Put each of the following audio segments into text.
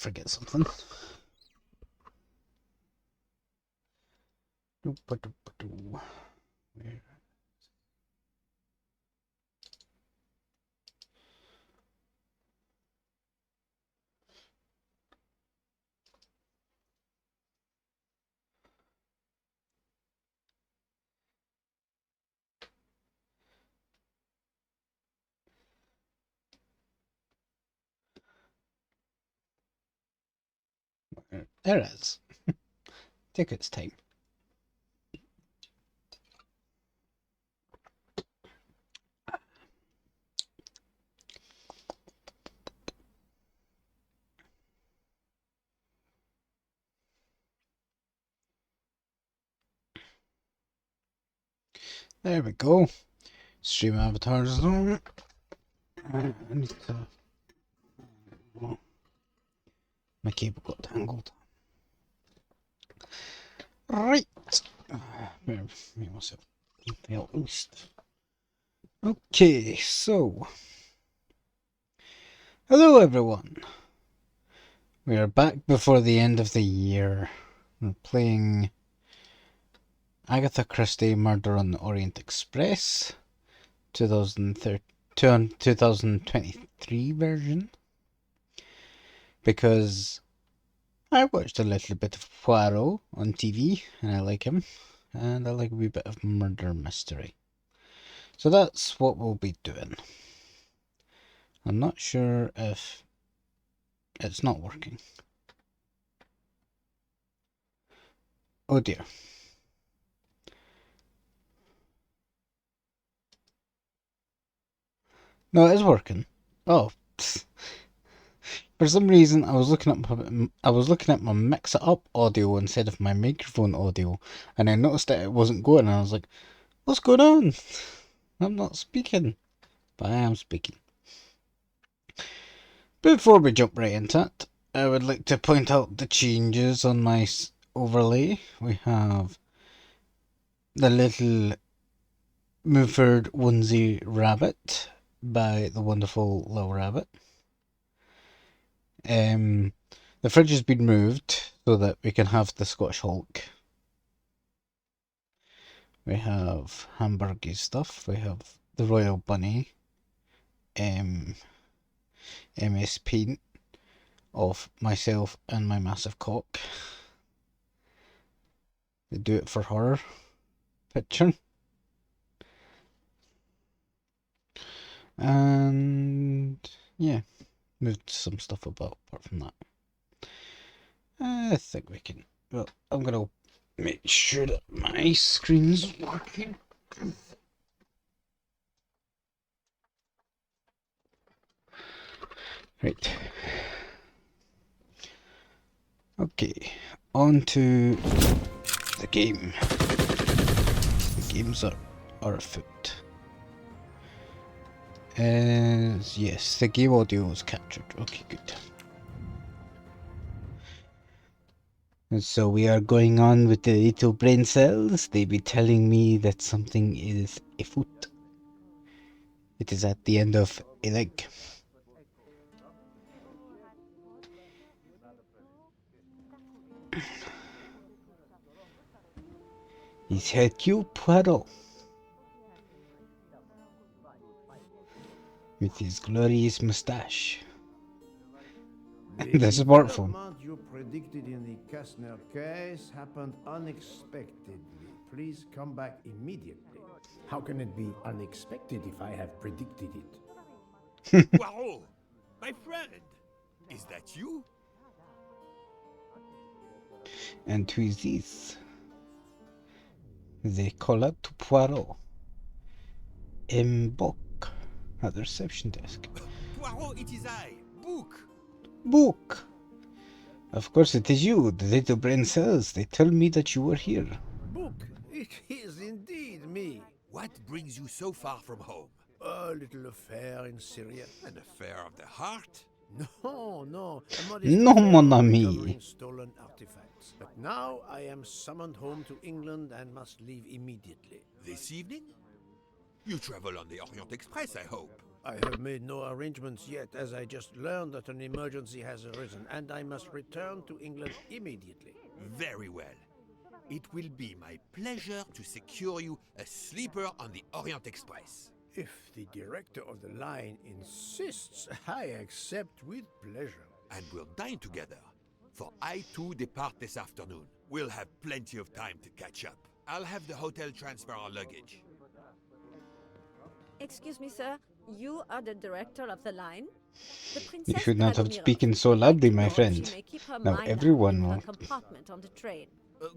forget something. Where? There it is. Take its time. There we go. Stream avatars on. I need to. Oh, my cable got tangled. Right. Make myself feel loose. Okay, so. Hello, everyone. We are back before the end of the year. We're playing Agatha Christie Murder on the Orient Express 2023 version, because I watched a little bit of Poirot on TV and I like him, and I like a wee bit of murder mystery. So that's what we'll be doing. I'm not sure if it's not working. Oh dear. No, it is working. Oh. For some reason, I was looking at my mix it up audio instead of my microphone audio, and I noticed that it wasn't going, and I was like, "What's going on? I'm not speaking," but I am speaking. Before we jump right into it, I would like to point out the changes on my overlay. We have the little Muford onesie rabbit by the wonderful Little Rabbit. The fridge has been moved so that we can have the Scottish Hulk. We have hamburgy stuff. We have the Royal Bunny. MS Paint of myself and my massive cock. The Do It For Horror picture. And yeah, moved some stuff about apart from that. I think we can. Well, I'm gonna make sure that my screen's working. Right. Okay, on to the game. The games are afoot. Yes, the game audio was captured. Okay, good. And so we are going on with the little brain cells. They be telling me that something is afoot. It is at the end of aleg. Is Hercule Poirot with his glorious moustache and the smartphone. You predicted in the Kastner case happened unexpectedly. Please come back immediately. How can it be unexpected if I have predicted it? Poirot, my friend, is that you? And who is this? They call out to Poirot. Book at the reception desk. Poirot, it is I, Book. Book! Of course it is you, the little brain cells. They tell me that you were here. Book, it is indeed me. What brings you so far from home? A little affair in Syria. An affair of the heart? No, a modest No, affair mon of ami. recovering stolen artifacts. But now I am summoned home to England and must leave immediately. This evening? You travel on the Orient Express, I hope. I have made no arrangements yet, as I just learned that an emergency has arisen, and I must return to England immediately. Very well. It will be my pleasure to secure you a sleeper on the Orient Express. If the director of the line insists, I accept with pleasure. And we'll dine together. For I too depart this afternoon. We'll have plenty of time to catch up. I'll have the hotel transfer our luggage. Excuse me, sir. You are the director of the line? The You Princess should not have Dragomirov spoken so would like loudly, to my know if friend. she may keep her Now mind everyone in her will. compartment on the train.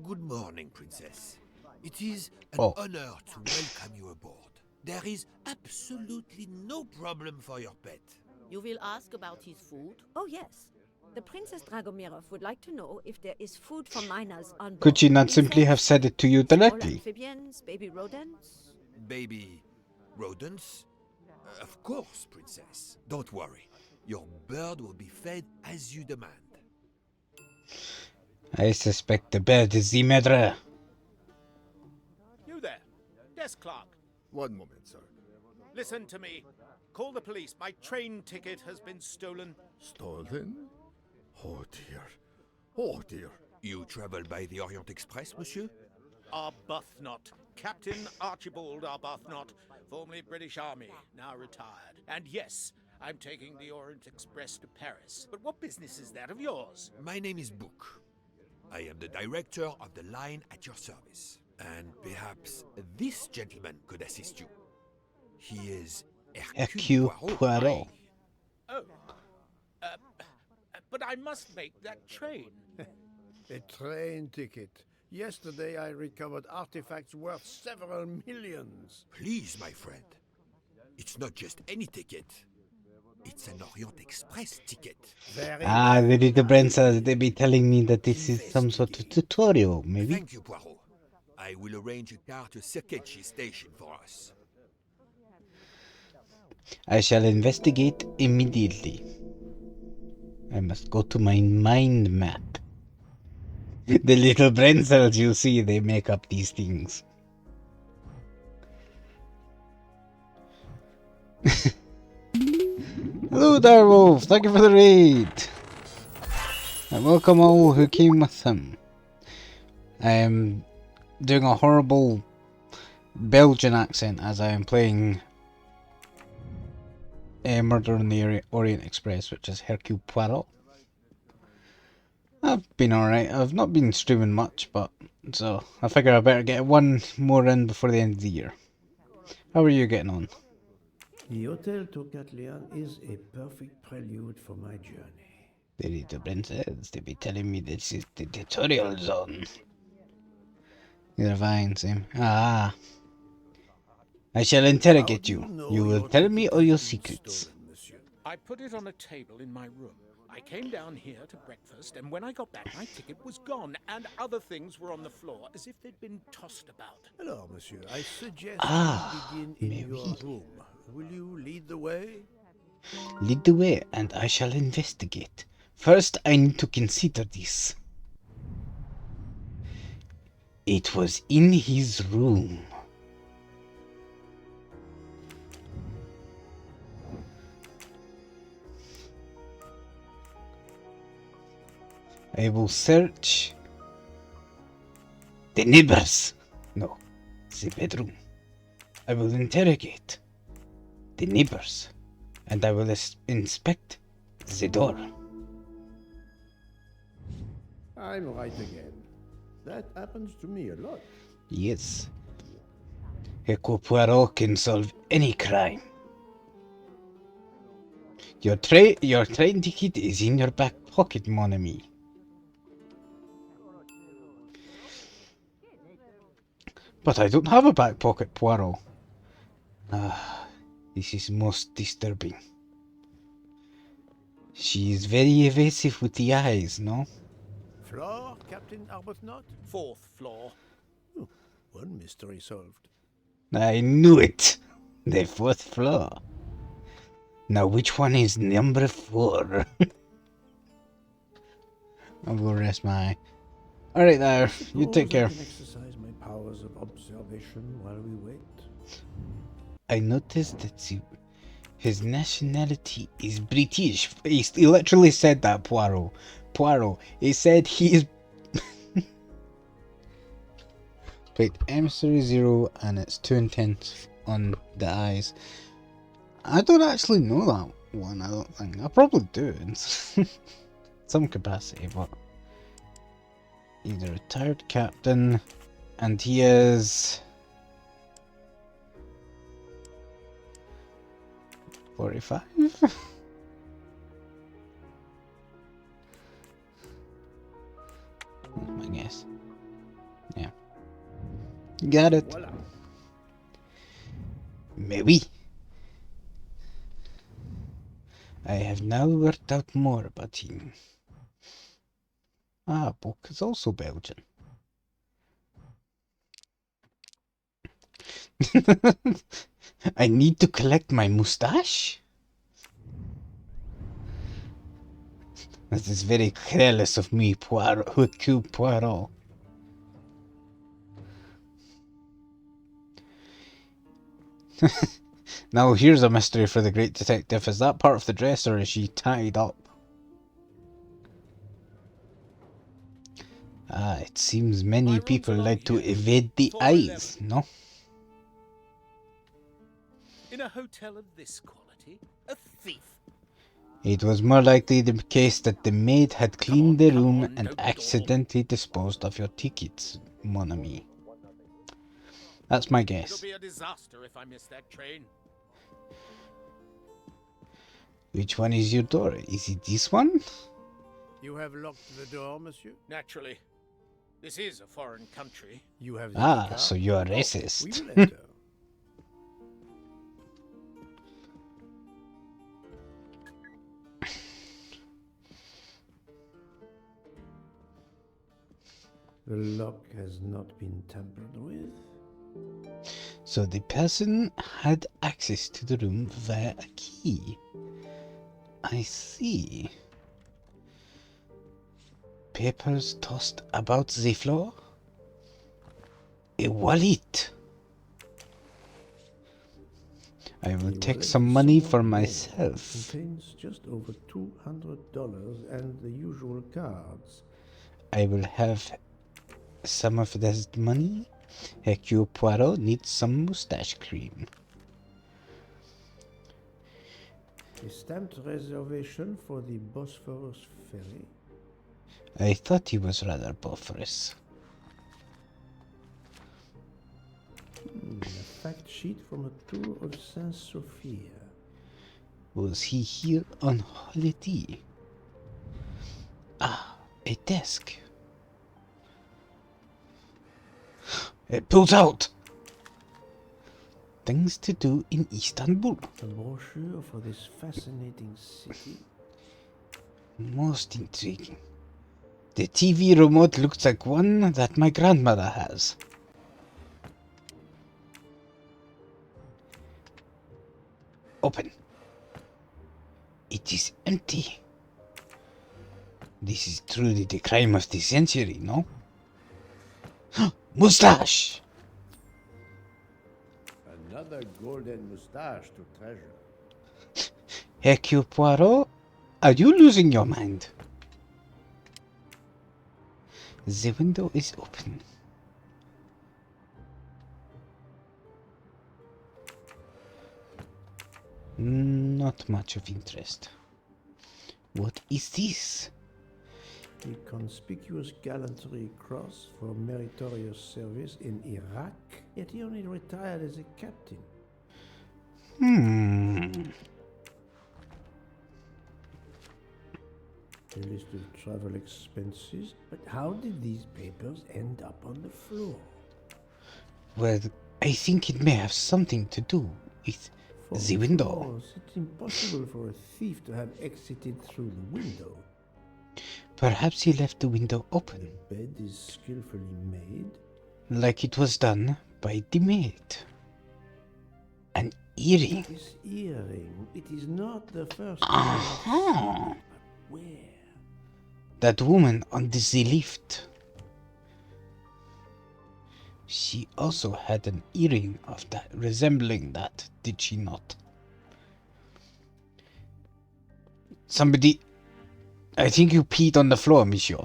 Good morning, Princess. It is an Oh. honor to welcome you aboard. There is absolutely no problem for your pet. You will ask about his food? Oh, yes. The Princess Dragomirov would like to know if there is food for minors on board. Could she not simply have Insects, said it to you small directly? amphibians, baby rodents. Baby rodents? Of course, Princess. Don't worry. Your bird will be fed as you demand. I suspect the bird is the murderer. You there, desk clerk. One moment, sir. Listen to me. Call the police. My train ticket has been stolen. Stolen? Oh dear. Oh dear. You travel by the Orient Express, monsieur? Arbuthnot. Captain Archibald Arbuthnot, formerly British Army, now retired. And yes, I'm taking the Orient Express to Paris. But what business is that of yours? My name is Book. I am the director of the line at your service. And perhaps this gentleman could assist you. He is Hercule Poirot. Oh. But I must make that train. A train ticket. Yesterday I recovered artifacts worth several millions. Please, my friend. It's not just any ticket. It's an Orient Express ticket. Very Ah, the little princess, they be telling me that this is some sort of tutorial, maybe? Thank you, Poirot. I will arrange a car to Circeci station for us. I shall investigate immediately. I must go to my mind map. The little brain cells, you see, they make up these things. Hello, Direwolf! Thank you for the raid! And welcome all who came with him. I am doing a horrible Belgian accent as I am playing Murder on the Orient Express, which is Hercule Poirot. I've been alright. I've not been streaming much, but so I figure I better get one more in before the end of the year. How are you getting on? The Hotel Tocatlian is a perfect prelude for my journey. The little princess, they be telling me this is the tutorial zone. You're fine, Sam. Ah. I shall interrogate you. You will tell me all your secrets. I put it on a table in my room. I came down here to breakfast, and when I got back, my ticket was gone, and other things were on the floor, as if they'd been tossed about. Hello, monsieur. I suggest Ah, we begin in mais your oui. room. Will you lead the way? Lead the way, and I shall investigate. First, I need to consider this. It was in his room. I will search the neighbors. No, the bedroom. I will interrogate the neighbors, and I will inspect the door. I'm right again. That happens to me a lot. Yes, Hercule Poirot can solve any crime. Your train ticket is in your back pocket, mon ami. But I don't have a back pocket, Poirot. Ah, this is most disturbing. She is very evasive with the eyes, no? Floor, Captain Arbuthnot? 4th floor. One mystery solved. I knew it! The 4th floor. Now which one is number 4? I will rest my eye. Alright there, you take care. I can exercise my powers of observation while we wait. I noticed that His nationality is British. He literally said that, Poirot. Poirot. He said he is... Wait, Emissary Zero, and it's too intense on the eyes. I don't actually know that one, I don't think. I probably do in some capacity, but... He's a retired captain, and he is... 45? That's my guess. Yeah. Got it. Voila. Mais oui. I have now worked out more about him. Ah, book is also Belgian. I need to collect my moustache? That is very careless of me, Poirot. Hercule Poirot. Now here's a mystery for the great detective. Is that part of the dress, or is she tied up? Ah, it seems My many room's people along like to here. evade the 411. eyes, no? In a hotel of this quality, a thief. It was more likely the case that the maid had cleaned the Come room on, and don't dawdle. accidentally disposed of your tickets, mon ami. That's my It'll guess. be a disaster if I miss that train. Which one is your door? Is it this one? You have locked the door, monsieur? Naturally. This is a foreign country. You have the Ah, keycard? so you are We racist. will enter. The lock has not been tampered with. So the person had access to the room via a key. I see. Papers tossed about the floor. A wallet. I will The take wallet some is money somewhat for low. myself. Contains just over $200 and the usual cards. I will have some of this money. Hercule Poirot needs some moustache cream. A stamped reservation for the Bosphorus ferry. I thought he was rather Bosphorus. A fact sheet from a tour of Saint Sophia. Was he here on holiday? Ah, a desk. It pulls out. Things to do in Istanbul. A brochure for this fascinating city. Most intriguing. The TV remote looks like one that my grandmother has. Open. It is empty. This is truly the crime of the century, no? Moustache! Another golden moustache to treasure. Hercule Poirot, are you losing your mind? The window is open. Not much of interest. What is this? A conspicuous gallantry cross for meritorious service in Iraq, yet he only retired as a captain. A list of travel expenses, but how did these papers end up on the floor? Well, I think it may have something to do with the window. Of course, it's impossible for a thief to have exited through the window. Perhaps he left the window open, The bed is skillfully made. like it was done by the maid. An earring. This earring, it is not the first Aha! Where? That woman on the lift. She also had an earring of that, resembling that, did she not? Somebody... I think you peed on the floor, monsieur.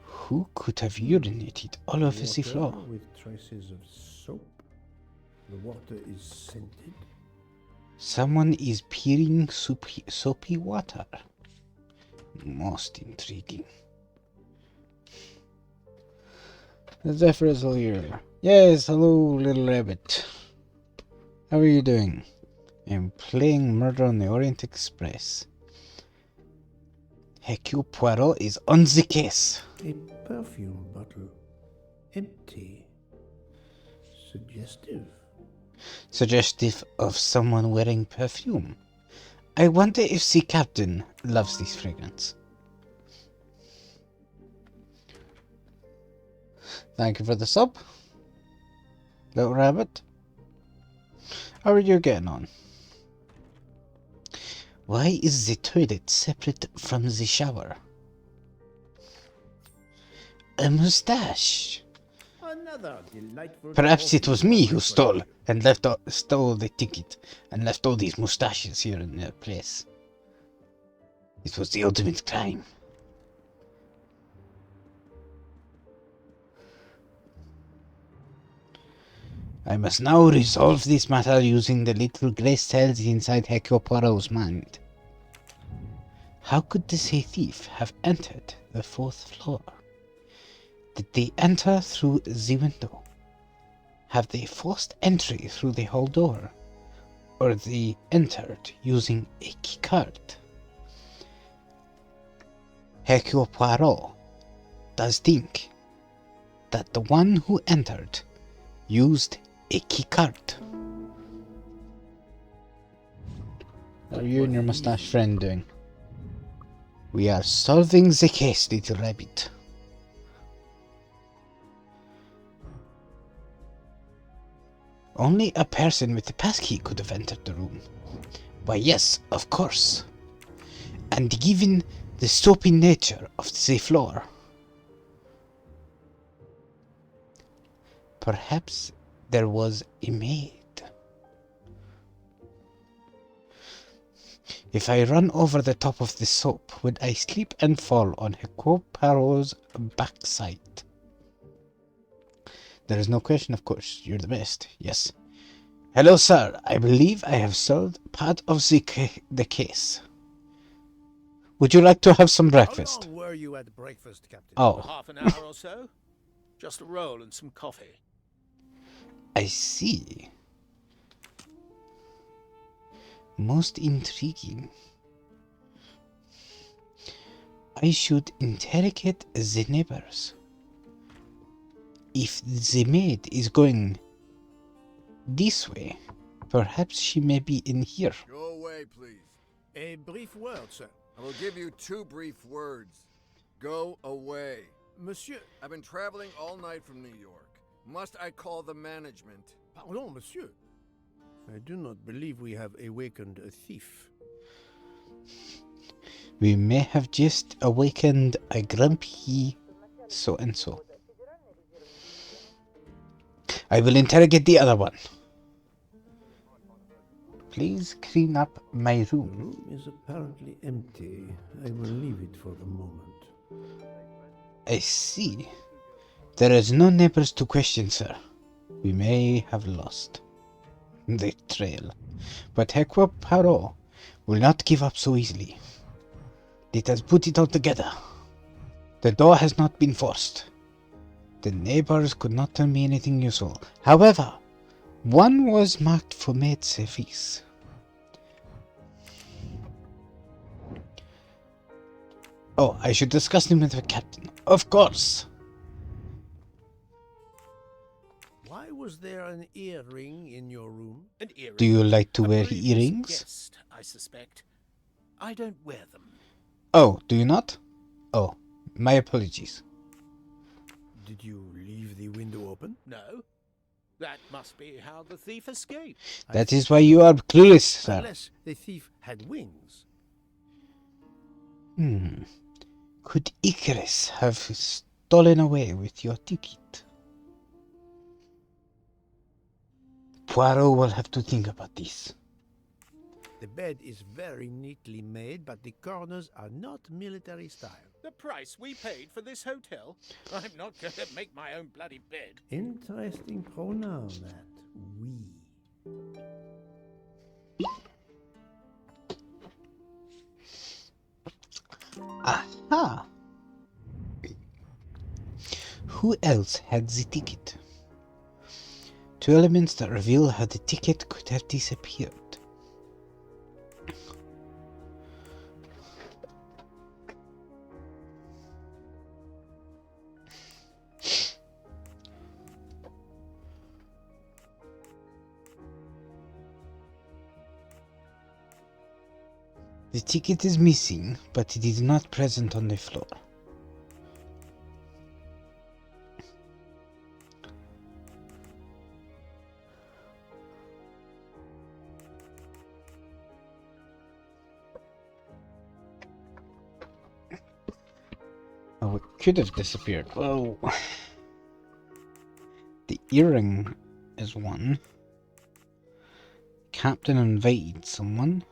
Who could have urinated all over the floor? Water with traces of soap. The water is scented. Someone is peeing soapy water. Most intriguing. Zephyr is all here. Yes, hello, little rabbit. How are you doing? I'm playing Murder on the Orient Express. Hercule Poirot is on the case. A perfume bottle. Empty. Suggestive. Suggestive of someone wearing perfume. I wonder if the captain loves this fragrance. Thank you for the sub, little rabbit. How are you getting on? Why is the toilet separate from the shower? A moustache. Another delightful. Perhaps it was me who stole the ticket and left all these moustaches here in their place. It was the ultimate crime. I must now resolve this matter using the little grey cells inside Hercule Poirot's mind. How could the thief have entered the 4th floor? Did they enter through the window? Have they forced entry through the hall door? Or they entered using a keycard? Hercule Poirot does think that the one who entered used a keycard. What are you and your mustache friend doing? We are solving the case, little rabbit. Only a person with a passkey could have entered the room. Why, yes, of course. And given the soapy nature of the floor, perhaps there was a maid. If I run over the top of the soap, would I slip and fall on Hercule Poirot's backside? There is no question, of course. You're the best. Yes. Hello, sir. I believe I have solved part of the case. Would you like to have some breakfast? How long were you at breakfast, Captain? Oh. Half an hour or so? Just a roll and some coffee. I see. Most intriguing. I should interrogate the neighbors. If the maid is going this way, perhaps she may be in here. Go away, please. A brief word, sir. I will give you 2 brief words. Go away. Monsieur, I've been traveling all night from New York. Must I call the management? pardon, monsieur. I do not believe we have awakened a thief. We may have just awakened a grumpy so-and-so. I will interrogate the other one. Please clean up my The room. room is apparently empty. I will leave it for the moment. I see. There is no neighbors to question, sir. We may have lost the trail, but Hercule Poirot will not give up so easily. Let us put it all together. The door has not been forced. The neighbors could not tell me anything useful. However, one was marked for maid service. Oh, I should discuss him with the captain. Of course. Why was there an earring in your room? An earring. Do you like to A wear previous earrings? guest, I suspect. I don't wear them. Oh, do you not? Oh, my apologies. Did you leave the window open? No. That must be how the thief escaped. That is why you are clueless, sir. Unless the thief had wings. Could Icarus have stolen away with your ticket? Poirot will have to think about this. The bed is very neatly made, but the corners are not military style. The price we paid for this hotel? I'm not going to make my own bloody bed. Interesting pronoun, that. We. Aha! Who else had the ticket? Two elements that reveal how the ticket could have disappeared. The ticket is missing, but it is not present on the floor. Oh, it could have disappeared. Well, the earring is one. Captain invited someone.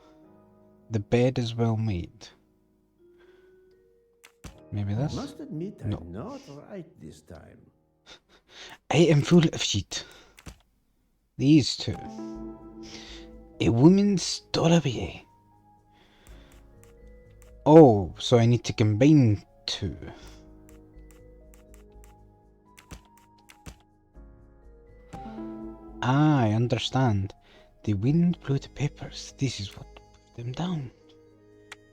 The bed is well made. Maybe this? Must admit, No. I'm not right this time. I am full of shit. These two. A woman stole away. Oh, so I need to combine two. Ah, I understand. The wind blew the papers. This is what put them down.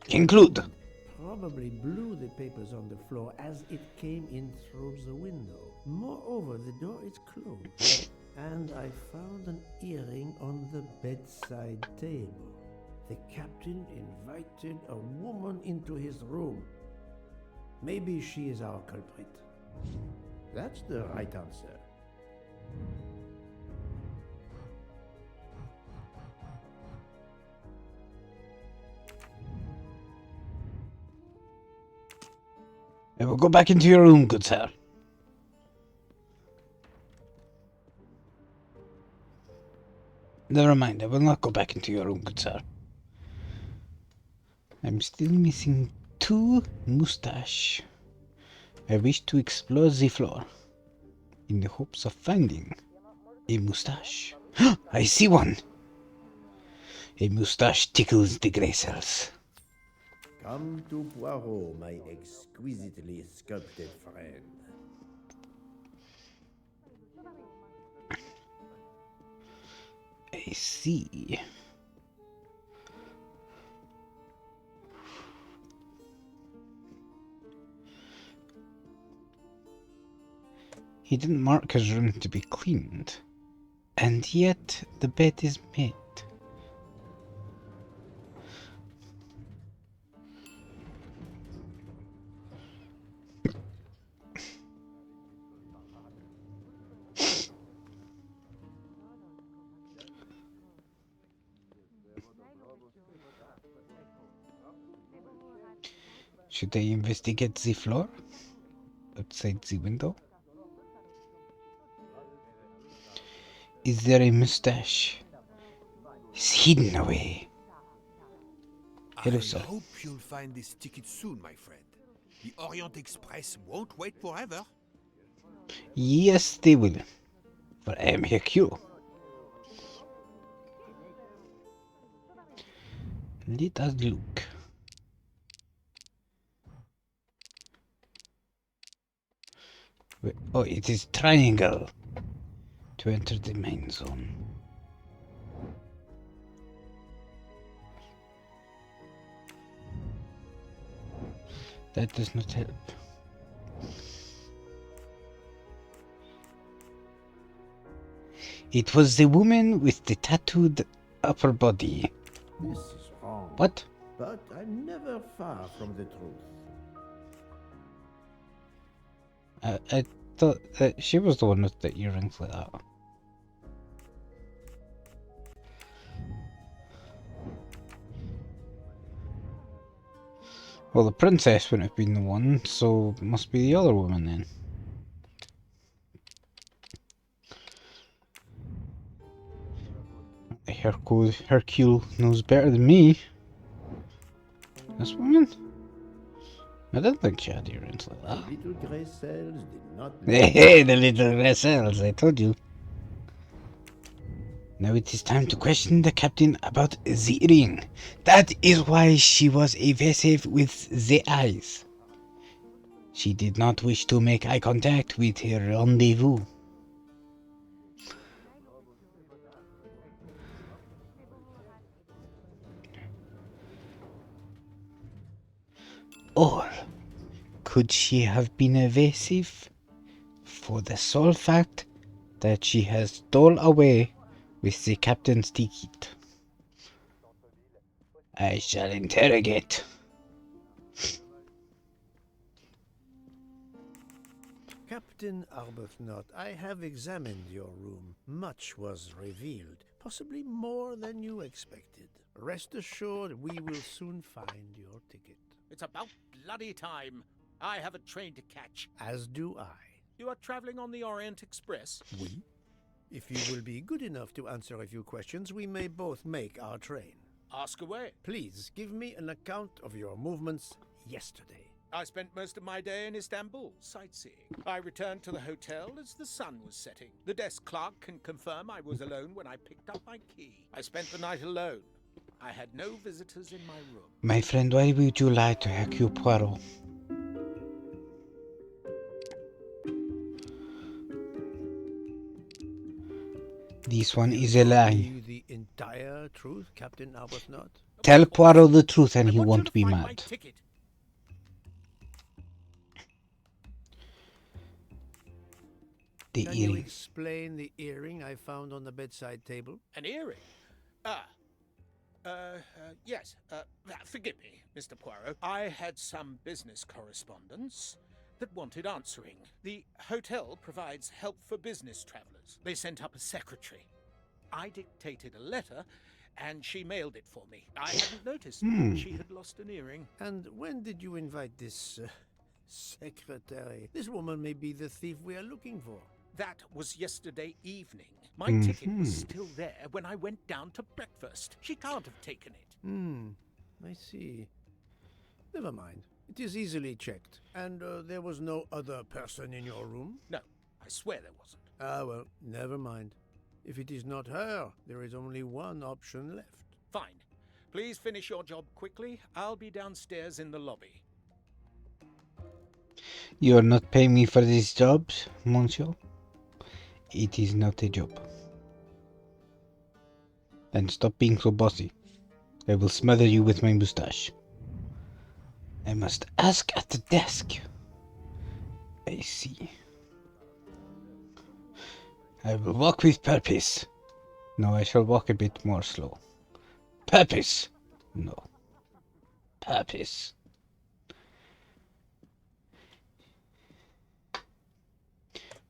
Conclude. Probably blew the papers on the floor as it came in through the window. Moreover, the door is closed. And I found an earring on the bedside table. The captain invited a woman into his room. Maybe she is our culprit. That's the right answer. I will go back into your room, good sir. Never mind, I will not go back into your room, good sir. I'm still missing two mustache. I wish to explore the floor in the hopes of finding a mustache. I see one! A mustache tickles the grey cells. Come to Poirot, my exquisitely sculpted friend. I see. He didn't mark his room to be cleaned, and yet the bed is made. Should I investigate the floor outside the window? Is there a mustache? It's hidden away. Hello, I sir. hope you'll find this ticket soon, my friend. The Orient Express won't wait forever. Yes, they will. For I am here queue. Let us look. Wait, oh, it is triangle to enter the main zone. That does not help. It was the woman with the tattooed upper body. This is wrong. What? But I'm never far from the truth. I thought that she was the one with the earrings like that. Well, the princess wouldn't have been the one, so it must be the other woman then. Hercule knows better than me. This woman? I don't think she had earrings like that. The little grey cells did not Hey, the little vessels, I told you. Now it is time to question the captain about the ring. That is why she was evasive with the eyes. She did not wish to make eye contact with her rendezvous. Or could she have been evasive for the sole fact that she has stole away with the captain's ticket? I shall interrogate. Captain Arbuthnot, I have examined your room. Much was revealed, possibly more than you expected. Rest assured, we will soon find your ticket. It's about bloody time. I have a train to catch. As do I. You are traveling on the Orient Express? We? If you will be good enough to answer a few questions, we may both make our train. Ask away. Please give me an account of your movements yesterday. I spent most of my day in Istanbul, sightseeing. I returned to the hotel as the sun was setting. The desk clerk can confirm I was alone when I picked up my key. I spent the night alone. I had no visitors in my room. My friend, why would you lie to Hercule Poirot? This one is a lie. You the entire truth, Captain Arbuthnot? Tell Poirot the truth and I he want you won't to be find my mad. ticket. The Can you earring. explain the earring I found on the bedside table? An earring? Yes. Forgive me, Mr. Poirot. I had some business correspondence that wanted answering. The hotel provides help for business travelers. They sent up a secretary. I dictated a letter, and she mailed it for me. I hadn't noticed she had lost an earring. And when did you invite this secretary? This woman may be the thief we are looking for. That was yesterday evening. My ticket was still there when I went down to breakfast. She can't have taken it. I see. Never mind. It is easily checked. And there was no other person in your room? No, I swear there wasn't. Ah, well, never mind. If it is not her, there is only one option left. Fine. Please finish your job quickly. I'll be downstairs in the lobby. You are not paying me for these jobs, monsieur. It is not a job. Then stop being so bossy. I will smother you with my moustache. I must ask at the desk. I see. I will walk with purpose. No, I shall walk a bit more slow. Purpose. No. Purpose.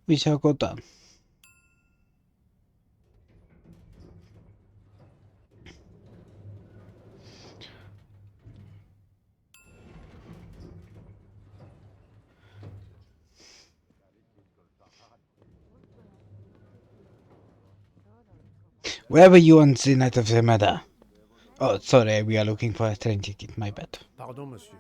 We shall go down. Where were you on the night of the murder? Oh, sorry, we are looking for a train ticket, my bad. Pardon, monsieur.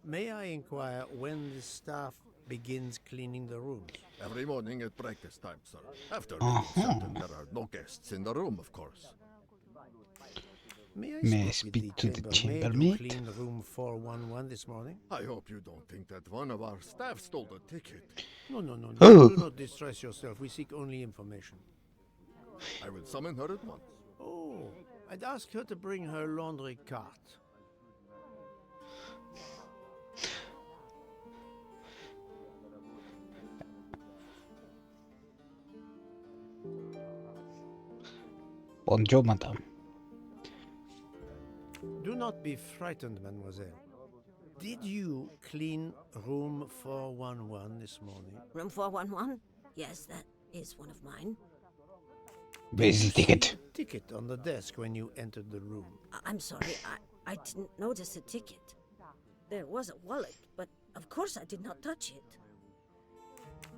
May I inquire when the staff begins cleaning the rooms? Every morning at breakfast time, sir. After making certain there are no guests in the room, of course. May I speak to the who chambermaid? cleaned room 411 this morning? I hope you don't think that one of our staff stole the ticket. No. Oh. Do not distress yourself. We seek only information. I will summon her at once. Oh, I'd ask her to bring her laundry cart. Bonjour, madame. Do not be frightened, mademoiselle. Did you clean room 411 this morning? Room 411? Yes, that is one of mine. Where's the ticket? Ticket on the desk when you entered the room. I'm sorry, I didn't notice a ticket. There was a wallet, but of course I did not touch it.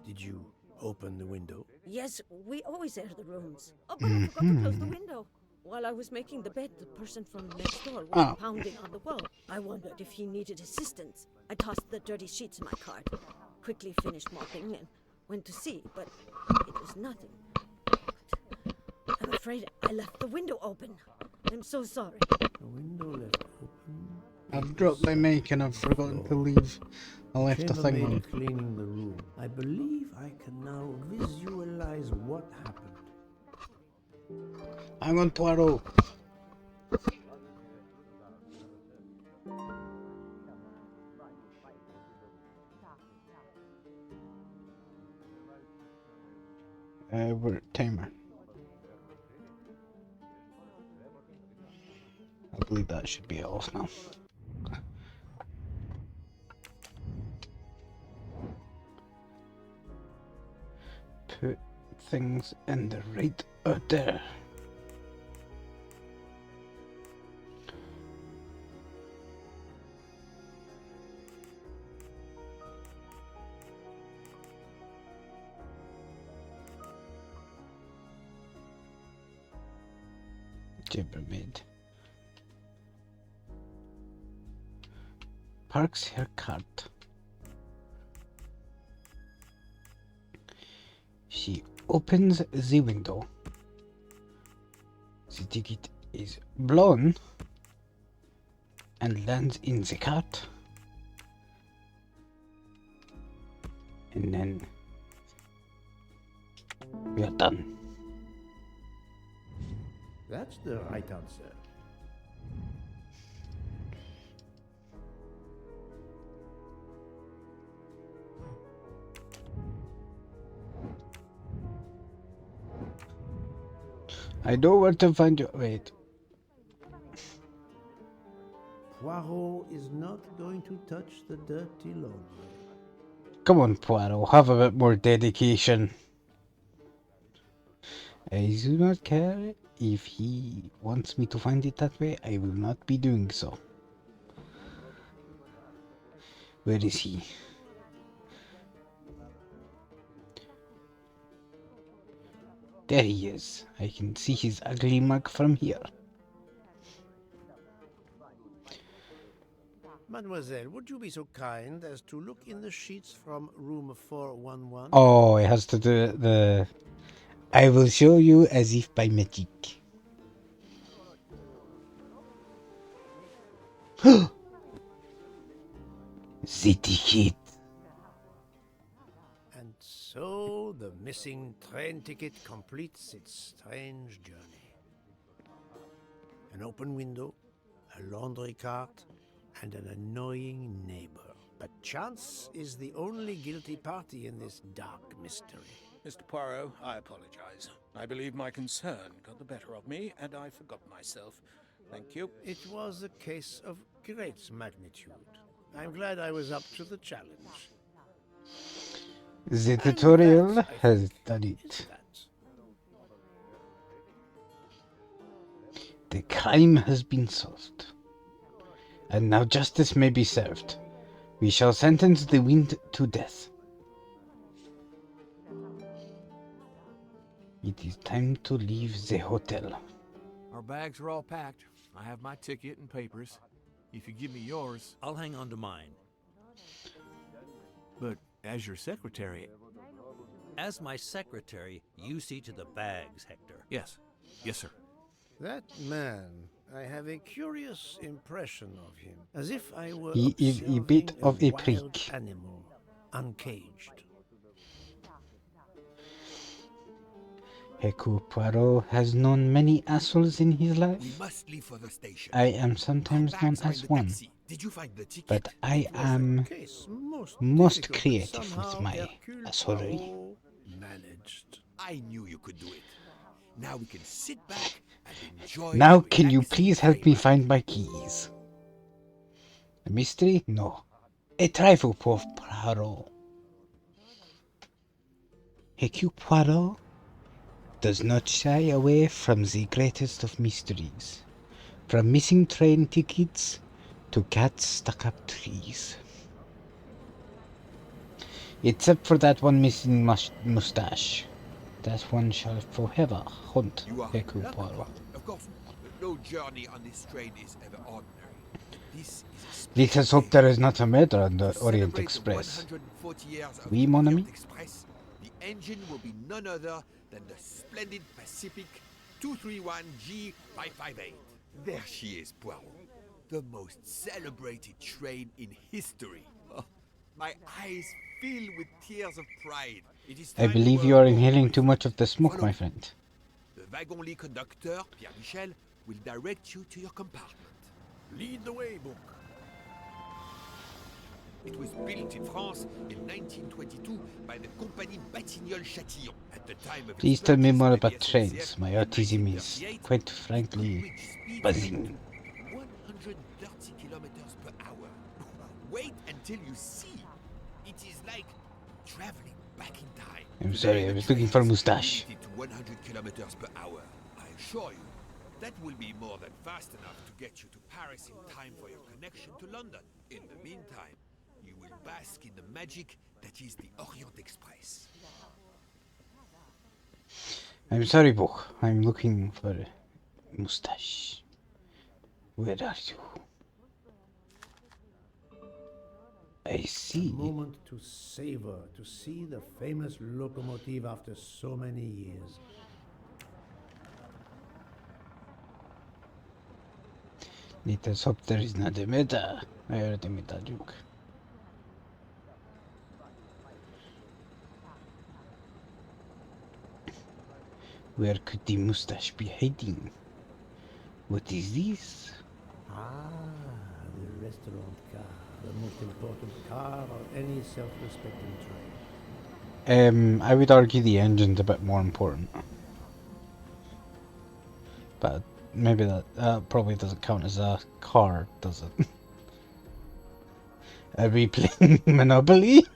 Did you open the window? Yes, we always air the rooms. Oh, but I forgot to close the window. While I was making the bed, the person from next door was Oh. pounding on the wall. I wondered if he needed assistance. I tossed the dirty sheets in my cart, quickly finished mopping, and went to see, but it was nothing. I'm afraid I left the window open. I'm so sorry. The window left open. I've dropped my mic and I've forgotten to leave. I left the thing on. Chambermaid cleaning the room. I believe I can now visualize what happened. Hang on, Poirot. We're at timer. I believe that should be off now. Put things in the right order. Chambermaid. Parks her cart. She opens the window. The ticket is blown and lands in the cart. And then we are done. That's the right answer. I know where to find you. Wait. Poirot is not going to touch the dirty laundry. Come on, Poirot. Have a bit more dedication. I do not care if he wants me to find it that way. I will not be doing so. Where is he? There he is. I can see his ugly mug from here. Mademoiselle, would you be so kind as to look in the sheets from room 411? Oh, it has to do the... I will show you as if by magic. The ticket. And so the missing train ticket completes its strange journey. An open window, a laundry cart, and an annoying neighbor. But chance is the only guilty party in this dark mystery. Mr. Poirot, I apologize. I believe my concern got the better of me, and I forgot myself. Thank you. It was a case of great magnitude. I'm glad I was up to the challenge. The And tutorial that, I has think, done is it. that. The crime has been solved. And now justice may be served. We shall sentence the wind to death. It is time to leave the hotel. Our bags are all packed. I have my ticket and papers. If you give me yours, I'll hang on to mine. but as your secretary... As my secretary, you see to the bags, Hector. Yes. Yes, sir. That man, I have a curious impression of him, as if I were He is a bit observing of a wild prick. animal, uncaged. Hercule Poirot has known many assholes in his We life. must leave for the station. I am sometimes Our known bags are in as the one, taxi. Did you find the ticket? but I It was a am case most difficult, but creative with somehow my Hercule assholery. Poirot managed. I knew you could do it. Now we can sit back and enjoy. Now the can you relaxing please help me train find my keys? A mystery? No. A trifle, poor Poirot. Hercule Poirot does not shy away from the greatest of mysteries. From missing train tickets to cats stuck up trees. Except for that one missing mustache. That one shall forever haunt You are Hercule welcome. Poirot. Of course, No journey on this train is ever ordinary. This is a Let us special hope there day. is not a murder on the To Orient celebrate the Express. 140 years of Oui, the mon Orient ami? Express, the engine will be none other than the splendid Pacific 231G558. There she is, Poirot. The most celebrated train in history. Oh, my eyes fill with tears of pride. It is I time you believe were you are aboard, inhaling my too friend. much of the smoke, Follow my me. friend. The wagon-lit conductor, Pierre Michel, will direct you to your compartment. Lead the way, Book. It was built in France in 1922 by the Compagnie Batignolles-Châtillon. At the time of its Please tell me purchase more by about the trains. SNCF My in autism is, 1938, quite it could frankly, reach speeds buzzing. up to 130 kilometers per hour. Wait until you see. It is like traveling back in time. I'm Today, sorry, I the was looking for a trains moustache. limited to 100 kilometers per hour. I assure you, that will be more than fast enough to get you to Paris in time for your connection to London. In the meantime, you will bask in the magic that is the Orient Express. I'm sorry, Book. I'm looking for a moustache. Where are you? I A see. moment to savor, to see the famous locomotive after so many years. Let us hope there is not a murder. I already made that joke. Where could the moustache be hiding? What is this? Ah, the restaurant car, the most important car on any self-respecting train. I would argue the engine's a bit more important. But maybe that probably doesn't count as a car, does it? Are we playing Monopoly?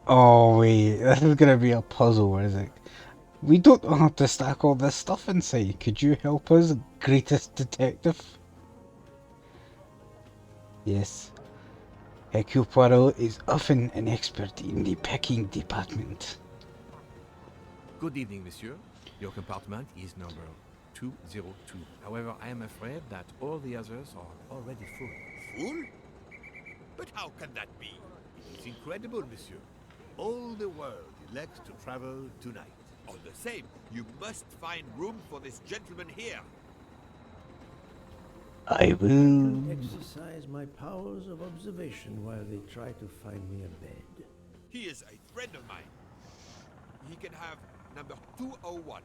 Oh wait, this is gonna be a puzzle, is it? We don't have to stack all this stuff inside. Could you help us, greatest detective? Yes. Hercule Poirot is often an expert in the packing department. Good evening, monsieur. Your compartment is number 202. However, I am afraid that all the others are already full. Full? But how can that be? It is incredible, monsieur. All the world elects to travel tonight. All the same, you must find room for this gentleman here. I will... Can exercise my powers of observation while they try to find me a bed. He is a friend of mine. He can have number 201.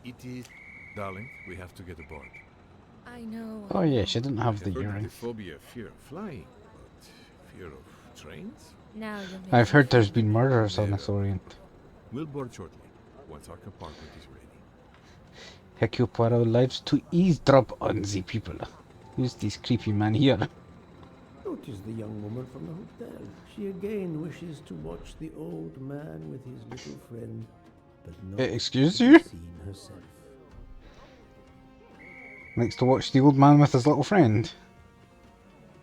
It is... Darling, we have to get aboard. I know. Oh yeah, she didn't have I've the heard of earring. the phobia of fear of flying, but fear of trains? Now you're making I've heard there's fun. been murders on this Orient. We'll board shortly, once our compartment is ready. Hercule Poirot lives to eavesdrop on the people. Who's this creepy man here? Notice the young woman from the hotel. She again wishes to watch the old man with his little friend, but not Excuse to you? be seen herself. Likes to watch the old man with his little friend.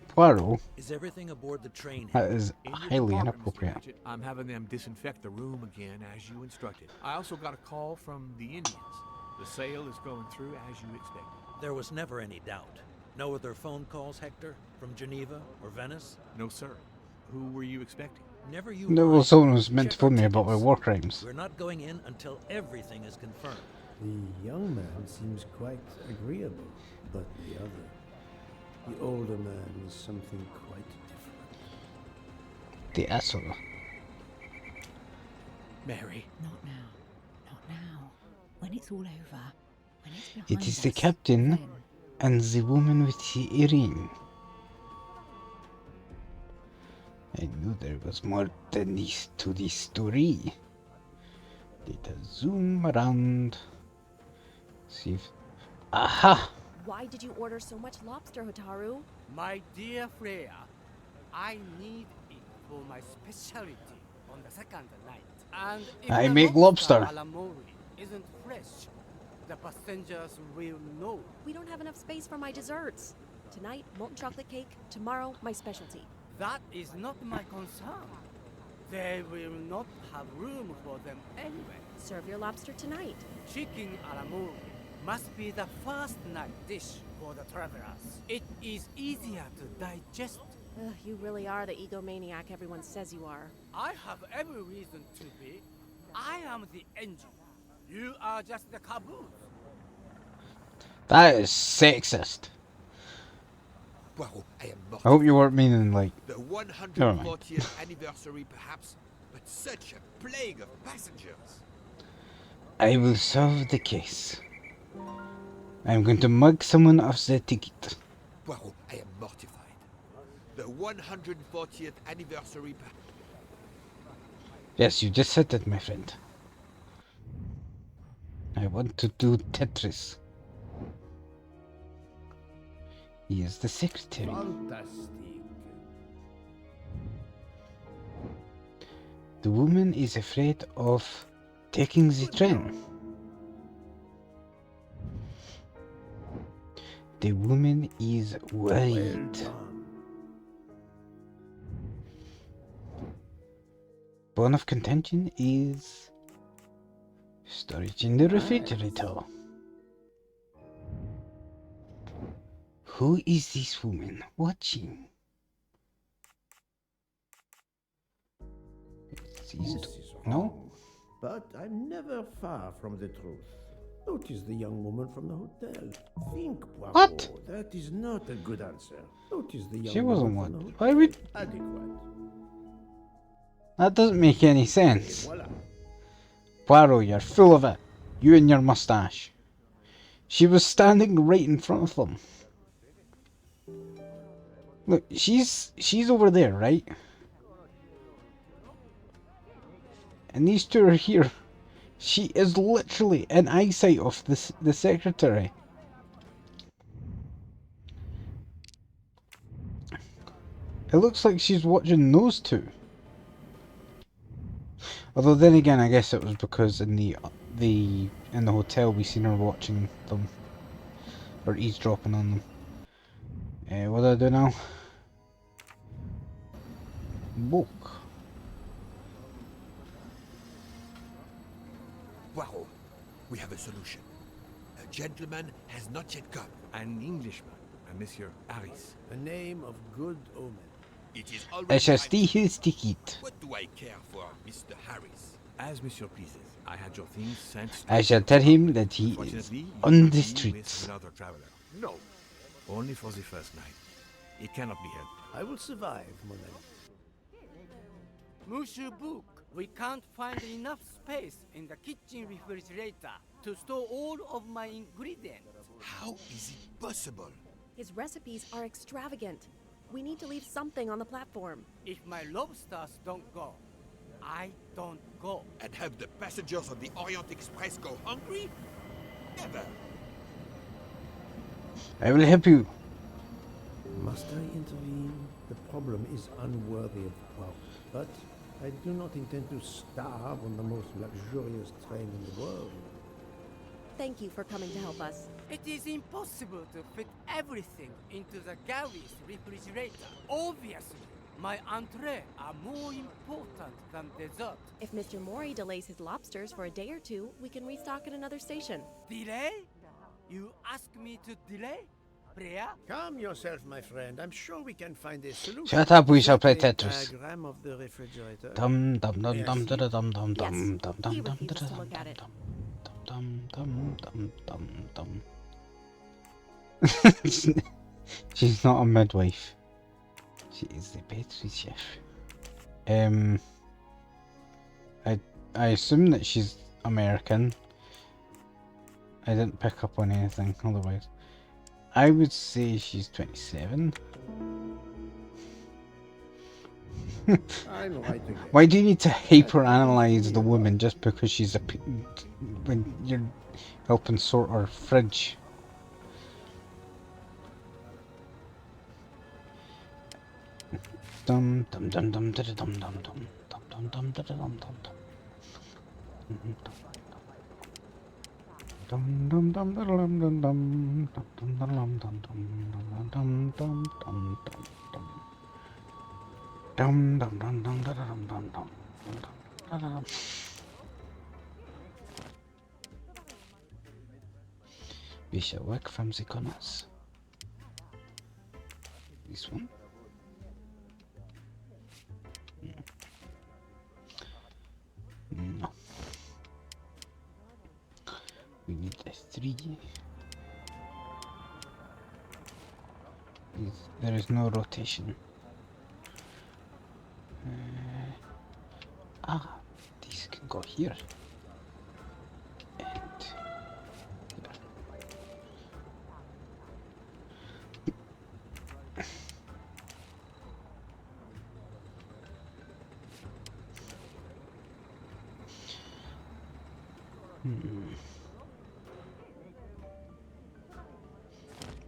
Poirot? Is everything aboard the train? That is In your highly compartment, Mr. inappropriate. Ratchet, I'm having them disinfect the room again as you instructed. I also got a call from the Indians. The sale is going through as you expected. There was never any doubt. No other phone calls, Hector? From Geneva or Venice? No, sir. Who were you expecting? Never you No, well, mind. someone was meant to Check our phone me about my tickets. war crimes. We're not going in until everything is confirmed. The young man seems quite agreeable, but the older man is something quite different. The asshole. Mary. Not now. Not now. When it's all over. When it's behind It is the us, captain then. and the woman with the earring. I knew there was more than this to this story. Let us zoom around. See if... Aha! Why did you order so much lobster, Hotaru? My dear Freya, I need it for my specialty on the second night. And if I the make lobster. a la mode isn't fresh, the passengers will know. We don't have enough space for my desserts. Tonight, molten chocolate cake. Tomorrow, my specialty. That is not my concern. They will not have room for them anyway. Serve your lobster tonight. Chicken a la mode, must be the first night dish for the travelers. It is easier to digest. You really are the egomaniac everyone says you are. I have every reason to be. I am the engine. You are just the caboose. That is sexist. Poirot, I am I hope you mortified. weren't meaning like. The Never mind. 140th anniversary, perhaps, but such a plague of passengers. I will solve the case. I'm going to mug someone off the ticket. Poirot, I am mortified. The 140th anniversary. Yes, you just said that, my friend. I want to do Tetris. He is the secretary. Fantastic. The woman is afraid of taking the train. The woman is worried. Bone of contention is storage in the refrigerator. Who is this woman watching? No? But I'm never far from the truth. Notice the young woman from the hotel. Think, Poirot. What? That is not a good answer. Notice the young She wasn't woman from one. the Why hotel. would... Adequate. That doesn't make any sense. Voila. Poirot, you're full of it. You and your mustache. She was standing right in front of them. Look, she's over there, right? And these two are here. She is literally in eyesight of the secretary. It looks like she's watching those two. Although then again, I guess it was because in the hotel we seen her watching them or eavesdropping on them. What do I do now? Book. Poirot, we have a solution. A gentleman has not yet come. An Englishman, a Monsieur Harris. A name of good omen. It is I already shall time. steal his ticket. What do I care for Mr. Harris? As Monsieur pleases. I had your things sent. I shall tell him that he is Unfortunately, you on will the be streets. with another traveler. No. Only for the first night. It cannot be helped. I will survive, mon ami. Monsieur Book, we can't find enough space in the kitchen refrigerator to store all of my ingredients. How is it possible? His recipes are extravagant. We need to leave something on the platform. If my lobsters don't go, I don't go. And have the passengers of the Orient Express go hungry? Never. I will help you. Must I intervene? The problem is unworthy of Poirot. But I do not intend to starve on the most luxurious train in the world. Thank you for coming to help us. It is impossible to fit everything into the galleys refrigerator. Obviously, my entree are more important than dessert. If Mr. Mori delays his lobsters for a day or two, we can restock at another station. Delay? You ask me to delay? Brea? Calm yourself, my friend. I'm sure we can find a solution. Shut up, we shall play Simply Tetris. Diagram of the refrigerator. Dum dum dum dum Yes. dum dum dum dum Yes, dum he dum dum refuses to look at it. dum dum dum dum dum. She's not a midwife. She is the pastry chef. I assume that she's American. I didn't pick up on anything otherwise. I would say she's 27. I'm right again. Why do you need to hyper-analyze the woman just because she's when you're helping sort her fridge? Dum dum dum dum dum dum dum dum dum dum dum dum dum dum. Dum dum dum dum dum dum dum dum dum dum dum dum dum dum dum dum. Dum dum dum dum dum dum dum dum dum. We shall work from the corners. This one. No. We need a 3. There is no rotation. These can go here. And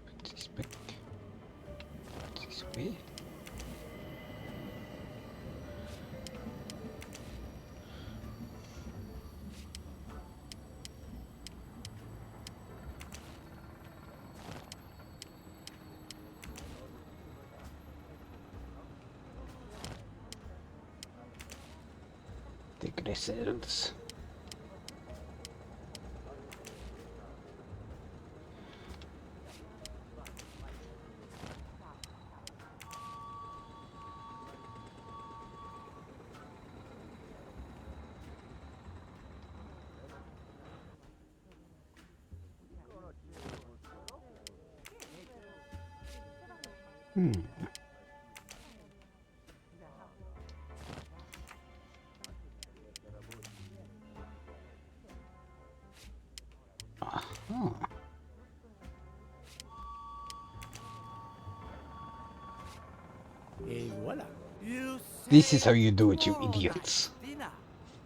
put this back. Put this way. Take reserves. Et voilà. This is how you do it, you idiots. Dinner.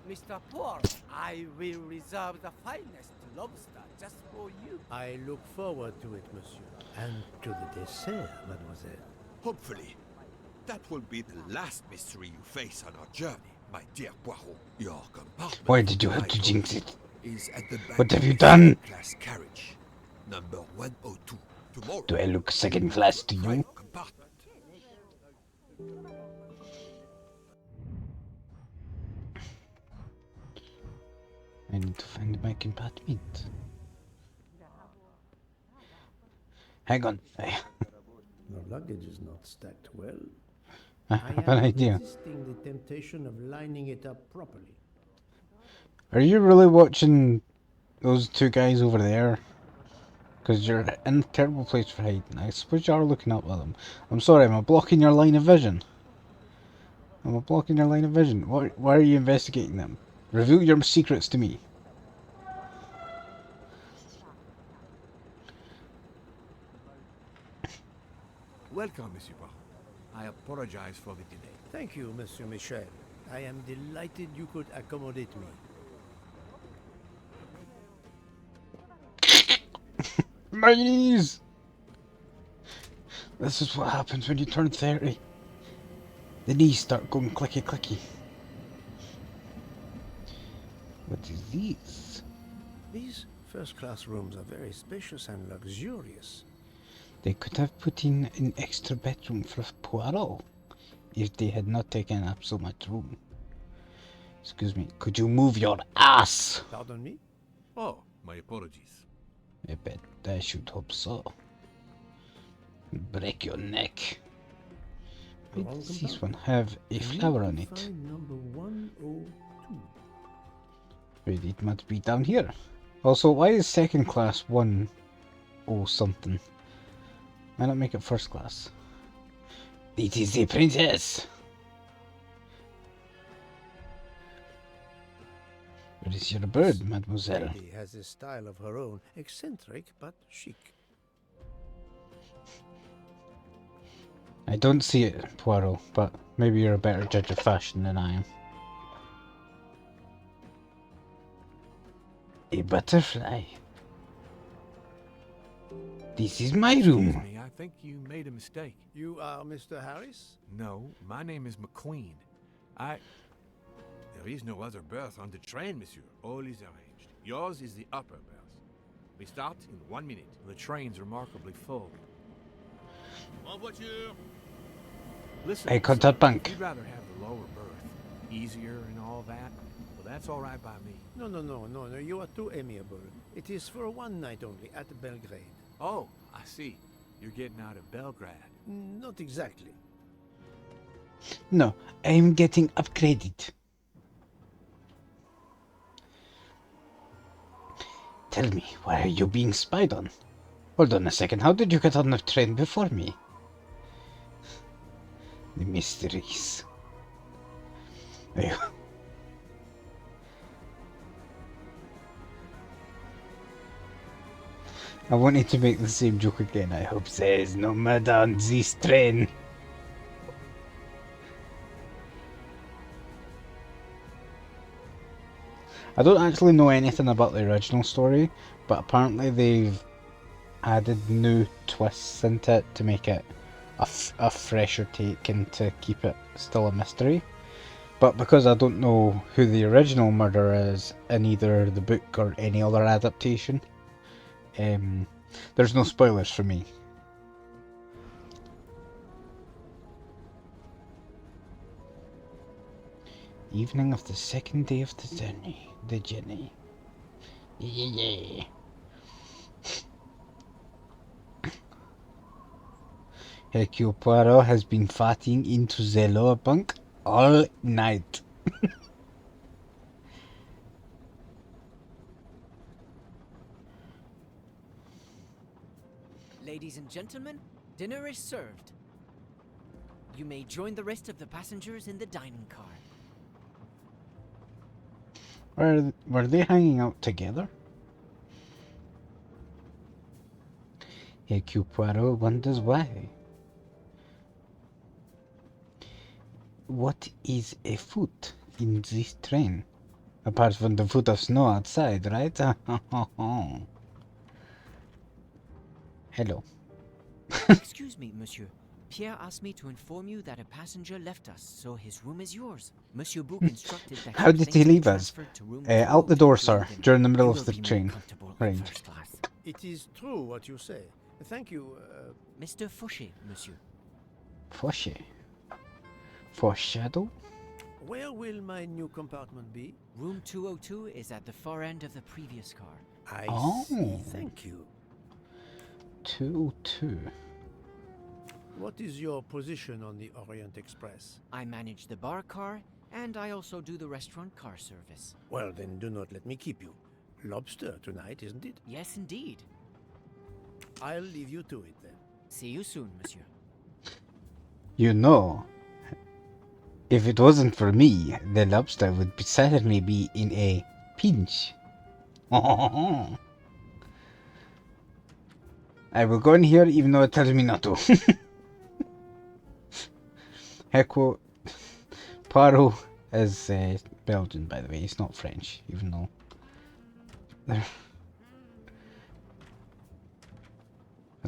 Mr. Poor, I will reserve the finest lobster just for you. I look forward to it, monsieur. And to the dessert, mademoiselle. Hopefully. That will be the last mystery you face on our journey, my dear Poirot. Your compartment. Why did you have to jinx it? Is at the back What have of you the done? Class carriage, number 102. Tomorrow. Do I look second class to you? Private compartment. I need to find my compartment. Hang on. Your luggage is not stacked well. I have an idea. Resisting the temptation of lining it up properly. Are you really watching those two guys over there? Because you're in a terrible place for hiding. I suppose you are looking up at them. I'm sorry, am I blocking your line of vision? Am I blocking your line of vision? Why are you investigating them? Reveal your secrets to me. Welcome, Monsieur Poirot. I apologize for the delay. Thank you, Monsieur Michel. I am delighted you could accommodate me. My knees! This is what happens when you turn 30. The knees start going clicky clicky. What is this? These first-class rooms are very spacious and luxurious. They could have put in an extra bedroom for Poirot if they had not taken up so much room. Excuse me, could you move your ass? Pardon me? Oh, my apologies. I bet I should hope so. Break your neck. Why does this one have a flower on it? Number 102. Wait, it must be down here. Also, why is second class 1 something? Why not make it first class? It is the princess! Where is your bird, mademoiselle? Lady has a style of her own, eccentric but chic. I don't see it, Poirot, but maybe you're a better judge of fashion than I am. A butterfly. This is my room. Excuse me, I think you made a mistake. You are Mr. Harris? No, my name is McQueen. There is no other berth on the train, monsieur. All is arranged. Yours is the upper berth. We start in 1 minute. The train's remarkably full. En voiture. Listen, Hey, contact bank. you'd rather have the lower berth. Easier and all that. but that's all right by me. No. You are too amiable. It is for one night only at Belgrade. Oh, I see. You're getting out of Belgrade. Not exactly. No, I'm getting upgraded. Tell me, why are you being spied on? Hold on a second, how did you get on the train before me? The mysteries. Ew. I wanted to make the same joke again. I hope there is no murder on this train. I don't actually know anything about the original story, but apparently they've added new twists into it to make it a fresher take and to keep it still a mystery. But because I don't know who the original murderer is in either the book or any other adaptation, there's no spoilers for me. Evening of the second day of the journey. Yeah. Hercule Poirot has been farting into the lower bunk all night. Ladies and gentlemen, dinner is served. You may join the rest of the passengers in the dining car. Were they hanging out together? Hercule Poirot wonders why. What is a foot in this train? Apart from the foot of snow outside, right? Hello. Excuse me, monsieur. Pierre asked me to inform you that a passenger left us, so his room is yours. Monsieur Bouc instructed that How did he leave us? Out the door, sir, during the middle of the train. Range. It is true what you say. Thank you, Mr. Fauché, monsieur. Fauché? Shadow? Where will my new compartment be? Room 202 is at the far end of the previous car. I see. Thank you. 202. What is your position on the Orient Express? I manage the bar car, and I also do the restaurant car service. Well, then do not let me keep you. Lobster tonight, isn't it? Yes, indeed. I'll leave you to it then. See you soon, monsieur. You know, if it wasn't for me, the lobster would certainly be in a pinch. I will go in here even though it tells me not to. Hercule Poirot is Belgian, by the way. He's not French, even though I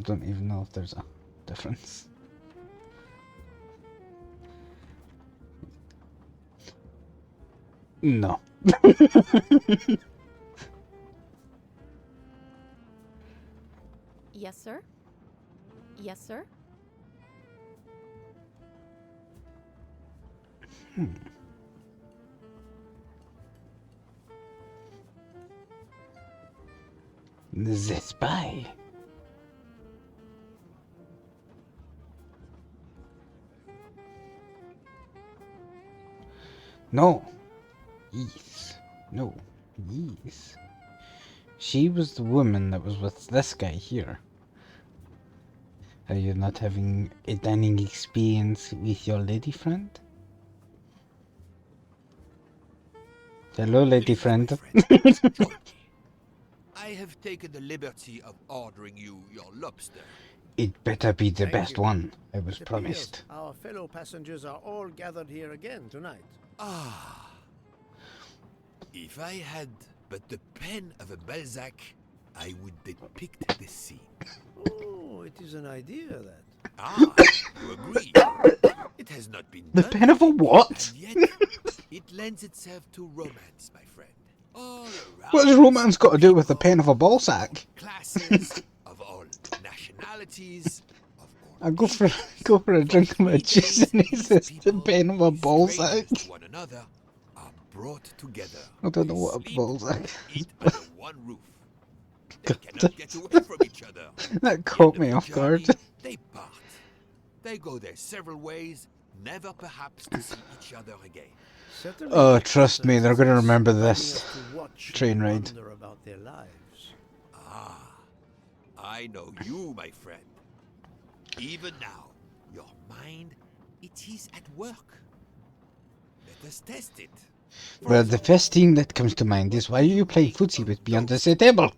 don't even know if there's a difference. No. Yes, sir? Yes, sir? The spy. No. Yes. No. Yes. She was the woman that was with this guy here. Are you not having a dining experience with your lady friend? Hello, lady friend. I have taken the liberty of ordering you your lobster. It better be the best one, I was promised. Our fellow passengers are all gathered here again tonight. Ah. If I had but the pen of a Balzac, I would depict the scene. Oh, it is an idea, that. Ah, you agree. It has not been The done, pen of a what? and yet it lends itself to romance, my friend. All around. What has romance got to do with the pen of a ball sack? Classes of all nationalities. I go for a drink of my juice and he says the pen of a ball sack. One another are brought together. I don't know They what a sleep Balzac and is. eat under one roof. They cannot get away from each other. That At the caught end me of off the guard. journey, they part. They go their several ways, never perhaps to see each other again. Certainly Oh, that trust me, they're concerns gonna us, remember reminding this us to watch train and ride. wonder about their lives. Ah, I know you, my friend. Even now, your mind, it is at work. Let us test it. Well, the first thing that comes to mind is why are you playing footsie with me under the table?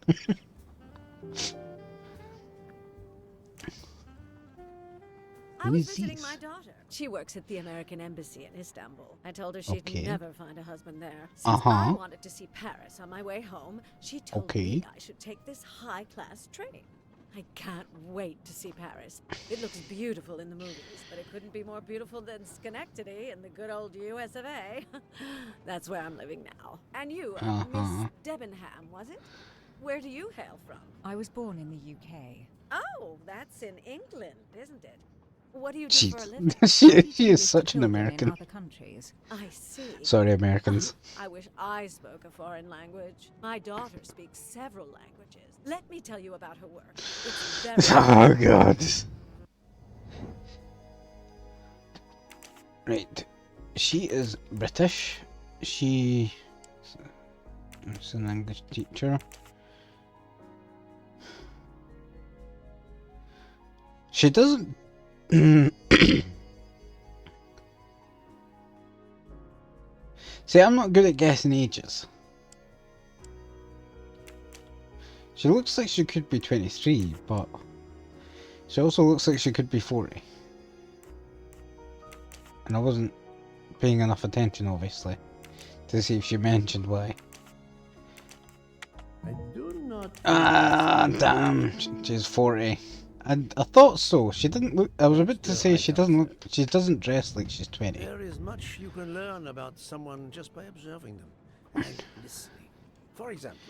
I was visiting my daughter. She works at the American Embassy in Istanbul. I told her she'd Okay. never find a husband there. Since I wanted to see Paris on my way home, she told me I should take this high-class train. I can't wait to see Paris. It looks beautiful in the movies, but it couldn't be more beautiful than Schenectady in the good old US of A. That's where I'm living now. And you, Miss Debenham, was it? Where do you hail from? I was born in the UK. Oh, that's in England, isn't it? What do you do for a living? She is such an American. In other countries. I see. Sorry, Americans. I wish I spoke a foreign language. My daughter speaks several languages. Let me tell you about her work. It's very Oh, God. Right. She is British. She is an English teacher. She doesn't... See, I'm not good at guessing ages. She looks like she could be 23, but she also looks like she could be 40. And I wasn't paying enough attention, obviously, to see if she mentioned why. I do not. Ah, damn, she's 40. I thought so. She didn't look. I was about to say she doesn't look. She doesn't dress like she's 20. There is much you can learn about someone just by observing them and listening. For example,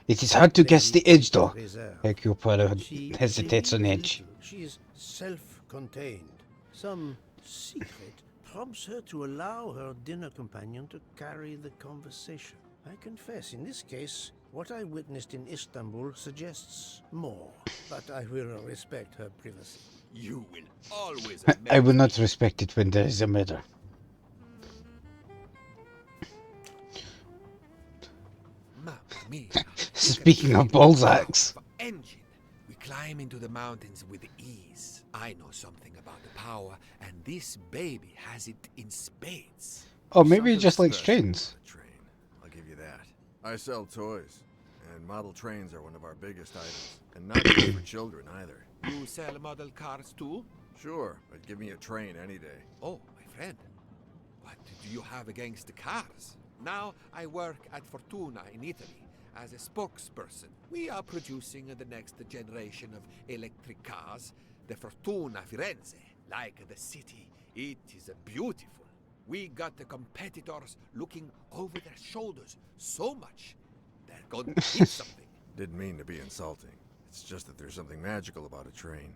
It is hard to guess the age, though. reserve. Hercule She hesitates on is edge. little. She is self-contained. Some secret prompts her to allow her dinner companion to carry the conversation. I confess, in this case, what I witnessed in Istanbul suggests more, but I will respect her privacy. You will always I will not respect it when there is a murder. Mamma mia. Speaking of Balzacs. Engine. We climb into the mountains with ease. I know something about the power, and this baby has it in spades. Oh, maybe he just likes trains. I'll give you that. I sell toys, and model trains are one of our biggest items, and not just for children either. You sell model cars too? Sure, but give me a train any day. Oh, my friend. What do you have against the cars? Now I work at Fortuna in Italy as a spokesperson. We are producing the next generation of electric cars, the Fortuna Firenze. Like the city, it is beautiful. We got the competitors looking over their shoulders so much, they're going to hit something. Didn't mean to be insulting. It's just that there's something magical about a train.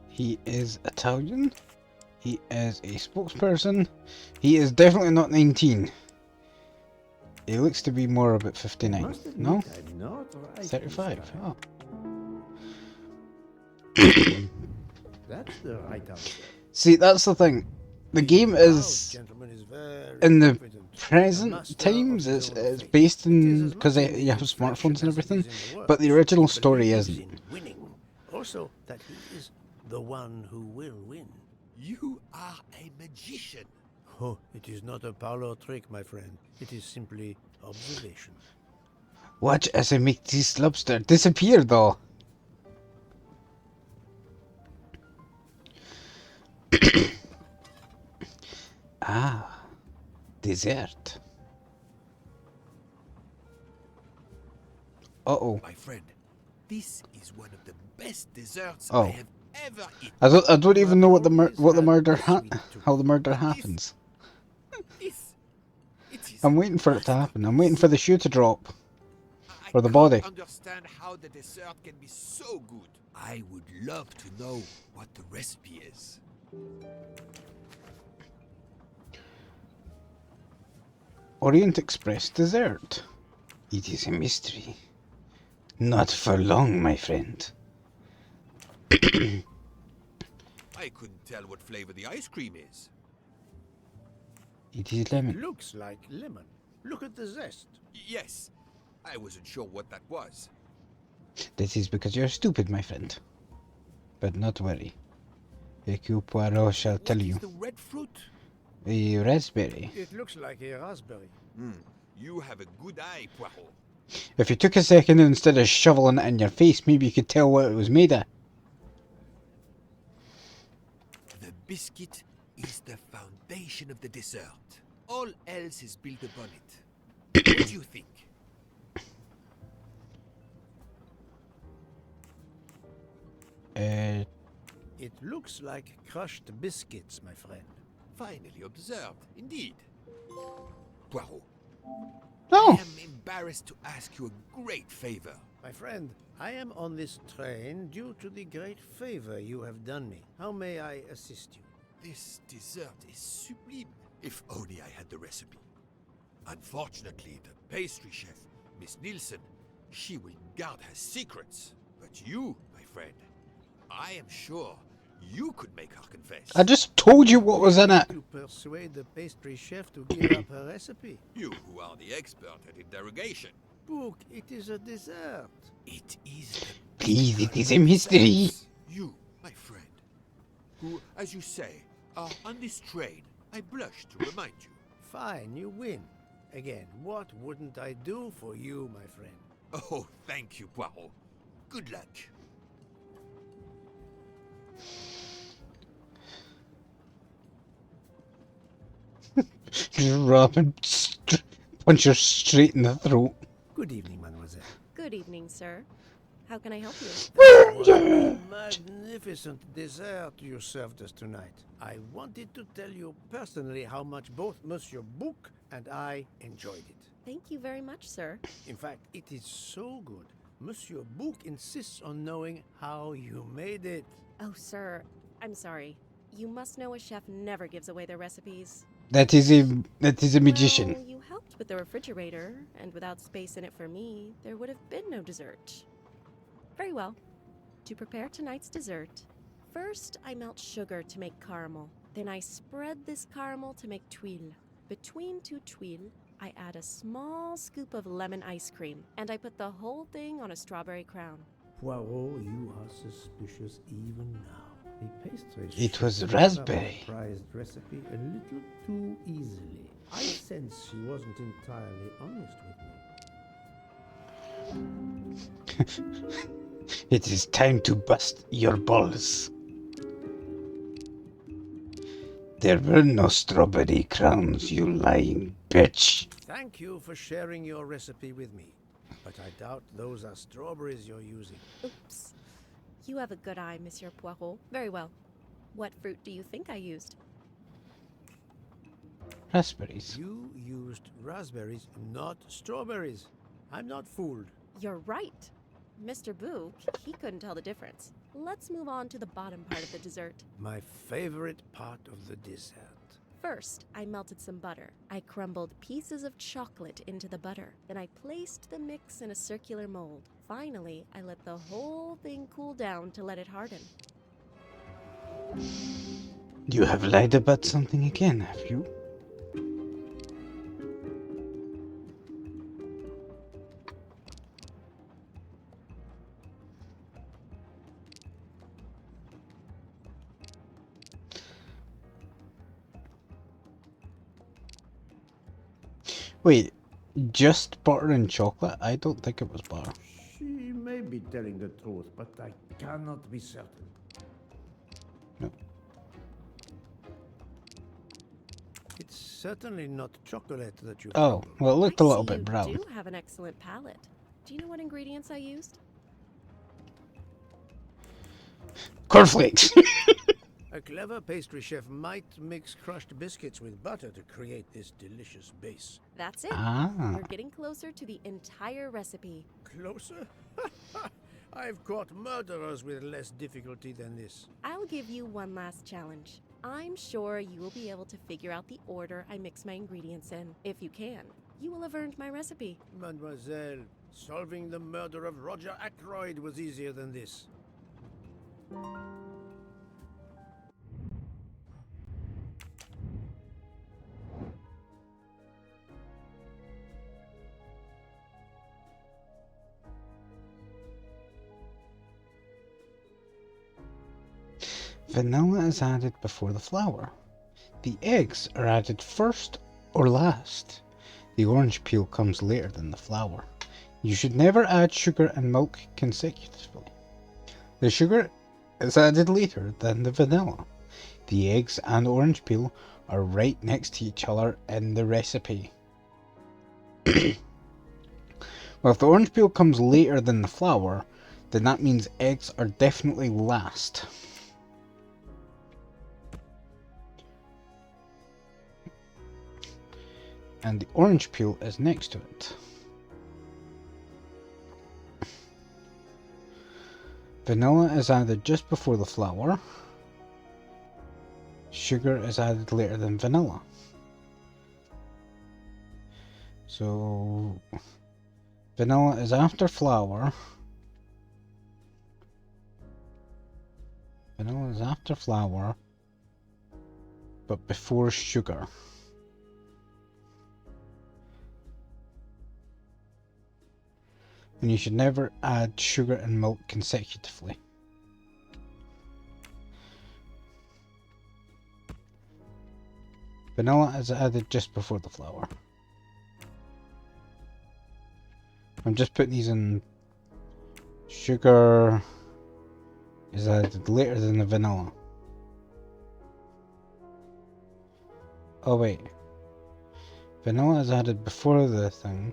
He is Italian. He is a spokesperson. He is definitely not 19. He looks to be more about 59. No? 35. Oh. That's the right answer. See, that's the thing. The game is in the present times. It's based in because you have smartphones and everything, but the original story isn't. Also, that he is the one who will win. You are a magician. Oh, it is not a parlor trick, my friend. It is simply observation. Watch as I make this lobster disappear, though. Ah, dessert. Uh-oh. My friend, this is one of the best desserts Oh. I have ever eaten. I don't even know what the murder how the murder happens. I'm waiting for it to happen. I'm waiting for the shoe to drop. Or the body. I understand how the dessert can be so good. I would love to know what the recipe is. Orient Express dessert. It is a mystery. Not for long, my friend. I couldn't tell what flavor the ice cream is. It is lemon. It looks like lemon. Look at the zest. Yes, I wasn't sure what that was. That is because you're stupid, my friend. But not worry. Hercule Poirot shall tell What you. is the red fruit? A raspberry. It looks like a raspberry. You have a good eye, Poirot. If you took a second instead of shoveling it in your face, maybe you could tell what it was made of. The biscuit is the foundation of the dessert. All else is built upon it. What do you think? It looks like crushed biscuits, my friend. Finely observed, indeed. Poirot. Oh. I am embarrassed to ask you a great favor. My friend, I am on this train due to the great favor you have done me. How may I assist you? This dessert is sublime. If only I had the recipe. Unfortunately, the pastry chef, Miss Nielsen, she will guard her secrets. But you, my friend, I am sure you could make her confess. I just told you what was in it. To persuade the pastry chef to give up her recipe. You who are the expert at interrogation. Book, it is a dessert. It is. Please, it is a mystery. You, my friend, who, as you say, are on this train, I blush to remind you. Fine, you win. Again, what wouldn't I do for you, my friend? Oh, thank you, Poirot. Good luck. Just rub and punch her straight in the throat. Good evening, mademoiselle. Good evening, sir. How can I help you? What a magnificent dessert you served us tonight. I wanted to tell you personally how much both Monsieur Bouc and I enjoyed it. Thank you very much, sir. In fact, it is so good. Monsieur Bouc insists on knowing how you made it. Oh, sir, I'm sorry. You must know a chef never gives away their recipes. That is a magician. Well, you helped with the refrigerator, and without space in it for me, there would have been no dessert. Very well. To prepare tonight's dessert, first I melt sugar to make caramel. Then I spread this caramel to make tuiles. Between two tuiles, I add a small scoop of lemon ice cream, and I put the whole thing on a strawberry crown. Poirot, you are suspicious even now. The pastry It was chef raspberry. the prized recipe a little too easily. I sense she wasn't entirely honest with me. It is time to bust your balls. There were no strawberry crowns, you lying bitch. Thank you for sharing your recipe with me, but I doubt those are strawberries you're using. Oops. You have a good eye, Monsieur Poirot. Very well. What fruit do you think I used? Raspberries. You used raspberries, not strawberries. I'm not fooled. You're right. Mr. Bouc, he couldn't tell the difference. Let's move on to the bottom part of the dessert. My favorite part of the dessert. First, I melted some butter. I crumbled pieces of chocolate into the butter. Then I placed the mix in a circular mold. Finally, I let the whole thing cool down to let it harden. You have lied about something again, have you? Wait, just butter and chocolate? I don't think it was butter. She may be telling the truth, but I cannot be certain. No. It's certainly not chocolate that you. Oh, well, it looked a little bit brown. You do have an excellent palate. Do you know what ingredients I used? Cornflakes! A clever pastry chef might mix crushed biscuits with butter to create this delicious base. That's it. Ah. We're getting closer to the entire recipe. Closer? I've caught murderers with less difficulty than this. I'll give you one last challenge. I'm sure you will be able to figure out the order I mix my ingredients in. If you can, you will have earned my recipe. Mademoiselle, solving the murder of Roger Ackroyd was easier than this. Vanilla is added before the flour. The eggs are added first or last. The orange peel comes later than the flour. You should never add sugar and milk consecutively. The sugar is added later than the vanilla. The eggs and orange peel are right next to each other in the recipe. Well, if the orange peel comes later than the flour, then that means eggs are definitely last. And the orange peel is next to it. Vanilla is added just before the flour. Sugar is added later than vanilla. So vanilla is after flour. Vanilla is after flour, but before sugar. And you should never add sugar and milk consecutively. Vanilla is added just before the flour. I'm just putting these in. Sugar is added later than the vanilla. Oh wait. Vanilla is added before the thing.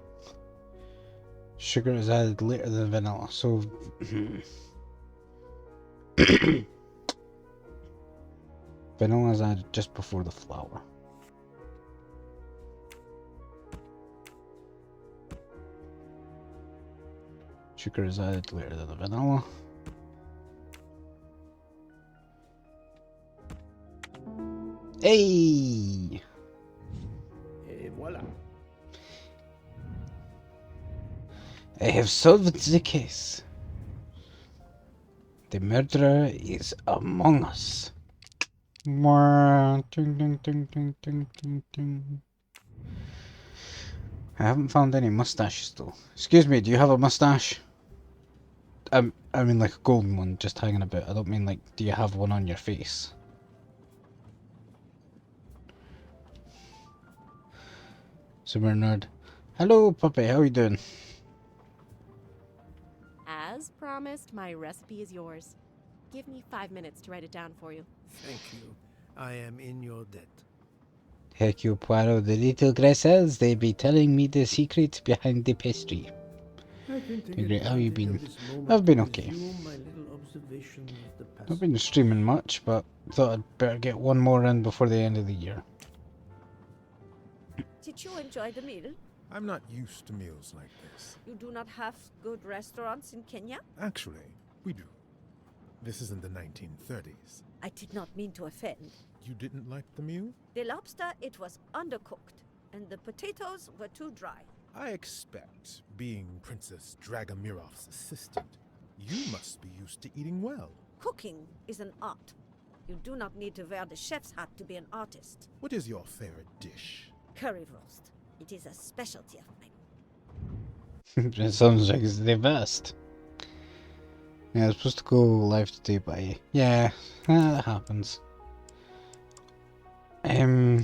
Sugar is added later than vanilla, so vanilla is added just before the flour. Sugar is added later than the vanilla. Hey! Et voilà. I have solved the case. The murderer is among us. Ding, ding, ding, ding, ding, ding, ding. I haven't found any mustaches though. Excuse me, do you have a mustache? I mean like a golden one just hanging about. I don't mean like, do you have one on your face? Summer nerd. Hello puppy, how are you doing? As promised, my recipe is yours. Give me 5 minutes to write it down for you. Thank you. I am in your debt. Hercule Poirot, the little Gressels, they be telling me the secrets behind the pastry. Great, how you been? I've been okay. I've been streaming much, but thought I'd better get one more in before the end of the year. Did you enjoy the meal? I'm not used to meals like this. You do not have good restaurants in Kenya? Actually, we do. This is in the 1930s. I did not mean to offend. You didn't like the meal? The lobster, it was undercooked, and the potatoes were too dry. I expect, being Princess Dragamirov's assistant, you must be used to eating well. Cooking is an art. You do not need to wear the chef's hat to be an artist. What is your favorite dish? Curry roast. It is a specialty of mine. It sounds like it's the best. Yeah, I was supposed to go live today, but yeah, that happens. I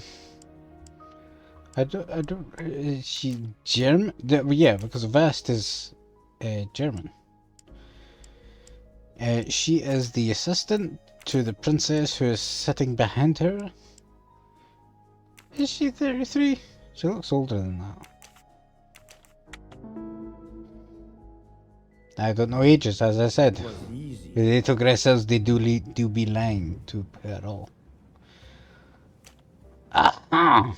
don't, is she German? Yeah, because Vest is, German. She is the assistant to the princess who is sitting behind her. Is she 33? She looks older than that. I don't know ages, as I said. The little Gressels, they do be lying to her all. Aha!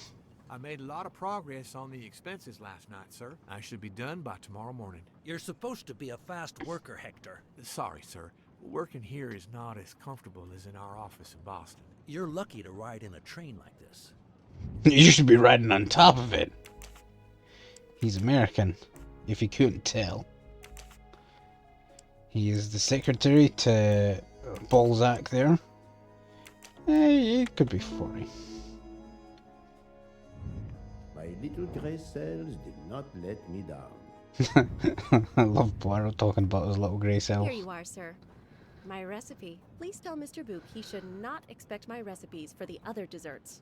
I made a lot of progress on the expenses last night, sir. I should be done by tomorrow morning. You're supposed to be a fast worker, Hector. Sorry, sir. Working here is not as comfortable as in our office in Boston. You're lucky to ride in a train like this. You should be riding on top of it. He's American, if you couldn't tell. He is the secretary to Balzac there. It could be funny. My little grey cells did not let me down. I love Poirot talking about his little grey cells. Here you are, sir. My recipe. Please tell Mr. Book he should not expect my recipes for the other desserts.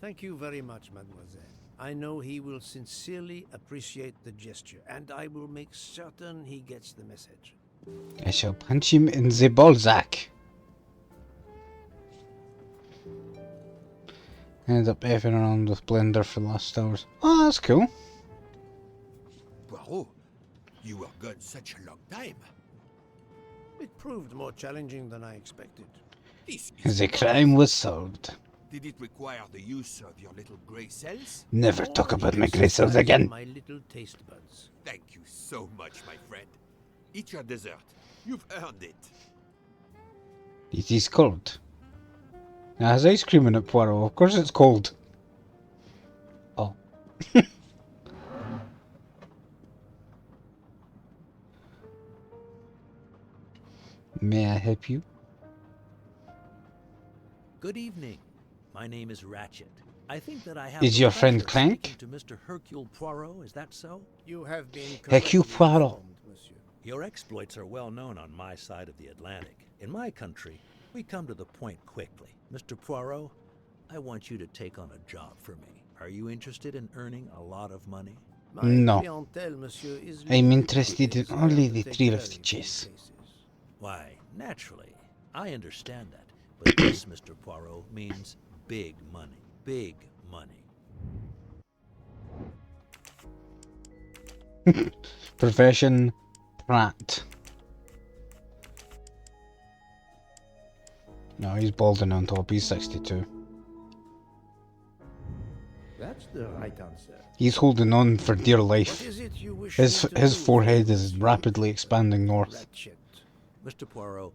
Thank you very much, mademoiselle. I know he will sincerely appreciate the gesture, and I will make certain he gets the message. I shall punch him in the Balzac. Ended up effing around with Blender for the last hours. Oh, that's cool. Poirot, you were gone such a long time. It proved more challenging than I expected. The crime was solved. Did it require the use of your little grey cells? Never talk about my grey cells again. My little taste buds. Thank you so much, my friend. Eat your dessert. You've earned it. It is cold. Now, has ice cream in it, Poirot? Of course it's cold. Oh. May I help you? Good evening. My name is Ratchet. I think that I have Is the your friend pleasure of Clank? speaking to Mr. Hercule Poirot, is that so? You have been Hercule Poirot. monsieur. Your exploits are well known on my side of the Atlantic. In my country, we come to the point quickly. Mr. Poirot, I want you to take on a job for me. Are you interested in earning a lot of money? No. Clientele, monsieur, is I'm limited interested in nowadays. I only have to the take thrill very of the few chase. cases. Why, naturally. I understand that. But this, Mr. Poirot, means big money. Big money. Profession, Pratt. No, he's balding on top. He's 62. That's the right answer. He's holding on for dear life. What is it you wish His me to his do forehead for you, is monsieur? rapidly expanding north. Ratchet. Mr. Poirot,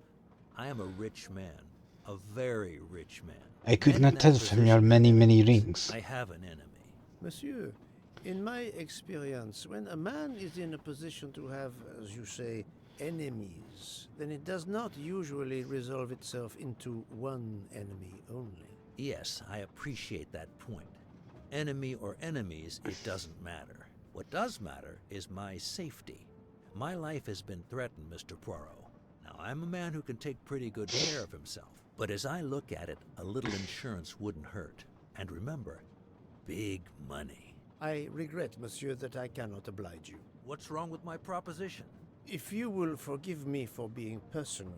I am a rich man. A very rich man. I could Men not in tell that from your position many, have many enemies. rings. I have an enemy. Monsieur, in my experience, when a man is in a position to have, as you say, enemies, then it does not usually resolve itself into one enemy only. Yes, I appreciate that point. Enemy or enemies, it doesn't matter. What does matter is my safety. My life has been threatened, Mr. Poirot. Now, I'm a man who can take pretty good care of himself. But as I look at it, a little insurance wouldn't hurt. And remember, big money. I regret, monsieur, that I cannot oblige you. What's wrong with my proposition? If you will forgive me for being personal,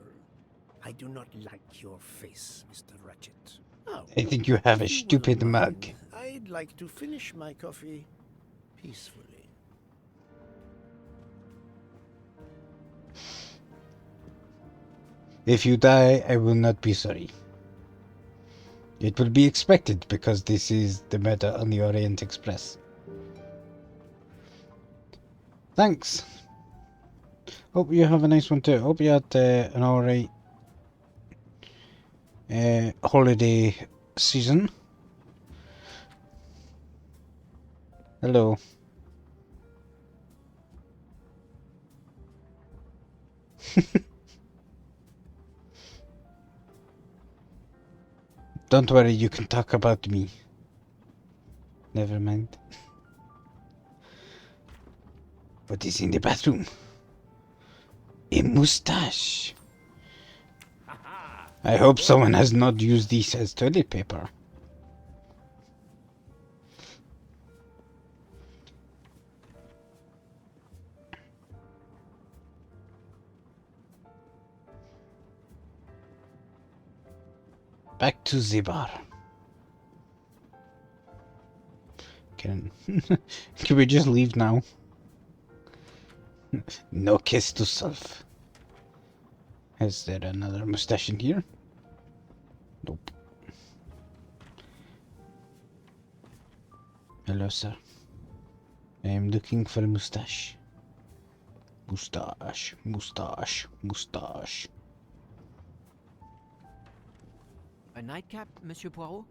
I do not like your face, Mr. Ratchet. Now, I think you have a if you stupid wouldn't mug. mind, I'd like to finish my coffee peacefully. If you die, I will not be sorry. It will be expected because this is the meta on the Orient Express. Thanks. Hope you have a nice one too. Hope you had an alright holiday season. Hello. Don't worry, you can talk about me. Never mind. What is in the bathroom? A moustache. I hope someone has not used this as toilet paper. Back to the bar. Can we just leave now? No kiss to self. Is there another mustache in here? Nope. Hello, sir. I am looking for a mustache. Moustache, moustache, moustache. A nightcap, Monsieur Poirot?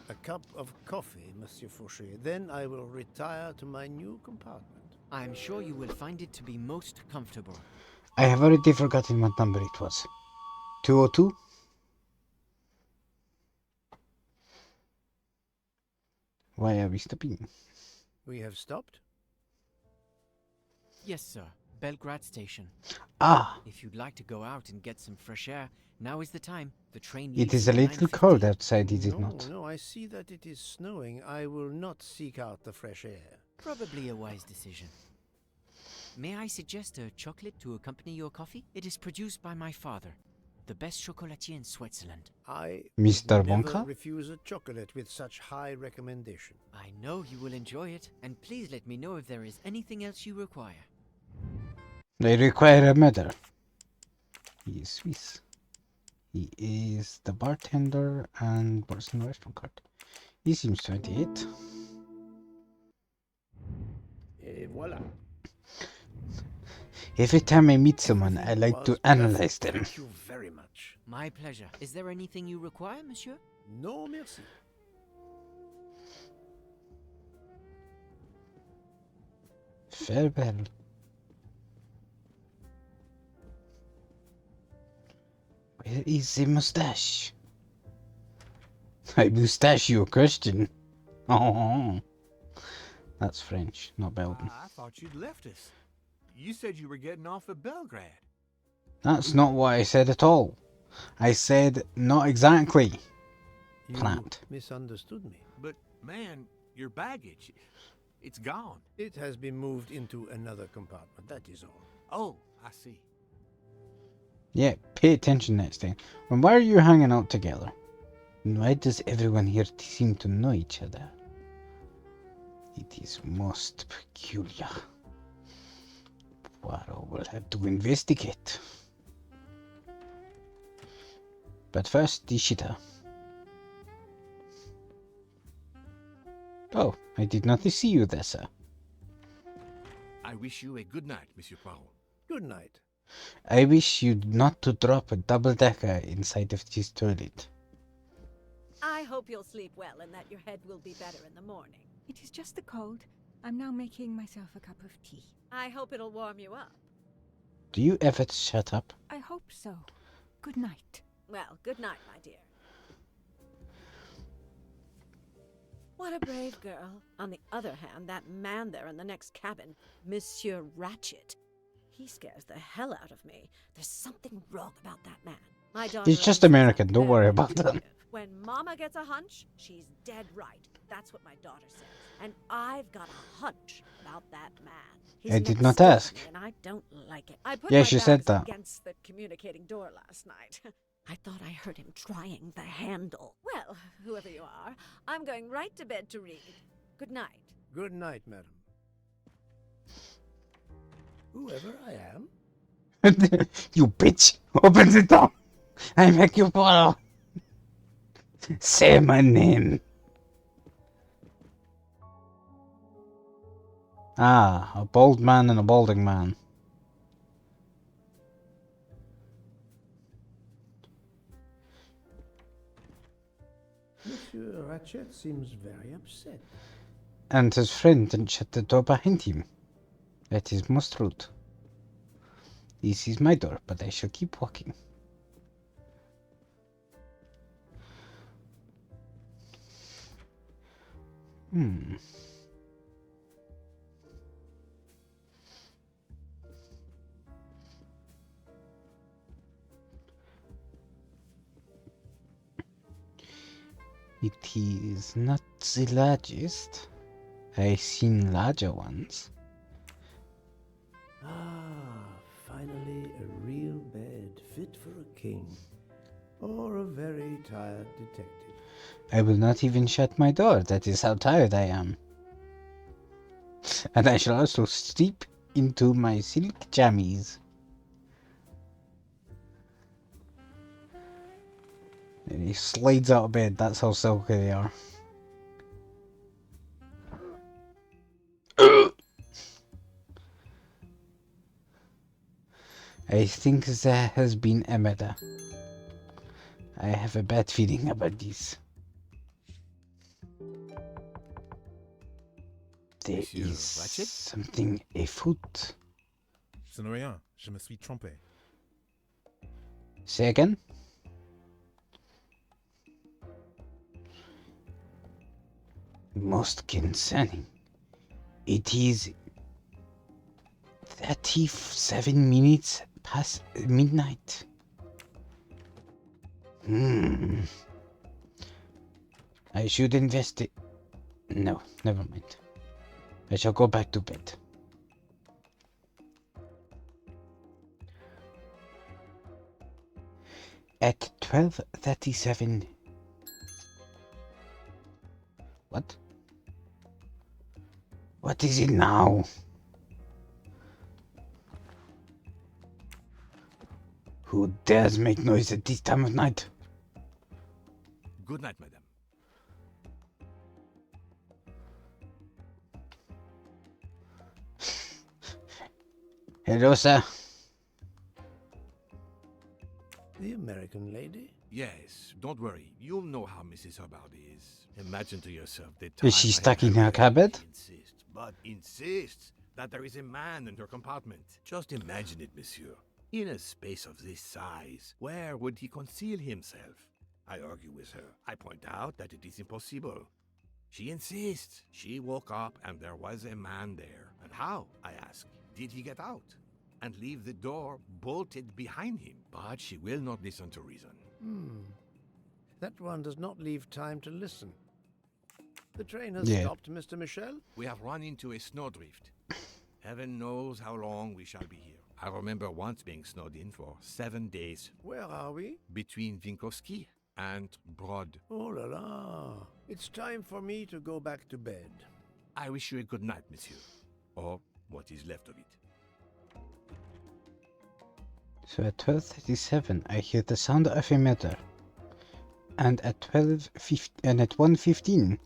A cup of coffee, Monsieur Fauché. Then I will retire to my new compartment. I am sure you will find it to be most comfortable. I have already forgotten what number it was. 202? Why are we stopping? We have stopped? Yes, sir. Belgrade Station. Ah! If you'd like to go out and get some fresh air, now is the time. The train It leaves is a at little 9:50. cold outside, is it not? No, I see that it is snowing. I will not seek out the fresh air. Probably a wise decision. May I suggest a chocolate to accompany your coffee? It is produced by my father, the best chocolatier in Switzerland. I Mr. would never Wonka? refuse a chocolate with such high recommendation. I know you will enjoy it, and please let me know if there is anything else you require. They require a mother. He is Swiss. He is the bartender and person restaurant card. He seems 28. Et voilà. Every time I meet someone, I like to analyze them. Thank you very much. My pleasure. Is there anything you require, monsieur? No, merci. Farewell. Where is the mustache? I moustache you a question. Oh, that's French, not Belgian. I thought you'd left us. You said you were getting off at Belgrade. That's not what I said at all. I said not exactly. You Plant. misunderstood me. But, man, your baggage, it's gone. It has been moved into another compartment, that is all. Oh, I see. Yeah, pay attention next time. And why are you hanging out together? And why does everyone here seem to know each other? It is most peculiar. Poirot will have to investigate. But first, the shitter. Oh, I did not see you there, sir. I wish you a good night, Monsieur Poirot. Good night. I wish you not to drop a double-decker inside of this toilet. I hope you'll sleep well and that your head will be better in the morning. It is just the cold. I'm now making myself a cup of tea. I hope it'll warm you up. Do you ever shut up? I hope so. Good night. Well, good night, my dear. What a brave girl. On the other hand, that man there in the next cabin, Monsieur Ratchet, he scares the hell out of me. There's something wrong about that man. My daughter He's just always says American, I'm don't worry very about that. intuitive. When Mama gets a hunch, she's dead right. That's what my daughter says. And I've got a hunch about that man. He's I did next not door to ask. me, and I don't like it. I put Yeah, my she said bags that. against the communicating door last night. I thought I heard him trying the handle. Well, whoever you are, I'm going right to bed to read. Good night. Good night, madam. Whoever I am. You bitch! Open the door! I make you follow! Say my name! Ah, a bald man and a balding man. Monsieur Ratchet seems very upset. And his friend didn't shut the door behind him. That is most rude. This is my door, but I shall keep walking. It is not the largest. I've seen larger ones. Ah, finally a real bed fit for a king. Or a very tired detective. I will not even shut my door. That is how tired I am. And I shall also sleep into my silk jammies. And he slides out of bed. That's how silky they are. I think there has been a murder. I have a bad feeling about this. There Monsieur is Ratchet? something afoot. Ce n'est rien. Je me suis trompé. Say again? Most concerning. It is 37 minutes past midnight. I should investigate. No, never mind. I shall go back to bed. At 12:37. What? What is it now? Who dares make noise at this time of night? Good night, madame. Hello, sir. The American lady? Yes, don't worry. You'll know how Mrs. Hubbard is. Imagine to yourself the time Is she I stuck have in her cupboard? insists that there is a man in her compartment. Just imagine it, monsieur. In a space of this size, where would he conceal himself? I argue with her. I point out that it is impossible. She insists. She woke up and there was a man there. And how, I ask, did he get out? And leave the door bolted behind him? But she will not listen to reason. That one does not leave time to listen. The train has Yeah. stopped, Mr. Michel? We have run into a snowdrift. Heaven knows how long we shall be here. I remember once being snowed in for 7 days. Where are we? Between Winkowski and Brod. Oh la la. It's time for me to go back to bed. I wish you a good night, monsieur. Or what is left of it. So at 12:37, I hear the sound of a murder. And at 1:15,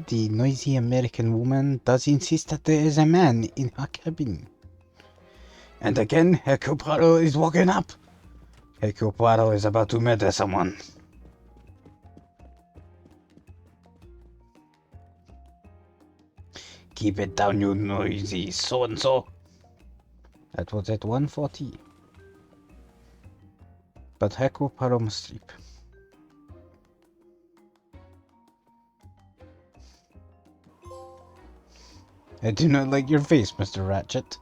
the noisy American woman does insist that there is a man in her cabin. And again, Hercule Poirot is woken up. Hercule Poirot is about to murder someone. Keep it down, you noisy so-and-so. That was at 1:40. But Hercule Poirot must sleep. I do not like your face, Mr. Ratchet.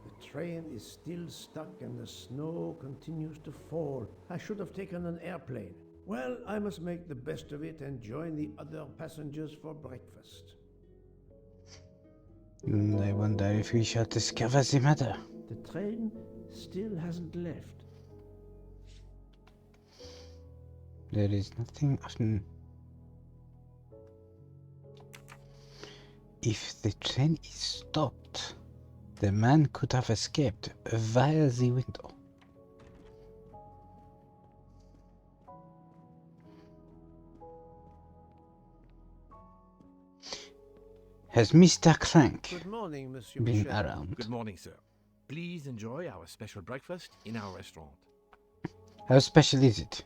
The train is still stuck and the snow continues to fall. I should have taken an airplane. Well, I must make the best of it and join the other passengers for breakfast. And I wonder if we shall discover the matter. The train still hasn't left. There is nothing often. If the train is stopped, the man could have escaped via the window. Has Mr. Crank Good morning, Monsieur been Michel. around? Good morning, sir. Please enjoy our special breakfast in our restaurant. How special is it?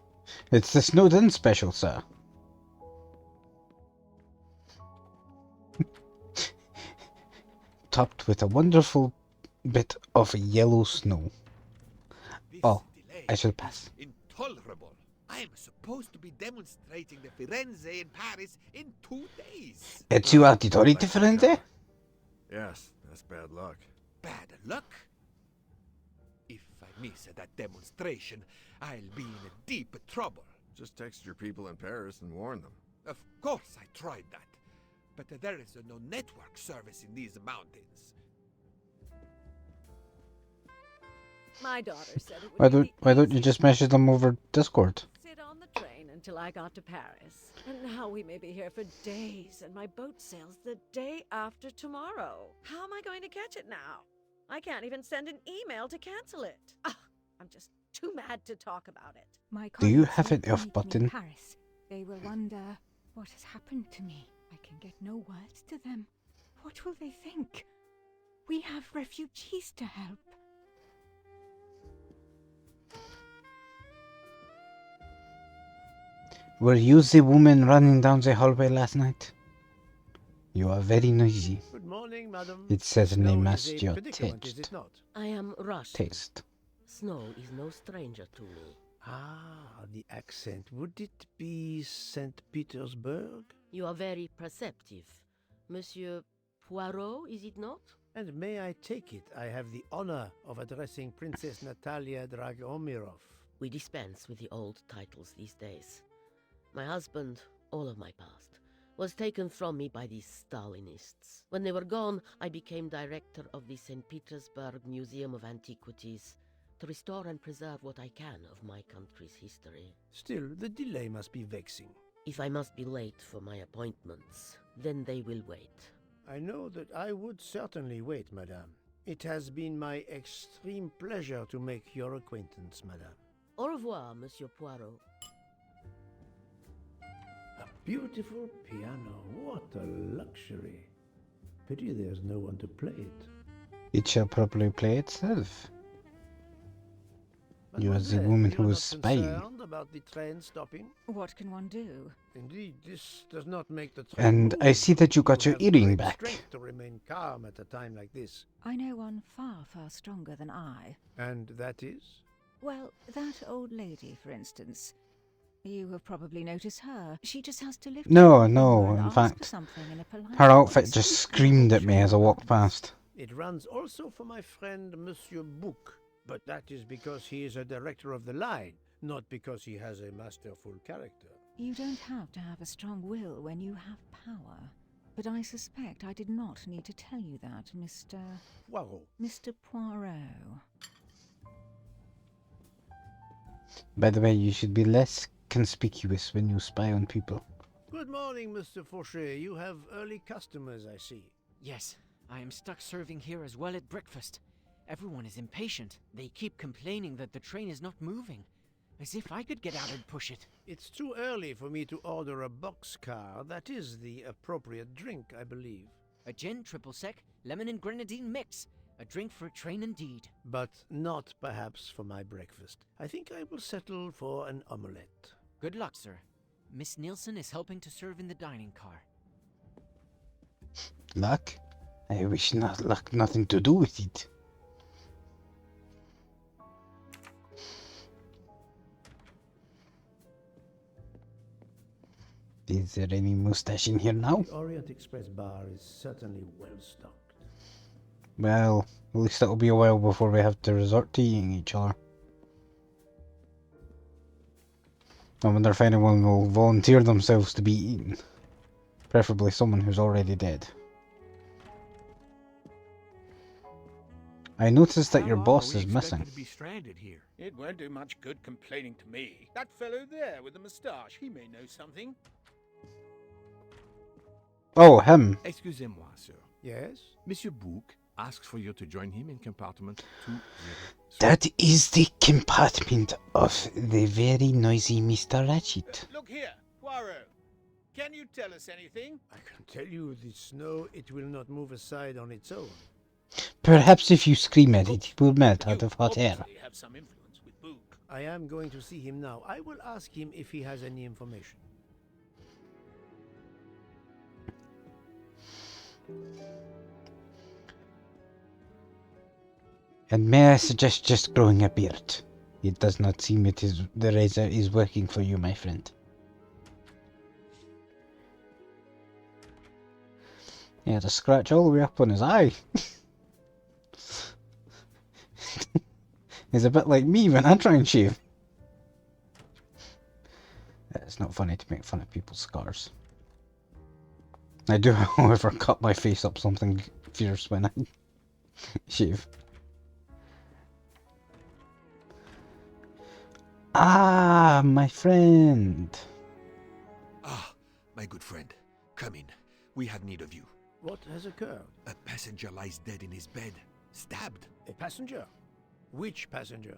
It's the Snowden special, sir. Topped with a wonderful bit of yellow snow. Oh, I shall pass. Intolerable. I am supposed to be demonstrating the Firenze in Paris in 2 days. Et tu auditori differente? Yes, that's bad luck. Bad luck? If I miss that demonstration, I'll be in deep trouble. Just text your people in Paris and warn them. Of course I tried that, but there is no network service in these mountains. My daughter said it would be Why don't you just message them over Discord? sit on the train until I got to Paris. And now we may be here for days, and my boat sails the day after tomorrow. How am I going to catch it now? I can't even send an email to cancel it. Ah, I'm just too mad to talk about it. My Do you colleagues have will an off meet me in button? Paris. They will wonder what has happened to me. I can get no words to them. What will they think? We have refugees to help. Were you the woman running down the hallway last night? You are very noisy. Good morning, madam. It certainly Snow is matched a your predicament, is it not? I am Russian. taste. Snow is no stranger to me. Ah, the accent. Would it be St. Petersburg? You are very perceptive. Monsieur Poirot, is it not? And may I take it, I have the honor of addressing Princess Natalia Dragomirov. We dispense with the old titles these days. My husband, all of my past, was taken from me by these Stalinists. When they were gone, I became director of the St. Petersburg Museum of Antiquities to restore and preserve what I can of my country's history. Still, the delay must be vexing. If I must be late for my appointments, then they will wait. I know that I would certainly wait, madame. It has been my extreme pleasure to make your acquaintance, madame. Au revoir, Monsieur Poirot. A beautiful piano. What a luxury. Pity there's no one to play it. It shall probably play itself. You are the woman who was spying. Concerned about the train stopping? What can one do? Indeed, this does not make the train And move. I see that you got your have earring great back. Strength to remain calm at a time like this. I know one far, far stronger than I. And that is? Well, that old lady, for instance. You have probably noticed her. She just has to lift No, her no, finger and in ask for fact, something in a polite her outfit voice. just screamed at me as I walked past. It runs also for my friend Monsieur Bouc, but that is because he is a director of the line, not because he has a masterful character. You don't have to have a strong will when you have power. But I suspect I did not need to tell you that, Mr. Poirot. Mr. Poirot. By the way, you should be less conspicuous when you spy on people. Good morning, Mr. Fauché. You have early customers, I see. Yes, I am stuck serving here as well at breakfast. Everyone is impatient. They keep complaining that the train is not moving. As if I could get out and push it. It's too early for me to order a boxcar. That is the appropriate drink, I believe. A gin, triple sec, lemon and grenadine mix. A drink for a train indeed. But not perhaps for my breakfast. I think I will settle for an omelette. Good luck, sir. Miss Nielsen is helping to serve in the dining car. Luck? I wish luck nothing to do with it. Is there any moustache in here now? The Orient Express bar is certainly well stocked. Well, at least it'll be a while before we have to resort to eating each other. I wonder if anyone will volunteer themselves to be eaten. Preferably someone who's already dead. I noticed that your boss is missing. To be stranded here. It won't do much good complaining to me. That fellow there with the moustache, he may know something. Oh, him. Excusez-moi, sir. Yes? Monsieur Bouc asks for you to join him in compartment 203. That is the compartment of the very noisy Mr. Ratchet. Look here, Poirot. Can you tell us anything? I can tell you the snow, it will not move aside on its own. Perhaps if you scream at it, it will melt out of hot air. Obviously have some influence with Bouc. I am going to see him now. I will ask him if he has any information. And may I suggest just growing a beard? It does not seem the razor is working for you, my friend. He had a scratch all the way up on his eye. He's a bit like me when I try and shave. It's not funny to make fun of people's scars. I do, however, cut my face up something fierce when I shave. Ah, my friend. Ah, my good friend. Come in. We have need of you. What has occurred? A passenger lies dead in his bed. Stabbed. A passenger? Which passenger?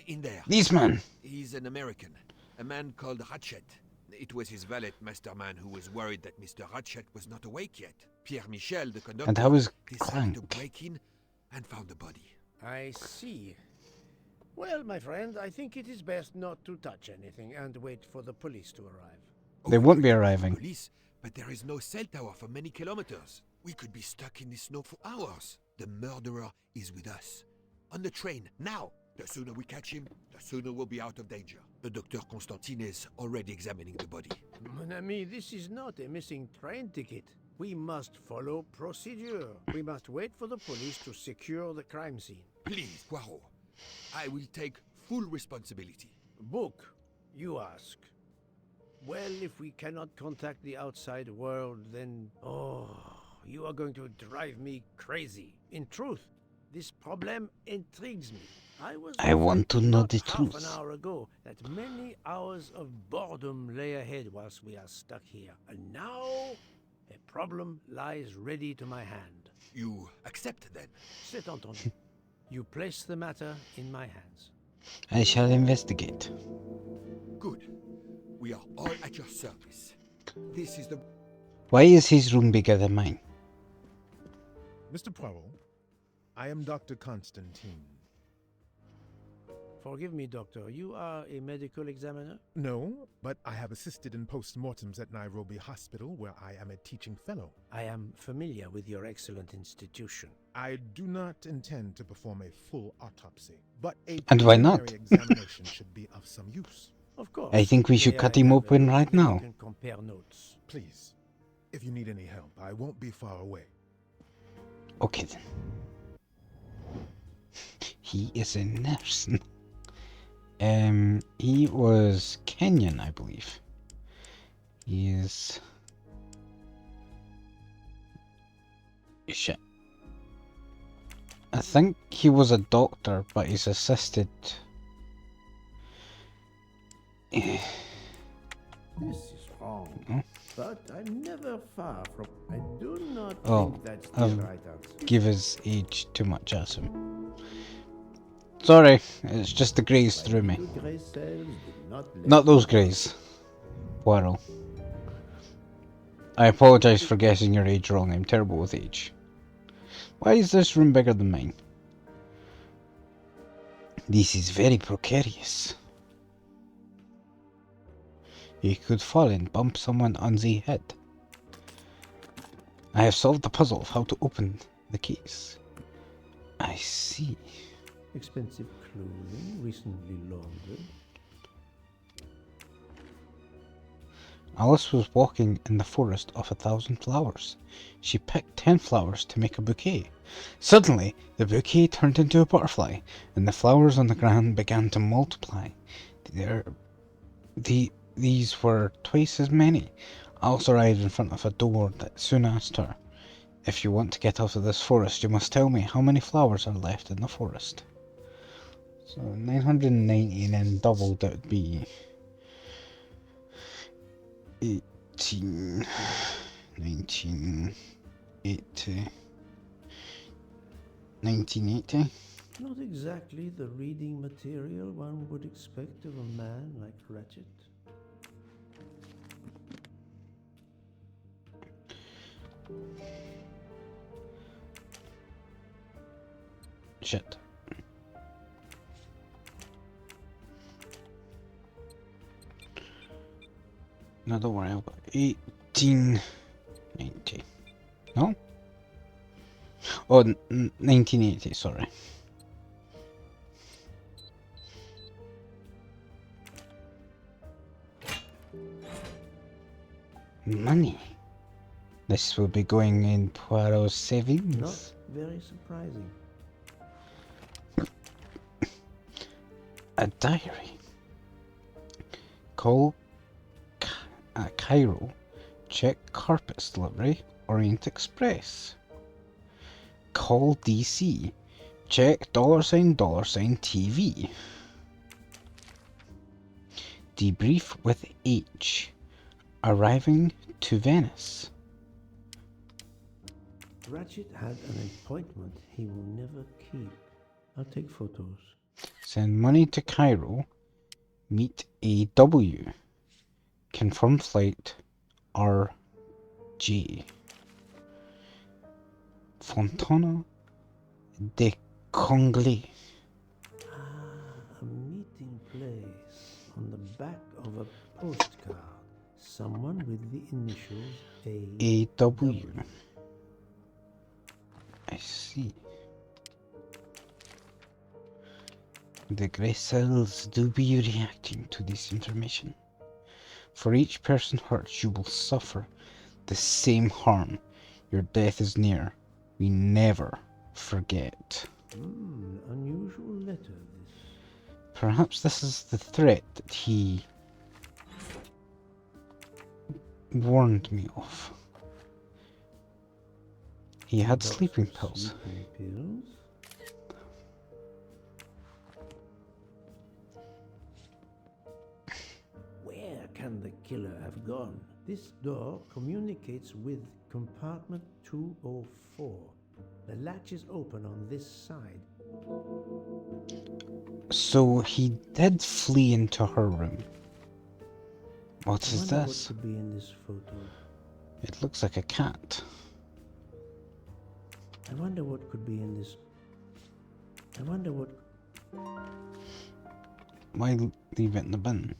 In there. This man. He's an American. A man called Ratchet. It was his valet, Masterman, who was worried that Mr. Ratchet was not awake yet. Pierre Michel, the conductor, And how was decided to Clank? break in and found the body. I see. Well, my friend, I think it is best not to touch anything and wait for the police to arrive. They won't be arriving. Police, but there is no cell tower for many kilometers. We could be stuck in the snow for hours. The murderer is with us. On the train, now. The sooner we catch him, the sooner we'll be out of danger. The Dr. Constantine is already examining the body. Mon ami, this is not a missing train ticket. We must follow procedure. We must wait for the police to secure the crime scene. Please, Poirot. I will take full responsibility. Book, you ask. Well, if we cannot contact the outside world, then... Oh, you are going to drive me crazy. In truth, this problem intrigues me. I want to know the half an truth. hour ago that many hours of boredom lay ahead whilst we are stuck here. And now, a problem lies ready to my hand. You accept then? C'est entendu. You place the matter in my hands. I shall investigate. Good. We are all at your service. This is the... Why is his room bigger than mine? Mr. Poirot, I am Dr. Constantine. Forgive me, Doctor. You are a medical examiner? No, but I have assisted in post-mortems at Nairobi Hospital, where I am a teaching fellow. I am familiar with your excellent institution. I do not intend to perform a full autopsy, but a And why not? preliminary examination should be of some use. Of course. I think we should May cut I him have open a right note? now. We can compare notes. Please, if you need any help, I won't be far away. Okay then. He is a nurse. He was Kenyan, I believe. He is... Shit. I think he was a doctor, but he's assisted... This is wrong. But I'm never far from... I do not think that's the I've right answer. give his age too much as him. Sorry, it's just the greys through me. The grey cells did not let Not those greys. Poirot. I apologise for guessing your age wrong. I'm terrible with age. Why is this room bigger than mine? This is very precarious. You could fall and bump someone on the head. I have solved the puzzle of how to open the case. I see. Expensive clothing, recently laundered. Alice was walking in the forest of 1,000 flowers. She picked 10 flowers to make a bouquet. Suddenly, the bouquet turned into a butterfly, and the flowers on the ground began to multiply. These were twice as many. Alice arrived in front of a door that soon asked her, "If you want to get out of this forest, you must tell me how many flowers are left in the forest." So 990 and then doubled, it would be 18, 19, 80, 1980. Not exactly the reading material one would expect of a man like Ratchet. Shit. No, don't worry, I've got 1890. No? Oh, 1980, sorry. Money. This will be going in Poirot's savings. Not very surprising. A diary. Call Cairo. Check carpets delivery. Orient Express. Call DC. Check $$ TV. Debrief with H. Arriving to Venice. Ratchet had an appointment he will never keep. I'll take photos. Send money to Cairo. Meet AW. Confirm flight RJ. Fontana de Conglé. A meeting place on the back of a postcard. Someone with the initials AW. I see. The grey cells do be reacting to this information. For each person hurt, you will suffer the same harm. Your death is near. We never forget. Unusual letter, this. Perhaps this is the threat that he warned me of. He had sleeping pills. Where can the killer have gone? This door communicates with compartment 204. The latch is open on this side. So he did flee into her room. What is this? What could be in this photo? It looks like a cat. I wonder what could be in this. I wonder what. Why leave it in the bin?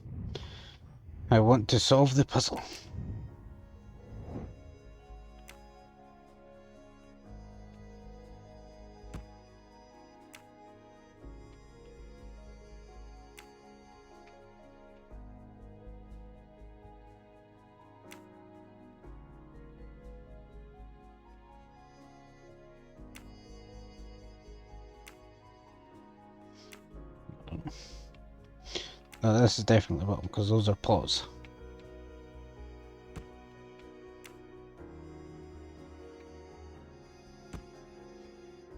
I want to solve the puzzle. No, this is definitely a bottle because those are paws.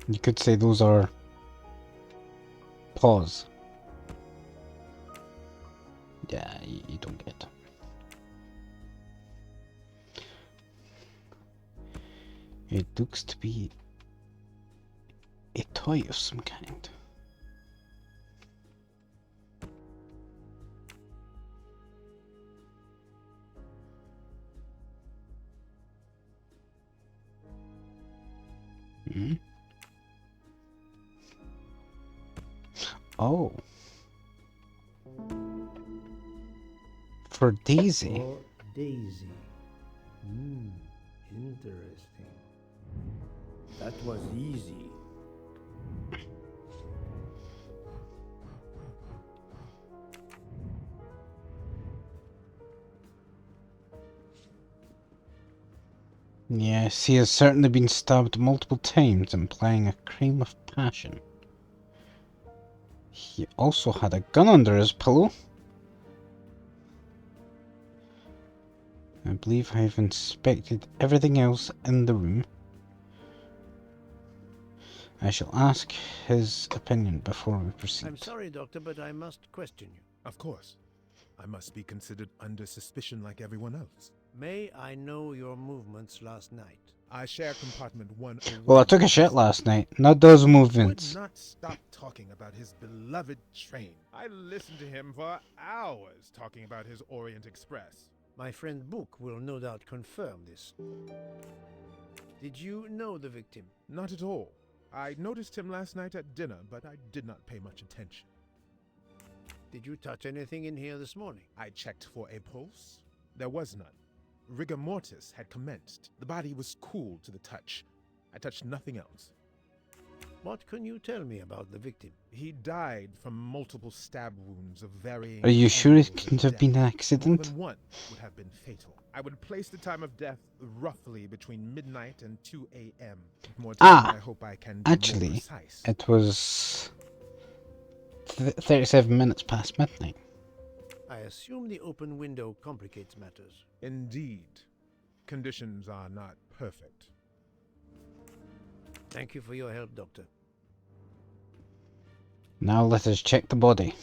You could say those are paws. Yeah, you don't get it. It looks to be a toy of some kind. Hmm? Oh. For Daisy. For Daisy. Interesting. That was easy. Yes, he has certainly been stabbed multiple times, implying a crime of passion. He also had a gun under his pillow. I believe I've inspected everything else in the room. I shall ask his opinion before we proceed. I'm sorry, Doctor, but I must question you. Of course. I must be considered under suspicion like everyone else. May I know your movements last night? I share compartment 101. Well, I took a shit last night. Not those movements. Would not stop talking about his beloved train. I listened to him for hours talking about his Orient Express. My friend Book will no doubt confirm this. Did you know the victim? Not at all. I noticed him last night at dinner, but I did not pay much attention. Did you touch anything in here this morning? I checked for a pulse. There was none. Rigor mortis had commenced. The body was cool to the touch. I touched nothing else. What can you tell me about the victim? He died from multiple stab wounds of varying... Are you sure it couldn't have been an accident? More than one would have been fatal. I would place the time of death roughly between midnight and 2 a.m. More time, I hope I can be actually, more precise. It was 37 minutes past midnight. I assume the open window complicates matters. Indeed. Conditions are not perfect. Thank you for your help, Doctor. Now let us check the body.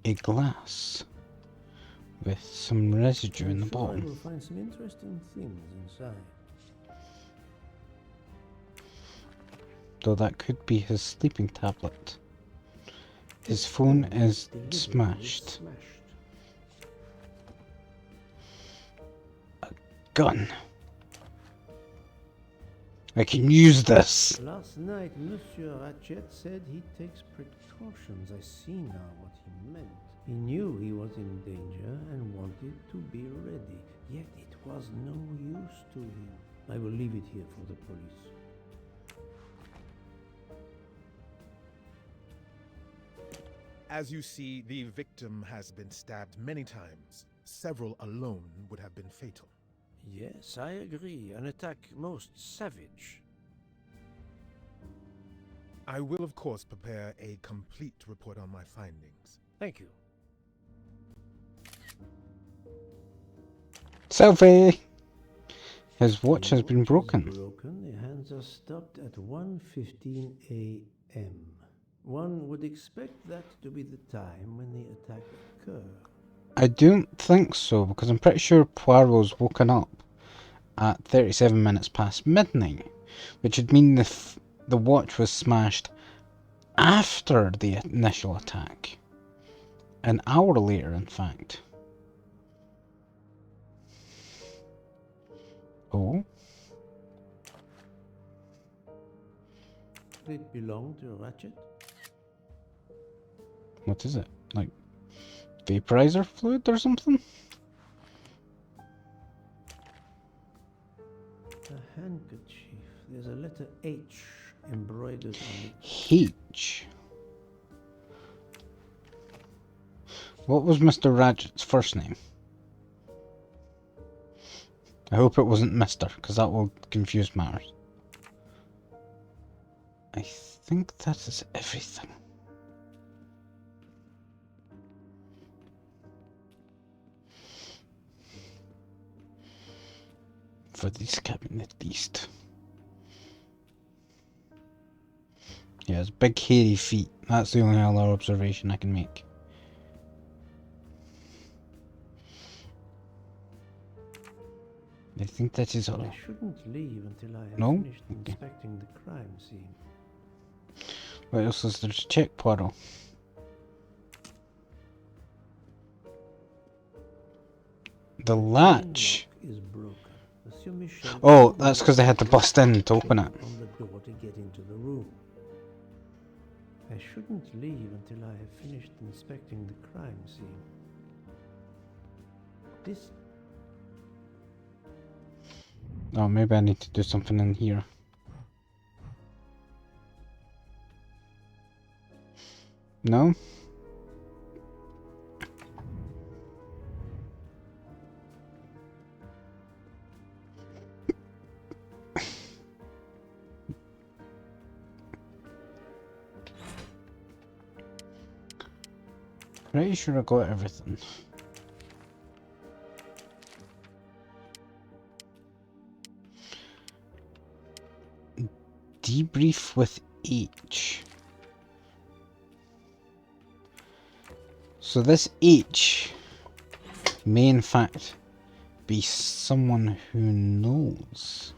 A glass with some residue in the I'm sure I bottom. will find some interesting things inside. Though That could be his sleeping tablet. His phone is smashed. A gun. I can use this. Last night, Monsieur Ratchet said he takes precautions. I see now what he meant. He knew he was in danger and wanted to be ready, yet it was no use to him. I will leave it here for the police. As you see, the victim has been stabbed many times. Several alone would have been fatal. Yes, I agree. An attack most savage. I will, of course, prepare a complete report on my findings. Thank you. Selfie! His watch has been broken. The hands are stopped at 1:15 a.m. One would expect that to be the time when the attack occurred. I don't think so, because I'm pretty sure Poirot's woken up at 37 minutes past midnight, which would mean the watch was smashed after the initial attack. An hour later, in fact. Oh? Did it belong to Ratchet? What is it? Like vaporizer fluid or something? A handkerchief. There's a letter H embroidered on it. H. What was Mr. Ratchet's first name? I hope it wasn't Mr., because that will confuse matters. I think that is everything. For this cabin, at least. He has big hairy feet. That's the only other observation I can make. I think that is all. I shouldn't leave until I have finished inspecting the crime scene. What else is there to check, Poirot? The latch. Is broken. Monsieur Michel Oh, that's because they had to bust in to open it. on the door to get into the room. I shouldn't leave until I have finished inspecting the crime scene. This. Oh, maybe I need to do something in here. No? Pretty sure I got everything. Debrief with H. So this H may in fact be someone who knows.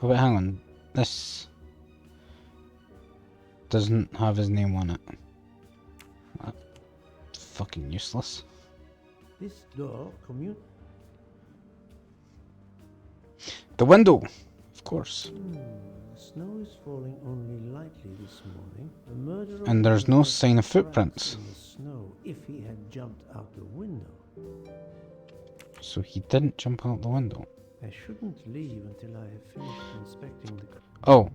Oh, but hang on. This doesn't have his name on it. Fucking useless. This door commute. The window, of course. The snow is falling only lightly this morning. The murderer And there's no sign of footprints. in the snow if he had jumped out the window. So he didn't jump out the window. I shouldn't leave until I have finished inspecting the. Oh,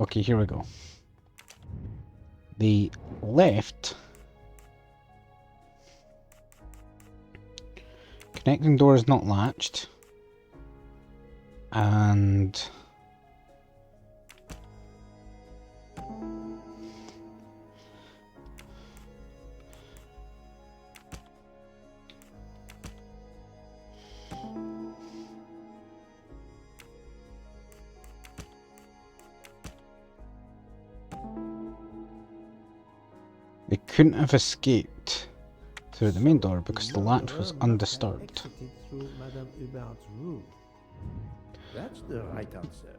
okay, here we go. The left connecting door is not latched, and they couldn't have escaped to through the main door because the latch was undisturbed. Exited through Madame Hubert's room. That's the right answer.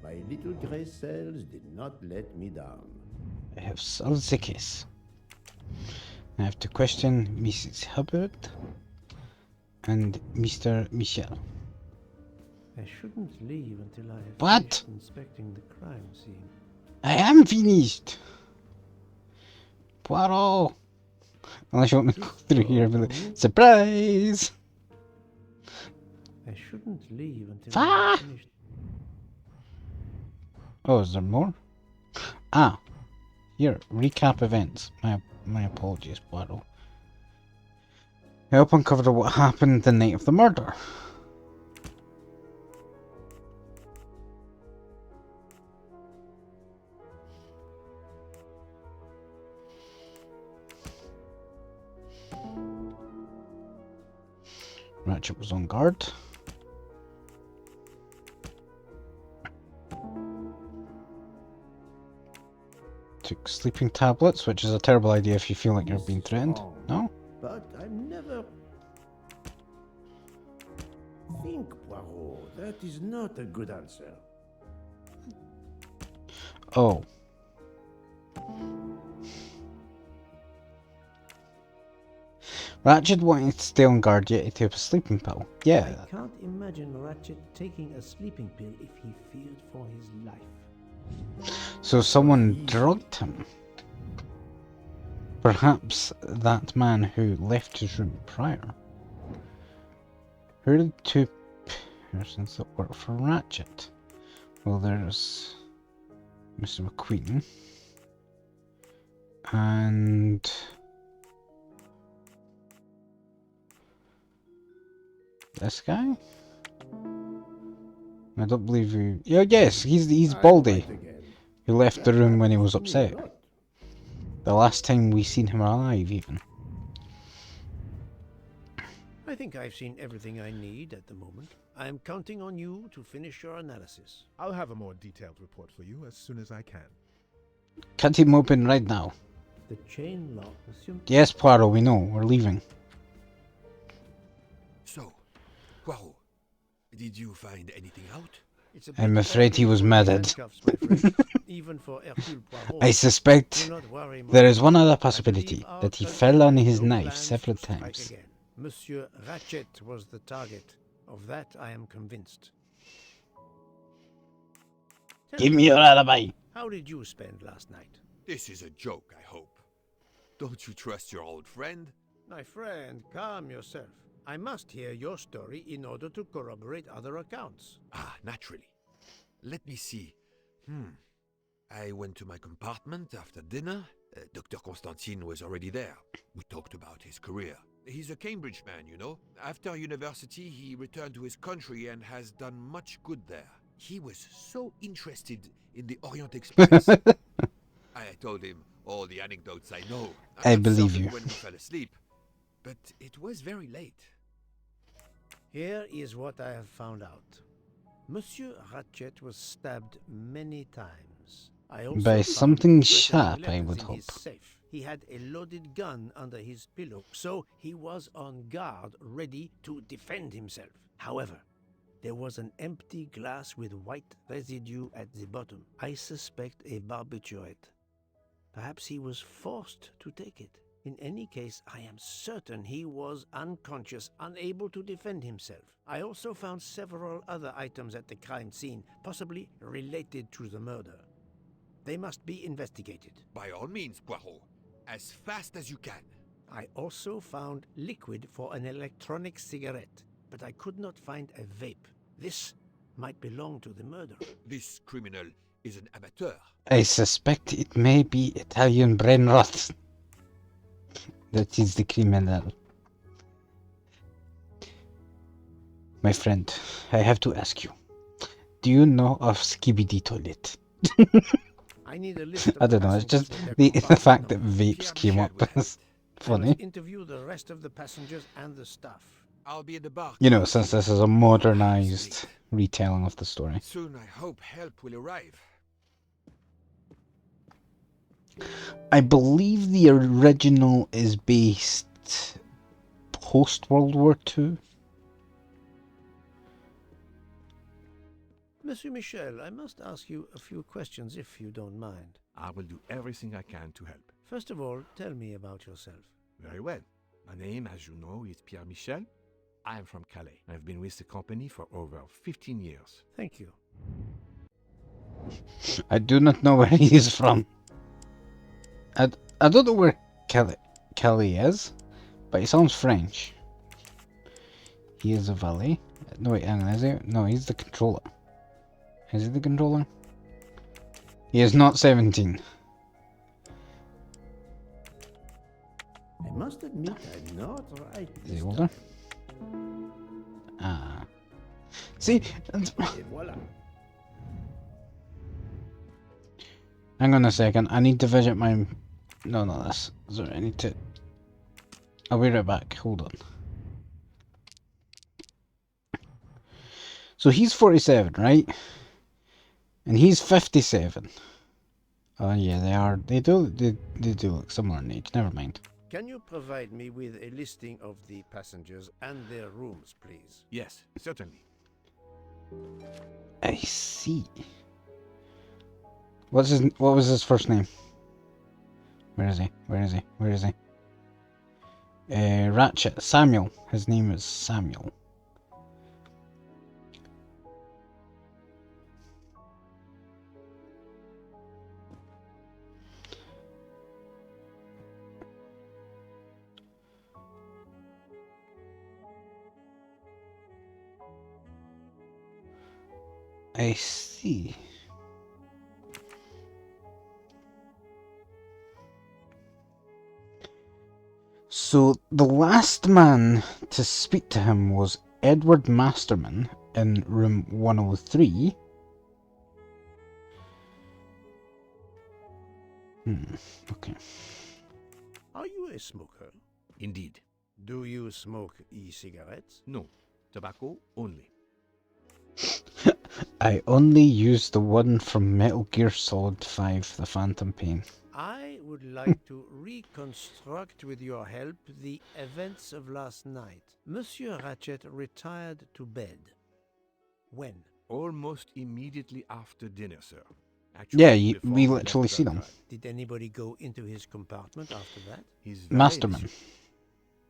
My little grey cells did not let me down. I have solved the case. I have to question Mrs. Hubbard and Mr. Michel. I shouldn't leave until I have What? finished inspecting the crime scene. I am finished! Poirot! Unless you want me to go through here and be like, surprise! I shouldn't leave until I Ah! have finished. Oh, is there more? Ah! Here, recap events. My apologies, Poirot. Help uncover what happened the night of the murder. Ratchet was on guard. Took sleeping tablets, which is a terrible idea if you feel like you're being threatened. No? But I'm never. Think, Poirot. That is not a good answer. Oh. Ratchet wanted to stay on guard, yet he took a sleeping pill. Yeah. I can't imagine Ratchet taking a sleeping pill if he feared for his life. So someone drugged him. Perhaps that man who left his room prior. Who are the two persons that work for Ratchet? Well, there's Mr. McQueen and this guy. I don't believe you. Yeah, yes, he's Baldy, who left the room when he was upset. The last time we seen him alive, even. I think I've seen everything I need at the moment. I'm counting on you to finish your analysis. I'll have a more detailed report for you as soon as I can. Cut him open right now. The chain lock, Monsieur. Yes, Poirot, we know. We're leaving. So, Poirot, did you find anything out? I'm afraid he was murdered. I suspect there is one other possibility, that he fell on his knife several times. Monsieur Ratchet was the target. Of that I am convinced. Give me your alibi. How did you spend last night? This is a joke, I hope. Don't you trust your old friend? My friend, calm yourself. I must hear your story in order to corroborate other accounts. Ah, naturally. Let me see. I went to my compartment after dinner. Dr. Constantine was already there. We talked about his career. He's a Cambridge man, you know. After university, he returned to his country and has done much good there. He was so interested in the Orient Express. I told him all the anecdotes I know. I believe you. When we fell asleep, but it was very late. Here is what I have found out. Monsieur Ratchet was stabbed many times. I also By found something threatening sharp, I letters would in hope. his safe. He had a loaded gun under his pillow, so he was on guard, ready to defend himself. However, there was an empty glass with white residue at the bottom. I suspect a barbiturate. Perhaps he was forced to take it. In any case, I am certain he was unconscious, unable to defend himself. I also found several other items at the crime scene, possibly related to the murder. They must be investigated. By all means, Poirot. As fast as you can. I also found liquid for an electronic cigarette, but I could not find a vape. This might belong to the murderer. This criminal is an amateur. I suspect it may be Italian brain rot. That is the criminal. My friend, I have to ask you. Do you know of Skibidi Toilet? I need a list of I the don't know. It's passengers just with their the compartment fact that numbers. vapes Pierre came Michel up will have is it. I funny. must interview the rest of the passengers and the staff. I'll be at the bar. You know, since this is a modernized It's late. retelling of the story. Soon I hope help will arrive. I believe the original is based post World War II. Monsieur Michel, I must ask you a few questions if you don't mind. I will do everything I can to help. First of all, tell me about yourself. Very well. My name, as you know, is Pierre Michel. I am from Calais. I've been with the company for over 15 years. Thank you. I do not know where he is from. I don't know where Kelly is, but he sounds French. He is a valet. No, wait, hang on, is he? No, he's the controller. Is he the controller? He is not 17. I must admit I'm not right. Is he older? Ah. See? Et voilà. Hang on a second. I need to visit my... No, not this. Sorry, I need to... I'll be right back. Hold on. So he's 47, right? And he's 57. Oh yeah, they are. They do look similar in age. Never mind. Can you provide me with a listing of the passengers and their rooms, please? Yes, certainly. I see. What was his first name? Where is he? Where is he? Where is he? Ratchet. Samuel. His name is Samuel. I see. So the last man to speak to him was Edward Masterman in room 103. Okay. Are you a smoker? Indeed. Do you smoke e-cigarettes? No. Tobacco only. I only use the one from Metal Gear Solid 5, The Phantom Pain. I would like to reconstruct with your help the events of last night. Monsieur Ratchet retired to bed. When? Almost immediately after dinner, sir. Actually, Yeah, we literally see them. Did anybody go into his compartment after that? His Masterman.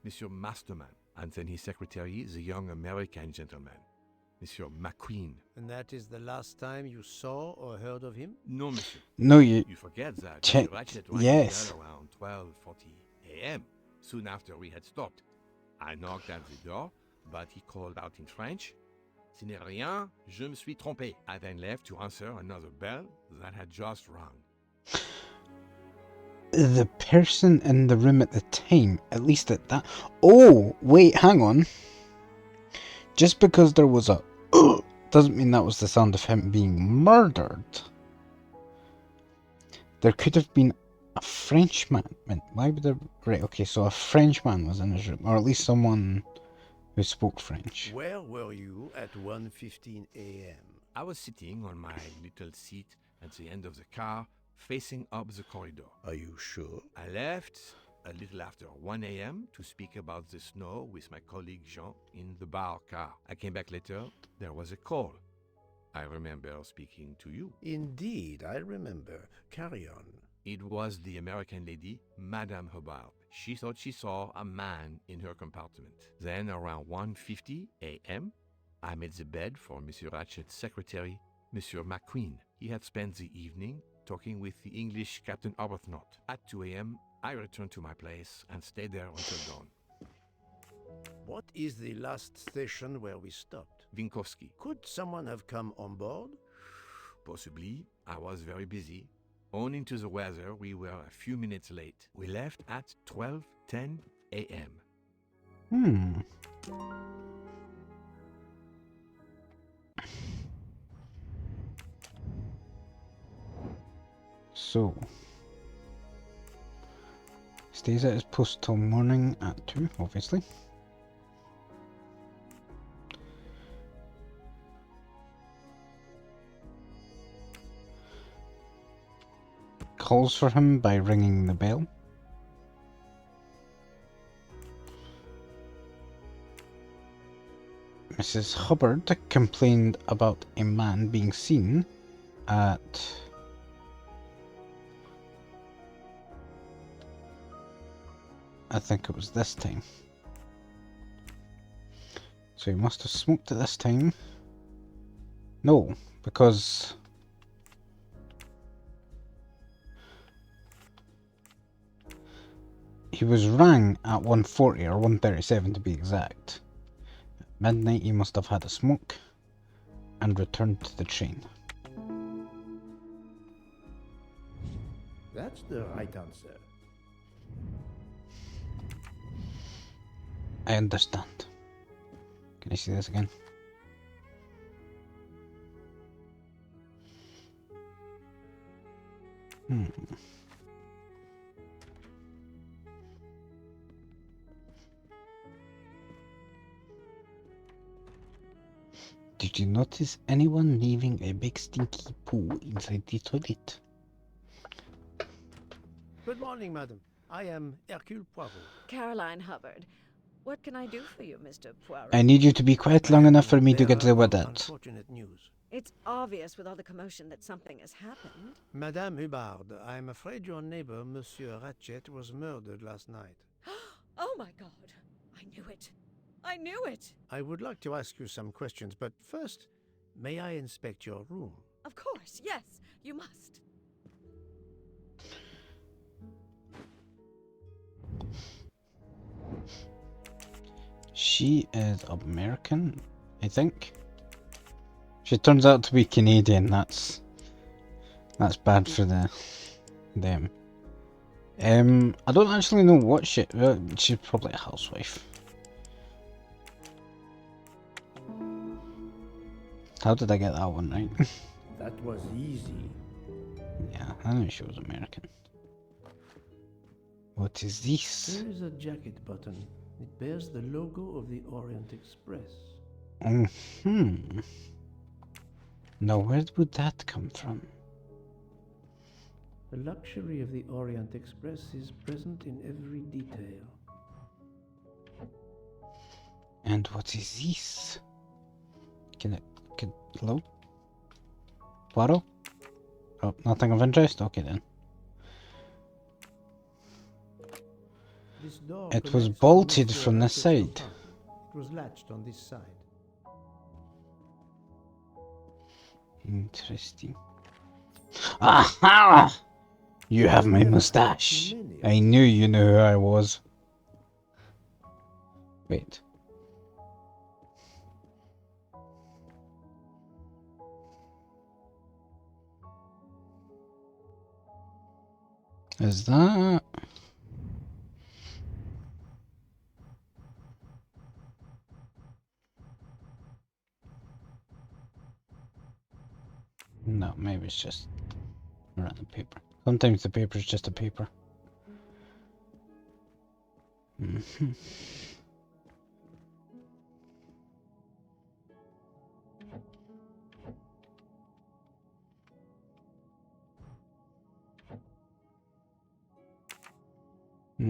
Monsieur Masterman, and then his secretary, the young American gentleman, Monsieur McQueen. And that is the last time you saw or heard of him? No, monsieur. No, you forget that. check. Monsieur Ratchet rang Yes. the bell around 12:40 a.m. soon after we had stopped. I knocked at the door, but he called out in French, "Ce n'est rien, je me suis trompé." I then left to answer another bell that had just rung. The person in the room at the time, at least at that... Oh, wait, hang on. Just because there was a... doesn't mean that was the sound of him being murdered. There could have been a Frenchman. Why would there... Right, okay, so a Frenchman was in his room. Or at least someone who spoke French. Where were you at 1:15 a.m.? I was sitting on my little seat at the end of the car, facing up the corridor. Are you sure? I left a little after 1 a.m. to speak about the snow with my colleague Jean in the bar car. I came back later. There was a call. I remember speaking to you. Indeed, I remember. Carry on. It was the American lady, Madame Hobart. She thought she saw a man in her compartment. Then, around 1:50 a.m., I made the bed for Monsieur Ratchet's secretary, Monsieur McQueen. He had spent the evening talking with the English Captain Arbuthnot. At 2 a.m., I returned to my place and stayed there until dawn. What is the last station where we stopped? Vinkovsky. Could someone have come on board? Possibly. I was very busy. Owing to the weather, we were a few minutes late. We left at 12:10 a.m. So, stays at his post till morning at 2, obviously. Calls for him by ringing the bell. Mrs. Hubbard complained about a man being seen at I think it was this time. So he must have smoked at this time. No, because he was rang at 1:40 or 1:37 to be exact. At midnight he must have had a smoke and returned to the train. That's the right answer. I understand. Can I see this again? Did you notice anyone leaving a big stinky poo inside the toilet? Good morning, madam. I am Hercule Poirot. Caroline Hubbard. What can I do for you, Mr. Poirot? I need you to be quiet long enough for me to get to with it. Unfortunate news. It's obvious with all the commotion that something has happened. Madame Hubbard, I am afraid your neighbor, Monsieur Ratchet, was murdered last night. Oh my God! I knew it! I knew it! I would like to ask you some questions, but first, may I inspect your room? Of course, yes, you must. She is American, I think. She turns out to be Canadian. That's bad for them. I don't actually know what she's probably a housewife. How did I get that one right? That was easy. Yeah, I knew she was American. What is this? There is a jacket button. It bears the logo of the Orient Express. Now where would that come from? The luxury of the Orient Express is present in every detail. And what is this? Hello? Poirot? Oh, nothing of interest? Okay then. This door It was connects to bolted Monsieur from this Ratchet's side. sofa. It was latched on this side. Interesting. Aha! You have my mustache. I knew you knew who I was. Wait. Is that... No, maybe it's just random paper. Sometimes the paper is just a paper.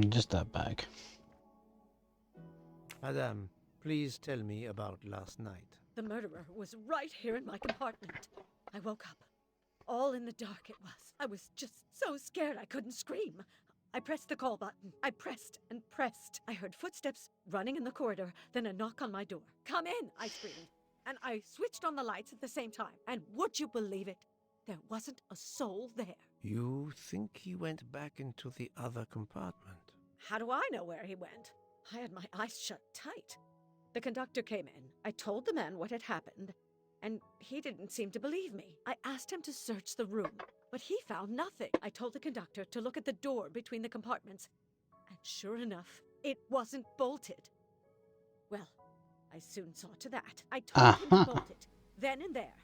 Just that bag. Madame, please tell me about last night. The murderer was right here in my compartment. I woke up. All in the dark it was. I was just so scared I couldn't scream. I pressed the call button. I pressed and pressed. I heard footsteps running in the corridor, then a knock on my door. "Come in," I screamed. And I switched on the lights at the same time. And would you believe it? There wasn't a soul there. You think he went back into the other compartment? How do I know where he went? I had my eyes shut tight. The conductor came in. I told the man what had happened, and he didn't seem to believe me. I asked him to search the room, but he found nothing. I told the conductor to look at the door between the compartments, and sure enough, it wasn't bolted. Well, I soon saw to that. I told him to bolt it, then and there.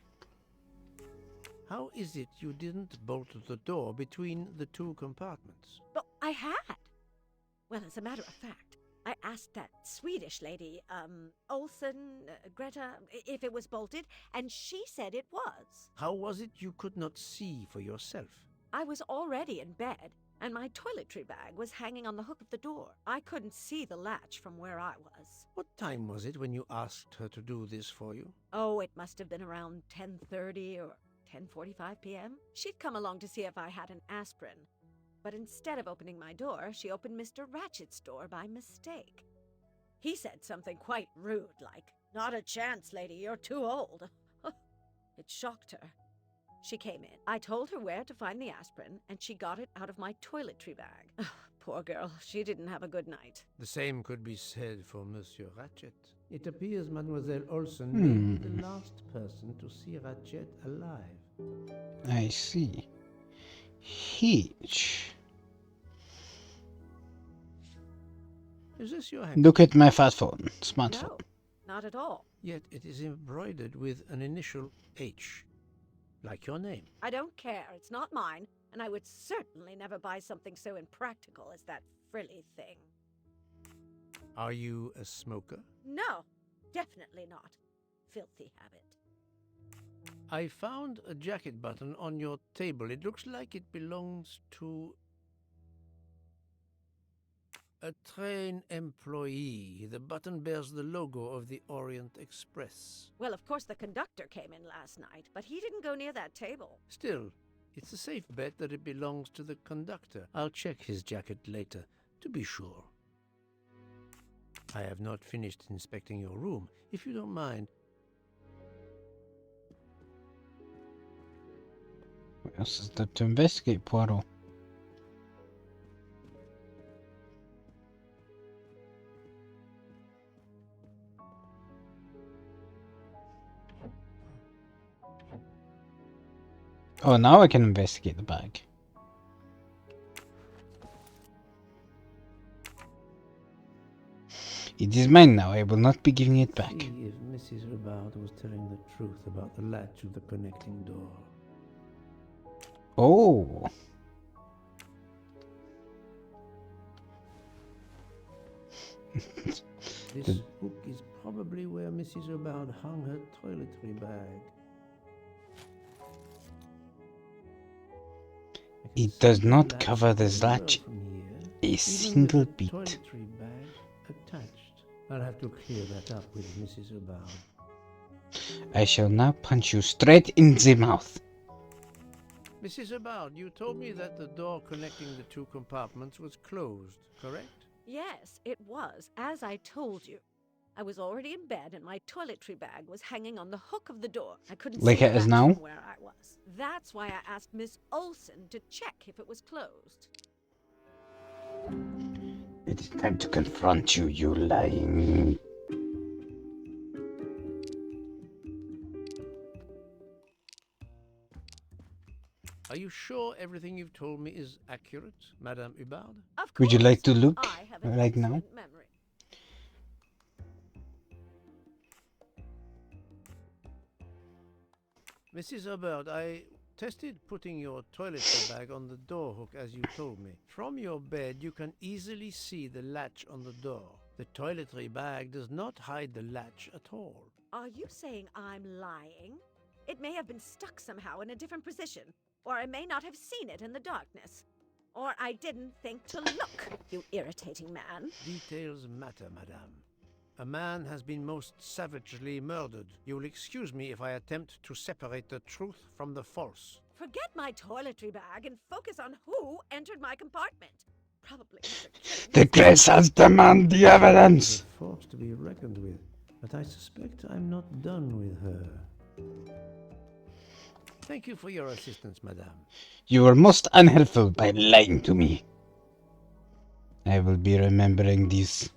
How is it you didn't bolt the door between the two compartments? But I had. Well, as a matter of fact, I asked that Swedish lady, Olsen, Greta, if it was bolted, and she said it was. How was it you could not see for yourself? I was already in bed, and my toiletry bag was hanging on the hook of the door. I couldn't see the latch from where I was. What time was it when you asked her to do this for you? Oh, it must have been around 10:30 or 10:45 p.m. She'd come along to see if I had an aspirin. But instead of opening my door, she opened Mr. Ratchet's door by mistake. He said something quite rude, like, "Not a chance, lady, you're too old." It shocked her. She came in. I told her where to find the aspirin, and she got it out of my toiletry bag. Poor girl, she didn't have a good night. The same could be said for Monsieur Ratchet. It appears Mademoiselle Olsen may be the last person to see Ratchet alive. I see. Hitch. Is this your handkerchief? Look at my fat phone. Smartphone. No, not at all. Yet it is embroidered with an initial H. Like your name. I don't care. It's not mine, and I would certainly never buy something so impractical as that frilly thing. Are you a smoker? No, definitely not. Filthy habit. I found a jacket button on your table. It looks like it belongs to a train employee. The button bears the logo of the Orient Express. Well, of course the conductor came in last night, but he didn't go near that table. Still, it's a safe bet that it belongs to the conductor. I'll check his jacket later, to be sure. I have not finished inspecting your room. If you don't mind. What else is there to investigate, Poirot? Oh, now I can investigate the bag. It is mine now. I will not be giving it back. See if Mrs. Robard was telling the truth about the latch of the connecting door. Oh. This hook is probably where Mrs. Robard hung her toiletry bag. It does not cover the latch a single bit. Toiletry bag attached. I'll have to clear that up with Mrs. Robard. I shall now punch you straight in the mouth. Mrs. Robard, you told me that the door connecting the two compartments was closed, correct? Yes, it was, as I told you. I was already in bed and my toiletry bag was hanging on the hook of the door. I couldn't Like see it is that now? from where I was. That's why I asked Miss Olsen to check if it was closed. It is time to confront you, you lying. Are you sure everything you've told me is accurate, Madame Hubbard? Of course. Would you like to look I have an right now? excellent memory. Mrs. Hubbard, I tested putting your toiletry bag on the door hook as you told me. From your bed, you can easily see the latch on the door. The toiletry bag does not hide the latch at all. Are you saying I'm lying? It may have been stuck somehow in a different position, or I may not have seen it in the darkness. Or I didn't think to look, you irritating man. Details matter, madame. A man has been most savagely murdered. You will excuse me if I attempt to separate the truth from the false. Forget my toiletry bag and focus on who entered my compartment. Probably Mr. King. The Grace has demanded the evidence. A force to be reckoned with, but I suspect I'm not done with her. Thank you for your assistance, madame. You were most unhelpful by lying to me. I will be remembering this.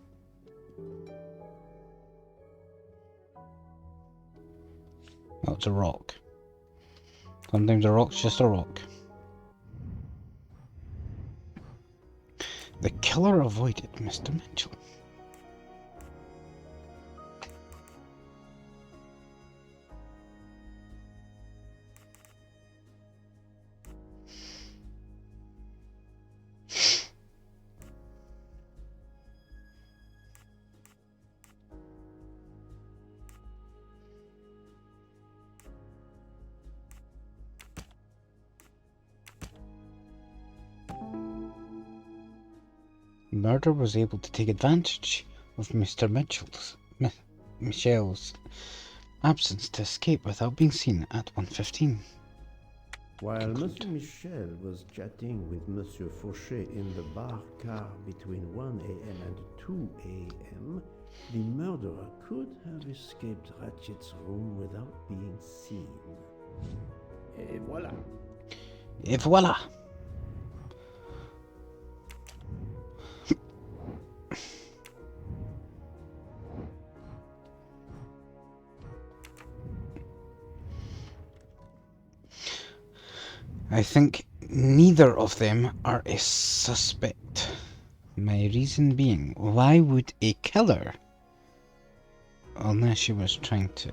Oh, it's a rock. Sometimes a rock's just a rock. The killer avoided Mr. Mitchell. murderer was able to take advantage of Mr. Michel's absence to escape without being seen at 1:15. While Monsieur Michel was chatting with Monsieur Fauchet in the bar car between 1 a.m. and 2 a.m., the murderer could have escaped Ratchet's room without being seen. Et voilà. Et voila! I think neither of them are a suspect. My reason being, why would a killer, unless she was trying to...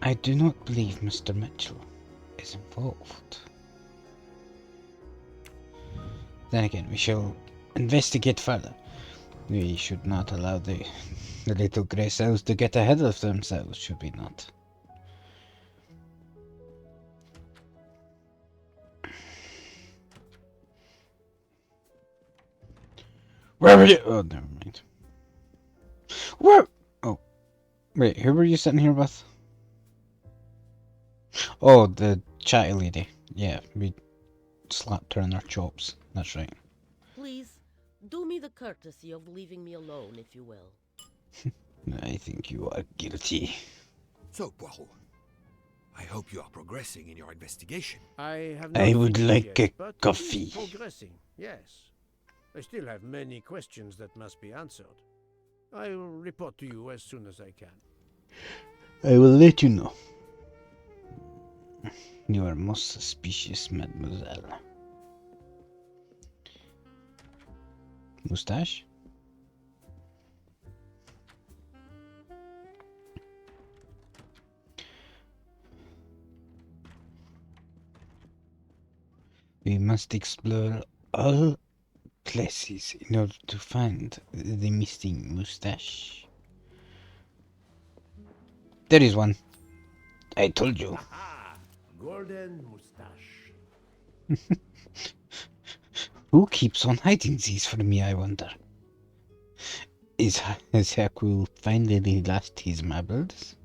I do not believe Mr. Mitchell is involved. Then again, we shall investigate further. We should not allow the little grey cells to get ahead of themselves, should we not? Where were you? Oh, never mind. Where? Oh, wait, who were you sitting here with? Oh, the chatty lady. Yeah, we slapped her in her chops. That's right. Please, do me the courtesy of leaving me alone, if you will. I think you are guilty. So, Poirot, I hope you are progressing in your investigation. I would like yet, a but coffee. it is progressing, yes. I still have many questions that must be answered. I will report to you as soon as I can. I will let you know. You are most suspicious, mademoiselle. Moustache? We must explore all places in order to find the missing moustache. There is one. I told you. Aha! Golden moustache. Who keeps on hiding these from me, I wonder? Is Hercule finally lost his marbles?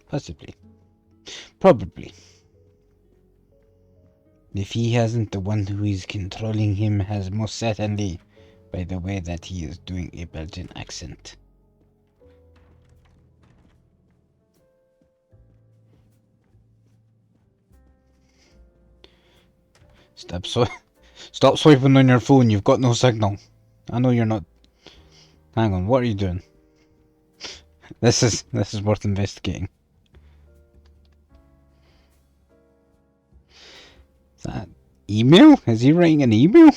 Possibly. Probably. If he hasn't, the one who is controlling him has most certainly, by the way that he is doing a Belgian accent. Stop swiping on your phone, you've got no signal. I know you're not... Hang on, what are you doing? This is worth investigating. Is that email? Is he writing an email?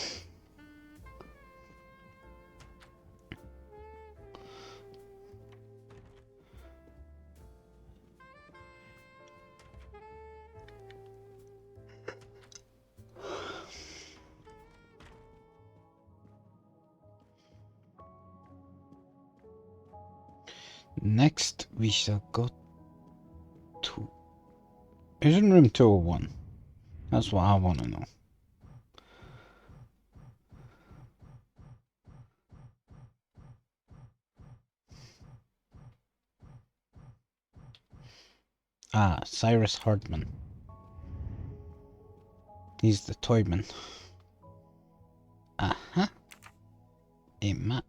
Next, we shall go to... Who's in room 201? That's what I want to know. Ah, Cyrus Hardman. He's the toyman. Aha. A map.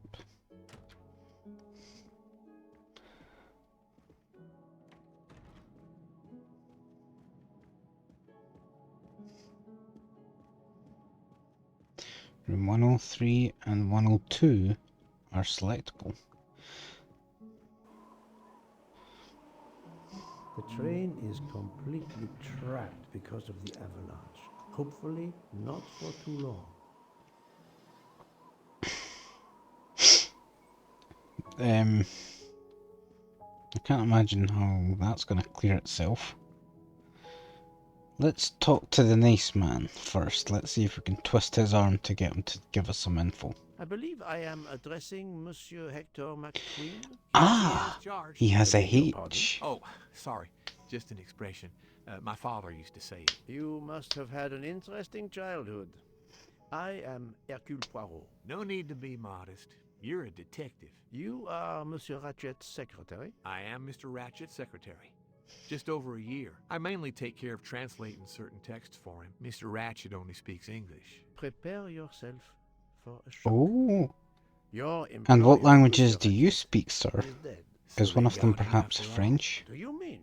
Room 103 and 102 are selectable. The train is completely trapped because of the avalanche. Hopefully not for too long. I can't imagine how that's going to clear itself. Let's talk to the nice man first. Let's see if we can twist his arm to get him to give us some info. I believe I am addressing Monsieur Hector McQueen. Ah, he has a H. Oh, sorry. Just an expression. My father used to say it. You must have had an interesting childhood. I am Hercule Poirot. No need to be modest. You're a detective. You are Monsieur Ratchet's secretary? I am Mr. Ratchet's secretary. Just over a year. I mainly take care of translating certain texts for him. Mr. Ratchet only speaks English. Prepare yourself for a shock. Oh. Your And what employer, languages Monsieur do you Ratchet, speak, sir? is dead. Is one of them perhaps French? Do you mean?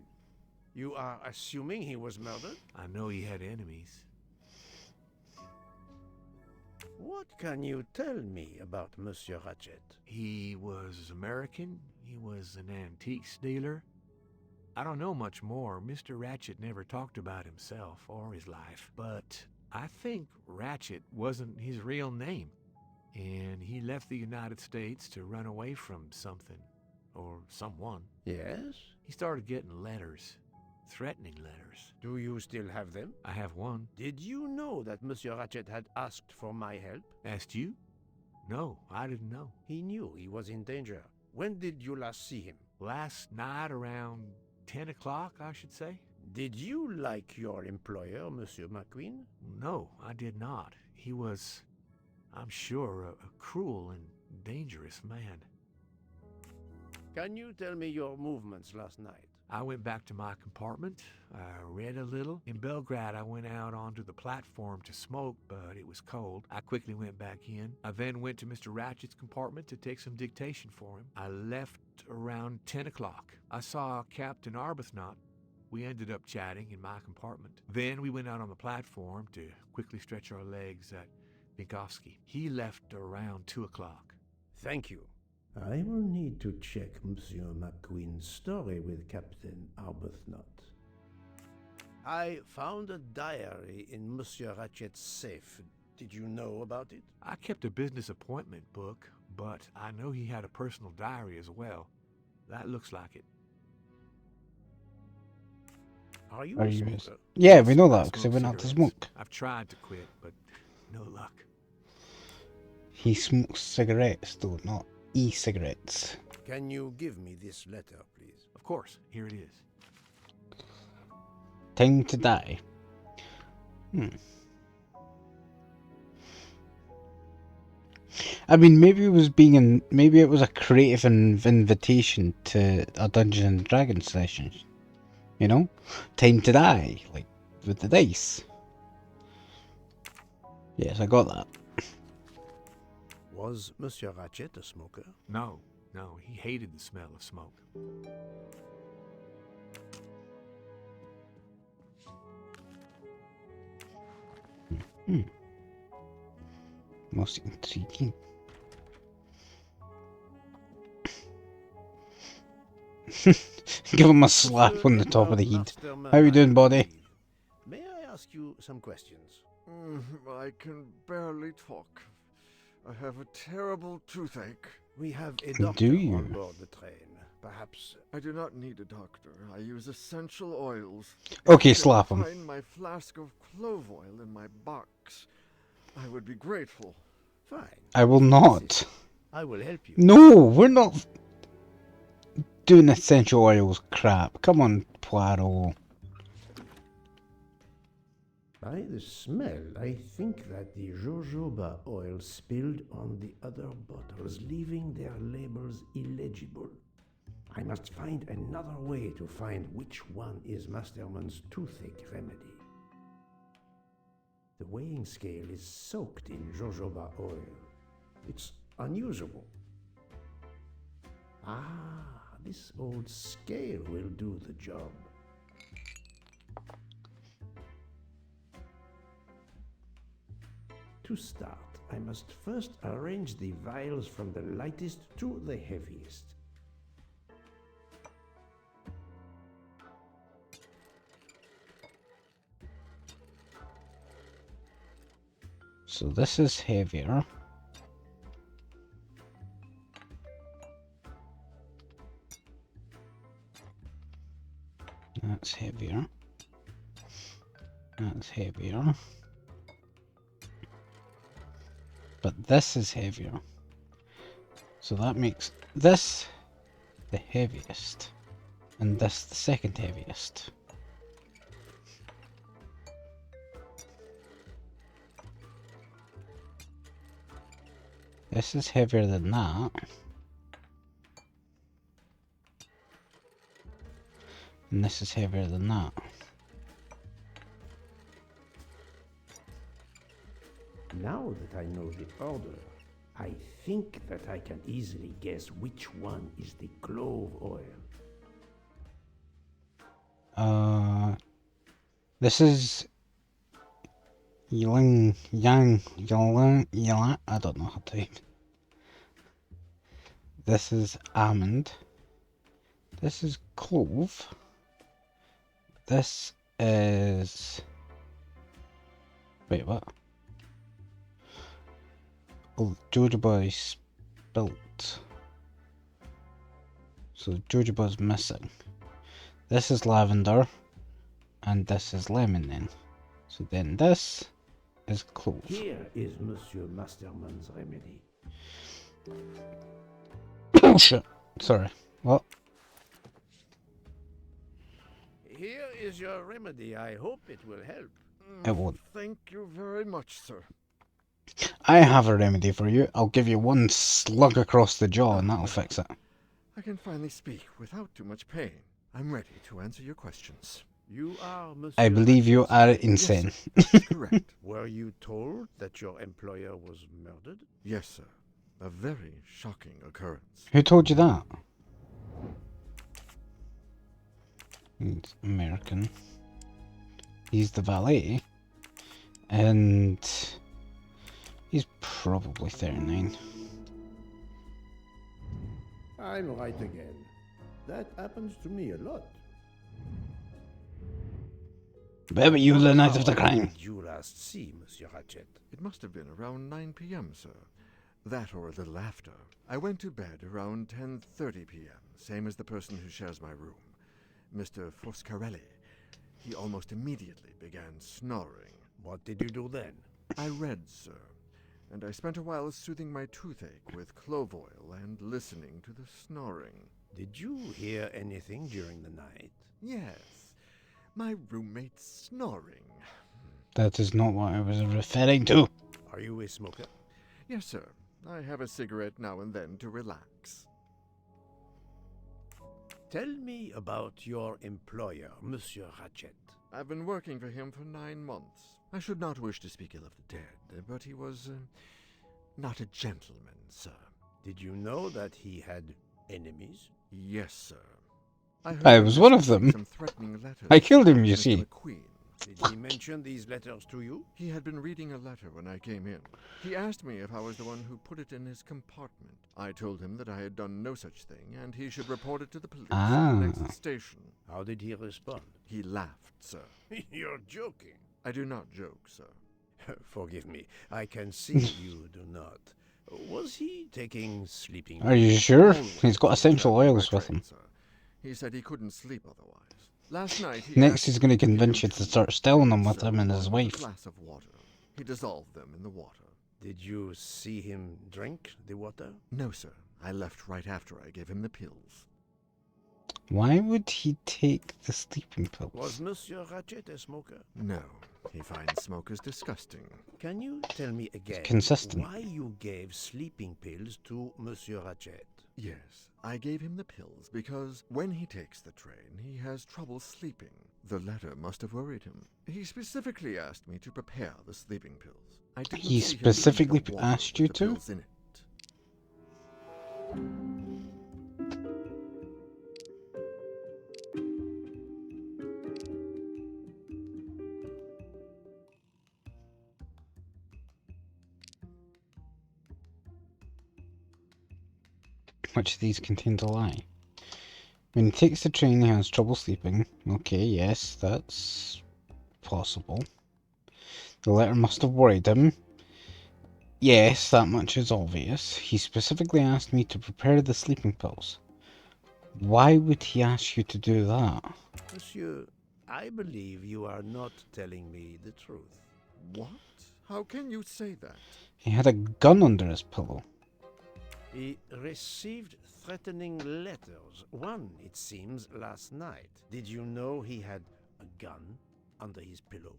You are assuming he was murdered? I know he had enemies. What can you tell me about Monsieur Ratchet? He was American. He was an antiques dealer. I don't know much more. Mr. Ratchet never talked about himself or his life. But I think Ratchet wasn't his real name. And he left the United States to run away from something. Or someone. Yes? He started getting letters. Threatening letters. Do you still have them? I have one. Did you know that Monsieur Ratchet had asked for my help? Asked you? No, I didn't know. He knew he was in danger. When did you last see him? Last night around 10 o'clock, I should say. Did you like your employer, Monsieur McQueen? No, I did not. He was, I'm sure, a cruel and dangerous man. Can you tell me your movements last night? I went back to my compartment. I read a little. In Belgrade, I went out onto the platform to smoke, but it was cold. I quickly went back in. I then went to Mr. Ratchet's compartment to take some dictation for him. I left around 10 o'clock. I saw Captain Arbuthnot. We ended up chatting in my compartment. Then we went out on the platform to quickly stretch our legs at Binkovsky. He left around 2 o'clock. Thank you. I will need to check Monsieur McQueen's story with Captain Arbuthnot. I found a diary in Monsieur Ratchet's safe. Did you know about it? I kept a business appointment book, but I know he had a personal diary as well. That looks like it. Are you a smoker? Yeah, we know that because he went out to smoke. I've tried to quit, but no luck. He smokes cigarettes, though, not e-cigarettes. Can you give me this letter, please? Of course. Here it is. Time to die. I mean, maybe it was a creative invitation to a Dungeons and Dragons session. You know, time to die, like with the dice. Yes, I got that. Was Monsieur Ratchet a smoker? No, he hated the smell of smoke. Most intriguing. Give him a slap on the top of the head. How you doing, buddy? May I ask you some questions? I can barely talk. I have a terrible toothache. We have a doctor on board the train. Perhaps... I do not need a doctor. I use essential oils. Okay, If you slap could him. Find my flask of clove oil in my box. I would be grateful. Fine. I will not. I will help you. No, we're not doing essential oils crap. Come on, Poirot. By the smell, I think that the jojoba oil spilled on the other bottles, leaving their labels illegible. I must find another way to find which one is Masterman's toothache remedy. The weighing scale is soaked in jojoba oil. It's unusable. Ah, this old scale will do the job. To start, I must first arrange the vials from the lightest to the heaviest. So this is heavier. That's heavier. That's heavier. But this is heavier. So that makes this the heaviest. And this the second heaviest. This is heavier than that. And this is heavier than that. Now that I know the order, I think that I can easily guess which one is the clove oil. This is Ylang Yang Ylang. I don't know how to. This is almond. This is clove. This is. Wait, what? Oh, jojoba spilt. So jojoba's missing. This is lavender. And this is lemon then. So then this is clove. Here is Monsieur Masterman's remedy. Oh shit. Sorry. What? Here is your remedy. I hope it will help. It won't. Thank you very much, sir. I have a remedy for you. I'll give you one slug across the jaw and that'll fix it. I can finally speak without too much pain. I'm ready to answer your questions. You are Monsieur I believe you are Yes, insane. sir. That's correct. Were you told that your employer was murdered? Yes, sir. A very shocking occurrence. Who told you that? He's American. He's the valet. And he's probably 39. I'm right again. That happens to me a lot. Where you the night of the How crime? did you last see Monsieur Ratchet? It must have been around 9 p.m., sir. That or a little after. I went to bed around 10:30 p.m., same as the person who shares my room, Mr. Foscarelli. He almost immediately began snoring. What did you do then? I read, sir, and I spent a while soothing my toothache with clove oil and listening to the snoring. Did you hear anything during the night? Yes, my roommate snoring. That is not what I was referring to. Are you a smoker? Yes, sir. I have a cigarette now and then to relax. Tell me about your employer, Monsieur Ratchet. I've been working for him for 9 months. I should not wish to speak ill of the dead, but he was not a gentleman, sir. Did you know that he had enemies? Yes, sir. I was one of them. Some threatening letters I killed him, you from Mr. see. McQueen. Did he mention these letters to you? He had been reading a letter when I came in. He asked me if I was the one who put it in his compartment. I told him that I had done no such thing, and he should report it to the police at the next station. How did he respond? He laughed, sir. You're joking. I do not joke, sir. Forgive me. I can see you do not. Was he taking sleeping Are you sure? He's got essential oils with him. Sir. He said he couldn't sleep otherwise. Last night he Next asked he's me going to give convince you him to some start stealing them with sir, him and his along with a wife. glass of water. He dissolved them in the water. Did you see him drink the water? No, sir. I left right after I gave him the pills. Why would he take the sleeping pills? Was Monsieur Ratchet a smoker? No. He finds smokers disgusting. Can you tell me again Consistent. why you gave sleeping pills to Monsieur Ratchet? Yes, I gave him the pills because when he takes the train, he has trouble sleeping. The letter must have worried him. He specifically asked me to prepare the sleeping pills. I didn't He see him specifically eat the water asked with you the to? pills in it. Which of these contains a lie? When he takes the train, he has trouble sleeping. Okay, yes, that's possible. The letter must have worried him. Yes, that much is obvious. He specifically asked me to prepare the sleeping pills. Why would he ask you to do that? Monsieur, I believe you are not telling me the truth. What? How can you say that? He had a gun under his pillow. He received threatening letters. One, it seems, last night. Did you know he had a gun under his pillow?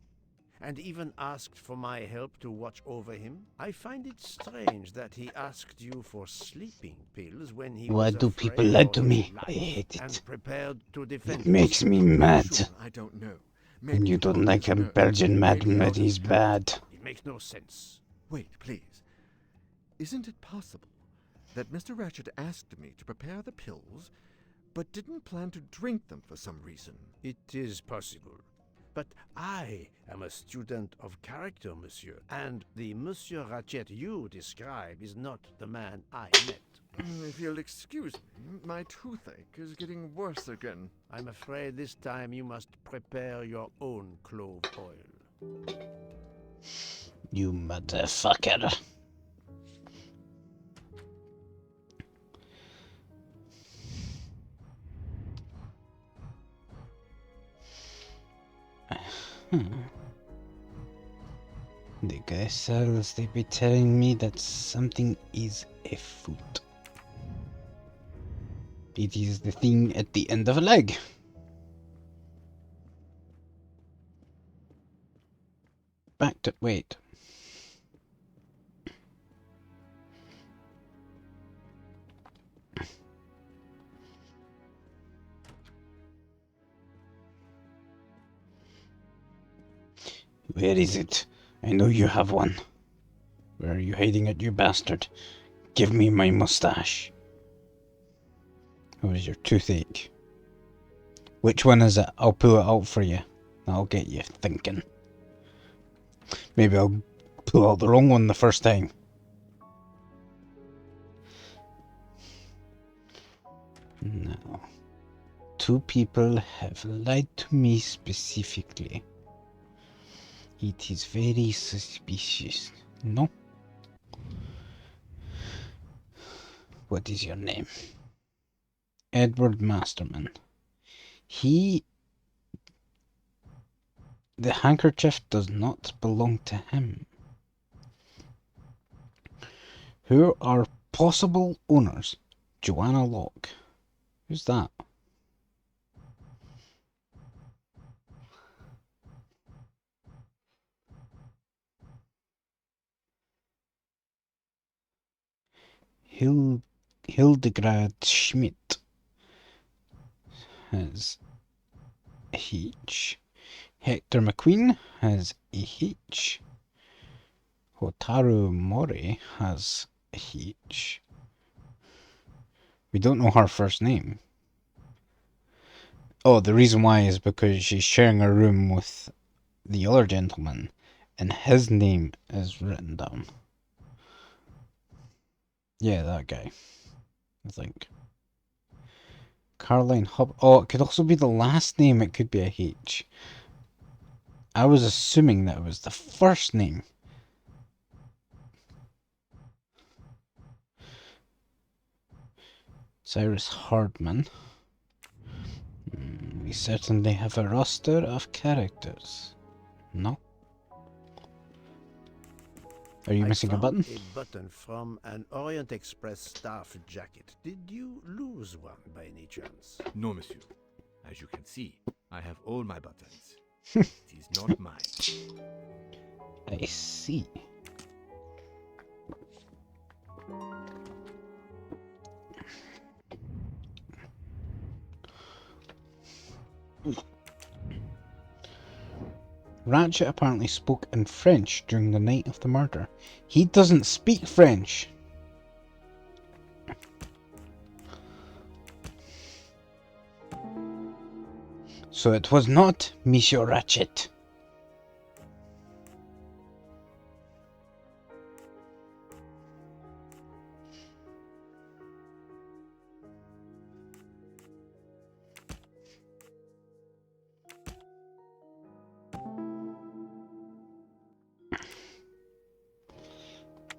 and even asked for my help to watch over him. I find it strange that he asked you for sleeping pills when he Why was do people afraid lie for to his me? I life hate it. and prepared to defend It makes me himself. mad. Sure, I don't know. When Maybe you he don't told like his a nurse. Belgian Maybe madman, out of he's panic. bad. It makes no sense. Wait, please. Isn't it possible that Mr. Ratchet asked me to prepare the pills, but didn't plan to drink them for some reason? It is possible. But I am a student of character, monsieur, and the Monsieur Ratchet you describe is not the man I met. If you'll excuse me, my toothache is getting worse again. I'm afraid this time you must prepare your own clove oil. You motherfucker. The guy sells, they be telling me that something is afoot. It is the thing at the end of a leg. Back to wait. Where is it? I know you have one. Where are you hiding it, you bastard? Give me my mustache. How is your toothache? Which one is it? I'll pull it out for you. I'll get you thinking. Maybe I'll pull out the wrong one the first time. No. Two people have lied to me specifically. It is very suspicious. No? What is your name? Edward Masterman. The handkerchief does not belong to him. Who are possible owners? Joanna Locke. Who's that? Hildegard Schmidt has a H. Hector McQueen has a H. Hotaru Mori has a H. We don't know her first name. Oh, the reason why is because she's sharing a room with the other gentleman, and his name is written down. Yeah, that guy. I think. Caroline Hub. Oh, it could also be the last name. It could be a H. I was assuming that it was the first name. Cyrus Hardman. We certainly have a roster of characters. No? Are you missing a button? A button from an Orient Express staff jacket. Did you lose one by any chance? No, monsieur. As you can see, I have all my buttons. It is not mine. I see. Ratchet apparently spoke in French during the night of the murder. He doesn't speak French. So it was not Monsieur Ratchet.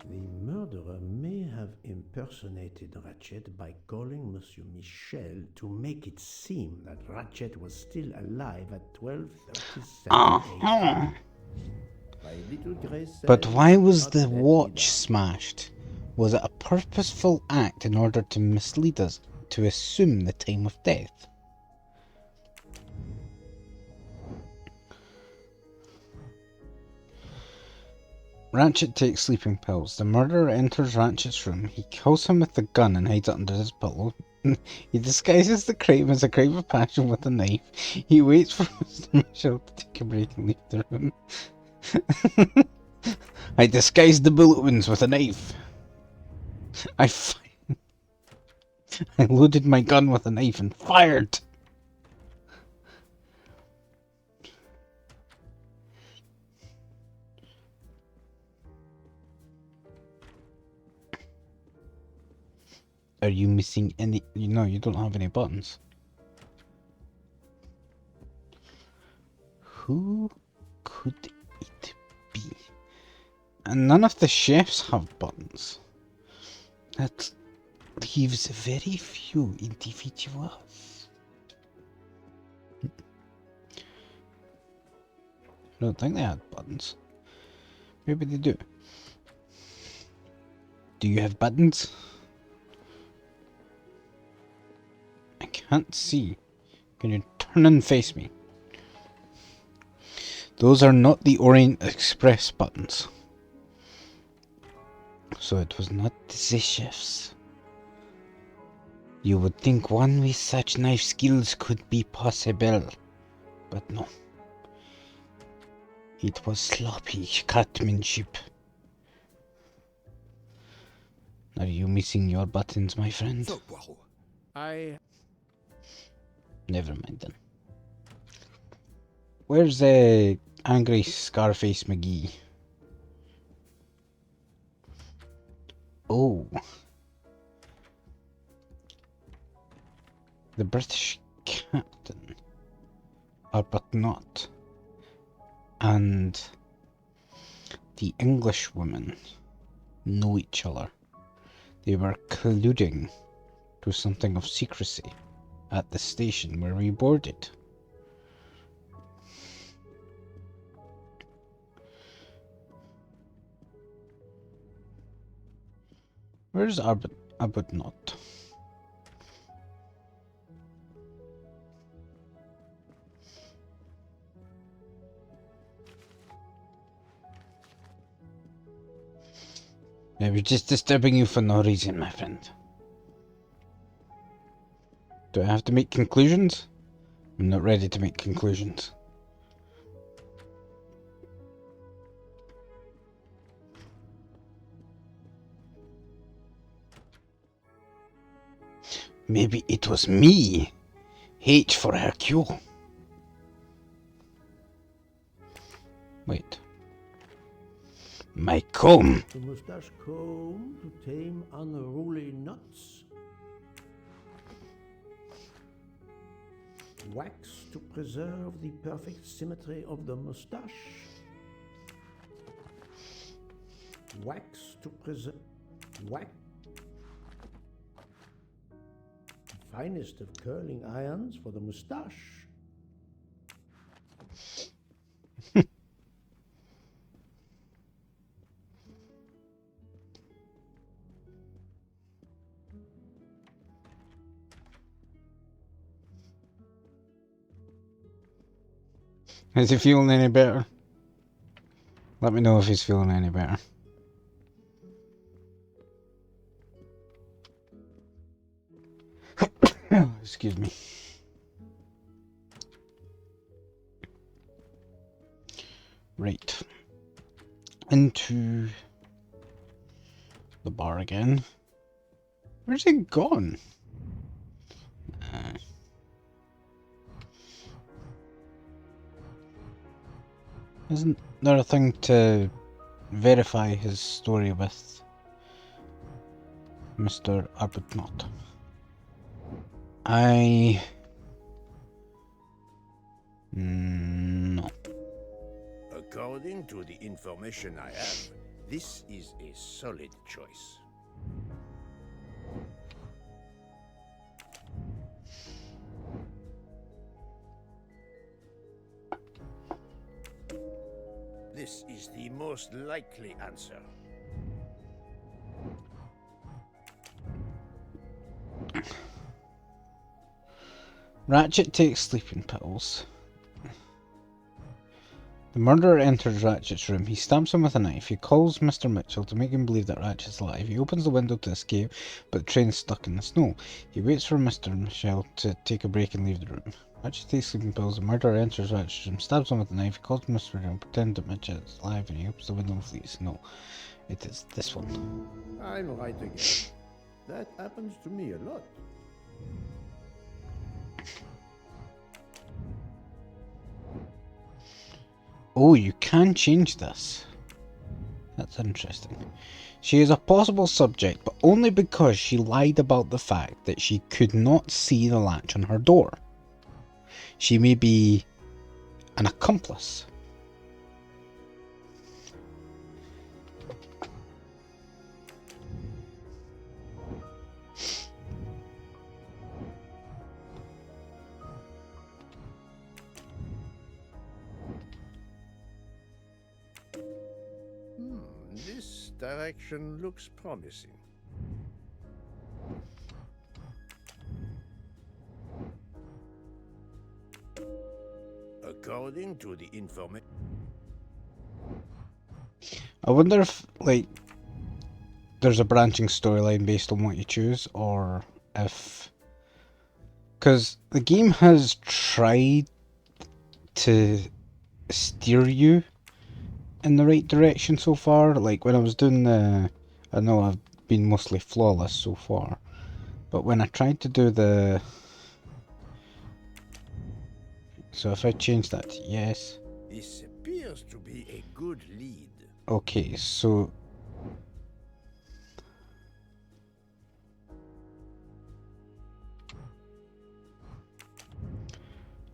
The murderer may have impersonated Ratchet by calling Monsieur Michel to make it seem that Ratchet was still alive at 12:37 a.m. By little Grace But said, why was "Not the let me watch down." smashed? Was it a purposeful act in order to mislead us to assume the time of death? Ratchet takes sleeping pills. The murderer enters Ratchet's room. He kills him with the gun and hides it under his pillow. He disguises the crime as a crime of passion with a knife. He waits for Mr. Mitchell to take a break and leave the room. I disguised the bullet wounds with a knife. I loaded my gun with a knife and fired. Are you missing any? No, you don't have any buttons. Who could it be? And none of the chefs have buttons. That leaves very few individuals. I don't think they had buttons. Maybe they do. Do you have buttons? I can't see. Can you turn and face me? Those are not the Orient Express buttons. So it was not the chefs. You would think one with such knife skills could be possible. But no. It was sloppy craftsmanship. Are you missing your buttons, my friend? So, Poirot, Never mind then. Where's the angry Scarface McGee? Oh. The British captain, Arbuthnot, and the English woman know each other. They were colluding to something of secrecy at the station where we boarded. Where's Arbuthnot? I was just disturbing you for no reason, my friend. Do I have to make conclusions? I'm not ready to make conclusions. Maybe it was me. H for Hercule. Wait. My comb. The mustache comb to tame unruly knots. Wax to preserve the perfect symmetry of the mustache. Wax to preserve. Wax. Finest of curling irons for the mustache. Is he feeling any better? Let me know if he's feeling any better. Excuse me. Right. Into the bar again. Where's he gone? Isn't there a thing to verify his story with Mr. Arbuthnot? No. According to the information I have, this is a solid choice. This is the most likely answer. Ratchet takes sleeping pills. The murderer enters Ratchet's room. He stabs him with a knife. He calls Mr. Mitchell to make him believe that Ratchet's alive. He opens the window to escape, but the train's stuck in the snow. He waits for Mr. Mitchell to take a break and leave the room. Ratchet takes sleeping pills. The murderer enters Ratchet's room, stabs him with a knife. He calls Mr. Mitchell, pretends that Mitchell is alive, and he opens the window and flees. No, it is this one. I'm right again. That happens to me a lot. Oh, you can change this. That's interesting. She is a possible subject, but only because she lied about the fact that she could not see the latch on her door. She may be an accomplice. This direction looks promising. According to the information... I wonder if, like, there's a branching storyline based on what you choose, or if... Because the game has tried to steer you in the right direction so far. Like, when I was doing the... I know I've been mostly flawless so far, but when I tried to do the... So if I change that to yes... This appears to be a good lead. Okay, so...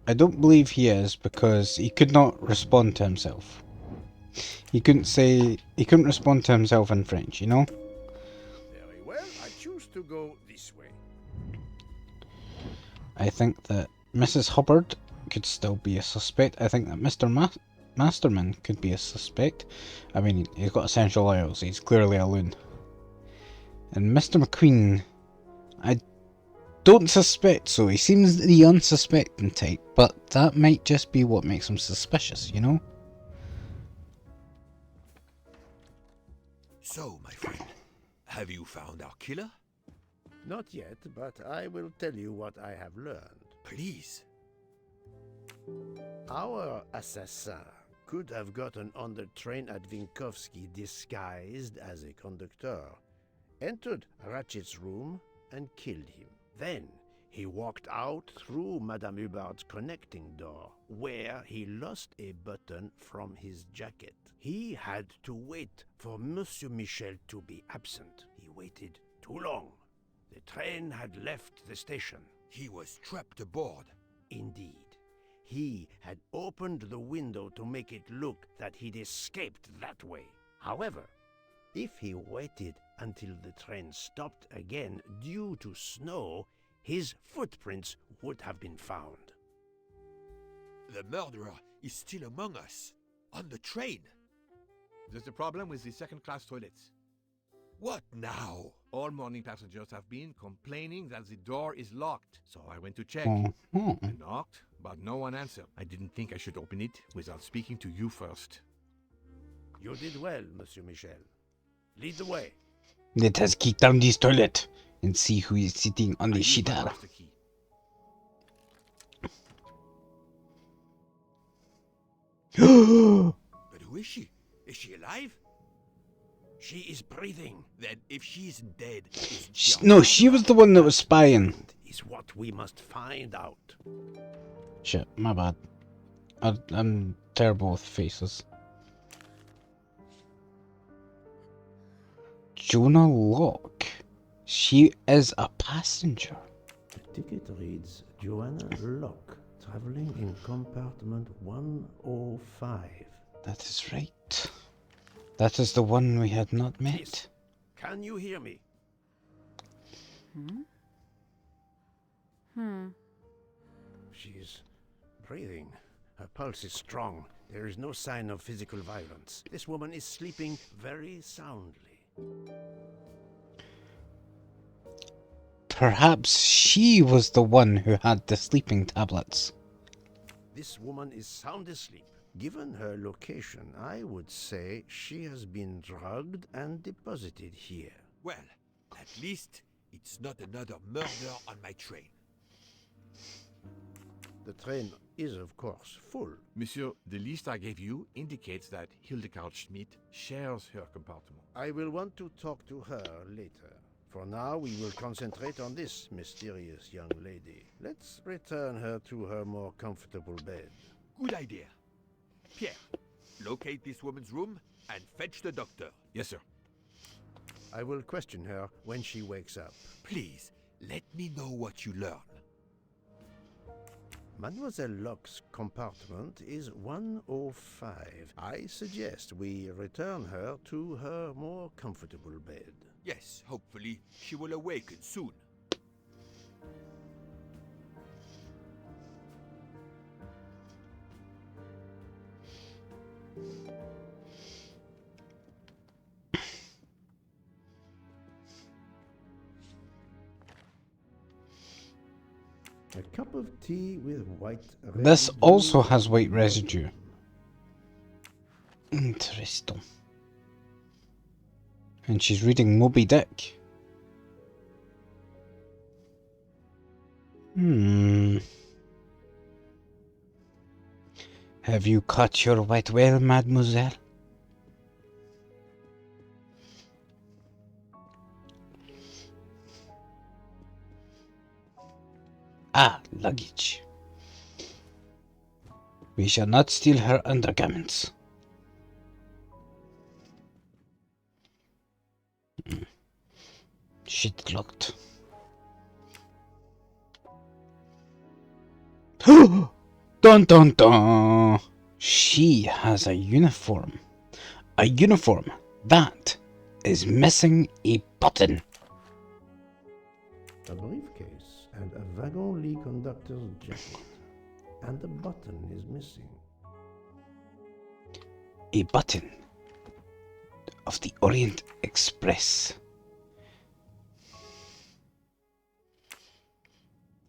I don't believe he is, because he could not respond to himself. He couldn't respond to himself in French, you know? Very well, I choose to go this way. I think that Mrs. Hubbard could still be a suspect. I think that Mr. Masterman could be a suspect. I mean, he's got essential oils, he's clearly a loon. And Mr. McQueen, I don't suspect so. He seems the unsuspecting type, but that might just be what makes him suspicious, you know? So, my friend, have you found our killer? Not yet, but I will tell you what I have learned. Please. Our assassin could have gotten on the train at Vinkovsky disguised as a conductor, entered Ratchet's room and killed him. Then he walked out through Madame Hubbard's connecting door, where he lost a button from his jacket. He had to wait for Monsieur Michel to be absent. He waited too long. The train had left the station. He was trapped aboard. Indeed. He had opened the window to make it look that he'd escaped that way. However, if he waited until the train stopped again due to snow, his footprints would have been found. The murderer is still among us, on the train. There's a problem with the second-class toilets. What now? All morning passengers have been complaining that the door is locked. So I went to check. Mm-hmm. I knocked, but no one answered. I didn't think I should open it without speaking to you first. You did well, Monsieur Michel. Lead the way. Let us kick down this toilet and see who is sitting on the shitter. But who is she? Is she alive? She is breathing. Then if she isn't dead... No, she was the one that was spying. Is what we must find out. Shit, my bad. I'm terrible with faces. Jonah Locke. She is a passenger. The ticket reads Joanna Locke, traveling in compartment 105. That is right. That is the one we had not met. Yes. Can you hear me? She's breathing. Her pulse is strong. There is no sign of physical violence. This woman is sleeping very soundly. Perhaps she was the one who had the sleeping tablets. This woman is sound asleep. Given her location, I would say she has been drugged and deposited here. Well, at least it's not another murder on my train. The train is, of course, full. Monsieur, the list I gave you indicates that Hildegard Schmidt shares her compartment. I will want to talk to her later. For now, we will concentrate on this mysterious young lady. Let's return her to her more comfortable bed. Good idea. Pierre, locate this woman's room and fetch the doctor. Yes, sir. I will question her when she wakes up. Please, let me know what you learn. Mademoiselle Locke's compartment is 105. I suggest we return her to her more comfortable bed. Yes, hopefully she will awaken soon. A cup of tea with white residue. This also has white residue. Interesting. And she's reading Moby Dick. Have you caught your white whale, mademoiselle? Ah, luggage. We shall not steal her undergarments. Shit locked. Dun dun dun! She has a uniform. A uniform that is missing a button. A briefcase and a wagon-lit conductor's jacket. And the button is missing. A button of the Orient Express.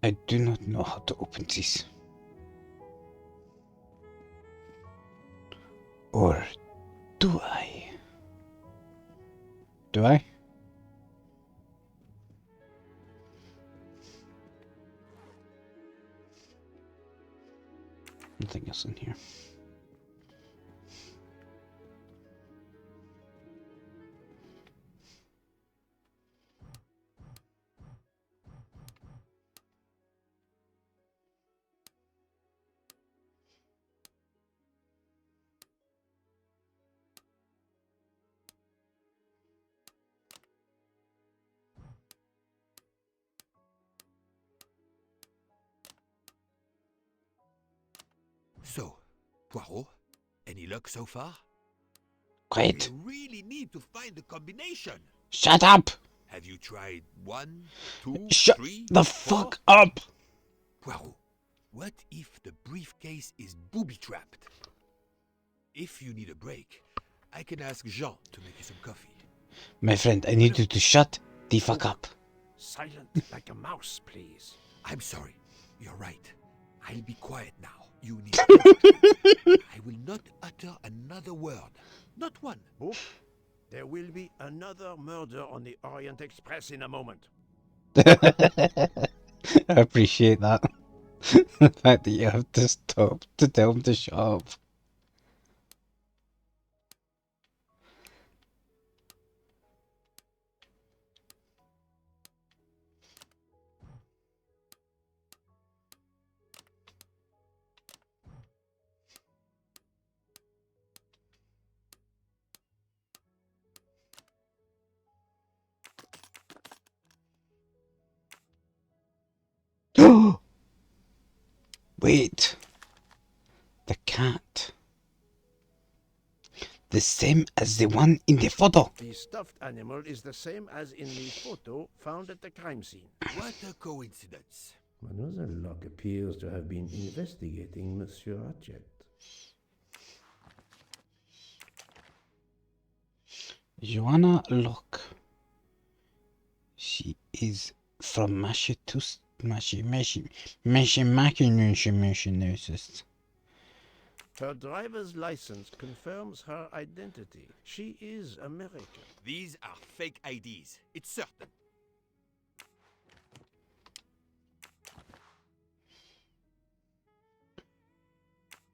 I do not know how to open this. Or do I? Do I? Nothing else in here. So, Poirot, any luck so far? Quiet. We really need to find the combination. Shut up! Have you tried 1, 2, Shut 3, the 4? fuck up! Poirot, what if the briefcase is booby-trapped? If you need a break, I can ask Jean to make you some coffee. My friend, I need you to shut the fuck up. Silent like a mouse, please. I'm sorry. You're right. I'll be quiet now. You need I will not utter another word. Not one. Book, there will be another murder on the Orient Express in a moment. I appreciate that. The fact that you have to stop to tell him to shut up. Wait. The cat. The same as the one in the photo. The stuffed animal is the same as in the photo found at the crime scene. What a coincidence. Mademoiselle Locke appears to have been investigating Monsieur Hatchet. Joanna Locke. She is from Massachusetts. Her driver's license confirms her identity. She is American. These are fake IDs. It's certain.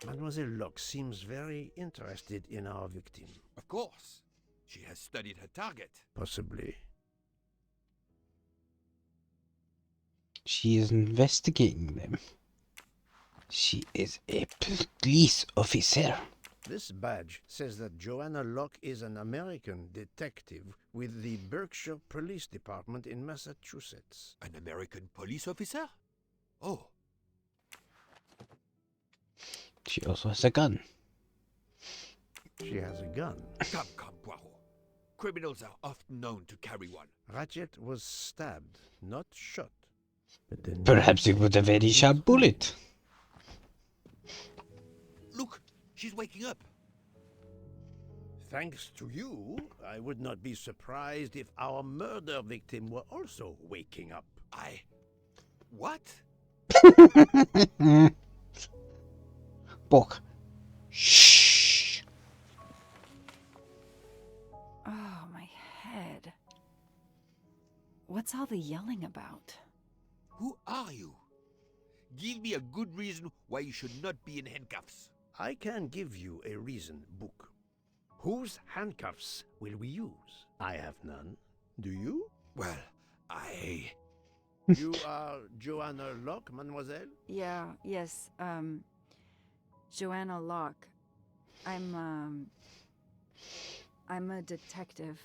Mademoiselle Locke seems very interested in our victim. Of course. She has studied her target. Possibly. She is investigating them. She is a police officer. This badge says that Joanna Locke is an American detective with the Berkshire Police Department in Massachusetts. An American police officer? Oh. She also has a gun. She has a gun. Come, Poirot. Criminals are often known to carry one. Ratchet was stabbed, not shot. But then Perhaps it was a very sharp bullet. Look, she's waking up. Thanks to you, I would not be surprised if our murder victim were also waking up. What? Book. Shh. Oh, my head. What's all the yelling about? Who are you? Give me a good reason why you should not be in handcuffs. I can give you a reason, Book. Whose handcuffs will we use? I have none. Do you? Well, You are Joanna Locke, mademoiselle? Yes, Joanna Locke. I'm a detective.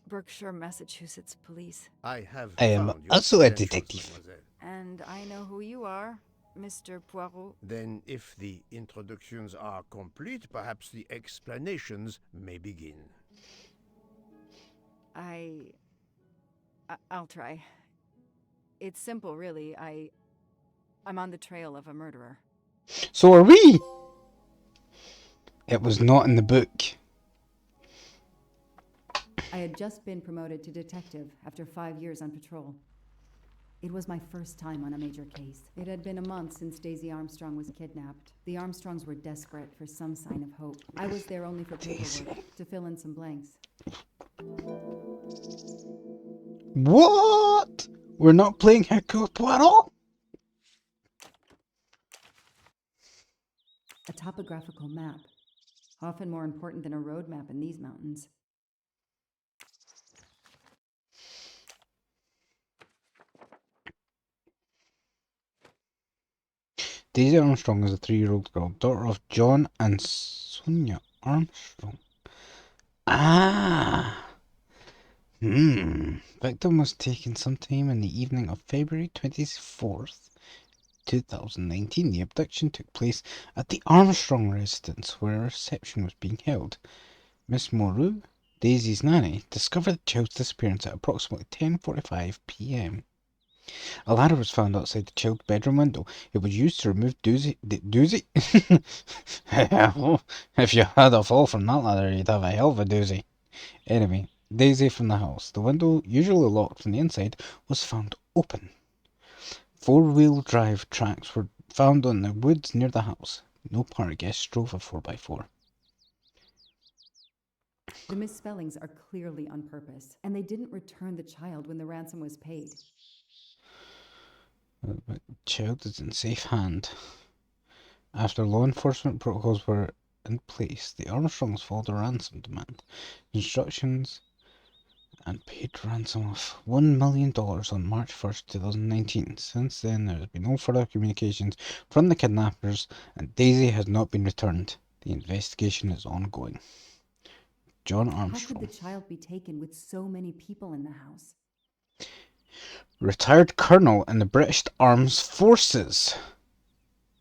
Berkshire, Massachusetts Police. I am also a detective. And I know who you are, Mr. Poirot. Then if the introductions are complete, perhaps the explanations may begin. I'll try. It's simple, really. I'm on the trail of a murderer. So are we. It was not in the book. I had just been promoted to detective after 5 years on patrol. It was my first time on a major case. It had been a month since Daisy Armstrong was kidnapped. The Armstrongs were desperate for some sign of hope. I was there only for paperwork, to fill in some blanks. What? We're not playing Hercule Poirot? A topographical map, often more important than a road map in these mountains. Daisy Armstrong is a 3-year-old girl, daughter of John and Sonia Armstrong. Victim was taken sometime in the evening of February 24th, 2019. The abduction took place at the Armstrong residence, where a reception was being held. Miss Moreau, Daisy's nanny, discovered the child's disappearance at approximately 10:45 p.m. A ladder was found outside the child's bedroom window. It was used to remove Doozy. If you had a fall from that ladder, you'd have a hell of a doozy. Anyway, Daisy from the house. The window, usually locked from the inside, was found open. 4-wheel drive tracks were found on the woods near the house. No party guests drove a 4x4. The misspellings are clearly on purpose, and they didn't return the child when the ransom was paid. The child is in safe hand. After law enforcement protocols were in place, the Armstrongs followed a ransom demand, instructions, and paid ransom of $1 million on March 1st, 2019. Since then, there has been no further communications from the kidnappers, and Daisy has not been returned. The investigation is ongoing. John Armstrong. How could the child be taken with so many people in the house? Retired colonel in the British Armed Forces.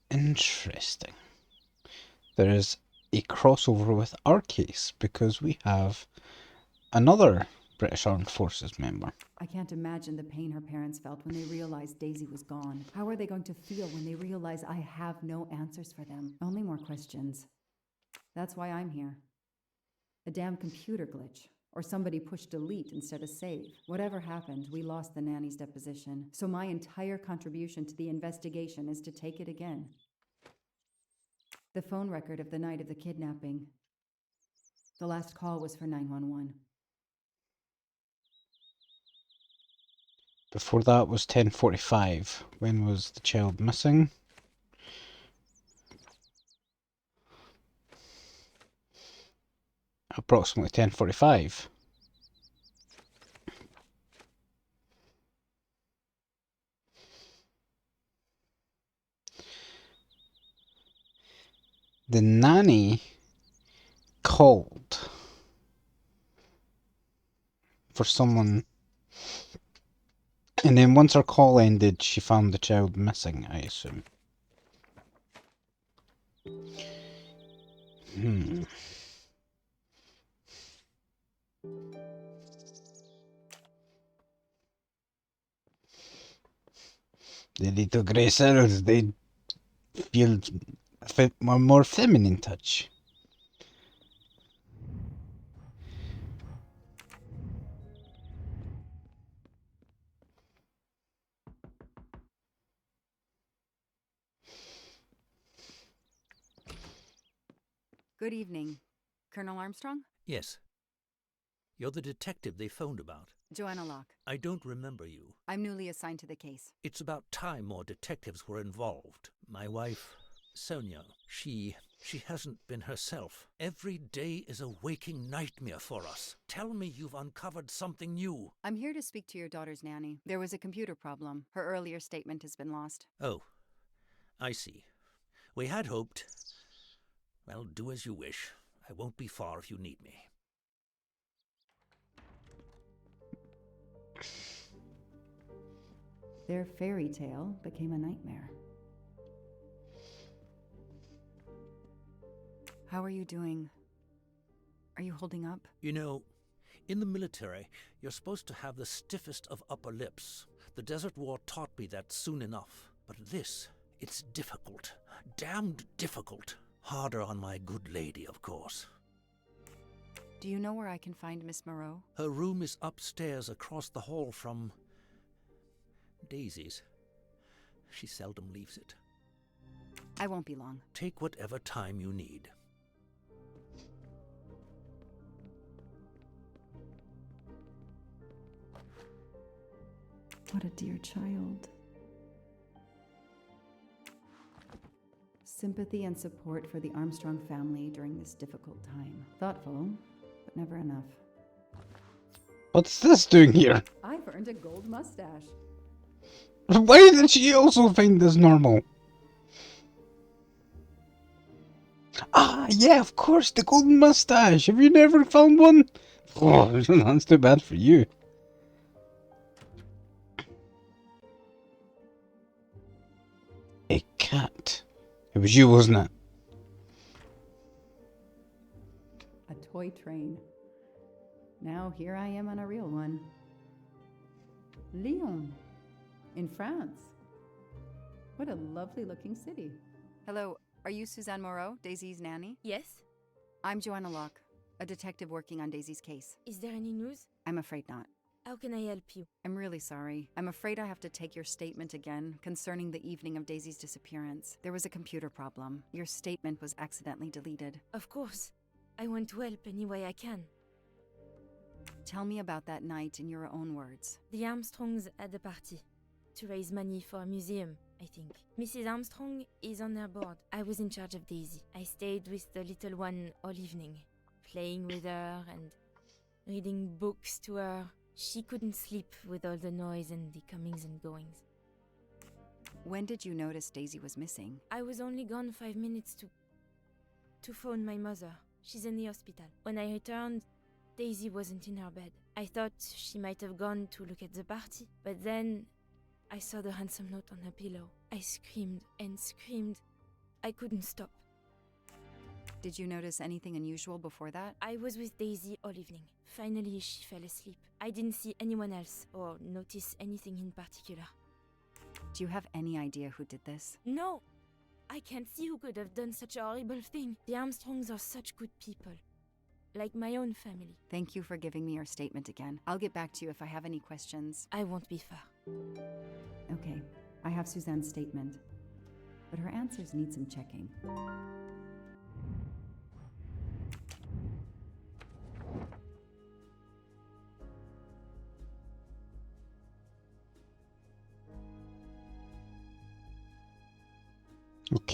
Interesting. There is a crossover with our case because we have another British Armed Forces member. I can't imagine the pain her parents felt when they realized Daisy was gone. How are they going to feel when they realize I have no answers for them? Only more questions. That's why I'm here. A damn computer glitch. Or somebody pushed delete instead of save. Whatever happened, we lost the nanny's deposition. So my entire contribution to the investigation is to take it again. The phone record of the night of the kidnapping. The last call was for 911. Before that was 10:45. When was the child missing? Approximately 10:45. The nanny called for someone, and then once her call ended, she found the child missing, I assume. The little grey cells, they feel a more feminine touch. Good evening. Colonel Armstrong? Yes. You're the detective they phoned about. Joanna Locke. I don't remember you. I'm newly assigned to the case. It's about time more detectives were involved. My wife, Sonia, she hasn't been herself. Every day is a waking nightmare for us. Tell me you've uncovered something new. I'm here to speak to your daughter's nanny. There was a computer problem. Her earlier statement has been lost. Oh, I see. We had hoped. Well, do as you wish. I won't be far if you need me. Their fairy tale became a nightmare. How are you doing? Are you holding up? You know, in the military, you're supposed to have the stiffest of upper lips. The Desert War taught me that soon enough. But this, it's difficult. Damned difficult. Harder on my good lady, of course. Do you know where I can find Miss Moreau? Her room is upstairs across the hall from Daisy's. She seldom leaves it. I won't be long. Take whatever time you need. What a dear child. Sympathy and support for the Armstrong family during this difficult time. Thoughtful, but never enough. What's this doing here? I've earned a gold mustache. Why did she also find this normal? Ah, yeah, of course, the golden mustache. Have you never found one? Oh, that's too bad for you. A cat. It was you, wasn't it? A toy train. Now here I am on a real one. Lyon, in France. What a lovely looking city. Hello, are you Suzanne Moreau, Daisy's nanny? Yes? I'm Joanna Locke, a detective working on Daisy's case. Is there any news? I'm afraid not. How can I help you? I'm really sorry. I'm afraid I have to take your statement again concerning the evening of Daisy's disappearance. There was a computer problem. Your statement was accidentally deleted. Of course. I want to help any way I can. Tell me about that night in your own words. The Armstrongs had a party to raise money for a museum, I think. Mrs. Armstrong is on their board. I was in charge of Daisy. I stayed with the little one all evening, playing with her and reading books to her. She couldn't sleep with all the noise and the comings and goings. When did you notice Daisy was missing? I was only gone 5 minutes to phone my mother. She's in the hospital. When I returned, Daisy wasn't in her bed. I thought she might have gone to look at the party, but then I saw the ransom note on her pillow. I screamed and screamed. I couldn't stop. Did you notice anything unusual before that? I was with Daisy all evening. Finally, she fell asleep. I didn't see anyone else or notice anything in particular. Do you have any idea who did this? No! I can't see who could have done such a horrible thing. The Armstrongs are such good people. Like my own family. Thank you for giving me your statement again. I'll get back to you if I have any questions. I won't be far. Okay, I have Suzanne's statement, but her answers need some checking.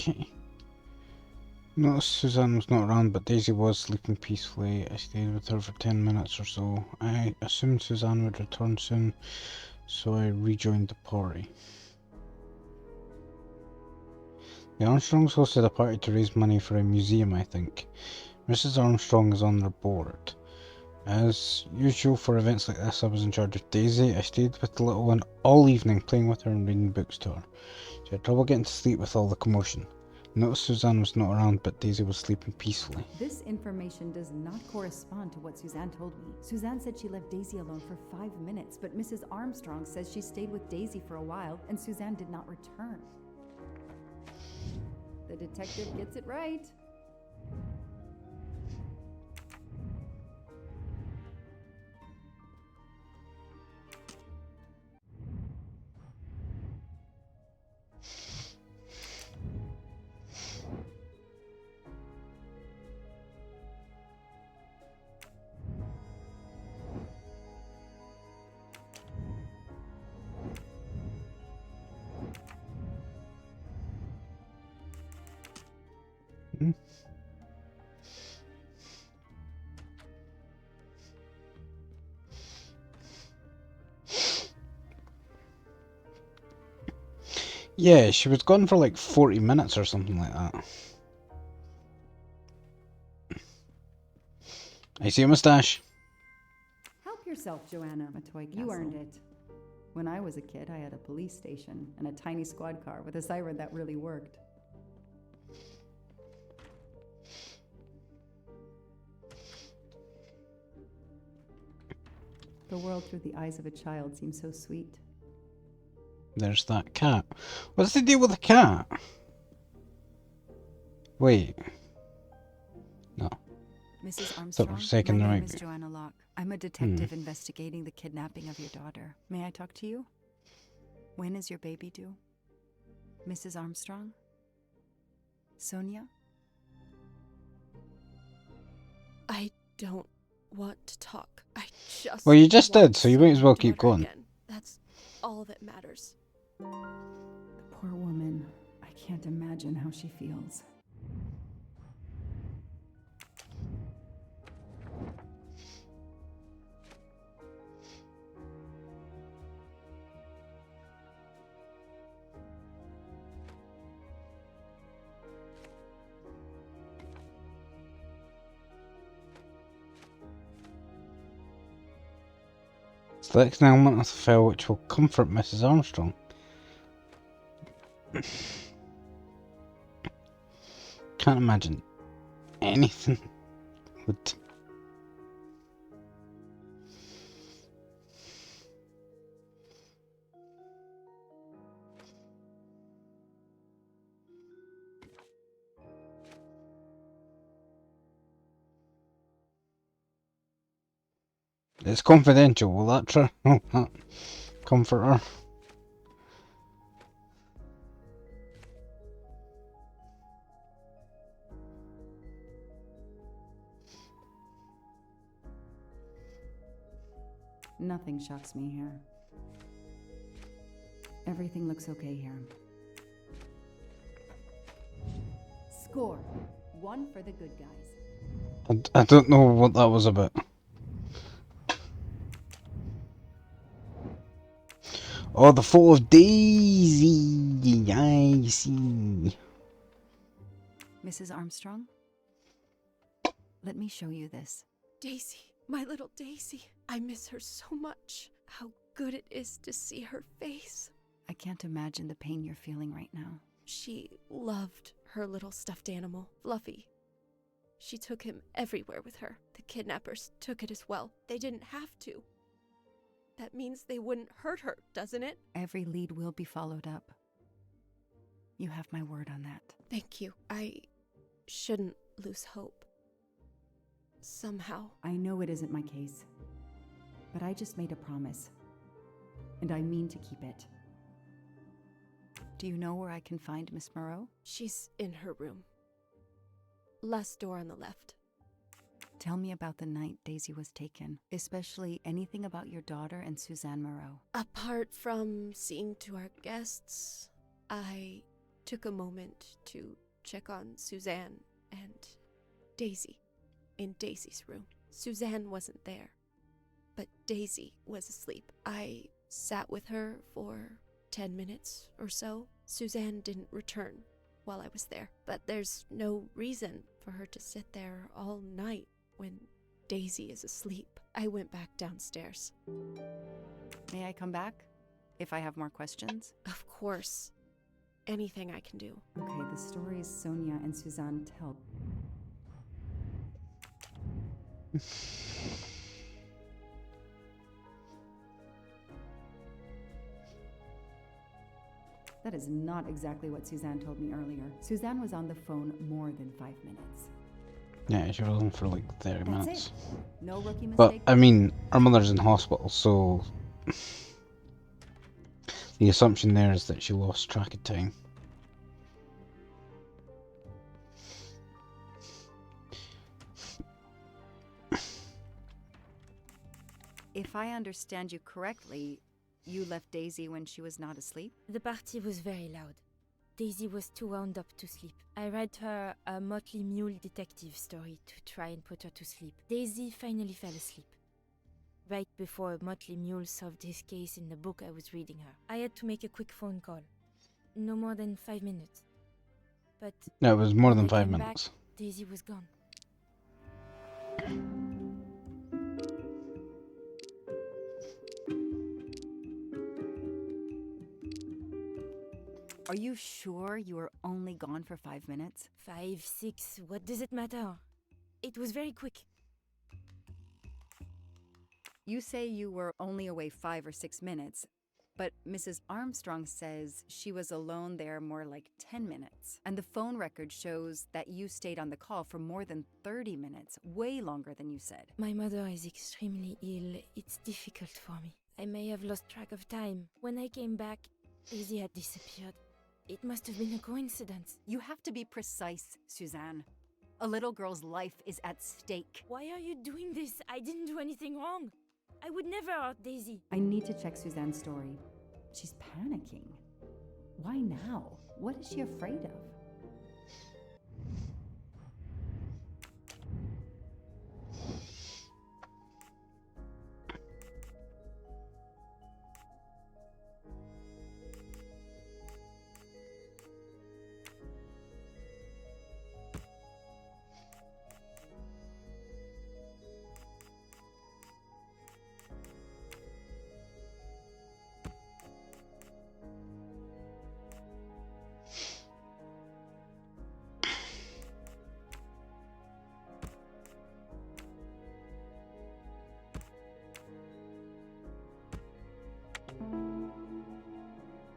Okay. Noticed Suzanne was not around, but Daisy was sleeping peacefully. I stayed with her for 10 minutes or so. I assumed Suzanne would return soon, so I rejoined the party. The Armstrongs hosted a party to raise money for a museum, I think. Mrs. Armstrong is on their board. As usual for events like this, I was in charge of Daisy. I stayed with the little one all evening, playing with her and reading books to her. She had trouble getting to sleep with all the commotion. Noticed Suzanne was not around, but Daisy was sleeping peacefully. This information does not correspond to what Suzanne told me. Suzanne said she left Daisy alone for 5 minutes, but Mrs. Armstrong says she stayed with Daisy for a while and Suzanne did not return. The detective gets it right. Yeah, she was gone for like 40 minutes or something like that. I see a moustache. Help yourself, Joanna. A toy castle. You earned it. When I was a kid, I had a police station and a tiny squad car with a siren that really worked. The world through the eyes of a child seems so sweet. There's that cat. What's the deal with the cat? Wait. No. Mrs. For a Armstrong, second my there name might is be. Joanna Locke. I'm a detective investigating the kidnapping of your daughter. May I talk to you? When is your baby due? Mrs. Armstrong? Sonia? I don't want to talk. I just Well, you just want did, so you might as well keep daughter going. again. That's all that matters. The poor woman. I can't imagine how she feels. Select an element of the file which will comfort Mrs. Armstrong. Can't imagine anything would. It's confidential. Will that try? Comfort her. Nothing shocks me here. Everything looks okay here. Score. 1 for the good guys. I don't know what that was about. Oh, the photo of Daisy. I see. Mrs. Armstrong? Let me show you this. Daisy, my little Daisy. I miss her so much. How good it is to see her face. I can't imagine the pain you're feeling right now. She loved her little stuffed animal, Fluffy. She took him everywhere with her. The kidnappers took it as well. They didn't have to. That means they wouldn't hurt her, doesn't it? Every lead will be followed up. You have my word on that. Thank you. I shouldn't lose hope. Somehow. I know it isn't my case, but I just made a promise, and I mean to keep it. Do you know where I can find Miss Moreau? She's in her room. Last door on the left. Tell me about the night Daisy was taken, especially anything about your daughter and Suzanne Moreau. Apart from seeing to our guests, I took a moment to check on Suzanne and Daisy in Daisy's room. Suzanne wasn't there, but Daisy was asleep. I sat with her for 10 minutes or so. Suzanne didn't return while I was there, but there's no reason for her to sit there all night when Daisy is asleep. I went back downstairs. May I come back if I have more questions? Of course. Anything I can do. Okay, the stories Sonia and Suzanne tell. That is not exactly what Suzanne told me earlier. Suzanne was on the phone more than 5 minutes. Yeah, she was on for like 30 That's minutes. it. No rookie mistake. But, I mean, her mother's in hospital, so the assumption there is that she lost track of time. If I understand you correctly, you left Daisy when she was not asleep? The party was very loud. Daisy was too wound up to sleep. I read her a Motley Mule detective story to try and put her to sleep. Daisy finally fell asleep. Right before Motley Mule solved his case in the book I was reading her. I had to make a quick phone call. No more than 5 minutes. But No, it was more when than I 5 came minutes. back, Daisy was gone. Are you sure you were only gone for 5 minutes? 5, 6, what does it matter? It was very quick. You say you were only away 5 or 6 minutes, but Mrs. Armstrong says she was alone there more like 10 minutes. And the phone record shows that you stayed on the call for more than 30 minutes, way longer than you said. My mother is extremely ill. It's difficult for me. I may have lost track of time. When I came back, Daisy had disappeared. It must have been a coincidence. You have to be precise, Suzanne. A little girl's life is at stake. Why are you doing this? I didn't do anything wrong. I would never hurt Daisy. I need to check Suzanne's story. She's panicking. Why now? What is she afraid of?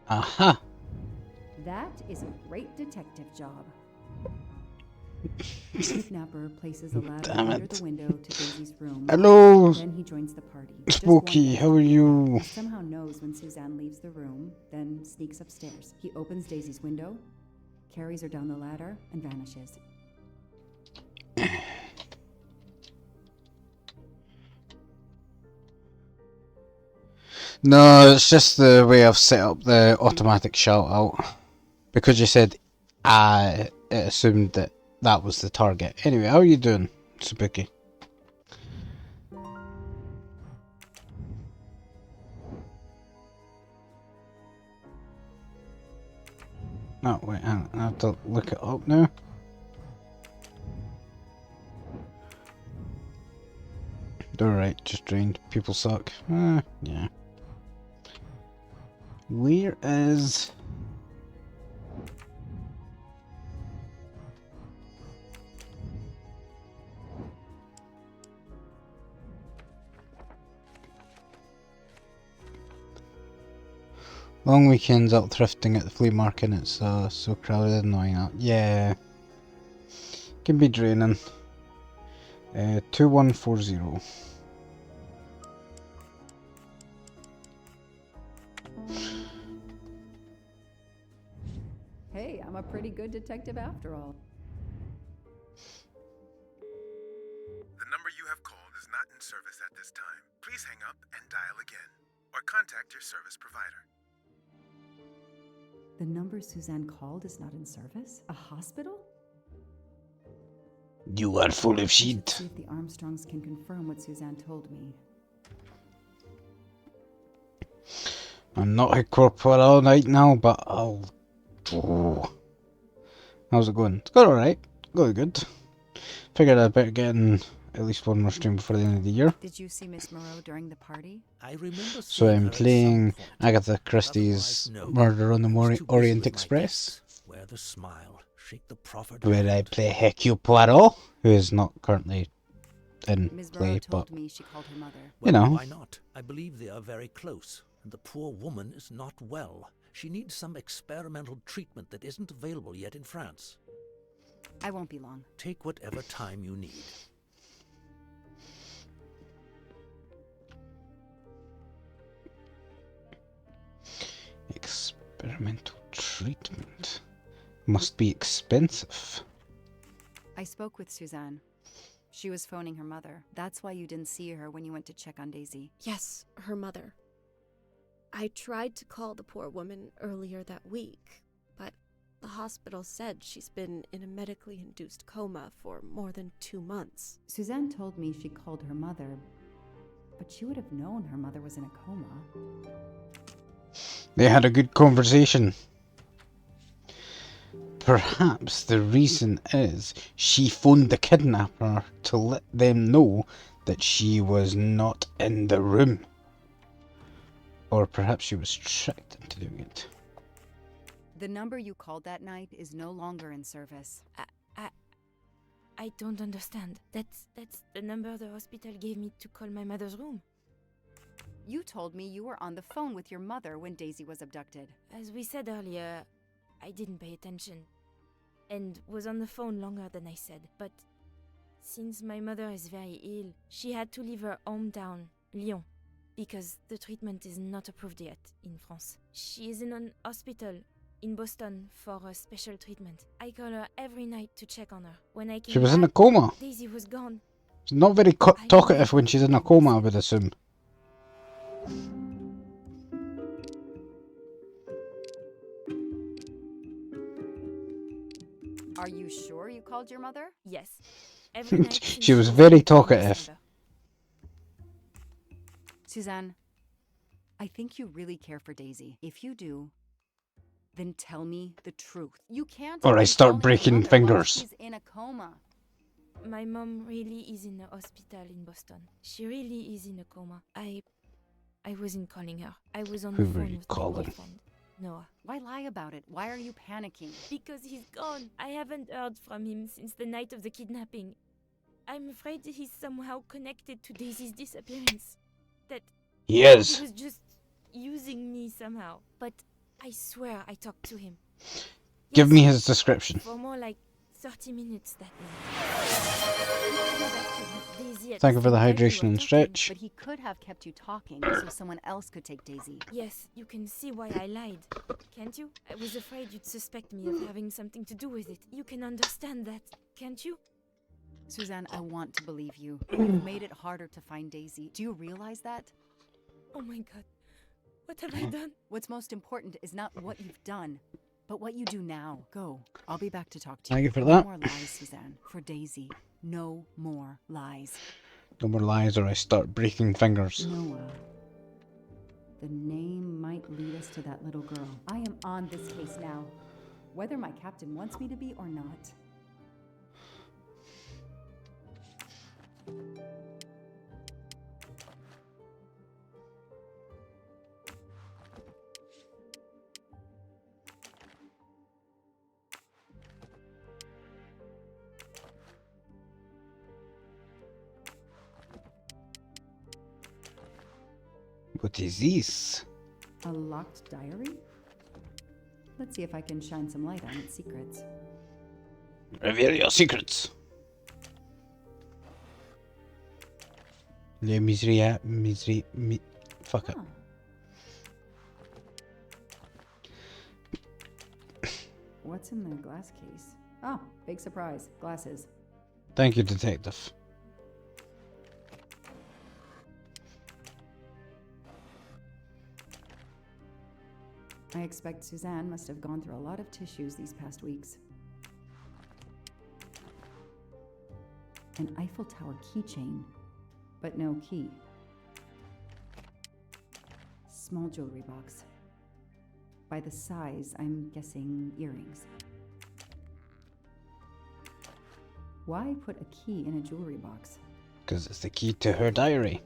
Aha! That is a great detective job. The kidnapper places a ladder Damn under it. the window to Daisy's room. Hello, Then he joins the party. Just Spooky, one how are you? He somehow knows when Suzanne leaves the room, then sneaks upstairs. He opens Daisy's window, carries her down the ladder, and vanishes. No, it's just the way I've set up the automatic shout out. Because you said it assumed that that was the target. Anyway, how are you doing, Spooky? Oh, wait, hang on, I have to look it up now. Alright, just drained. People suck. Yeah. Where is... Long weekends out thrifting at the flea market, it's so crowded and annoying out. Yeah. Can be draining. 2140. Hey, I'm a pretty good detective after all. The number you have called is not in service at this time. Please hang up and dial again, or contact your service provider. The number Suzanne called is not in service? A hospital? You are full of I should shit. see if the Armstrongs can confirm what Suzanne told me. I'm not a corporal right now, but I'll... Oh. How's it going? It's going alright. Going good. Figured I'd better get in at least one more stream before the end of the year. Did you see Miss Moreau during the party? I remember So seeing I'm her at some playing point. Agatha Christie's Murder on the Orient Express, Wear the smile, shake the proffered where I hand. play Hercule Poirot, who is not currently in Ms. Moreau play, told but me she called her mother. you know. Why not? I believe they are very close, and the poor woman is not well. She needs some experimental treatment that isn't available yet in France. I won't be long. Take whatever time you need. Experimental treatment must be expensive. I spoke with Suzanne. She was phoning her mother. That's why you didn't see her when you went to check on Daisy. Yes, her mother. I tried to call the poor woman earlier that week, but the hospital said she's been in a medically induced coma for more than 2 months. Suzanne told me she called her mother, but she would have known her mother was in a coma. They had a good conversation. Perhaps the reason is she phoned the kidnapper to let them know that she was not in the room. Or perhaps she was tricked into doing it. The number you called that night is no longer in service. I don't understand. That's the number the hospital gave me to call my mother's room. You told me you were on the phone with your mother when Daisy was abducted. As we said earlier, I didn't pay attention and was on the phone longer than I said. But since my mother is very ill, she had to leave her hometown, Lyon, because the treatment is not approved yet in France. She is in an hospital in Boston for a special treatment. I call her every night to check on her. When I came She was in a back, coma. Daisy was gone. She's not very talkative when she's in a coma, I would assume. Are you sure you called your mother? Yes. Every night since She was she very I call my talkative. mother. Suzanne, I think you really care for Daisy. If you do, then tell me the truth. You can't. Or I be start calling your breaking mother while fingers. She's in a coma. My mom really is in a hospital in Boston. She really is in a coma. I wasn't calling her. I was on Who the were phone you with my calling? boyfriend, Noah. Why lie about it? Why are you panicking? Because he's gone. I haven't heard from him since the night of the kidnapping. I'm afraid he's somehow connected to Daisy's disappearance. That He is. he was just using me somehow. But I swear I talked to him. Give Yes, me his description. for more like 30 minutes that night. Daisy at Thank you for the same time we hydration were and talking. stretch. But he could have kept you talking so someone else could take Daisy. Yes, you can see why I lied. Can't you? I was afraid you'd suspect me of having something to do with it. You can understand that, can't you? Suzanne, I want to believe you. You've made it harder to find Daisy. Do you realize that? Oh my god. What have I done? What's most important is not what you've done, but what you do now. Go. I'll be back to talk to you. Thank you for No that. more lies, Suzanne. For Daisy. No more lies. No more lies or I start breaking fingers. Noah. The name might lead us to that little girl. I am on this case now, whether my captain wants me to be or not. What is this? A locked diary? Let's see if I can shine some light on its secrets. Reveal your secrets. Le miseria, fuck it. What's in the glass case? Oh, big surprise. Glasses. Thank you, detective. I expect Suzanne must have gone through a lot of tissues these past weeks. An Eiffel Tower keychain, but no key. Small jewelry box. By the size, I'm guessing earrings. Why put a key in a jewelry box? Because it's the key to her diary.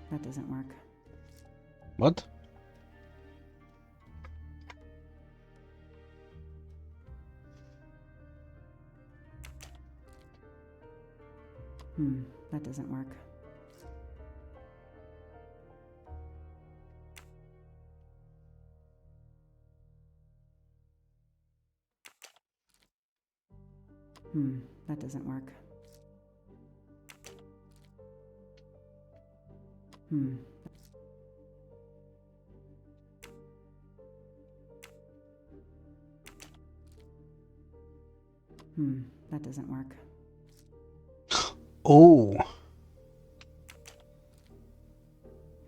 That doesn't work. What? That doesn't work. That doesn't work. That doesn't work. Oh.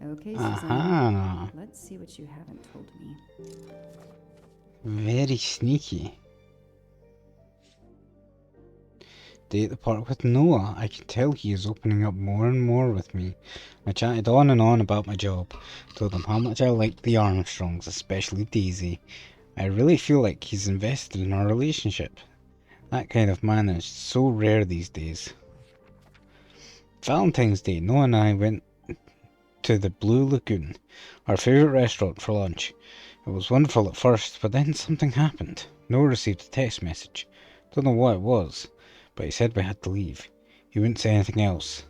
Okay, Suzanne. Aha. Let's see what you haven't told me. Very sneaky. Day at the park with Noah. I can tell he is opening up more and more with me. I chatted on and on about my job. Told him how much I liked the Armstrongs, especially Daisy. I really feel like he's invested in our relationship. That kind of man is so rare these days. Valentine's Day, Noah and I went to the Blue Lagoon, our favourite restaurant, for lunch. It was wonderful at first, but then something happened. Noah received a text message. Don't know what it was, but he said we had to leave. He wouldn't say anything else.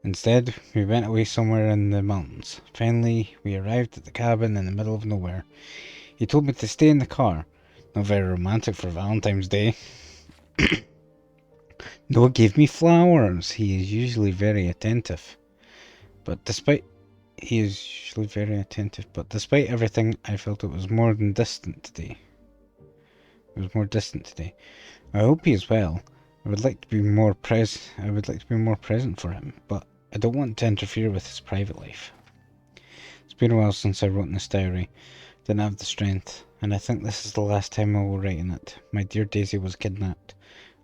Instead, we went away somewhere in the mountains. Finally, we arrived at the cabin in the middle of nowhere. He told me to stay in the car. Not very romantic for Valentine's Day. Noah gave me flowers. He is usually very attentive. But despite everything, I felt it was more distant today. I hope he is well. I would like to be more present for him, but I don't want to interfere with his private life. It's been a while since I wrote in this diary. Didn't have the strength, and I think this is the last time I will write in it. My dear Daisy was kidnapped,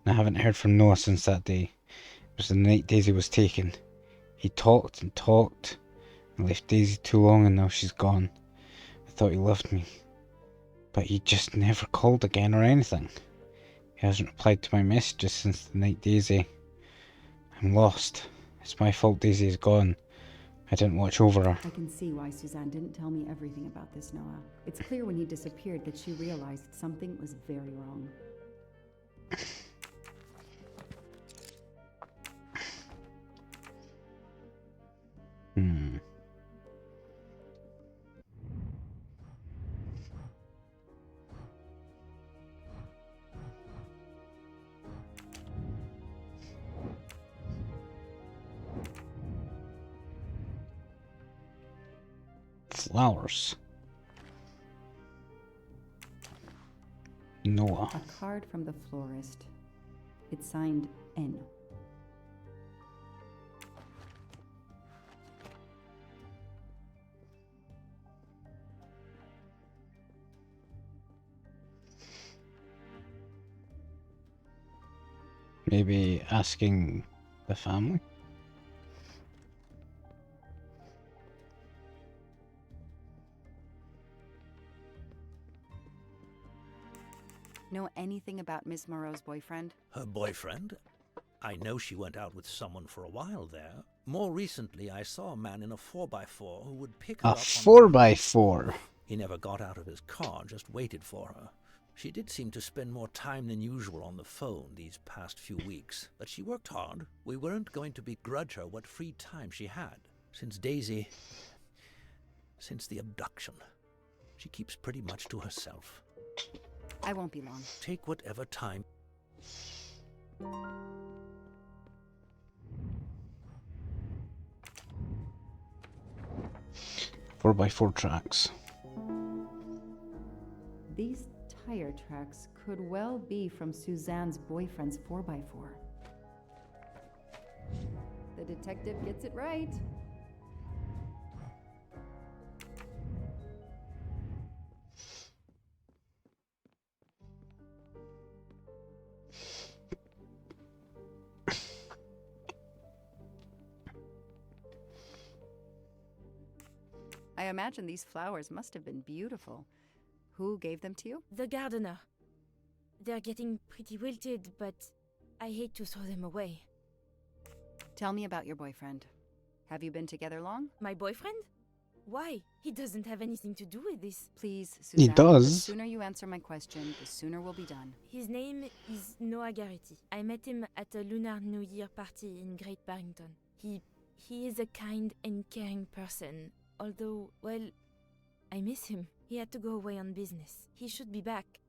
and I haven't heard from Noah since that day. It was the night Daisy was taken. He talked and talked, and left Daisy too long, and now she's gone. I thought he loved me, but he just never called again or anything. He hasn't replied to my messages since the night Daisy. I'm lost. It's my fault Daisy is gone. I didn't watch over her. I can see why Suzanne didn't tell me everything about this, Noah. It's clear when he disappeared that she realized something was very wrong. Flowers. Noah. A card from the florist. It's signed N. Maybe asking the family? Know anything about Miss Moreau's boyfriend? Her boyfriend? I know she went out with someone for a while there. More recently, I saw a man in a 4x4 who would pick her A up. 4x4? He never got out of his car, just waited for her. She did seem to spend more time than usual on the phone these past few weeks, but she worked hard. We weren't going to begrudge her what free time she had. Since the abduction, she keeps pretty much to herself. I won't be long. Take whatever time. 4x4 tracks. These tire tracks could well be from Suzanne's boyfriend's 4x4. The detective gets it right. I imagine these flowers must have been beautiful. Who gave them to you? The gardener. They're getting pretty wilted, but I hate to throw them away. Tell me about your boyfriend. Have you been together long? My boyfriend? Why? He doesn't have anything to do with this. Please, He Suzanne. The does. sooner you answer my question, the sooner we'll be done. His name is Noah Garrity. I met him at a Lunar New Year party in Great Barrington. He is a kind and caring person, although, well, I miss him. He had to go away on business. He should be back.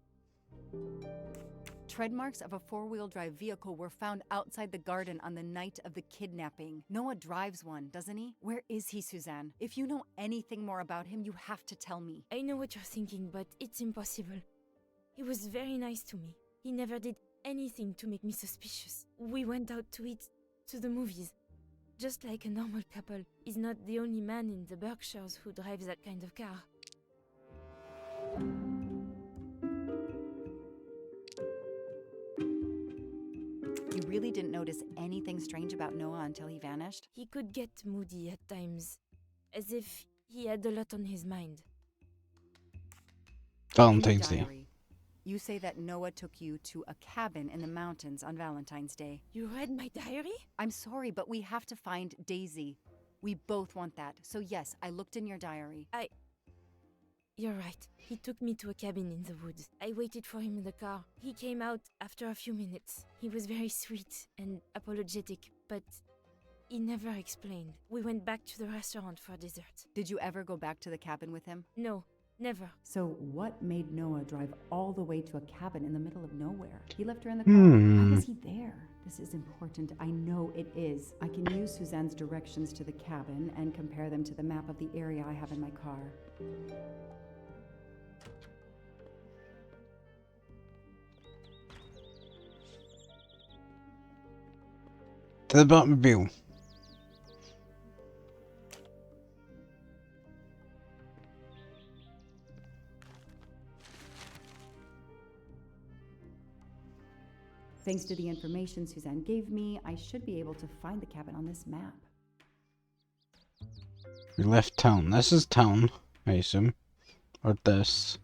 Tread marks of a four-wheel drive vehicle were found outside the garden on the night of the kidnapping. Noah drives one, doesn't he? Where is he, Suzanne? If you know anything more about him, you have to tell me. I know what you're thinking, but it's impossible. He was very nice to me. He never did anything to make me suspicious. We went out to eat, to the movies. Just like a normal couple. He's not the only man in the Berkshires who drives that kind of car. You really didn't notice anything strange about Noah until he vanished? He could get moody at times, as if he had a lot on his mind. Valentine's Day. You say that Noah took you to a cabin in the mountains on Valentine's Day. You read my diary? I'm sorry, but we have to find Daisy. We both want that. So yes, I looked in your diary. You're right. He took me to a cabin in the woods. I waited for him in the car. He came out after a few minutes. He was very sweet and apologetic, but he never explained. We went back to the restaurant for dessert. Did you ever go back to the cabin with him? No, never. So what made Noah drive all the way to a cabin in the middle of nowhere? He left her in the car. How was he there? This is important. I know it is. I can use Suzanne's directions to the cabin and compare them to the map of the area I have in my car. To the Batmobile. Thanks to the information Suzanne gave me, I should be able to find the cabin on this map. We left town. This is town, I assume. Or this.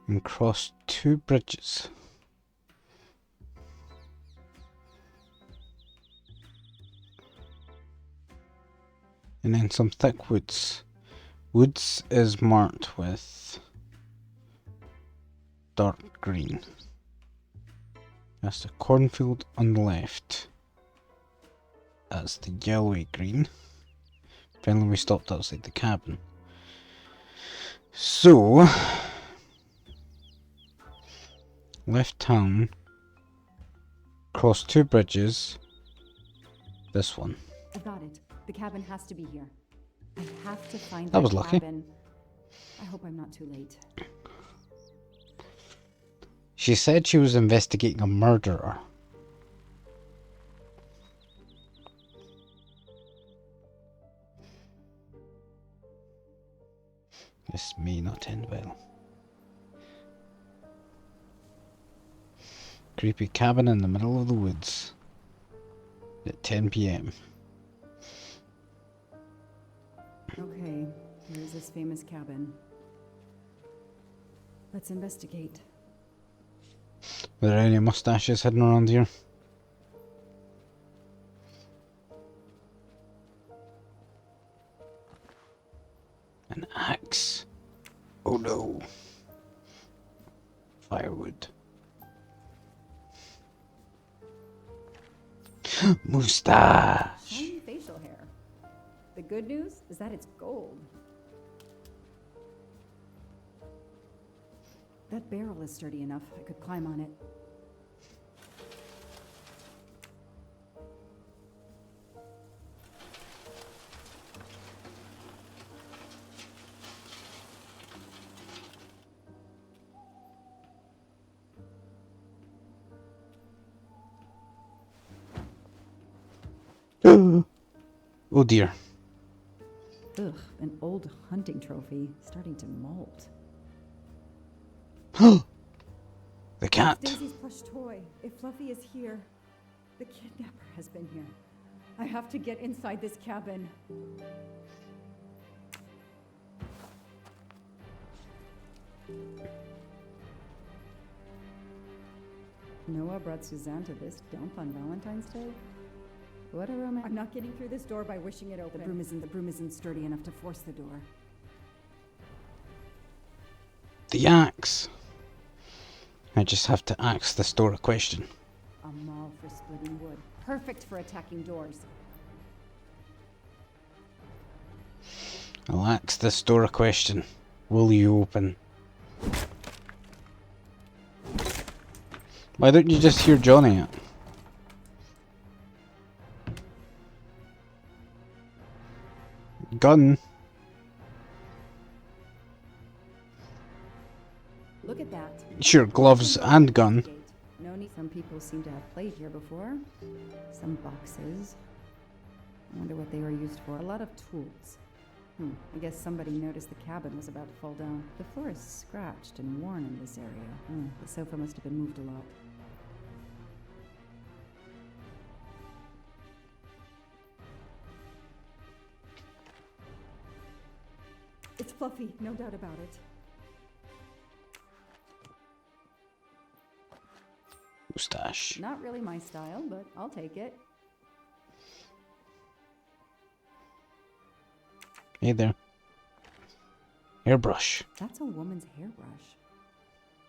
And crossed 2 bridges. And then some thick woods. Woods is marked with dark green. That's the cornfield on the left. That's the yellowy green. Finally we stopped outside the cabin. So, left town, crossed 2 bridges, this one. I got it. The cabin has to be here. I have to find That was lucky. cabin. I hope I'm not too late. She said she was investigating a murderer. This may not end well. Creepy cabin in the middle of the woods at 10 p.m. Okay, here's this famous cabin. Let's investigate. Were there any mustaches hidden around here? An axe. Oh no. Firewood. Mustache. Shiny facial hair. The good news is that it's gold. That barrel is sturdy enough. I could climb on it. Oh dear. Ugh, an old hunting trophy starting to mold. The cat. It's Daisy's plush toy. If Fluffy is here, the kidnapper has been here. I have to get inside this cabin. Noah brought Suzanne to this dump on Valentine's Day? What a romance. I'm not getting through this door by wishing it open. The broom isn't sturdy enough to force the door. The axe. I just have to ask the store a question. A maul for splitting wood. Perfect for attacking doors. I'll ask the store a question. Will you open? Why don't you just hear Johnny out? Gun. Look at that. Sure, gloves and gun. No need. Some people seem to have played here before. Some boxes. I wonder what they were used for. A lot of tools. I guess somebody noticed the cabin was about to fall down. The floor is scratched and worn in this area. The sofa must have been moved a lot. It's Fluffy, no doubt about it. Moustache. Not really my style, but I'll take it. Hey there. Hairbrush. That's a woman's hairbrush.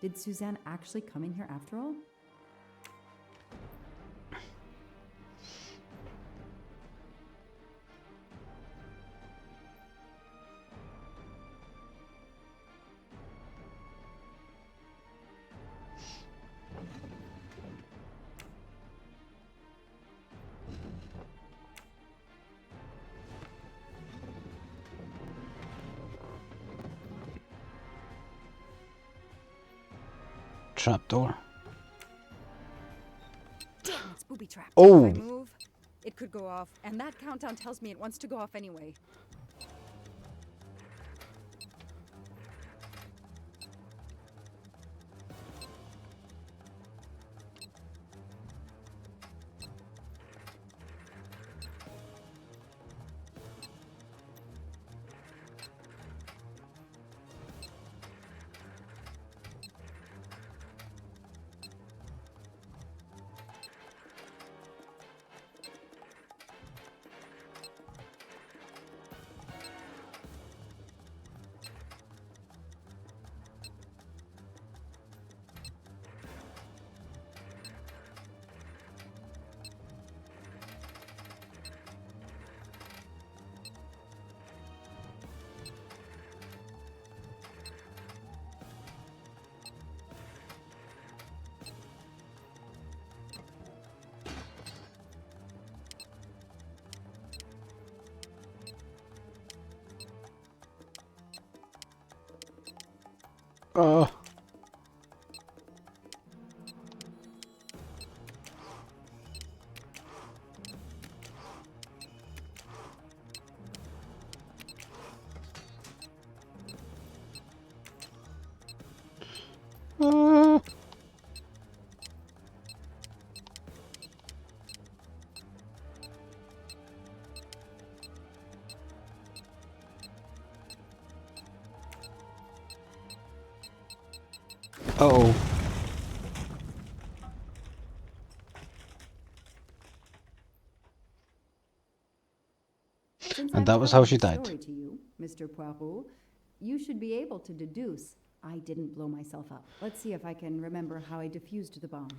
Did Suzanne actually come in here after all? Trapdoor. Damn, it's booby trapped. Oh. If I move, it could go off, and that countdown tells me it wants to go off anyway. Oh. Uh-oh. And that was how she died. Story to you, Mr. Poirot. You should be able to deduce I didn't blow myself up. Let's see if I can remember how I defused the bomb.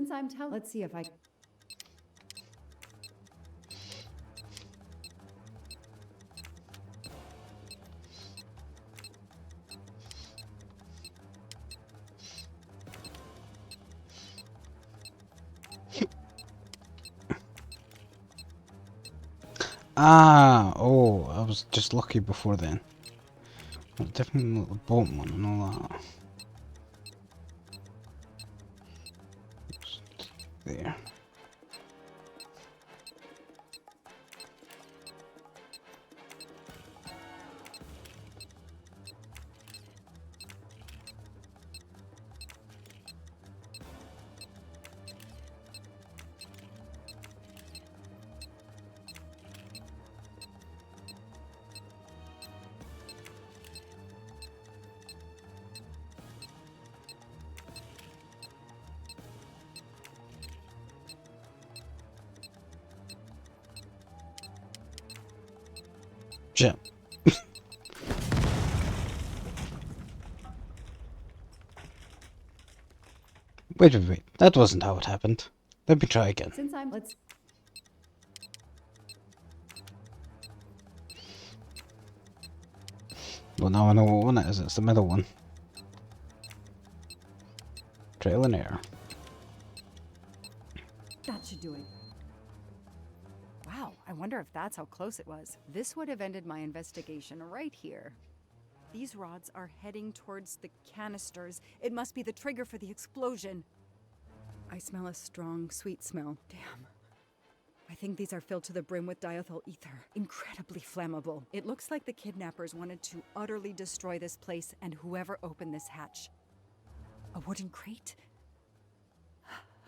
Since I'm telling, let's see if I. Ah, oh, I was just lucky before then. Definitely not the bottom one and all that. There. Shit. Wait. That wasn't how it happened. Let me try again. Since I'm. Let's. Well, now I know what one it is. It's the middle one. Trail and air. That should do it. Wow, I wonder if that's how close it was. This would have ended my investigation right here. These rods are heading towards the canisters. It must be the trigger for the explosion. I smell a strong, sweet smell. Damn. I think these are filled to the brim with diethyl ether. Incredibly flammable. It looks like the kidnappers wanted to utterly destroy this place and whoever opened this hatch. A wooden crate?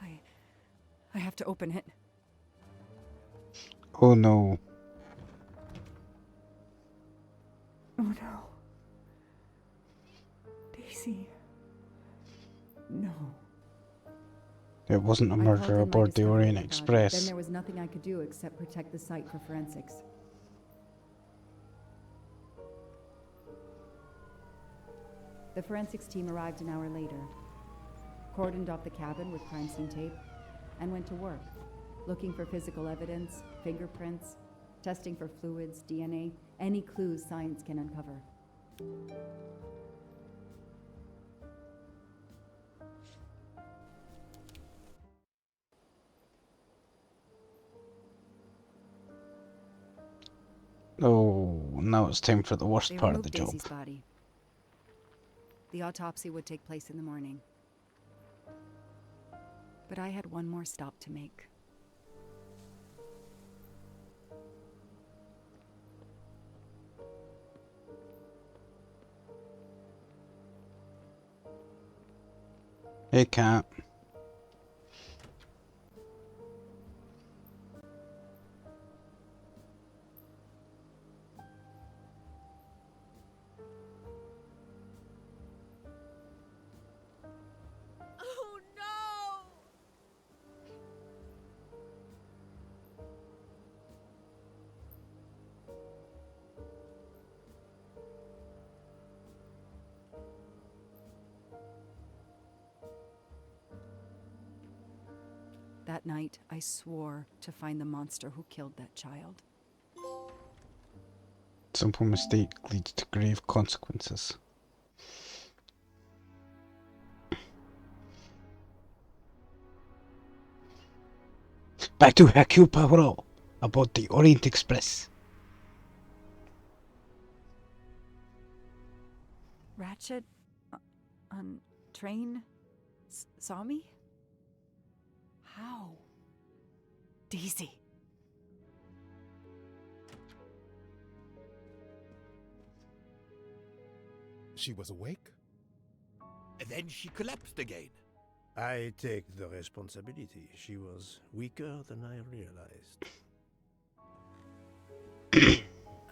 I have to open it. Oh no. Oh no. Daisy. No. It wasn't a I murder called in my aboard the discovery Orient about it. Express. Then there was nothing I could do except protect the site for forensics. The forensics team arrived an hour later, cordoned off the cabin with crime scene tape, and went to work, looking for physical evidence, fingerprints, testing for fluids, DNA, any clues science can uncover. Oh, now it's time for the worst They part of the removed job. Daisy's body. The autopsy would take place in the morning. But I had one more stop to make. Hey, cat. Oh no! That night, I swore to find the monster who killed that child. Simple mistake leads to grave consequences. Back to Hercule Poirot about the Orient Express. Ratchet on train saw me? How? Daisy. She was awake? And then she collapsed again. I take the responsibility. She was weaker than I realized.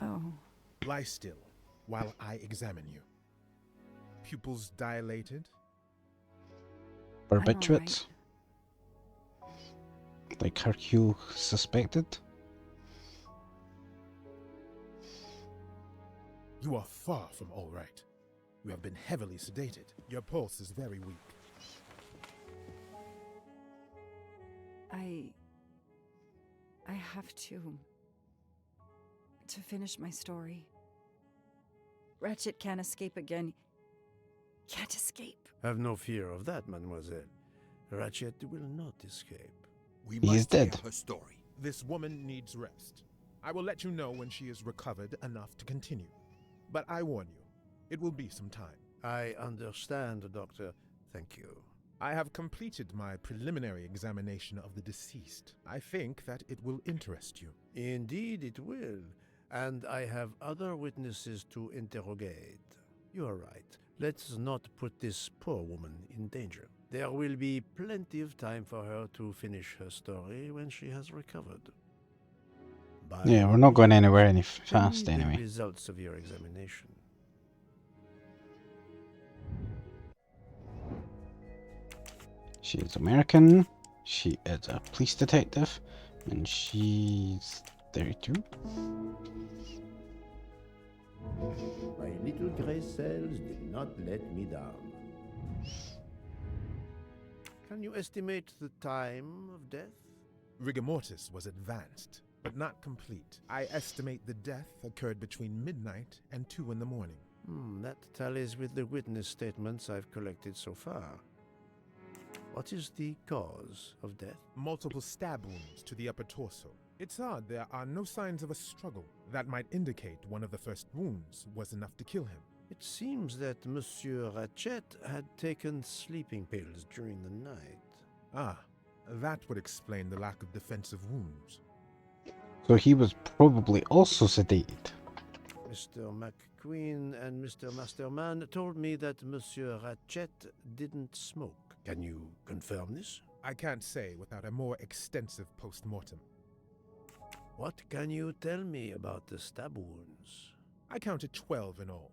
Oh. Lie still while I examine you. Pupils dilated? Barbiturates? Like Hercule suspected? You are far from all right. You have been heavily sedated. Your pulse is very weak. I have to finish my story. Ratchet can't escape again. Can't escape. Have no fear of that, mademoiselle. Ratchet will not escape. We He is must hear dead. her story. This woman needs rest. I will let you know when she is recovered enough to continue. But I warn you, it will be some time. I understand, Doctor. Thank you. I have completed my preliminary examination of the deceased. I think that it will interest you. Indeed it will. And I have other witnesses to interrogate. You are right. Let's not put this poor woman in danger. There will be plenty of time for her to finish her story when she has recovered. Yeah, we're not going anywhere any Send me fast the anyway. results of your examination. She is American. She is a police detective. And she's 32. My little gray cells did not let me down. Can you estimate the time of death? Rigor mortis was advanced, but not complete. I estimate the death occurred between midnight and 2 in the morning. That tallies with the witness statements I've collected so far. What is the cause of death? Multiple stab wounds to the upper torso. It's odd there are no signs of a struggle. That might indicate one of the first wounds was enough to kill him. It seems that Monsieur Ratchet had taken sleeping pills during the night. Ah, that would explain the lack of defensive wounds. So he was probably also sedated. Mr. McQueen and Mr. Masterman told me that Monsieur Ratchet didn't smoke. Can you confirm this? I can't say without a more extensive post-mortem. What can you tell me about the stab wounds? I counted 12 in all.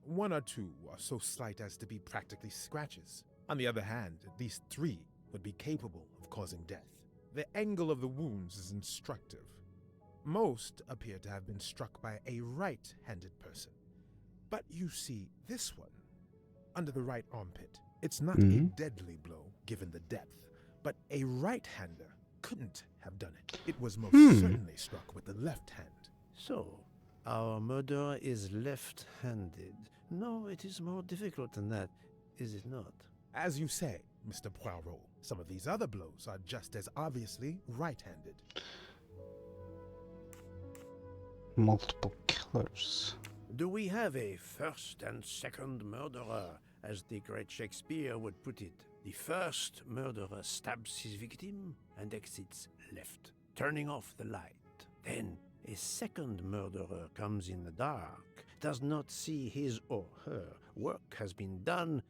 1 or 2 are so slight as to be practically scratches. On the other hand, at least 3 would be capable of causing death. The angle of the wounds is instructive. Most appear to have been struck by a right-handed person. But you see this one, under the right armpit. It's not a deadly blow, given the depth, but a right-hander couldn't have done it. It was most certainly struck with the left hand. So, our murderer is left-handed. No, it is more difficult than that, is it not? As you say, Mr. Poirot, some of these other blows are just as obviously right-handed. Multiple killers. Do we have a first and second murderer, as the great Shakespeare would put it? The first murderer stabs his victim and exits left, turning off the light. Then a second murderer comes in the dark, does not see his or her work has been done,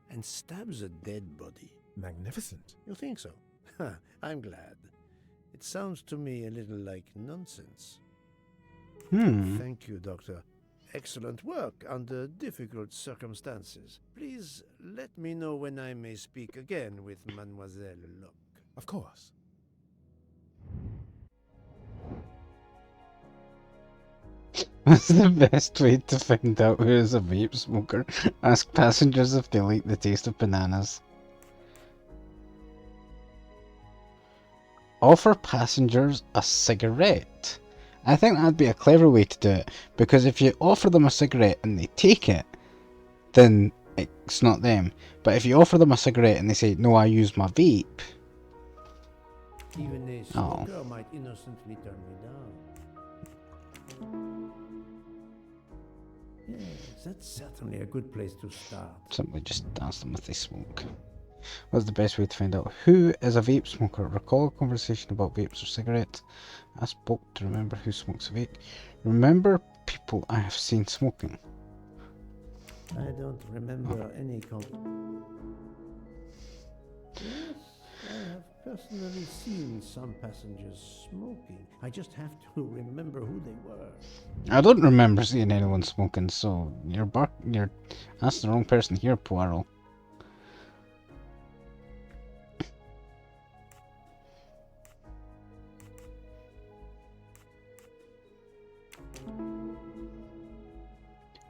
and stabs a dead body. Magnificent. You think so? I'm glad. It sounds to me a little like nonsense. Thank you, Doctor. Excellent work under difficult circumstances. Please let me know when I may speak again with Mademoiselle Locke. Of course. What's the best way to find out who is a vape smoker? Ask passengers if they like the taste of bananas. Offer passengers a cigarette. I think that'd be a clever way to do it, because if you offer them a cigarette and they take it, then it's not them. But if you offer them a cigarette and they say, no, I use my vape. Even a smoker might innocently turn me down. Yes, that's certainly a good place to start. Simply just ask them if they smoke. What's the best way to find out who is a vape smoker? Recall a conversation about vapes or cigarettes. Ask Bolt to remember who smokes a vape. Remember people I have seen smoking. I don't remember any Yes, I have personally seen some passengers smoking. I just have to remember who they were. I don't remember seeing anyone smoking, so you're that's the wrong person here, Poirot.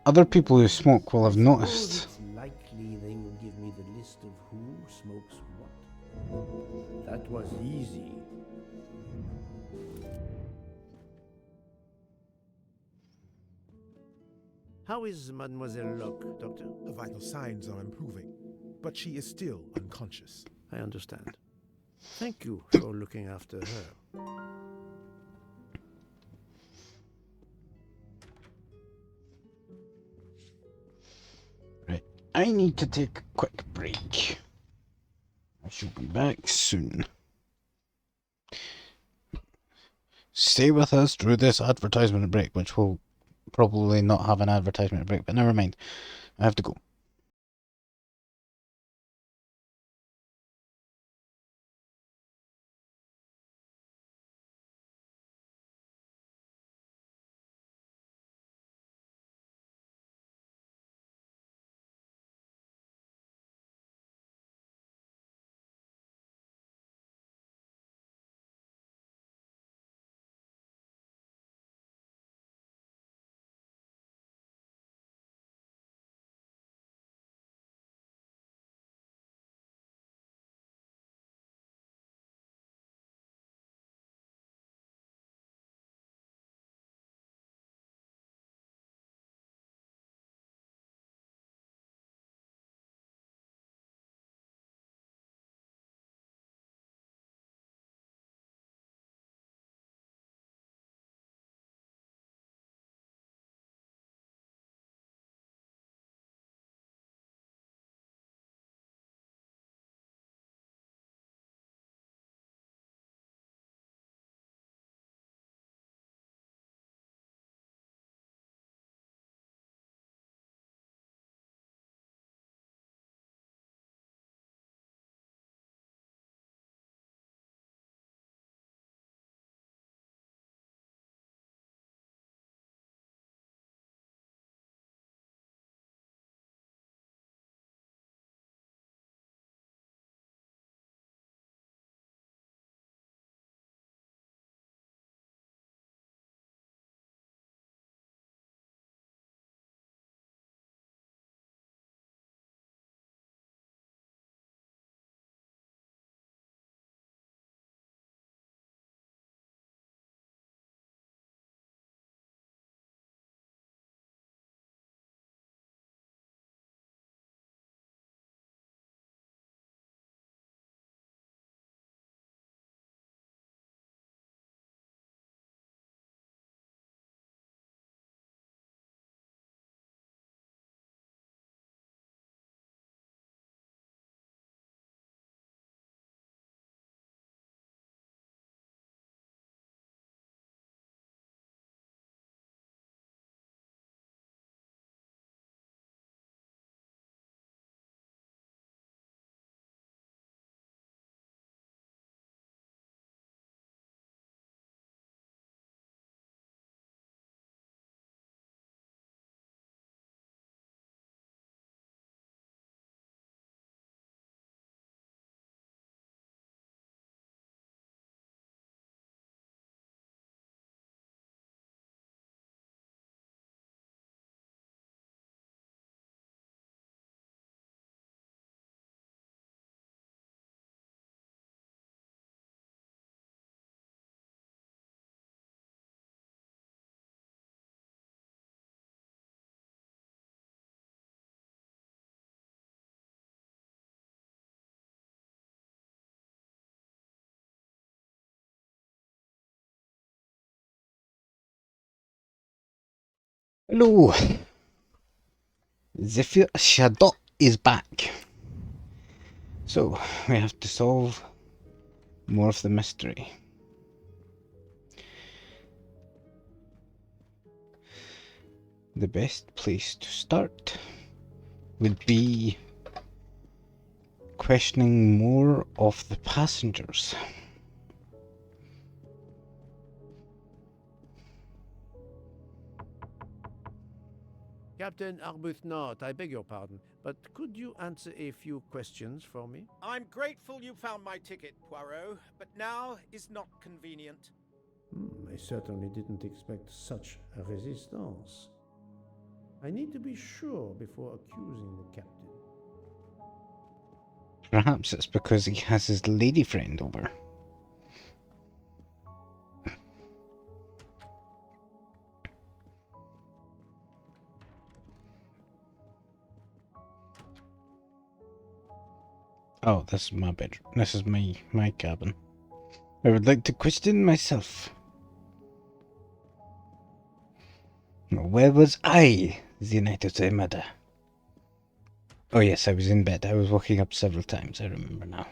Other people who smoke will have noticed. It's likely they will give me the list of who smokes what. That was easy. Daisy. How is Mademoiselle Locke, Doctor? Her vital signs are improving, but she is still unconscious. I understand. Thank you for looking after her. Right. I need to take a quick break. I shall be back soon. Stay with us through this advertisement break, which will probably not have an advertisement break, but never mind. I have to go. Hello! Zephyr Shadow is back. So, we have to solve more of the mystery. The best place to start would be questioning more of the passengers. Captain Arbuthnot, I beg your pardon, but could you answer a few questions for me? I'm grateful you found my ticket, Poirot, but now is not convenient. I certainly didn't expect such a resistance. I need to be sure before accusing the captain. Perhaps it's because he has his lady friend over. Oh, this is my bedroom. This is my cabin. I would like to question myself. Where was I the night of the murder? Oh yes, I was in bed. I was waking up several times. I remember now.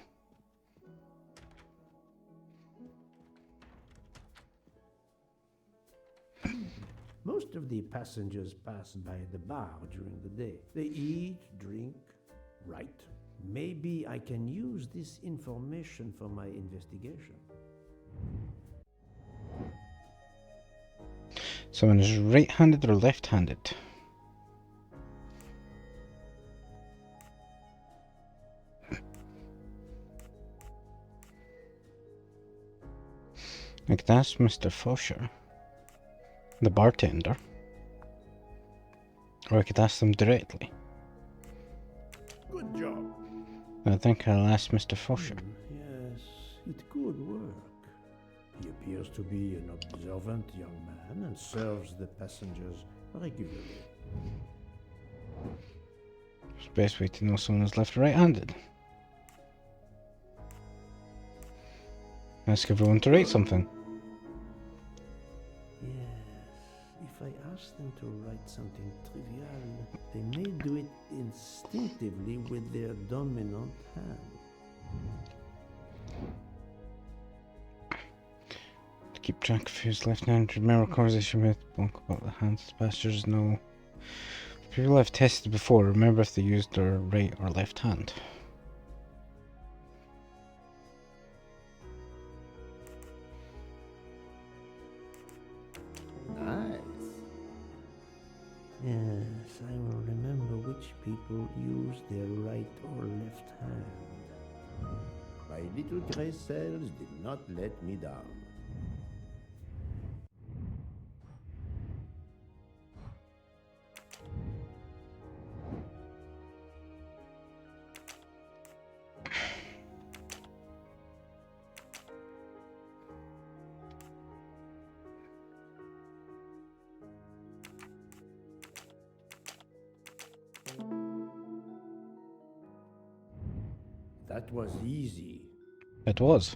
Most of the passengers pass by the bar during the day. They eat, drink, write. Maybe I can use this information for my investigation. Someone is right-handed or left-handed? I could ask Mr. Fosher, the bartender, or I could ask them directly. Good job. I think I'll ask Mr. Fosher. Yes, it could work. He appears to be an observant young man and serves the passengers regularly. It's the best way to know someone is left or right-handed. Ask everyone to write something. Yes, if I ask them to write something trivial, they may do it instinctively with their dominant hand. To keep track of who's left-handed, remember conversation with Blanc about the hands. Passengers know. People I've tested before, remember if they used their right or left hand. Nice. Yes, I will remember which people use their right or left hand. My little gray cells did not let me down. That was easy. It was.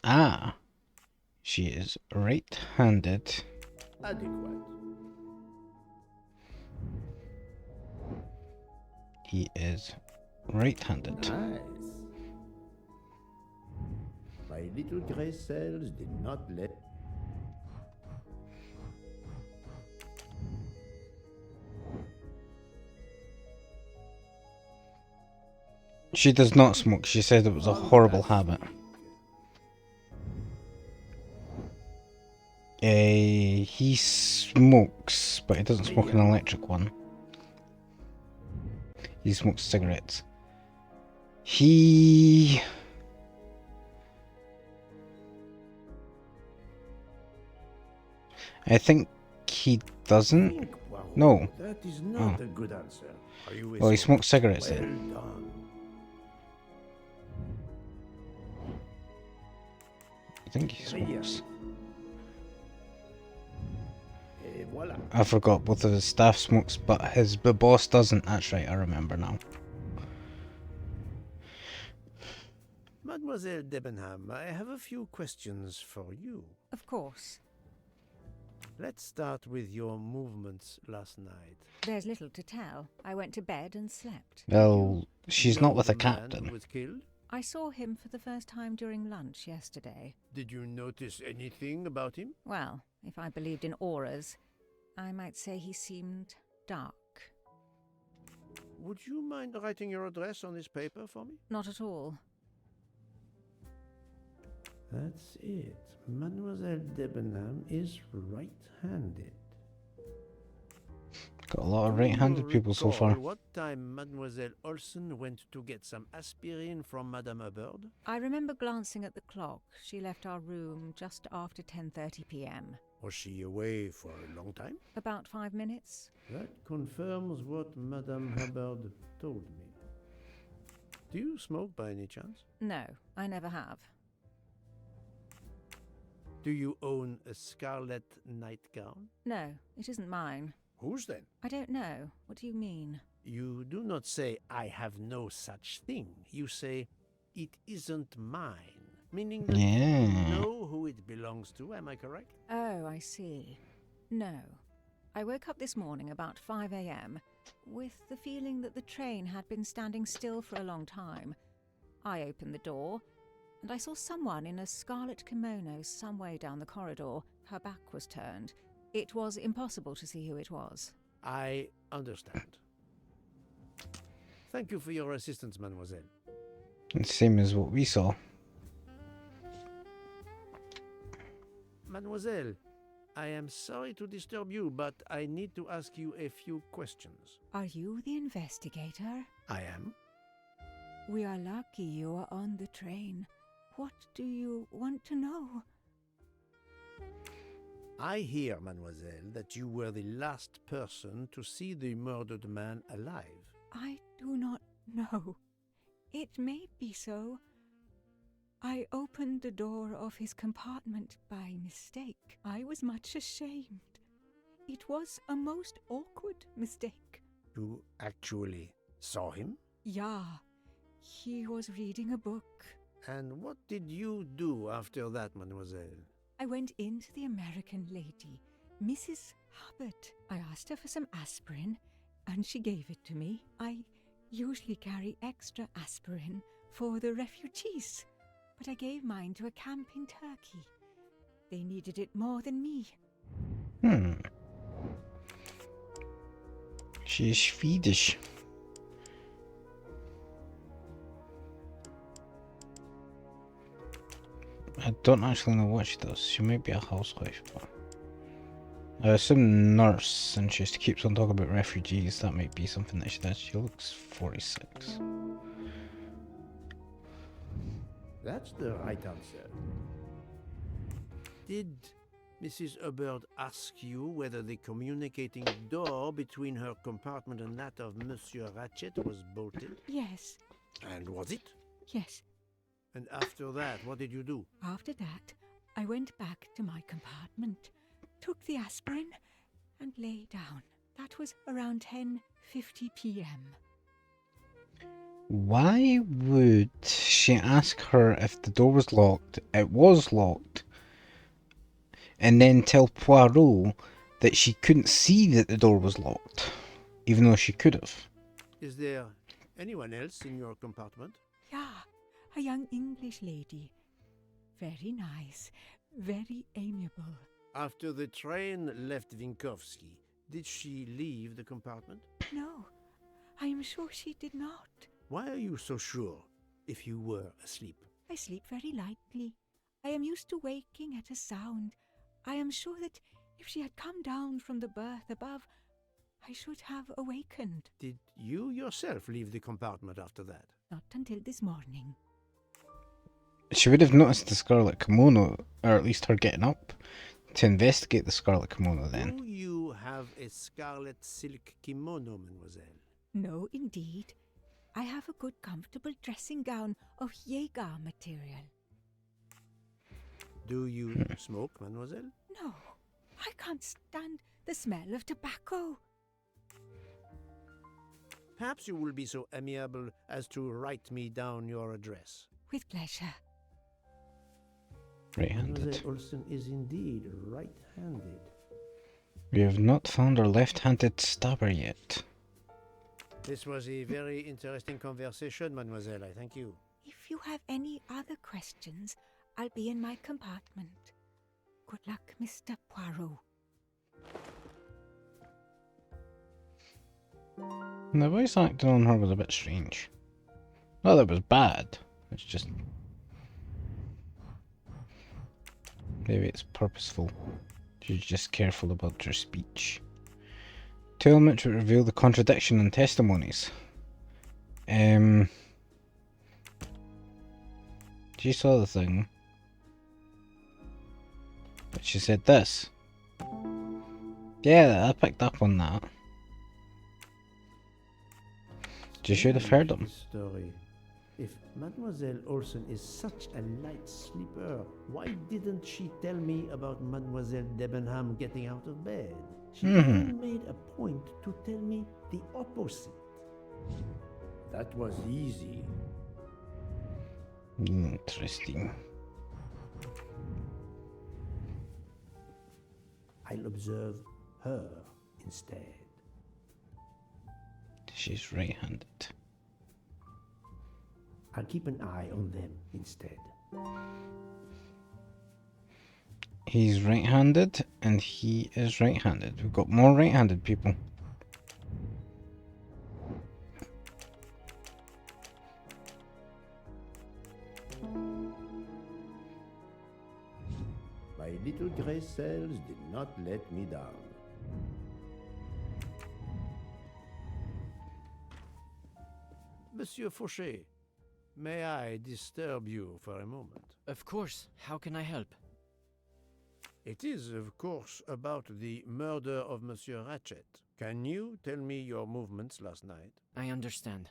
Ah. She is right-handed. Adequate. He is right-handed. Nice. My little gray cells did not let. She does not smoke. She said it was a horrible habit. He smokes, but he doesn't smoke an electric one. He smokes cigarettes. I think he doesn't. No. That is not a good answer. Are you Well, he smokes cigarettes well then. done. I think he smokes. Et voilà. I forgot both of his staff smokes, but his boss doesn't. That's right, I remember now. Mademoiselle Debenham, I have a few questions for you. Of course. Let's start with your movements last night. There's little to tell. I went to bed and slept. Well, she's not with a The man captain. who was killed? I saw him for the first time during lunch yesterday. Did you notice anything about him? Well, if I believed in auras, I might say he seemed dark. Would you mind writing your address on this paper for me? Not at all. That's it. Mademoiselle Debenham is right-handed. Got a lot of right-handed people so far. What time Mademoiselle Olsen went to get some aspirin from Madame Hubbard? I remember glancing at the clock. She left our room just after 10:30 p.m. Was she away for a long time? About 5 minutes. That confirms what Madame Hubbard told me. Do you smoke by any chance? No, I never have. Do you own a scarlet nightgown? No, it isn't mine. Whose then? I don't know. What do you mean? You do not say, I have no such thing. You say, it isn't mine. Meaning that Yeah. you know who it belongs to, am I correct? Oh, I see. No. I woke up this morning about 5 a.m. with the feeling that the train had been standing still for a long time. I opened the door, and I saw someone in a scarlet kimono some way down the corridor. Her back was turned. It was impossible to see who it was. I understand. Thank you for your assistance, mademoiselle. Same as what we saw. Mademoiselle, I am sorry to disturb you, but I need to ask you a few questions. Are you the investigator? I am. We are lucky you are on the train. What do you want to know? I hear, mademoiselle, that you were the last person to see the murdered man alive. I do not know. It may be so. I opened the door of his compartment by mistake. I was much ashamed. It was a most awkward mistake. You actually saw him? Yeah, he was reading a book. And what did you do after that, mademoiselle? I went in to the American lady, Mrs. Hubbard. I asked her for some aspirin, and she gave it to me. I usually carry extra aspirin for the refugees, but I gave mine to a camp in Turkey. They needed it more than me. She's Swedish. I don't actually know what she does. She might be a housewife, but I assume nurse, and she just keeps on talking about refugees. That might be something that she does. She looks 46. That's the right answer. Did Mrs. Hubbard ask you whether the communicating door between her compartment and that of Monsieur Ratchet was bolted? Yes. And was it? Yes. And after that, what did you do? After that, I went back to my compartment, took the aspirin, and lay down. That was around 10:50 p.m. Why would she ask her if the door was locked? It was locked. And then tell Poirot that she couldn't see that the door was locked, even though she could have. Is there anyone else in your compartment? Yeah, a young English lady. Very nice, very amiable. After the train left Vinkovsky, did she leave the compartment? No, I am sure she did not. Why are you so sure, if you were asleep? I sleep very lightly. I am used to waking at a sound. I am sure that if she had come down from the berth above, I should have awakened. Did you yourself leave the compartment after that? Not until this morning. She would have noticed the scarlet kimono, or at least her getting up, to investigate the scarlet kimono then. Do you have a scarlet silk kimono, mademoiselle? No, indeed. I have a good comfortable dressing gown of Jaeger material. Do you smoke, mademoiselle? No, I can't stand the smell of tobacco. Perhaps you will be so amiable as to write me down your address. With pleasure. Right-handed. Mademoiselle Olsen is indeed right-handed. We have not found our left-handed stabber yet. This was a very interesting conversation, mademoiselle. I thank you. If you have any other questions, I'll be in my compartment. Good luck, Mr. Poirot. The voice acting on her was a bit strange. Not that it was bad, it's just... maybe it's purposeful. She's just careful about her speech. Two elements would reveal the contradiction in testimonies. She saw the thing. But she said this. Yeah, I picked up on that. You should have heard them. Story. If Mademoiselle Olsen is such a light sleeper, why didn't she tell me about Mademoiselle Debenham getting out of bed? She even made a point to tell me the opposite. That was easy. Interesting. I'll observe her instead. She's right-handed. I'll keep an eye on them instead. He's right-handed, and he is right-handed. We've got more right-handed people. My little gray cells did not let me down. Monsieur Fauché, may I disturb you for a moment? Of course. How can I help? It is, of course, about the murder of Monsieur Ratchet. Can you tell me your movements last night? I understand.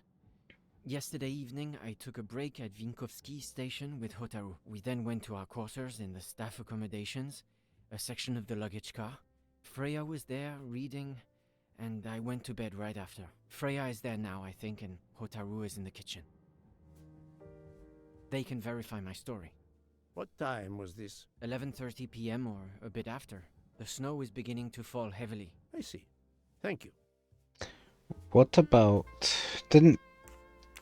Yesterday evening, I took a break at Vinkovsky station with Hotaru. We then went to our quarters in the staff accommodations, a section of the luggage car. Freya was there, reading, and I went to bed right after. Freya is there now, I think, and Hotaru is in the kitchen. They can verify my story. What time was this? 11:30 p.m. or a bit after. The snow is beginning to fall heavily. I see. Thank you. What about... Didn't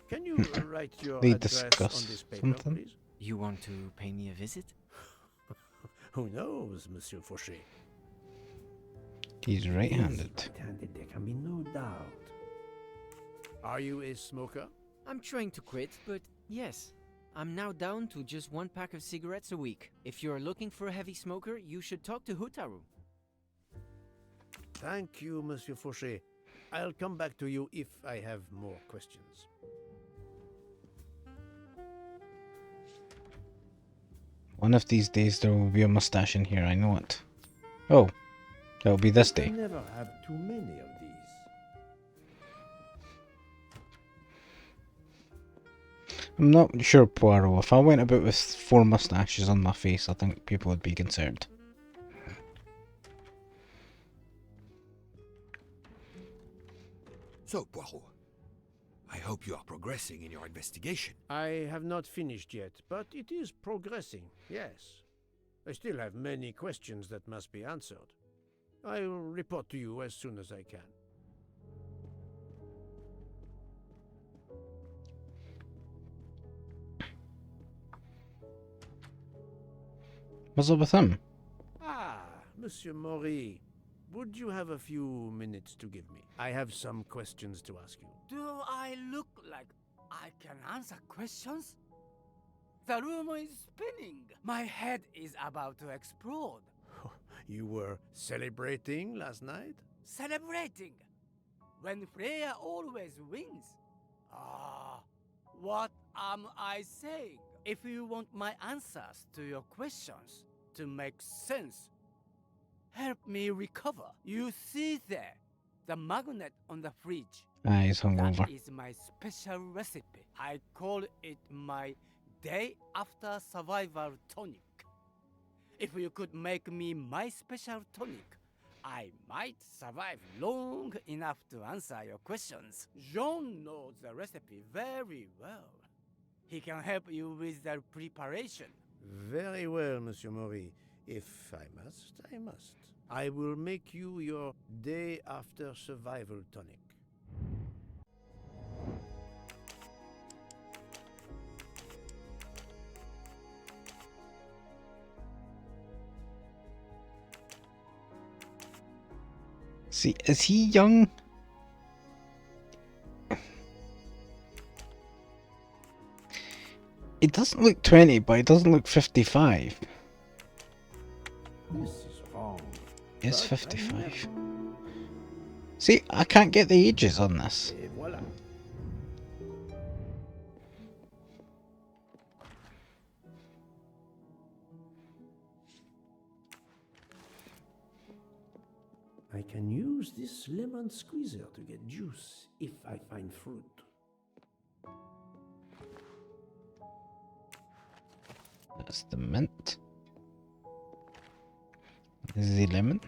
Can you write your they address discuss on this paper, something? please? You want to pay me a visit? Who knows, Monsieur Fauché? He's right-handed. Right-handed, there can be no doubt. Are you a smoker? I'm trying to quit, but yes. I'm now down to just 1 pack of cigarettes a week. If you're looking for a heavy smoker, you should talk to Hotaru. Thank you, Monsieur Fauché. I'll come back to you if I have more questions. One of these days there will be a mustache in here, I know it. Oh, that'll be this I day. never have too many of these. I'm not sure, Poirot. If I went about with 4 mustaches on my face, I think people would be concerned. So, Poirot, I hope you are progressing in your investigation. I have not finished yet, but it is progressing, yes. I still have many questions that must be answered. I will report to you as soon as I can. What's up with him? Ah, Monsieur Maury, would you have a few minutes to give me? I have some questions to ask you. Do I look like I can answer questions? The room is spinning. My head is about to explode. You were celebrating last night? Celebrating? When Freya always wins. Ah, what am I saying? If you want my answers to your questions to make sense, help me recover. You see there, the magnet on the fridge. Ah, he's hungover. That is my special recipe. I call it my day after survival tonic. If you could make me my special tonic, I might survive long enough to answer your questions. Jean knows the recipe very well. He can help you with the preparation. Very well, Monsieur Maury. If I must, I must. I will make you your day after survival tonic. See, is he young? He doesn't look 20, but he doesn't look 55. This is wrong. He's 55. See, I can't get the ages on this. Et voilà. I can use this lemon squeezer to get juice if I find fruit. That's the mint. This is the lemon.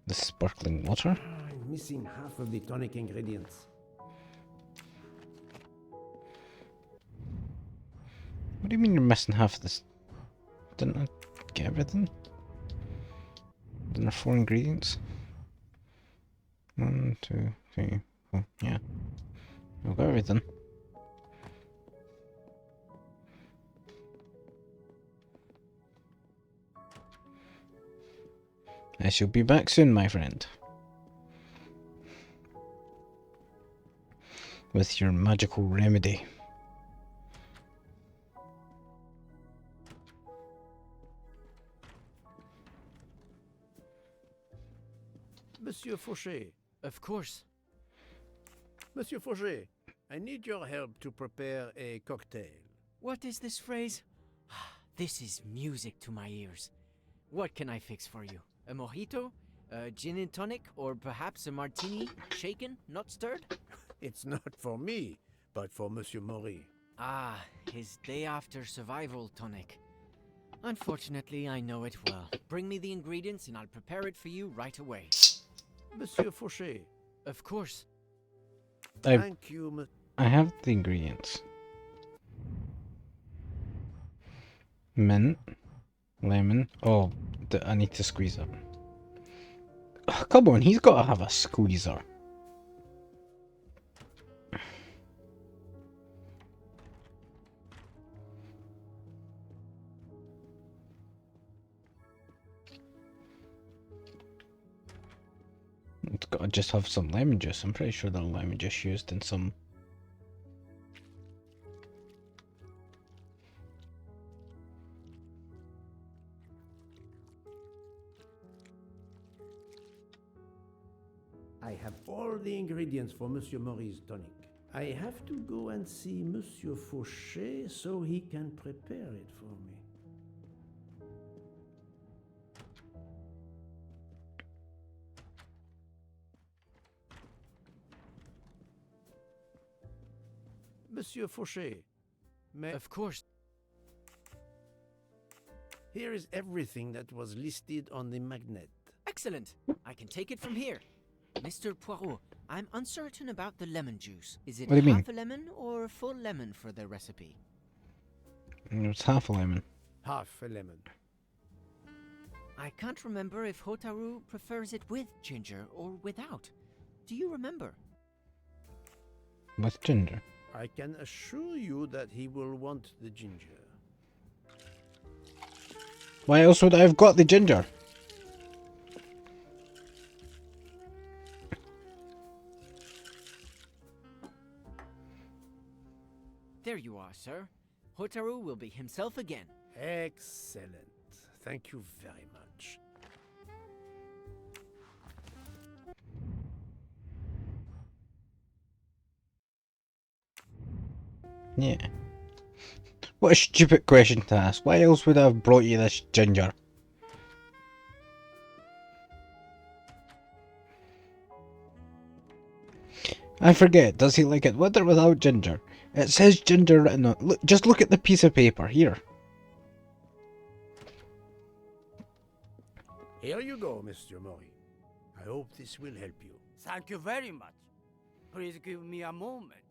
The sparkling water. I'm missing half of the tonic ingredients. What do you mean you're missing half of this? Didn't I get everything? Isn't there 4 ingredients? 1, 2, 3, 4. Yeah. I've got everything. I shall be back soon, my friend. With your magical remedy. Monsieur Fauché. Of course. Monsieur Fauché, I need your help to prepare a cocktail. What is this phrase? This is music to my ears. What can I fix for you? A mojito? A gin and tonic? Or perhaps a martini? Shaken, not stirred? It's not for me, but for Monsieur Maury. Ah, his day after survival tonic. Unfortunately, I know it well. Bring me the ingredients and I'll prepare it for you right away. Monsieur Fauché. Of course. Thank you, I have the ingredients. Mint, lemon. Oh, I need to squeeze it. Oh, come on, he's got to have a squeezer. It's got to just have some lemon juice. I'm pretty sure the lemon juice used in some. I have all the ingredients for Monsieur Maury's tonic. I have to go and see Monsieur Fauché so he can prepare it for me. Monsieur Fauché. Of course. Here is everything that was listed on the magnet. Excellent. I can take it from here. Mr. Poirot, I'm uncertain about the lemon juice. Is it What do you half mean? a lemon or a full lemon for the recipe? It's half a lemon. Half a lemon. I can't remember if Hotaru prefers it with ginger or without. Do you remember? With ginger. I can assure you that he will want the ginger. Why else would I have got the ginger? There you are, sir. Hotaru will be himself again. Excellent. Thank you very much. Yeah. What a stupid question to ask. Why else would I have brought you this ginger? I forget, does he like it with or without ginger? It says ginger written on. Look, just look at the piece of paper here. Here you go, Mr. Maury. I hope this will help you. Thank you very much. Please give me a moment.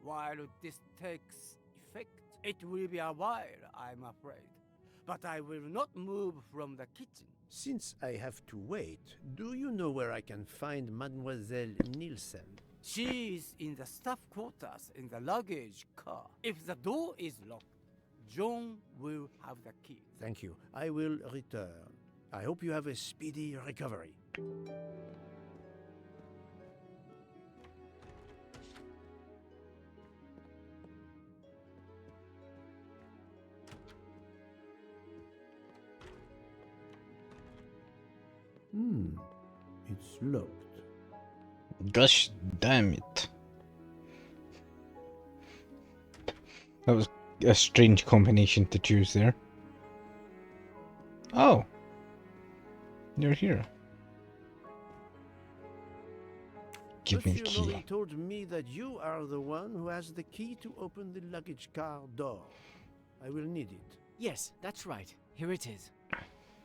While this takes effect, it will be a while, I'm afraid. But I will not move from the kitchen. Since I have to wait, do you know where I can find Mademoiselle Nielsen? She is in the staff quarters in the luggage car. If the door is locked, John will have the key. Thank you. I will return. I hope you have a speedy recovery. It's locked. Gosh damn it. That was a strange combination to choose there. Oh. You're here. Give me the Monsieur key. Maury told me that you are the one who has the key to open the luggage car door. I will need it. Yes, that's right. Here it is.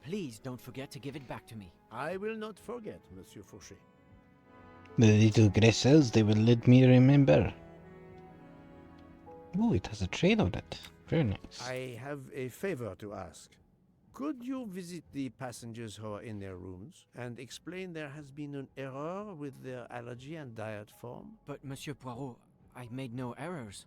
Please don't forget to give it back to me. I will not forget, Monsieur Fauché. The little grey cells, they will let me remember. Oh, it has a train on it. Very nice. I have a favor to ask. Could you visit the passengers who are in their rooms and explain there has been an error with their allergy and diet form? But, Monsieur Poirot, I made no errors.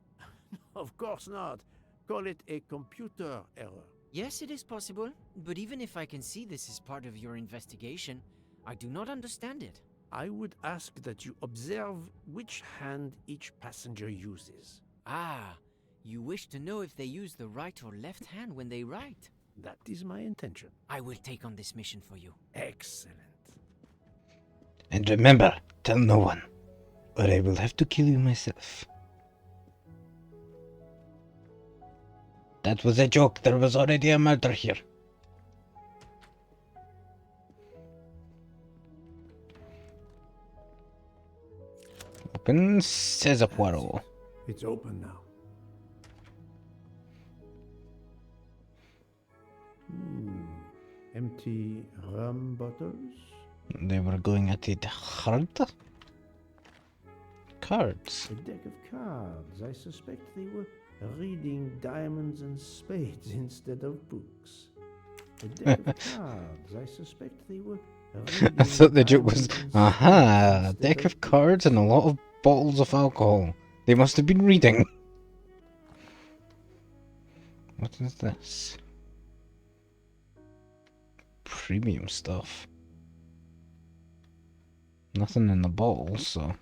Of course not. Call it a computer error. Yes, it is possible, but even if I can see this is part of your investigation, I do not understand it. I would ask that you observe which hand each passenger uses. Ah, you wish to know if they use the right or left hand when they write? That is my intention. I will take on this mission for you. Excellent. And remember, tell no one, or I will have to kill you myself. That was a joke. There was already a murder here. Open, says a Poirot. It's open now. Empty rum bottles? They were going at it hard. Cards. A deck of cards. I suspect they were reading diamonds and spades instead of books. A deck of cards. I suspect they were reading I thought the joke was, diamonds and aha, spades a instead deck of cards and a lot of bottles of alcohol. They must have been reading. What is this? Premium stuff. Nothing in the bottles, so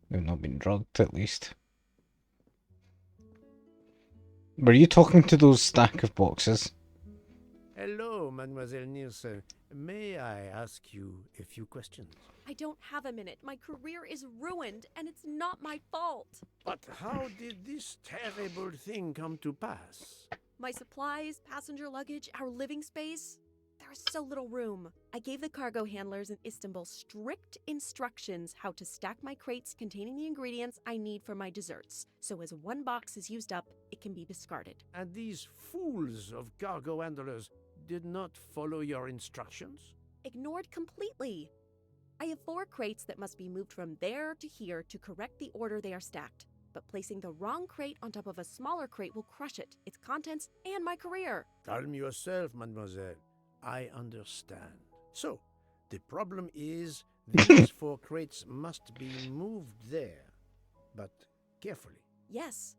they've not been drugged at least. Were you talking to those stack of boxes? Hello, Mademoiselle Nielsen. May I ask you a few questions? I don't have a minute. My career is ruined, and it's not my fault. But how did this terrible thing come to pass? My supplies, passenger luggage, our living space. There is so little room. I gave the cargo handlers in Istanbul strict instructions how to stack my crates containing the ingredients I need for my desserts. So as one box is used up, it can be discarded. And these fools of cargo handlers did not follow your instructions? Ignored completely. I have 4 crates that must be moved from there to here to correct the order they are stacked. But placing the wrong crate on top of a smaller crate will crush it, its contents, and my career. Calm yourself, mademoiselle. I understand. So, the problem is these 4 crates must be moved there, but carefully. Yes.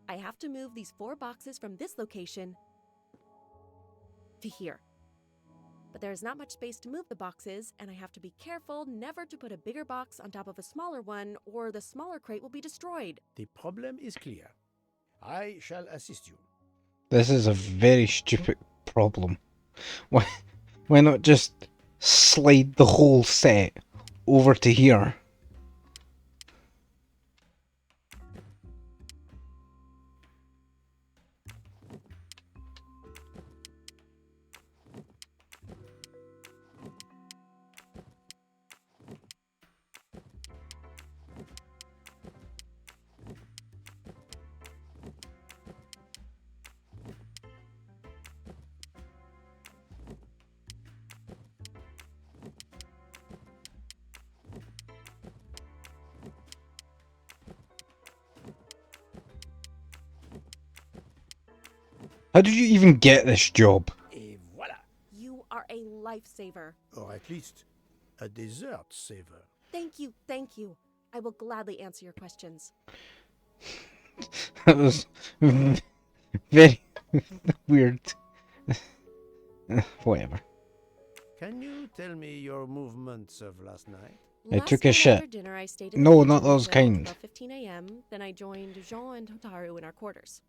I have to move these 4 boxes from this location to here. But there is not much space to move the boxes, and I have to be careful never to put a bigger box on top of a smaller one, or the smaller crate will be destroyed. The problem is clear. I shall assist you. This is a very stupid problem. Why not just slide the whole set over to here? How did you even get this job? Et voilà! You are a lifesaver. Or at least a dessert saver. Thank you, thank you. I will gladly answer your questions. That was very weird. Whatever. Can you tell me your movements of last night? I Last took a night shit. after dinner, I stayed in No, the not kitchen those until kind. about 15 a.m. Then I joined Jean and Hotaru in our quarters.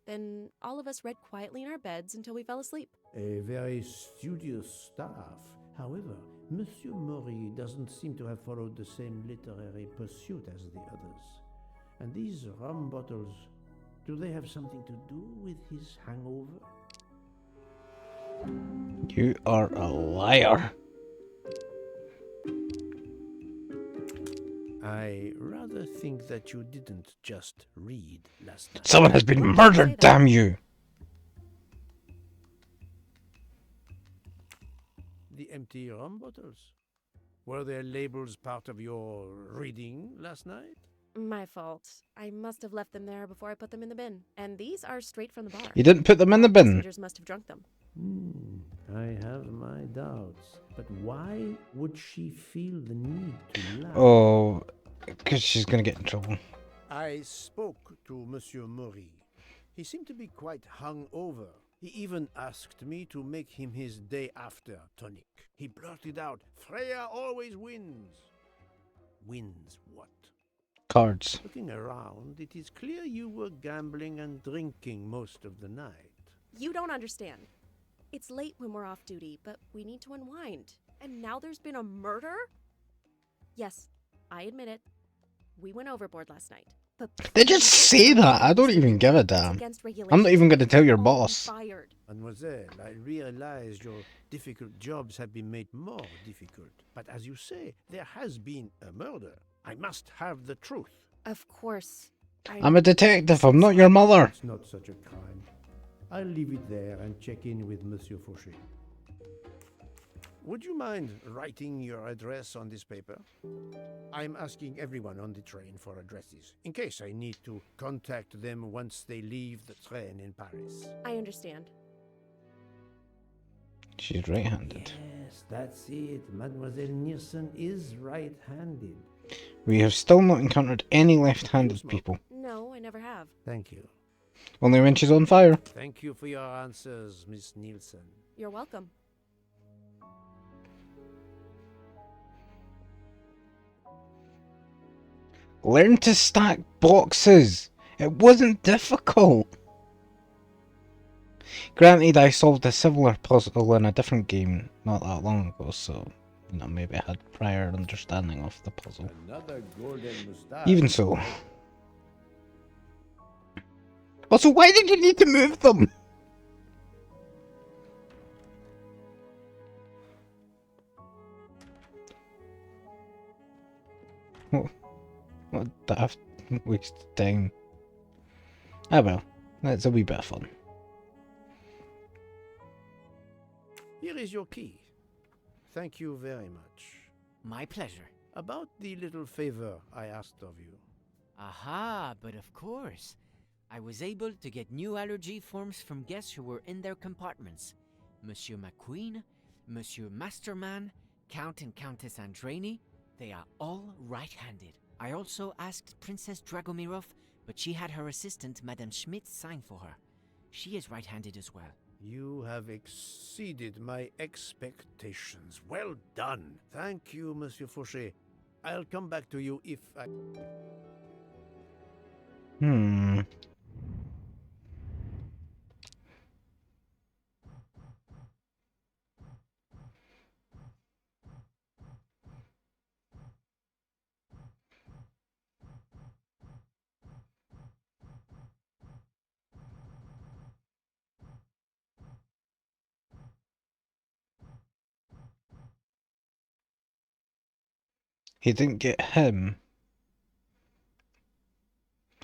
Then all of us read quietly in our beds until we fell asleep. A very studious staff. However, Monsieur Maury doesn't seem to have followed the same literary pursuit as the others. And these rum bottles, do they have something to do with his hangover? You are a liar. I rather think that you didn't just read last night. Someone has been murdered, damn you! the empty rum bottles? Were their labels part of your reading last night? My fault. I must have left them there before I put them in the bin. And these are straight from the bar. You didn't put them in the bin? Passengers must have drunk them. I have my doubts. But why would she feel the need to lie? Oh, because she's going to get in trouble. I spoke to Monsieur Maury. He seemed to be quite hungover. He even asked me to make him his day after tonic. He blurted out, "Freya always wins." Wins what? Cards. Looking around, it is clear you were gambling and drinking most of the night. You don't understand. It's late when we're off duty, but we need to unwind. And now there's been a murder? Yes, I admit it. We went overboard last night. But They just say that. I don't even give a damn. I'm not even going to tell your boss. Mademoiselle, I realize your difficult jobs have been made more difficult. But as you say, there has been a murder. I must have the truth. Of course. I'm a detective. I'm not your mother. It's not such a crime. I'll leave it there and check in with Monsieur Fauché. Would you mind writing your address on this paper? I'm asking everyone on the train for addresses, in case I need to contact them once they leave the train in Paris. I understand. She's right-handed. Yes, that's it. Mademoiselle Niersen is right-handed. We have still not encountered any left-handed people. No, I never have. Thank you. Only when she's on fire. Thank you for your answers, Miss Nielsen. You're welcome. Learn to stack boxes. It wasn't difficult. Granted, I solved a similar puzzle in a different game not that long ago, so maybe I had prior understanding of the puzzle. Another golden mustache. Even so. Also, why did you need to move them? What daft waste of time. Ah well, that's a wee bit of fun. Here is your key. Thank you very much. My pleasure. About the little favor I asked of you. Aha, but of course. I was able to get new allergy forms from guests who were in their compartments. Monsieur McQueen, Monsieur Masterman, Count and Countess Andreni, they are all right-handed. I also asked Princess Dragomirov, but she had her assistant, Madame Schmidt, sign for her. She is right-handed as well. You have exceeded my expectations. Well done. Thank you, Monsieur Fauché. I'll come back to you if I... He didn't get him.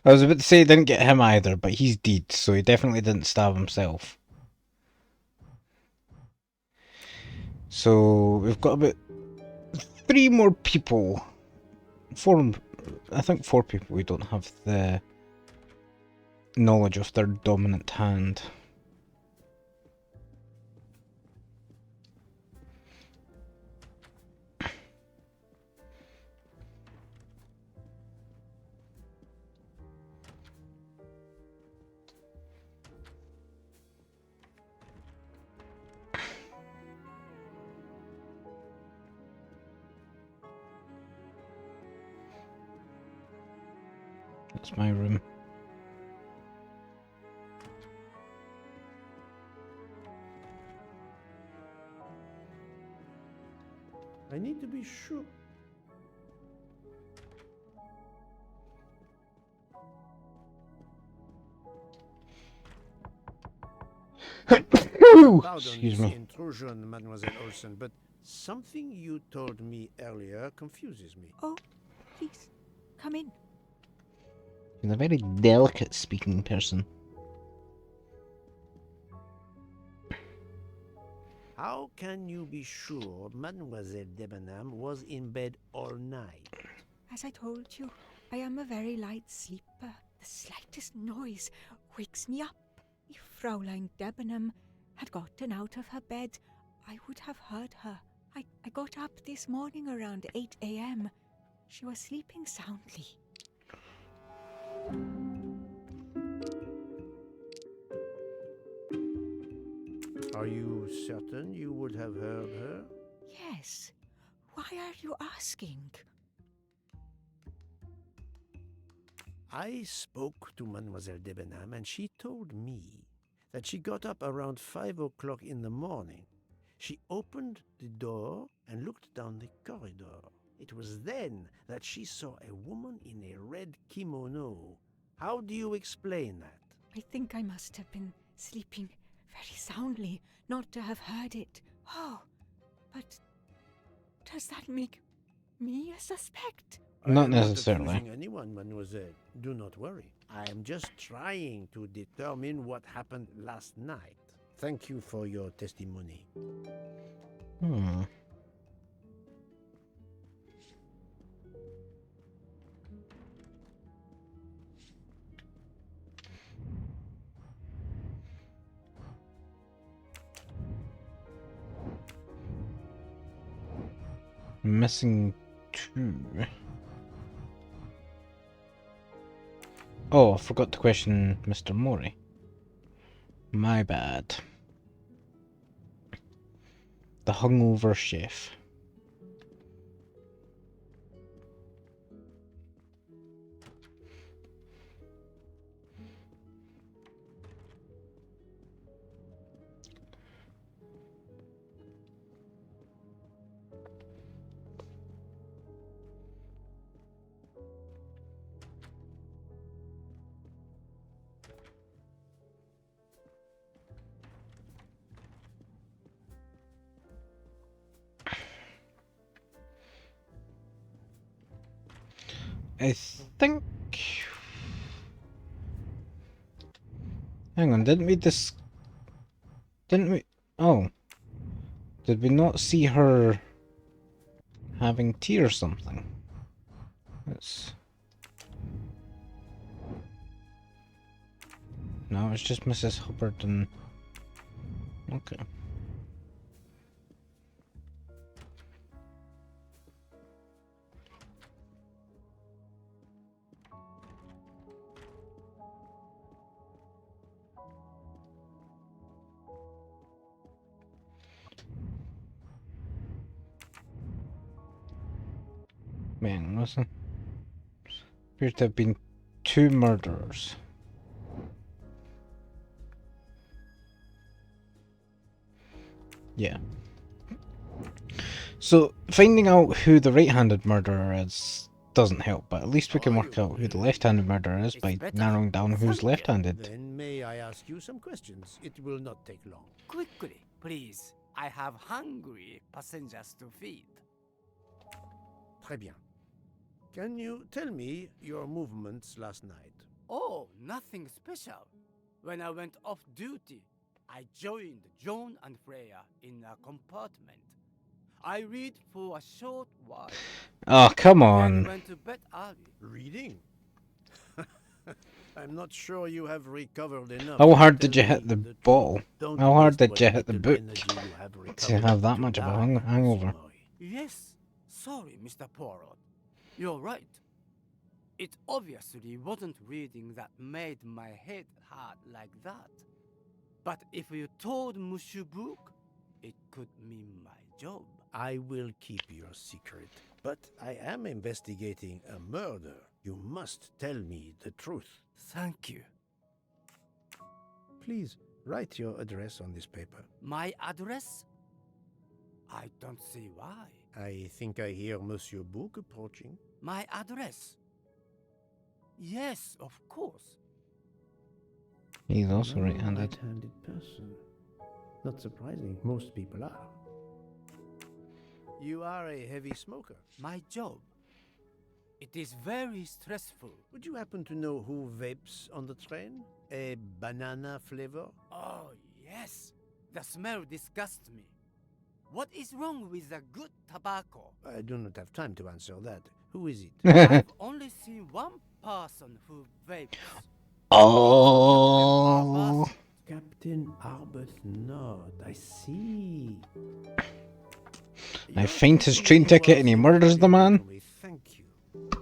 I was about to say he didn't get him either, but he's dead, so he definitely didn't stab himself. So we've got about 3 more people. 4, I think 4 people we don't have the knowledge of their dominant hand. That's my room. I need to be sure. Excuse me. Intrusion, Mademoiselle Olsen, but something you told me earlier confuses me. Oh, please, come in. He's a very delicate speaking person. How can you be sure Mademoiselle Debenham was in bed all night? As I told you, I am a very light sleeper. The slightest noise wakes me up. If Fraulein Debenham had gotten out of her bed, I would have heard her. I got up this morning around 8 a.m. She was sleeping soundly. Are you certain you would have heard her? Yes. Why are you asking? I spoke to Mademoiselle Debenham and she told me that she got up around 5 o'clock in the morning. She opened the door and looked down the corridor. It was then that she saw a woman in a red kimono. How do you explain that? I think I must have been sleeping very soundly not to have heard it. Oh, but does that make me a suspect? Not I am necessarily. Not accusing anyone, mademoiselle. Do not worry. I am just trying to determine what happened last night. Thank you for your testimony. Missing 2. Oh, I forgot to question Mr. Mori. My bad. The hungover chef. I think... Hang on, didn't we Didn't we... Oh. Did we not see her having tea or something? Let's... No, it's just Mrs. Hubbard and... Okay. Man, listen. Appears to have been 2 murderers. Yeah. So, finding out who the right-handed murderer is doesn't help, but at least we can work out who the left-handed murderer is by narrowing down who's left-handed. Then may I ask you some questions? It will not take long. Quickly, please. I have hungry passengers to feed. Très bien. Can you tell me your movements last night? Oh, nothing special. When I went off duty, I joined John and Freya in a compartment. I read for a short while. Oh, come Then on. went to bed early. Reading? I'm not sure you have recovered enough. How hard to did you tell hit me the truth. ball? Don't How hard waste did what you hit the little book energy you have to recovered have that to much of a die, hangover? Yes, sorry, Mr. Poirot. You're right. It obviously wasn't reading that made my head hard like that. But if you told Monsieur Book, it could mean my job. I will keep your secret, but I am investigating a murder. You must tell me the truth. Thank you. Please, write your address on this paper. My address? I don't see why. I think I hear Monsieur Book approaching. My address? Yes, of course. He's also I'm a right-handed. right-handed person. Not surprising, most people are. You are a heavy smoker. My job. It is very stressful. Would you happen to know who vapes on the train? A banana flavor? Oh, yes. The smell disgusts me. What is wrong with the good tobacco? I do not have time to answer that. Who is it? I've only seen one person who vapes. Oh. Captain Arbuthnot, I see. I faint his train ticket and he murders the man. Thank you.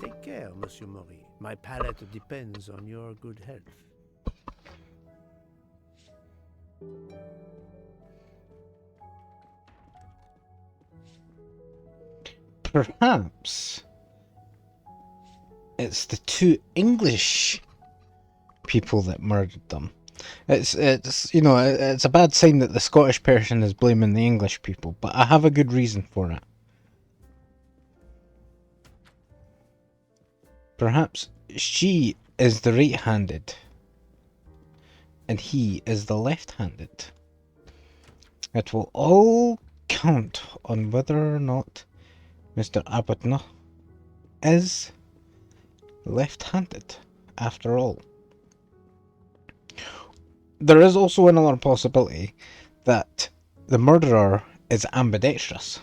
Take care, Monsieur Maury. My palate depends on your good health. Perhaps it's the two English people that murdered them. It's it's a bad sign that the Scottish person is blaming the English people, but I have a good reason for it. Perhaps she is the right-handed and he is the left-handed. It will all count on whether or not Mr. Arbuthnot is left-handed after all. There is also another possibility that the murderer is ambidextrous,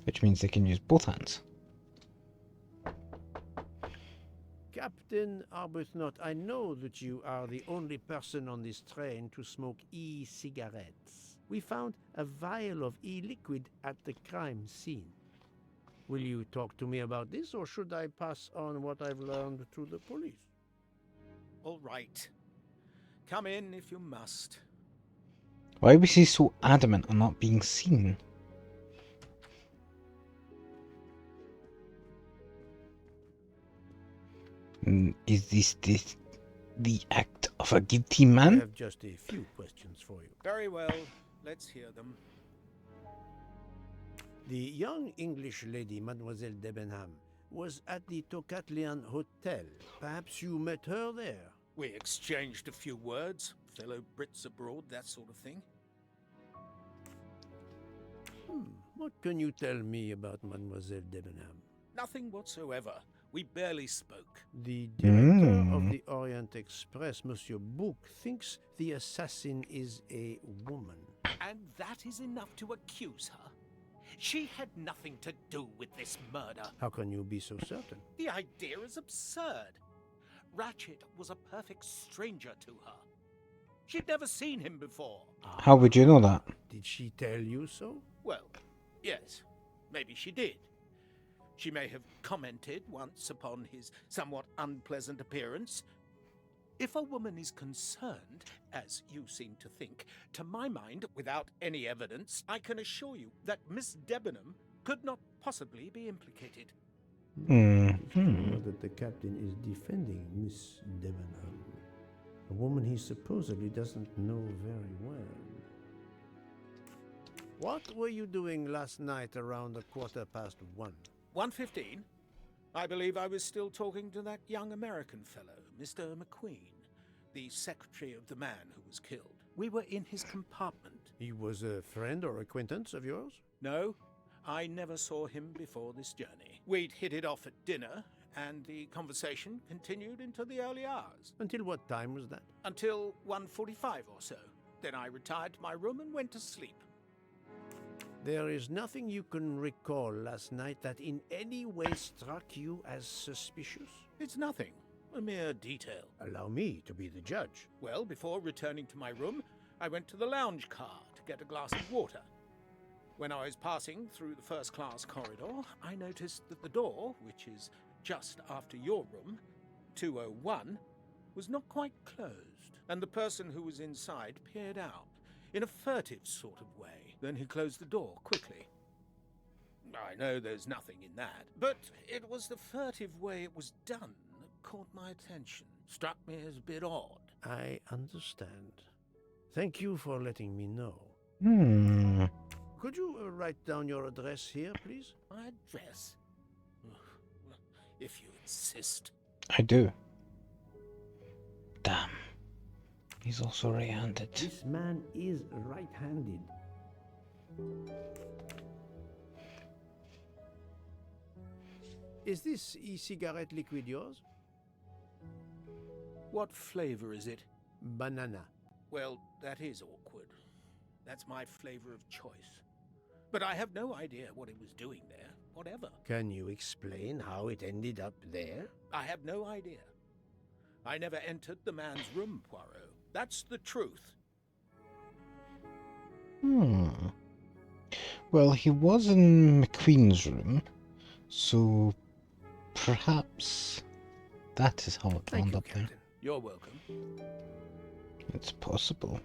which means they can use both hands. Captain Arbuthnot, I know that you are the only person on this train to smoke e-cigarettes. We found a vial of e-liquid at the crime scene. Will you talk to me about this, or should I pass on what I've learned to the police? All right. Come in if you must. Why was he so adamant on not being seen? Is this the act of a guilty I man? have just a few questions for you. Very well. Let's hear them. The young English lady, Mademoiselle Debenham, was at the Tocatlian Hotel. Perhaps you met her there? We exchanged a few words. Fellow Brits abroad, that sort of thing. What can you tell me about Mademoiselle Debenham? Nothing whatsoever. We barely spoke. The director of the Orient Express, Monsieur Bouc, thinks the assassin is a woman. And that is enough to accuse her. She had nothing to do with this murder. How can you be so certain? The idea is absurd. Ratchet was a perfect stranger to her. She'd never seen him before. How would you know that? Did she tell you so? Well, yes, maybe she did. She may have commented once upon his somewhat unpleasant appearance. If a woman is concerned, as you seem to think, to my mind, without any evidence, I can assure you that Miss Debenham could not possibly be implicated. It's clear that the captain is defending Miss Debenham, a woman he supposedly doesn't know very well. What were you doing last night around 1:15? 1:15? I believe I was still talking to that young American fellow, Mr. McQueen, the secretary of the man who was killed. We were in his compartment. He was a friend or acquaintance of yours? No, I never saw him before this journey. We'd hit it off at dinner, and the conversation continued into the early hours. Until what time was that? Until 1:45 or so. Then I retired to my room and went to sleep. There is nothing you can recall last night that in any way struck you as suspicious? It's nothing. A mere detail. Allow me to be the judge. Well, before returning to my room, I went to the lounge car to get a glass of water. When I was passing through the first-class corridor, I noticed that the door, which is just after your room, 201, was not quite closed, and the person who was inside peered out in a furtive sort of way. Then he closed the door quickly. I know there's nothing in that, but it was the furtive way it was done that caught my attention. Struck me as a bit odd. I understand. Thank you for letting me know. Could you write down your address here, please? My address? If you insist. I do. Damn. He's also right-handed. This man is right-handed. Is this e-cigarette liquid yours? What flavor is it? Banana. Well, that is awkward. That's my flavor of choice. But I have no idea what it was doing there, whatever. Can you explain how it ended up there? I have no idea. I never entered the man's room, Poirot. That's the truth. Well, he was in McQueen's room, so perhaps that is how it wound up there. You're welcome. It's possible.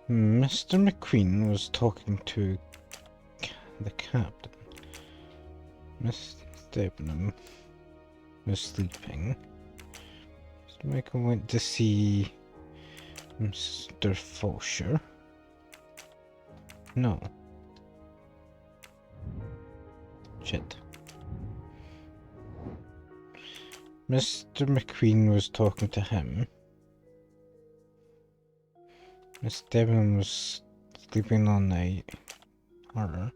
Mr. McQueen was talking to the captain. Miss Debenham was sleeping. Mr. Michael went to see Mr. Fosher. No. Shit. Mr. McQueen was talking to him. Miss Debenham was sleeping all night. Her.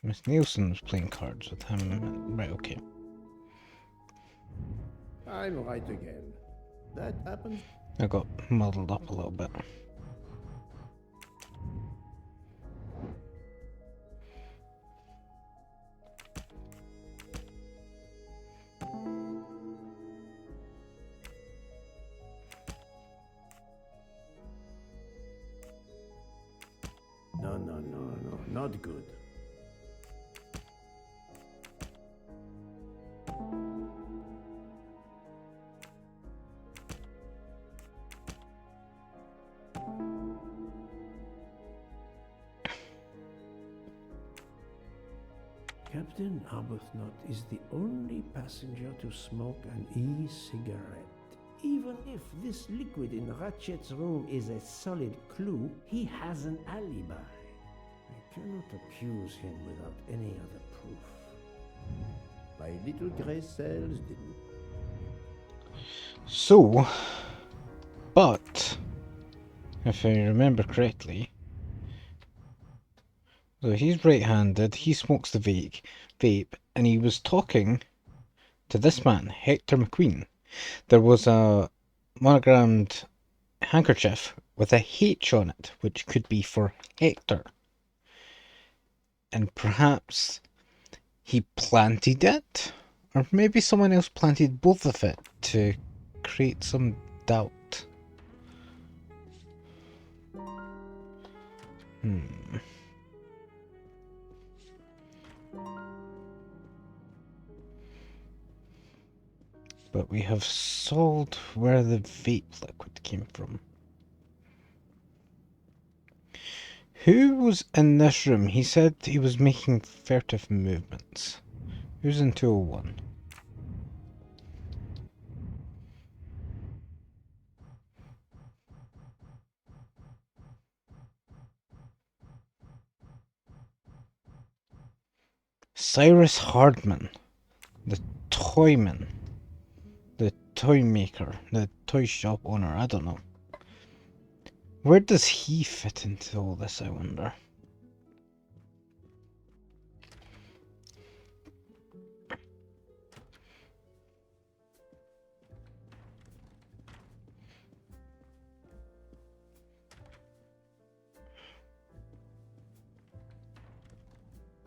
Miss Nielsen was playing cards with him. Right, okay. I'm right again. That happens. I got muddled up a little bit. No, not good. Captain Arbuthnot is the only passenger to smoke an e-cigarette. Even if this liquid in Ratchet's room is a solid clue, he has an alibi. I cannot accuse him without any other proof. My little grey cells didn't. So, but, if I remember correctly, so he's right-handed, he smokes the vape, and he was talking to this man, Hector McQueen. There was a monogrammed handkerchief with a H on it, which could be for Hector. And perhaps he planted it? Or maybe someone else planted both of it to create some doubt. But we have solved where the vape liquid came from. Who was in this room? He said he was making furtive movements. Who's in 201? Cyrus Hardman, the toyman, the toy maker, the toy shop owner, I don't know. Where does he fit into all this, I wonder?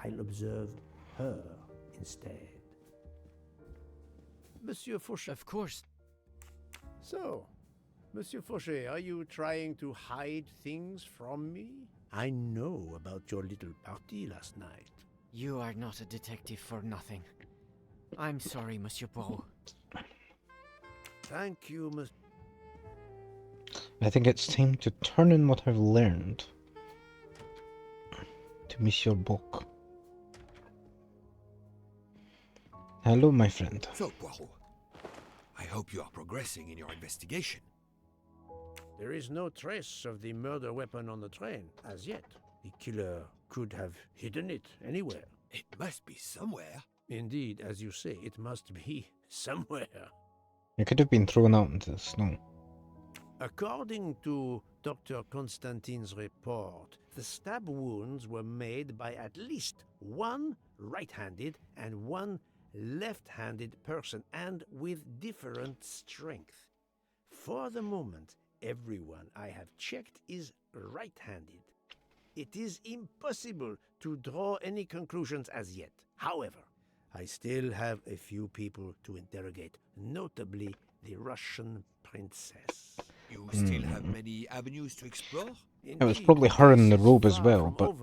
I'll observe her instead. Monsieur Fauchet. Of course. So, Monsieur Fauchet, are you trying to hide things from me? I know about your little party last night. You are not a detective for nothing. I'm sorry, Monsieur Poirot. Thank you, Monsieur. I think it's time to turn in what I've learned to Monsieur Book. Hello, my friend. So, Poirot, I hope you are progressing in your investigation. There is no trace of the murder weapon on the train, as yet. The killer could have hidden it anywhere. It must be somewhere. Indeed, as you say, it must be somewhere. It could have been thrown out into the snow. According to Dr. Constantine's report, the stab wounds were made by at least one right-handed and one left-handed person, and with different strength. For the moment, everyone I have checked is right-handed. It is impossible to draw any conclusions as yet. However, I still have a few people to interrogate, notably the Russian princess. You still have many avenues to explore? It was probably her in the robe as well, but...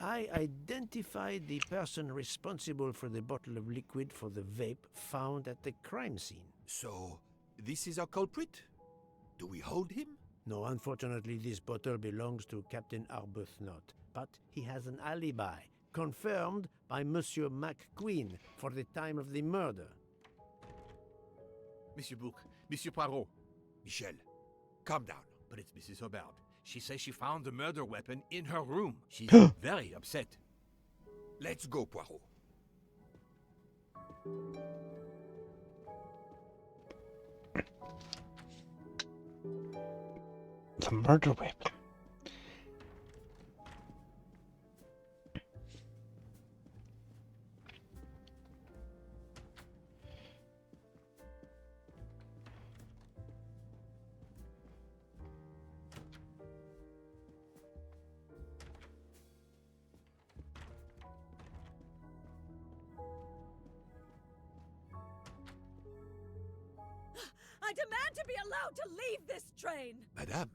I identified the person responsible for the bottle of liquid for the vape found at the crime scene. So, this is our culprit? Do we hold him? No, unfortunately, this bottle belongs to Captain Arbuthnot, but he has an alibi, confirmed by Monsieur McQueen for the time of the murder. Monsieur Bouc, Monsieur Poirot. Michel, calm down. But it's Mrs. Hubbard. She says she found the murder weapon in her room. She's very upset. Let's go, Poirot. The murder weapon. I demand to be allowed to leave this train! Madame,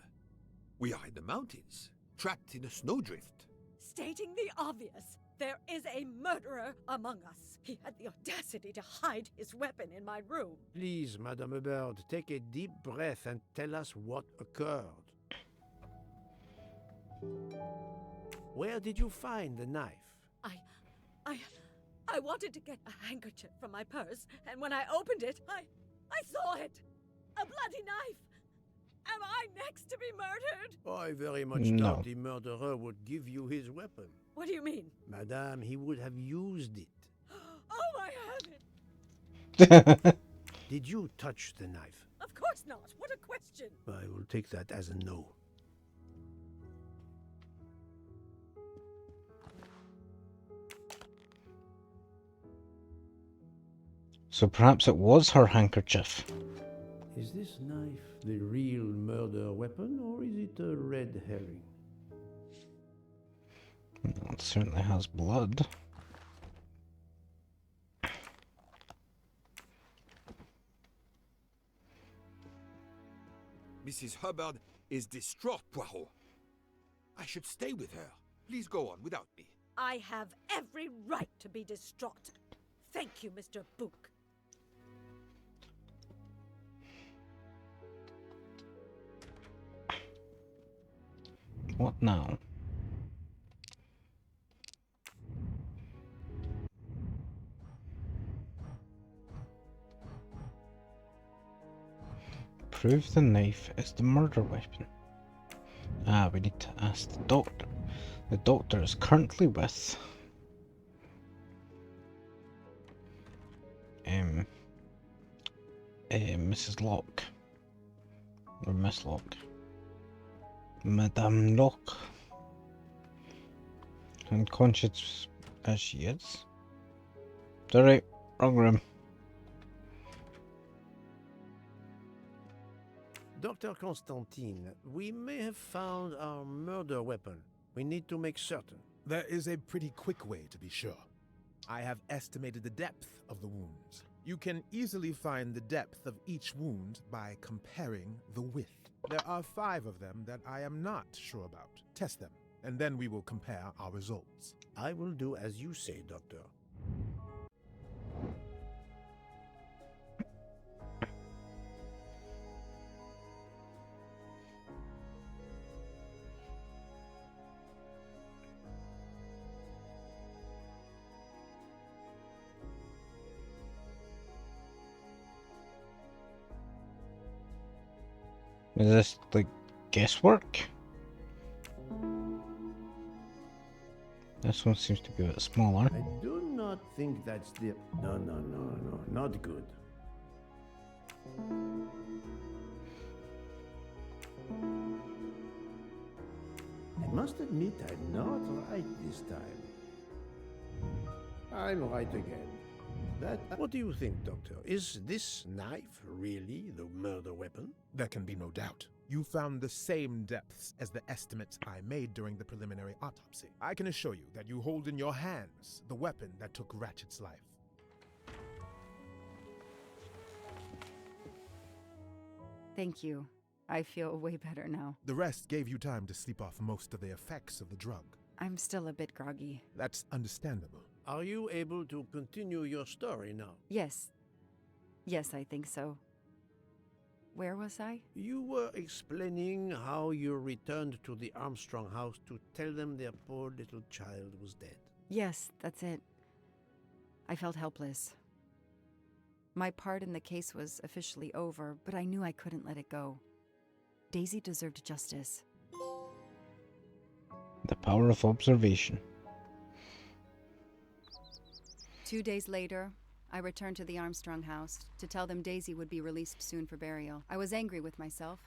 we are in the mountains, trapped in a snowdrift. Stating the obvious, there is a murderer among us. He had the audacity to hide his weapon in my room. Please, Madame Hubbard, take a deep breath and tell us what occurred. Where did you find the knife? I wanted to get a handkerchief from my purse, and when I opened it, I saw it! A bloody knife! Am I next to be murdered? I very much doubt the murderer would give you his weapon. What do you mean? Madame, he would have used it. Oh, I have it! Did you touch the knife? Of course not. What a question. I will take that as a no. So perhaps it was her handkerchief. Is this knife the real murder weapon, or is it a red herring? Well, it certainly has blood. Mrs. Hubbard is distraught, Poirot. I should stay with her. Please go on without me. I have every right to be distraught. Thank you, Mr. Bouc. What now? Prove the knife is the murder weapon. Ah, we need to ask the doctor. The doctor is currently with Mrs. Locke. Or Miss Locke. Madame Locke. Unconscious as she is. Sorry, wrong room. Dr. Constantine, we may have found our murder weapon. We need to make certain. There is a pretty quick way to be sure. I have estimated the depth of the wounds. You can easily find the depth of each wound by comparing the width. There are 5 of them that I am not sure about. Test them, and then we will compare our results. I will do as you say, Doctor. Is this like guesswork? This one seems to be a bit smaller. I do not think that's the... No, not good. I must admit I'm not right this time. I'm right again. What do you think, Doctor? Is this knife really the murder weapon? There can be no doubt. You found the same depths as the estimates I made during the preliminary autopsy. I can assure you that you hold in your hands the weapon that took Ratchet's life. Thank you. I feel way better now. The rest gave you time to sleep off most of the effects of the drug. I'm still a bit groggy. That's understandable. Are you able to continue your story now? Yes. Yes, I think so. Where was I? You were explaining how you returned to the Armstrong house to tell them their poor little child was dead. Yes, that's it. I felt helpless. My part in the case was officially over, but I knew I couldn't let it go. Daisy deserved justice. The power of observation. 2 days later, I returned to the Armstrong house to tell them Daisy would be released soon for burial. I was angry with myself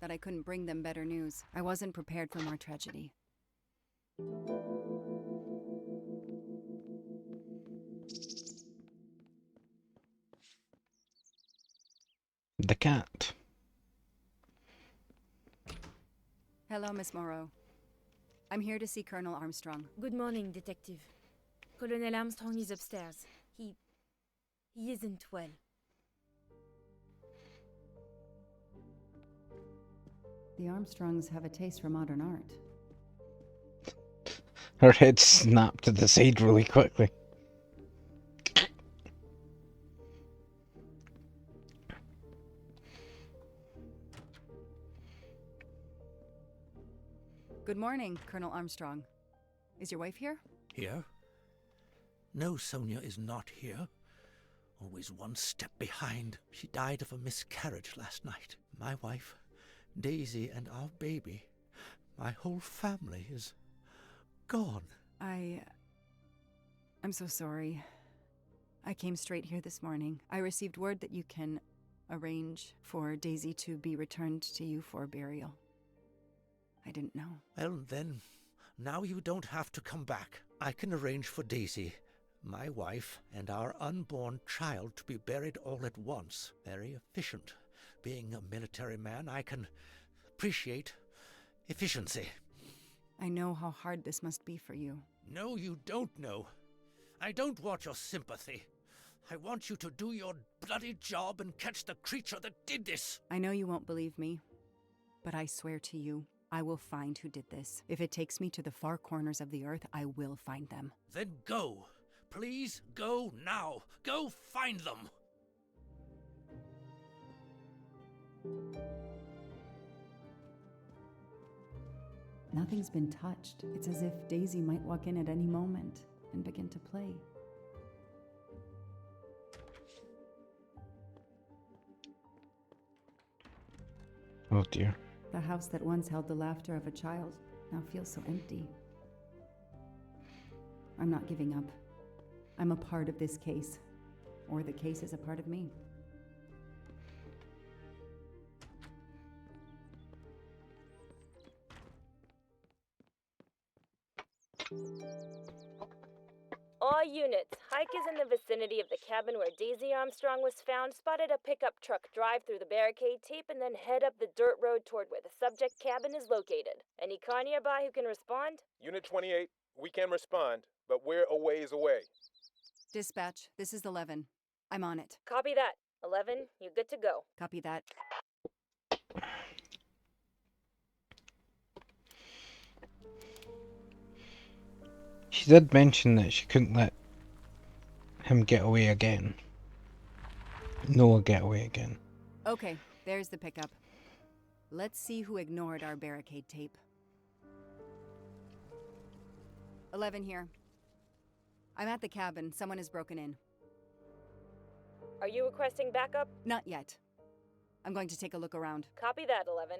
that I couldn't bring them better news. I wasn't prepared for more tragedy. The cat. Hello, Miss Moreau. I'm here to see Colonel Armstrong. Good morning, Detective. Colonel Armstrong is upstairs. He isn't well. The Armstrongs have a taste for modern art. Her head snapped to the side really quickly. Good morning, Colonel Armstrong. Is your wife here? Here? No, Sonia is not here. Always one step behind. She died of a miscarriage last night. My wife, Daisy, and our baby. My whole family is gone. I'm so sorry. I came straight here this morning. I received word that you can arrange for Daisy to be returned to you for burial. I didn't know. Well, then, now you don't have to come back. I can arrange for Daisy, my wife, and our unborn child to be buried all at once. Very efficient. Being a military man, I can appreciate efficiency. I know how hard this must be for you. No, you don't know. I don't want your sympathy. I want you to do your bloody job and catch the creature that did this. I know you won't believe me, but I swear to you, I will find who did this. If it takes me to the far corners of the earth, I will find them. Then go. Please go now. Go find them. Nothing's been touched. It's as if Daisy might walk in at any moment and begin to play. Oh dear. The house that once held the laughter of a child now feels so empty. I'm not giving up. I'm a part of this case, or the case is a part of me. All units, hike is in the vicinity of the cabin where Daisy Armstrong was found. Spotted a pickup truck drive through the barricade tape and then head up the dirt road toward where the subject cabin is located. Any car nearby who can respond? Unit 28, we can respond, but we're a ways away. Dispatch, this is 11. I'm on it. Copy that. 11, you good to go. Copy that. She did mention that she couldn't let him get away again. Noah get away again. Okay, there's the pickup. Let's see who ignored our barricade tape. 11 here. I'm at the cabin. Someone has broken in. Are you requesting backup? Not yet. I'm going to take a look around. Copy that, 11.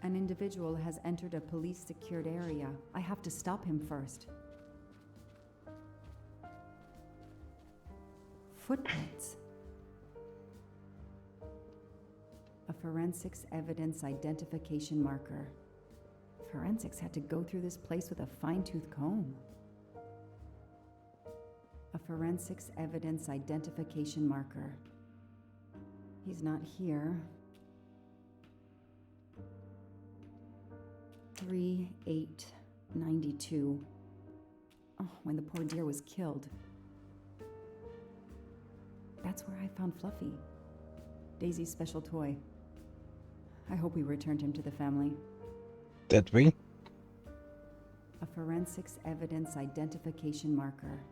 An individual has entered a police-secured area. I have to stop him first. A forensics evidence identification marker. Forensics had to go through this place with a fine-tooth comb. A forensics evidence identification marker. He's not here. 3/8/92. Oh, when the poor deer was killed. That's where I found Fluffy. Daisy's special toy. I hope we returned him to the family. Did we? A forensics evidence identification marker.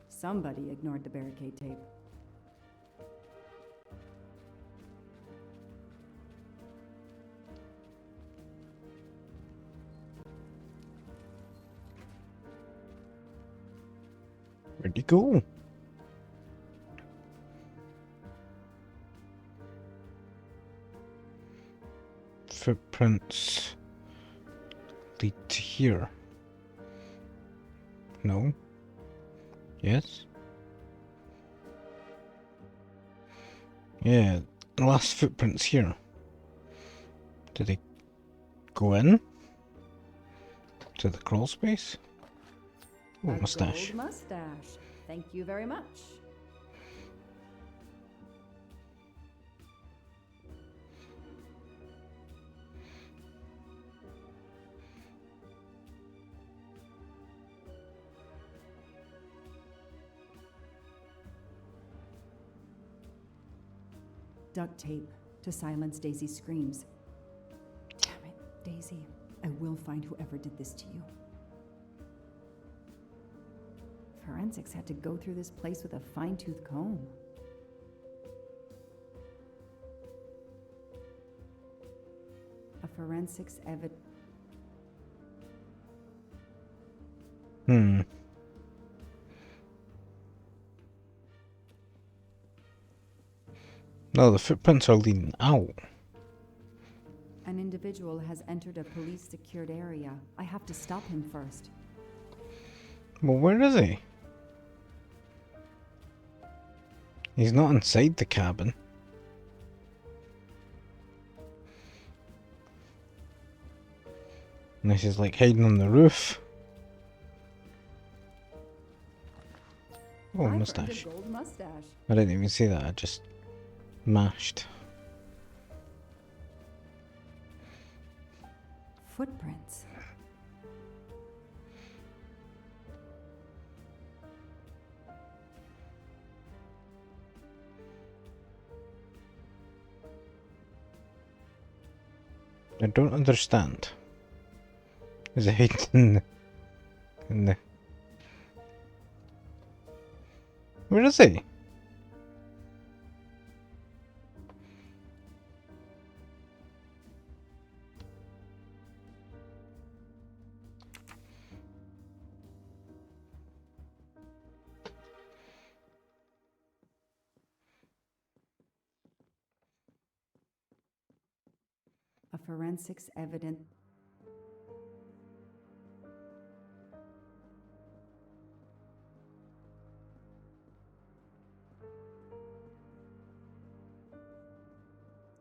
Somebody ignored the barricade tape. Where'd he go? Footprints lead to here. No. Yes. Yeah, the last footprints here. Did he go in to the crawl space? Oh, mustache. Gold mustache. Thank you very much. Duct tape to silence Daisy's screams. Damn it, Daisy. I will find whoever did this to you. Forensics had to go through this place with a fine-tooth comb. A forensics No, the footprints are leading out. An individual has entered a police-secured area. I have to stop him first. Well, where is he? He's not inside the cabin. Unless he's like hiding on the roof. Oh, mustache. Gold mustache. I didn't even see that, I just mashed. Footprints. I don't understand. Is it hidden in the... Where is he? A forensics evidence.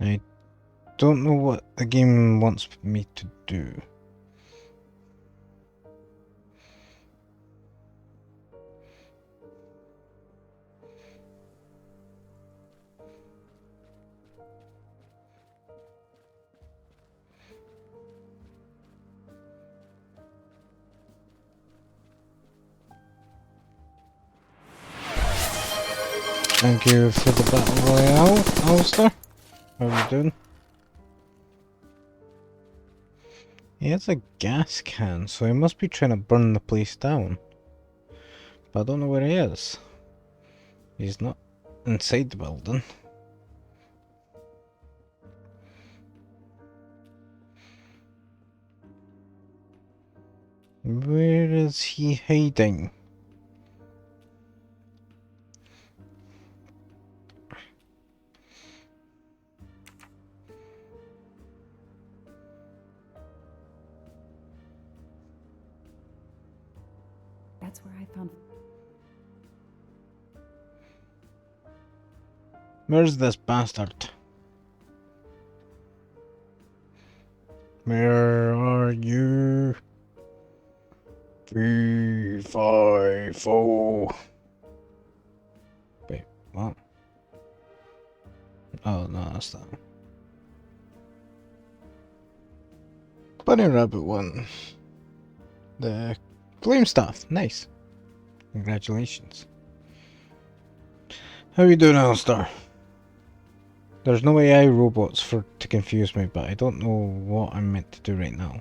I don't know what the game wants me to do. Thank you for the battle royale, Alistair. How are you doing? He has a gas can, so he must be trying to burn the place down. But I don't know where he is. He's not inside the building. Where is he hiding? That's where I found... Where's this bastard? Where are you? 3, 5, 4. Wait, what? Oh, no, that's that. Bunny Rabbit won. The flame staff, nice. Congratulations. How you doing, Alistair? There's no AI robots to confuse me, but I don't know what I'm meant to do right now.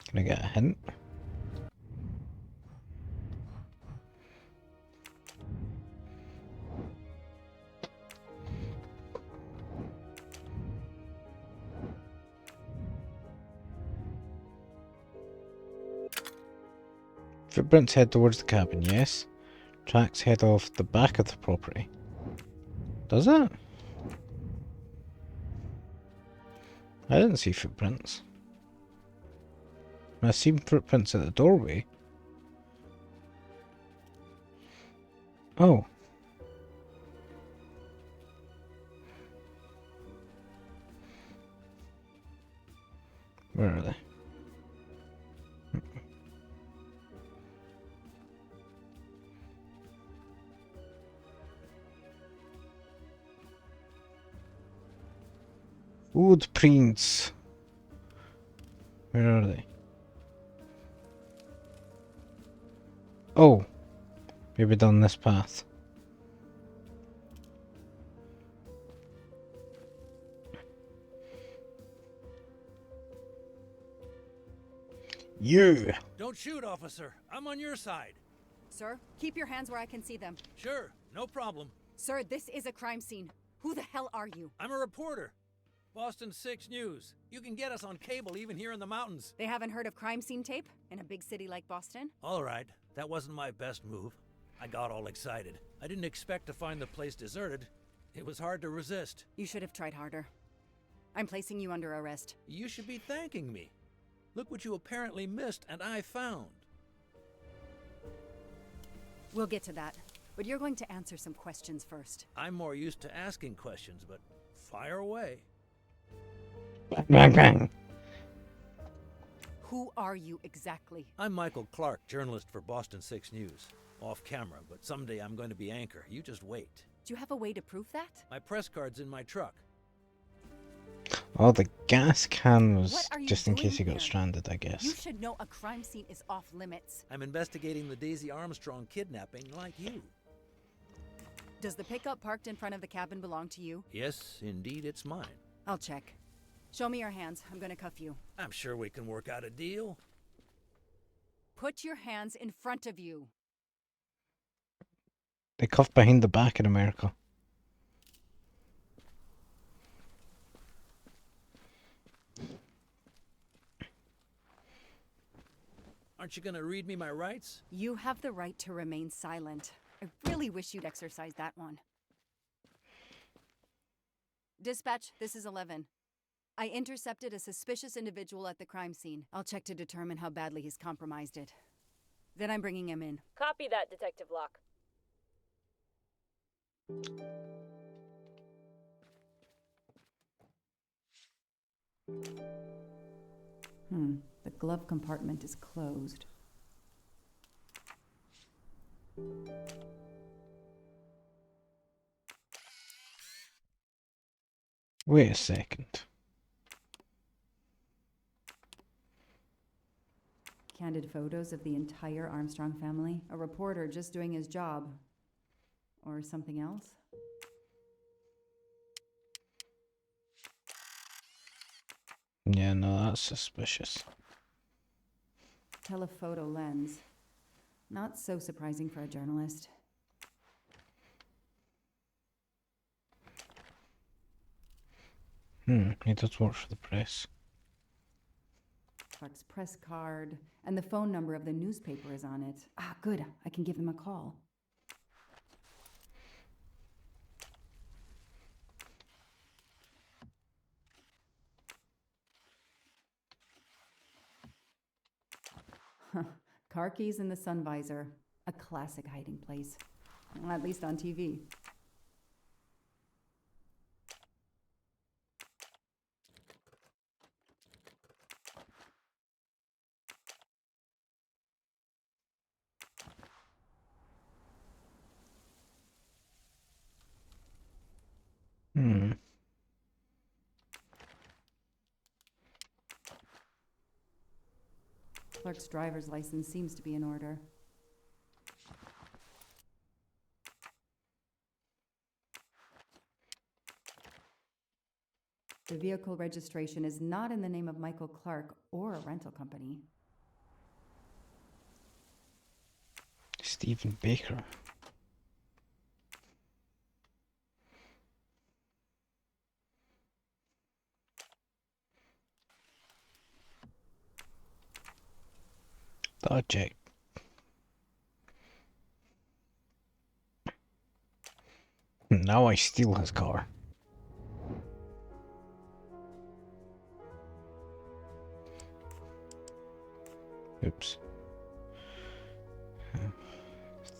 Can I get a hint? Footprints head towards the cabin, yes. Tracks head off the back of the property. Does it? I didn't see footprints. I seen footprints at the doorway. Oh. Where are they? Footprints. Where are they? Oh. Maybe down this path. You! Don't shoot, officer. I'm on your side. Sir, keep your hands where I can see them. Sure, no problem. Sir, this is a crime scene. Who the hell are you? I'm a reporter. Boston 6 News. You can get us on cable even here in the mountains. They haven't heard of crime scene tape in a big city like Boston? All right, that wasn't my best move. I got all excited. I didn't expect to find the place deserted. It was hard to resist. You should have tried harder. I'm placing you under arrest. You should be thanking me. Look what you apparently missed and I found. We'll get to that, but you're going to answer some questions first. I'm more used to asking questions, but fire away. Bang, bang. Who are you exactly? I'm Michael Clark, journalist for Boston 6 News. Off camera, but someday I'm going to be anchor. You just wait. Do you have a way to prove that? My press card's in my truck. Oh, the gas can was What are you just in case he doing got here? stranded, I guess. You should know a crime scene is off limits. I'm investigating the Daisy Armstrong kidnapping like you. Does the pickup parked in front of the cabin belong to you? Yes, indeed, it's mine. I'll check. Show me your hands. I'm gonna cuff you. I'm sure we can work out a deal. Put your hands in front of you. They cuff behind the back in America. Aren't you going to read me my rights? You have the right to remain silent. I really wish you'd exercise that one. Dispatch, this is 11. I intercepted a suspicious individual at the crime scene. I'll check to determine how badly he's compromised it. Then I'm bringing him in. Copy that, Detective Locke. The glove compartment is closed. Wait a second. Candid photos of the entire Armstrong family. A reporter just doing his job. Or something else? Yeah, no, that's suspicious. Telephoto lens. Not so surprising for a journalist. He does work for the press. Clark's press card, and the phone number of the newspaper is on it. Ah, good. I can give them a call. Car keys in the sun visor. A classic hiding place. Well, at least on TV. Hmm. Clark's driver's license seems to be in order. The vehicle registration is not in the name of Michael Clark or a rental company. Stephen Baker. Project. Now I steal his car. Oops.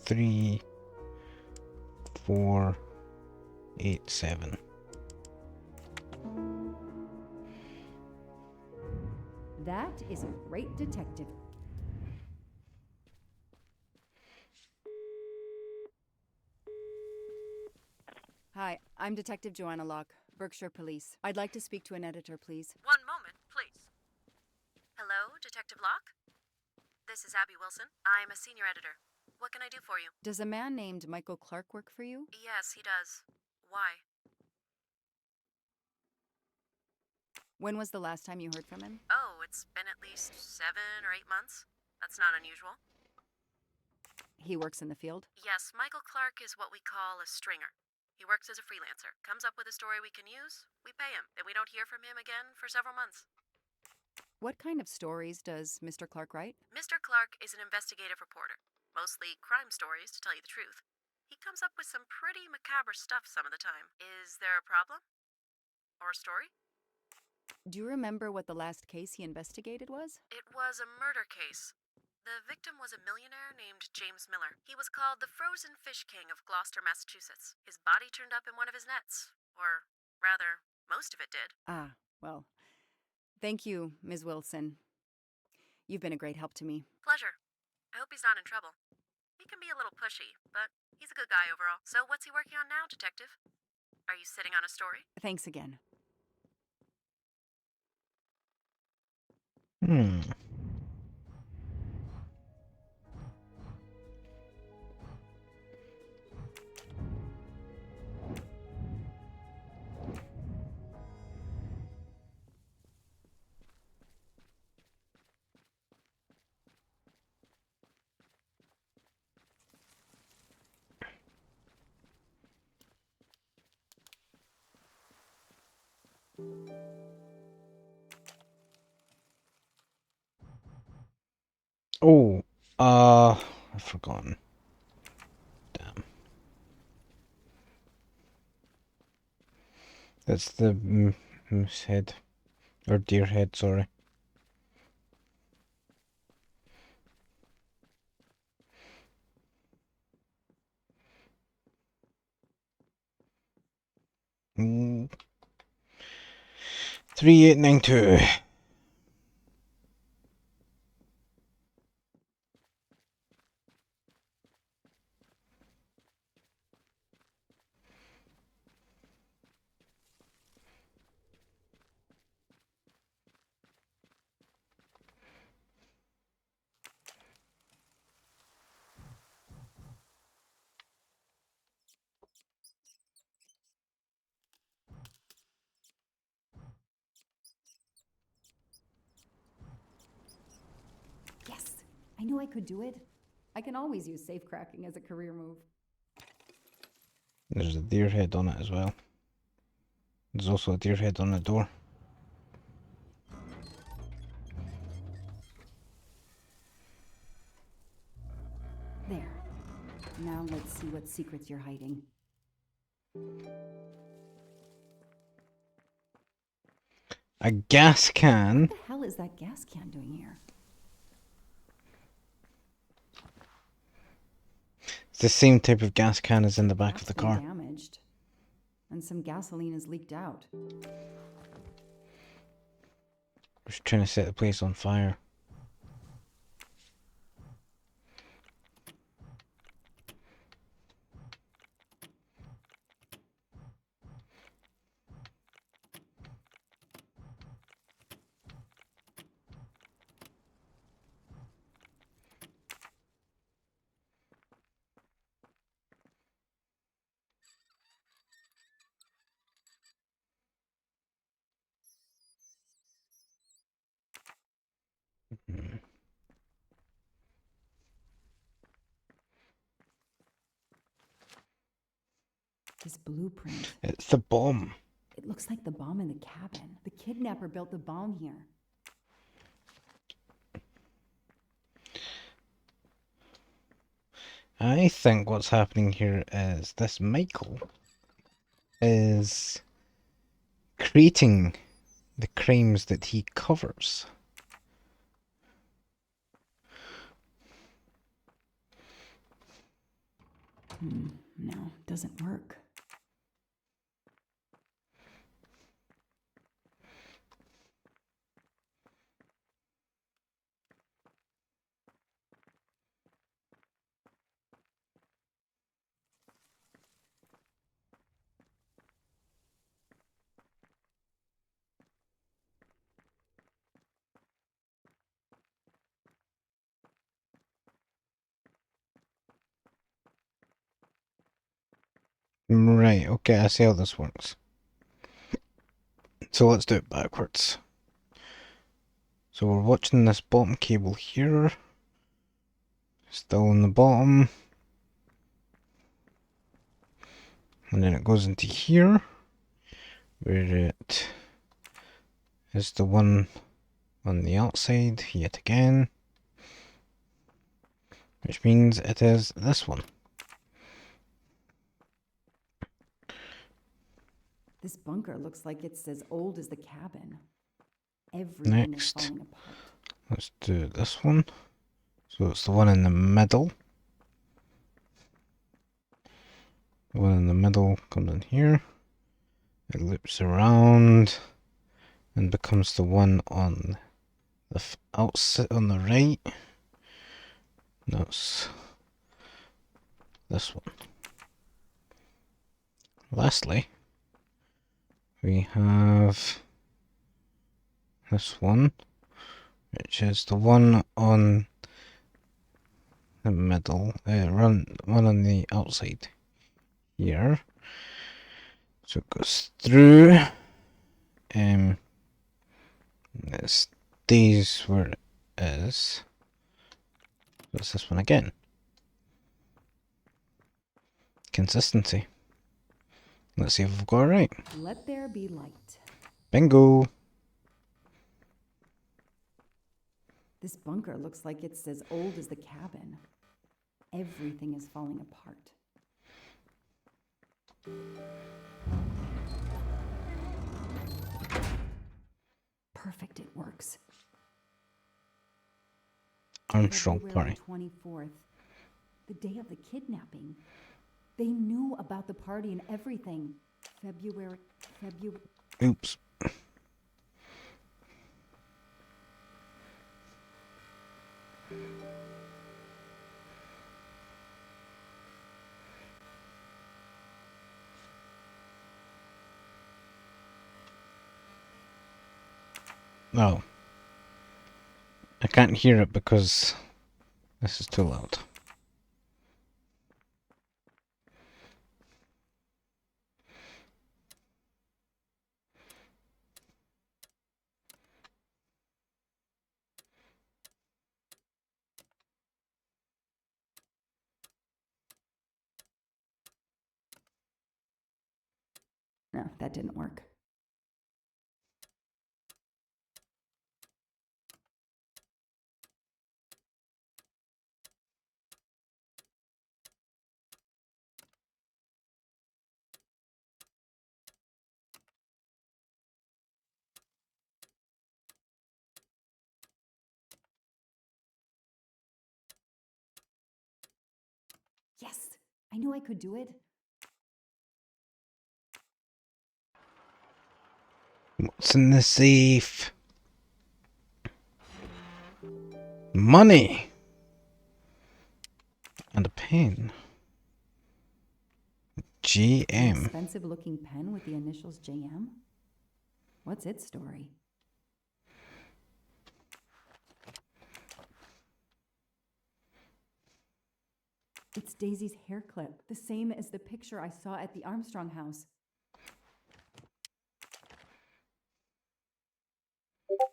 3, 4, 8, 7. That is a great detective. Hi, I'm Detective Joanna Locke, Berkshire Police. I'd like to speak to an editor, please. One moment, please. Hello, Detective Locke? This is Abby Wilson. I'm a senior editor. What can I do for you? Does a man named Michael Clark work for you? Yes, he does. Why? When was the last time you heard from him? Oh, it's been at least 7 or 8 months. That's not unusual. He works in the field? Yes, Michael Clark is what we call a stringer. He works as a freelancer, comes up with a story we can use, we pay him, and we don't hear from him again for several months. What kind of stories does Mr. Clark write? Mr. Clark is an investigative reporter, mostly crime stories, to tell you the truth. He comes up with some pretty macabre stuff some of the time. Is there a problem? Or a story? Do you remember what the last case he investigated was? It was a murder case. The victim was a millionaire named James Miller. He was called the Frozen Fish King of Gloucester, Massachusetts. His body turned up in one of his nets. Or, rather, most of it did. Ah, well, thank you, Ms. Wilson. You've been a great help to me. Pleasure. I hope he's not in trouble. He can be a little pushy, but he's a good guy overall. So what's he working on now, Detective? Are you sitting on a story? Thanks again. Oh, I've forgotten. Damn. That's the moose head. Or deer head, sorry. Mm. 3892. Yes! I knew I could do it. I can always use safe cracking as a career move. There's a deer head on it as well. There's also a deer head on the door. There. Now let's see what secrets you're hiding. A gas can. What the hell is that gas can doing here? the same type of gas can as in the back of the Been car. damaged. And some gasoline has leaked out. Just trying to set the place on fire. This blueprint. It's the bomb. It looks like the bomb in the cabin. The kidnapper built the bomb here. I think what's happening here is this Michael is creating the crimes that he covers. No, doesn't work. Right, okay, I see how this works. So let's do it backwards. So we're watching this bottom cable here. Still on the bottom. And then it goes into here, where it is the one on the outside yet again. Which means it is this one. This bunker looks like it's as old as the cabin. Everything is Next, falling apart. let's do this one. So it's the one in the middle. The one in the middle comes in here. It loops around and becomes the one on the outside on the right. That's this one. Lastly, we have this one, which is the one on the middle, one on the outside here. So it goes through, it stays where it is. So it's this one again. Consistency. Let's see if we've got it right. Let there be light. Bingo! This bunker looks like it's as old as the cabin. Everything is falling apart. Perfect, it works. Armstrong February party. 24th, the day of the kidnapping. They knew about the party and everything. February. Oops. No. I can't hear it because this is too loud. No, that didn't work. Yes, I knew I could do it. What's in the safe? Money! And a pen. An GM. expensive looking pen with the initials JM? What's its story? It's Daisy's hair clip, the same as the picture I saw at the Armstrong house.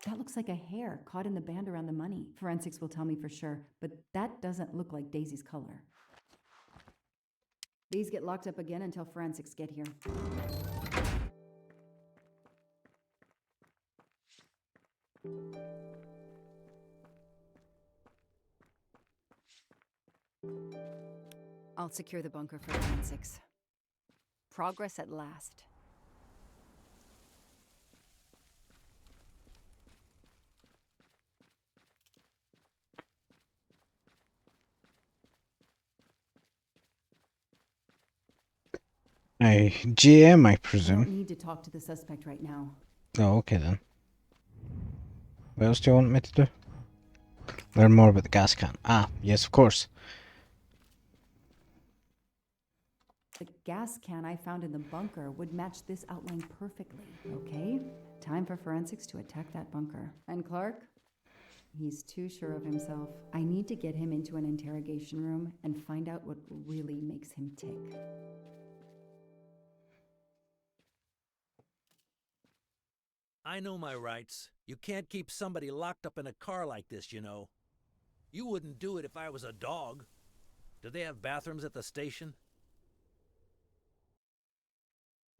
That looks like a hair caught in the band around the money. Forensics will tell me for sure, but that doesn't look like Daisy's color. These get locked up again until forensics get here. I'll secure the bunker for forensics. Progress at last. GM, I I don't presume. need to talk to the suspect right now. Oh, okay then. What else do you want me to do? Learn more about the gas can. Ah, yes, of course. The gas can I found in the bunker would match this outline perfectly. Okay, time for forensics to attack that bunker. And Clark? He's too sure of himself. I need to get him into an interrogation room and find out what really makes him tick. I know my rights. You can't keep somebody locked up in a car like this, you know. You wouldn't do it if I was a dog. Do they have bathrooms at the station?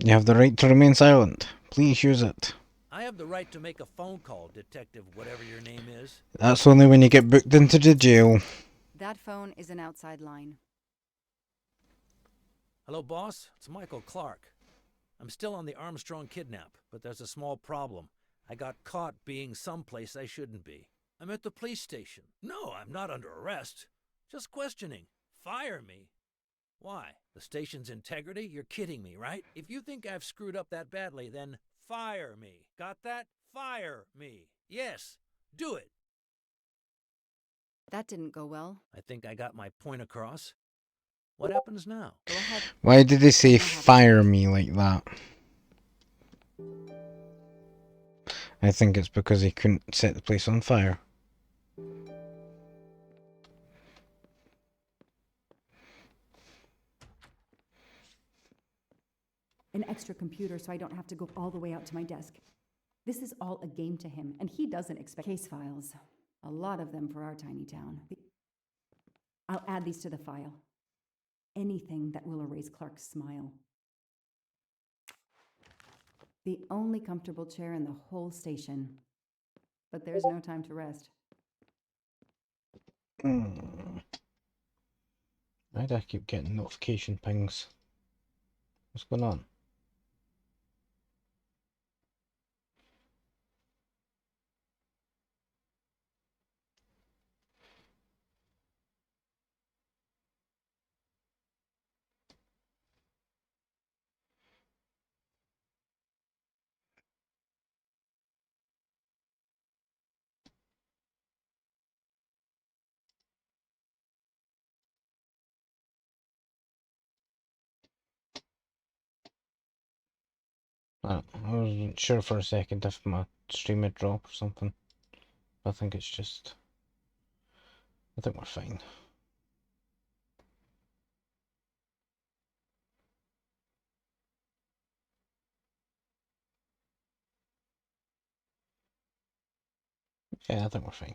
You have the right to remain silent. Please use it. I have the right to make a phone call, Detective whatever your name is. That's only when you get booked into the jail. That phone is an outside line. Hello, boss. It's Michael Clark. I'm still on the Armstrong kidnap, but there's a small problem. I got caught being someplace I shouldn't be. I'm at the police station. No, I'm not under arrest. Just questioning. Fire me. Why? The station's integrity? You're kidding me, right? If you think I've screwed up that badly, then fire me. Got that? Fire me. Yes, do it. That didn't go well. I think I got my point across. What happens now? Go ahead. Why did they say fire me like that? I think it's because he couldn't set the place on fire. An extra computer so I don't have to go all the way out to my desk. This is all a game to him, and he doesn't expect case files. A lot of them for our tiny town. I'll add these to the file. Anything that will erase Clark's smile. The only comfortable chair in the whole station. But there's no time to rest. Why do I keep getting notification pings? What's going on? I wasn't sure for a second if my stream had dropped or something. I think it's just... I think we're fine. Yeah, I think we're fine.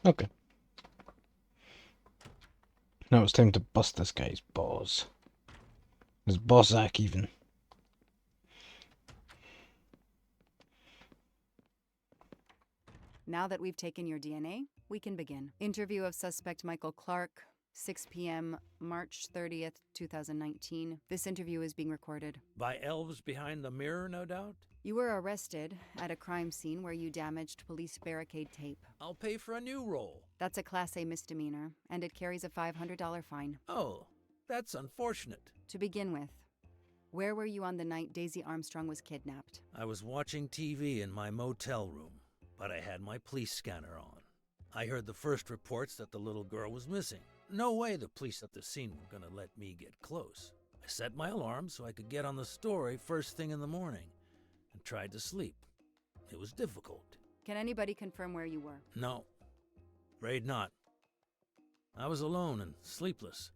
Okay. Now it's time to bust this guy's balls. His Bossack even. Now that we've taken your DNA, we can begin. Interview of suspect Michael Clark, 6 p.m., March 30th, 2019. This interview is being recorded. By elves behind the mirror, no doubt? You were arrested at a crime scene where you damaged police barricade tape. I'll pay for a new role. That's a Class A misdemeanor, and it carries a $500 fine. Oh, that's unfortunate. To begin with, where were you on the night Daisy Armstrong was kidnapped? I was watching TV in my motel room, but I had my police scanner on. I heard the first reports that the little girl was missing. No way the police at the scene were gonna let me get close. I set my alarm so I could get on the story first thing in the morning and tried to sleep. It was difficult. Can anybody confirm where you were? No, afraid not. I was alone and sleepless.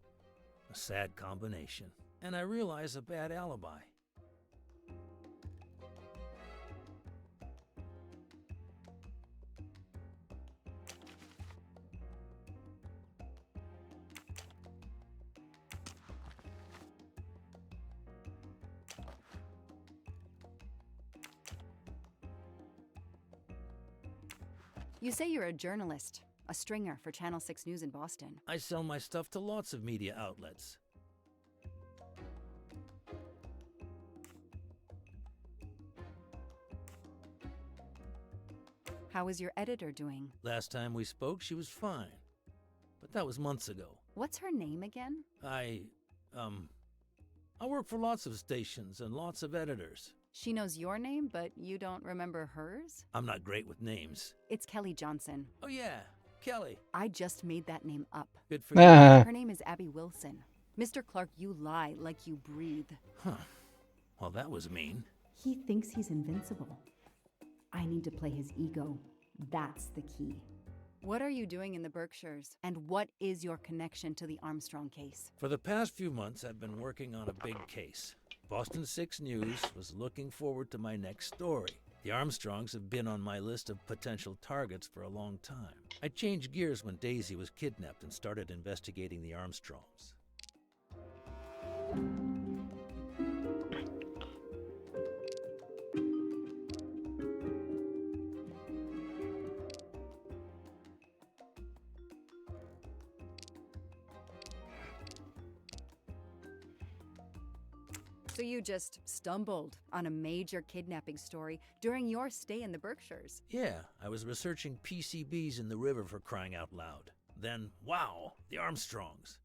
A sad combination. And I realized a bad alibi. You say you're a journalist, a stringer for Channel 6 News in Boston. I sell my stuff to lots of media outlets. How is your editor doing? Last time we spoke, she was fine. But that was months ago. What's her name again? I work for lots of stations and lots of editors. She knows your name, but you don't remember hers? I'm not great with names. It's Kelly Johnson. Oh yeah, Kelly. I just made that name up. Good for you. Her name is Abby Wilson. Mr. Clark, you lie like you breathe. Huh. Well, that was mean. He thinks he's invincible. I need to play his ego. That's the key. What are you doing in the Berkshires? And what is your connection to the Armstrong case? For the past few months, I've been working on a big case. Boston 6 News was looking forward to my next story. The Armstrongs have been on my list of potential targets for a long time. I changed gears when Daisy was kidnapped and started investigating the Armstrongs. So you just stumbled on a major kidnapping story during your stay in the Berkshires? Yeah, I was researching PCBs in the river for crying out loud. Then, wow, the Armstrongs.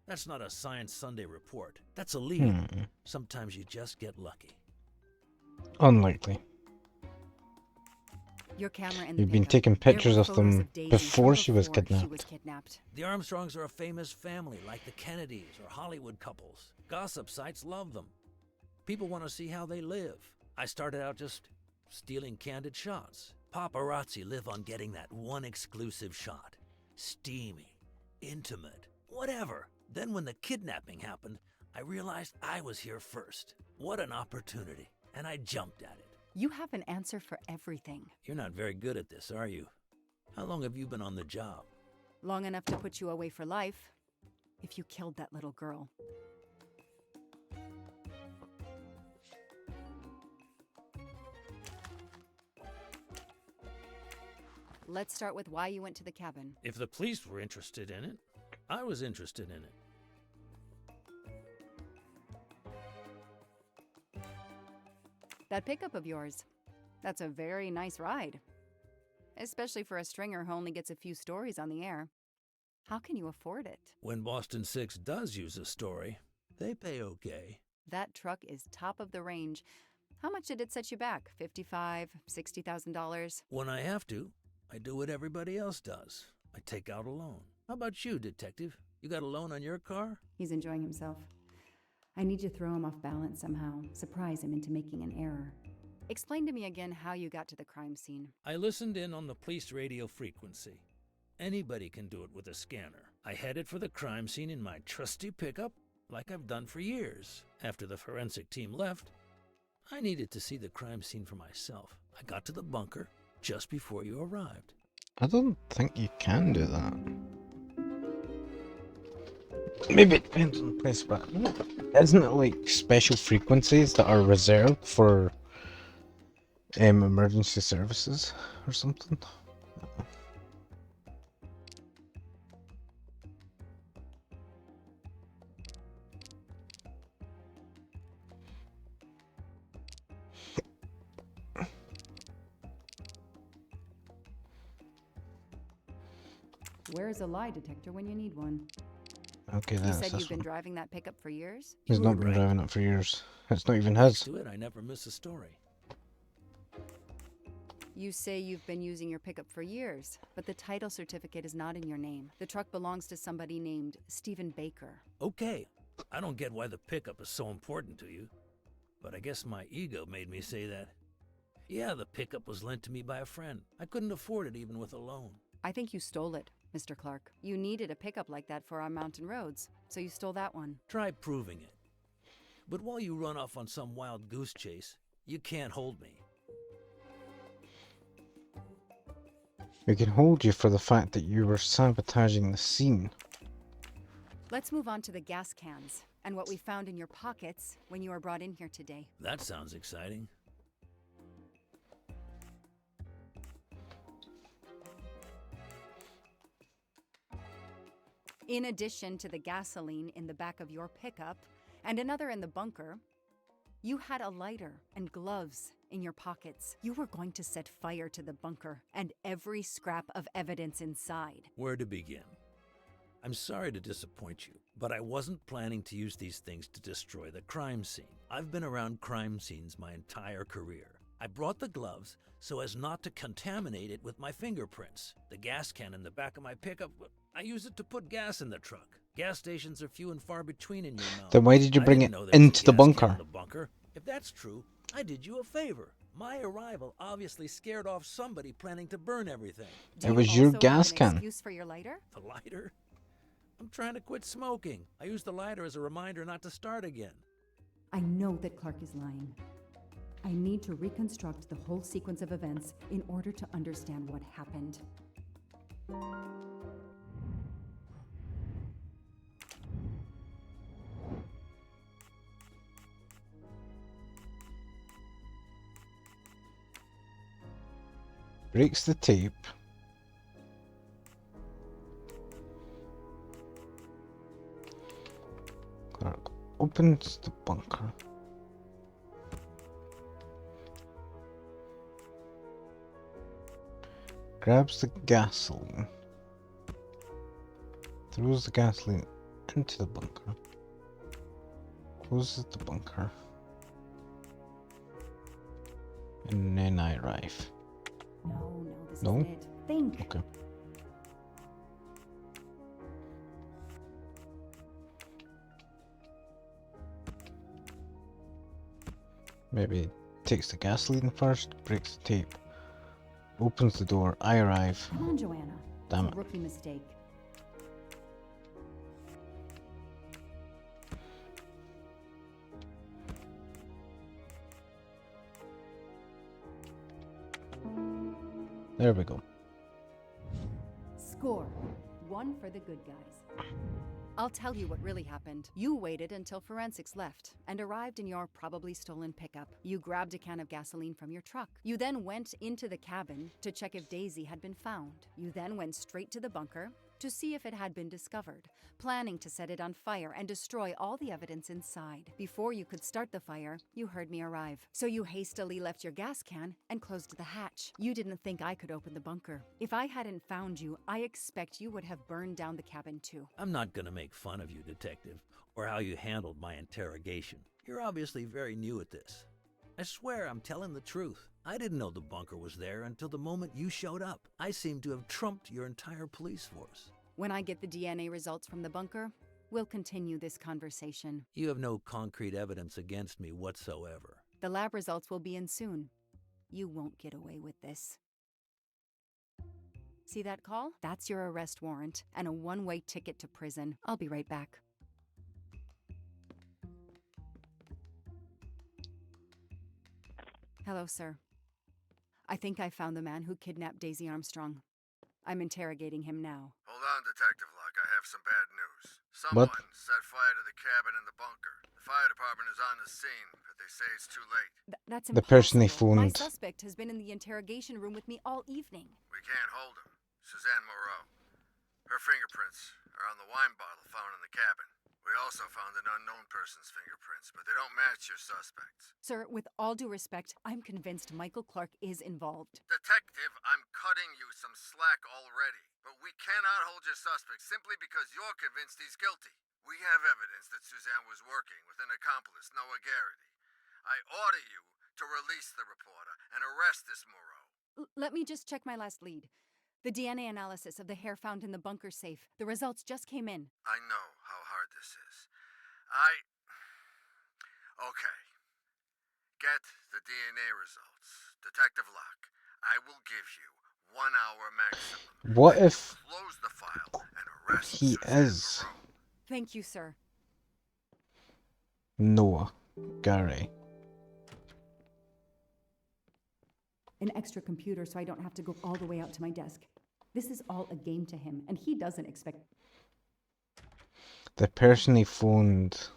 That's not a Science Sunday report. That's a lead. Sometimes you just get lucky. Unlikely. Your camera in the You've been pickup. taking There pictures were of photos them Daisy before from she was before kidnapped. The Armstrongs are a famous family, like the Kennedys or Hollywood couples. Gossip sites love them. People want to see how they live. I started out just stealing candid shots. Paparazzi live on getting that one exclusive shot. Steamy, intimate, whatever. Then when the kidnapping happened, I realized I was here first. What an opportunity. And I jumped at it. You have an answer for everything. You're not very good at this, are you? How long have you been on the job? Long enough to put you away for life. If you killed that little girl. Let's start with why you went to the cabin. If the police were interested in it, I was interested in it. That pickup of yours, that's a very nice ride. Especially for a stringer who only gets a few stories on the air. How can you afford it? When Boston 6 does use a story, they pay okay. That truck is top of the range. How much did it set you back? $55,000, $60,000? When I have to, I do what everybody else does. I take out a loan. How about you, detective? You got a loan on your car? He's enjoying himself. I need to throw him off balance somehow, surprise him into making an error. Explain to me again how you got to the crime scene. I listened in on the police radio frequency. Anybody can do it with a scanner. I headed for the crime scene in my trusty pickup, like I've done for years. After the forensic team left, I needed to see the crime scene for myself. I got to the bunker just before you arrived. I don't think you can do that. Maybe it depends on the place, but isn't it like special frequencies that are reserved for emergency services or something? Where's a lie detector when you need one? Okay, You that's said this you've been one. driving that pickup for years? He's You not were been right. driving it for years. It's not even Thanks his. to it, I never miss a story. You say you've been using your pickup for years, but the title certificate is not in your name. The truck belongs to somebody named Stephen Baker. Okay, I don't get why the pickup is so important to you, but I guess my ego made me say that. Yeah, the pickup was lent to me by a friend. I couldn't afford it even with a loan. I think you stole it, Mr. Clark. You needed a pickup like that for our mountain roads, so you stole that one. Try proving it. But while you run off on some wild goose chase, you can't hold me. We can hold you for the fact that you were sabotaging the scene. Let's move on to the gas cans and what we found in your pockets when you were brought in here today. That sounds exciting. In addition to the gasoline in the back of your pickup and another in the bunker, you had a lighter and gloves in your pockets. You were going to set fire to the bunker and every scrap of evidence inside. Where to begin? I'm sorry to disappoint you, but I wasn't planning to use these things to destroy the crime scene. I've been around crime scenes my entire career. I brought the gloves so as not to contaminate it with my fingerprints. The gas can in the back of my pickup, I use it to put gas in the truck. Gas stations are few and far between in your mountains. Then why did you bring I it didn't know there was a into the gas can bunker? in the bunker. If that's true, I did you a favor. My arrival obviously scared off somebody planning to burn everything. It was your gas An can. excuse for your lighter? The lighter? I'm trying to quit smoking. I used the lighter as a reminder not to start again. I know that Clark is lying. I need to reconstruct the whole sequence of events in order to understand what happened. Breaks the tape. Clark opens the bunker. Grabs the gasoline. Throws the gasoline into the bunker. Closes the bunker. And then I arrive. No, this No? isn't it. Think. Okay. Maybe takes the gasoline first, breaks the tape, opens the door, I arrive. Come on, Joanna. Damn It's it. a rookie mistake. There we go. Score. 1 for the good guys. I'll tell you what really happened. You waited until forensics left and arrived in your probably stolen pickup. You grabbed a can of gasoline from your truck. You then went into the cabin to check if Daisy had been found. You then went straight to the bunker to see if it had been discovered, planning to set it on fire and destroy all the evidence inside. Before you could start the fire, you heard me arrive. So you hastily left your gas can and closed the hatch. You didn't think I could open the bunker. If I hadn't found you, I expect you would have burned down the cabin too. I'm not gonna make fun of you, Detective, or how you handled my interrogation. You're obviously very new at this. I swear I'm telling the truth. I didn't know the bunker was there until the moment you showed up. I seem to have trumped your entire police force. When I get the DNA results from the bunker, we'll continue this conversation. You have no concrete evidence against me whatsoever. The lab results will be in soon. You won't get away with this. See that call? That's your arrest warrant and a one-way ticket to prison. I'll be right back. Hello, sir. I think I found the man who kidnapped Daisy Armstrong. I'm interrogating him now. Hold on, Detective Luck. I have some bad news. What? Someone set fire to the cabin in the bunker. The fire department is on the scene, but they say it's too late. That's The impossible. person they My phoned. suspect has been in the interrogation room with me all evening. We can't hold him. Suzanne Moreau. Her fingerprints are on the wine bottle found in the cabin. We also found an unknown person's fingerprints, but they don't match your suspects. Sir, with all due respect, I'm convinced Michael Clark is involved. Detective, I'm cutting you some slack already. But we cannot hold your suspect simply because you're convinced he's guilty. We have evidence that Suzanne was working with an accomplice, Noah Garrity. I order you to release the reporter and arrest this Moreau. Let me just check my last lead. The DNA analysis of the hair found in the bunker safe. The results just came in. I know how hard this is. Okay. Get the DNA results. Detective Locke, I will give you 1 hour maximum. What if Close the file and arrest he Suzanne is Moreau. Thank you, sir. Noah Gary? An extra computer so I don't have to go all the way out to my desk. This is all a game to him, and he doesn't expect... The person he phoned.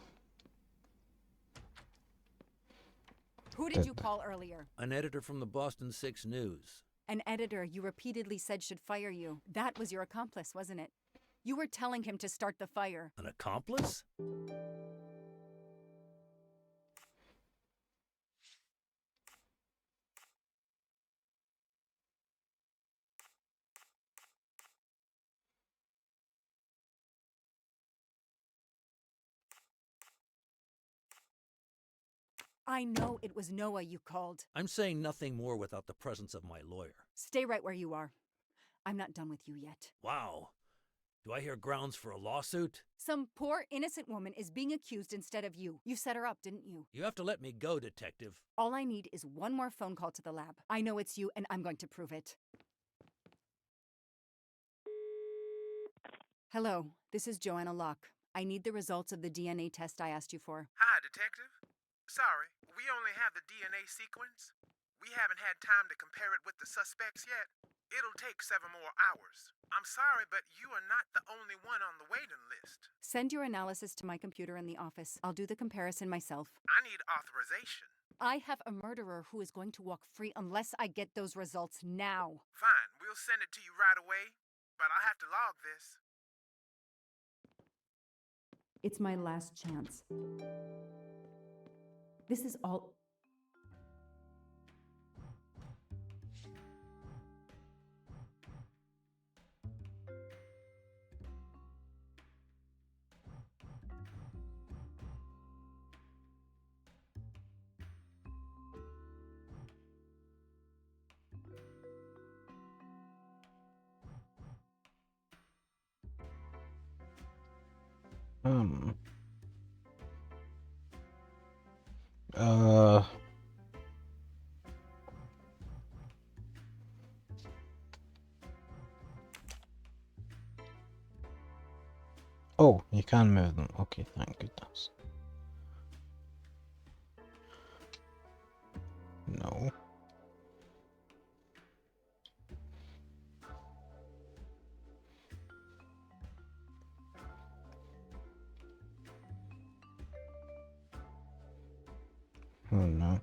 Who did you call earlier? An editor from the Boston 6 News. An editor you repeatedly said should fire you. That was your accomplice, wasn't it? You were telling him to start the fire. An accomplice? I know it was Noah you called. I'm saying nothing more without the presence of my lawyer. Stay right where you are. I'm not done with you yet. Wow. Do I hear grounds for a lawsuit? Some poor innocent woman is being accused instead of you. You set her up, didn't you? You have to let me go, detective. All I need is one more phone call to the lab. I know it's you, and I'm going to prove it. Hello, this is Joanna Locke. I need the results of the DNA test I asked you for. Hi, Detective. Sorry, we only have the DNA sequence. We haven't had time to compare it with the suspects yet. It'll take 7 more hours. I'm sorry, but you are not the only one on the waiting list. Send your analysis to my computer in the office. I'll do the comparison myself. I need authorization. I have a murderer who is going to walk free unless I get those results now. Fine, we'll send it to you right away, but I'll have to log this. It's my last chance. This is all... Uh. Oh, you can move them. Okay, thank goodness. No. Oh no.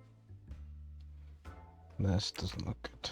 This doesn't look good.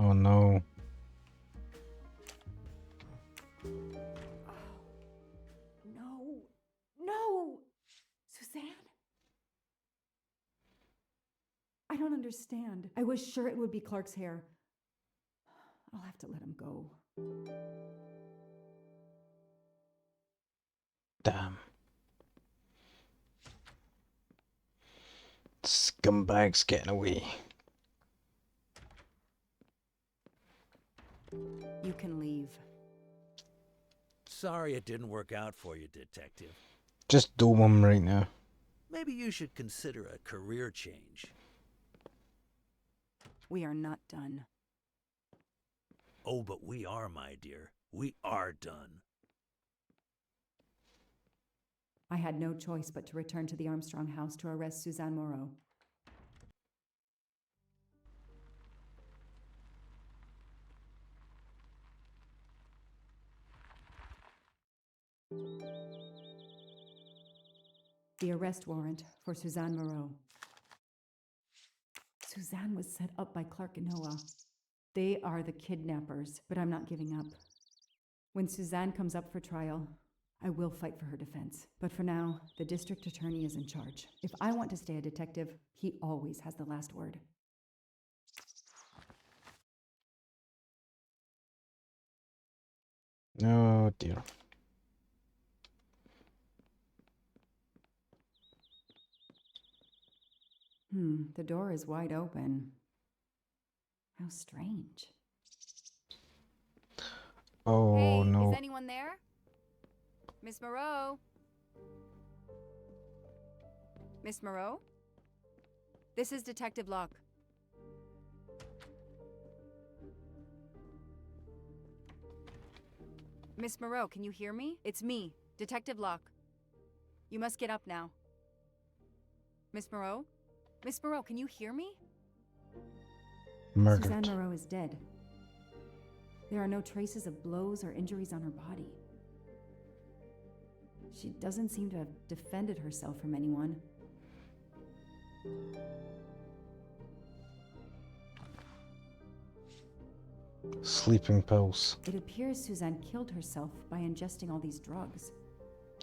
Oh no. No. No! Suzanne? I don't understand. I was sure it would be Clark's hair. I'll have to let him go. Damn. Scumbag's getting away. You can leave. Sorry it didn't work out for you, Detective. Just dome him right now. Maybe you should consider a career change. We are not done. Oh, but we are, my dear. We are done. I had no choice but to return to the Armstrong house to arrest Suzanne Moreau. The arrest warrant for Suzanne Moreau. Suzanne was set up by Clark and Noah. They are the kidnappers, but I'm not giving up. When Suzanne comes up for trial, I will fight for her defense. But for now, the district attorney is in charge. If I want to stay a detective, he always has the last word. Oh dear. The door is wide open. How strange. Oh Hey, no. is anyone there? Miss Moreau? Miss Moreau? This is Detective Locke. Miss Moreau, can you hear me? It's me, Detective Locke. You must get up now. Miss Moreau? Miss Moreau, can you hear me? Murdered. Suzanne Moreau is dead. There are no traces of blows or injuries on her body. She doesn't seem to have defended herself from anyone. Sleeping pills. It appears Suzanne killed herself by ingesting all these drugs.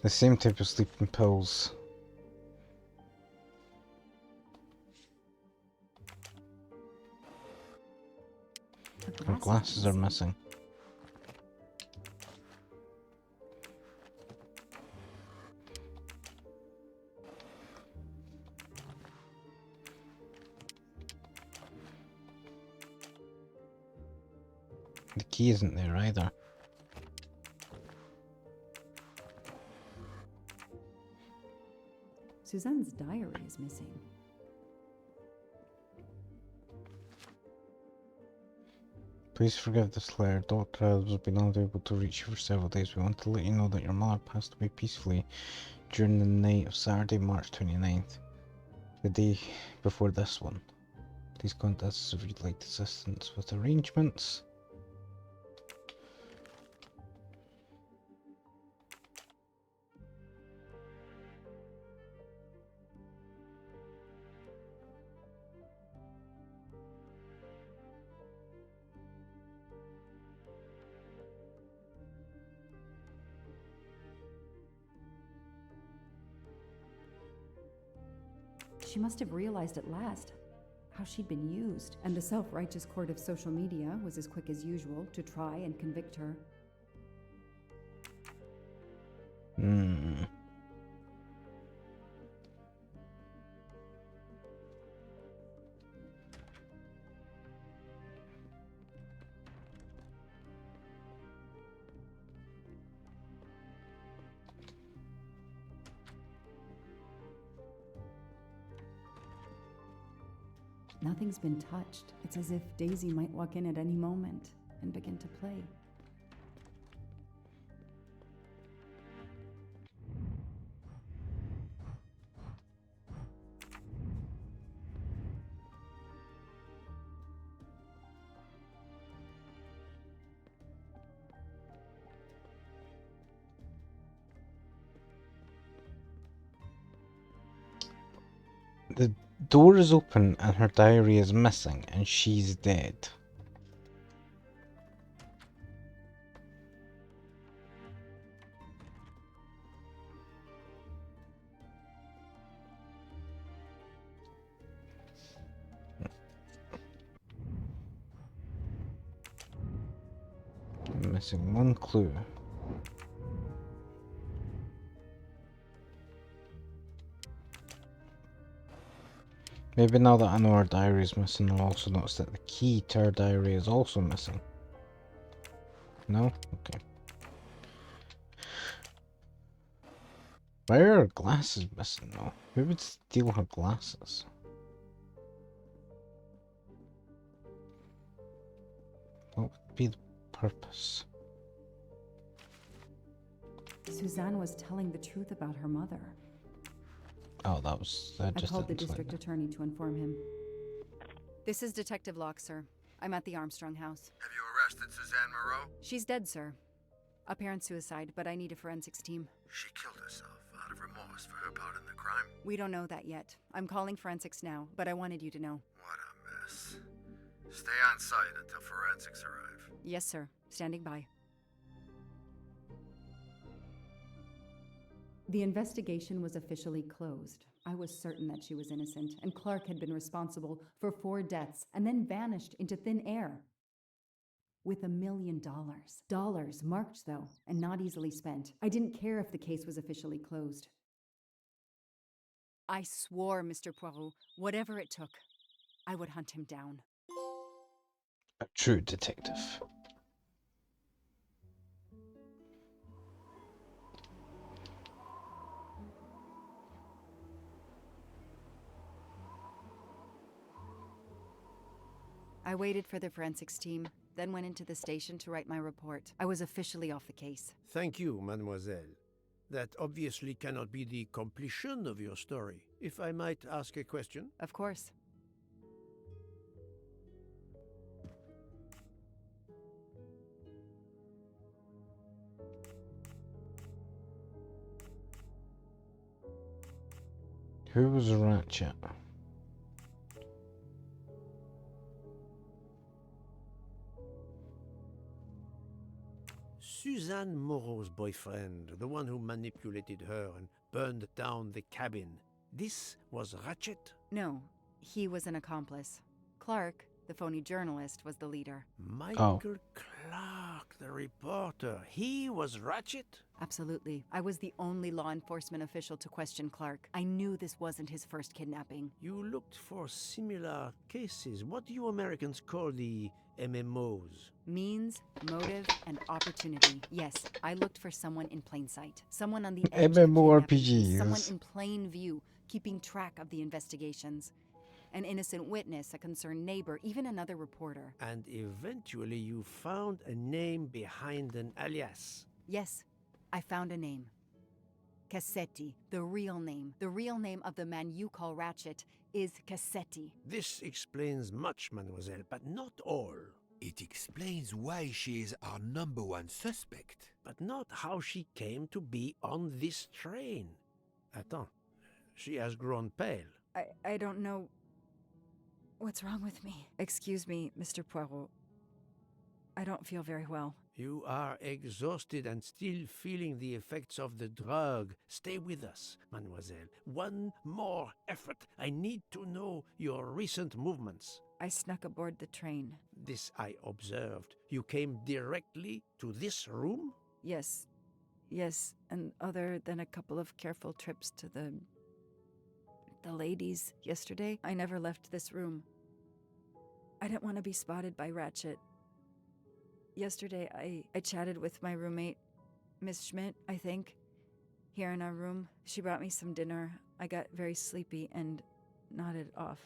The same type of sleeping pills. Her glasses are missing. The key isn't there either. Suzanne's diary is missing. Please forgive this letter. Dr. Adams has been unable to reach you for several days. We want to let you know that your mother passed away peacefully during the night of Saturday, March 29th, the day before this one. Please contact us if you'd like assistance with arrangements. She must have realized at last how she'd been used, and the self-righteous court of social media was as quick as usual to try and convict her. Nothing's been touched. It's as if Daisy might walk in at any moment and begin to play. The door is open and her diary is missing and she's dead. I'm missing one clue. Maybe now that I know our diary is missing, I'll also notice that the key to our diary is also missing. No? Okay. Why are her glasses missing though? Who would steal her glasses? What would be the purpose? Suzanne was telling the truth about her mother. Oh, that was I just called the didn't district select attorney to inform him. This is Detective Locke, sir. I'm at the Armstrong house. Have you arrested Suzanne Moreau? She's dead, sir. Apparent suicide, but I need a forensics team. She killed herself out of remorse. was for her part in the crime? We don't know that yet. I'm calling forensics now, but I wanted you to know. What a mess. Stay on site until forensics arrive. Yes, sir. Standing by. The investigation was officially closed. I was certain that she was innocent, and Clark had been responsible for 4 deaths and then vanished into thin air. With $1 million. Dollars marked, though, and not easily spent. I didn't care if the case was officially closed. I swore, Mr. Poirot, whatever it took, I would hunt him down. A true detective. I waited for the forensics team, then went into the station to write my report. I was officially off the case. Thank you, mademoiselle. That obviously cannot be the completion of your story. If I might ask a question? Of course. Who was Ratchet? Suzanne Moreau's boyfriend, the one who manipulated her and burned down the cabin. This was Ratchet? No, he was an accomplice. Clark, the phony journalist, was the leader. Michael Clark, the reporter. He was Ratchet? Absolutely. I was the only law enforcement official to question Clark. I knew this wasn't his first kidnapping. You looked for similar cases. What do you Americans call the MMOs? Means, motive, and opportunity. Yes, I looked for someone in plain sight. Someone on the edge of MMORPGs. someone in plain view, keeping track of the investigations. An innocent witness, a concerned neighbor, even another reporter. And eventually you found a name behind an alias. Yes, I found a name. Cassetti, the real name. The real name of the man you call Ratchet is Cassetti. This explains much, mademoiselle, but not all. It explains why she is our #1 suspect. But not how she came to be on this train. Attends, she has grown pale. I don't know what's wrong with me. Excuse me, Mr. Poirot. I don't feel very well. You are exhausted and still feeling the effects of the drug. Stay with us, mademoiselle. One more effort. I need to know your recent movements. I snuck aboard the train. This I observed. You came directly to this room? Yes, and other than a couple of careful trips to the ladies yesterday, I never left this room. I didn't want to be spotted by Ratchet. Yesterday, I chatted with my roommate, Miss Schmidt, I think, here in our room. She brought me some dinner. I got very sleepy and nodded off.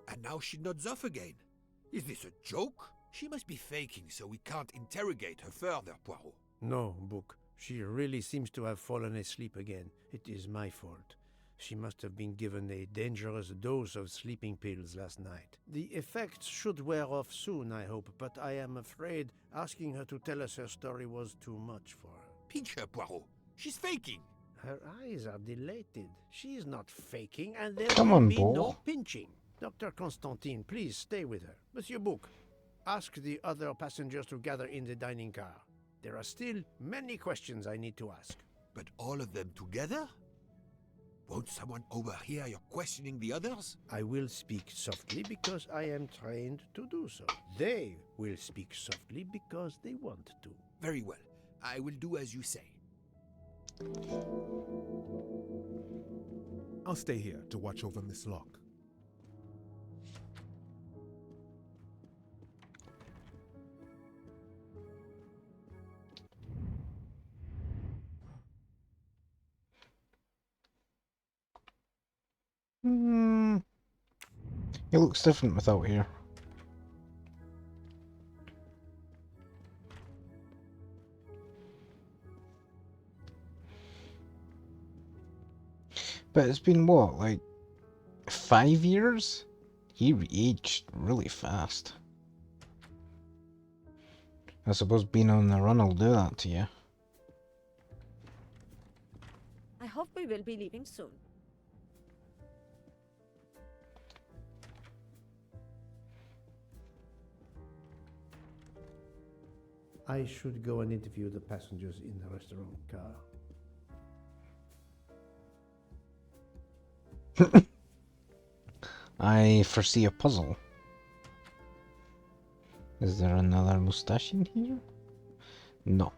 And now she nods off again. Is this a joke? She must be faking, so we can't interrogate her further, Poirot. No, Book. She really seems to have fallen asleep again. It is my fault. She must have been given a dangerous dose of sleeping pills last night. The effects should wear off soon, I hope, but I am afraid asking her to tell us her story was too much for her. Pinch her, Poirot. She's faking. Her eyes are dilated. She is not faking, and there Come will on, be Bo. no pinching. Dr. Constantine, please stay with her. Monsieur Book, ask the other passengers to gather in the dining car. There are still many questions I need to ask. But all of them together? Won't someone overhear you questioning the others? I will speak softly because I am trained to do so. They will speak softly because they want to. Very well. I will do as you say. I'll stay here to watch over Miss Locke. It looks different without here. But it's been what, like 5 years? He aged really fast. I suppose being on the run will do that to you. I will be leaving soon. I should go and interview the passengers in the restaurant car. I foresee a puzzle. Is there another mustache in here? No.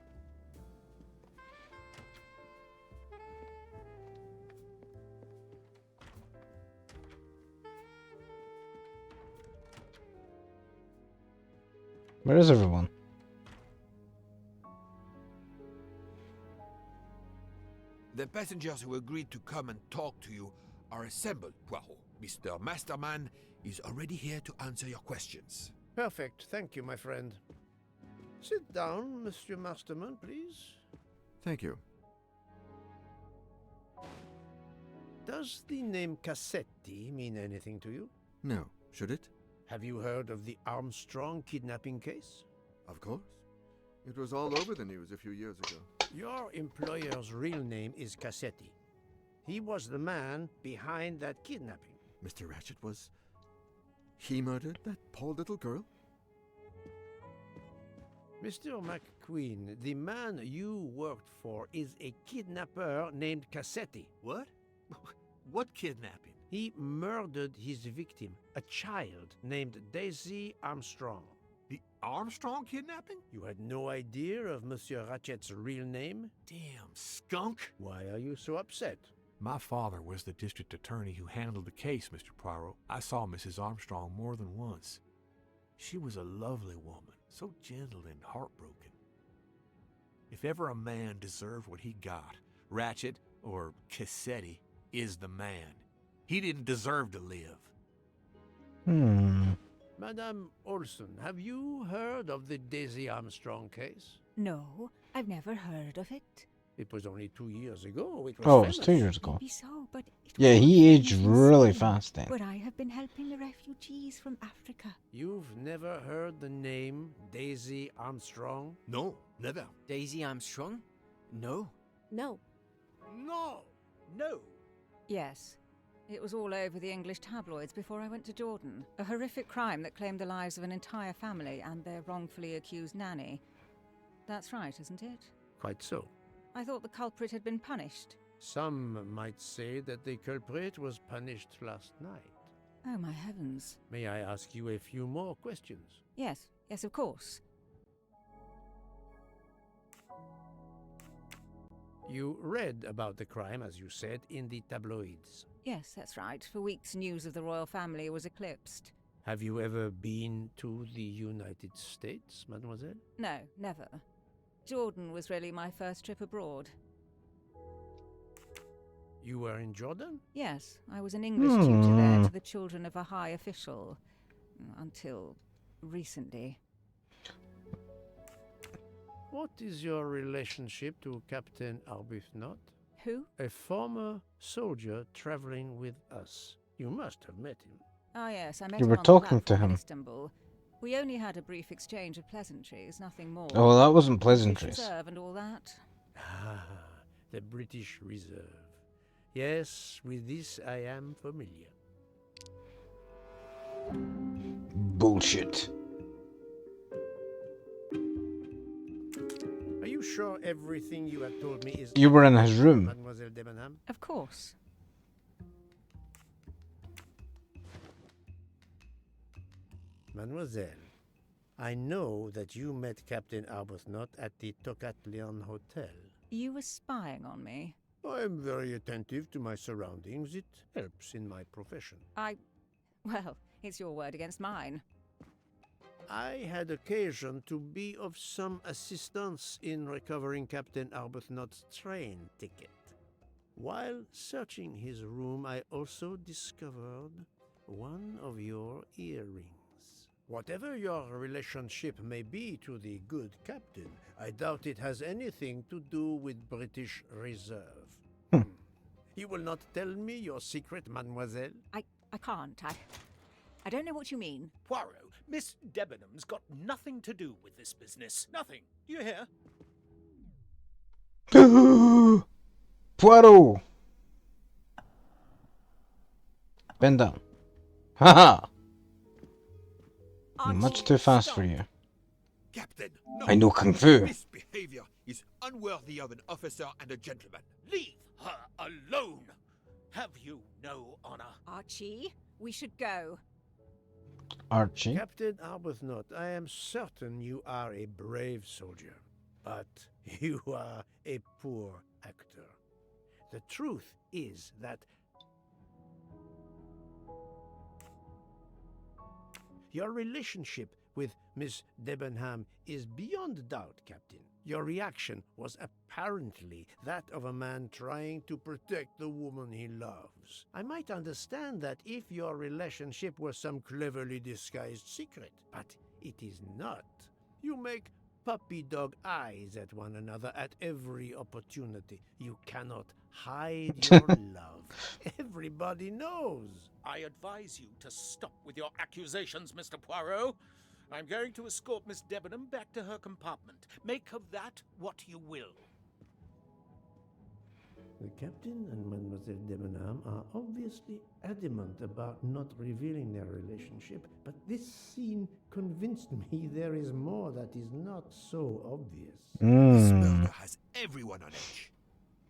Where is everyone? The passengers who agreed to come and talk to you are assembled, Poirot. Mr. Masterman is already here to answer your questions. Perfect. Thank you, my friend. Sit down, Monsieur Masterman, please. Thank you. Does the name Cassetti mean anything to you? No. Should it? Have you heard of the Armstrong kidnapping case? Of course. It was all over the news a few years ago. Your employer's real name is Cassetti. He was the man behind that kidnapping. Mr. Ratchet was... He murdered that poor little girl? Mr. McQueen, the man you worked for is a kidnapper named Cassetti. What? What kidnapping? He murdered his victim, a child named Daisy Armstrong. The Armstrong kidnapping? You had no idea of Monsieur Ratchet's real name? Damn skunk! Why are you so upset? My father was the district attorney who handled the case, Mr. Poirot. I saw Mrs. Armstrong more than once. She was a lovely woman, so gentle and heartbroken. If ever a man deserved what he got, Ratchet, or Cassetti, is the man. He didn't deserve to live. Madame Olson, have you heard of the Daisy Armstrong case? No, I've never heard of it. It was only 2 years ago. It was Oh, it famous. was 2 years ago. Maybe so, but it Yeah, was he aged famous in really Spain, fast then. where I have been helping the refugees from Africa. You've never heard the name Daisy Armstrong? No, never. Daisy Armstrong? No. No. No! No! Yes. It was all over the English tabloids before I went to Jordan. A horrific crime that claimed the lives of an entire family and their wrongfully accused nanny. That's right, isn't it? Quite so. I thought the culprit had been punished. Some might say that the culprit was punished last night. Oh, my heavens. May I ask you a few more questions? Yes, yes, of course. You read about the crime, as you said, in the tabloids. Yes, that's right. For weeks, news of the royal family was eclipsed. Have you ever been to the United States, mademoiselle? No, never. Jordan was really my first trip abroad. You were in Jordan? Yes, I was an English tutor there to the children of a high official. Until recently. What is your relationship to Captain Arbuthnot? Who? A former soldier traveling with us. You must have met him. Ah, yes, I met You him were on the talking to platform in him. Istanbul. We only had a brief exchange of pleasantries, nothing more. Oh, that wasn't British pleasantries. Reserve and all that. Ah, the British Reserve. Yes, with this I am familiar. Bullshit. Are you sure everything you have told me is... You were in his room. Mademoiselle Debenham? Of course. Mademoiselle, I know that you met Captain Arbuthnot at the Tocatlian Hotel. You were spying on me. I am very attentive to my surroundings. It helps in my profession. Well, it's your word against mine. I had occasion to be of some assistance in recovering Captain Arbuthnot's train ticket. While searching his room, I also discovered one of your earrings. Whatever your relationship may be to the good captain, I doubt it has anything to do with British Reserve. You will not tell me your secret, mademoiselle? I can't. I don't know what you mean. Poirot, Miss Debenham's got nothing to do with this business. Nothing. Do you hear? Poirot! Bend down. Haha! Archie, Much too fast stop. for you. Captain, no! I know Kung Fu. This behavior is unworthy of an officer and a gentleman. Leave her alone! Have you no honor? Archie, we should go. Archie? Captain Arbuthnot, I am certain you are a brave soldier, but you are a poor actor. The truth is that your relationship with Miss Debenham is beyond doubt, Captain. Your reaction was apparently that of a man trying to protect the woman he loves. I might understand that if your relationship were some cleverly disguised secret, but it is not. You make puppy dog eyes at one another at every opportunity. You cannot hide your love. Everybody knows. I advise you to stop with your accusations, Mr. Poirot. I'm going to escort Miss Debenham back to her compartment. Make of that what you will. The captain and Mademoiselle Debenham are obviously adamant about not revealing their relationship, but this scene convinced me there is more that is not so obvious. This murder has everyone on edge.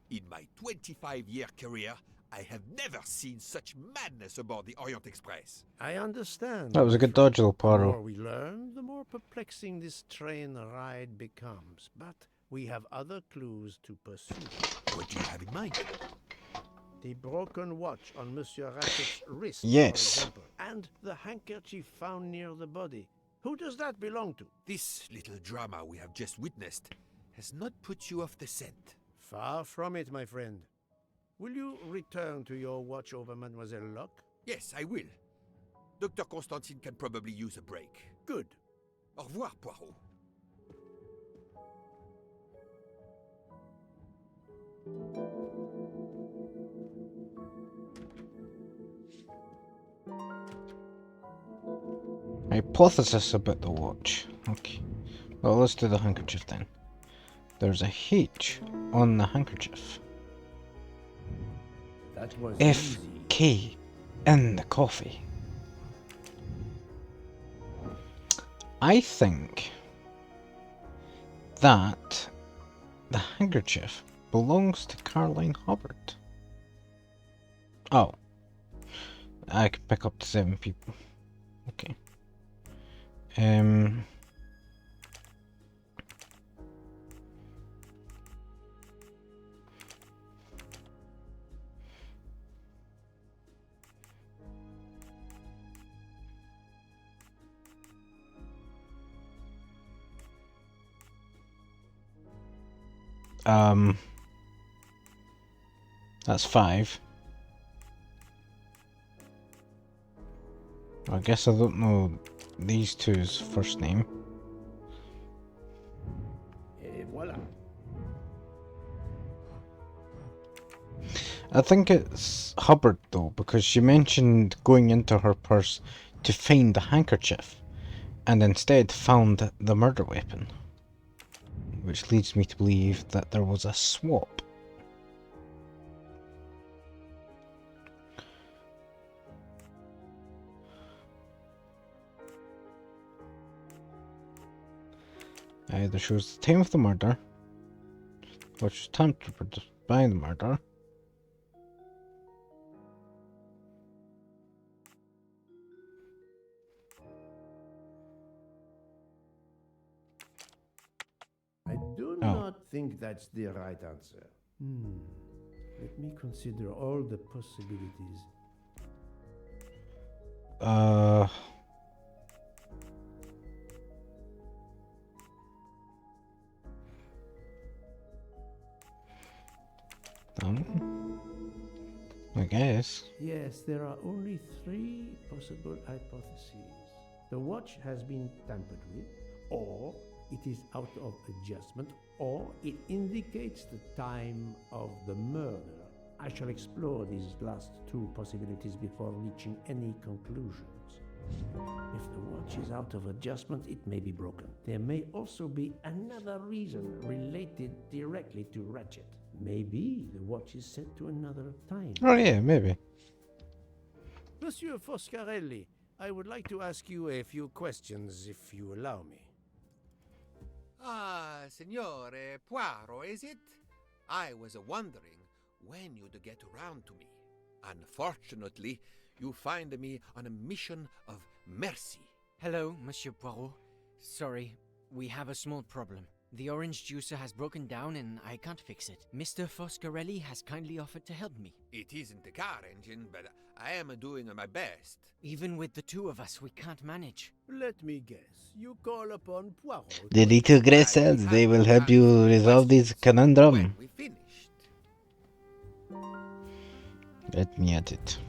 In my 25-year career, I have never seen such madness aboard the Orient Express. I understand. That was a my good friend. dodge, little The more Poirot. we learn, the more perplexing this train ride becomes. But we have other clues to pursue. What do you have in mind? The broken watch on Monsieur Ratchet's wrist, Yes. for example, and the handkerchief found near the body. Who does that belong to? This little drama we have just witnessed has not put you off the scent. Far from it, my friend. Will you return to your watch over Mademoiselle Locke? Yes, I will. Dr. Constantine can probably use a break. Good. Au revoir, Poirot. Hypothesis about the watch. Okay. Well, let's do the handkerchief then. There's a H on the handkerchief. That was F easy. K in the coffee. I think that the handkerchief belongs to Caroline Hubbard. Oh. I can pick up to 7 people. Okay. That's 5. I guess I don't know these two's first name. Et voilà. I think it's Hubbard though, because she mentioned going into her purse to find the handkerchief, and instead found the murder weapon. Which leads me to believe that there was a swap. Either shows the time of the murder, which was tampered by the murder, I do not think that's the right answer. Let me consider all the possibilities. I guess. Yes, there are only 3 possible hypotheses. The watch has been tampered with, or it is out of adjustment, or it indicates the time of the murder. I shall explore these last 2 possibilities before reaching any conclusions. If the watch is out of adjustment, it may be broken. There may also be another reason related directly to Ratchet. Maybe the watch is set to another time. Oh yeah, maybe. Monsieur Foscarelli, I would like to ask you a few questions, if you allow me. Ah, Signore Poirot, is it? I was wondering when you'd get around to me. Unfortunately, you find me on a mission of mercy. Hello, Monsieur Poirot. Sorry, we have a small problem. The orange juicer has broken down and I can't fix it. Mr. Foscarelli has kindly offered to help me. It isn't the car engine, but I am doing my best. Even with the two of us, we can't manage. Let me guess. You call upon Poirot. The little grey cells, they will help you resolve this conundrum. We finished. Let me add it.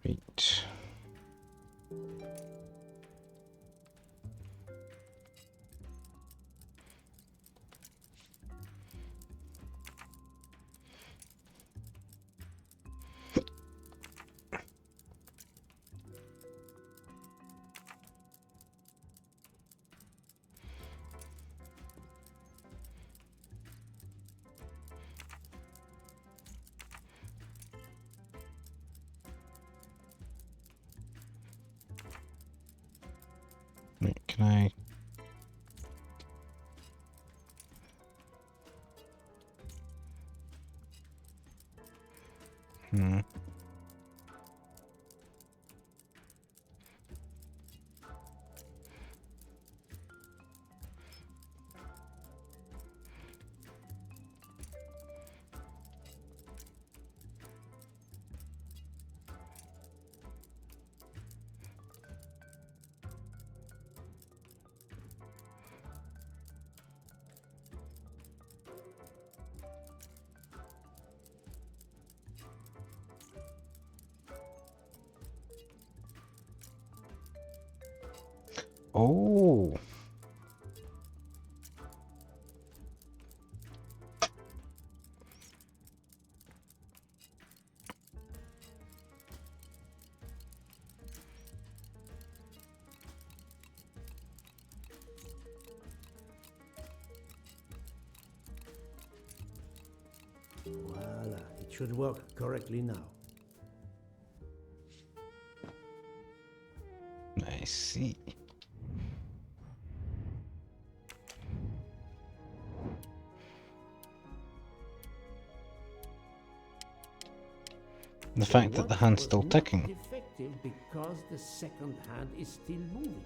Right. Wait, can I? Hmm. Oh. Voila, it should work correctly now. I see. The fact that the hand's still ticking. Defective because the second hand is still moving.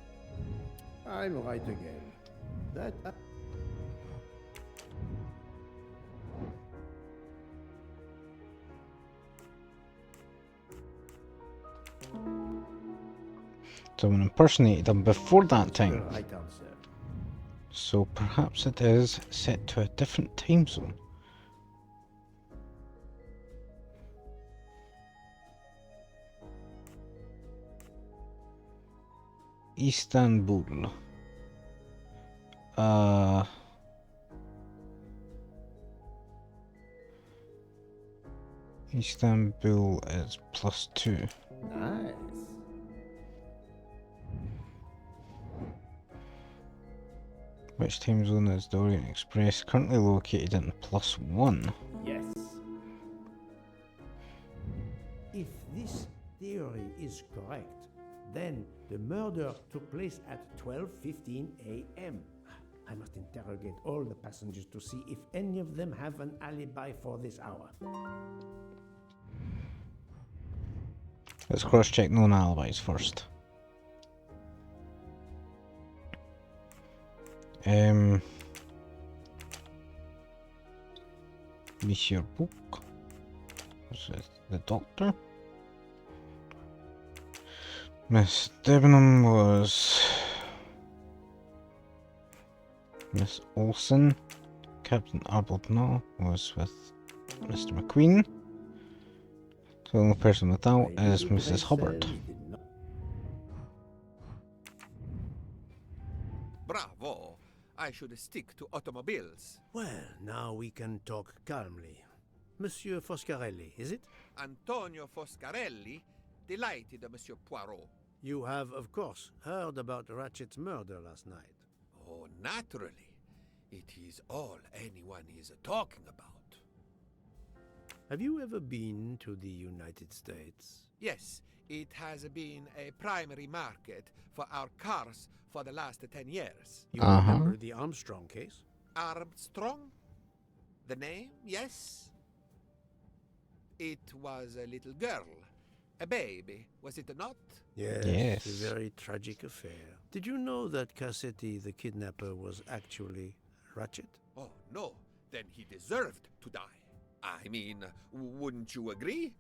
I'm right again. That. Someone impersonated him before that time. Right answer. So perhaps it is set to a different time zone. Istanbul. Istanbul is +2. Nice. Which time zone is the Orient Express currently located in? +1. Yes. If this theory is correct, then the murder took place at 12:15 a.m. I must interrogate all the passengers to see if any of them have an alibi for this hour. Let's cross-check known alibis first. Monsieur Book. Was it the doctor? Miss Debenham was Miss Olsen. Captain Arbuthnot was with Mr. McQueen. The only person without is Mrs. Hubbard. Bravo! I should stick to automobiles. Well, now we can talk calmly. Monsieur Foscarelli, is it? Antonio Foscarelli, delighted, Monsieur Poirot. You have, of course, heard about Ratchet's murder last night. Oh, naturally. It is all anyone is talking about. Have you ever been to the United States? Yes, it has been a primary market for our cars for the last 10 years. You remember the Armstrong case? Armstrong? The name, yes? It was a little girl. A baby, was it not? Yes, a very tragic affair. Did you know that Cassetti, the kidnapper, was actually Ratchet? Oh, no. Then he deserved to die. I mean, wouldn't you agree?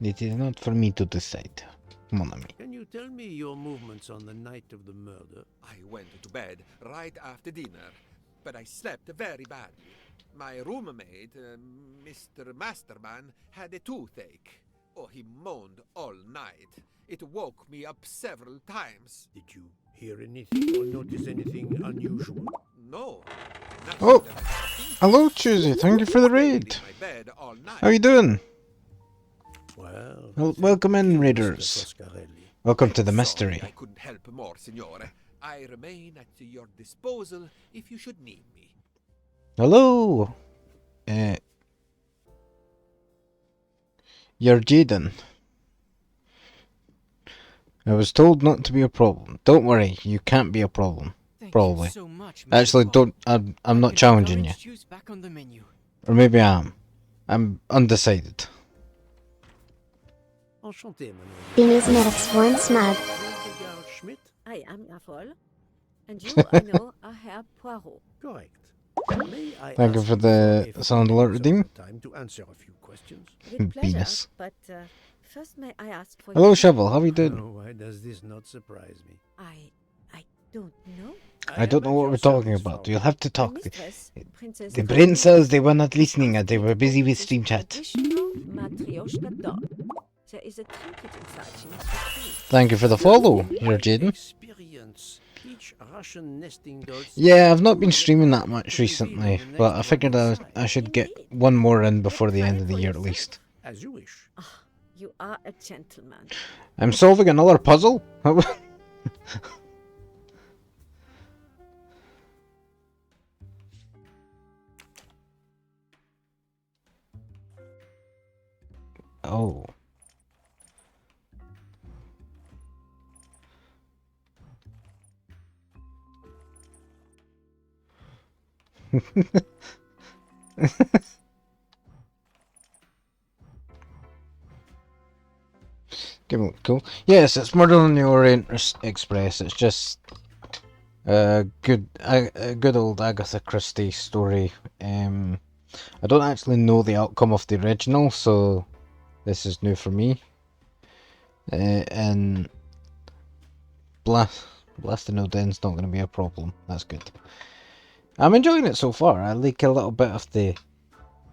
It is not for me to decide, mon ami. Can you tell me your movements on the night of the murder? I went to bed right after dinner, but I slept very badly. My roommate, Mr. Masterman, had a toothache. Oh, he moaned all night. It woke me up several times. Did you hear anything or notice anything unusual? No. Oh, hello, Choosy. Thank you for the raid. How you doing? Well, welcome in, raiders. Welcome to the mystery. I couldn't help more, signore. I remain at your disposal if you should need me. Hello. You're Jaden. I was told not to be a problem. Don't worry, you can't be a problem. Probably. So much, Actually, don't. I'm not challenging you. Juice back on the menu. Or maybe I am. I'm undecided. Enchanté, mademoiselle. Beanie's Medics one smug. Schmidt? I am Afol, and you, I know, are Herr Poirot. Correct. Thank you for the sound alert redeem. Time to answer a few questions. With pleasure, Venus. but first may I ask for Hello, your... Shovel. How are you doing? Oh, why does this not surprise me? I don't know. I don't know what we're talking about. You'll have to talk. Mistress, Princess The brain cells, they were not listening as they were busy with stream chat. Traditional Matryoshka doll. There is a trinket inside she must retrieve. Thank you for the follow, here, Jaden. Experience. Each Russian nesting doll. Yeah, I've not been streaming that much recently, but I figured I should get one more in before the end of the year at least. As you wish. You are a gentleman. I'm solving another puzzle? Oh. Cool. Yes, it's Murder on the Orient Express. It's just a good old Agatha Christie story. I don't actually know the outcome of the original, so this is new for me. And blasting no den's not going to be a problem. That's good. I'm enjoying it so far. I like a little bit of the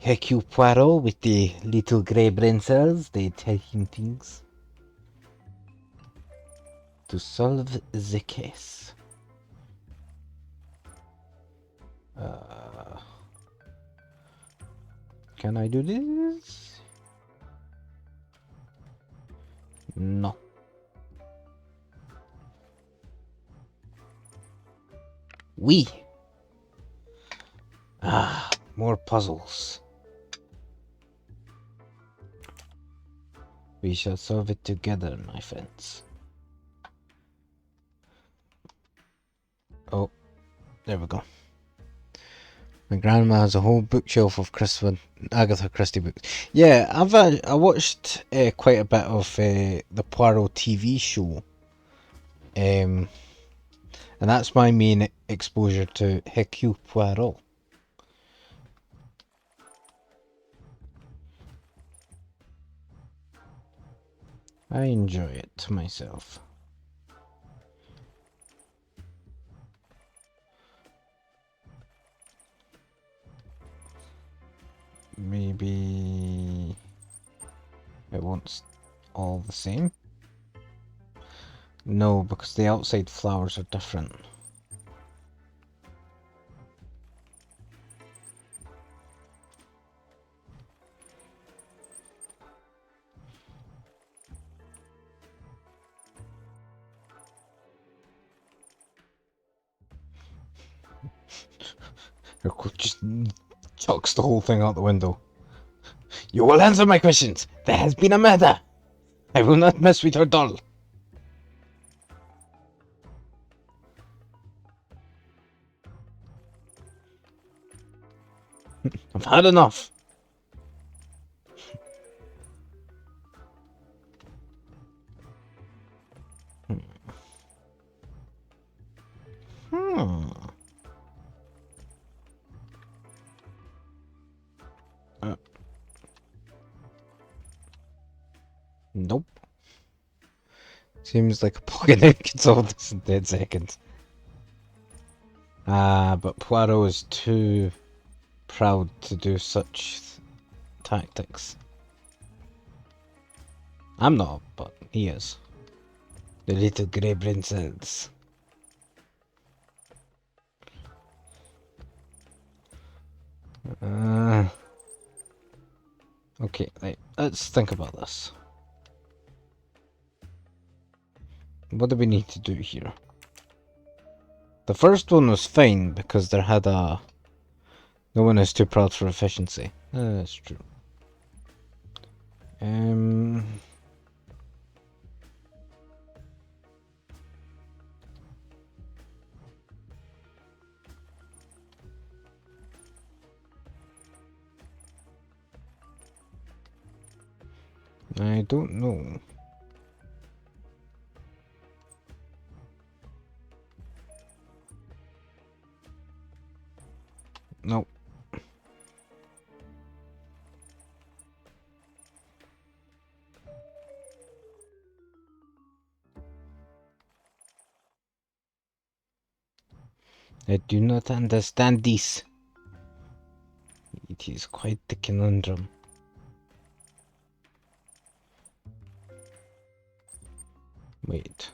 Hercule Poirot with the little grey brain cells. They tell him things to solve the case. Can I do this? No. More puzzles. We shall solve it together, my friends. Oh, there we go. My grandma has a whole bookshelf of Agatha Christie books. Yeah, I watched quite a bit of the Poirot TV show, and that's my main exposure to Hercule Poirot. I enjoy it myself. Maybe it wants all the same? No, because the outside flowers are different. Just chucks the whole thing out the window. You will answer my questions. There has been a murder. I will not mess with your doll. I've had enough. Hmm. Nope. Seems like a plug-in can solve this in 10 seconds. But Poirot is too proud to do such tactics. I'm not, but he is. The little grey princess. Okay, let's think about this. What do we need to do here? The first one was fine because there had a... No one is too proud for efficiency. That's true. I don't know. No. I do not understand this. It is quite the conundrum. Wait.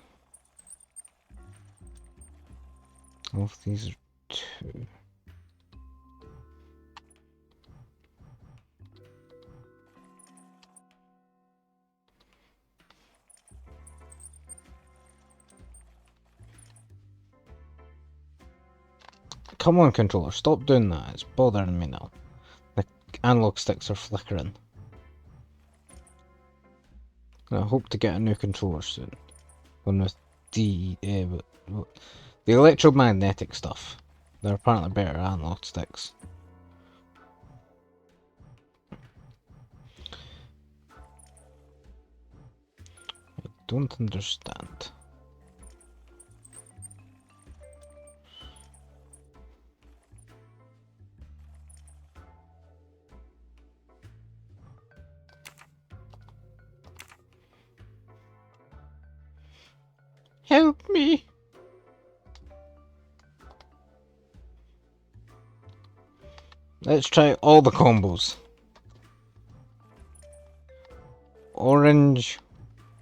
All of these are 2. Come on, controller, stop doing that. It's bothering me now. The analog sticks are flickering. I hope to get a new controller soon. One with the electromagnetic stuff. They're apparently better analog sticks. I don't understand. Help me! Let's try all the combos. Orange.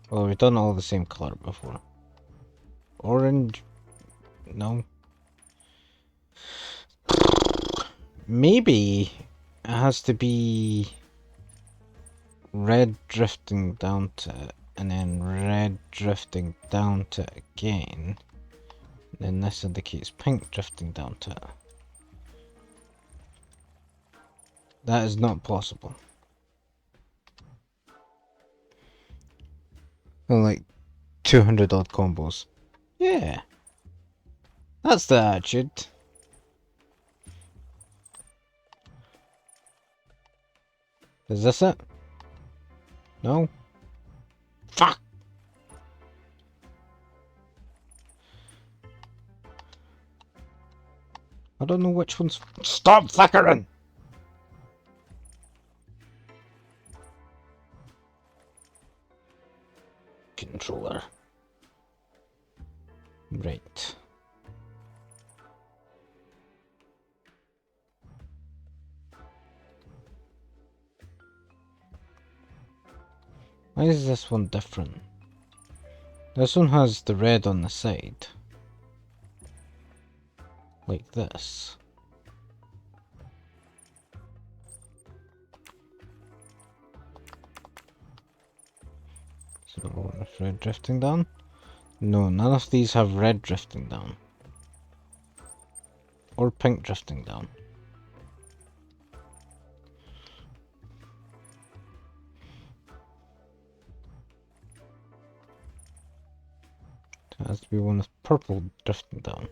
Well, we've done all the same color before. Orange. No. Maybe it has to be red drifting down to it, and then red drifting down to it again. Then this indicates pink drifting down to it. That is not possible. Well, like 200 odd combos. Yeah. That's the attitude. Is this it? No? Fuck! I don't know which one's... Stop flickering! Controller. Right. Why is this one different? This one has the red on the side. Like this. So, red drifting down? No, none of these have red drifting down. Or pink drifting down. has to be one with purple drifting down.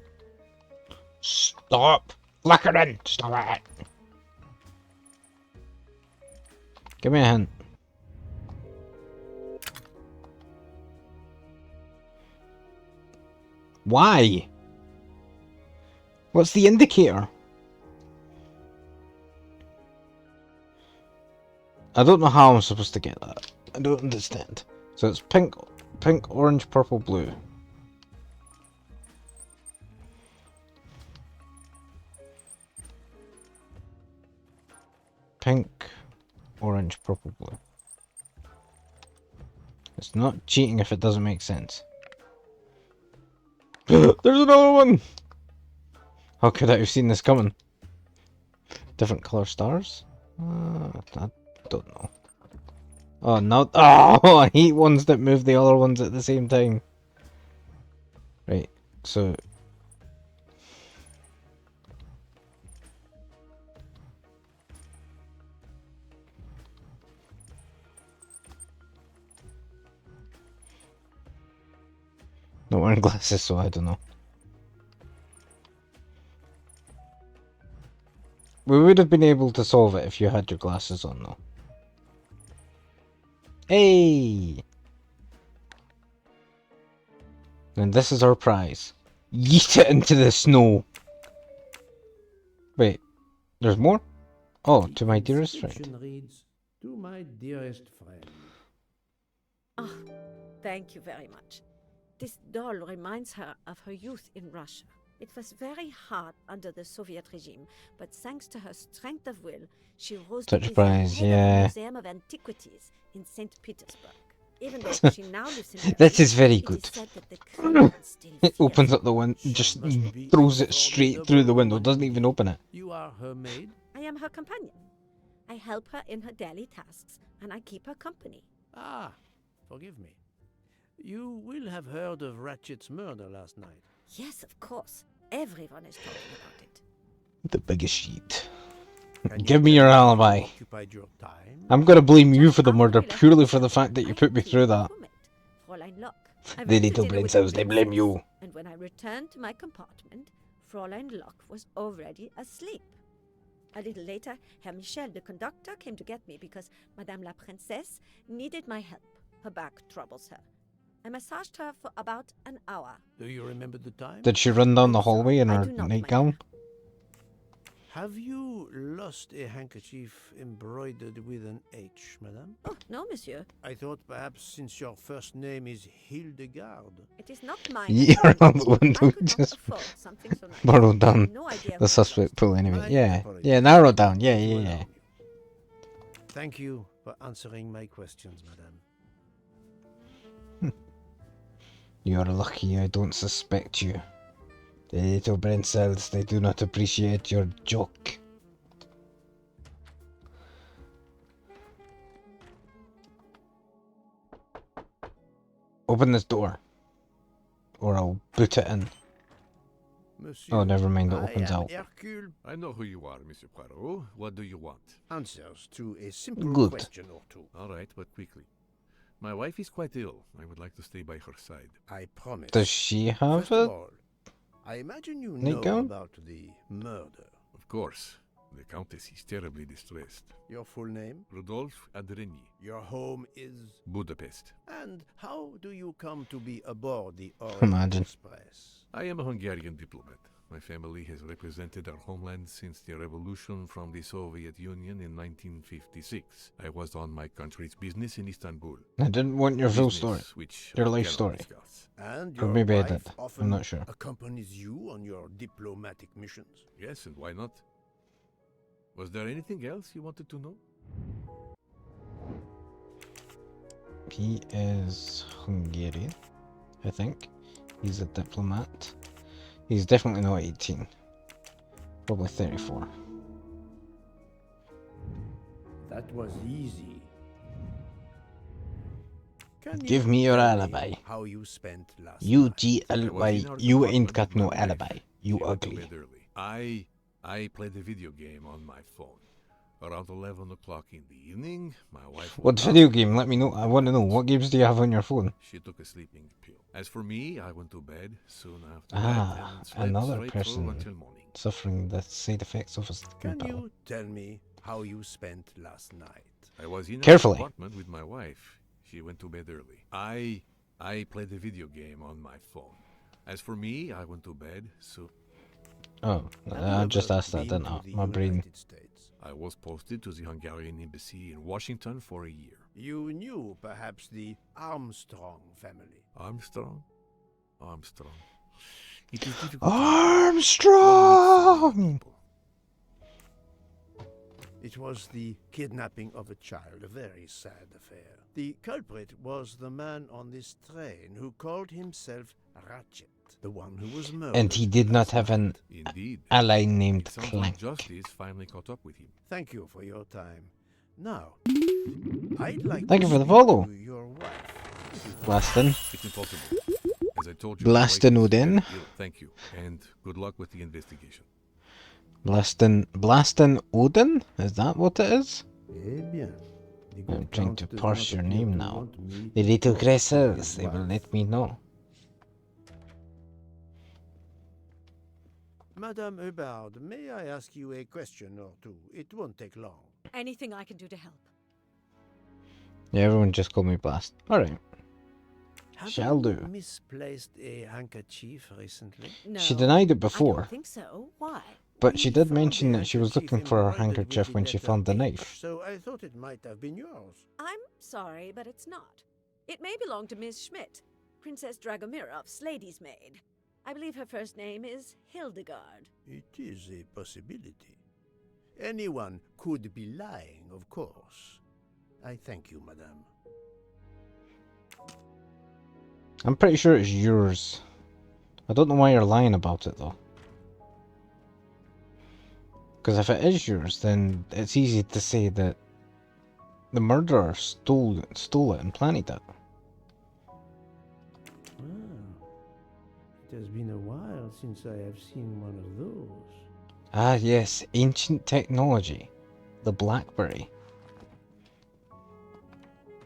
Stop flickering! Stop it! Give me a hint. Why? What's the indicator? I don't know how I'm supposed to get that. I don't understand. So it's pink, orange, purple, blue. Pink, orange, purple, blue. It's not cheating if it doesn't make sense. There's another one! How could I have seen this coming? Different color stars? I don't know. Oh no! Oh, I hate ones that move the other ones at the same time. Right, so not wearing glasses, so I don't know. We would have been able to solve it if you had your glasses on, though. Hey! And this is our prize. Yeet it into the snow! Wait, there's more? Oh, to my dearest friend. Inscription reads, to my dearest friend. Oh, thank you very much. This doll reminds her of her youth in Russia. It was very hard under the Soviet regime, but thanks to her strength of will, she rose to Such be the prize, head of yeah. the Museum of Antiquities in St. Petersburg. Even though she now lives in That is very it good. said that the Kremlin still It fears opens her. up the window, just throws it straight through the window, doesn't even open it. You are her maid? I am her companion. I help her in her daily tasks, and I keep her company. Ah, forgive me. You will have heard of Ratchet's murder last night. Yes, of course. Everyone is talking about it. The biggest sheet. Can you Give me tell your me how alibi. you occupied your time? I'm gonna blame you for the murder purely for the fact that you put me through that. Fräulein Locke. I The went to little dinner brain with the cells, they blame princess, you. And when I returned to my compartment, Fräulein Locke was already asleep. A little later, Herr Michel, the conductor, came to get me because Madame la Princesse needed my help. Her back troubles her. I massaged her for about an hour. Do you remember the time? Did she run down the hallway in I her do not, nightgown? Have you lost a handkerchief embroidered with an H, madame? Oh, no, monsieur. I thought perhaps since your first name is Hildegard. It is not mine. You're on the window, I could not just afford something so nice. borrow I have down no idea the who suspect pool anyway. I Yeah, apologize. yeah, narrow down. Yeah, yeah, yeah. Thank you for answering my questions, madame. You're lucky I don't suspect you. The little brain cells, they do not appreciate your joke. Open this door. Or I'll boot it in. Monsieur, Oh, never mind, it I opens am out. Hercule. I know who you are, Monsieur Poirot. What do you want? Answers to a simple Good. question or two. All right, but quickly. My wife is quite ill. I would like to stay by her side. I promise. Does she have First of a all, I imagine you know nightgown? about the murder. Of course. The Countess is terribly distressed. Your full name? Rodolphe Adreny. Your home is? Budapest. And how do you come to be aboard the Orient Imagine. Express? I am a Hungarian diplomat. My family has represented our homeland since the revolution from the Soviet Union in 1956. I was on my country's business in Istanbul. I didn't want your full Business story. which Your I life cannot story. discuss. And Or your maybe I wife did. often I'm not sure. accompanies you on your diplomatic missions? Yes, and why not? Was there anything else you wanted to know? He is Hungarian, I think. He's a diplomat. He's definitely not 18. Probably 34. That was easy. Can Give you me your tell alibi. How you spent last You night? GLY, you ain't got no alibi. You She went to ugly. bed early. I played a video game on my phone. Around 11 o'clock in the evening, my wife What woke up. video game? Let me know. I want to know. What games do you have on your phone? She took a sleeping pill. As for me, I went to bed soon after Ah, that and slept another straight through person until morning. suffering the side effects of a sleeping Can pill. you tell me how you spent last night? I was in Carefully. an apartment with my wife. She went to bed early. I played a video game on my phone. As for me, I went to bed soon. Oh, I just asked that, didn't I? My brain. I was posted to the Hungarian embassy in Washington for a year. You knew perhaps the Armstrong family. Armstrong? Armstrong. It is difficult. Armstrong! It was the kidnapping of a child, a very sad affair. The culprit was the man on this train who called himself Ratchet, the one who was murdered. And he did not have an ally named It sounds Clank. like justice finally caught up with him. Thank you for your time. Now, I'd like Thank to you for the speak follow. to your wife. Blastin. It's impossible. As I told you, Blastin my wife is Odin. very ill. Thank you, and good luck with the investigation. Blastin Odin? Is that what it is? Eh bien. The I'm trying to Count does parse not your appear name to now. want me The to little talk to his cressers, they will wife. let me know. Madame Hubbard, may I ask you a question or two? It won't take long. Anything I can do to help. Yeah, everyone just call me Blast. Alright. Have Shall you do. misplaced a handkerchief recently? No. She denied it I before. don't think so. Why? But she did mention The that she was handkerchief looking for her embroidered with handkerchief the when she letter found the H, knife. So I thought it might have been yours. I'm sorry, but it's not. It may belong to Miss Schmidt, Princess Dragomirov's lady's maid. I believe her first name is Hildegard. It is a possibility. Anyone could be lying, of course. I thank you, madame. I'm pretty sure it's yours. I don't know why you're lying about it though. Because if it is yours, then it's easy to say that the murderer stole it and planted it. It has been a while since I have seen one of those. Ah yes, ancient technology. The BlackBerry.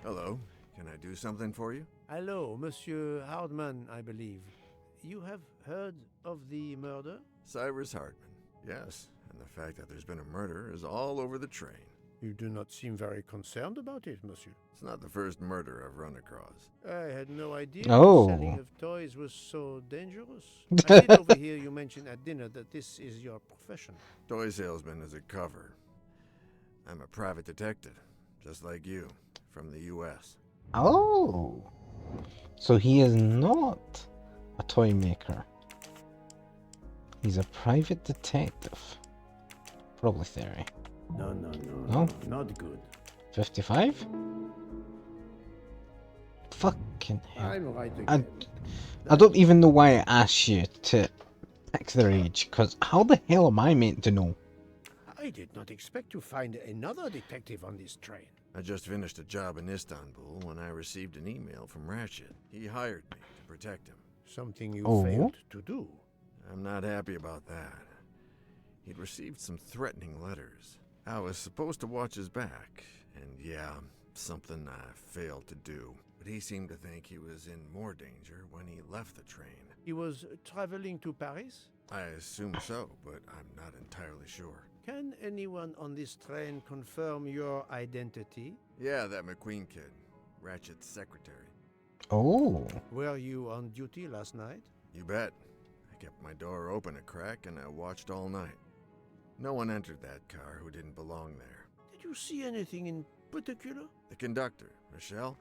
Hello. Can I do something for you? Hello, Monsieur Hardman, I believe. You have heard of the murder? Cyrus Hardman. Yes, and the fact that there's been a murder is all over the train. You do not seem very concerned about it, monsieur. It's not the first murder I've run across. I had no idea Oh. the selling of toys was so dangerous. I did overhear you mention at dinner that this is your profession. Toy salesman is a cover. I'm a private detective, just like you, from the U.S. Oh. So he is not a toy maker. He's a private detective. Probably theory. No, No? not good. 55? Fucking hell. I'm right I again. don't even know why I asked you to pick their age, because how the hell am I meant to know? I did not expect to find another detective on this train. I just finished a job in Istanbul when I received an email from Ratchet. He hired me to protect him. Something you Oh. failed to do. I'm not happy about that. He'd received some threatening letters. I was supposed to watch his back, and yeah, something I failed to do. But he seemed to think he was in more danger when he left the train. He was traveling to Paris? I assume so, but I'm not entirely sure. Can anyone on this train confirm your identity? Yeah, that McQueen kid, Ratchet's secretary. Oh. Were you on duty last night? You bet. I kept my door open a crack and I watched all night. No one entered that car who didn't belong there. Did you see anything in particular? The conductor, Michelle,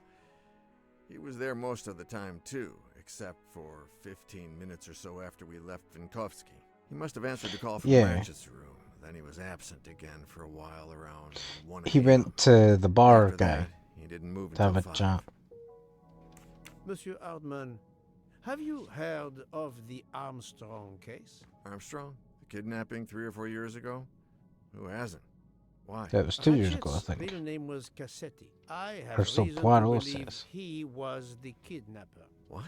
he was there most of the time too, except for 15 minutes or so after we left Vinkovsky. He must have answered the call from Yeah. Ratchet's room. Then he was absent again for a while around 1 He a.m. went to the bar After guy that, he didn't move to have a until 5. chat. Monsieur Hardman, have you heard of the Armstrong case? Armstrong? The kidnapping 3 or 4 years ago? Who hasn't? Why? That was 2 years ago, I Ratchet's think. middle name was Cassetti. I have Or so reason to Poirot believe says. he was the kidnapper. What?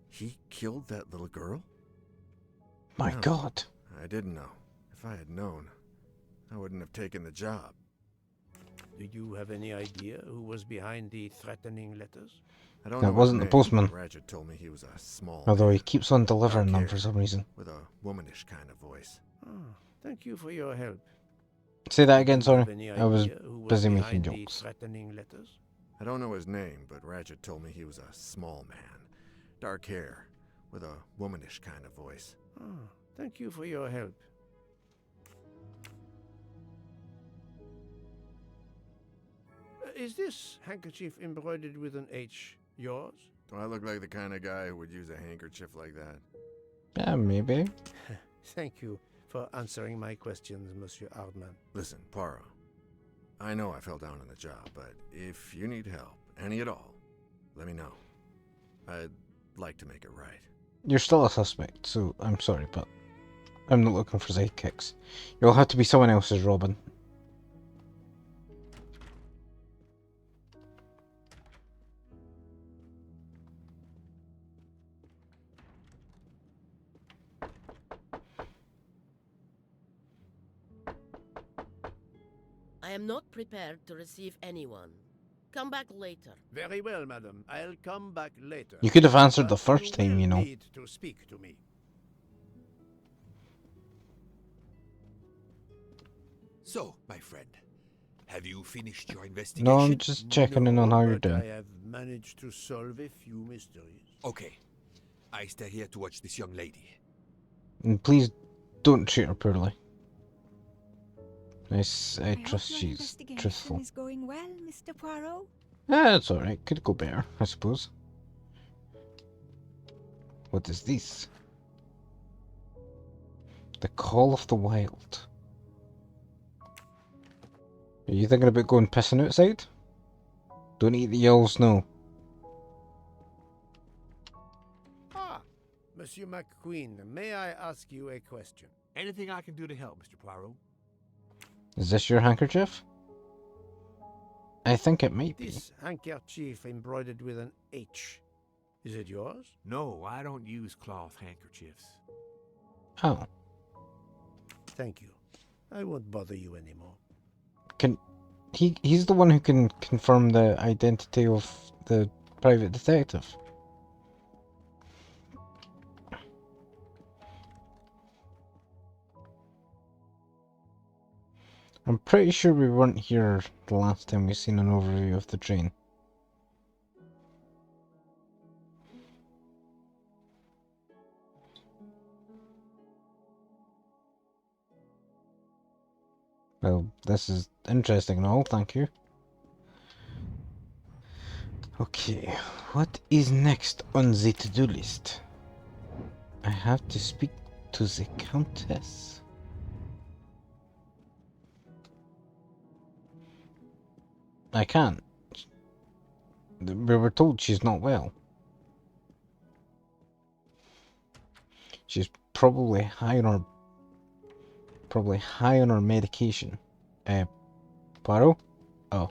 He killed that little girl? My No, God. I didn't know. If I had known, I wouldn't have taken the job. Do you have any idea who was behind the threatening letters? I don't That know wasn't the his name, postman. but Ratchet told me he was a small Although man, he keeps on delivering them dark for some hair, reason. with a womanish kind of voice. Ah, thank you for your help. Say that Do again, you sorry. have any I was idea who was busy behind making the jokes. threatening letters? I don't know his name, but Ratchet told me he was a small man, dark hair, with a womanish kind of voice. Ah, thank you for your help. Is this handkerchief embroidered with an H yours? Do I look like the kind of guy who would use a handkerchief like that? Yeah, maybe. Thank you for answering my questions, Monsieur Hardman. Listen, Poirot, I know I fell down on the job, but if you need help, any at all, let me know. I'd like to make it right. You're still a suspect, so I'm sorry, but I'm not looking for sidekicks. You'll have to be someone else's Robin. I am not prepared to receive anyone. Come back later. Very well, madam. I'll come back later. You could have answered the But first time, you know. need to speak to me. So, my friend, have you finished your investigation? No, I'm just checking in on how you're but I doing. have managed to solve a few mysteries. Okay. I stay here to watch this young lady. And please don't treat her poorly. I hope trust your she's investigation truthful. is going well, Mr. Poirot. It's alright. Could go better, I suppose. What is this? The Call of the Wild. Are you thinking about going pissing outside? Don't eat the yellow snow. Ah, Monsieur McQueen, may I ask you a question? Anything I can do to help, Mr. Poirot? Is this your handkerchief? I think it might be. This handkerchief embroidered with an H. Is it yours? No, I don't use cloth handkerchiefs. Oh. Thank you. I won't bother you anymore. He's the one who can confirm the identity of the private detective. I'm pretty sure we weren't here the last time we seen an overview of the train. Well, this is interesting and all, thank you. Okay, what is next on the to-do list? I have to speak to the Countess. I can't. We were told she's not well. She's probably high on her medication. Poirot? Oh.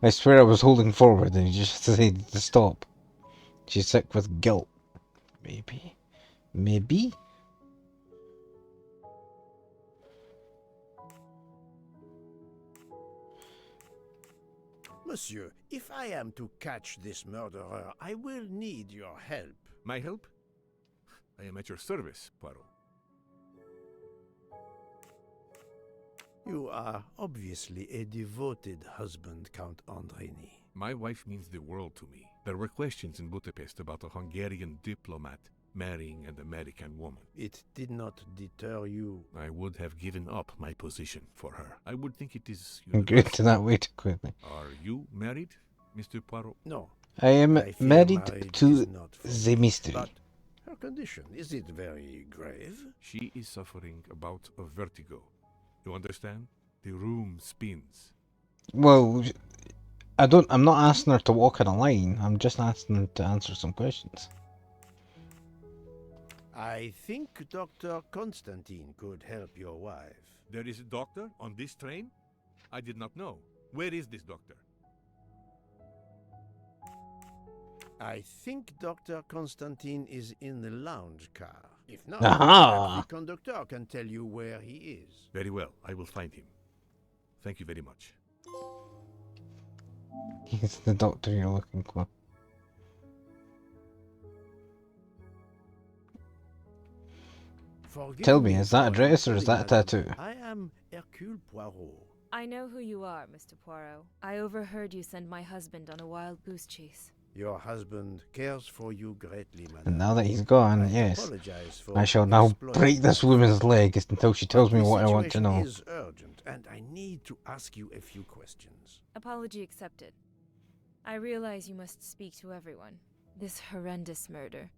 I swear I was holding forward and you just decided to stop. She's sick with guilt. Maybe. Maybe? Monsieur, if I am to catch this murderer, I will need your help. My help? I am at your service, Poirot. You are obviously a devoted husband, Count Andreni. My wife means the world to me. There were questions in Budapest about a Hungarian diplomat marrying an American woman. It did not deter you. I would have given up my position for her. I would think it is Agree to that way too quickly. Are you married, Mr. Poirot? No. I am I fear married marriage to is not for the me. mystery. But her condition, is it very grave? She is suffering a bout of vertigo. You understand? The room spins. Well, I'm not asking her to walk in a line. I'm just asking her to answer some questions. I think Dr. Constantine could help your wife. There is a doctor on this train? I did not know. Where is this doctor? I think Dr. Constantine is in the lounge car. If not, Aha! the conductor can tell you where he is. Very well, I will find him. Thank you very much. He's the doctor you're looking for. Forgive Tell me, is that a for dress or is intruding, that a madame. tattoo? I am Hercule Poirot. I know who you are, Mr. Poirot. I overheard you send my husband on a wild goose chase. Your husband cares for you greatly, madame. And now that he's gone, yes, apologize for I shall now exploiting break this woman's leg until she tells me what I want to know. The situation is urgent, and I need to ask you a few questions. Apology accepted. I realize you must speak to everyone. This horrendous murder.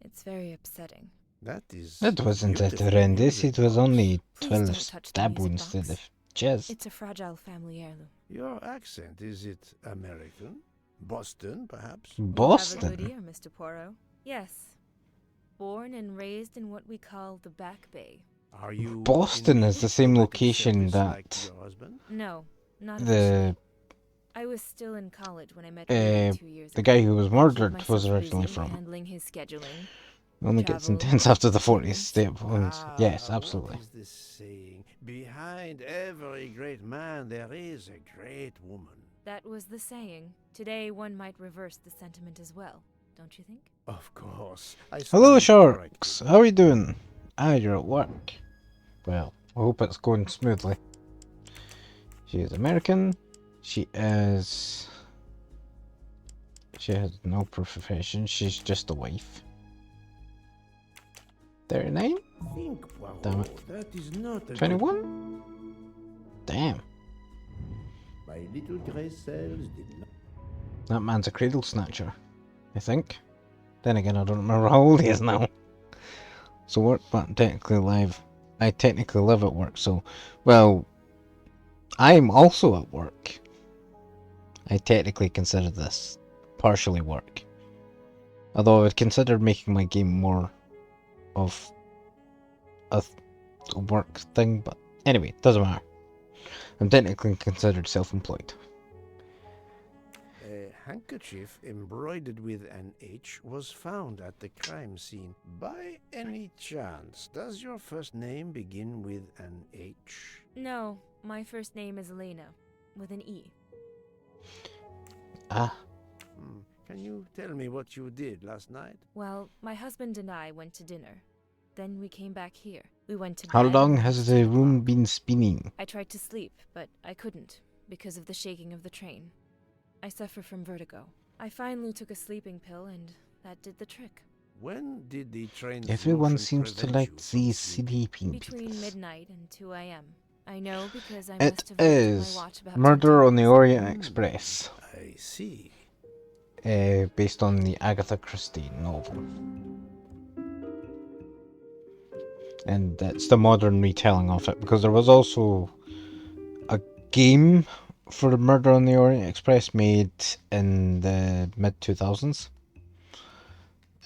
It's very upsetting. That is. It wasn't that beautiful horrendous, music it was box. only Please 12 don't touch the stab music wounds to box. the chest. It's a fragile family heirloom. Your accent, is it American? Boston, perhaps? You have a Boston? good ear, Mr. Poirot. Yes. Born and raised in what we call the Back Bay. Are you Boston is the same location like that your husband? No, not the officially. I was still in college when I met Lena 2 years the ago. guy who was I keep murdered myself was busy originally by from. handling his scheduling. Only gets Travel, intense after the 40th appointments. step wounds. Yes, What absolutely. is this saying? Behind every great man, there is a great woman. That was the saying. Today one might reverse the sentiment as well, don't you think? Of course. I Hello, stand Sharks. How are you doing? Ah, you're at work. Well, I hope it's going smoothly. She is American. She has no profession. She's just a wife. 39? Think, Poirot, Damn it. that is not a 21? Damn. My little grey cells did not. That man's a cradle snatcher, I think. Then again, I don't remember how old he is now. So work, but technically live. I technically live at work, so... Well, I'm also at work. I technically consider this partially work. Although I would consider making my game more of a work thing, but anyway, doesn't matter. I'm technically considered self-employed. A handkerchief embroidered with an H was found at the crime scene. By any chance, does your first name begin with an H? No, my first name is Elena, with an E. Ah. Can you tell me what you did last night? Well, my husband and I went to dinner. Then we came back here. We went to How bed long around has 10 the o'clock. room been spinning? I tried to sleep, but I couldn't, because of the shaking of the train. I suffer from vertigo. I finally took a sleeping pill, and that did the trick. When did the train? Everyone seems to like these sleeping Between pills. midnight and 2 a.m. I know because I It must have looked at is my watch about Murder 10 on the times. Orient Express. I see. Based on the Agatha Christie novel. And it's the modern retelling of it, because there was also a game for Murder on the Orient Express made in the mid-2000s.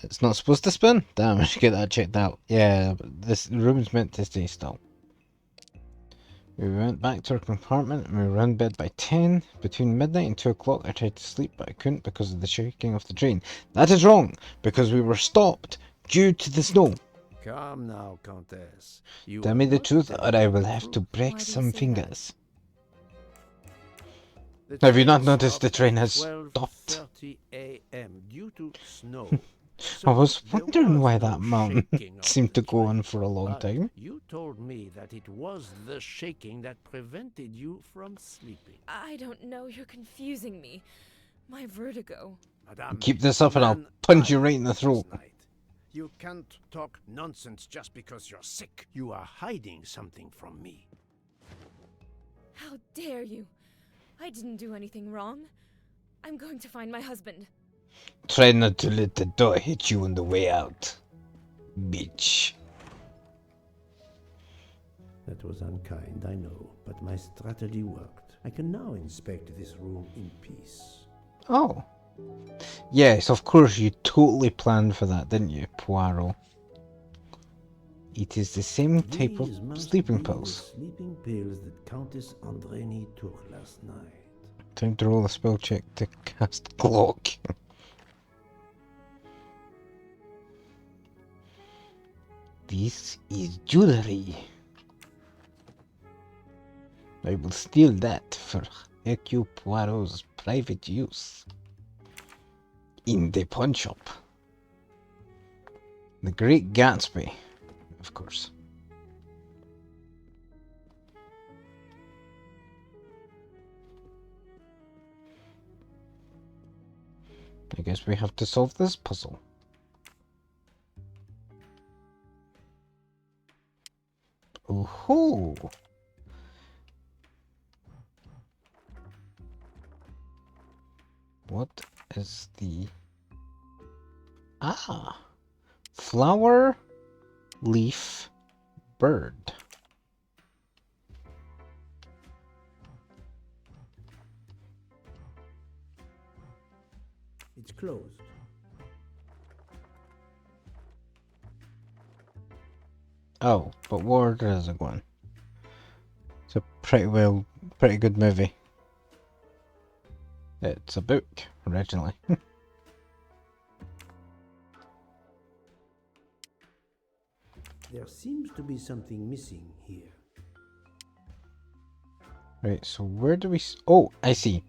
It's not supposed to spin? Damn, I should get that checked out. Yeah, but this room's meant to stay still. We went back to our compartment and we were in bed by 10. Between midnight and 2 o'clock I tried to sleep, but I couldn't because of the shaking of the train. That is wrong, because we were stopped due to the snow. Calm now, Countess. You Tell are me the not truth telling or I the will have to truth. break Why do you some say fingers. The Have you train not noticed the stopped train at has stopped? 12:30 a.m. due to snow. I was there wondering why was no that mountain shaking of seemed the to go train. on for a long But time. You told me that it was the shaking that prevented you from sleeping. I don't know, you're confusing me. My vertigo. Madame, Keep this up and I'll man punch you died right in the last throat. night. You can't talk nonsense just because you're sick. You are hiding something from me. How dare you? I didn't do anything wrong. I'm going to find my husband. Try not to let the door hit you on the way out, bitch. That was unkind, I know, but my strategy worked. I can now inspect this room in peace. Oh. Yes, of course, you totally planned for that, didn't you, Poirot? It is the same type of These must sleeping be pills. The sleeping pills that Countess Andreni took last night. Time to roll a spell check to cast Clock. This is jewelry. I will steal that for Hercule Poirot's private use. In the pawn shop. The Great Gatsby, of course. I guess we have to solve this puzzle. Ooh-hoo! What is the... Ah! Flower, leaf, bird. It's closed. Oh, but what order is it going? It's a pretty good movie. It's a book, originally. There seems to be something missing here. Right, so where do we... Oh, I see.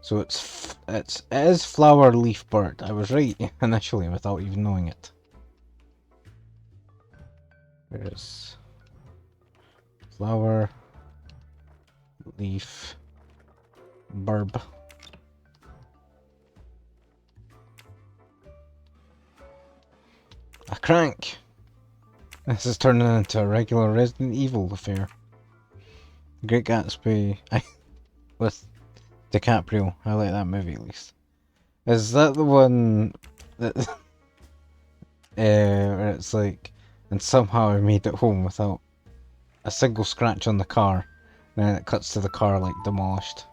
So it is flower, leaf, bird. I was right initially without even knowing it. There's flower, leaf, burb. A crank! This is turning into a regular Resident Evil affair. Great Gatsby with DiCaprio. I like that movie at least. Is that the one that where it's like, and somehow I made it home without a single scratch on the car, and then it cuts to the car like demolished.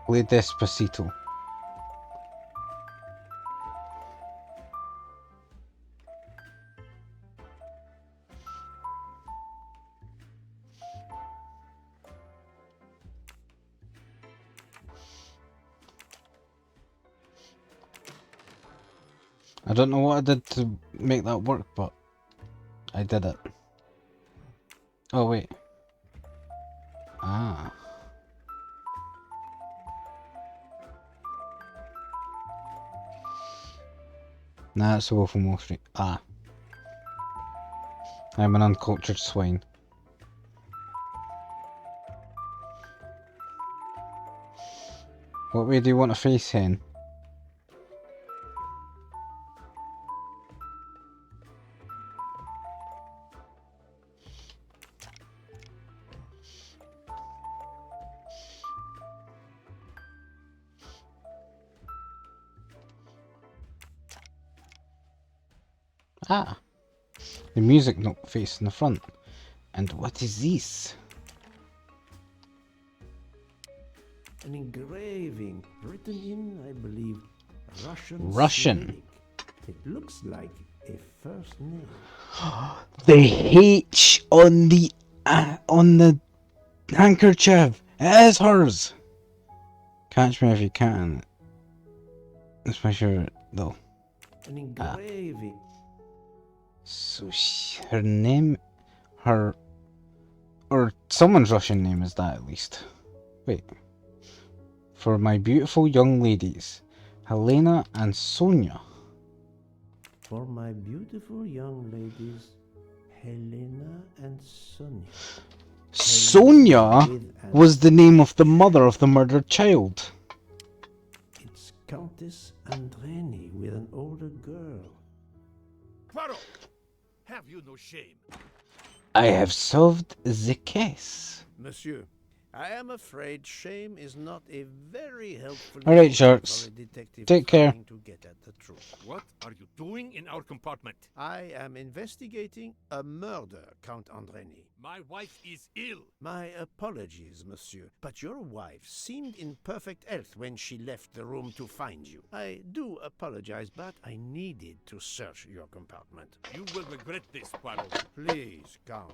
Play Despacito. I don't know what I did to make that work, but I did it. Oh wait. Ah. Nah, it's a Wolf of Wall Street. Ah. I'm an uncultured swine. What way do you want to face hen? Ah. The music note facing the front. And what is this? An engraving written in, I believe, Russian. Russian. It looks like a first name. The H on the handkerchief. It is hers. Catch me if you can. That's my favorite though. An engraving. So her name, or someone's Russian name is that at least. Wait. For my beautiful young ladies, Helena and Sonia. For my beautiful young ladies, Helena and Sonia. Sonia was the name of the mother of the murdered child. It's Countess Andreni with an older girl. Poirot, have you no shame? I have solved the case. Monsieur, I am afraid shame is not a very helpful All right, tool sharks. for a detective Take care. trying to get at the truth. What are you doing in our compartment? I am investigating a murder, Count Andreni. My wife is ill. My apologies, monsieur, but your wife seemed in perfect health when she left the room to find you. I do apologize, but I needed to search your compartment. You will regret this, Poirot. Please, Count.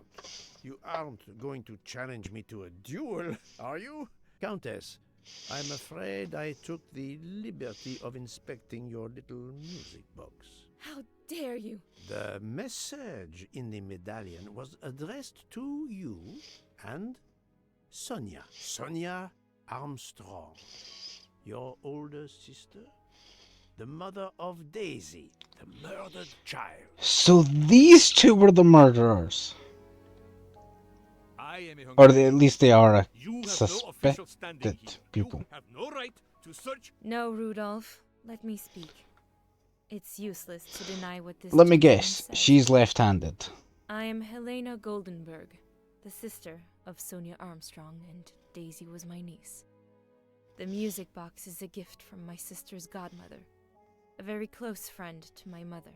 You aren't going to challenge me to a duel, are you? Countess, I'm afraid I took the liberty of inspecting your little music box. How dare you? The message in the medallion was addressed to you and Sonia. Sonia Armstrong, your older sister, the mother of Daisy, the murdered child. So these two were the murderers. I am a Or Hungarian. at least they are a You have no official standing suspected here. people. You have no right to search. No, Rudolph. Let me speak. It's useless to deny what this Let me gentleman guess, says. she's left-handed. I am Helena Goldenberg, the sister of Sonia Armstrong, and Daisy was my niece. The music box is a gift from my sister's godmother, a very close friend to my mother.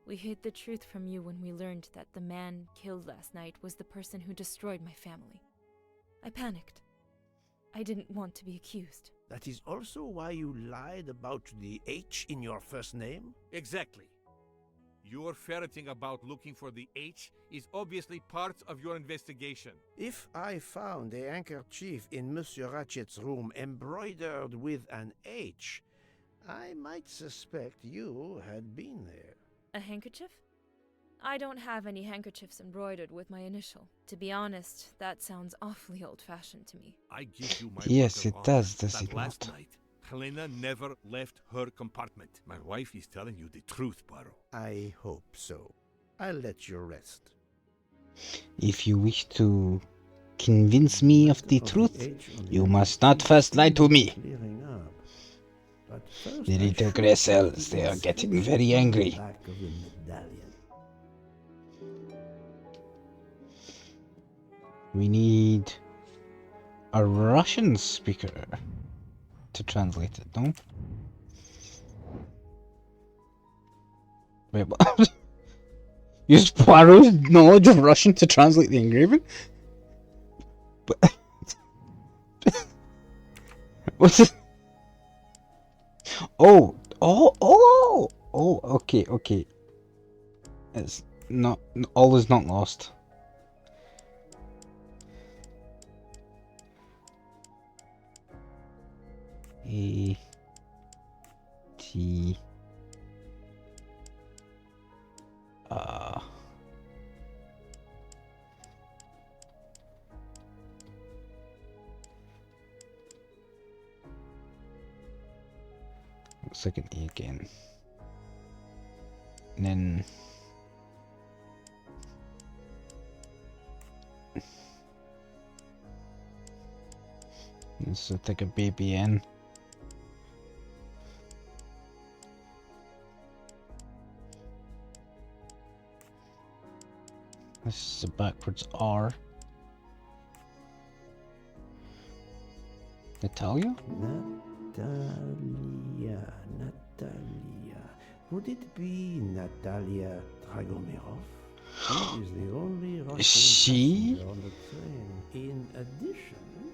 We hid the truth from you when we learned that the man killed last night was the person who destroyed my family. I panicked. I didn't want to be accused. That is also why you lied about the H in your first name? Exactly. Your ferreting about looking for the H is obviously part of your investigation. If I found a handkerchief in Monsieur Ratchet's room embroidered with an H, I might suspect you had been there. A handkerchief? I don't have any handkerchiefs embroidered with my initial. To be honest, that sounds awfully old-fashioned to me. I give you my Yes, word it of does, honor does that it last not? night, Helena never left her compartment. My wife is telling you the truth, Poirot. I hope so. I'll let you rest. If you wish to convince me of the truth, you must not first lie to me. Clearing up. But first The I little should Gressels, check the they are getting inscription very on angry. the back of the medallion. We need a Russian speaker to translate it, no? Wait, what? Use Poirot's knowledge of Russian to translate the engraving? But what's it? Oh, okay. It's not, all is not lost. A T looks like an A again. And then this looks like a baby N. This is a backwards R. Natalia? Natalia. Would it be Natalia Dragomirov? She is the only Russian She? passenger on the train. In addition,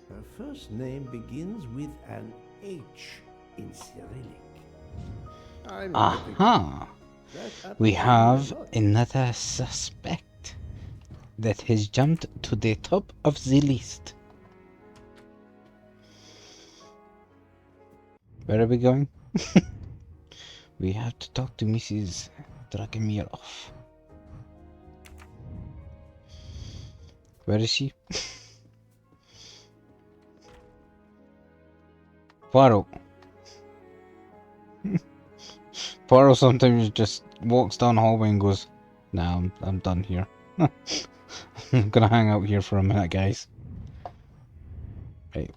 her first name begins with an H in Cyrillic. Aha! We have another suspect that has jumped to the top of the list. Where are we going? We have to talk to Mrs. Dragomirov. Where is she? Poirot. Poirot sometimes just walks down the hallway and goes, "Nah, I'm done here. I'm gonna hang out here for a minute, guys." Right.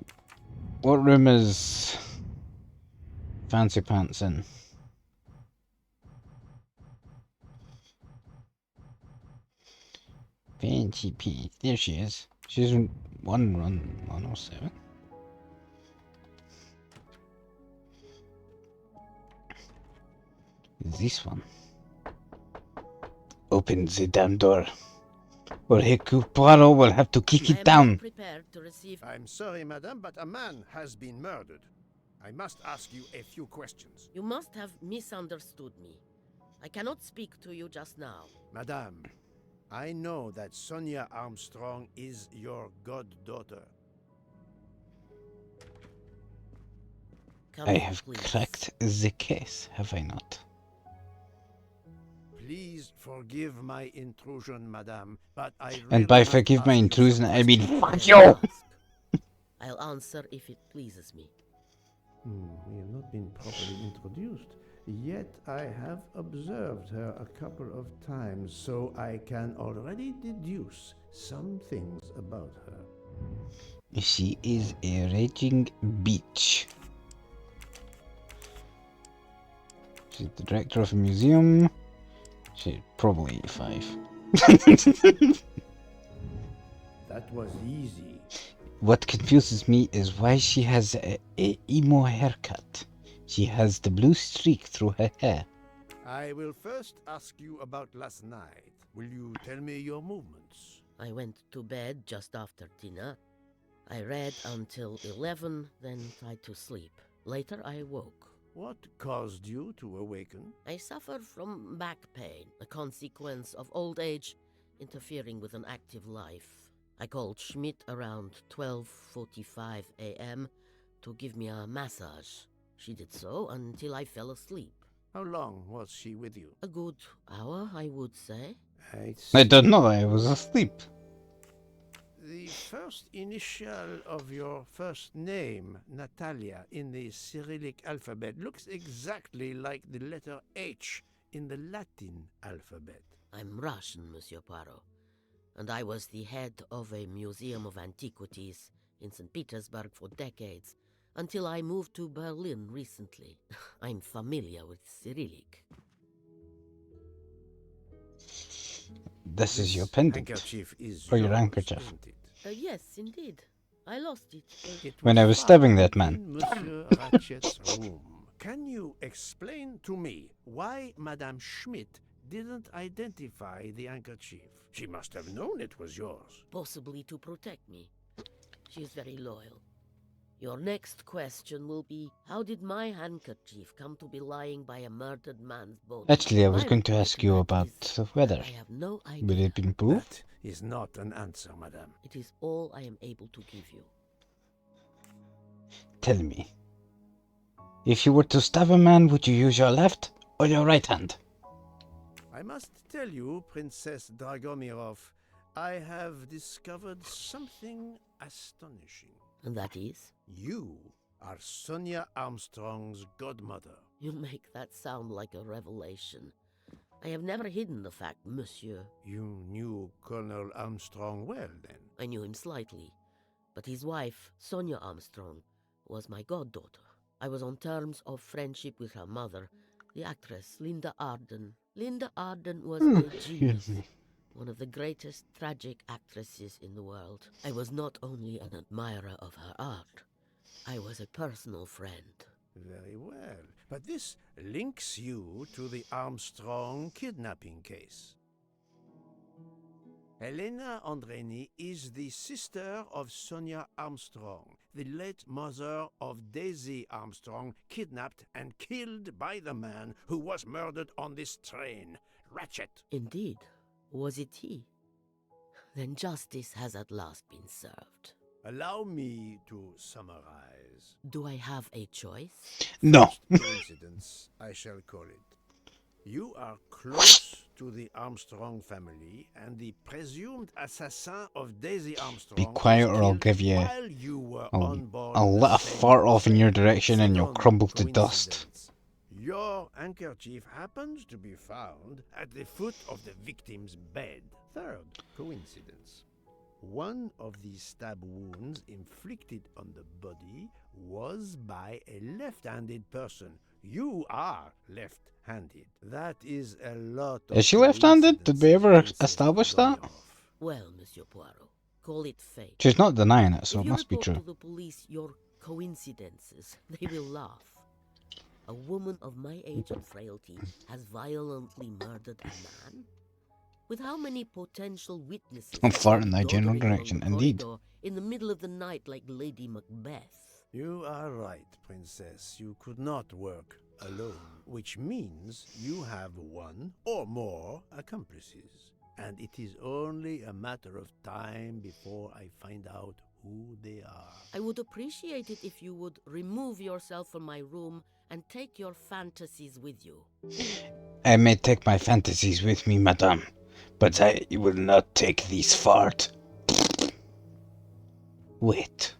What room is Fancy Pants in? Fancy Pants. There she is. She's one run 107. This one. Open the damn door, or Hercule Poirot will have to kick it down. Prepared to receive. I'm sorry, madame, but a man has been murdered. I must ask you a few questions. You must have misunderstood me. I cannot speak to you just now. Madame, I know that Sonia Armstrong is your goddaughter. I have cracked the case, have I not? Please forgive my intrusion, madame, but I And by really forgive my must ask you intrusion, some I mean questions. fuck you! I'll answer if it pleases me. We have not been properly introduced. Yet I have observed her a couple of times, so I can already deduce some things about her. She is a raging bitch. She's the director of a museum. She's probably 85. That was easy. What confuses me is why she has a emo haircut. She has the blue streak through her hair. I will first ask you about last night. Will you tell me your movements? I went to bed just after dinner. I read until 11, then tried to sleep. Later I woke. What caused you to awaken? I suffered from back pain, a consequence of old age interfering with an active life. I called Schmidt around 12:45 a.m. to give me a massage. She did so until I fell asleep. How long was she with you? A good hour, I would say. I don't know, I was asleep. The first initial of your first name, Natalia, in the Cyrillic alphabet looks exactly like the letter H in the Latin alphabet. I'm Russian, Monsieur Poirot, and I was the head of a museum of antiquities in St. Petersburg for decades, until I moved to Berlin recently. I'm familiar with Cyrillic. This is your pendant. Handkerchief is Or your yours, handkerchief. isn't it? Yes, indeed. I lost it. When I was stabbing that man. In Monsieur Ratchet's room. Can you explain to me why Madame Schmidt didn't identify the handkerchief? She must have known it was yours. Possibly to protect me. She is very loyal. Your next question will be, how did my handkerchief come to be lying by a murdered man's body? Actually, I was My going to reply ask you that about is the weather. I have no idea. Will it improve? That is not an answer, madame. It is all I am able to give you. Tell me. If you were to stab a man, would you use your left or your right hand? I must tell you, Princess Dragomirov, I have discovered something astonishing. And that is? You are Sonia Armstrong's godmother. You make that sound like a revelation. I have never hidden the fact, monsieur. You knew Colonel Armstrong well, then? I knew him slightly, but his wife, Sonia Armstrong, was my goddaughter. I was on terms of friendship with her mother, the actress Linda Arden. Linda Arden was a genius, one of the greatest tragic actresses in the world. I was not only an admirer of her art, I was a personal friend. Very well. But this links you to the Armstrong kidnapping case. Helena Andreni is the sister of Sonia Armstrong, the late mother of Daisy Armstrong, kidnapped and killed by the man who was murdered on this train, Ratchet. Indeed. Was it he? Then justice has at last been served. Allow me to summarize. Do I have a choice? No. Coincidence, I shall call it. You are close to the Armstrong family, and the presumed assassin of Daisy Armstrong Be quiet or I'll give you... while you were on board I'll let a fart off in your direction and you'll crumble to dust. Your handkerchief happens to be found at the foot of the victim's bed. Third coincidence. One of the stab wounds inflicted on the body was by a left-handed person. You are left-handed. That is a lot of Is she left-handed? Did we ever establish that? Well, Monsieur Poirot, call it fate. She's not denying it, so If it you must be report true. to the police your coincidences, they will laugh. A woman of my age and frailty has violently murdered a man? With how many potential witnesses I'm would I farting be that general doddering along direction, the indeed. corridor in the middle of the night like Lady Macbeth? You are right, Princess. You could not work alone, which means you have one or more accomplices. And it is only a matter of time before I find out who they are. I would appreciate it if you would remove yourself from my room and take your fantasies with you. I may take my fantasies with me, madame, but I will not take these fart. Wait.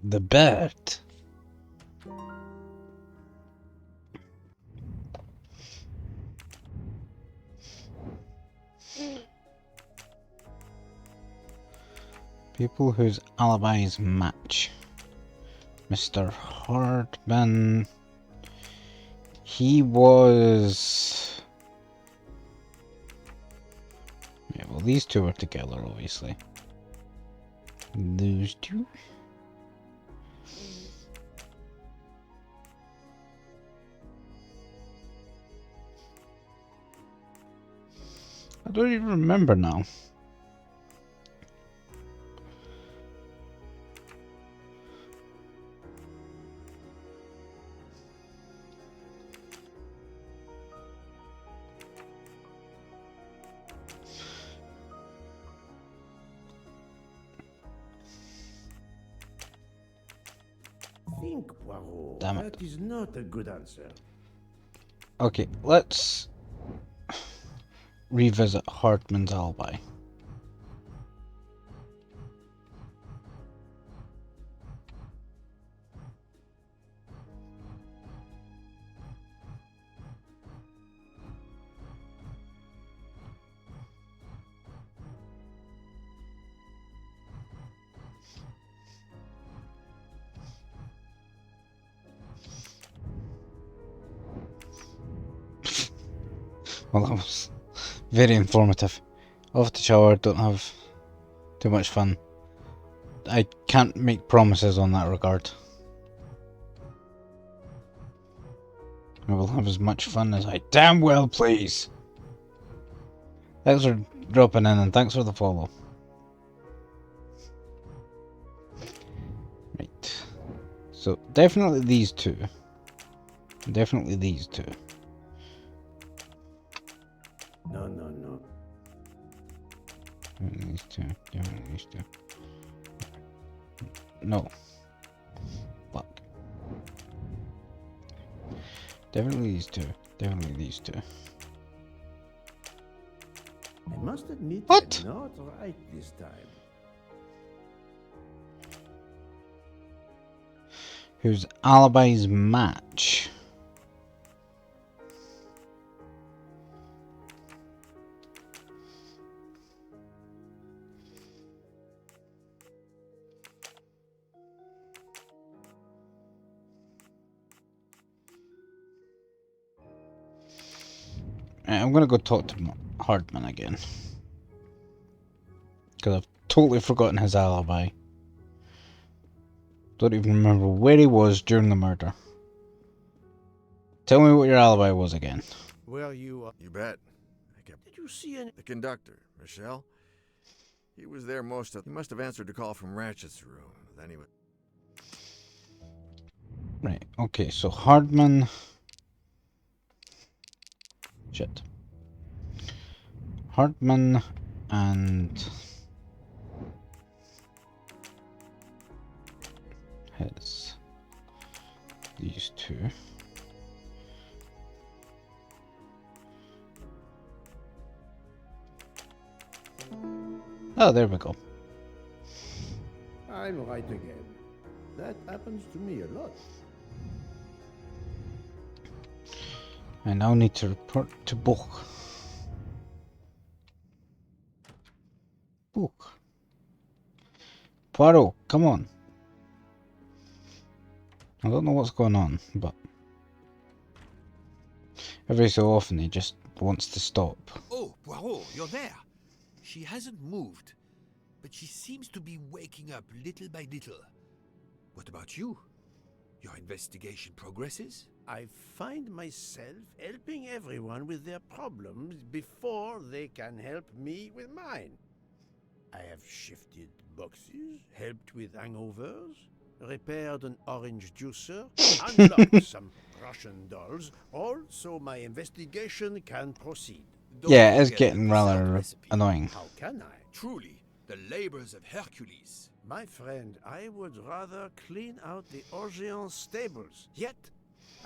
The bird. People whose alibis match. Mr. Hardman. He was... Yeah, well, these two are together, obviously. Those two? I don't even remember now. Think, Poirot. Damn it. That is not a good answer. Okay, let's revisit Hartman's alibi. Well, that was very informative. Off the shower, don't have too much fun. I can't make promises on that regard. I will have as much fun as I damn well please. Thanks for dropping in and thanks for the follow. Right. So, definitely these two. Definitely these two. No, no, no. Definitely these two. Definitely these two. No. Fuck. Definitely these two. Definitely these two. I must admit What? I'm not right this time. Whose alibis match. I'm gonna go talk to Hardman again. Because I've totally forgotten his alibi. Don't even remember where he was during the murder. Tell me what your alibi was again. Well, you bet. Did you see any... The conductor, Michelle. He was there most of... He must have answered a call from Ratchet's room. Then he was... Right, okay, so Hardman... Shit. Hardman and... his... these two... Oh, there we go. I'm right again. That happens to me a lot. I now need to report to Book. Book. Poirot, come on. I don't know what's going on, but every so often he just wants to stop. Oh, Poirot, you're there. She hasn't moved, but she seems to be waking up little by little. What about you? Your investigation progresses? I find myself helping everyone with their problems before they can help me with mine. I have shifted boxes, helped with hangovers, repaired an orange juicer, unlocked some Russian dolls, all so my investigation can proceed. Yeah, it is getting rather annoying. How can I? Truly, the labors of Hercules. My friend, I would rather clean out the Orgeon stables. Yet,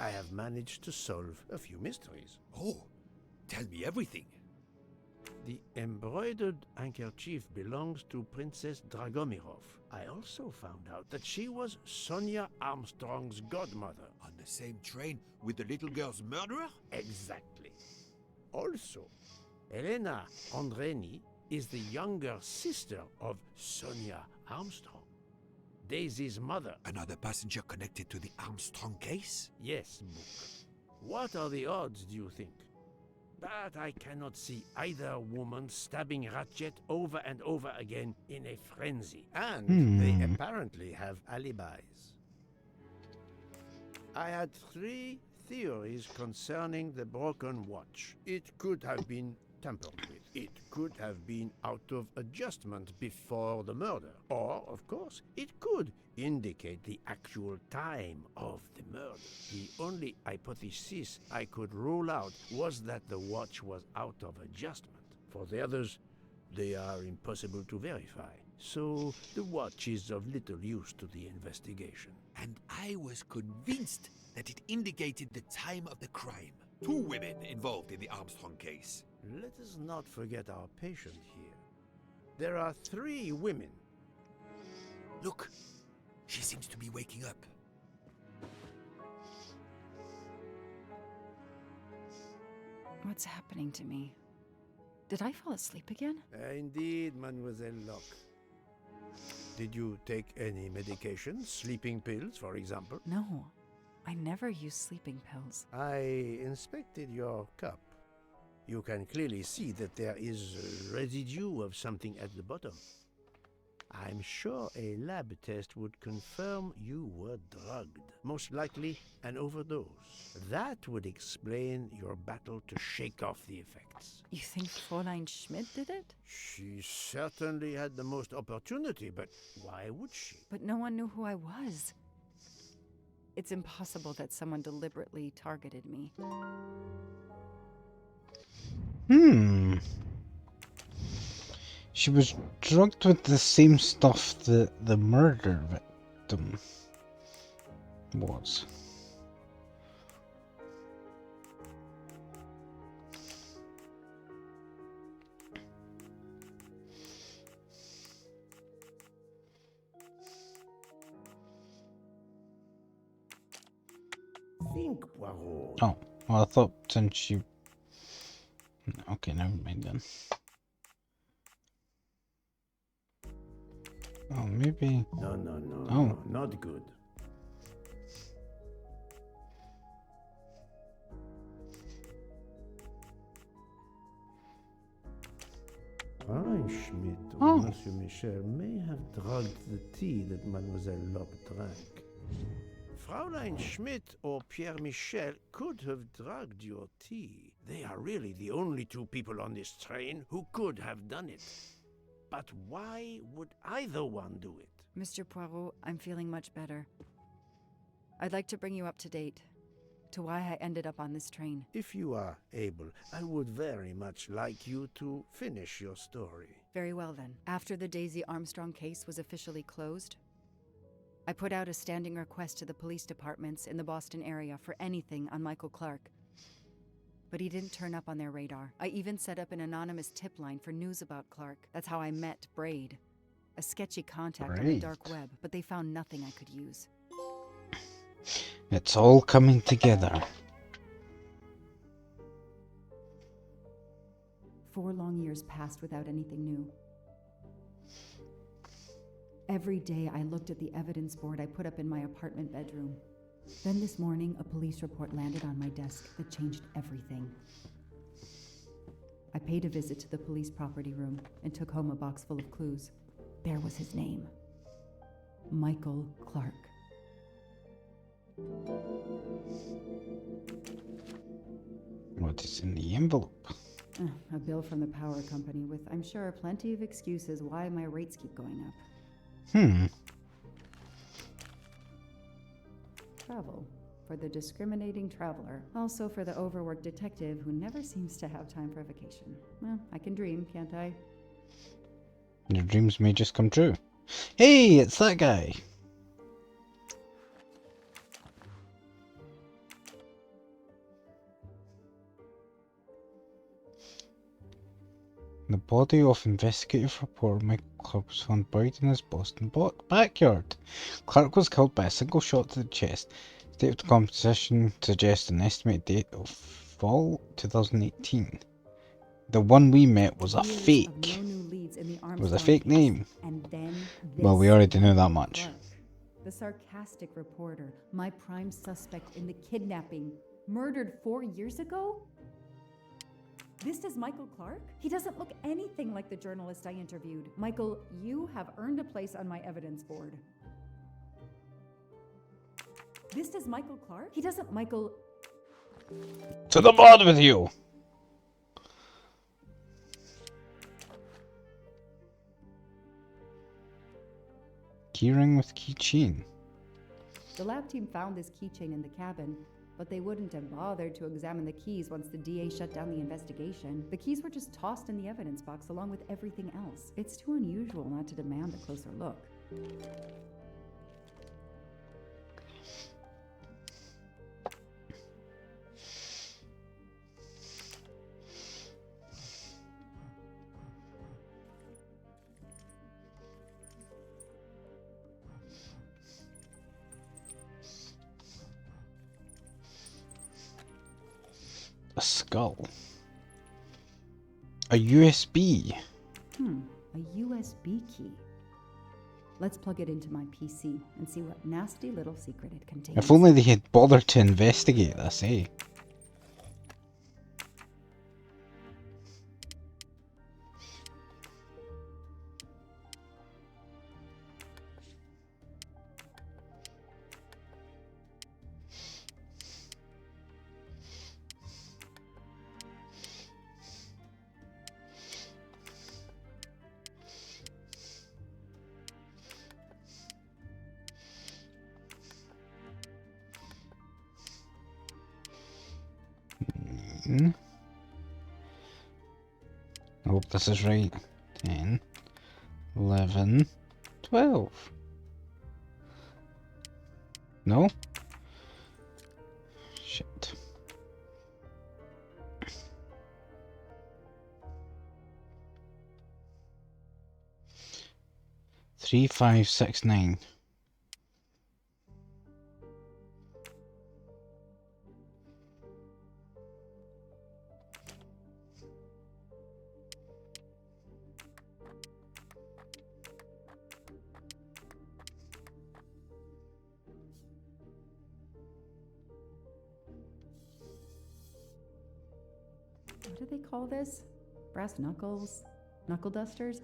I have managed to solve a few mysteries. Oh, tell me everything. The embroidered handkerchief belongs to Princess Dragomirov. I also found out that she was Sonia Armstrong's godmother. On the same train with the little girl's murderer? Exactly. Also, Elena Andreni is the younger sister of Sonia Armstrong, Daisy's mother. Another passenger connected to the Armstrong case? Yes, Book. What are the odds, do you think? But I cannot see either woman stabbing Ratchet over and over again in a frenzy. And they apparently have alibis. I had 3 theories concerning the broken watch. It could have been tampered with. It could have been out of adjustment before the murder. Or, of course, it could indicate the actual time of the murder. The only hypothesis I could rule out was that the watch was out of adjustment. For the others, they are impossible to verify. So the watch is of little use to the investigation. And I was convinced that it indicated the time of the crime. 2 women involved in the Armstrong case. Let us not forget our patient here. There are 3 women. Look, she seems to be waking up. What's happening to me? Did I fall asleep again? Indeed, Mademoiselle Locke. Did you take any medication? Sleeping pills, for example? No, I never use sleeping pills. I inspected your cup. You can clearly see that there is a residue of something at the bottom. I'm sure a lab test would confirm you were drugged. Most likely an overdose. That would explain your battle to shake off the effects. You think Fräulein Schmidt did it? She certainly had the most opportunity, but why would she? But no one knew who I was. It's impossible that someone deliberately targeted me. She was drugged with the same stuff that the murder victim was. Think, Poirot. Oh, well, I thought since you... Okay, never mind then. Oh, maybe... No, not good. Fräulein Schmidt or Monsieur Michel may have drugged the tea that Mademoiselle Locke drank. Fräulein Schmidt or Pierre Michel could have drugged your tea. They are really the only 2 people on this train who could have done it. But why would either one do it? Mr. Poirot, I'm feeling much better. I'd like to bring you up to date to why I ended up on this train. If you are able, I would very much like you to finish your story. Very well then. After the Daisy Armstrong case was officially closed, I put out a standing request to the police departments in the Boston area for anything on Michael Clark. But he didn't turn up on their radar. I even set up an anonymous tip line for news about Clark. That's how I met Braid, a sketchy contact on the dark web, but they found nothing I could use. It's all coming together. 4 long years passed without anything new. Every day I looked at the evidence board I put up in my apartment bedroom. Then this morning, a police report landed on my desk that changed everything. I paid a visit to the police property room and took home a box full of clues. There was his name. Michael Clark. What is in the envelope? A bill from the power company with, I'm sure, plenty of excuses why my rates keep going up. Travel. For the discriminating traveler. Also for the overworked detective who never seems to have time for vacation. Well, I can dream, can't I? Your dreams may just come true. Hey, it's that guy! The body of investigative reporter Michael Clark was found buried in his Boston backyard. Clark was killed by a single shot to the chest. Date of the composition suggests an estimated date of fall 2018. The one we met was a fake. It was a fake name. And then Well, we already knew that much. Clark, the sarcastic reporter, my prime suspect in the kidnapping, murdered 4 years ago? This is Michael Clark? He doesn't look anything like the journalist I interviewed. Michael, you have earned a place on my evidence board. This is Michael Clark? He doesn't, Michael... To the bottom with you! Keyring with keychain. The lab team found this keychain in the cabin, but they wouldn't have bothered to examine the keys once the DA shut down the investigation. The keys were just tossed in the evidence box along with everything else. It's too unusual not to demand a closer look. A skull. A USB. A USB key. Let's plug it into my PC and see what nasty little secret it contains. If only they had bothered to investigate this, eh? I hope this is right. 10, 11, 12. No? Shit. 3569. What do they call this? Brass knuckles? Knuckle dusters?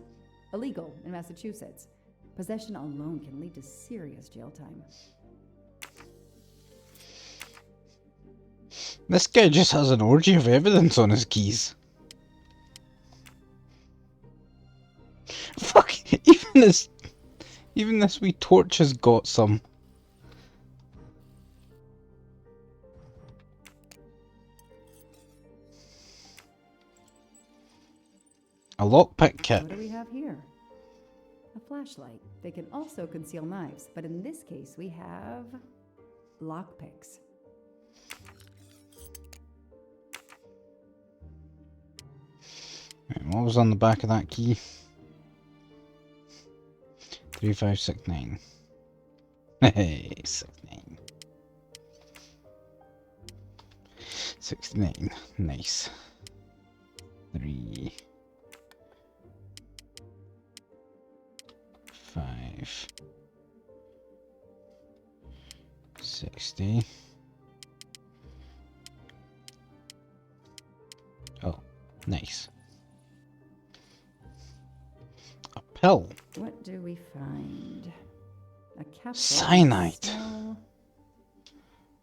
Illegal in Massachusetts. Possession alone can lead to serious jail time. This guy just has an orgy of evidence on his keys. Fuck, even this wee torch has got some. A lockpick kit. What do we have here? A flashlight. They can also conceal knives, but in this case we have lockpicks. Right, what was on the back of that key? 3569. Hey, 69. 69. Nice. 3. 5. 60. Oh, nice. pill. What do we find? A capsule. Cyanide. Smell.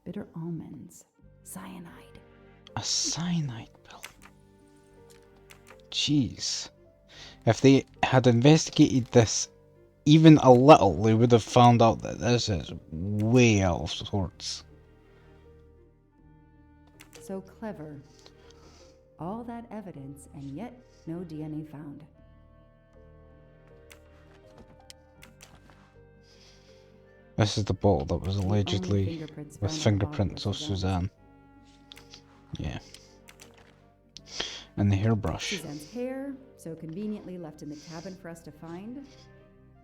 Bitter almonds. Cyanide. A cyanide pill. Jeez. If they had investigated this even a little, they would have found out that this is way out of sorts. So clever. All that evidence, and yet no DNA found. This is the bottle that was The allegedly only fingerprints with found on the fingerprints bottle of were Suzanne's. Suzanne. Yeah. And the hairbrush. Suzanne's hair, so conveniently left in the cabin for us to find.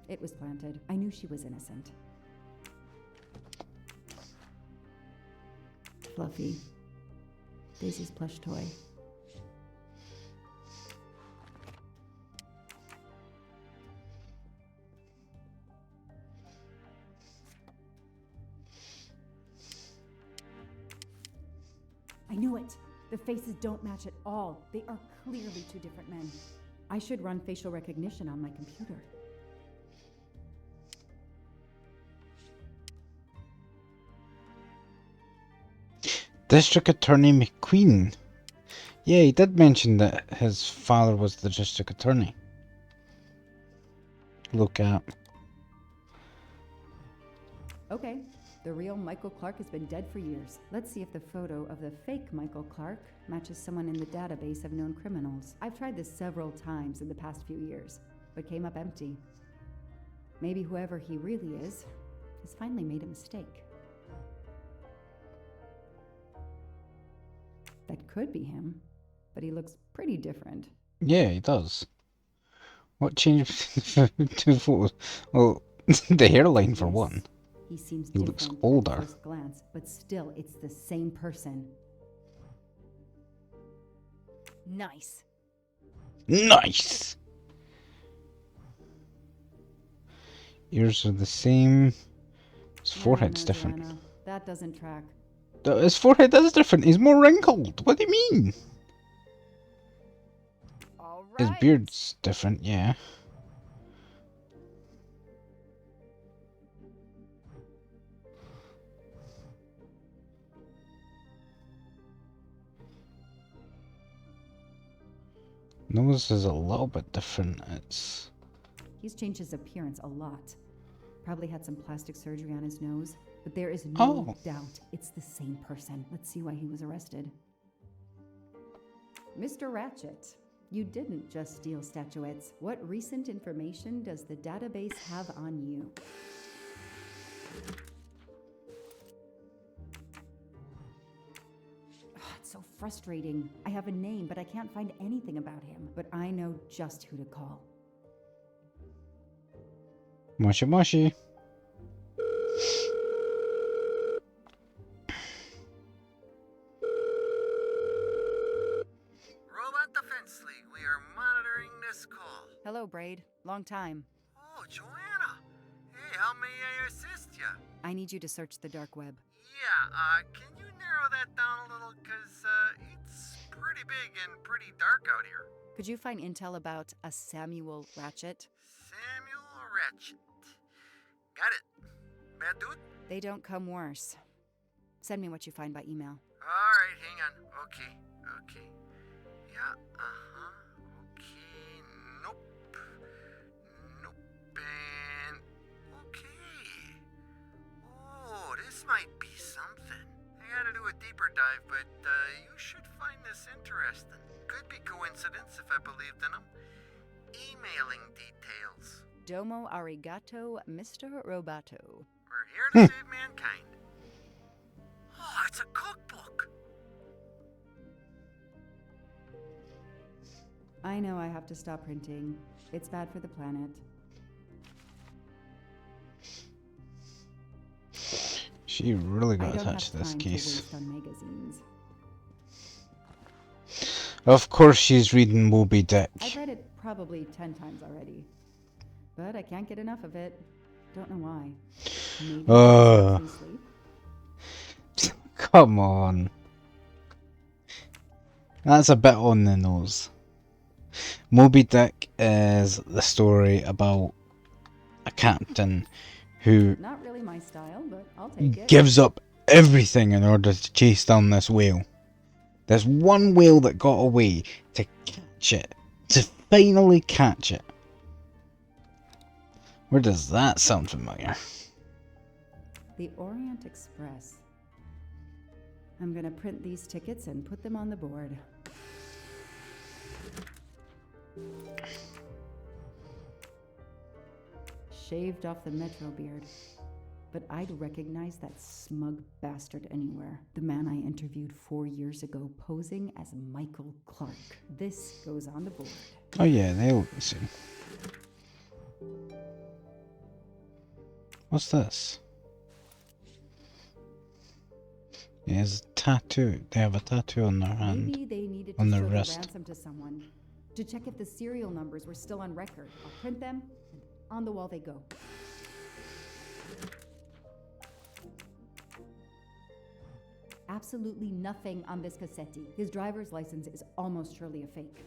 It was planted. I knew she was innocent. Fluffy. Daisy's plush toy. I knew it! The faces don't match at all. They are clearly two different men. I should run facial recognition on my computer. District Attorney McQueen. Yeah, he did mention that his father was the district attorney. Look at. Okay, the real Michael Clark has been dead for years. Let's see if the photo of the fake Michael Clark matches someone in the database of known criminals. I've tried this several times in the past few years, but came up empty. Maybe whoever he really is has finally made a mistake. That could be him, but he looks pretty different. Yeah, he does. What changed between the two photos? Well, the hairline for one. He seems He looks different older. at first glance, but still, it's the same person. Nice. Nice! Ears are the same. His forehead's different. Joanna, that doesn't track. His forehead is different. He's more wrinkled. What do you mean? His beard's different, yeah. Nose is a little bit different. It's... He's changed his appearance a lot. Probably had some plastic surgery on his nose, but there is no doubt it's the same person. Let's see why he was arrested. Mr. Ratchet, you didn't just steal statuettes. What recent information does the database have on you? It's so frustrating. I have a name, but I can't find anything about him. But I know just who to call. Moshi moshi. Robot Defense League, we are monitoring this call. Hello, Braid. Long time. Oh, Joanna. Hey, how may I assist you? I need you to search the dark web. Yeah, can you narrow that down a little? Cause, it's pretty big and pretty dark out here. Could you find intel about a Samuel Ratchet? Samuel Ratchet. Got it. Bad dude? They don't come worse. Send me what you find by email. Alright, hang on. Okay. Yeah, okay. Nope. And... okay. Oh, this might be something. I gotta do a deeper dive, but you should find this interesting. Could be coincidence if I believed in them. Emailing details. Domo arigato, Mr. Roboto. We're here to save mankind. Oh, it's a cookbook. I know I have to stop printing. It's bad for the planet. She really I got don't attached to have this time case. to waste on magazines. Of course she's reading Moby Dick. I've read it probably 10 times already. But I can't get enough of it. Don't know why. Maybe because I sleep. Come on. That's a bit on the nose. Moby Dick is the story about a captain who Not really my style, but I'll take it. gives up everything in order to chase down this whale. There's one whale that got away to catch it. To finally catch it. Where does that sound familiar? The Orient Express. I'm gonna print these tickets and put them on the board. Shaved off the Metro beard. But I'd recognize that smug bastard anywhere. The man I interviewed 4 years ago posing as Michael Clark. This goes on the board. Oh yeah, they look the same. What's this? Yeah, it's a tattoo. They have a tattoo on their hand. Maybe they needed on to their show the wrist. ransom to someone. To check if the serial numbers were still on record. I'll print them, and on the wall they go. Absolutely nothing on this Cassetti. His driver's license is almost surely a fake.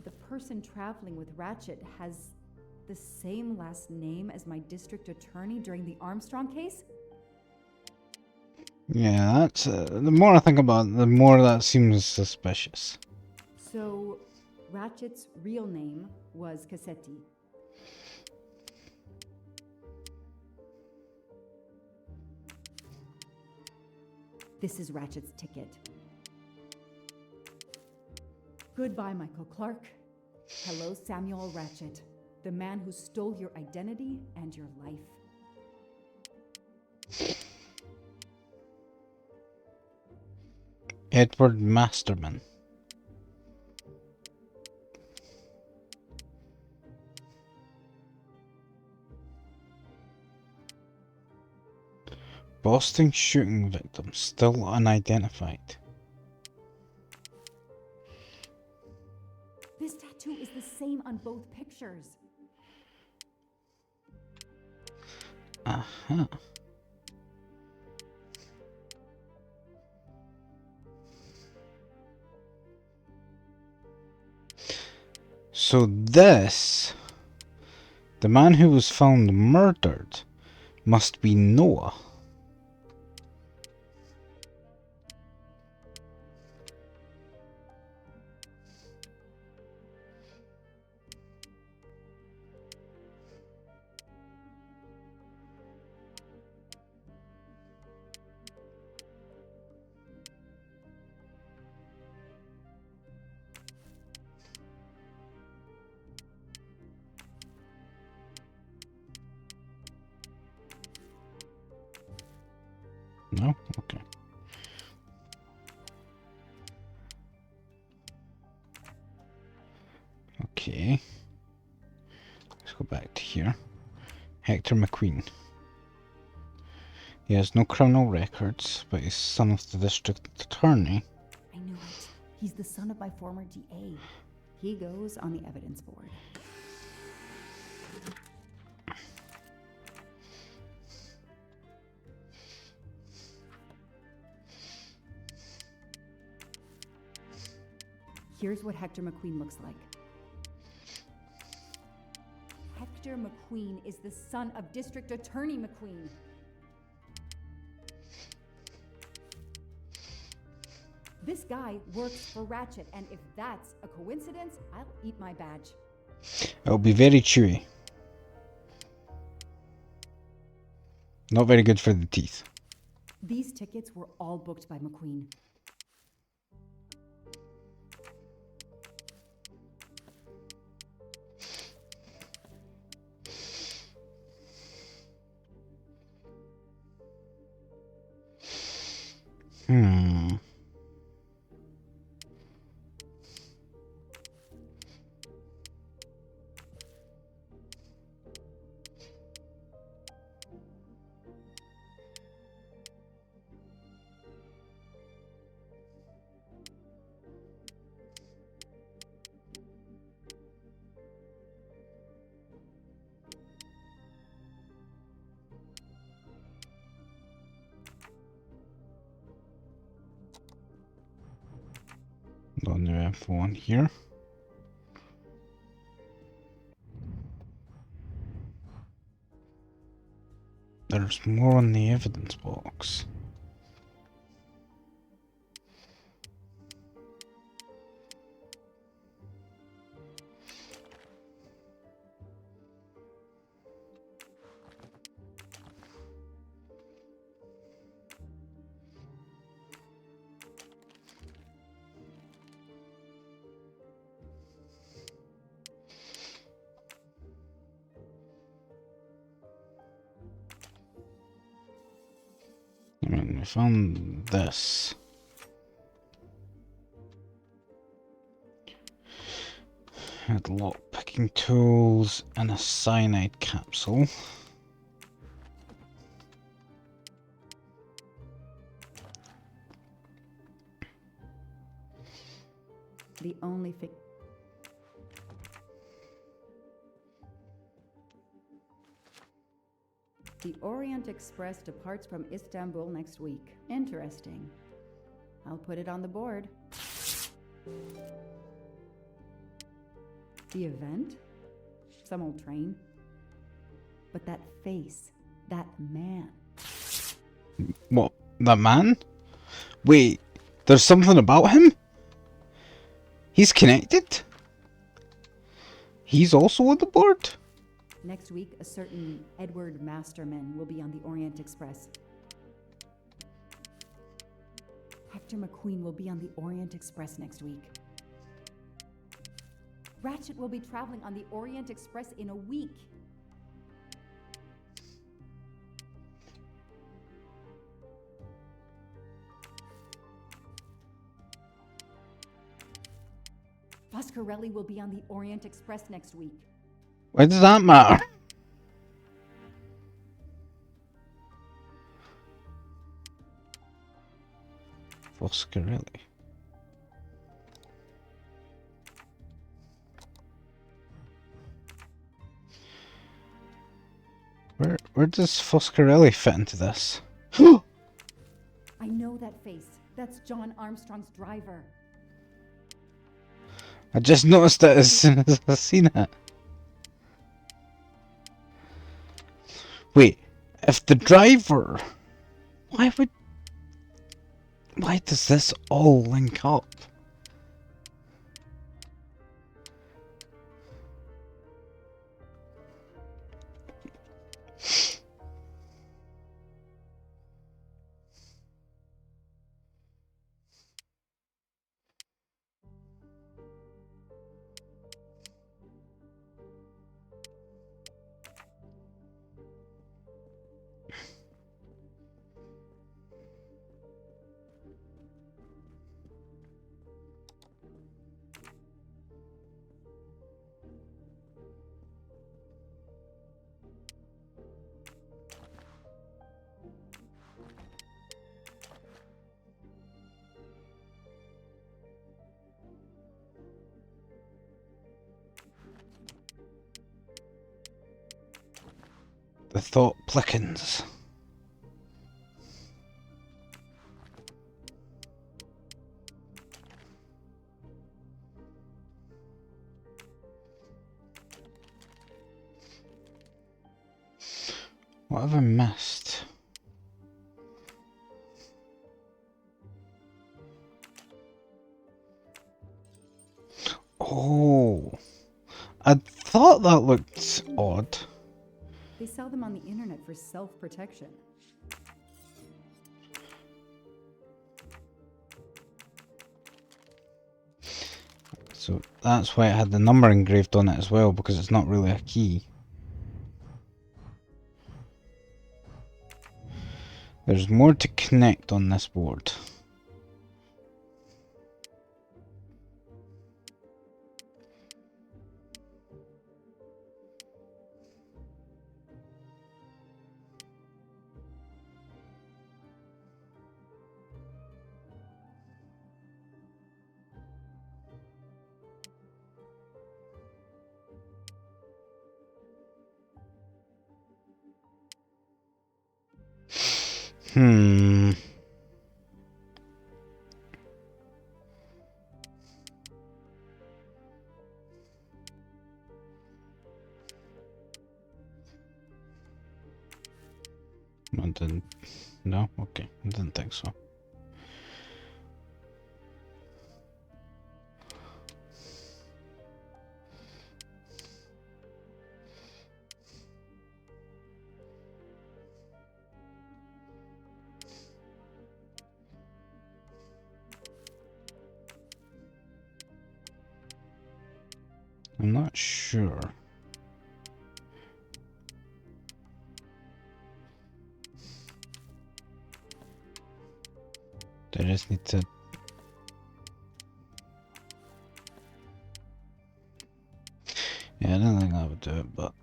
The person traveling with Ratchet has the same last name as my district attorney during the Armstrong case? Yeah, that's the more I think about it, the more that seems suspicious. So, Ratchet's real name was Cassetti. This is Ratchet's ticket. Goodbye, Michael Clark. Hello, Samuel Ratchet, the man who stole your identity and your life. Edward Masterman. Boston shooting victim still unidentified. This tattoo is the same on both pictures. Uh-huh. So this, the man who was found murdered, must be Noah. No? Okay. Okay. Let's go back to here. Hector McQueen. He has no criminal records, but he's son of the district attorney. I knew it. He's the son of my former DA. He goes on the evidence board. Here's what Hector McQueen looks like. Hector McQueen is the son of District Attorney McQueen. This guy works for Ratchet, and if that's a coincidence, I'll eat my badge. It'll be very chewy. Not very good for the teeth. These tickets were all booked by McQueen. No new info on here. There's more on the evidence box. I mean, we found this. Had lockpicking tools and a cyanide capsule. The only thing. The Orient Express departs from Istanbul next week. Interesting. I'll put it on the board. The event? Some old train. But that face, that man. What? That man? Wait, there's something about him? He's connected? He's also on the board? Next week, a certain Edward Masterman will be on the Orient Express. Hector McQueen will be on the Orient Express next week. Ratchet will be traveling on the Orient Express in a week. Foscarelli will be on the Orient Express next week. Why does that matter? Foscarelli. Where does Foscarelli fit into this? I know that face. That's John Armstrong's driver. I just noticed it as soon as I seen it. Wait, if the driver... Why does this all link up? The thought plickens. What have I missed? Oh, I thought that looked odd. They sell them on the internet for self-protection. So that's why it had the number engraved on it as well, because it's not really a key. There's more to connect on this board. No? Okay, I didn't think so. I'm not sure. I just need to... Yeah, I don't think that would do it, but...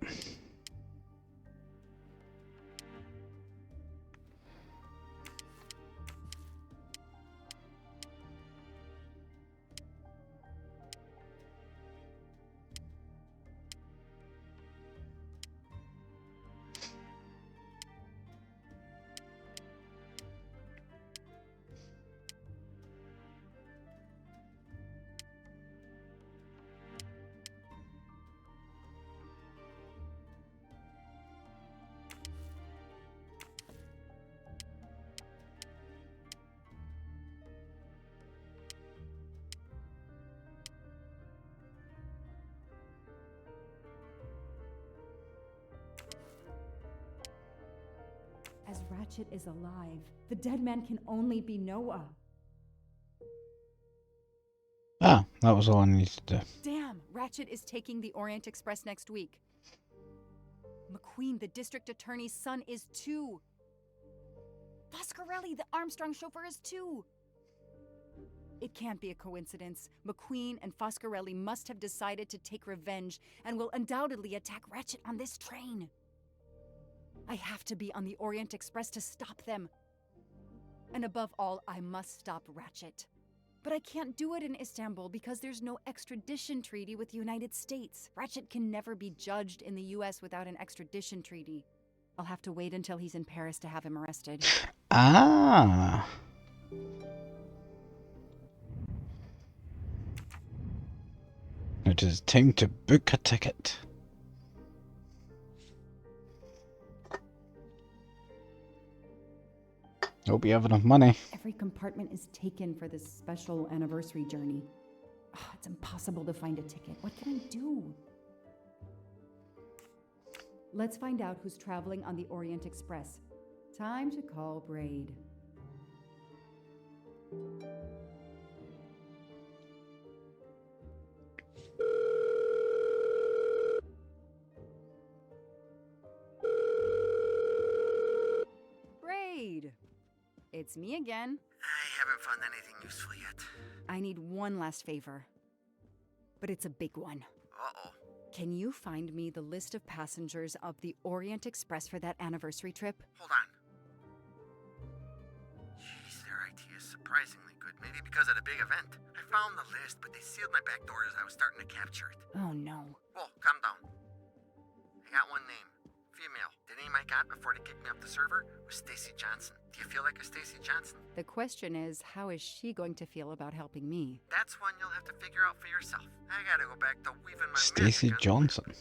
As Ratchet is alive, the dead man can only be Noah. Ah, that was all I needed to do. Damn, Ratchet is taking the Orient Express next week. McQueen, the district attorney's son, is too. Foscarelli, the Armstrong chauffeur, is too. It can't be a coincidence. McQueen and Foscarelli must have decided to take revenge and will undoubtedly attack Ratchet on this train. I have to be on the Orient Express to stop them. And above all, I must stop Ratchet. But I can't do it in Istanbul because there's no extradition treaty with the United States. Ratchet can never be judged in the US without an extradition treaty. I'll have to wait until he's in Paris to have him arrested. Ah! It is time to book a ticket. Hope you have enough money. Every compartment is taken for this special anniversary journey. Oh, it's impossible to find a ticket. What can I do? Let's find out who's traveling on the Orient Express. Time to call Braid. Braid! It's me again. I haven't found anything useful yet. I need one last favor. But it's a big one. Uh-oh. Can you find me the list of passengers of the Orient Express for that anniversary trip? Hold on. Jeez, their IT is surprisingly good. Maybe because of the big event. I found the list, but they sealed my back door as I was starting to capture it. Oh no. Whoa, calm down. I got one name. Female. The name I got before they kicked me off the server was Stacy Johnson. Do you feel like a Stacy Johnson? The question is, how is she going to feel about helping me? That's one you'll have to figure out for yourself. I gotta go back to weaving my Stacy magic on Johnson.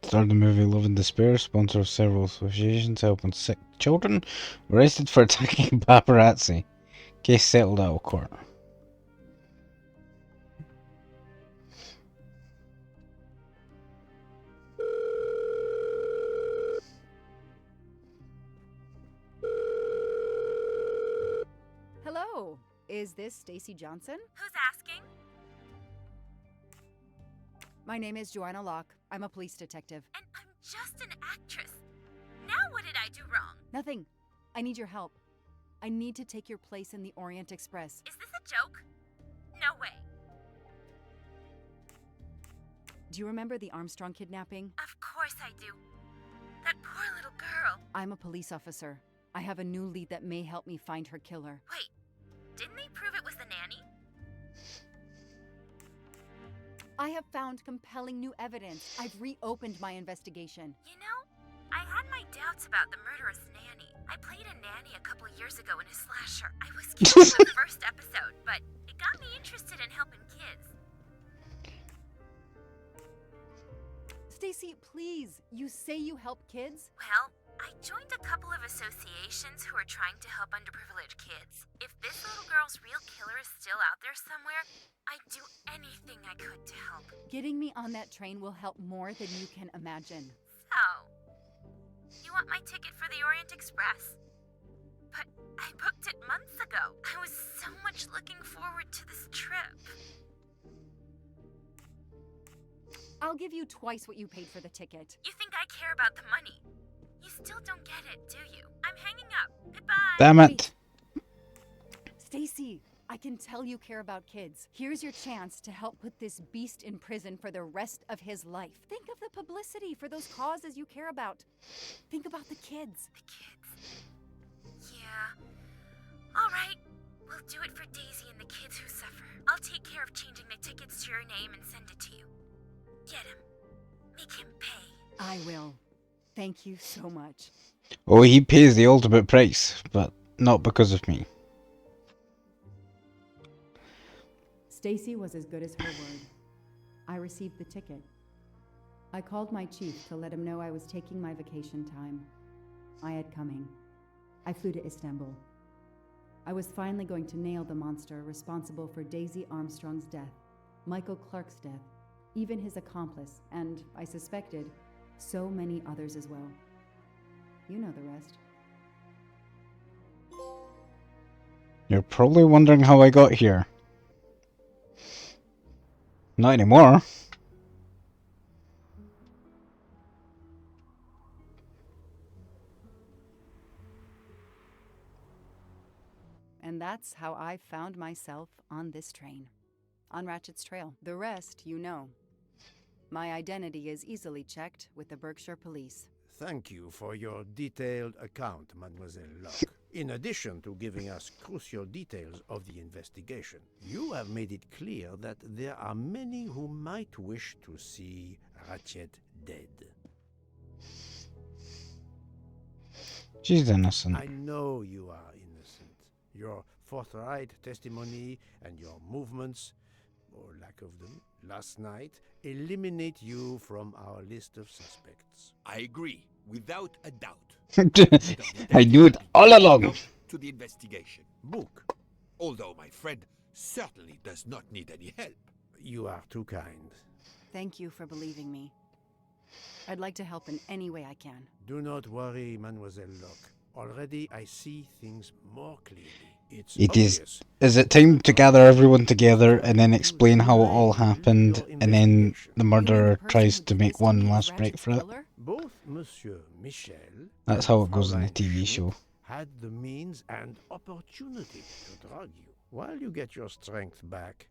Starred the movie Love and Despair, sponsor of several associations helping sick children, arrested for attacking paparazzi. Case settled out of court. Hello, is this Stacy Johnson? Who's asking? My name is Joanna Locke. I'm a police detective. And I'm just an actress. Now what did I do wrong? Nothing. I need your help. I need to take your place in the Orient Express. Is this a joke? No way. Do you remember the Armstrong kidnapping? Of course I do. That poor little girl. I'm a police officer. I have a new lead that may help me find her killer. Wait, didn't they prove it was the nanny? I have found compelling new evidence. I've reopened my investigation. You know, I had my doubts about the murderous nanny. I played a nanny a couple years ago in a slasher. I was killed in the first episode, but it got me interested in helping kids. Stacy, please, you say you help kids? Well, I joined a couple of associations who are trying to help underprivileged kids. If this little girl's real killer is still out there somewhere, I'd do anything I could to help. Getting me on that train will help more than you can imagine. So, you want my ticket for the Orient Express? But I booked it months ago. I was so much looking forward to this trip. I'll give you twice what you paid for the ticket. You think I care about the money? You still don't get it, do you? I'm hanging up. Goodbye. Damn it. Stacy, I can tell you care about kids. Here's your chance to help put this beast in prison for the rest of his life. Think of the publicity for those causes you care about. Think about the kids. The kids? Yeah. All right. We'll do it for Daisy and the kids who suffer. I'll take care of changing the tickets to your name and send it to you. Get him. Make him pay. I will. Thank you so much. Oh, he pays the ultimate price, but not because of me. Stacy was as good as her word. I received the ticket. I called my chief to let him know I was taking my vacation time. I had coming. I flew to Istanbul. I was finally going to nail the monster responsible for Daisy Armstrong's death, Michael Clark's death, even his accomplice, and, I suspected, so many others as well. You know the rest. You're probably wondering how I got here. Not anymore. And that's how I found myself on this train. On Ratchet's trail. The rest, you know. My identity is easily checked with the Berkshire Police. Thank you for your detailed account, Mademoiselle Locke. In addition to giving us crucial details of the investigation, you have made it clear that there are many who might wish to see Ratchet dead. She's innocent. I know you are innocent. Your forthright testimony and your movements, or lack of them, last night eliminate you from our list of suspects. I agree, without a doubt. I knew it all along. To the investigation. Book. Although my friend certainly does not need any help. You are too kind. Thank you for believing me. I'd like to help in any way I can. Do not worry, Mademoiselle Locke. Already I see things more clearly. It's It obvious. is it time to gather everyone together and then explain how it all happened, and then the murderer tries to make one last break for it? Both Monsieur Michel That's how it goes in the TV show. had the means and opportunity to drug you. While you get your strength back,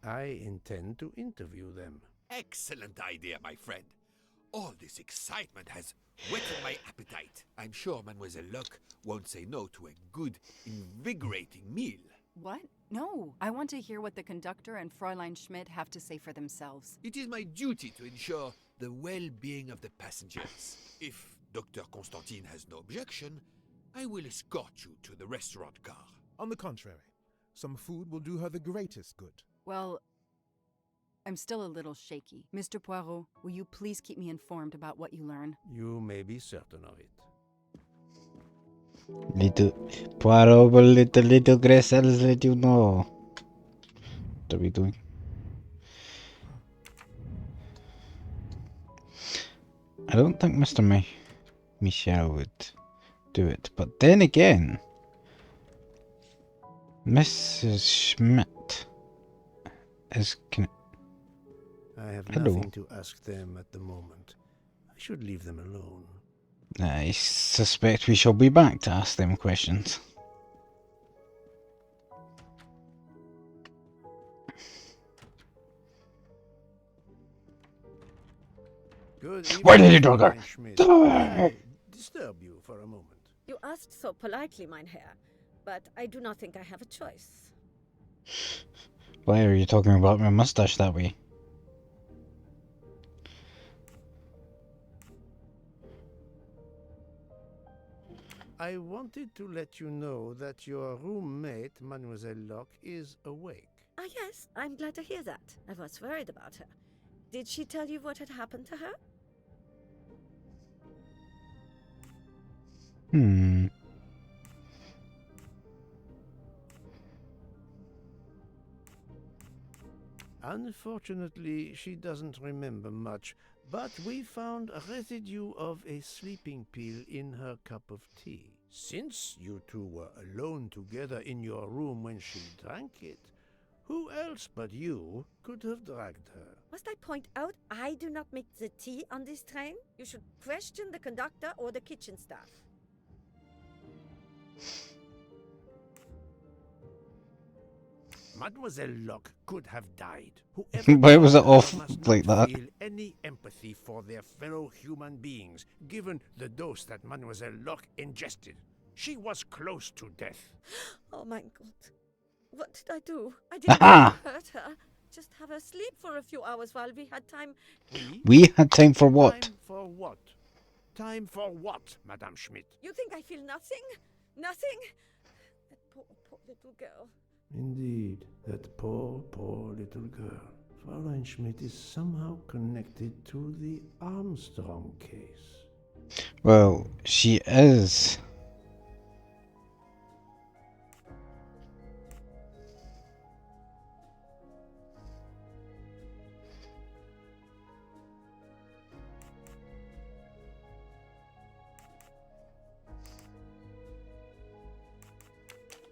I intend to interview them. Excellent idea, my friend. All this excitement has whetted my appetite. I'm sure Mademoiselle Locke won't say no to a good, invigorating meal. What? No. I want to hear what the conductor and Fräulein Schmidt have to say for themselves. It is my duty to ensure the well-being of the passengers. If Dr. Constantine has no objection, I will escort you to the restaurant car. On the contrary, some food will do her the greatest good. Well, I'm still a little shaky. Mr. Poirot, will you please keep me informed about what you learn? You may be certain of it. Little Poirot will little Gressels let you know. What are we doing? I don't think Mr. Michel would do it, but then again, Mrs. Schmidt is I have Hello. nothing to ask them at the moment. I should leave them alone. I suspect we shall be back to ask them questions. Good Why did evening, you drug her? Fräulein Schmidt. Die! May I disturb you for a moment? You asked so politely, mein Herr, but I do not think I have a choice. Why are you talking about my mustache that way? I wanted to let you know that your roommate, Mademoiselle Locke, is awake. Ah, yes, I'm glad to hear that. I was worried about her. Did she tell you what had happened to her? Unfortunately, she doesn't remember much, but we found a residue of a sleeping pill in her cup of tea. Since you two were alone together in your room when she drank it, who else but you could have dragged her? Must I point out I do not make the tea on this train? You should question the conductor or the kitchen staff. Mademoiselle Locke could have died. Whoever Why was it caused her off must like not that? feel any empathy for their fellow human beings, given the dose that Mademoiselle Locke ingested. She was close to death. Oh my god. What did I do? I didn't want to hurt her. Just have her sleep for a few hours while we had time. We had time for what? Time for what? Time for what, Madame Schmidt? You think I feel nothing? Nothing? That poor, poor little girl. Indeed, that poor, poor little girl. Fräulein Schmidt is somehow connected to the Armstrong case. Well, she is.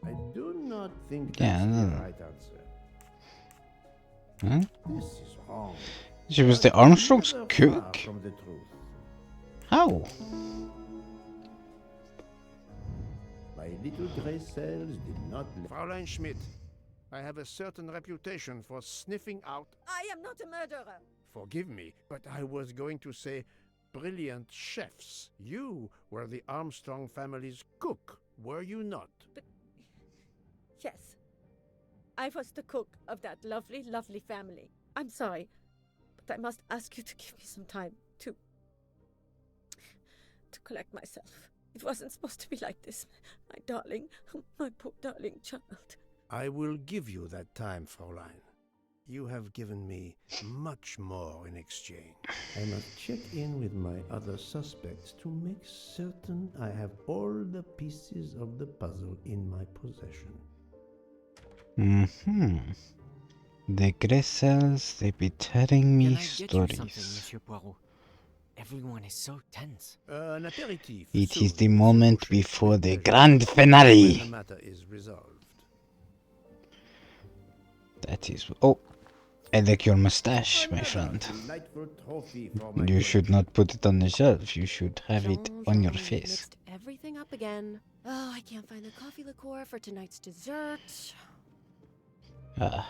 I do not think Yeah, that's no. the right answer. Huh? This is wrong. She was the Armstrong's Never far cook? from the truth. How? My little grey cells did not Fräulein Schmidt, I have a certain reputation for sniffing out. I am not a murderer. Forgive me, but I was going to say brilliant chefs. You were the Armstrong family's cook, were you not? But yes, I was the cook of that lovely, lovely family. I'm sorry, but I must ask you to give me some time to collect myself. It wasn't supposed to be like this, my darling, my poor darling child. I will give you that time, Fräulein. You have given me much more in exchange. I must check in with my other suspects to make certain I have all the pieces of the puzzle in my possession. The grey cells, they be telling me Can I get you something, stories. Monsieur Poirot? Everyone is so tense. An aperitif. It soon, is the Monsieur moment Fauchet, before with the pleasure. grand When finale. the matter is resolved. That is. Oh, I like your mustache, my friend. Delightful trophy for my You should not put it on the shelf. You should have it on your Jean, face. mixed everything up again. Oh, I can't find the coffee liqueur for tonight's dessert. Ah.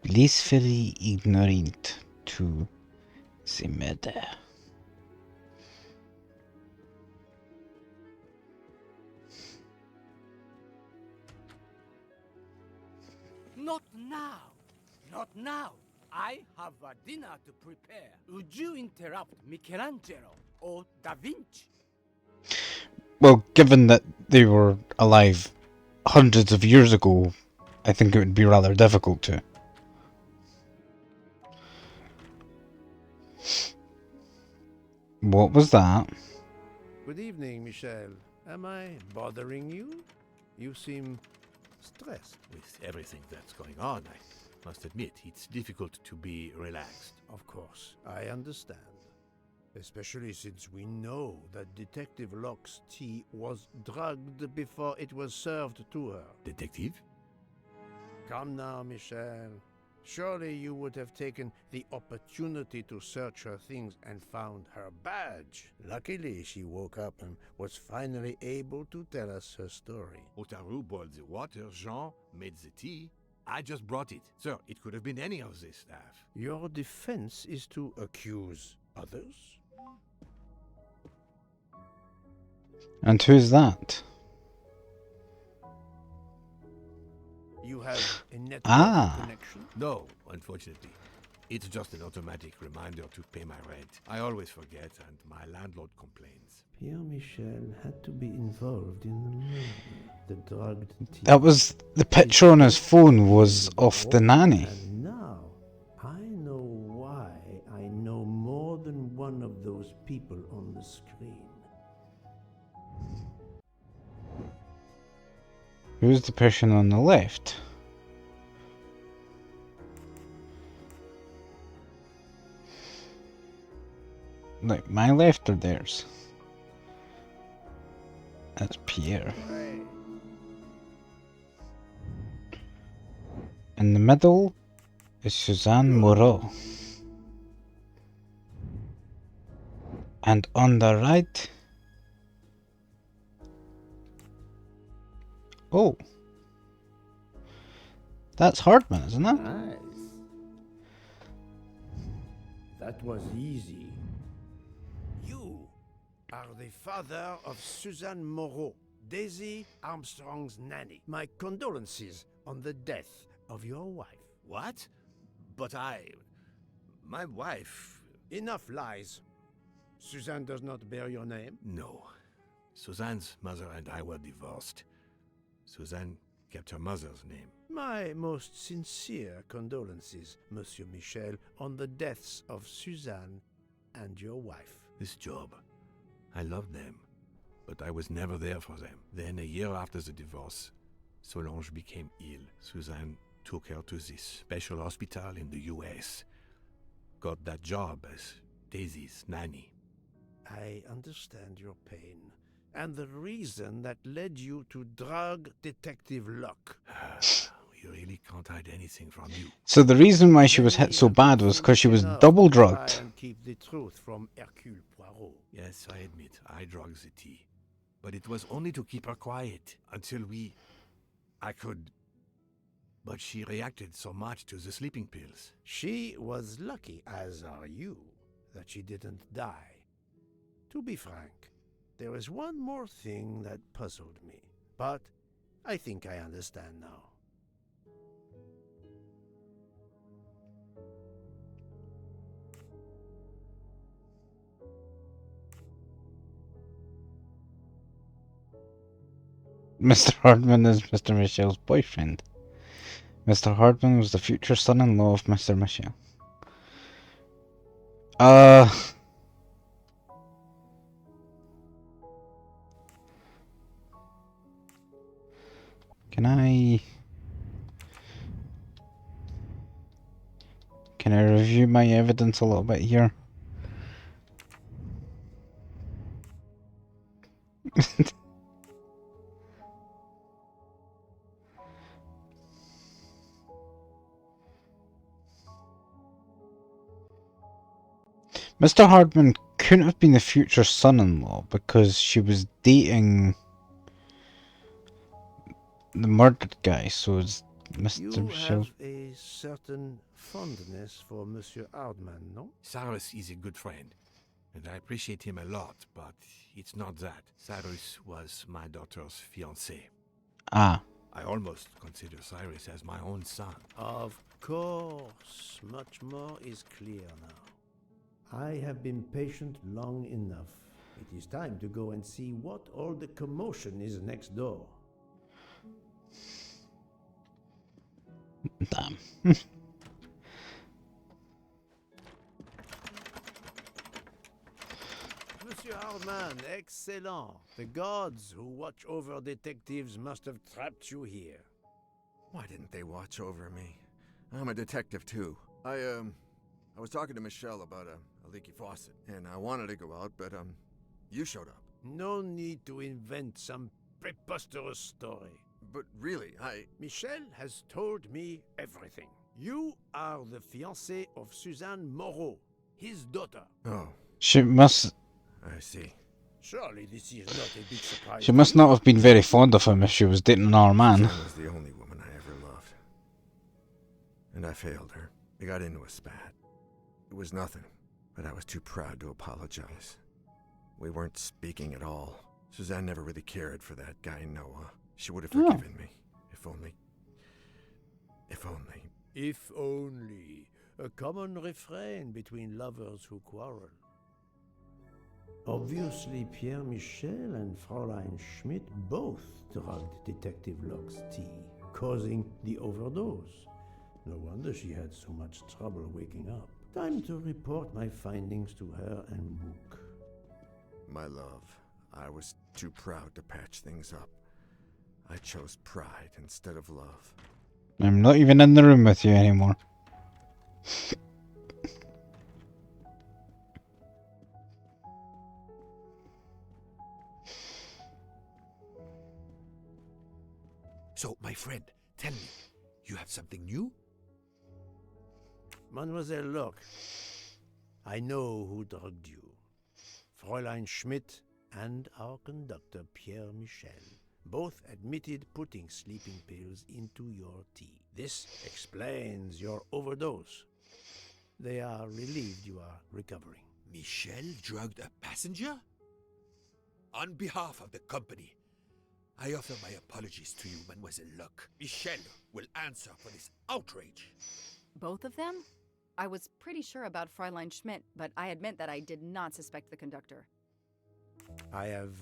Blissfully ignorant to the murder. Not now. Not now. I have a dinner to prepare. Would you interrupt Michelangelo or Da Vinci? Well, given that they were alive hundreds of years ago, I think it would be rather difficult to. What was that? Good evening, Michel. Am I bothering you? You seem stressed. With everything that's going on, I must admit, it's difficult to be relaxed. Of course, I understand. Especially since we know that Detective Locke's tea was drugged before it was served to her. Detective? Come now, Michel. Surely you would have taken the opportunity to search her things and found her badge. Luckily, she woke up and was finally able to tell us her story. Otaru boiled the water, Jean made the tea. I just brought it. Sir, it could have been any of the staff. Your defense is to accuse others? And who's that? You have a network Ah. connection? No, unfortunately. It's just an automatic reminder to pay my rent. I always forget, and my landlord complains. Pierre Michel had to be involved in the murder. The drugged tea. That was the picture on his phone was of the nanny. And now, I know why I know more than one of those people on the screen. Who's the person on the left? Like my left or theirs? That's Pierre. In the middle is Suzanne Moreau. And on the right... Oh. That's Hardman, isn't it? Nice. That was easy. You are the father of Suzanne Moreau, Daisy Armstrong's nanny. My condolences on the death of your wife. What? But my wife... Enough lies. Suzanne does not bear your name? No. Suzanne's mother and I were divorced. Suzanne kept her mother's name. My most sincere condolences, Monsieur Michel, on the deaths of Suzanne and your wife. This job, I loved them, but I was never there for them. Then, a year after the divorce, Solange became ill. Suzanne took her to this special hospital in the US. Got that job as Daisy's nanny. I understand your pain, and the reason that led you to drug Detective Locke. We really can't hide anything from you. So the reason why she was hit so bad was because she was double drugged. And keep the truth from Hercule Poirot. Yes, I admit, I drugged the tea. But it was only to keep her quiet, until I could... But she reacted so much to the sleeping pills. She was lucky, as are you, that she didn't die. To be frank, there is one more thing that puzzled me, but I think I understand now. Mr. Hardman is Mr. Michel's boyfriend. Mr. Hardman was the future son-in-law of Mr. Michel. Can I review my evidence a little bit here? Mr. Hardman couldn't have been the future son-in-law because she was dating the murdered guy, so it's Mr. Michel. You have a certain fondness for Monsieur Hardman, no? Cyrus is a good friend, and I appreciate him a lot, but it's not that. Cyrus was my daughter's fiancé. Ah. I almost consider Cyrus as my own son. Of course, much more is clear now. I have been patient long enough. It is time to go and see what all the commotion is next door. Damn. Monsieur Hardman, excellent. The gods who watch over detectives must have trapped you here. Why didn't they watch over me? I'm a detective too. I was talking to Michelle about a leaky faucet, and I wanted to go out, but you showed up. No need to invent some preposterous story. But really, Michel has told me everything. You are the fiancé of Suzanne Moreau, his daughter. Oh. She must... I see. Surely this is not a big surprise. She must not have been very fond of him if she was dating another man. Suzanne was the only woman I ever loved. And I failed her. We got into a spat. It was nothing, but I was too proud to apologize. We weren't speaking at all. Suzanne never really cared for that guy, Noah. She would have forgiven me. If only. If only. If only. A common refrain between lovers who quarrel. Obviously, Pierre Michel and Fräulein Schmidt both drugged Detective Locke's tea, causing the overdose. No wonder she had so much trouble waking up. Time to report my findings to her and Book. My love, I was too proud to patch things up. I chose pride instead of love. I'm not even in the room with you anymore. So, my friend, tell me, you have something new? Mademoiselle Locke, I know who drugged you. Fräulein Schmidt and our conductor Pierre Michel both admitted putting sleeping pills into your tea. This explains your overdose. They are relieved you are recovering. Michel drugged a passenger? On behalf of the company, I offer my apologies to you, Mademoiselle Locke. Michel will answer for this outrage. Both of them? I was pretty sure about Fräulein Schmidt, but I admit that I did not suspect the conductor. I have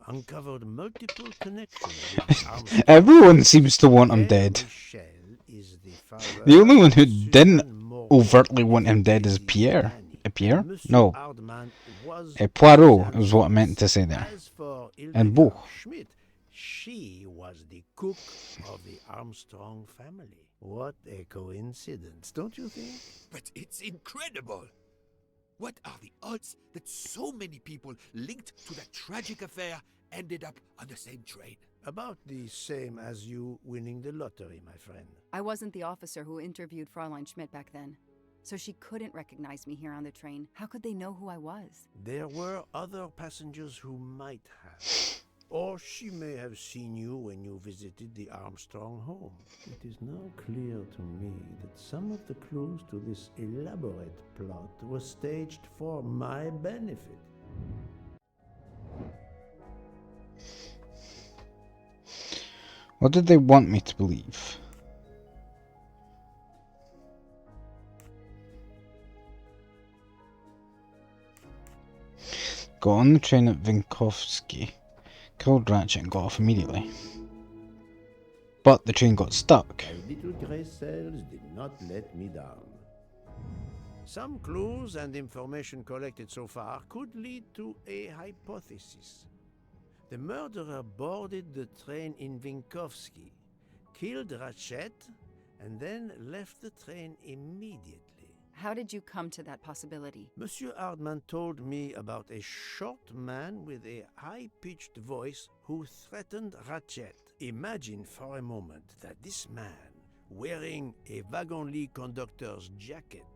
uncovered multiple connections with Armstrong. Everyone seems to want him dead. The only one who didn't overtly want him dead is Pierre. Pierre? No. Poirot is what I meant to say there. And Beau. Schmidt, she was the cook of the Armstrong family. What a coincidence, don't you think? But it's incredible! What are the odds that so many people linked to that tragic affair ended up on the same train? About the same as you winning the lottery, my friend. I wasn't the officer who interviewed Fräulein Schmidt back then, so she couldn't recognize me here on the train. How could they know who I was? There were other passengers who might have. Or she may have seen you when you visited the Armstrong home. It is now clear to me that some of the clues to this elaborate plot were staged for my benefit. What did they want me to believe? Got on the train at Vinkovsky, killed Ratchet and got off immediately. But the train got stuck. My little grey cells did not let me down. Some clues and information collected so far could lead to a hypothesis. The murderer boarded the train in Vinkovsky, killed Ratchet, and then left the train immediately. How did you come to that possibility? Monsieur Hardman told me about a short man with a high-pitched voice who threatened Ratchet. Imagine for a moment that this man, wearing a wagon-lit conductor's jacket,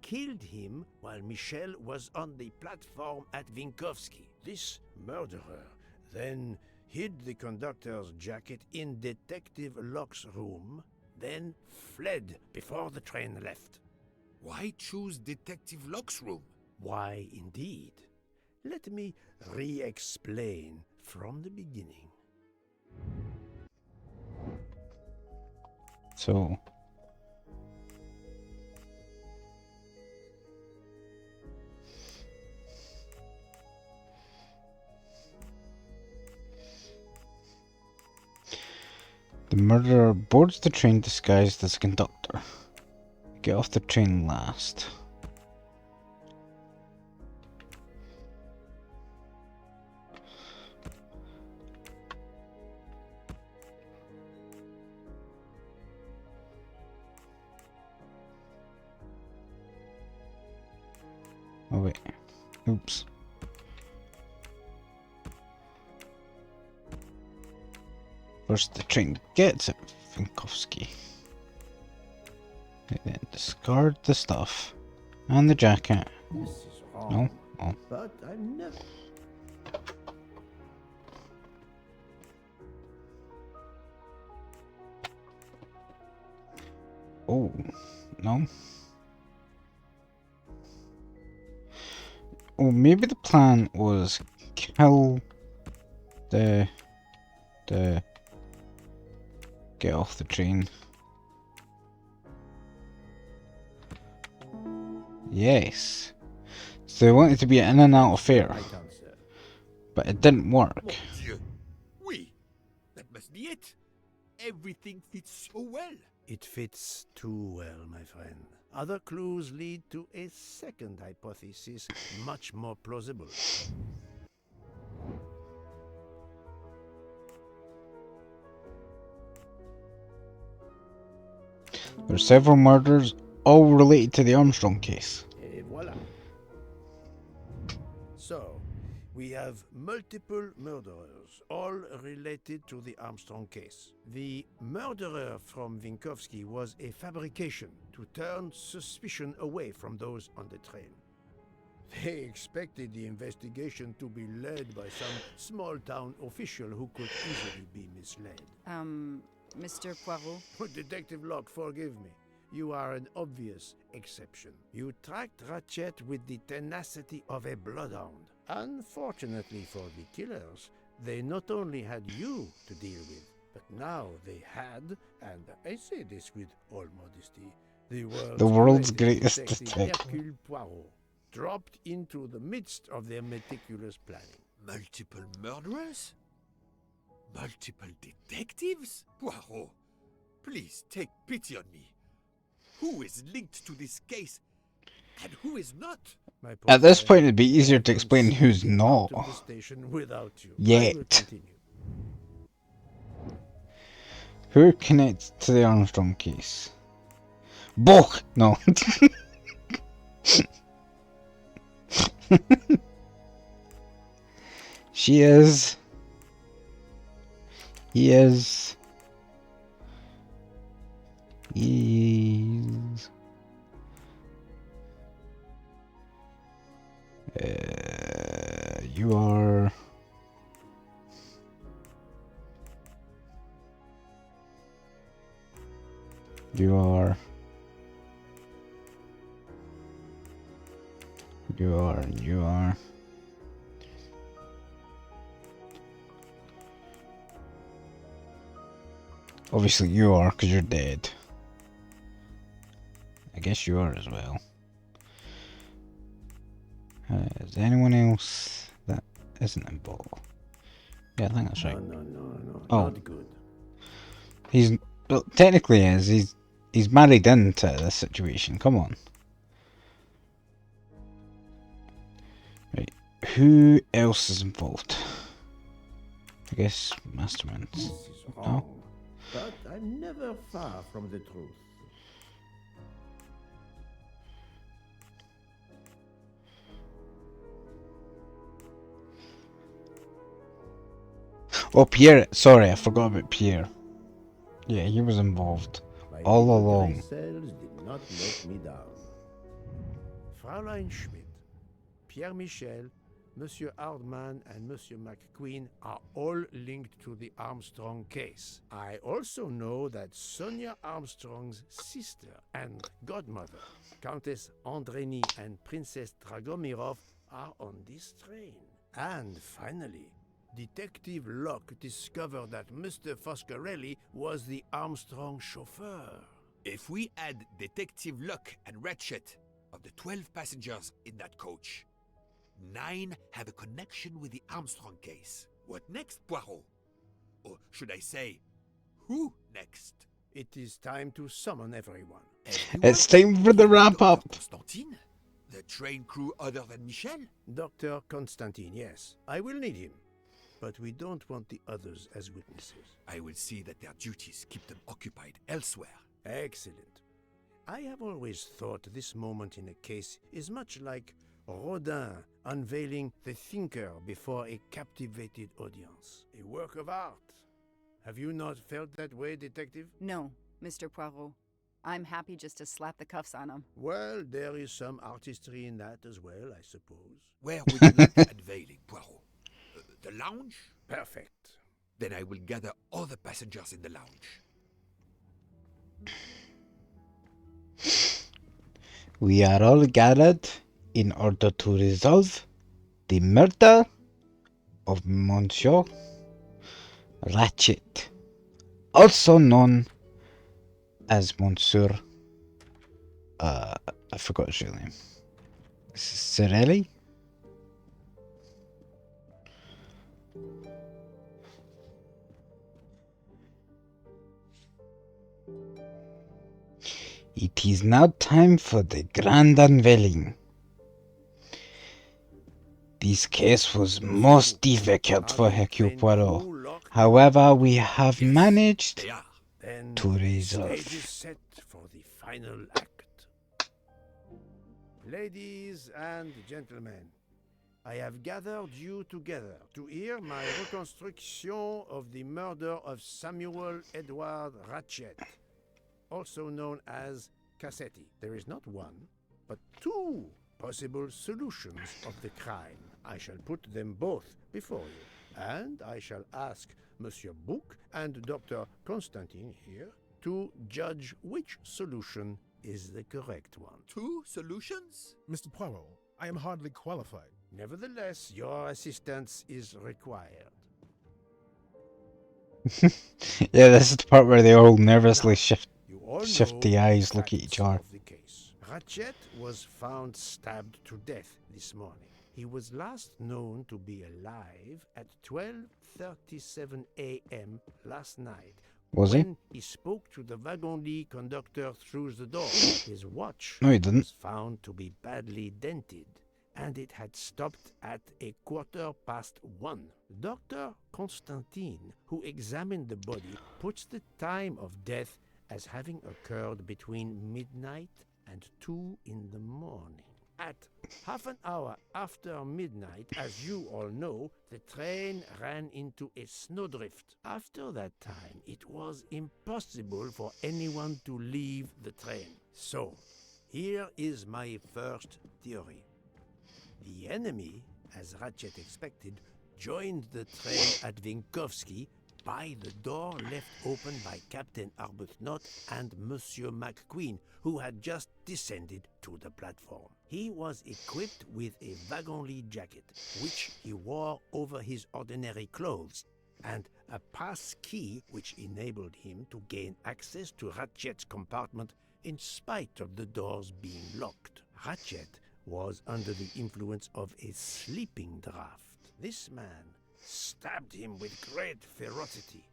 killed him while Michel was on the platform at Vinkovsky. This murderer then hid the conductor's jacket in Detective Locke's room, then fled before the train left. Why choose Detective Locke's room? Why, indeed. Let me re-explain from the beginning. So... the murderer boards the train disguised as a conductor. Get off the train last. Oh wait. Oops. First the train gets at Vinkovsky. Then discard the stuff. And the jacket. This is wrong. No? Oh. But I'm never... Oh. No? Oh, maybe the plan was kill the get off the train. Yes. So they wanted to be an in and out affair. I can't, sir. But it didn't work. Mon Dieu. Oui. That must be it. Everything fits so well. It fits too well, my friend. Other clues lead to a second hypothesis, much more plausible. There are several murders, all related to the Armstrong case. Et voilà. So, we have multiple murderers, all related to the Armstrong case. The murderer from Vinkovsky was a fabrication to turn suspicion away from those on the train. They expected the investigation to be led by some small-town official who could easily be misled. Mr. Poirot? Detective Locke, forgive me. You are an obvious exception. You tracked Ratchet with the tenacity of a bloodhound. Unfortunately for the killers, they not only had you to deal with, but now they had, and I say this with all modesty, the world's greatest detective, Hercule Poirot, dropped into the midst of their meticulous planning. Multiple murderers? Multiple detectives? Poirot, please take pity on me. Who is linked to this case and who is not? At this point, it'd be easier to explain who's not. Yet. Who connects to the Armstrong case? Boch! No. She is. He is. He's. You are. You are. You are. You are. Obviously you are, because you're dead. I guess you are as well. Is there anyone else that isn't involved? Yeah, I think that's right. No, oh. Not good. He's, well, technically he's married into this situation, come on. Right, who else is involved? I guess Masterminds. This is wrong, but I'm never far from the truth. Oh, Pierre. Sorry, I forgot about Pierre. Yeah, he was involved all along. Cells did not let me down. Fraulein Schmidt, Pierre Michel, Monsieur Hardman, and Monsieur McQueen are all linked to the Armstrong case. I also know that Sonia Armstrong's sister and godmother, Countess Andreni and Princess Dragomirov, are on this train. And finally, Detective Locke discovered that Mr. Foscarelli was the Armstrong chauffeur. If we add Detective Locke and Ratchet, of the 12 passengers in that coach, 9 have a connection with the Armstrong case. What next, Poirot? Or should I say, who next? It is time to summon everyone. It's time for the wrap-up. Constantine? The train crew other than Michel? Dr. Constantine, yes. I will need him. But we don't want the others as witnesses. I will see that their duties keep them occupied elsewhere. Excellent. I have always thought this moment in a case is much like Rodin unveiling the thinker before a captivated audience. A work of art. Have you not felt that way, Detective? No, Mr. Poirot. I'm happy just to slap the cuffs on him. Well, there is some artistry in that as well, I suppose. Where would you like the unveiling, Poirot? The lounge? Perfect. Then I will gather all the passengers in the lounge. We are all gathered in order to resolve the murder of Monsieur Ratchet, also known as Monsieur. I forgot his real name. Cirelli? It is now time for the grand unveiling. This case was most difficult for Hercule Poirot. However, we have managed to Stage is resolve. set for the final act. Ladies and gentlemen, I have gathered you together to hear my reconstruction of the murder of Samuel Edward Ratchet, also known as Cassetti. There is not one, but two possible solutions of the crime. I shall put them both before you, and I shall ask Monsieur Bouc and Dr. Constantine here to judge which solution is the correct one. Two solutions? Mr. Poirot, I am hardly qualified. Nevertheless, your assistance is required. Yeah, this is the part where they all nervously shift All the know eyes, look at facts each other. of the case. Ratchet was found stabbed to death this morning. He was last known to be alive at 12:37 a.m. last night. Was he? When he spoke to the wagon-lit conductor through the door. His watch No, he didn't. was found to be badly dented, and it had stopped at 1:15. Dr. Constantine, who examined the body, puts the time of death as having occurred between midnight and 2 in the morning. At half an hour after midnight, as you all know, the train ran into a snowdrift. After that time, it was impossible for anyone to leave the train. So, here is my first theory. The enemy, as Ratchet expected, joined the train at Vinkovsky by the door left open by Captain Arbuthnot and Monsieur McQueen, who had just descended to the platform. He was equipped with a wagon-lit jacket, which he wore over his ordinary clothes, and a pass key which enabled him to gain access to Ratchet's compartment in spite of the doors being locked. Ratchet was under the influence of a sleeping draught. This man stabbed him with great ferocity,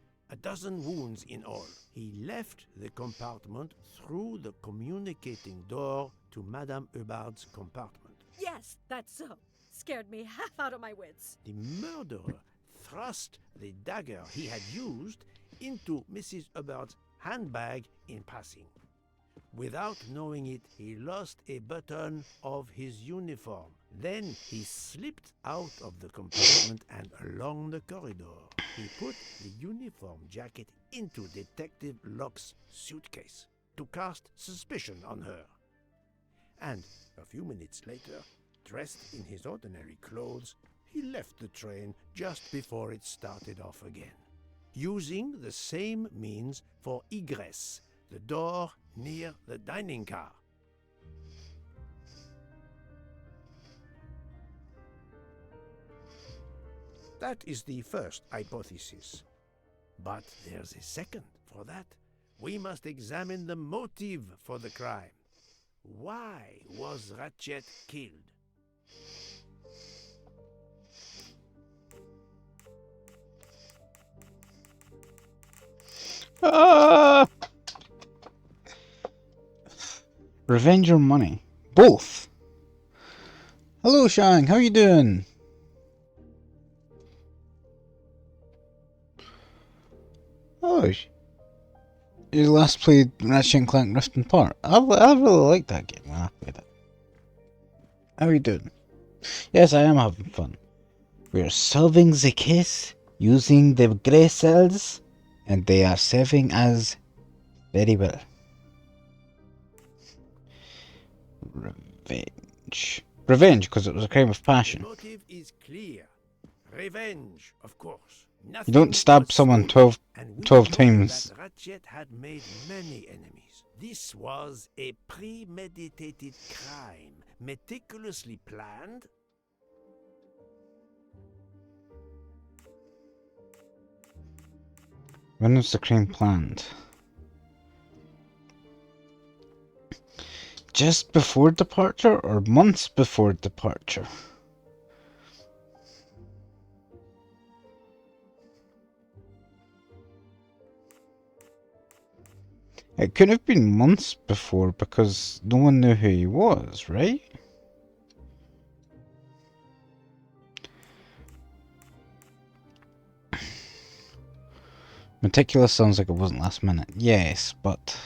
12 wounds in all. He left the compartment through the communicating door to Madame Hubbard's compartment. Yes, that's so. Scared me half out of my wits. The murderer thrust the dagger he had used into Mrs. Hubbard's handbag in passing. Without knowing it, he lost a button of his uniform. Then he slipped out of the compartment and along the corridor. He put the uniform jacket into Detective Locke's suitcase to cast suspicion on her. And a few minutes later, dressed in his ordinary clothes, he left the train just before it started off again, using the same means for egress, the door near the dining car. That is the first hypothesis. But there's a second. For that, we must examine the motive for the crime. Why was Ratchet killed? Revenge or money? Both. Hello, Shang. How you doing? Oh, you last played Ratchet and Clank Rift Apart. I really liked that game when I played it. How are you doing? Yes, I am having fun. We are solving the case using the grey cells, and they are serving us very well. Revenge. Revenge, because it was a crime of passion. The motive is clear. Revenge, of course. You don't stab someone 12 times. That Ratchet had made many enemies. This was a premeditated crime, meticulously planned. When was the crime planned? just before departure or months before departure? It could have been months before because no one knew who he was, right? Meticulous sounds like it wasn't last minute. Yes, but...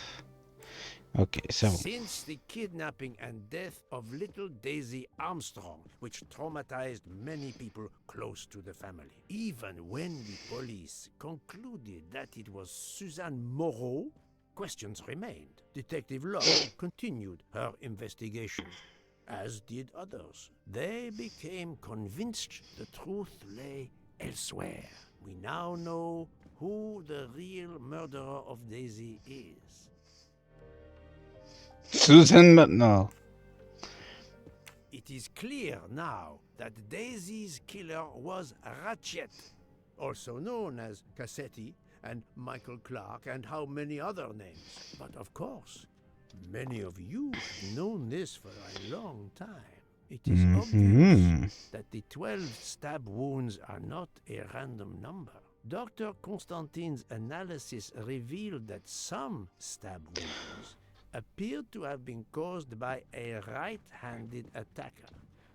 Okay, so... Since the kidnapping and death of little Daisy Armstrong, which traumatized many people close to the family. Even when the police concluded that it was Suzanne Moreau, questions remained. Detective Locke continued her investigation, as did others. They became convinced the truth lay elsewhere. We now know who the real murderer of Daisy is. Susan McNall. It is clear now that Daisy's killer was Ratchet, also known as Cassetti and Michael Clark and how many other names. But of course, many of you have known this for a long time. It is obvious that the 12 stab wounds are not a random number. Dr. Constantine's analysis revealed that some stab wounds appeared to have been caused by a right-handed attacker.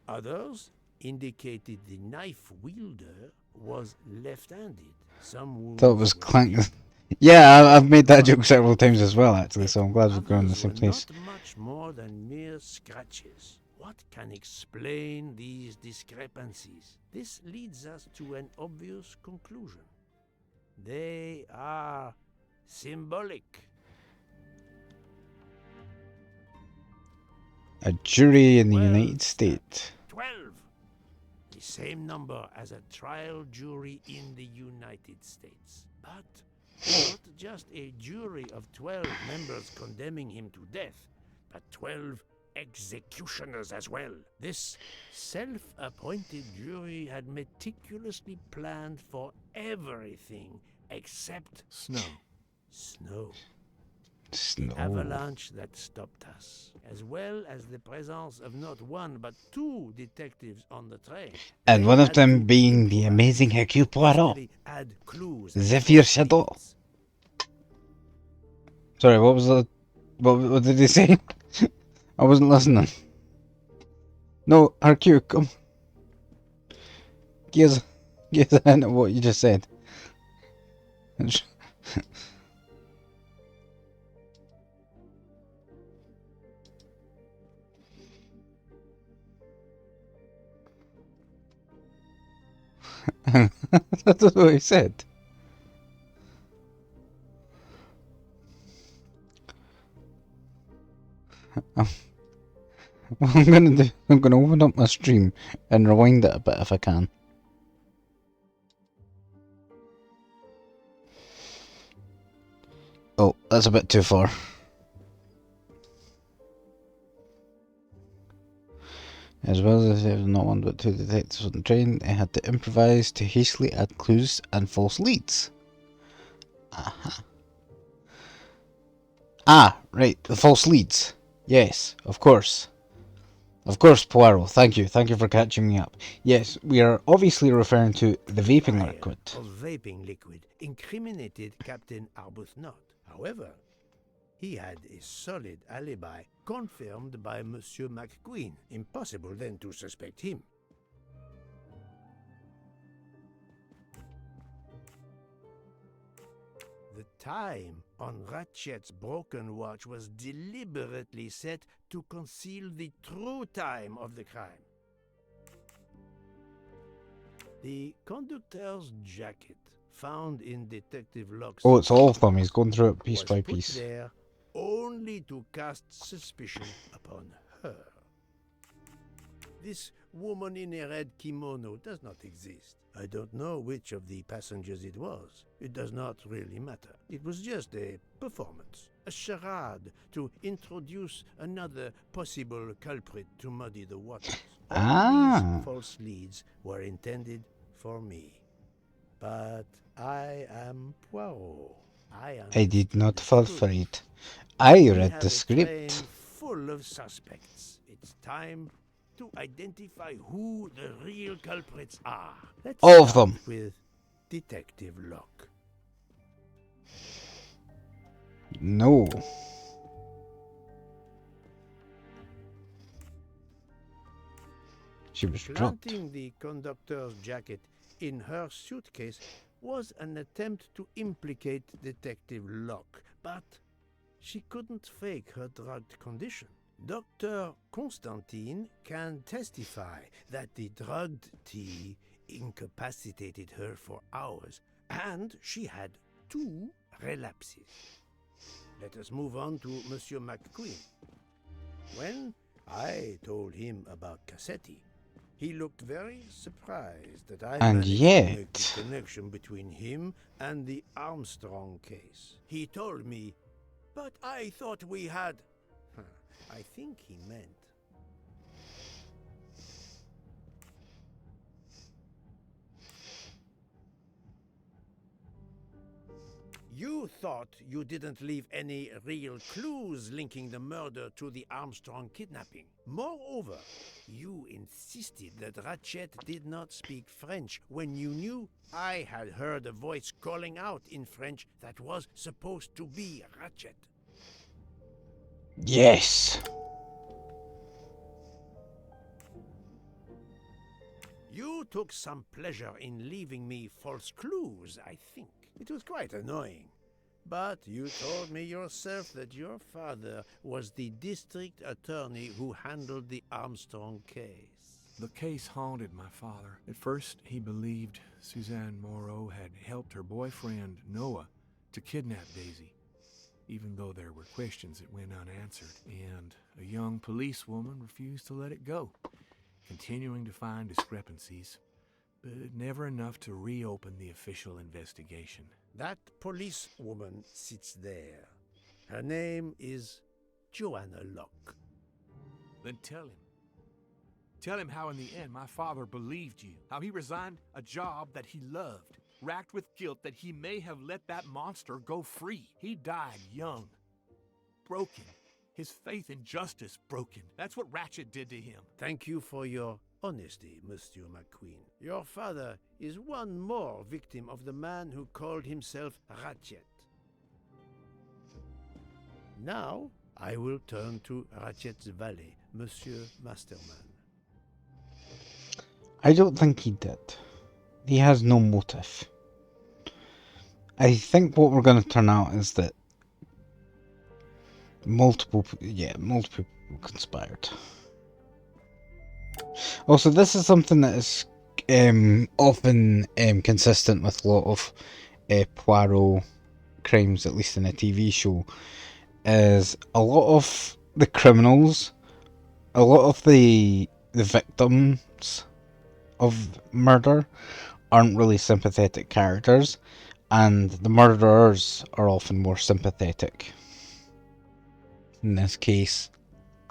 Others indicated the knife wielder was left-handed. Some wounds Thought it was clank. Yeah, I've made that joke several times as well, actually, so I'm glad we're going in the same place. Not much more than mere scratches. What can explain these discrepancies? This leads us to an obvious conclusion. They are symbolic. A jury in the United States. 12. The same number as a trial jury in the United States. But not just a jury of 12 members condemning him to death, but 12 executioners as well. This self-appointed jury had meticulously planned for everything except snow. Snow. Snow. The avalanche that stopped us, as well as the presence of not one but two detectives on the train. And one of them being the amazing Hercule Poirot. Zephyr Shadow. Sorry, what was the... What did he say? I wasn't listening. No, Hercule, come. Give us a hint of what you just said. That's what he said. What I'm gonna open up my stream and rewind it a bit if I can. Oh, that's a bit too far. As well as there was not one but two detectives on the train, they had to improvise to hastily add clues and false leads. Aha. Ah, right, the false leads. Yes, of course. Of course, Poirot, thank you for catching me up. Yes, we are obviously referring to the vaping liquid. Of vaping liquid incriminated Captain Arbuthnot. However, he had a solid alibi confirmed by Monsieur McQueen. Impossible then to suspect him. The time on Ratchet's broken watch was deliberately set to conceal the true time of the crime. The conductor's jacket found in Detective Locke's... Oh, it's all of them. He's going through it piece by piece. There only to cast suspicion upon her. This woman in a red kimono does not exist. I don't know which of the passengers it was. It does not really matter. It was just a performance, a charade to introduce another possible culprit to muddy the waters. All these false leads were intended for me. But I am Poirot. I did not fall for it. I read the script. full of suspects. It's time to identify who the real culprits are. Let's All of start them. with Detective Locke. No. She was drugged. Planting the conductor's jacket in her suitcase was an attempt to implicate Detective Locke, but she couldn't fake her drugged condition. Dr. Constantine can testify that the drugged tea incapacitated her for hours, and she had 2 relapses. Let us move on to Monsieur McQueen. When I told him about Cassetti, he looked very surprised that I And managed to make yet- the connection between him and the Armstrong case. He told me, "But I thought we had..." I think he meant... You thought you didn't leave any real clues linking the murder to the Armstrong kidnapping. Moreover, you insisted that Ratchet did not speak French when you knew I had heard a voice calling out in French that was supposed to be Ratchet. Yes. You took some pleasure in leaving me false clues, I think. It was quite annoying. But you told me yourself that your father was the district attorney who handled the Armstrong case. The case haunted my father. At first, he believed Suzanne Moreau had helped her boyfriend, Noah, to kidnap Daisy, even though there were questions that went unanswered, and a young policewoman refused to let it go, continuing to find discrepancies, but never enough to reopen the official investigation. That policewoman sits there. Her name is Joanna Locke. Then tell him. Tell him how in the end my father believed you, how he resigned a job that he loved, racked with guilt that he may have let that monster go free. He died young, broken, his faith in justice broken. That's what Ratchet did to him. Thank you for your honesty, Monsieur McQueen. Your father is one more victim of the man who called himself Ratchet. Now, I will turn to Ratchet's valet, Monsieur Masterman. I don't think he did. He has no motive. I think what we're going to turn out is that multiple people conspired. Also, this is something that is often consistent with a lot of Poirot crimes, at least in a TV show, is a lot of the criminals, a lot of the victims of murder aren't really sympathetic characters, and the murderers are often more sympathetic. In this case,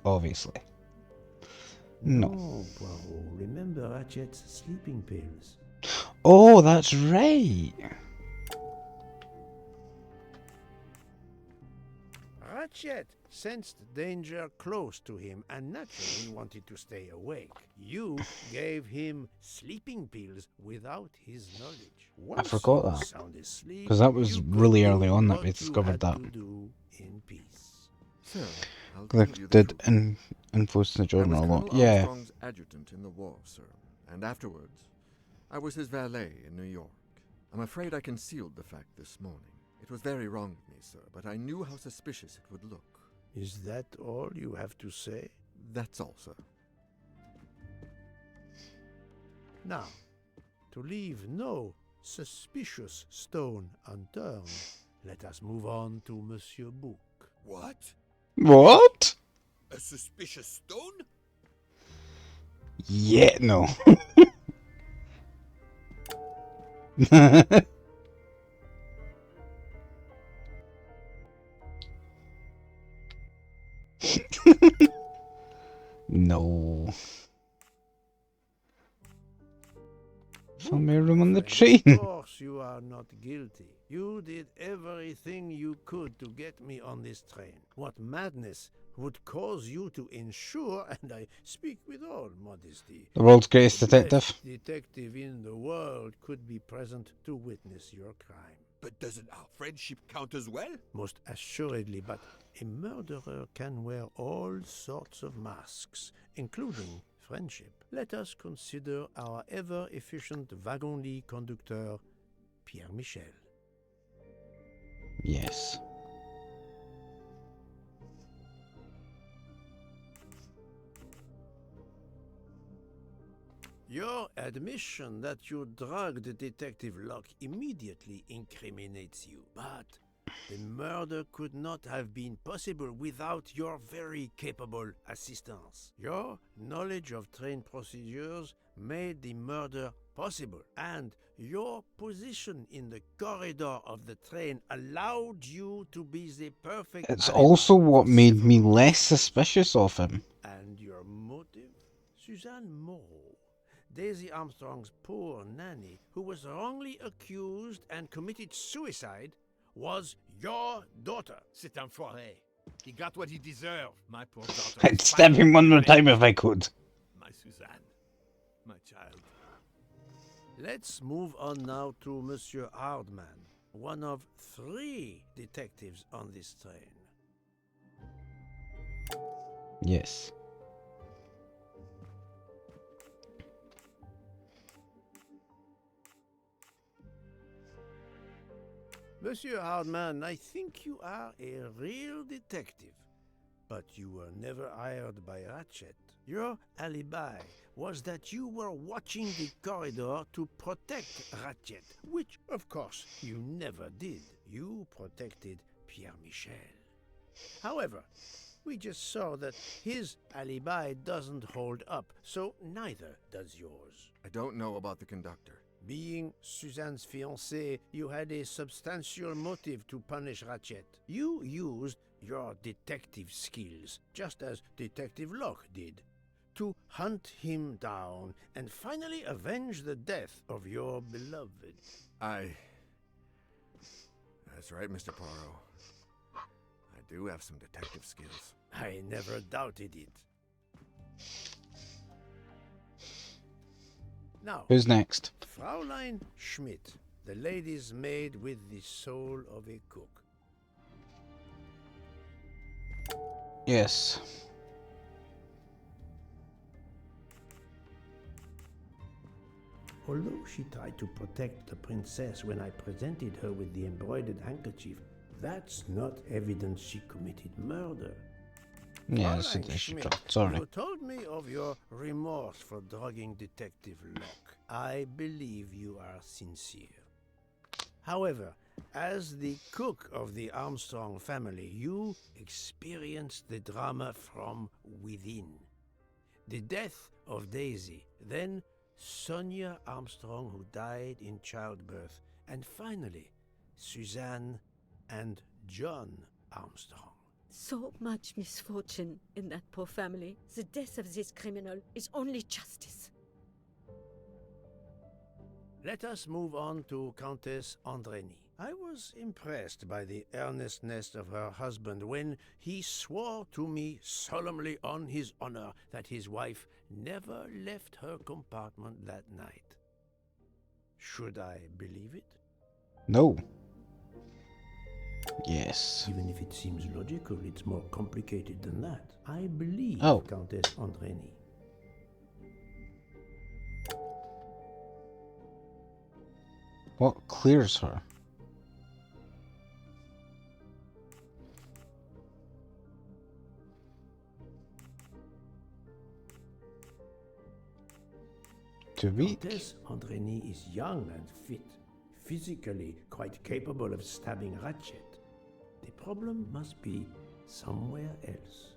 obviously. No. Poirot. Remember Ratchet's sleeping pills. Oh, that's right. Ratchet sensed danger close to him and naturally wanted to stay awake. You gave him sleeping pills without his knowledge. I Once forgot you were that. sound asleep, Because that was you could really do early on that what we you discovered had that. to do in peace. Sir, I'll They tell you the did truth. influence the I journal was a lot. Colonel Yeah. Armstrong's adjutant in the war, sir, and afterwards, I was his valet in New York. I'm afraid I concealed the fact this morning. It was very wrong of me, sir, but I knew how suspicious it would look. Is that all you have to say? That's all, sir. Now, to leave no suspicious stone unturned, let us move on to Monsieur Book. What? What? A suspicious stone? Yeah, no. No. Found me a room on the Friend, train. of course you are not guilty. You did everything you could to get me on this train. What madness would cause you to ensure, and I speak with all modesty, The world's greatest the detective. best detective in the world could be present to witness your crime? But doesn't our friendship count as well? Most assuredly, but a murderer can wear all sorts of masks, including friendship. Let us consider our ever-efficient wagon-lit conductor, Pierre Michel. Yes. Your admission that you drugged Detective Locke immediately incriminates you, but the murder could not have been possible without your very capable assistance. Your knowledge of train procedures made the murder possible, and your position in the corridor of the train allowed you to be the perfect It's alibi also what for made me several less suspicious of him. And your motive? Suzanne Moreau, Daisy Armstrong's poor nanny, who was wrongly accused and committed suicide, was your daughter. C'est un foiré. He got what he deserved. My poor daughter. I'd stab him one more time if I could. My Suzanne. My child. Let's move on now to Monsieur Hardman, one of 3 detectives on this train. Yes. Monsieur Hardman, I think you are a real detective, but you were never hired by Ratchet. Your alibi was that you were watching the corridor to protect Ratchet, which, of course, you never did. You protected Pierre Michel. However, we just saw that his alibi doesn't hold up, so neither does yours. I don't know about the conductor. Being Suzanne's fiancé, you had a substantial motive to punish Ratchet. You used your detective skills, just as Detective Locke did, to hunt him down and finally avenge the death of your beloved. That's right, Mr. Poirot. I do have some detective skills. I never doubted it. Now, Who's next? Fraulein Schmidt, the lady's maid with the soul of a cook. Yes. Although she tried to protect the princess when I presented her with the embroidered handkerchief, that's not evidence she committed murder. Yeah, Fraulein she Schmidt, dropped. Sorry. you told me of your remorse for drugging Detective Locke. I believe you are sincere. However, as the cook of the Armstrong family, you experienced the drama from within. The death of Daisy, then Sonia Armstrong, who died in childbirth, and finally, Suzanne and John Armstrong. So much misfortune in that poor family. The death of this criminal is only justice. Let us move on to Countess Andreni. I was impressed by the earnestness of her husband when he swore to me solemnly on his honor that his wife never left her compartment that night. Should I believe it? No. Yes. Even if it seems logical, it's more complicated than that. I believe Countess Andreni. What clears her? To be. Countess Andreni is young and fit, physically quite capable of stabbing Ratchet. The problem must be somewhere else.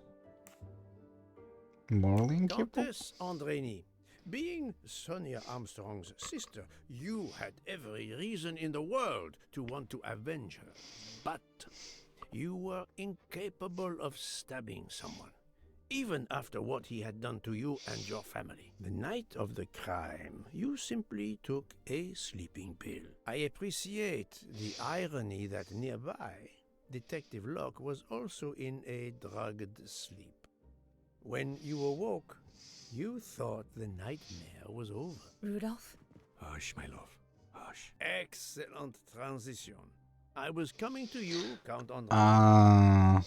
Morally incapable? Countess Andreni, being Sonia Armstrong's sister, you had every reason in the world to want to avenge her. But you were incapable of stabbing someone. even after what he had done to you and your family. The night of the crime, you simply took a sleeping pill. I appreciate the irony that nearby, Detective Locke was also in a drugged sleep. When you awoke, you thought the nightmare was over. Rudolph? Hush, my love. Hush. Excellent transition. I was coming to you, Count Andre.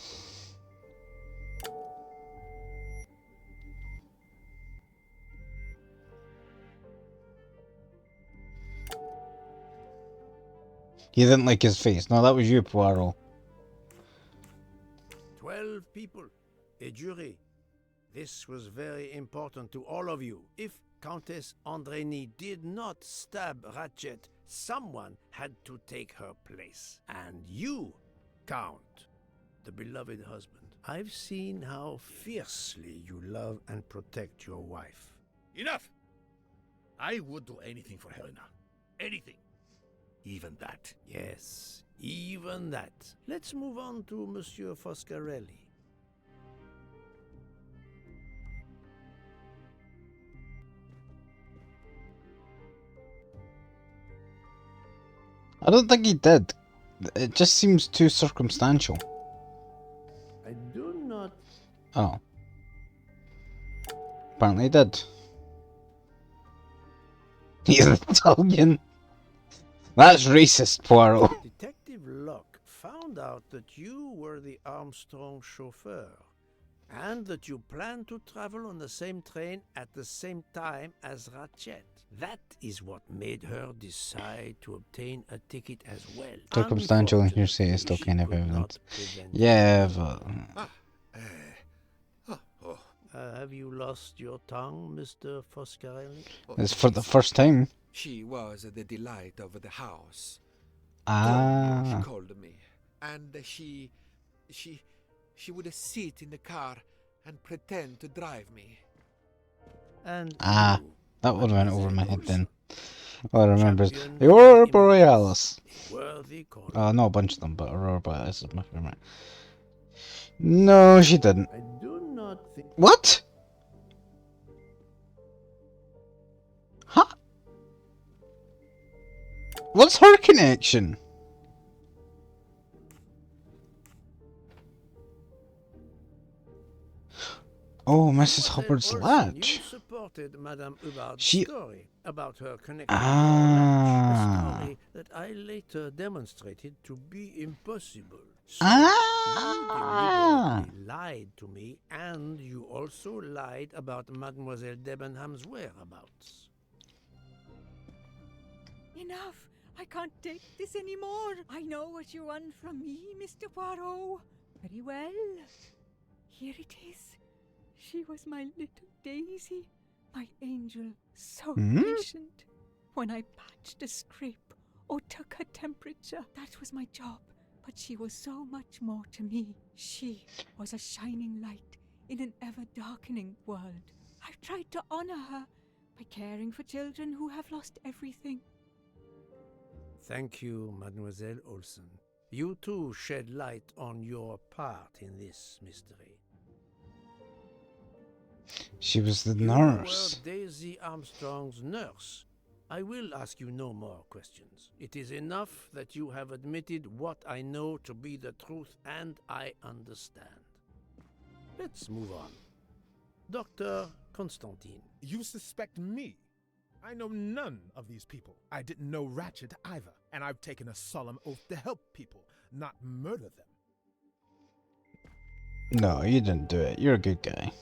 You didn't like his face. No, that was you, Poirot. 12 people, a jury. This was very important to all of you. If Countess Andrény did not stab Ratchet, someone had to take her place. And you, Count, the beloved husband. I've seen how fiercely you love and protect your wife. Enough! I would do anything for Helena. Anything. Even that. Yes, even that. Let's move on to Monsieur Foscarelli. I don't think he did. It just seems too circumstantial. I do not... Oh. Apparently he did. He's Italian. That's racist, Poirot. Detective Locke found out that you were the Armstrong chauffeur, and that you planned to travel on the same train at the same time as Ratchet. That is what made her decide to obtain a ticket as well. Circumstantial and hearsay is still kind of evidence. Yeah, but... Have you lost your tongue, Mr. Foscarelli? It's for the first time. She was the delight of the house. Ah. She called me, and she would sit in the car and pretend to drive me. And that would have went over my head then. All I remember is Aurora Borealis. Oh, no, a bunch of them, but Aurora Borealis is my favorite. No, she didn't. I do not think... What? Huh? What's her connection? Oh, Mrs. Hubbard's latch. You supported Madame Hubbard's She... story about her connection to your latch, a story that I later demonstrated to be impossible. So you deliberately lied to me, and you also lied about Mademoiselle Debenham's whereabouts. Enough! I can't take this anymore. I know what you want from me, Mr. Poirot. Very well. Here it is. She was my little Daisy, my angel, so patient. When I patched a scrape or took her temperature, that was my job. But she was so much more to me. She was a shining light in an ever-darkening world. I've tried to honor her by caring for children who have lost everything. Thank you, Mademoiselle Olsen. You too shed light on your part in this mystery. She was the You nurse. were Daisy Armstrong's nurse. I will ask you no more questions. It is enough that you have admitted what I know to be the truth, and I understand. Let's move on. Dr. Constantine. You suspect me? I know none of these people. I didn't know Ratchet either, and I've taken a solemn oath to help people, not murder them. No, you didn't do it. You're a good guy.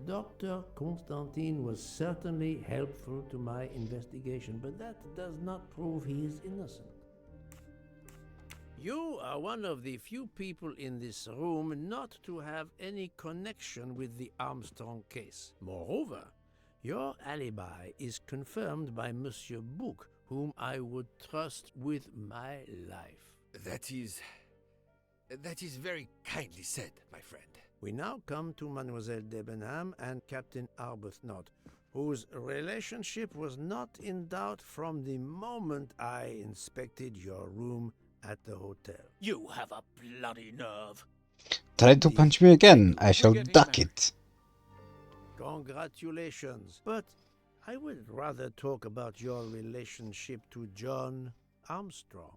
Dr. Constantine was certainly helpful to my investigation, but that does not prove he is innocent. You are one of the few people in this room not to have any connection with the Armstrong case. Moreover, your alibi is confirmed by Monsieur Bouc, whom I would trust with my life. That is very kindly said, my friend. We now come to Mademoiselle Debenham and Captain Arbuthnot, whose relationship was not in doubt from the moment I inspected your room at the hotel. You have a bloody nerve. Try to punch me again, I shall duck it. Congratulations. But I would rather talk about your relationship to John Armstrong.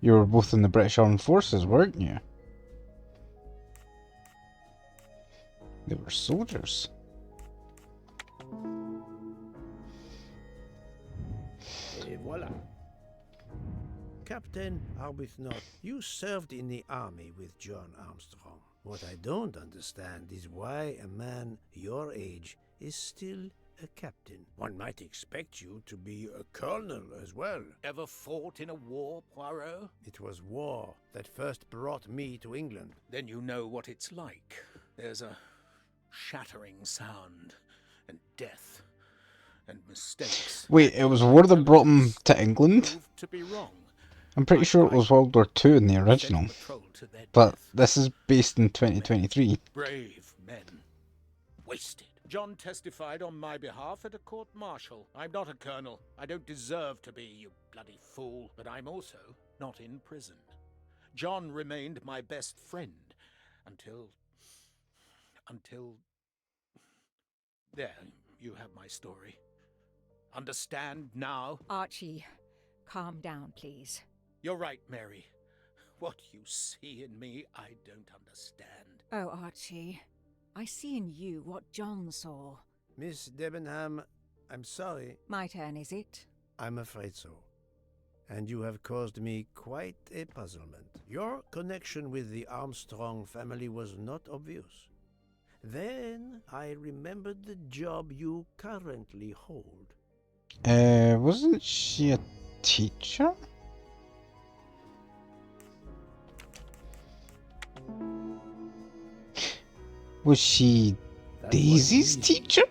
You were both in the British Armed Forces, weren't you? They were soldiers. Et voilà. Captain Arbuthnot, you served in the army with John Armstrong. What I don't understand is why a man your age is still a captain. One might expect you to be a colonel as well. Ever fought in a war, Poirot? It was war that first brought me to England. Then you know what it's like. There's a shattering sound, and death, and mistakes. Wait, it was war that brought him to England? To be wrong. I'm pretty sure it was World War II in the original. But this is based in 2023. Brave men. Wasted. John testified on my behalf at a court-martial. I'm not a colonel. I don't deserve to be, you bloody fool. But I'm also not in prison. John remained my best friend until... There, you have my story. Understand now? Archie, calm down, please. You're right, Mary. What you see in me, I don't understand. Oh, Archie, I see in you what John saw. Miss Debenham, I'm sorry. My turn, is it? I'm afraid so. And you have caused me quite a puzzlement. Your connection with the Armstrong family was not obvious. Then I remembered the job you currently hold. Wasn't she a teacher? Was she Daisy's teacher?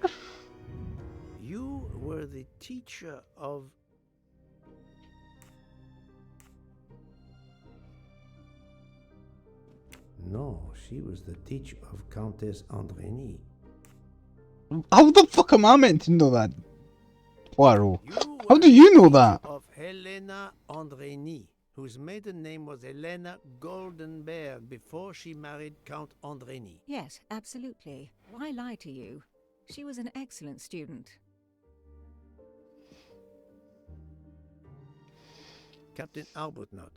You were the teacher of... No, she was the teacher of Countess Andrény. How the fuck am I meant to know that? Poirot. How do you know that? Of Helena Andrény, whose maiden name was Helena Goldenberg before she married Count Andrény. Yes, absolutely. Why lie to you? She was an excellent student. Captain Arbuthnot.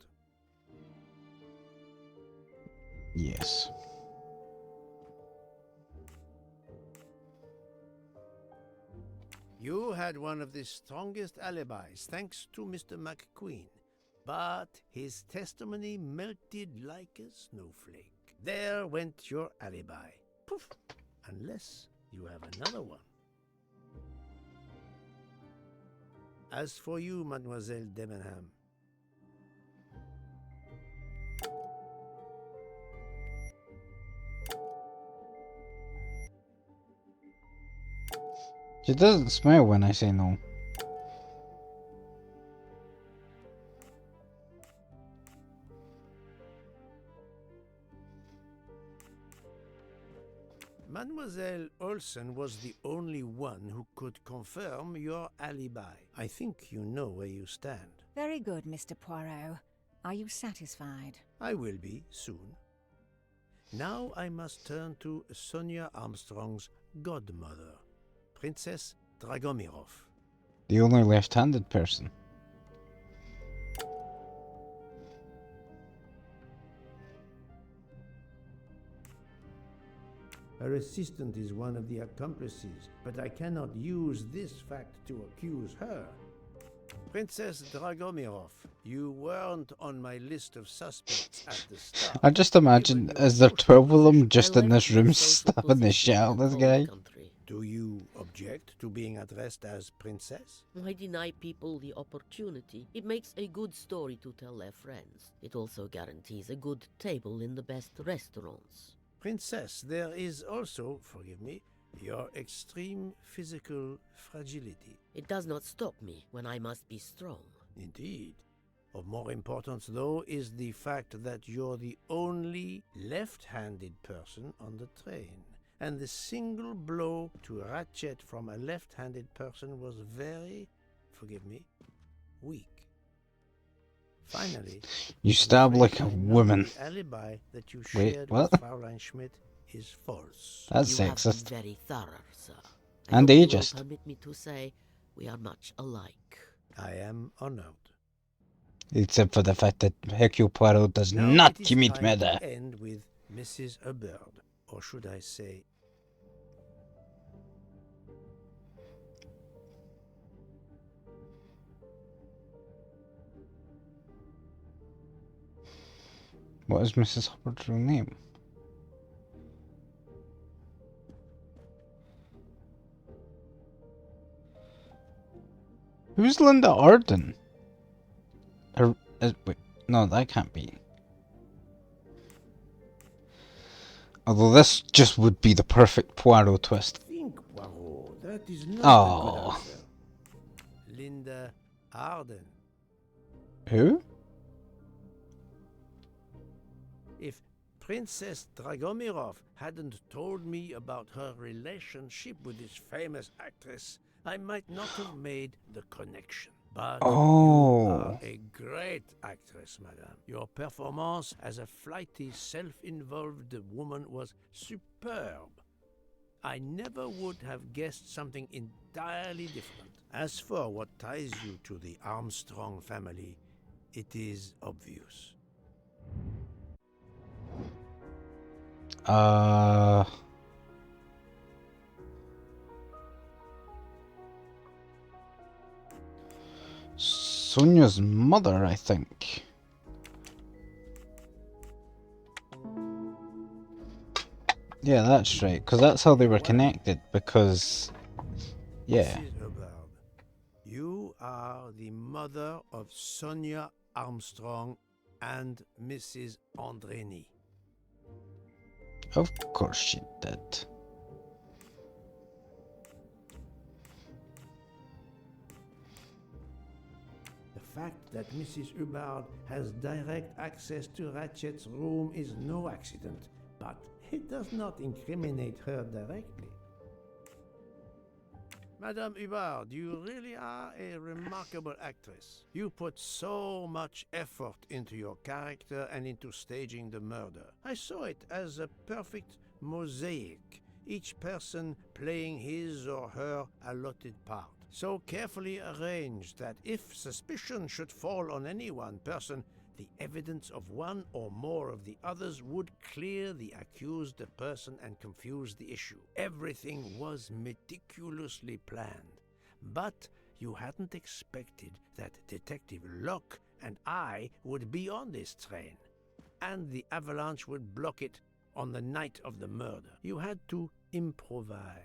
Yes. You had one of the strongest alibis, thanks to Mr. McQueen. But his testimony melted like a snowflake. There went your alibi. Poof! Unless you have another one. As for you, Mademoiselle Debenham, She doesn't smile when I say no. Mademoiselle Olsen was the only one who could confirm your alibi. I think you know where you stand. Very good, Mr. Poirot. Are you satisfied? I will be soon. Now I must turn to Sonia Armstrong's godmother, Princess Dragomirov. The only left-handed person. Her assistant is one of the accomplices, but I cannot use this fact to accuse her. Princess Dragomirov, you weren't on my list of suspects at the start. I just imagine, is there 12 of them just in this room stabbing the shit out of this guy? Do you object to being addressed as Princess? I deny people the opportunity. It makes a good story to tell their friends. It also guarantees a good table in the best restaurants. Princess, there is also, forgive me, your extreme physical fragility. It does not stop me when I must be strong. Indeed. Of more importance, though, is the fact that you're the only left-handed person on the train. And the single blow to ratchet from a left-handed person was very, forgive me, weak. Finally, You I'm stab afraid like a I know woman. The alibi that you Wait, shared what? with Fraulein Schmidt is false. That's You have been sexist. very thorough, sir. I And hope you will ageist. permit me to say we are much alike. I am honored. Except for the fact that Hercule Poirot does Now not it is commit time murder. to end with Mrs. Hubbard, or should I say... What is Mrs. Hubbard's real name? Who's Linda Arden? Wait, no, that can't be. Although this just would be the perfect Poirot twist. Think, Poirot, that is not a good Oh. answer. Linda Arden. Who? If Princess Dragomirov hadn't told me about her relationship with this famous actress, I might not have made the connection. But you are a great actress, madame. Your performance as a flighty, self-involved woman was superb. I never would have guessed something entirely different. As for what ties you to the Armstrong family, it is obvious. Sonia's mother, I think. Yeah, that's right, because that's how they were connected, because... Yeah. Mrs. Hubbard, you are the mother of Sonia Armstrong and Mrs. Andreni. Of course she did. The fact that Mrs. Hubbard has direct access to Ratchet's room is no accident, but it does not incriminate her directly. Madame Hubbard, you really are a remarkable actress. You put so much effort into your character and into staging the murder. I saw it as a perfect mosaic, each person playing his or her allotted part. So carefully arranged that if suspicion should fall on any one person, the evidence of one or more of the others would clear the accused person and confuse the issue. Everything was meticulously planned. But you hadn't expected that Detective Locke and I would be on this train, and the avalanche would block it on the night of the murder. You had to improvise.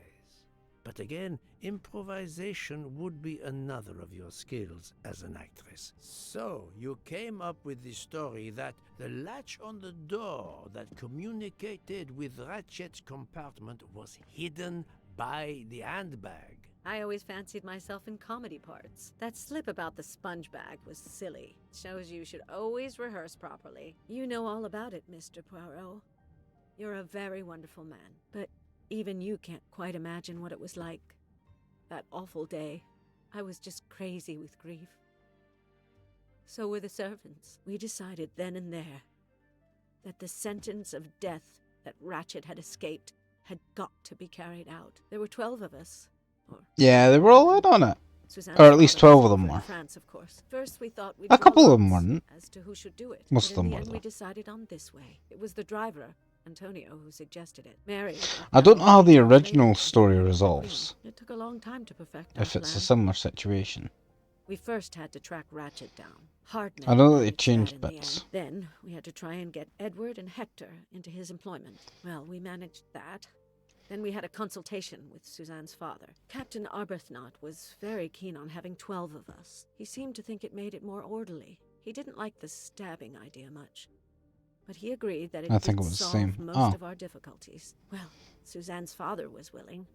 But again, improvisation would be another of your skills as an actress. So you came up with the story that the latch on the door that communicated with Ratchet's compartment was hidden by the handbag. I always fancied myself in comedy parts. That slip about the sponge bag was silly. Shows you should always rehearse properly. You know all about it, Mr. Poirot. You're a very wonderful man, but even you can't quite imagine what it was like. That awful day. I was just crazy with grief. So were the servants. We decided then and there that the sentence of death that Ratchet had escaped had got to be carried out. There were 12 of us. Yeah, they were all in on it. Suzanne's Or at least father 12 of was them over in were. France, of course. First, we thought we'd A draw couple of them lots weren't. as to who should do it. Most of but in them the were, end, we though. decided on this way. It was the driver, Antonio, who suggested it. Mary. I don't know how the original story resolves. It took a long time to perfect If our it's a plan. similar situation. We first had to track Ratchet down. Hardman I know that they managed changed in the bits. end. Then we had to try and get Edward and Hector into his employment. Well, we managed that. Then we had a consultation with Suzanne's father. Captain Arbuthnot was very keen on having 12 of us. He seemed to think it made it more orderly. He didn't like the stabbing idea much. But he agreed that it I think did it was the solve same. most Oh. of our difficulties. Well, Suzanne's father was willing.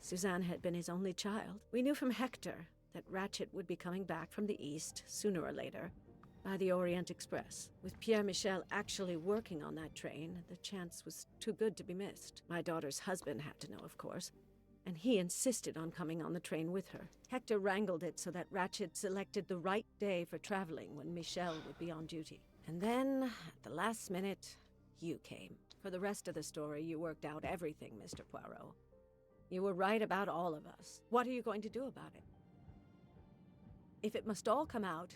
Suzanne had been his only child. We knew from Hector that Ratchet would be coming back from the east sooner or later by the Orient Express. With Pierre Michel actually working on that train, the chance was too good to be missed. My daughter's husband had to know, of course, and he insisted on coming on the train with her. Hector wrangled it so that Ratchet selected the right day for traveling when Michelle would be on duty. And then, at the last minute, you came. For the rest of the story, you worked out everything, Mr. Poirot. You were right about all of us. What are you going to do about it? If it must all come out,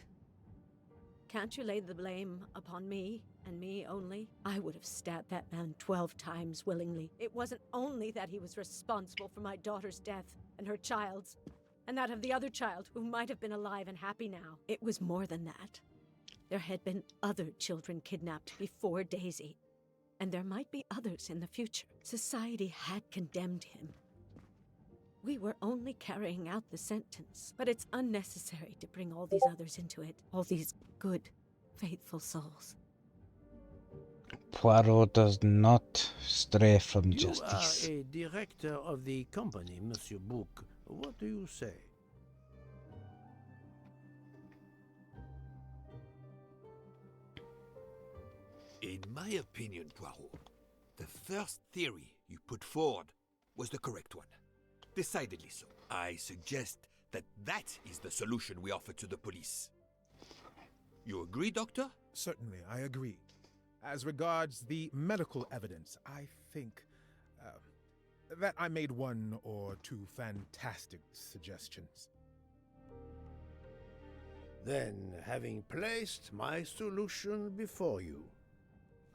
can't you lay the blame upon me, and me only? I would have stabbed that man 12 times willingly. It wasn't only that he was responsible for my daughter's death, and her child's, and that of the other child who might have been alive and happy now. It was more than that. There had been other children kidnapped before Daisy, and there might be others in the future. Society had condemned him. We were only carrying out the sentence, but it's unnecessary to bring all these others into it. All these good, faithful souls. Poirot does not stray from You justice. are a director of the company, Monsieur Bouc. What do you say? In my opinion, Poirot, the first theory you put forward was the correct one. Decidedly so. I suggest that is the solution we offer to the police. You agree, Doctor? Certainly, I agree. As regards the medical evidence, I think that I made one or two fantastic suggestions. Then, having placed my solution before you,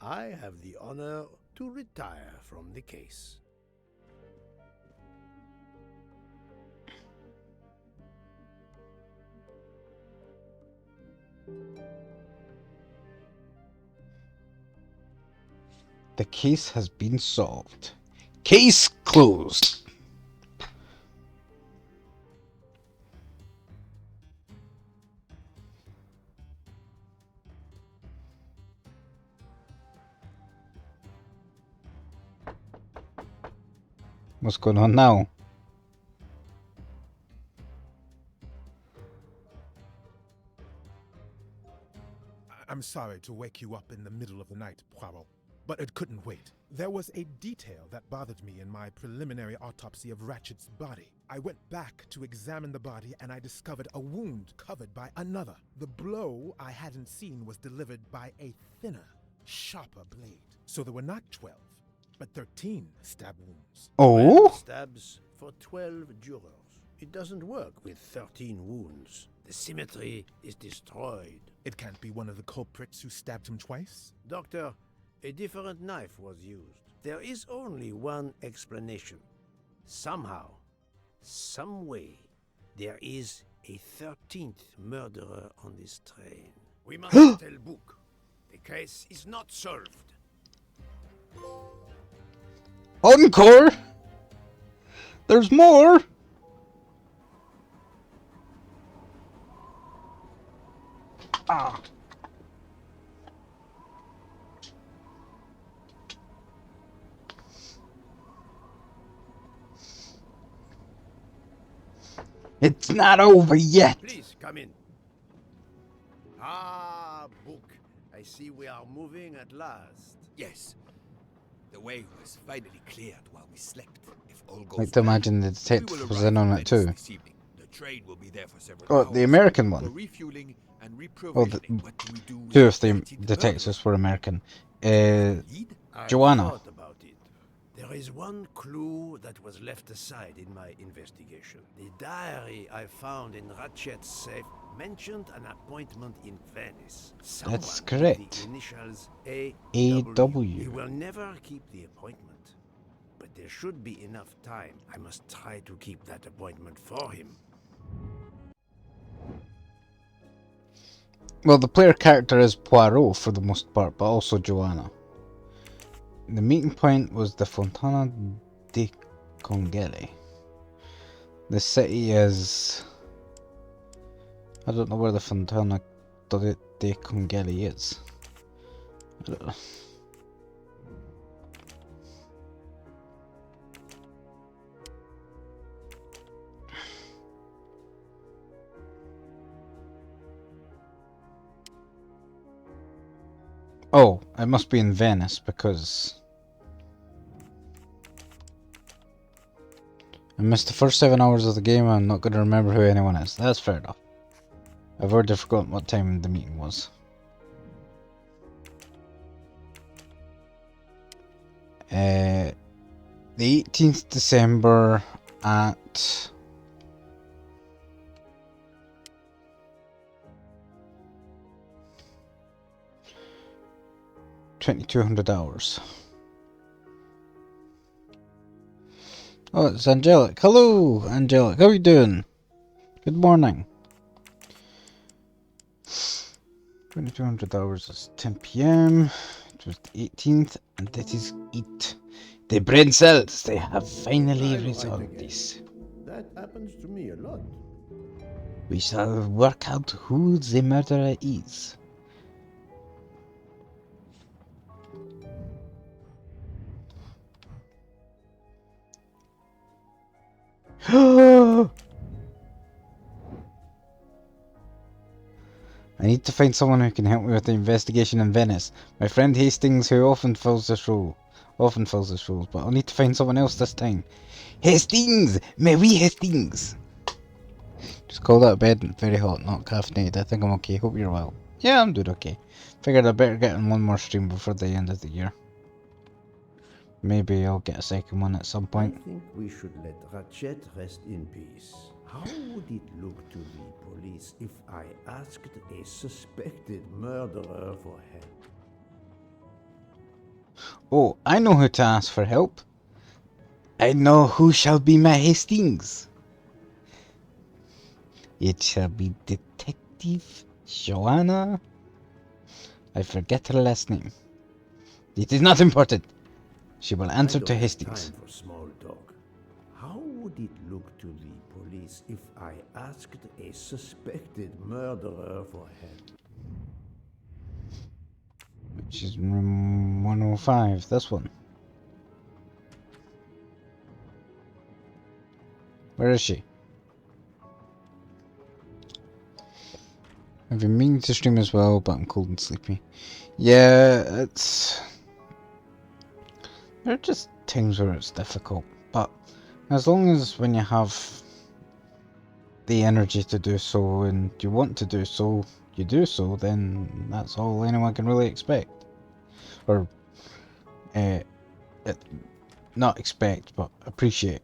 I have the honor to retire from the case. The case has been solved. Case closed. What's going on now? I'm sorry to wake you up in the middle of the night, Poirot, but it couldn't wait. There was a detail that bothered me in my preliminary autopsy of Ratchet's body. I went back to examine the body and I discovered a wound covered by another. The blow I hadn't seen was delivered by a thinner, sharper blade. So there were not 12, but 13 stab wounds. 12 stabs for 12 jurors. It doesn't work with 13 wounds. The symmetry is destroyed. It can't be one of the culprits who stabbed him twice? Doctor, a different knife was used. There is only one explanation. Somehow, some way, there is a 13th murderer on this train. We must tell Book. The case is not solved. Encore! There's more! Ah. It's not over yet. Please, come in. Ah, Book. I see we are moving at last. Yes. The way was finally cleared while we slept. If all goes Like to well, imagine the detective was in on it too. this evening. The train will be there for several Oh, hours the American for one. refueling and Oh, the, what do we do with two of the 13th detectives were American. I Joanna. thought about it. There is one clue that was left aside in my investigation. The diary I found in Ratchet's safe mentioned an appointment in Venice. Someone That's with correct. The initials A. AW. He will never keep the appointment, but there should be enough time. I must try to keep that appointment for him. Well, the player character is Poirot for the most part, but also Joanna. The meeting point was the Fontana di Congeli. The city is... I don't know where the Fontana di Congeli is. I don't know. Oh, it must be in Venice because I missed the first 7 hours of the game. I'm not going to remember who anyone is. That's fair enough. I've already forgotten what time the meeting was. The 18th December at 2200 hours. Oh, it's Angelic. Hello, Angelic. How are you doing? Good morning. 2200 hours is 10 p.m. It was the 18th, and that is it. The brain cells, they have finally I'm right resolved again. this. That happens to me a lot. We shall work out who the murderer is. I need to find someone who can help me with the investigation in Venice. My friend Hastings, who often fills this role, but I'll need to find someone else this time. Hastings! Mais oui, Hastings! Just called out of bed and very hot, not caffeinated. I think I'm okay. Hope you're well. Yeah, I'm doing okay. Figured I better get in one more stream before the end of the year. Maybe I'll get a second one at some point. I think we should let Ratchet rest in peace. How would it look to the police if I asked a suspected murderer for help? Oh, I know who to ask for help. I know who shall be my Hastings. It shall be Detective Joanna. I forget her last name. It is not important. She will answer to Hastings. Time for small talk. How would it look to the police if I asked a suspected murderer for help? Which is room 105. This one. Where is she? I've been meaning to stream as well, but I'm cold and sleepy. Yeah, it's... There are just times where it's difficult, but as long as when you have the energy to do so and you want to do so, you do so, then that's all anyone can really expect. Or, not expect, but appreciate.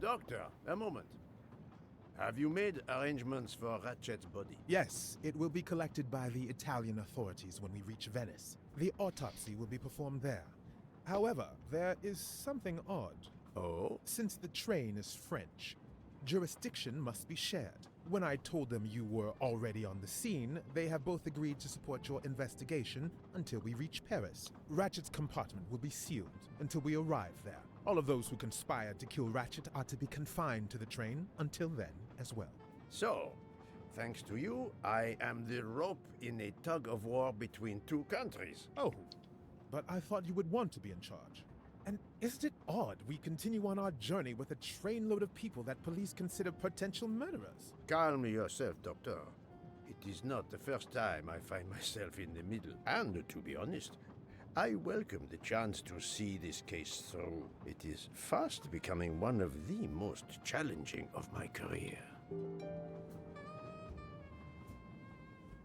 Doctor, a moment. Have you made arrangements for Ratchet's body? Yes, it will be collected by the Italian authorities when we reach Venice. The autopsy will be performed there. However, there is something odd. Oh? Since the train is French, jurisdiction must be shared. When I told them you were already on the scene, they have both agreed to support your investigation until we reach Paris. Ratchet's compartment will be sealed until we arrive there. All of those who conspired to kill Ratchet are to be confined to the train until then as well. So, thanks to you, I am the rope in a tug-of-war between two countries. Oh, but I thought you would want to be in charge. And isn't it odd we continue on our journey with a trainload of people that police consider potential murderers? Calm yourself, Doctor. It is not the first time I find myself in the middle. And to be honest, I welcome the chance to see this case through. It is fast becoming one of the most challenging of my career.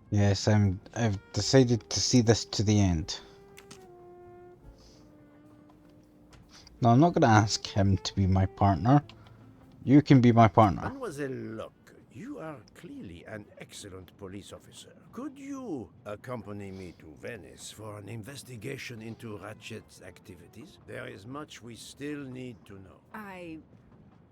Yes, I've decided to see this to the end. No, I'm not going to ask him to be my partner. You can be my partner. Mademoiselle Locke, you are clearly an excellent police officer. Could you accompany me to Venice for an investigation into Ratchet's activities? There is much we still need to know.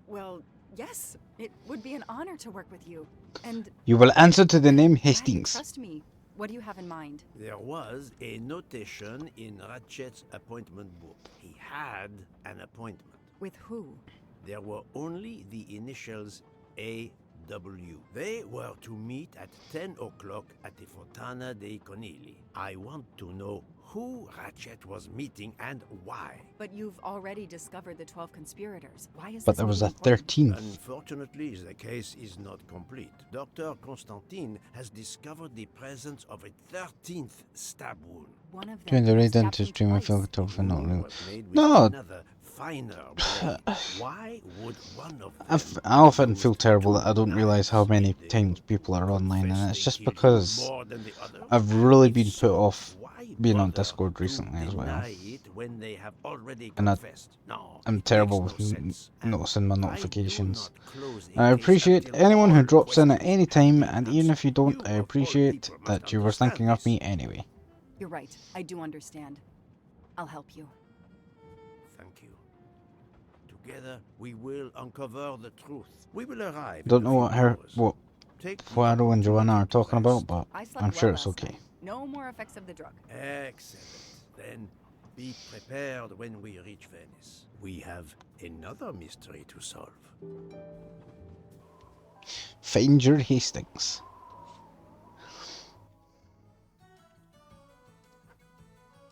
Well, yes. It would be an honor to work with you. And You will answer to the name glad you Hastings. trust me. What do you have in mind? There was a notation in Ratchet's appointment book. He had an appointment. With who? There were only the initials A W. They were to meet at 10 o'clock at the Fontana dei Conigli. I want to know who Ratchet was meeting and why. But you've already discovered the 12 conspirators. Why is But this there was a meeting important? 13th. Unfortunately, the case is not complete. Dr. Constantine has discovered the presence of a 13th stab wound. One of During them the had raid stabbed into him stream of twice. Philip not Wound real. was made with No, another, finer blade. Why would one of them I often feel used terrible two that I don't realise how knives? many Did they times people are online, and it's they just killed him because more than the others? I've And really if been put so, off why being on bother Discord to recently as well. deny it when they have already And confessed? No, I'm it terrible makes with no sense. And noticing my I do notifications. not close a I case appreciate until anyone who all drops in at questions any have time, been and even answered. if you don't, You I of all appreciate people must that you were understand thinking of this. me anyway. You're right. I do understand. I'll help you. Thank you. Together, we will uncover the truth. We will arrive Don't in a know few what hours. what Take the Poirot and Joanna are opportunity to talking about, rest. but I slept I'm well sure it's last okay. night. No more effects of the drug. Excellent. Then be prepared when we reach Venice. We have another mystery to solve. Find your Hastings.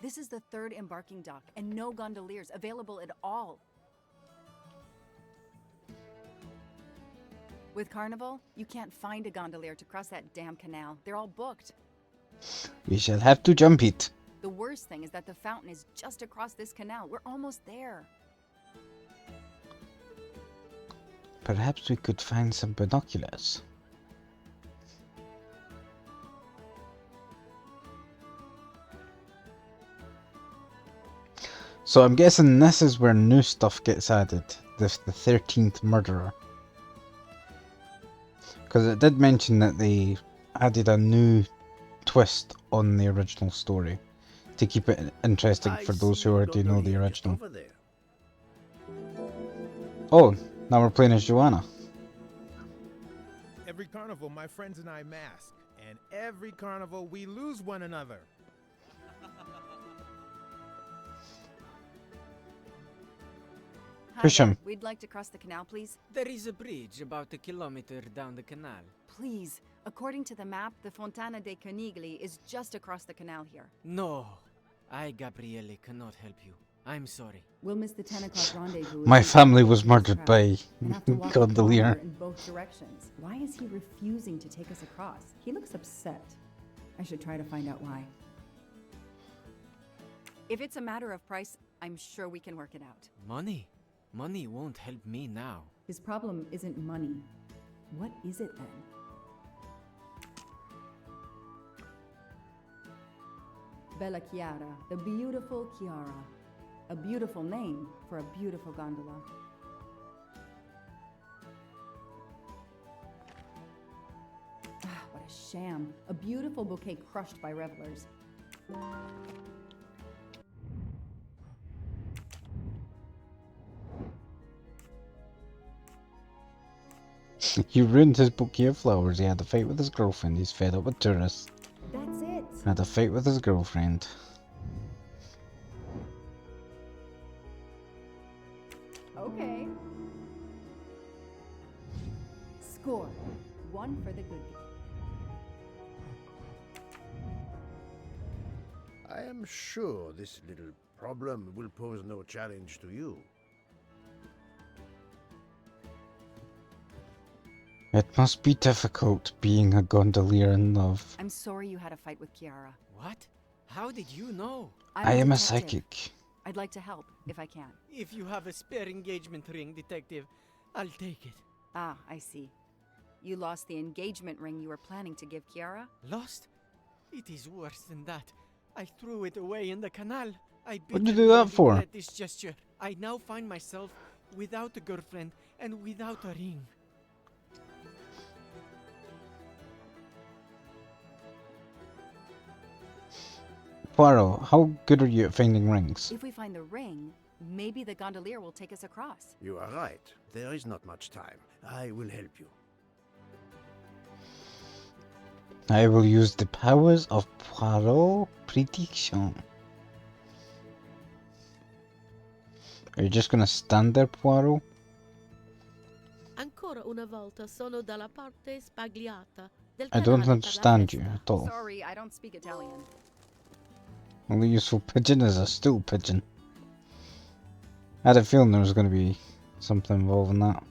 This is the third embarking dock, and no gondoliers available at all. With Carnival, you can't find a gondolier to cross that damn canal. They're all booked. We shall have to jump it. The worst thing is that the fountain is just across this canal. We're almost there. Perhaps we could find some binoculars. So I'm guessing this is where new stuff gets added. The 13th murderer. Because it did mention that they added a new twist on the original story to keep it interesting for those who already know the original. Oh, now we're playing as Joanna. Every carnival, my friends and I mask, and every carnival, we lose one another. Push him. We'd like to cross the canal, please. There is a bridge about a kilometer down the canal. Please. According to the map, the Fontana dei Conigli is just across the canal here. No, I, Gabriele, cannot help you. I'm sorry. We'll miss the 10 o'clock rendezvous. My family was murdered by Gondolier. In both directions. Why is he refusing to take us across? He looks upset. I should try to find out why. If it's a matter of price, I'm sure we can work it out. Money? Money won't help me now. His problem isn't money. What is it then? Bella Chiara, the beautiful Chiara. A beautiful name for a beautiful gondola. Ah, what a sham. A beautiful bouquet crushed by revelers. He ruined his bouquet of flowers. He had a fight with his girlfriend. He's fed up with tourists. That's it. Had a fight with his girlfriend. Okay. Score. 1 for the good guy. I am sure this little problem will pose no challenge to you. It must be difficult being a gondolier in love. I'm sorry you had a fight with Chiara. What? How did you know? I am a detective. psychic. I'd like to help, if I can. If you have a spare engagement ring, detective, I'll take it. Ah, I see. You lost the engagement ring you were planning to give Chiara? Lost? It is worse than that. I threw it away in the canal. I What'd you do that for? regret this gesture. I now find myself without a girlfriend and without a ring. Poirot, how good are you at finding rings? If we find the ring, maybe the gondolier will take us across. You are right. There is not much time. I will help you. I will use the powers of Poirot prediction. Are you just gonna stand there, Poirot? Ancora una volta sono dalla parte spagliata del I don't canale per la understand you festa. at all. Sorry, I don't speak Italian. Only useful pigeon is a stool pigeon. I had a feeling there was going to be something involving that.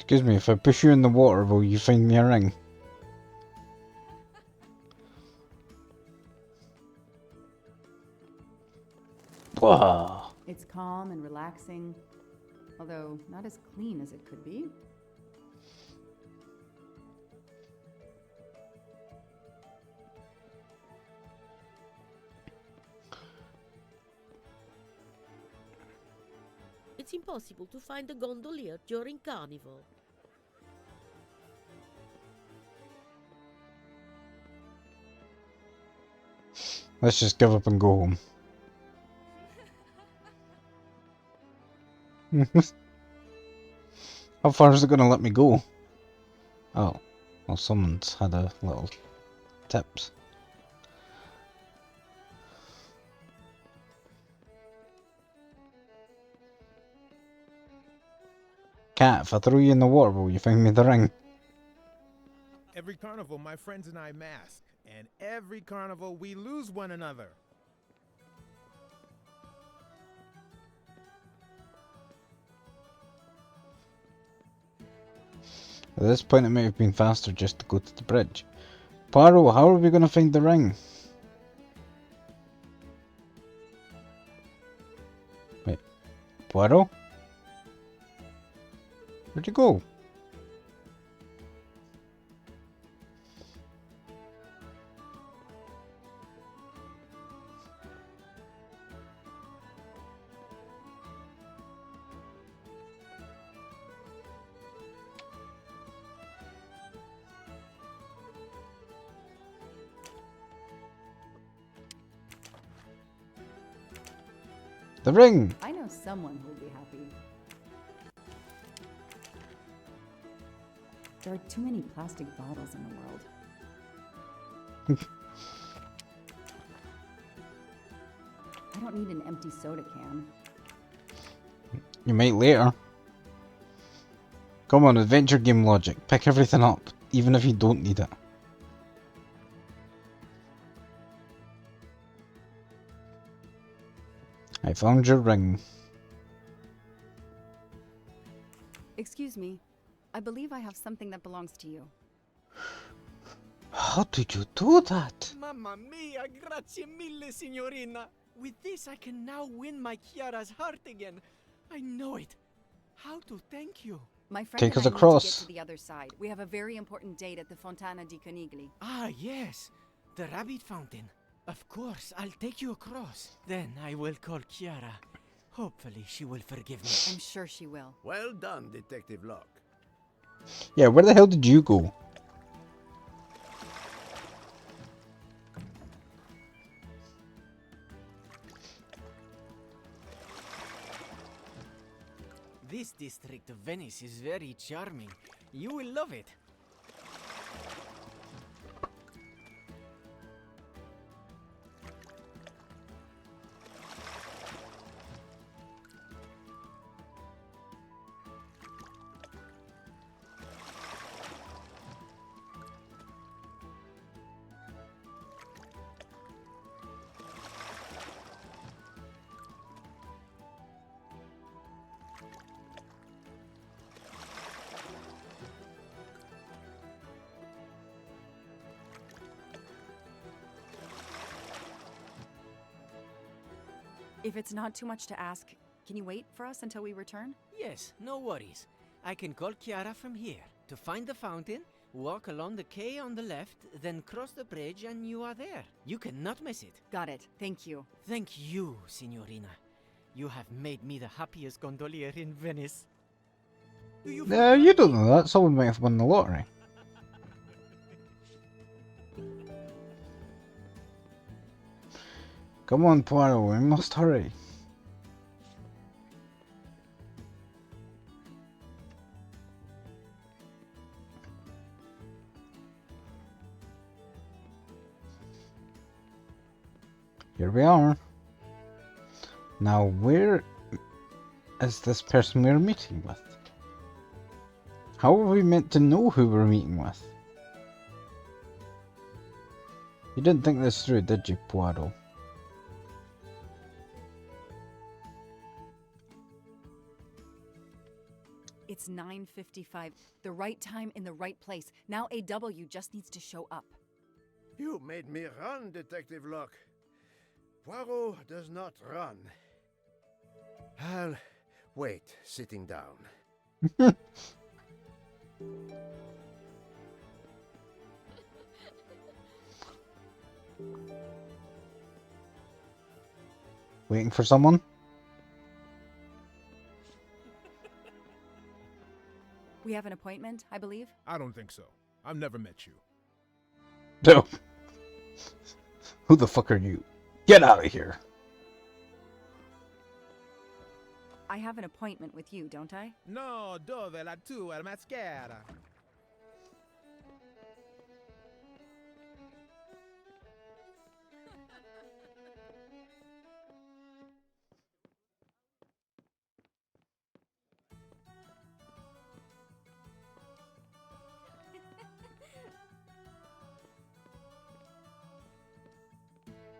Excuse me, if I push you in the water, will you find me a ring? Whoa. It's calm and relaxing, although not as clean as it could be. It's impossible to find a gondolier during carnival. Let's just give up and go home. How far is it going to let me go? Oh, well, someone's had a little tips. Cat, if I throw you in the water, will you find me the ring? Every carnival, my friends and I mask, and every carnival, we lose one another. At this point, it may have been faster just to go to the bridge. Poirot, how are we going to find the ring? Wait, Poirot? Where'd you go? The ring! I know someone who will be happy. There are too many plastic bottles in the world. I don't need an empty soda can. You might later. Come on, adventure game logic. Pick everything up, even if you don't need it. I found your ring. Excuse me. I believe I have something that belongs to you. How did you do that? Mamma mia, grazie mille, signorina. With this, I can now win my Chiara's heart again. I know it. How to thank you? My friend Take and us I need to across. get to the other side. We have a very important date at the Fontana di Conigli. Ah, yes. The rabbit fountain. Of course, I'll take you across. Then I will call Chiara. Hopefully she will forgive me. I'm sure she will. Well done, Detective Locke. Yeah, where the hell did you go? This district of Venice is very charming. You will love it. If it's not too much to ask, can you wait for us until we return? Yes, no worries. I can call Chiara from here. To find the fountain, walk along the quay on the left, then cross the bridge and you are there. You cannot miss it. Got it. Thank you. Thank you, signorina. You have made me the happiest gondolier in Venice. You don't know that. Someone might have won the lottery. Come on, Poirot, we must hurry. Here we are. Now, where is this person we're meeting with? How are we meant to know who we're meeting with? You didn't think this through, did you, Poirot? It's 9:55. The right time in the right place. Now AW just needs to show up. You made me run, Detective Locke. Poirot does not run. I'll wait, sitting down. Waiting for someone? We have an appointment, I believe? I don't think so. I've never met you. No. Who the fuck are you? Get out of here. I have an appointment with you, don't I? No, dove la tua mascara.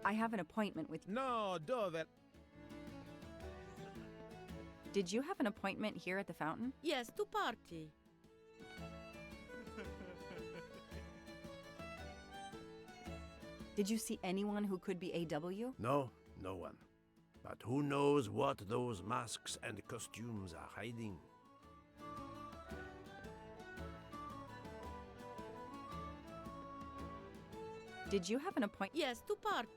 I have an appointment with... No, dove. Did you have an appointment here at the fountain? Yes, to party. Did you see anyone who could be AW? No, no one. But who knows what those masks and costumes are hiding? Did you have an appointment? Yes, to party.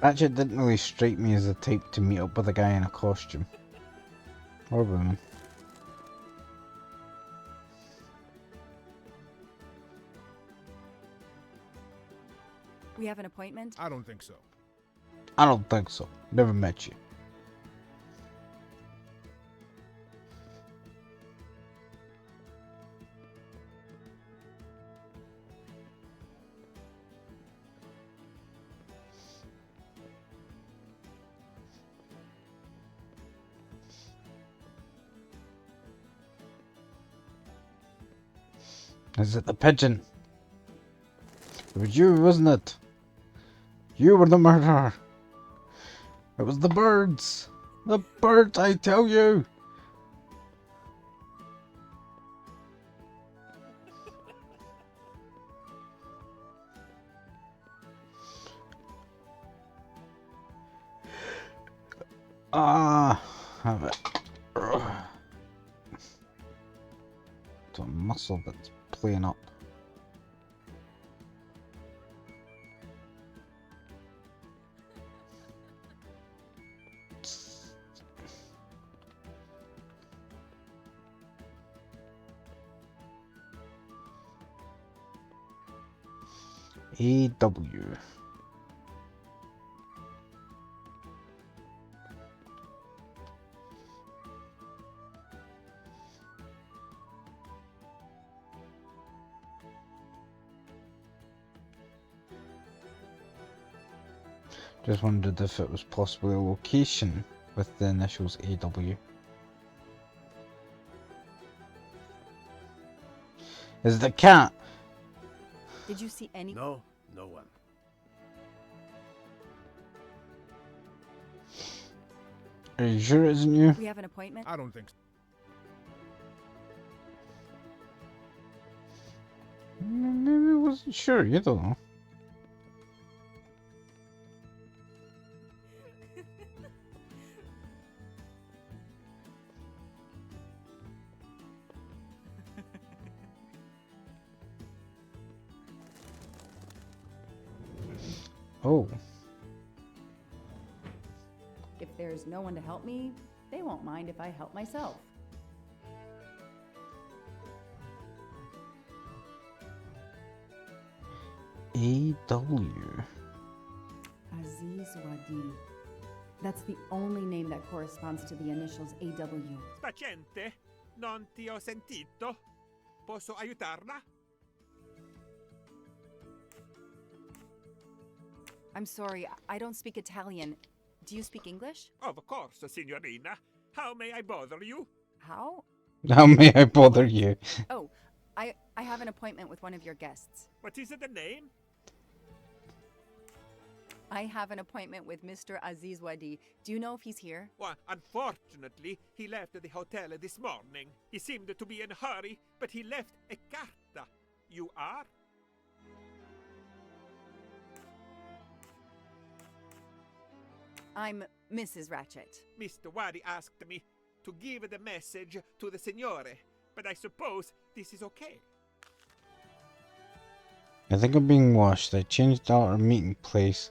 Ratchet didn't really strike me as the type to meet up with a guy in a costume. Or woman. We have an appointment? I don't think so. I don't think so. Never met you. Is it the pigeon? It was you, wasn't it? You were the murderer. It was the birds. The birds, I tell you. Have it. It's a muscle that's playing up. AW. Just wondered if it was possibly a location with the initials AW. Is it the cat? Did you see any... No, no one. Are you sure it isn't you? We have an appointment? I don't think so. Maybe I wasn't sure, you don't know. Oh. If there's no one to help me, they won't mind if I help myself. AW. Aziz Wadi. That's the only name that corresponds to the initials AW. Paziente, non ti ho sentito. Posso aiutarla? I'm sorry, I don't speak Italian. Do you speak English? Of course, signorina. How may I bother you? How? How may I bother you? Oh, I have an appointment with one of your guests. What is the name? I have an appointment with Mr. Aziz Wadi. Do you know if he's here? Well, unfortunately, he left the hotel this morning. He seemed to be in a hurry, but he left a carta. You are? I'm Mrs. Ratchet. Mr. Wadi asked me to give the message to the signore, but I suppose this is okay. I think I'm being washed. I changed our meeting place.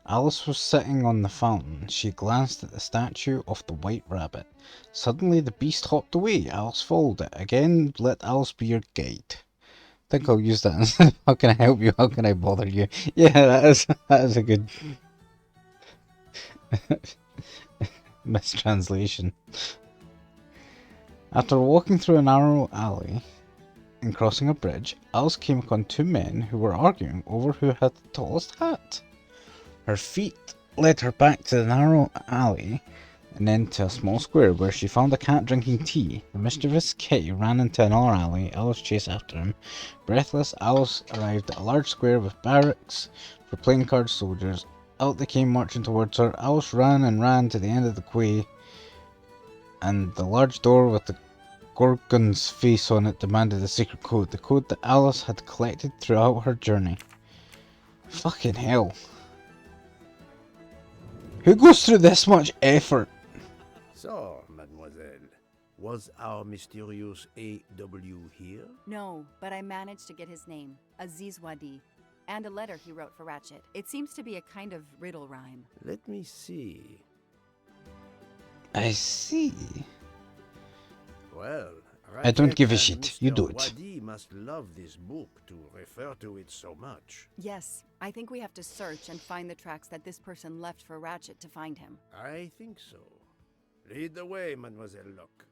Alice was sitting on the fountain. She glanced at the statue of the white rabbit. Suddenly the beast hopped away. Alice followed it. Again, let Alice be your guide. I think I'll use that instead of how can I help you, how can I bother you. Yeah, that is a good mistranslation. After walking through a narrow alley and crossing a bridge, Alice came upon two men who were arguing over who had the tallest hat. Her feet led her back to the narrow alley and then to a small square where she found a cat drinking tea. The mischievous kitty ran into another alley. Alice chased after him. Breathless, Alice arrived at a large square with barracks for playing card soldiers. Out they came marching towards her. Alice ran and ran to the end of the quay, and the large door with the Gorgon's face on it demanded the secret code. The code that Alice had collected throughout her journey. Fucking hell. Who goes through this much effort? So, mademoiselle, was our mysterious A.W. here? No, but I managed to get his name, Aziz Wadi, and a letter he wrote for Ratchet. It seems to be a kind of riddle rhyme. Let me see. I see. Well, I don't Ratchet give a and shit. You Mr. do it. Wadi must love this book to refer to it so much. Yes, I think we have to search and find the tracks that this person left for Ratchet to find him. I think so. Lead the way, Mademoiselle Locke.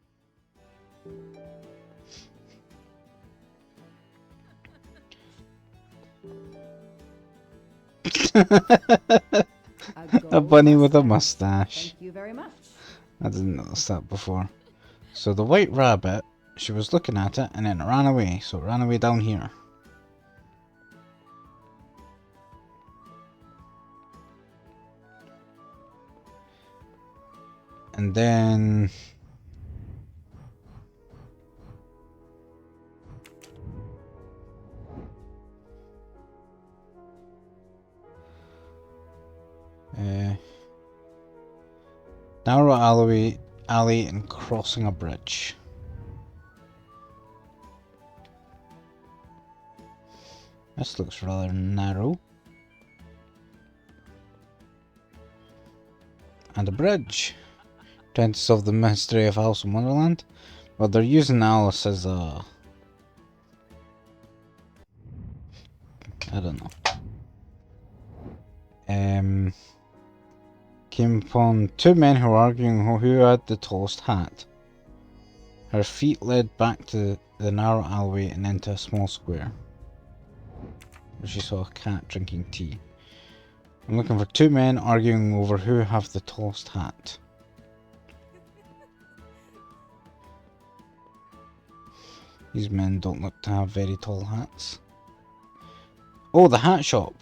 A bunny with a mustache. Thank you very much. I didn't notice that before. So the white rabbit, she was looking at it and then it ran away. So it ran away down here. And then narrow alley and crossing a bridge. This looks rather narrow. And a bridge. Trying to solve the mystery of Alice in Wonderland. Well, they're using Alice as a... I don't know. Came upon two men who were arguing who had the tallest hat. Her feet led back to the narrow alleyway and into a small square, where she saw a cat drinking tea. I'm looking for two men arguing over who have the tallest hat. These men don't look to have very tall hats. Oh, the hat shop!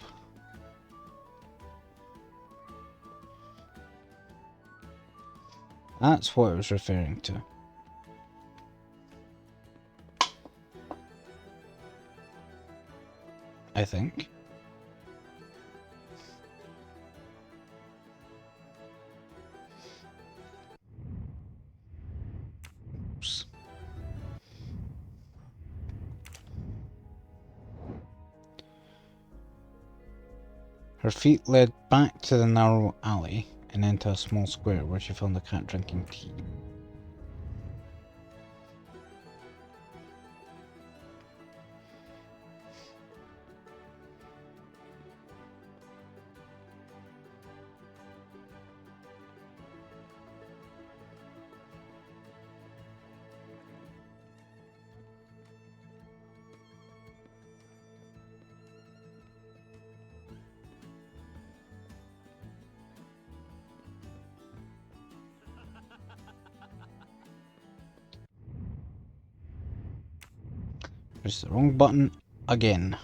That's what I was referring to. I think. Oops. Her feet led back to the narrow alley and into a small square where she found a cat drinking tea. Press the wrong button again.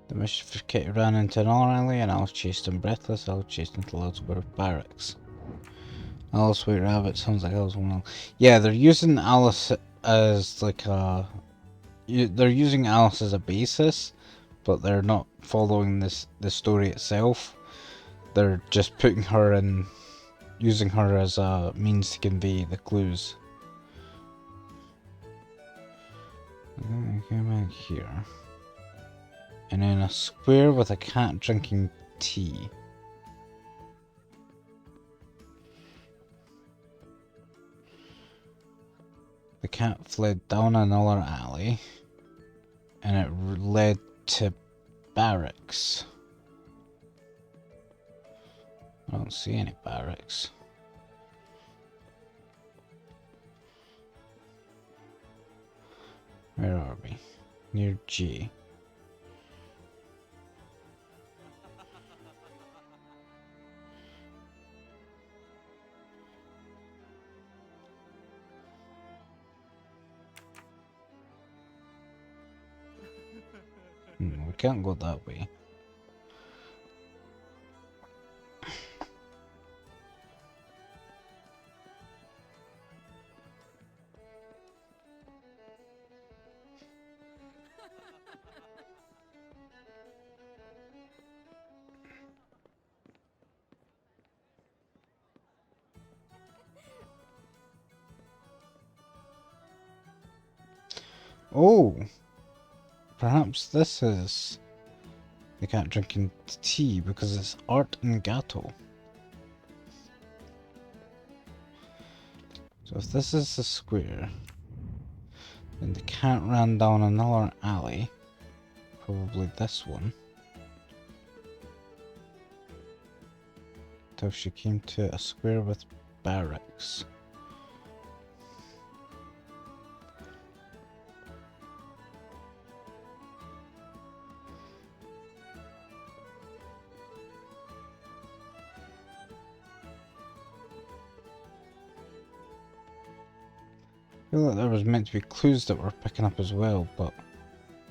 The mischief kid ran into another alley and Alice chased him breathless. Alice chased into the loud square of barracks. Alice White Rabbit sounds like Alice One. Yeah, they're using Alice as like a... They're using Alice as a basis, but they're not following the story itself. They're just putting her in, using her as a means to convey the clues. I'm gonna come back here. And then a square with a cat drinking tea. The cat fled down another alley, and it led to barracks. I don't see any barracks. Where are we? Near G. We can't go that way. Oh! Perhaps this is the cat drinking tea because it's art and gato. So if this is the square, then the cat ran down another alley, probably this one, till she came to a square with barracks. I feel like there was meant to be clues that we're picking up as well, but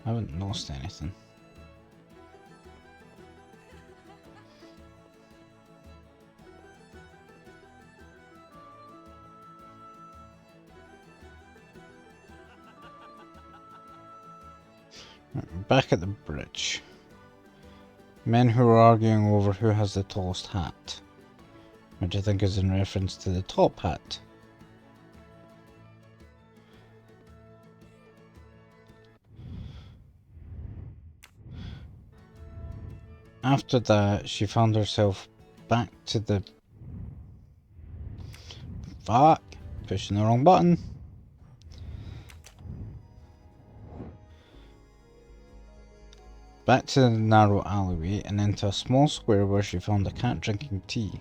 I haven't noticed anything. Right, back at the bridge. Men who are arguing over who has the tallest hat, which I think is in reference to the top hat. After that, she found herself back to the... Fuck! Pushing the wrong button. Back to the narrow alleyway and into a small square where she found a cat drinking tea.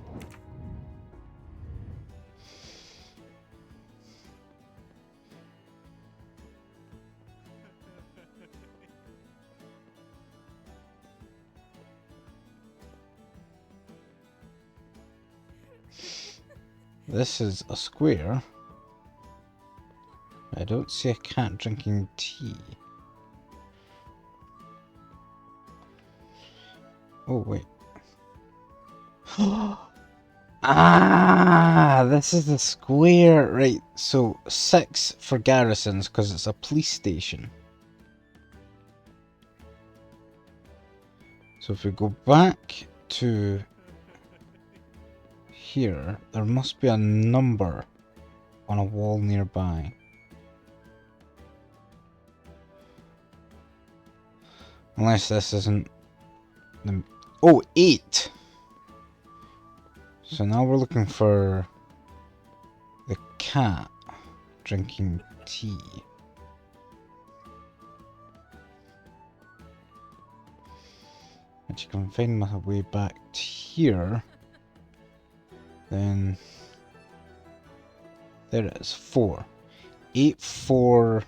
This is a square. I don't see a cat drinking tea. Oh, wait. Ah, this is the square. Right, so 6 for garrisons because it's a police station. So if we go back to here, there must be a number on a wall nearby. Unless this isn't the... Oh, 8! So now we're looking for the cat drinking tea. If you can find my way back to here, then there it is, 4. 8, 4,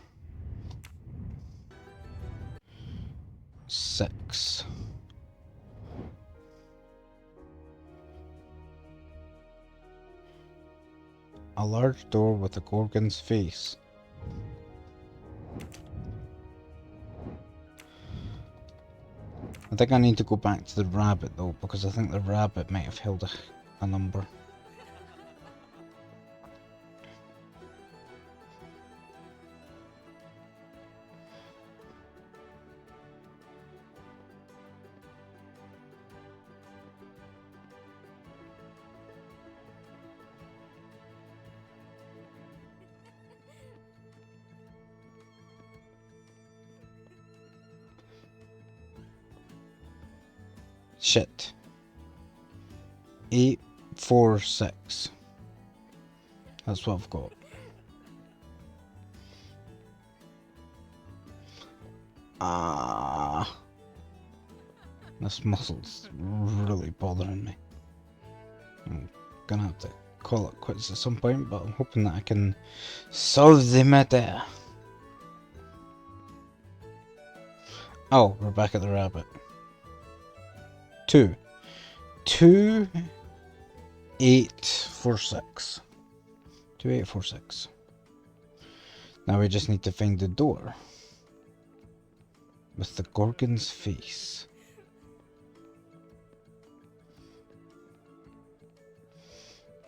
6. A large door with a gorgon's face. I think I need to go back to the rabbit though, because I think the rabbit might have held a number. Shit. 846. That's what I've got. Ah, this muscle's really bothering me. I'm gonna have to call it quits at some point, but I'm hoping that I can solve the matter. Oh, we're back at the rabbit. 2846. 2846. Now we just need to find the door with the gorgon's face.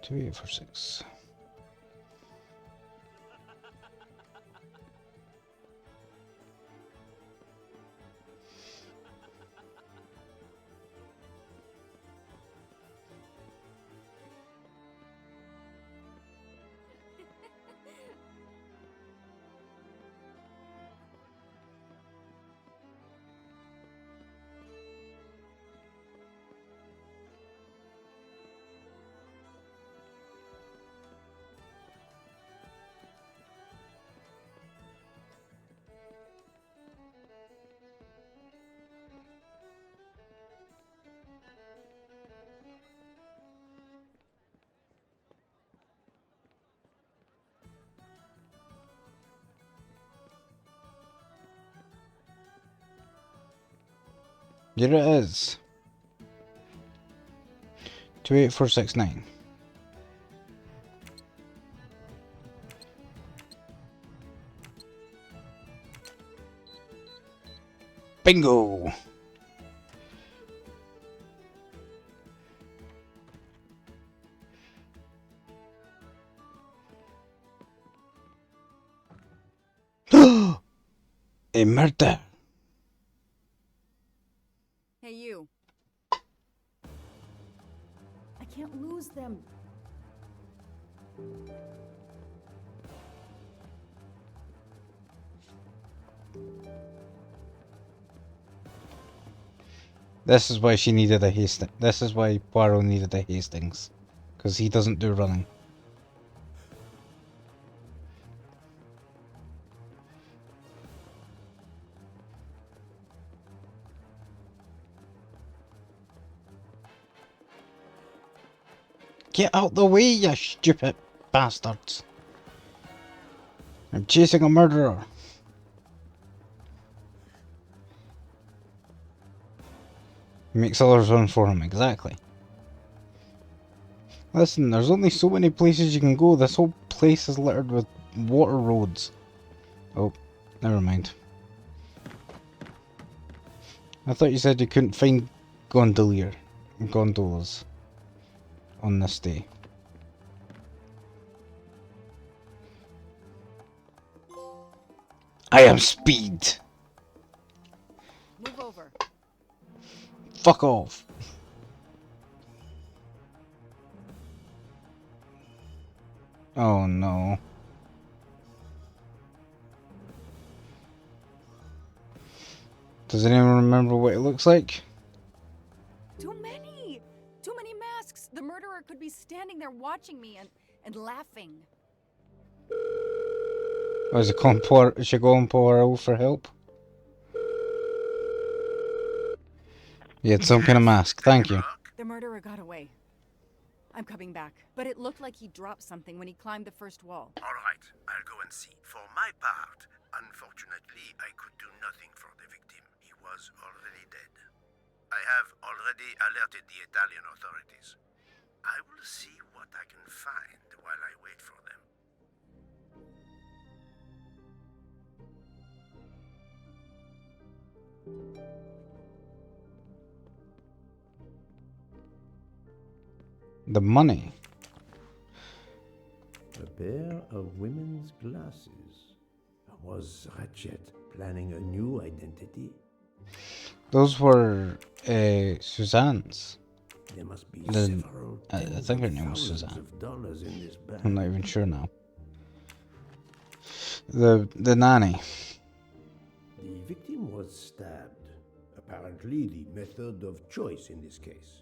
Two 846. Here it is. 28469. Bingo! A murder! Hey, you. I can't lose them. This is why she needed a Hastings. This is why Poirot needed a Hastings. Because he doesn't do running. Get out the way, you stupid bastards! I'm chasing a murderer. He makes others run for him, exactly. Listen, there's only so many places you can go. This whole place is littered with water roads. Oh, never mind. I thought you said you couldn't find gondolas on this day. I am Speed! Move over. Fuck off! Oh no. Does anyone remember what it looks like? Too many! Too many masks! The murderer could be standing there watching me and laughing. Oh, is she going Poirot for help? You had some kind of mask, thank you. The murderer got away. I'm coming back. But it looked like he dropped something when he climbed the first wall. All right, I'll go and see. For my part, unfortunately, I could do nothing for the victim. He was already dead. I have already alerted the Italian authorities. I will see what I can find while I wait for them. The money. A pair of women's glasses. Was Ratchet planning a new identity? Those were Suzanne's. There must be The, several I tens think her of name was thousands Suzanne. of dollars in this bag. I'm not even sure now. The nanny. The victim was stabbed. Apparently the method of choice in this case.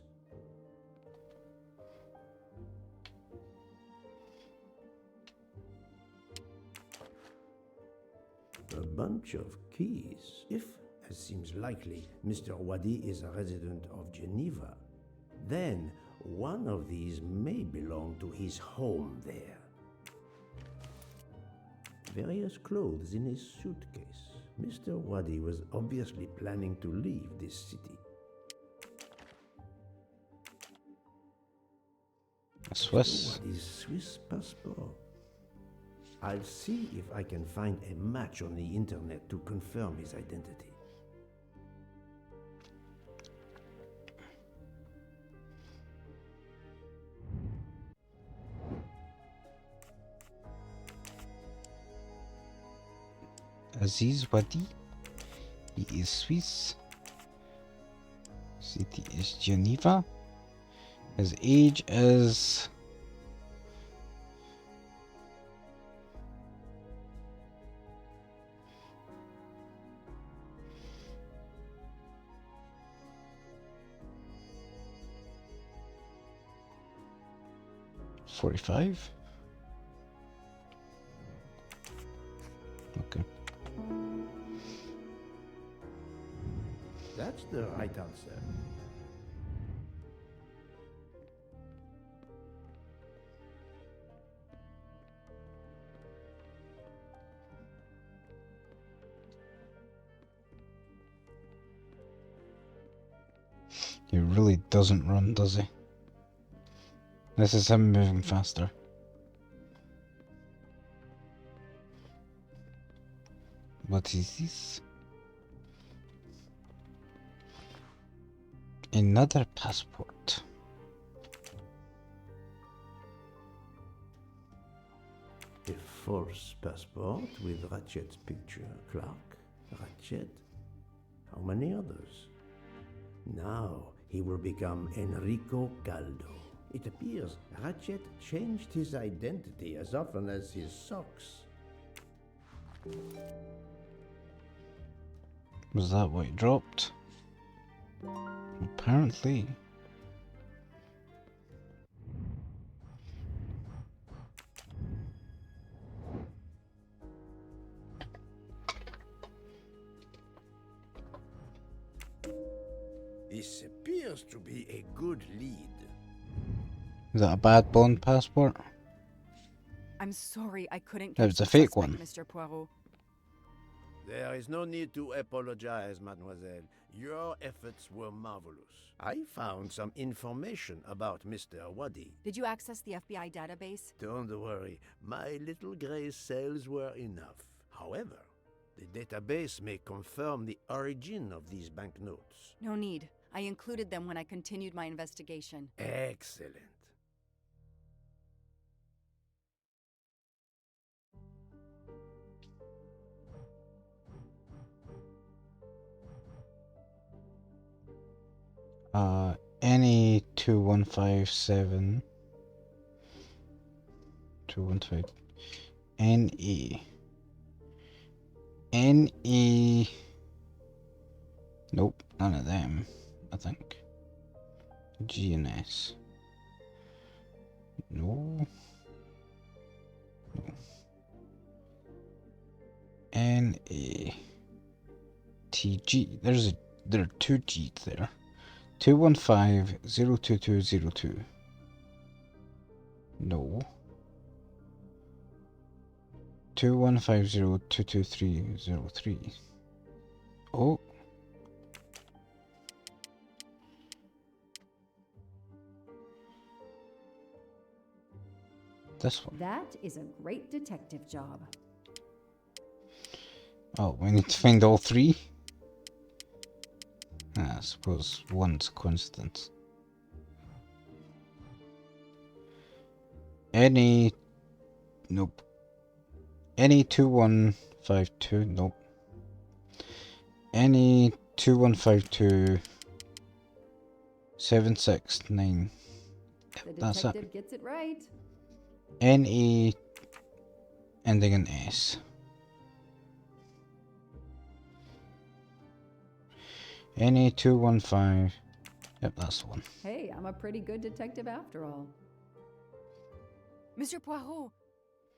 A bunch of keys. If, as seems likely, Mr. Wadi is a resident of Geneva, then one of these may belong to his home there. Various clothes in his suitcase. Mr. Wadi was obviously planning to leave this city. A Swiss. Mr. Wadi's Swiss passport. I'll see if I can find a match on the internet to confirm his identity. Aziz Wadi. He is Swiss. City is Geneva. His age is 45. Okay. That's the right answer. He really doesn't run, does he? This is him moving faster. What is this? Another passport. A false passport with Ratchet's picture. Clark, Ratchet. How many others? Now he will become Enrico Caldo. It appears Ratchet changed his identity as often as his socks. Was that what he dropped? Apparently. This appears to be a good lead. Is that a bad Bond passport? I'm sorry I couldn't That catch was a the fake suspect, one. Mr. Poirot. There is no need to apologize, mademoiselle. Your efforts were marvelous. I found some information about Mr. Wadi. Did you access the FBI database? Don't worry, my little gray cells were enough. However, the database may confirm the origin of these banknotes. No need. I included them when I continued my investigation. Excellent. Any 2157 215 NE NE. Nope, none of them, I think. GNS. No. No. NE TG. There are two G's there. 215-02202. No. 2150-22303. Oh. This one. That is a great detective job. Oh, we need to find all three? I suppose one's a coincidence. Any... Nope. Any 2152, nope. Any 2152 769. The That's it. detective gets it right. Any ending in S. Any 215. Yep, that's the one. Hey, I'm a pretty good detective after all. Monsieur Poirot,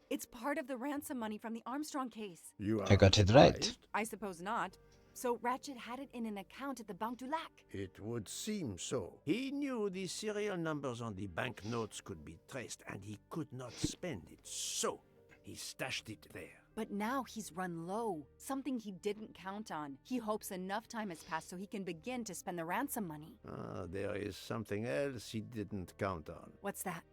it's part of the ransom money from the Armstrong case. You are I got it right. surprised? I suppose not. So Ratchet had it in an account at the Banque du Lac. It would seem so. He knew the serial numbers on the banknotes could be traced, and he could not spend it, so he stashed it there. But now he's run low, something he didn't count on. He hopes enough time has passed so he can begin to spend the ransom money. There is something else he didn't count on. What's that?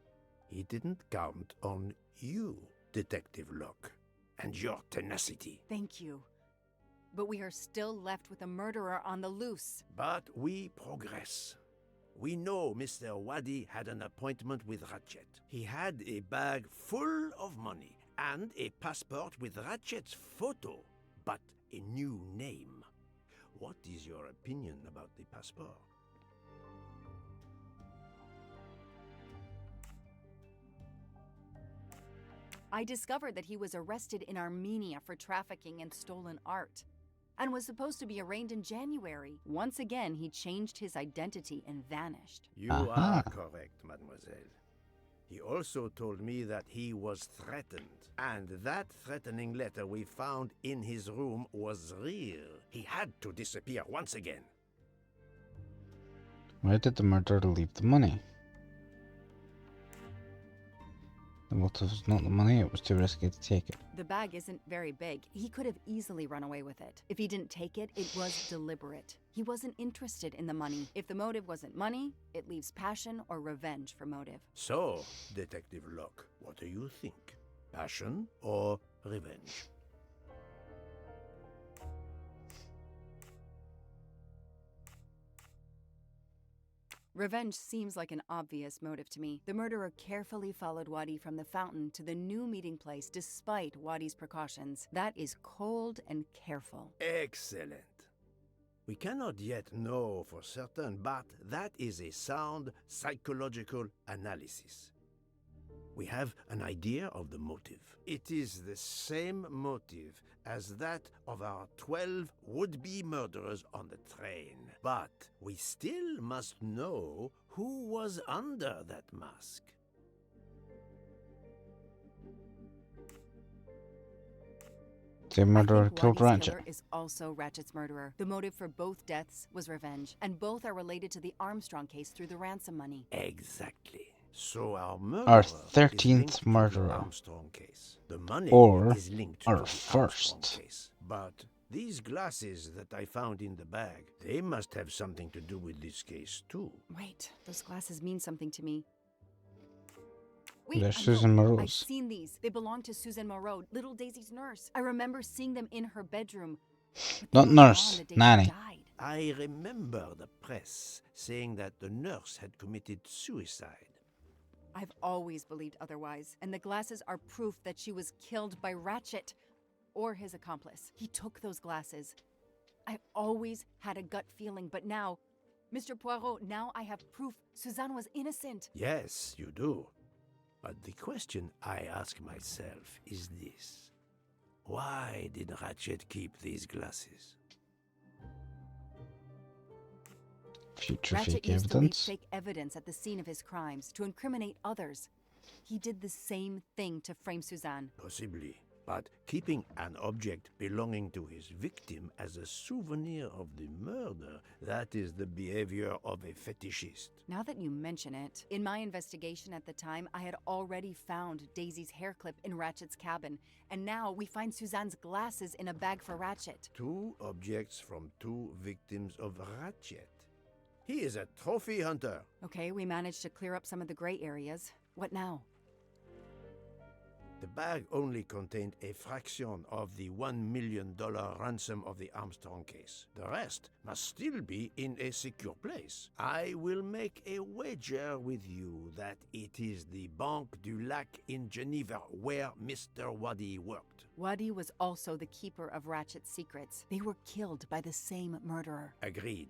He didn't count on you, Detective Locke, and your tenacity. Thank you. But we are still left with a murderer on the loose. But we progress. We know Mr. Wadi had an appointment with Ratchet. He had a bag full of money and a passport with Ratchet's photo, but a new name. What is your opinion about the passport? I discovered that he was arrested in Armenia for trafficking in stolen art and was supposed to be arraigned in January. Once again, he changed his identity and vanished. You are correct, mademoiselle. He also told me that he was threatened, and that threatening letter we found in his room was real. He had to disappear once again. Why did the murderer leave the money? The motive was not the money, it was too risky to take it. The bag isn't very big. He could have easily run away with it. If he didn't take it, it was deliberate. He wasn't interested in the money. If the motive wasn't money, it leaves passion or revenge for motive. So, Detective Locke, what do you think? Passion or revenge? Revenge seems like an obvious motive to me. The murderer carefully followed Wadi from the fountain to the new meeting place despite Wadi's precautions. That is cold and careful. Excellent. We cannot yet know for certain, but that is a sound psychological analysis. We have an idea of the motive. It is the same motive as that of our 12 would-be murderers on the train. But we still must know who was under that mask. The murderer killed Wadi's Ratchet. killer is also Ratchet's murderer. The motive for both deaths was revenge, and both are related to the Armstrong case through the ransom money. Exactly. So our murderer Our is 13th linked to the murderer. Armstrong case. The money Or is linked our to the first. Armstrong case. But these glasses that I found in the bag, they must have something to do with this case too. Wait, those glasses mean something to me. They're I Susan know. I've Moreau's. seen these. They belong to Susan Moreau, little Daisy's nurse. I remember seeing them in her bedroom. Not nurse, nanny. I remember the press saying that the nurse had committed suicide. I've always believed otherwise, and the glasses are proof that she was killed by Ratchet or his accomplice. He took those glasses. I always had a gut feeling, but now, Mr. Poirot, now I have proof Suzanne was innocent. Yes, you do. But the question I ask myself is this. Why did Ratchet keep these glasses? Future Ratchet fake used to leave evidence. fake evidence at the scene of his crimes to incriminate others. He did the same thing to frame Suzanne. Possibly. But keeping an object belonging to his victim as a souvenir of the murder, that is the behavior of a fetishist. Now that you mention it, in my investigation at the time, I had already found Daisy's hair clip in Ratchet's cabin, and now we find Suzanne's glasses in a bag for Ratchet. 2 objects from 2 victims of Ratchet. He is a trophy hunter. Okay, we managed to clear up some of the gray areas. What now? The bag only contained a fraction of the $1 million ransom of the Armstrong case. The rest must still be in a secure place. I will make a wager with you that it is the Banque du Lac in Geneva where Mr. Waddy worked. Waddy was also the keeper of Ratchet's secrets. They were killed by the same murderer. Agreed.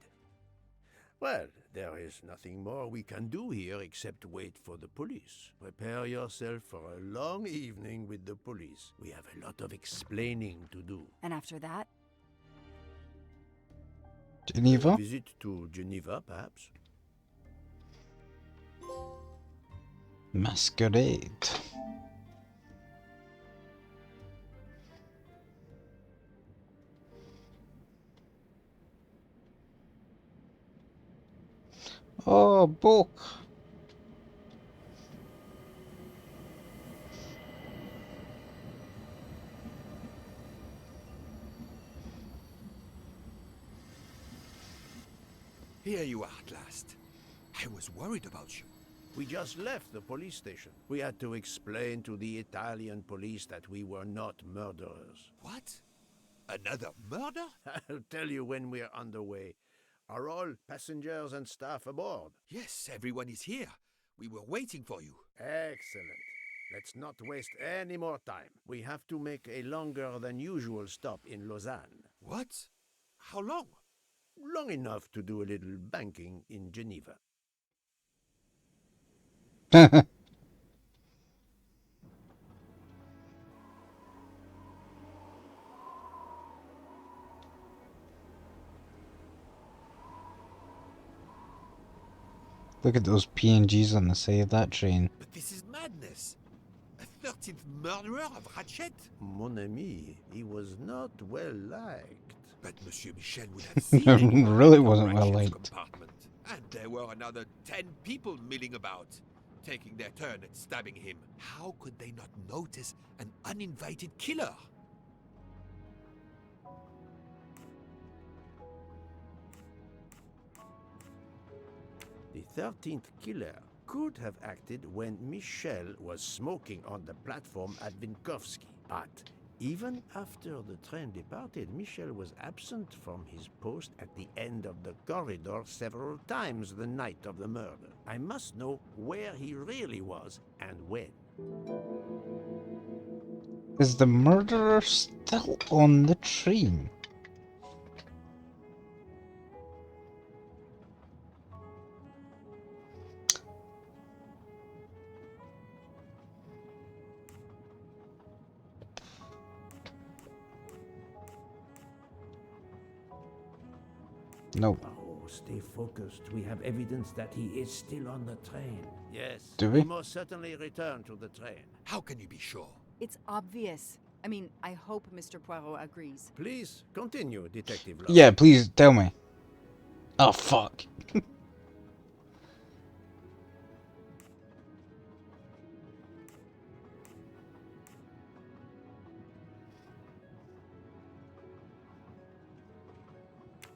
Well, there is nothing more we can do here except wait for the police. Prepare yourself for a long evening with the police. We have a lot of explaining to do. And after that? Geneva? A visit to Geneva, perhaps? Masquerade. Oh, book. Here you are at last. I was worried about you. We just left the police station. We had to explain to the Italian police that we were not murderers. What? Another murder? I'll tell you when we're underway. Are all passengers and staff aboard? Yes, everyone is here. We were waiting for you. Excellent. Let's not waste any more time. We have to make a longer than usual stop in Lausanne. What? How long? Long enough to do a little banking in Geneva. Look at those PNGs on the side of that train. But this is madness. A 13th murderer of Ratchet? Mon ami, he was not well liked. But Monsieur Michel would have seen Really wasn't well Ratchet's liked. compartment. And there were another 10 people milling about, taking their turn at stabbing him. How could they not notice an uninvited killer? The 13th killer could have acted when Michel was smoking on the platform at Vinkovsky. But even after the train departed, Michel was absent from his post at the end of the corridor several times the night of the murder. I must know where he really was and when. Is the murderer still on the train? No. Oh, stay focused. We have evidence that he is still on the train. Yes. Do we? He most certainly returned to the train. How can you be sure? It's obvious. I mean, I hope Mr. Poirot agrees. Please continue, Detective Locke. Yeah, please tell me. Oh, fuck.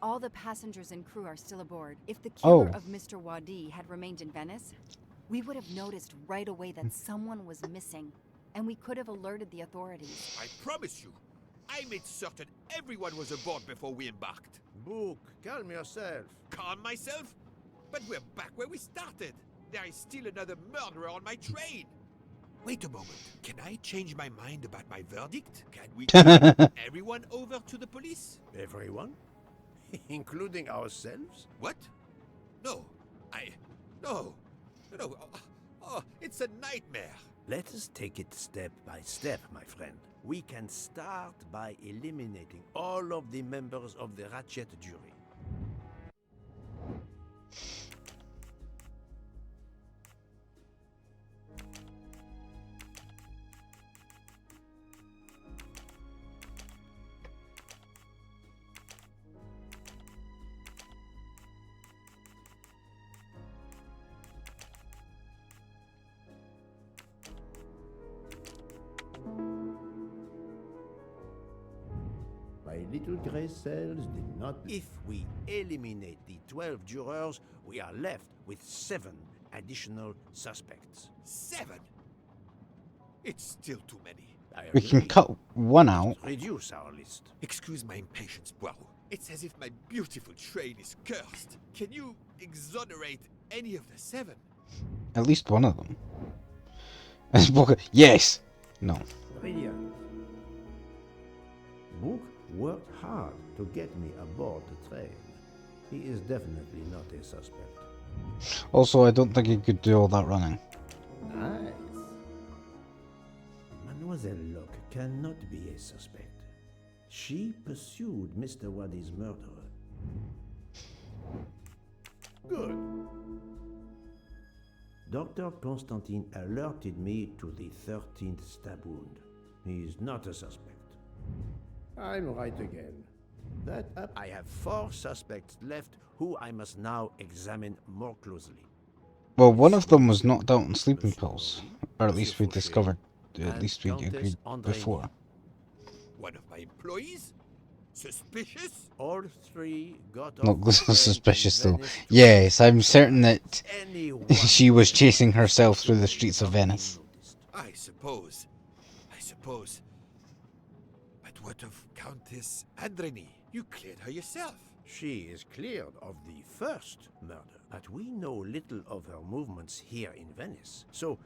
All the passengers and crew are still aboard. If the killer Oh. of Mr. Waddy had remained in Venice, we would have noticed right away that someone was missing, and we could have alerted the authorities. I promise you, I made certain everyone was aboard before we embarked. Book, calm yourself. Calm myself? But we're back where we started. There is still another murderer on my train. Wait a moment. Can I change my mind about my verdict? Can we turn everyone over to the police? Everyone? Including ourselves? What? No. No. Oh, it's a nightmare. Let us take it step by step, my friend. We can start by eliminating all of the members of the Ratchet jury. My little gray cells did not. If we eliminate the 12 jurors, we are left with 7 additional suspects. 7? It's still too many. We can cut one out. Reduce our list. Excuse my impatience, Poirot. It's as if my beautiful train is cursed. Can you exonerate any of the 7? At least one of them. Yes! No. Brilliant. Book worked hard to get me aboard the train. He is definitely not a suspect. Also, I don't think he could do all that running. Nice. Mademoiselle Locke cannot be a suspect. She pursued Mr. Waddy's murderer. Good. Dr. Constantine alerted me to the 13th stab wound. He is not a suspect. I'm right again. That up. I have 4 suspects left who I must now examine more closely. Well, one of them was knocked out on sleeping pills. Or at least we discovered, at least we agreed before. One of my employees? Suspicious? All 3 got Not off suspicious though. Yes, I'm certain that she was chasing herself through the streets of Venice. I suppose. But what of Countess Andreni? You cleared her yourself. She is cleared of the first murder, but we know little of her movements here in Venice. So,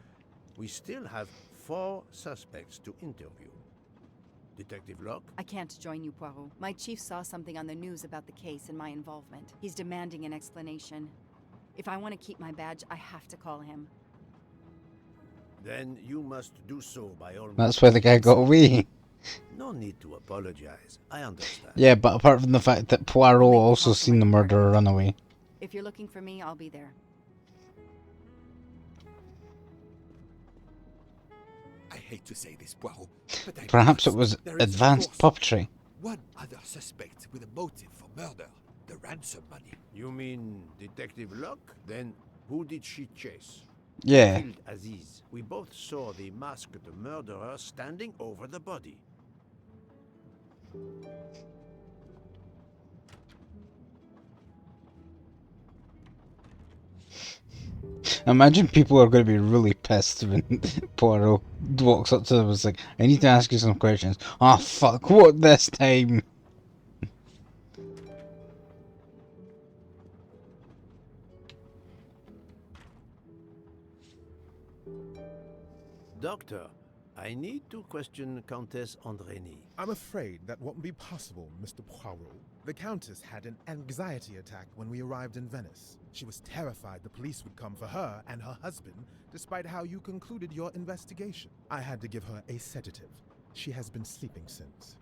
we still have 4 suspects to interview. Detective Locke? I can't join you, Poirot. My chief saw something on the news about the case and my involvement. He's demanding an explanation. If I want to keep my badge, I have to call him. Then you must do so by all means. That's why the guy got away. No need to apologize. I understand. Yeah, but apart from the fact that Poirot also seen the murderer run away. If you're looking for me, I'll be there. I hate to say this, Poirot, but Perhaps it was advanced puppetry. One other suspect with a motive for murder. The ransom money. You mean Detective Locke? Then who did she chase? Yeah. Killed Aziz. We both saw the masked murderer standing over the body. Imagine people are going to be really pissed when Poirot walks up to them and is like, I need to ask you some questions. Ah, fuck, what this time? Doctor, I need to question Countess Andreni. I'm afraid that won't be possible, Mr. Poirot. The Countess had an anxiety attack when we arrived in Venice. She was terrified the police would come for her and her husband, despite how you concluded your investigation. I had to give her a sedative. She has been sleeping since.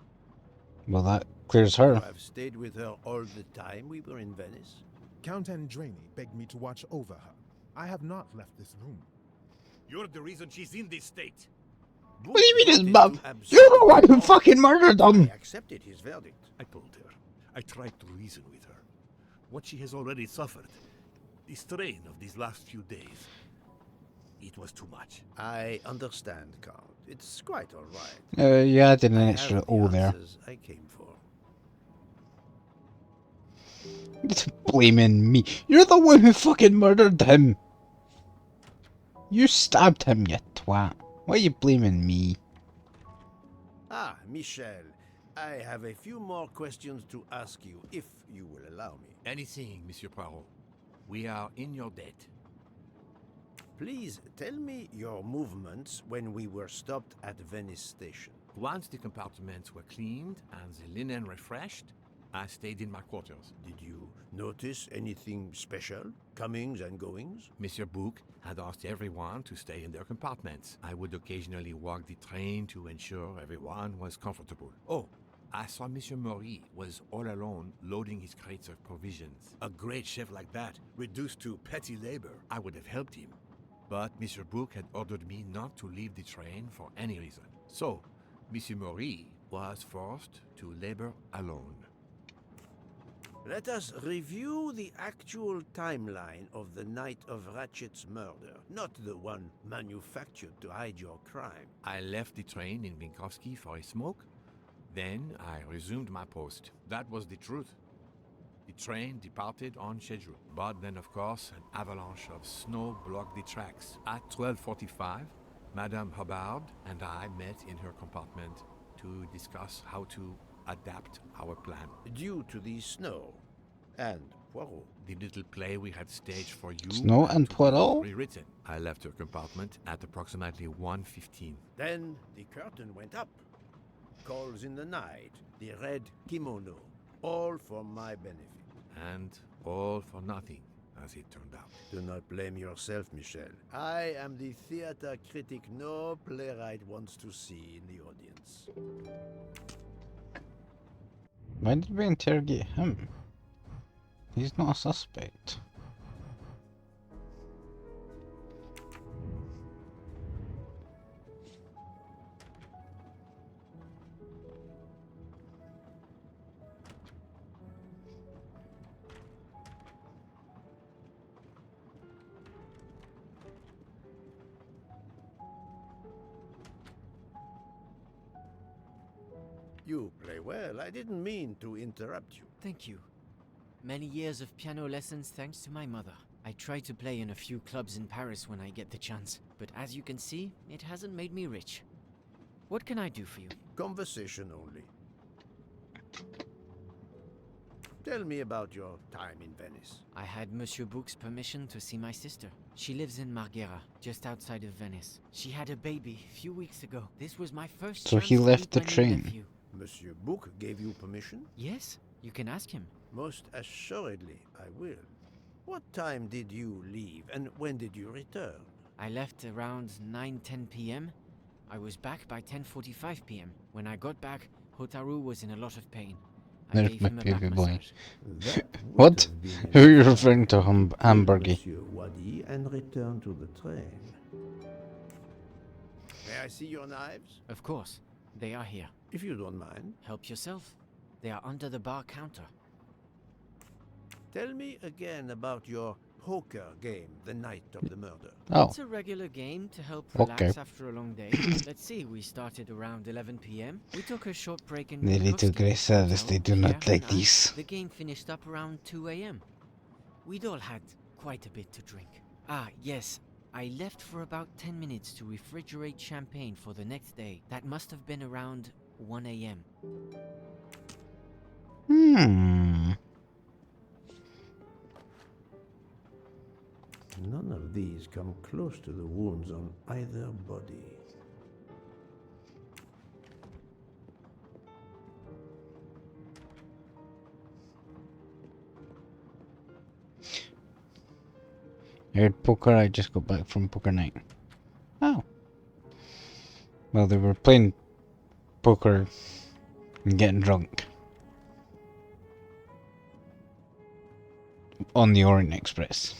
Well, that clears her. You have stayed with her all the time we were in Venice? Count Andreni begged me to watch over her. I have not left this room. You're the reason she's in this state. What do you mean his mum? You're the one who fucking murdered him! I accepted his verdict. I told her. I tried to reason with her. What she has already suffered, the strain of these last few days, it was too much. I understand, Count. It's quite all right. Yeah, I did an extra O there. I came for. It's blaming me. You're the one who fucking murdered him. You stabbed him, you twat. Why are you blaming me? Ah, Michel. I have a few more questions to ask you, if you will allow me. Anything, Monsieur Poirot. We are in your debt. Please tell me your movements when we were stopped at Venice Station. Once the compartments were cleaned and the linen refreshed, I stayed in my quarters. Did you notice anything special? Comings and goings? Monsieur Bouc had asked everyone to stay in their compartments. I would occasionally walk the train to ensure everyone was comfortable. Oh, I saw Monsieur Maury was all alone loading his crates of provisions. A great chef like that, reduced to petty labor, I would have helped him. But Monsieur Bouc had ordered me not to leave the train for any reason. So, Monsieur Maury was forced to labor alone. Let us review the actual timeline of the night of Ratchet's murder, not the one manufactured to hide your crime. I left the train in Minkowski for a smoke. Then I resumed my post. That was the truth. The train departed on schedule. But then, of course, an avalanche of snow blocked the tracks. At 12:45, Madame Hubbard and I met in her compartment to discuss how to adapt our plan. Due to the snow and Poirot. The little play we had staged for you Snow had and to be Poirot? rewritten. I left her compartment at approximately 1:15. Then the curtain went up. Calls in the night, the red kimono, all for my benefit. And all for nothing, as it turned out. Do not blame yourself, Michel. I am the theater critic no playwright wants to see in the audience. Why did we interrogate him? He's not a suspect. You play well. I didn't mean to interrupt you. Thank you. Many years of piano lessons thanks to my mother. I try to play in a few clubs in Paris when I get the chance, but as you can see, it hasn't made me rich. What can I do for you? Conversation only. Tell me about your time in Venice. I had Monsieur Bouc's permission to see my sister. She lives in Marghera, just outside of Venice. She had a baby a few weeks ago. This was my first So chance he to left meet the my new train. nephew. Monsieur Bouc gave you permission? Yes, you can ask him. Most assuredly, I will. What time did you leave, and when did you return? I left around 9:10 p.m. I was back by 10:45 p.m. When I got back, Hotaru was in a lot of pain. I There's gave my him a back baby boy. massage. What? Who are you referring to, Hamburgie? Monsieur Wadi, and return to the train. May I see your knives? Of course, they are here. If you don't mind. Help yourself. They are under the bar counter. Tell me again about your poker game the night of the murder. Oh. It's a regular game to help Okay. relax after a long day. Let's see, we started around 11 p.m. We took a short break in The little Minkowski grey service, Hotel, they do not Pierre like and I. these. The game finished up around 2 a.m. We'd all had quite a bit to drink. Ah, yes, I left for about 10 minutes to refrigerate champagne for the next day. That must have been around 1 a.m. None of these come close to the wounds on either body. I heard poker, I just got back from poker night. Oh. Well, they were playing poker and getting drunk. On the Orient Express.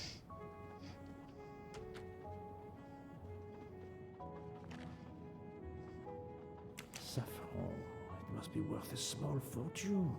Saffron. It must be worth a small fortune.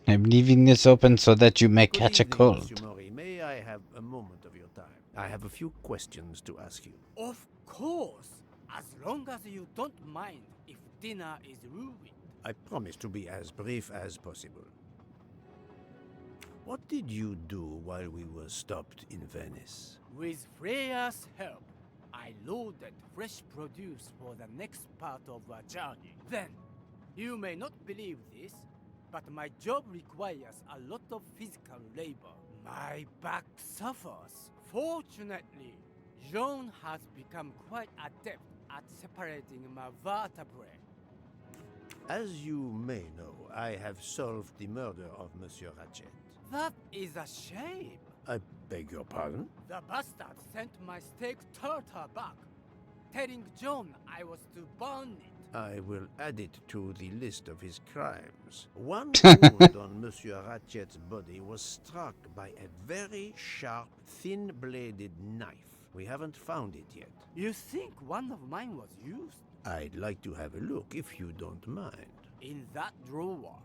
I'm leaving this open so that you may Good catch a evening, cold. Monsieur Maury. May I have a moment of your time? I have a few questions to ask you. Of course, as long as you don't mind if dinner is ruined. I promise to be as brief as possible. What did you do while we were stopped in Venice? With Freya's help, I loaded fresh produce for the next part of our journey. Then, you may not believe this, but my job requires a lot of physical labor. My back suffers. Fortunately, Jean has become quite adept at separating my vertebrae. As you may know, I have solved the murder of Monsieur Ratchet. That is a shame. I beg your pardon? The bastard sent my steak tartar back, telling John I was to burn it. I will add it to the list of his crimes. One wound on Monsieur Ratchet's body was struck by a very sharp, thin-bladed knife. We haven't found it yet. You think one of mine was used? I'd like to have a look, if you don't mind. In that drawer.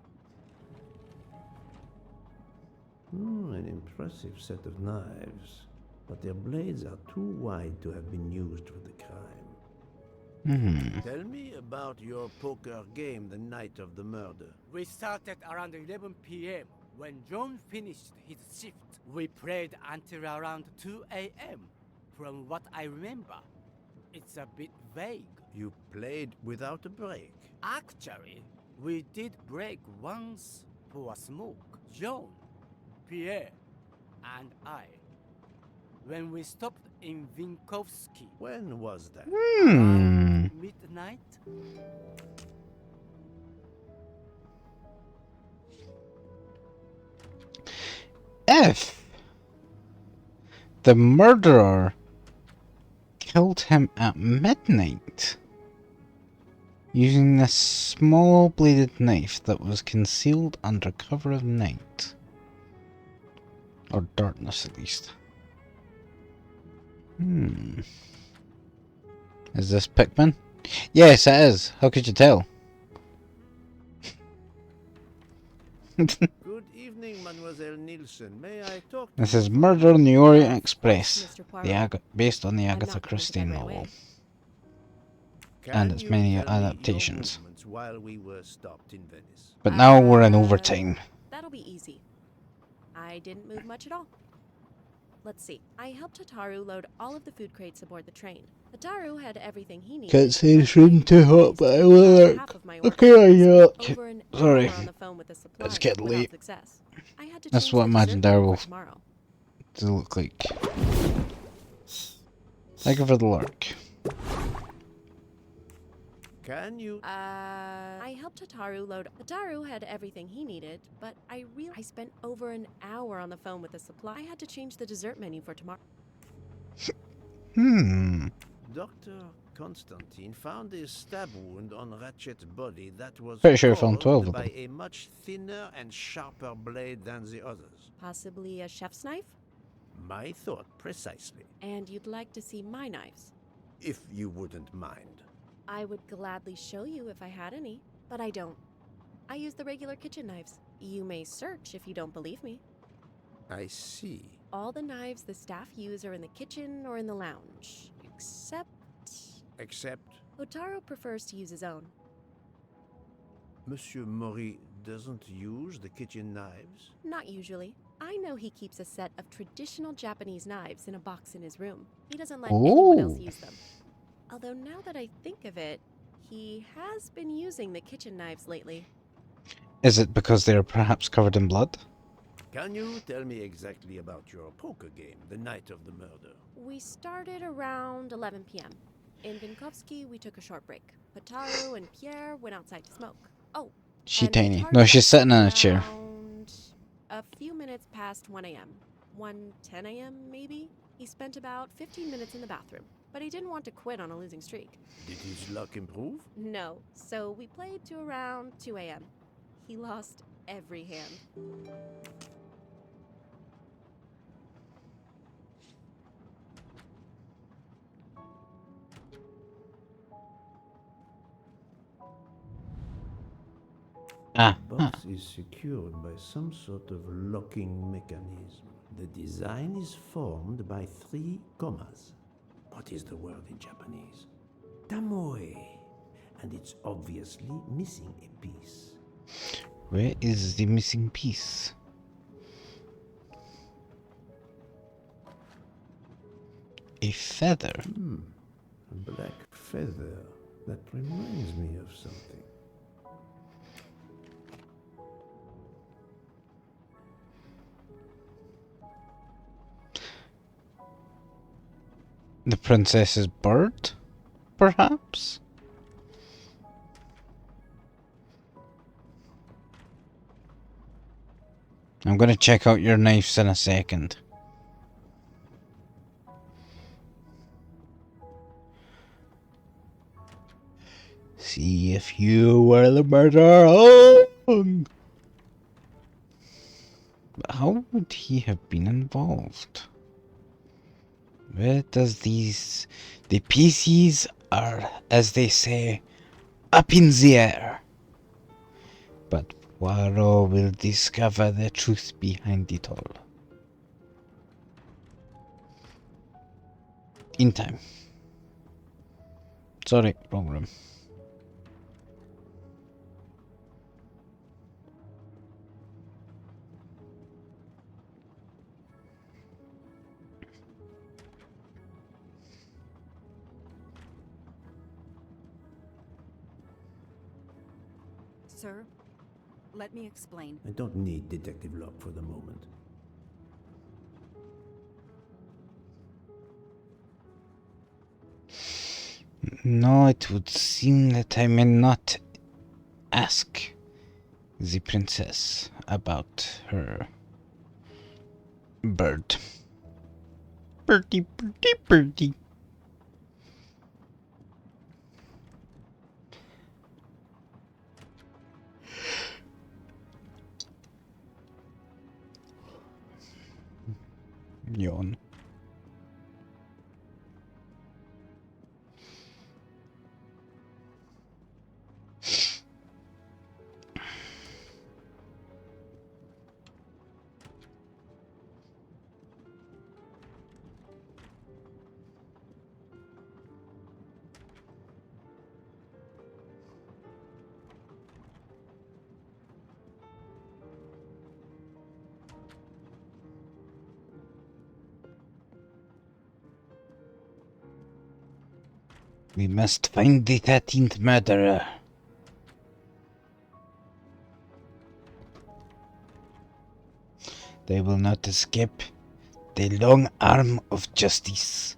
An impressive set of knives, but their blades are too wide to have been used for the crime. Tell me about your poker game the night of the murder. We started around 11 p.m. When John finished his shift, we played until around 2 a.m. From what I remember, it's a bit vague. You played without a break. Actually, we did break once for a smoke. John, Pierre, and I. When we stopped in Vinkovsky. When was that? Around midnight? If the murderer killed him at midnight using this small bladed knife that was concealed under cover of night, or darkness at least. Is this Pikmin? Yes, it is. How could you tell? Good evening, Mademoiselle Nielsen. May I talk to This you is for Murder a on the minute? Orient Express, Mr. Poirot. based on the I'm Agatha not going Christie into that right novel, away. and Can its you many tell me your adaptations. movements while we were stopped in Venice? But now we're in overtime. That'll be easy. I didn't move much at all. Let's see. I helped Hataru load all of the food crates aboard the train. Hataru had everything he needed. Can't say but it's room I too hot, but I will about work. half of my Okay, order. I Spent over an sorry. hour on the phone with the It's supplier getting without late. success. I had to That's change what I the imagined dessert our menu will for tomorrow. to look like. Thank you for the lurk. Can you? I helped Hataru load. Hataru had everything he needed, but I spent over an hour on the phone with the supplier. I had to change the dessert menu for tomorrow. Dr. Constantine found a stab wound on Ratchet's body that was Pretty sure I found 12 caused of by them. a much thinner and sharper blade than the others. Possibly a chef's knife? My thought precisely. And you'd like to see my knives? If you wouldn't mind. I would gladly show you if I had any, but I don't. I use the regular kitchen knives. You may search if you don't believe me. I see. All the knives the staff use are in the kitchen or in the lounge, except... Except Otaro prefers to use his own. Monsieur Mori doesn't use the kitchen knives? Not usually. I know he keeps a set of traditional Japanese knives in a box in his room. He doesn't let anyone else use them. Although now that I think of it, he has been using the kitchen knives lately. Is it because they are perhaps covered in blood? Can you tell me exactly about your poker game the night of the murder? We started around 11 p.m. In Vinkovsky, we took a short break. Hataru and Pierre went outside to smoke. Oh, She and tiny. Hataru No, she's sitting in a left chair. around a few minutes past 1 a.m. 1:10 a.m. maybe? He spent about 15 minutes in the bathroom, but he didn't want to quit on a losing streak. Did his luck improve? No, so we played to around 2 a.m. He lost every hand. The box is secured by some sort of locking mechanism. The design is formed by 3 commas. What is the word in Japanese? Tamoe. And it's obviously missing a piece. Where is the missing piece? A feather. A black feather. That reminds me of something. The princess's bird? Perhaps? I'm gonna check out your knives in a second. See if you were the murderer. Oh! But how would he have been involved? Where does the pieces are, as they say, up in the air. But Poirot will discover the truth behind it all. In time. Sorry, wrong room. Sir, let me explain. I don't need Detective Locke for the moment. No, it would seem that I may not ask the princess about her bird. Birdie, birdie, birdie. Yawn. We must find the 13th murderer. They will not escape the long arm of justice.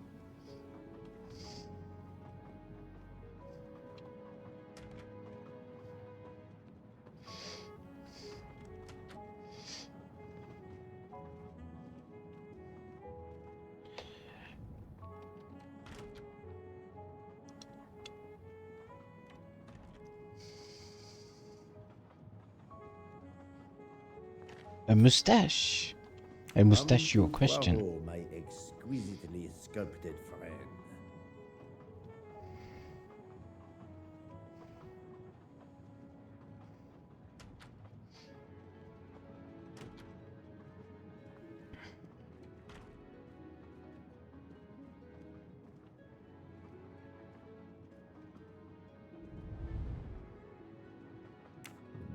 A mustache. A mustachio question. Poirot, my exquisitely sculpted friend.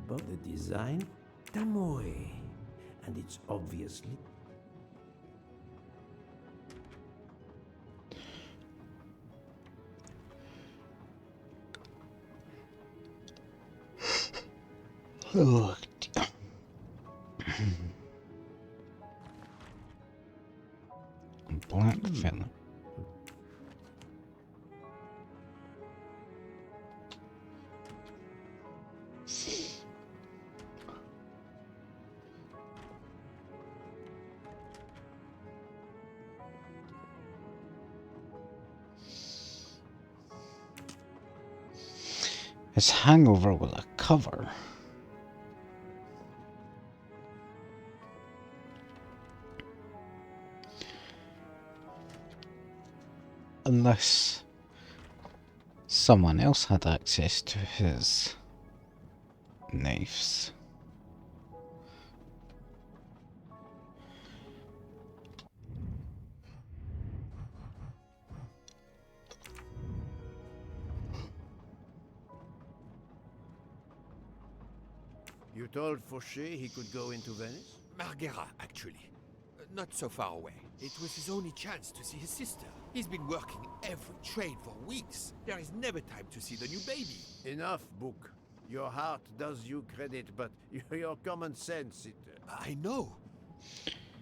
But the design, Tamoy, and it's obviously Oh, black feather. His hangover was a cover. Unless someone else had access to his knives. You told Fauché he could go into Venice? Marghera, actually. Not so far away. It was his only chance to see his sister. He's been working every train for weeks. There is never time to see the new baby. Enough, Book. Your heart does you credit, but your common sense, it... I know.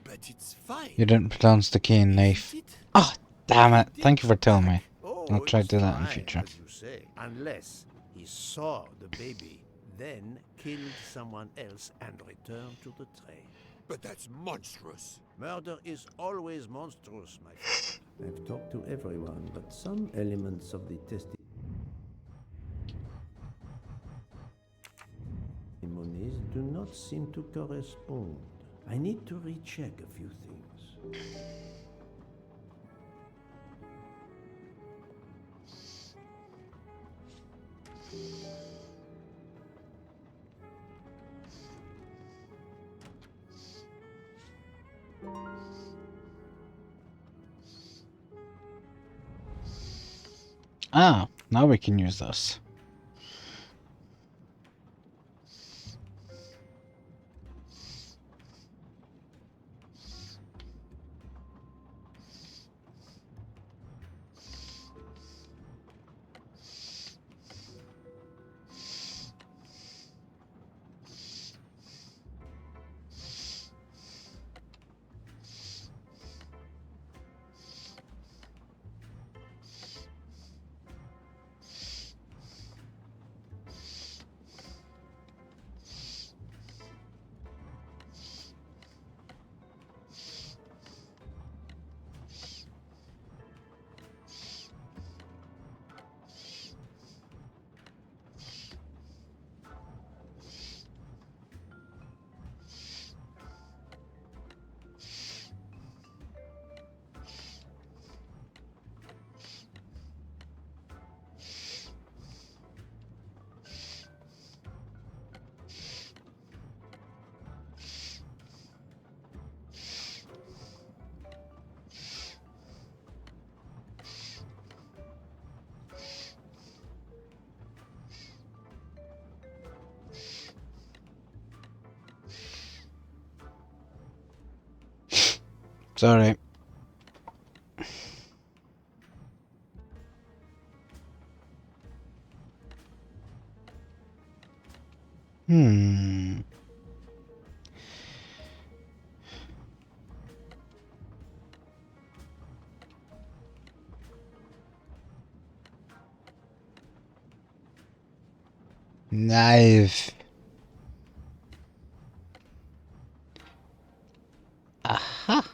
But it's fine. You didn't pronounce the key and knife. Ah, oh, damn it. Thank you for telling me. I'll try to do that in the future. As you say, unless he saw the baby, then killed someone else and returned to the train. But that's monstrous. Murder is always monstrous, my friend. I've talked to everyone, but some elements of the testimonies do not seem to correspond. I need to recheck a few things. Ah, Now we can use this. Sorry. Hmm. Knife. Aha.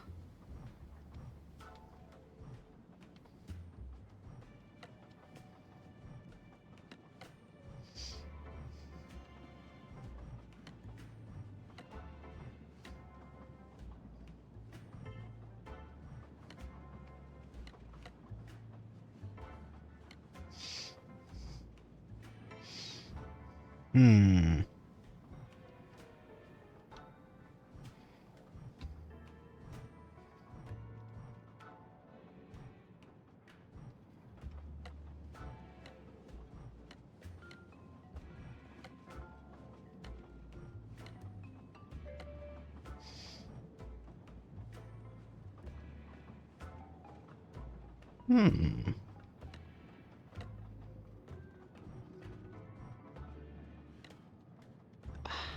Hmm. Hmm.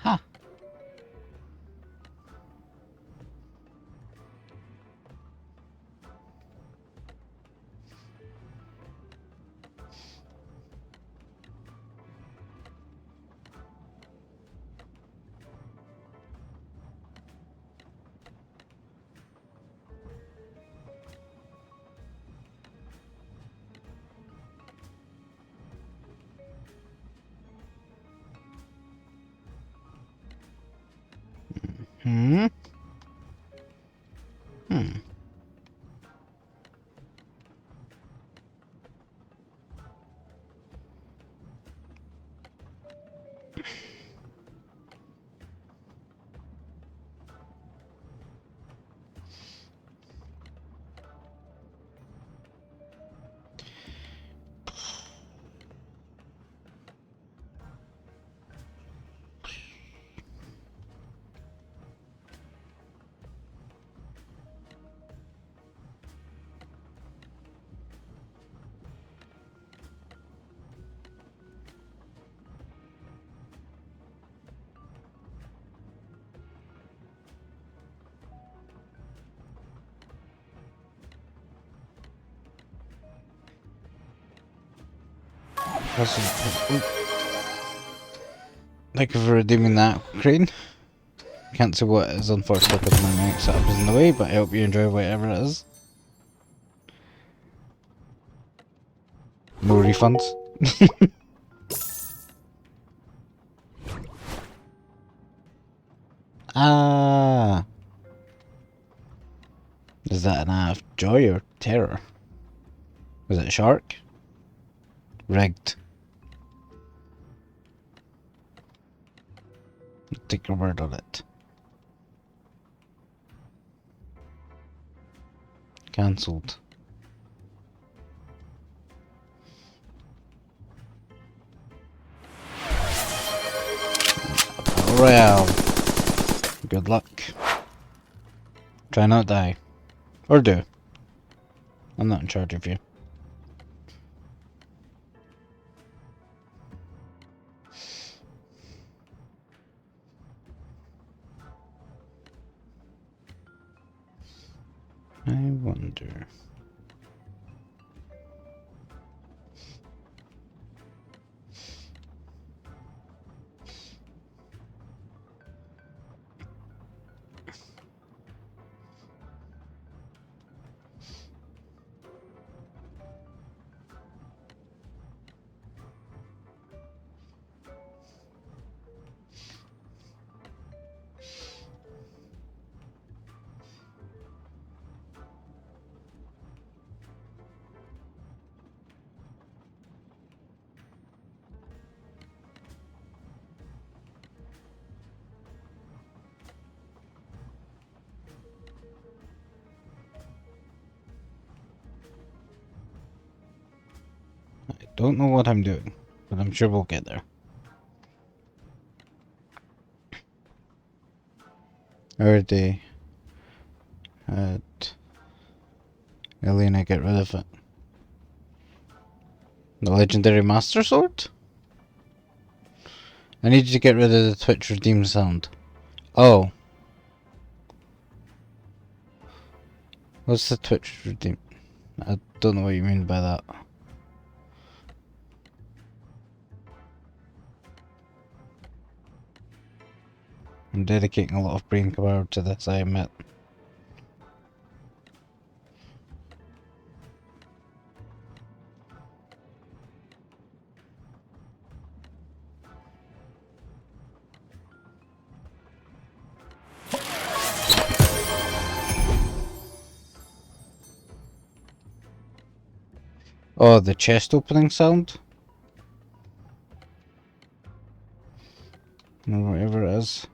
Ha. Hmm. Hmm. Thank you for redeeming that, Crane. Can't see what it is unfortunately because my mic setup is in the way, but I hope you enjoy whatever it is. No refunds. Ah. Is that an act of joy or terror? Was it a shark? Rigged. Take your word on it. Cancelled. Royale. Good luck. Try not die. Or do. I'm not in charge of you. I wonder. I don't know what I'm doing, but I'm sure we'll get there. Already had Elena get rid of it. The legendary Master Sword? I need you to get rid of the Twitch redeem sound. Oh. What's the Twitch redeem? I don't know what you mean by that. I'm dedicating a lot of brain power to this, I admit. Oh, the chest opening sound? Or whatever it is.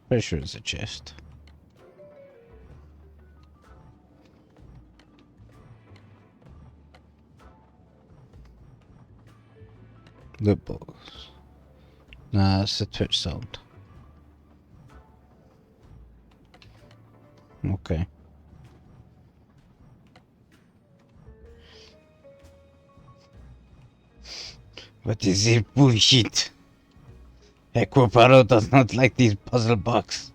Pretty sure it's a chest. Loot box. Nah, it's the Twitch sound. Okay. What is this bullshit? Equiparo does not like these puzzle box.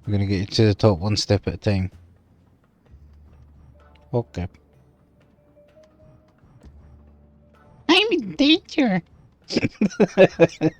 I'm gonna get you to the top one step at a time. Okay. I'm in danger. Right.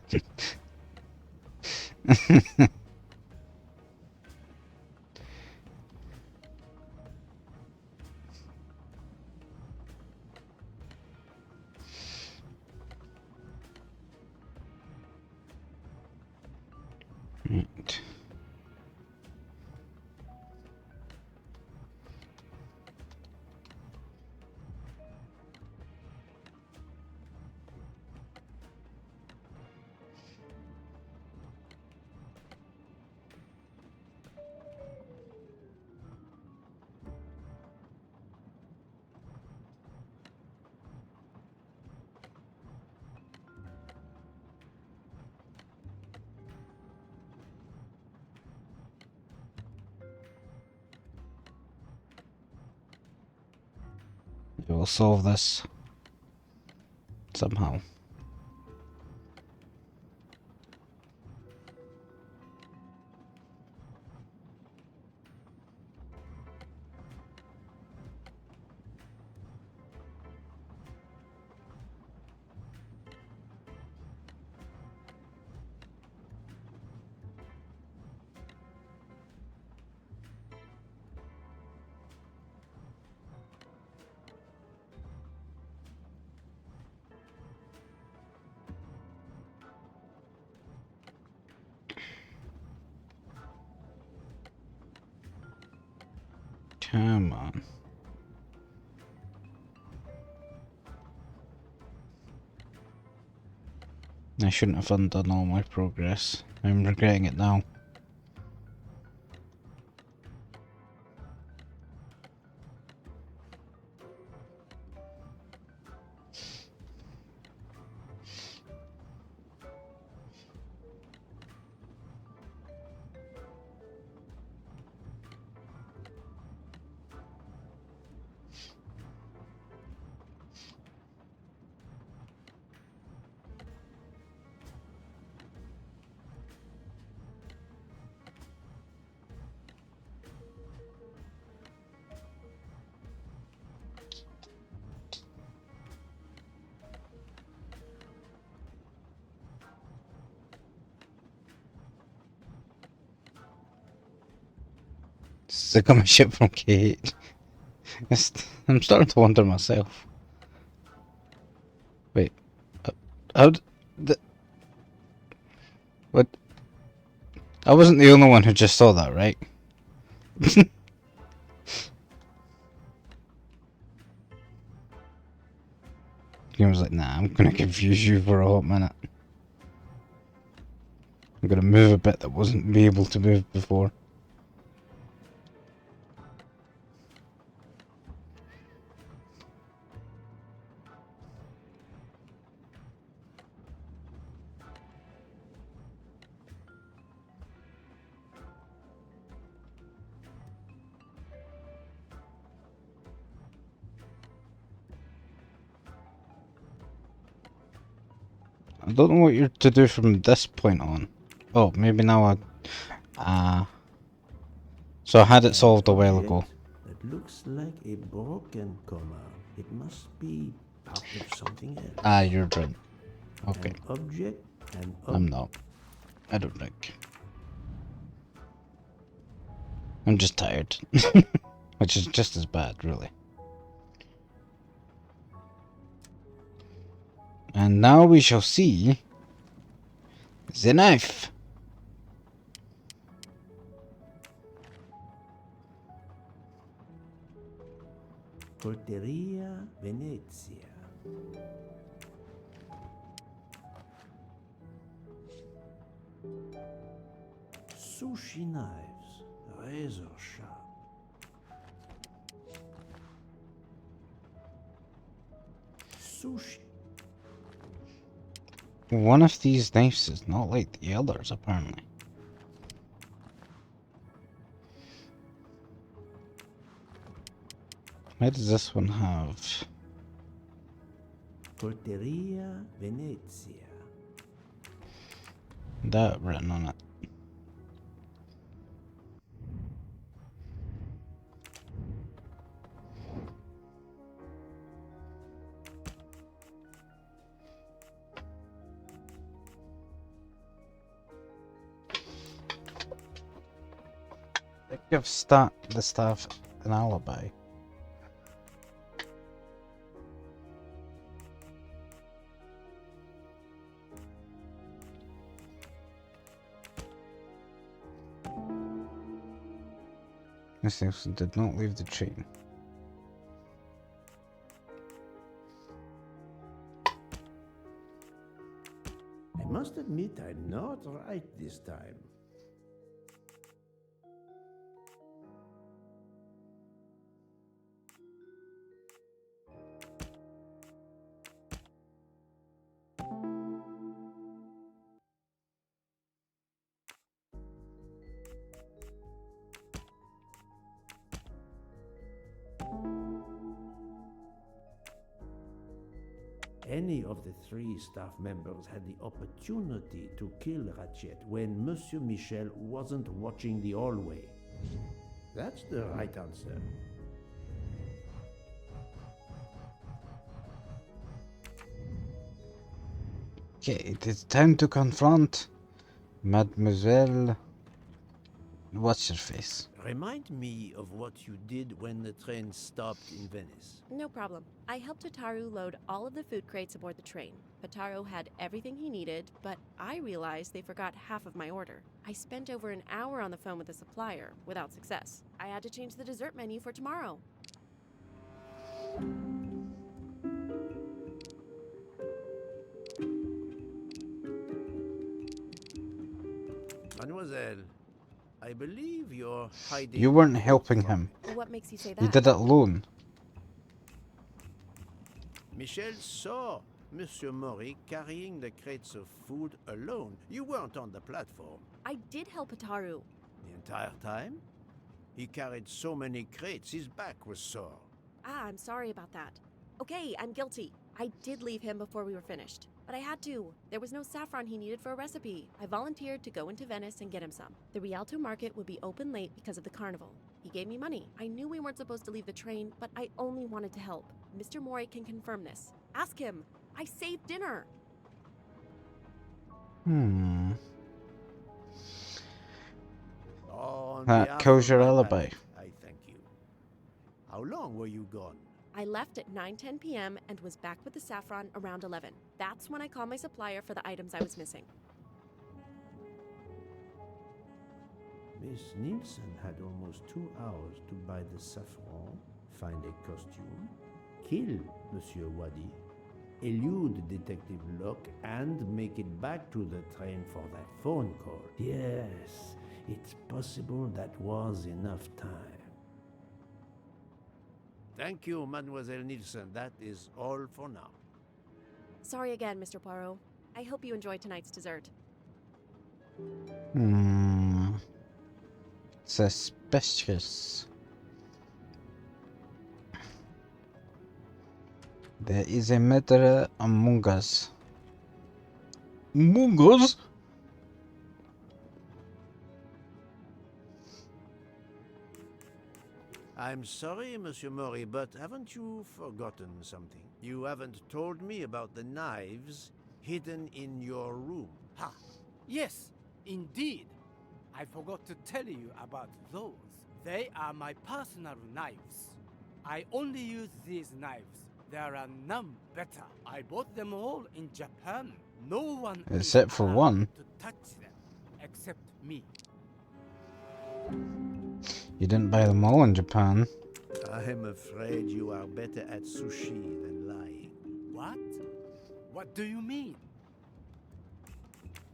We will solve this somehow. I shouldn't have undone all my progress. I'm regretting it now. Sick of my shit from Kate. I'm starting to wonder myself. Wait, how what? I wasn't the only one who just saw that, right? He was like, nah, I'm gonna confuse you for a hot minute. I'm gonna move a bit that wasn't be able to move before. I don't know what you're to do from this point on. Oh, maybe now so I had it solved a while ago. That looks like a broken comma. It must be part of something else. Ah, you're right. Okay. An object, I'm not. I don't think. I'm just tired. Which is just as bad, really. And now we shall see the knife. Porteria Venezia. Sushi knives, razor sharp. Sushi. One of these knives is not like the others, apparently. Why does this one have? Porteria Venezia. That written on it. It gives the staff an alibi. Miss Nielsen did not leave the train. I must admit I'm not right this time. Any of the three staff members had the opportunity to kill Ratchet when Monsieur Michel wasn't watching the hallway. That's the right answer. Okay, it is time to confront Mademoiselle. What's your face? Remind me of what you did when the train stopped in Venice. No problem. I helped Hotaru load all of the food crates aboard the train. Hotaru had everything he needed, but I realized they forgot half of my order. I spent over an hour on the phone with the supplier, without success. I had to change the dessert menu for tomorrow. Mademoiselle, I believe you're hiding. You weren't helping him. What makes you say You that? did it alone. Michel saw Monsieur Mori carrying the crates of food alone. You weren't on the platform. I did help Ataru. The entire time? He carried so many crates, his back was sore. Ah, I'm sorry about that. Okay, I'm guilty. I did leave him before we were finished. But I had to. There was no saffron he needed for a recipe. I volunteered to go into Venice and get him some. The Rialto market would be open late because of the carnival. He gave me money. I knew we weren't supposed to leave the train, but I only wanted to help. Mr. Mori can confirm this. Ask him. I saved dinner. On That behalf kills of your my alibi. family, I thank you. How long were you gone? I left at 9:10 p.m. and was back with the saffron around 11. That's when I called my supplier for the items I was missing. Miss Nielsen had almost 2 hours to buy the saffron, find a costume, kill Monsieur Wadi, elude Detective Locke, and make it back to the train for that phone call. Yes, it's possible that was enough time. Thank you, Mademoiselle Nielsen. That is all for now. Sorry again, Mr. Poirot. I hope you enjoyed tonight's dessert. Suspicious. There is a murderer among us. Among us? I'm sorry, Monsieur Mori, but haven't you forgotten something? You haven't told me about the knives hidden in your room. Ha! Yes, indeed. I forgot to tell you about those. They are my personal knives. I only use these knives. There are none better. I bought them all in Japan. No one Except is for allowed one. to touch them, except me. You didn't buy them all in Japan. I'm afraid you are better at sushi than lying. What? What do you mean?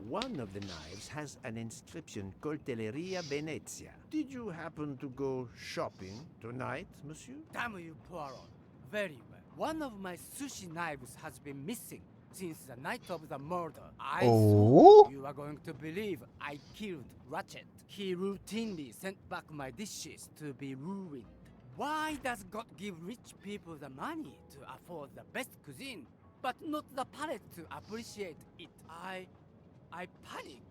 One of the knives has an inscription, Coltelleria Venezia. Did you happen to go shopping tonight, monsieur? Damn you, Poirot. Very well. One of my sushi knives has been missing since the night of the murder. I thought you are going to believe I killed Ratchet. He routinely sent back my dishes to be ruined. Why does God give rich people the money to afford the best cuisine, but not the palate to appreciate it? I panicked.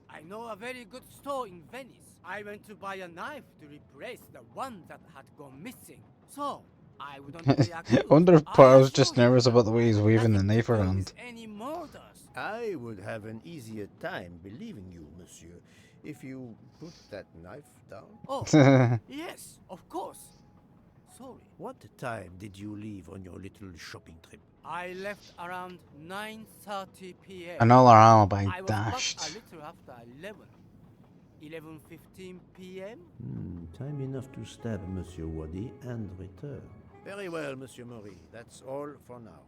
I know a very good store in Venice. I went to buy a knife to replace the one that had gone missing. So, I wouldn't be I accused. wonder if I Poirot's assure just you, nervous about the way he's waving the nothing knife to do around. with any murders. I would have an easier time believing you, monsieur, if you put that knife down. Oh, yes, of course. Sorry. What time did you leave on your little shopping trip? I left around 9:30 p.m. Another alibi I was dashed. back a little after 11. 11:15 p.m. Time enough to stab Monsieur Wadi and return. Very well, Monsieur Mori. That's all for now.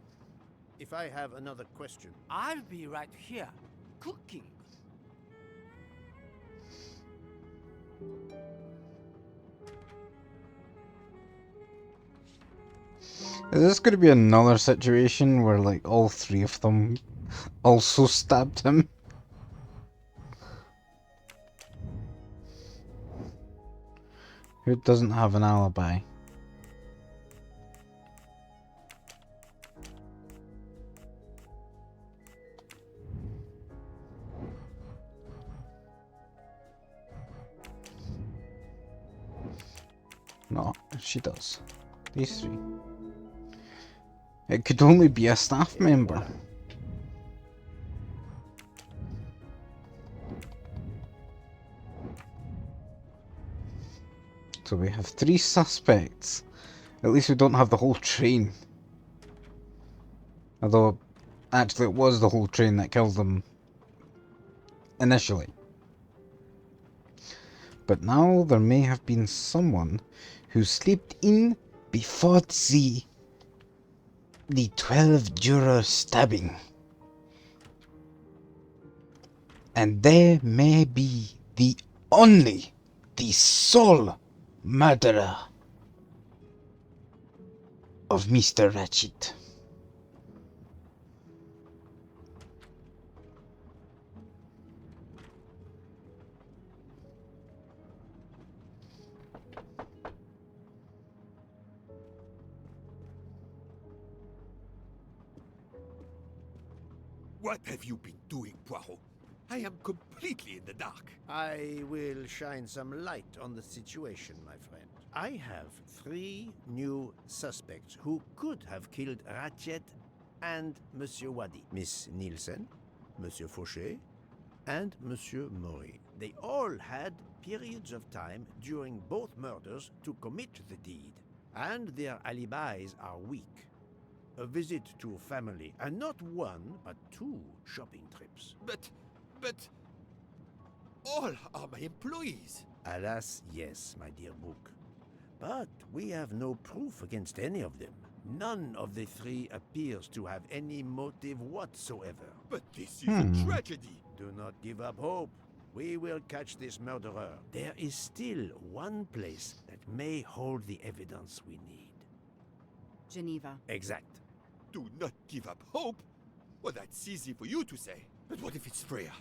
If I have another question... I'll be right here, cooking. Is this going to be another situation where, like, all three of them also stabbed him? Who doesn't have an alibi? No, she does. These three. It could only be a staff member. So we have 3 suspects. At least we don't have the whole train. Although, actually it was the whole train that killed them initially. But now there may have been someone who slipped in before the 12 juror stabbing. And they may be the sole murderer of Mr. Ratchet. What have you been doing, Poirot? I am completely in the dark. I will shine some light on the situation, my friend. I have 3 new suspects who could have killed Ratchet and Monsieur Wadi. Miss Nielsen, Monsieur Fauché, and Monsieur Maury. They all had periods of time during both murders to commit the deed, and their alibis are weak. A visit to family, and not 1, but 2 shopping trips. But all are my employees. Alas, yes, my dear Book. But we have no proof against any of them. None of the 3 appears to have any motive whatsoever. But this is a tragedy. Do not give up hope. We will catch this murderer. There is still one place that may hold the evidence we need. Geneva. Exact. Do not give up hope? Well, that's easy for you to say. But what if it's Freya?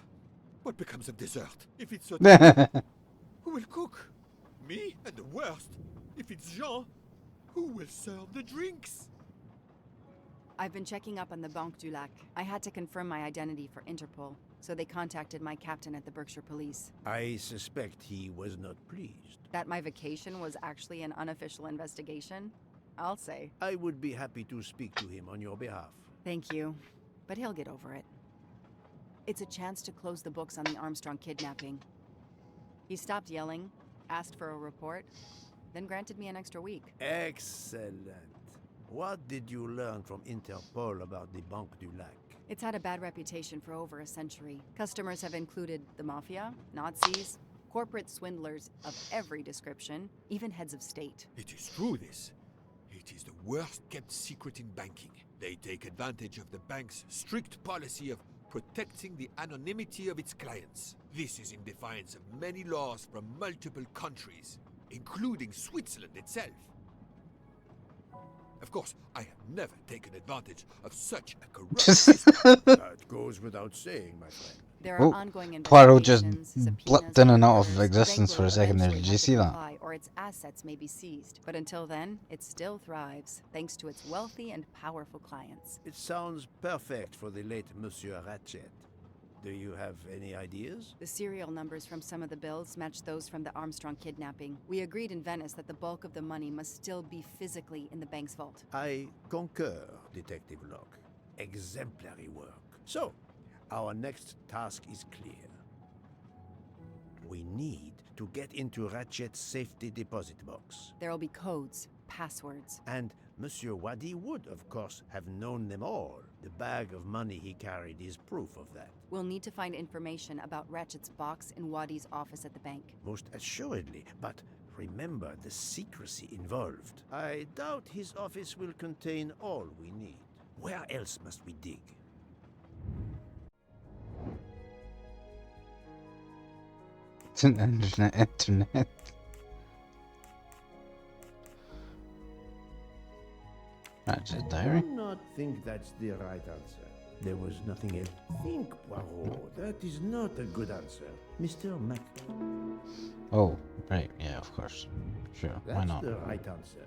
What becomes of dessert? If it's so who will cook? Me? And the worst, if it's Jean, who will serve the drinks? I've been checking up on the Banque du Lac. I had to confirm my identity for Interpol, so they contacted my captain at the Berkshire Police. I suspect he was not pleased. That my vacation was actually an unofficial investigation? I'll say. I would be happy to speak to him on your behalf. Thank you, but he'll get over it. It's a chance to close the books on the Armstrong kidnapping. He stopped yelling, asked for a report, then granted me an extra week. Excellent. What did you learn from Interpol about the Banque du Lac? It's had a bad reputation for over a century. Customers have included the mafia, Nazis, corporate swindlers of every description, even heads of state. It is true, this. It is the worst kept secret in banking. They take advantage of the bank's strict policy of protecting the anonymity of its clients. This is in defiance of many laws from multiple countries, including Switzerland itself. Of course, I have never taken advantage of such a corrupt system. That goes without saying, my friend. There are ongoing Poirot just investigations, blipped in and out of subpoenas. existence for a second there. Did you see that? Or its assets may be seized. But until then, it still thrives, thanks to its wealthy and powerful clients. It sounds perfect for the late Monsieur Ratchet. Do you have any ideas? The serial numbers from some of the bills match those from the Armstrong kidnapping. We agreed in Venice that the bulk of the money must still be physically in the bank's vault. I concur, Detective Locke. Exemplary work. So, our next task is clear. We need to get into Ratchet's safety deposit box. There will be codes, passwords. And Monsieur Wadi would, of course, have known them all. The bag of money he carried is proof of that. We'll need to find information about Ratchet's box in Wadi's office at the bank. Most assuredly, but remember the secrecy involved. I doubt his office will contain all we need. Where else must we dig? It's an internet. Ratchet's diary? I do not think that's the right answer. There was nothing else. Think, Poirot. That is not a good answer. Mr. Mac. Oh, right. Yeah, of course. Sure. Why not? That's the right answer.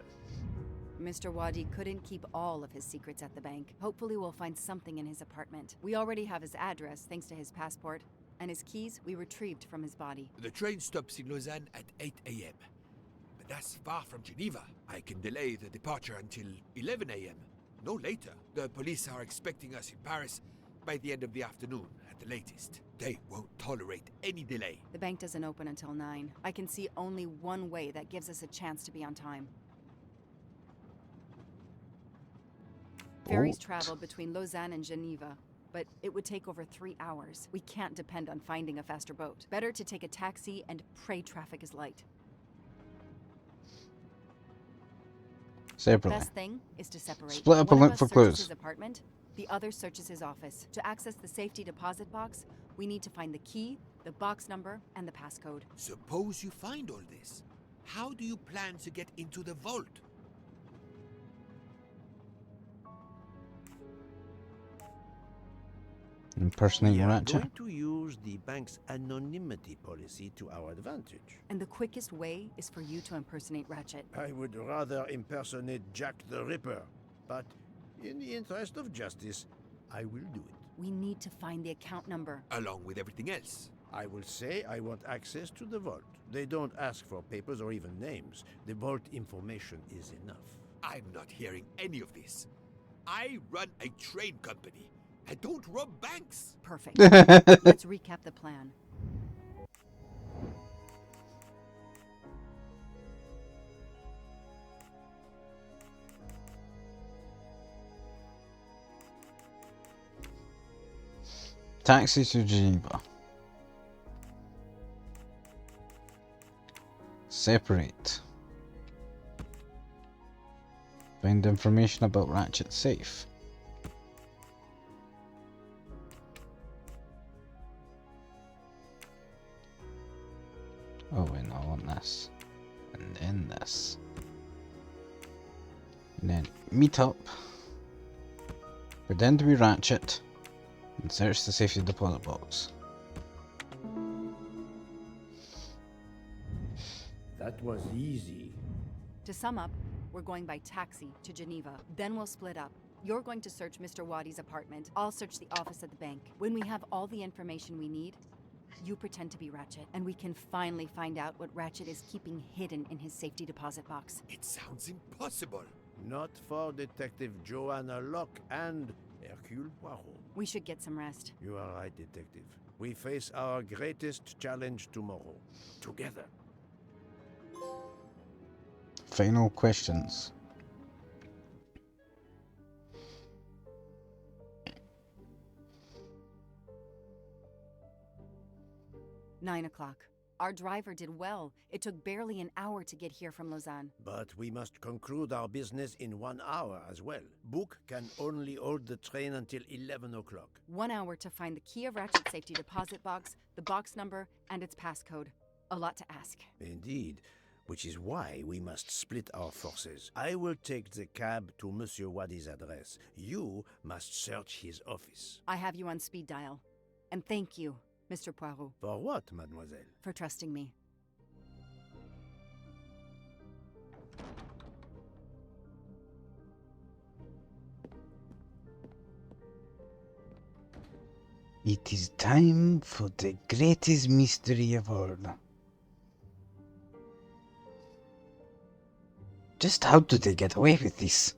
Mr. Wadi couldn't keep all of his secrets at the bank. Hopefully we'll find something in his apartment. We already have his address thanks to his passport, and his keys we retrieved from his body. The train stops in Lausanne at 8 a.m. But that's far from Geneva. I can delay the departure until 11 a.m. No later. The police are expecting us in Paris by the end of the afternoon at the latest. They won't tolerate any delay. The bank doesn't open until 9. I can see only one way that gives us a chance to be on time. Ferries travel between Lausanne and Geneva, but it would take over 3 hours. We can't depend on finding a faster boat. Better to take a taxi and pray traffic is light. Separately. Best thing is to separate. Split up One and of look us for searches clues. his apartment, the other searches his office. To access the safety deposit box, we We need to find the key, the box number, and the passcode. Suppose you find all this. How do you plan to get into the vault? Impersonating We are Ratchet. going to use the bank's anonymity policy to our advantage. And the quickest way is for you to impersonate Ratchet. I would rather impersonate Jack the Ripper, but in the interest of justice, I will do it. We need to find the account number. Along with everything else. I will say I want access to the vault. They don't ask for papers or even names. The vault information is enough. I'm not hearing any of this. I run a train company. I don't rob banks. Perfect. Let's recap the plan. Taxi to Geneva. Separate. Find information about Ratchet's safe. Oh wait, no, I want this. And then this. And then meet up. Pretend to be Ratchet. And search the safety deposit box. That was easy. To sum up, we're going by taxi to Geneva. Then we'll split up. You're going to search Mr. Wadi's apartment. I'll search the office at the bank. When we have all the information we need, you pretend to be Ratchet, and we can finally find out what Ratchet is keeping hidden in his safety deposit box. It sounds impossible. Not for Detective Joanna Locke and Hercule Poirot. We should get some rest. You are right, Detective. We face our greatest challenge tomorrow. Together. Final questions. Nine o'clock. Our driver did well. It took barely an hour to get here from Lausanne. But we must conclude our business in 1 hour as well. Book can only hold the train until 11 o'clock. 1 hour to find the key of Ratchet's safety deposit box, the box number, and its passcode. A lot to ask. Indeed, which is why we must split our forces. I will take the cab to Monsieur Wadi's address. You must search his office. I have you on speed dial. And thank you, Mr. Poirot. For what, mademoiselle? For trusting me. It is time for the greatest mystery of all. Just how do they get away with this?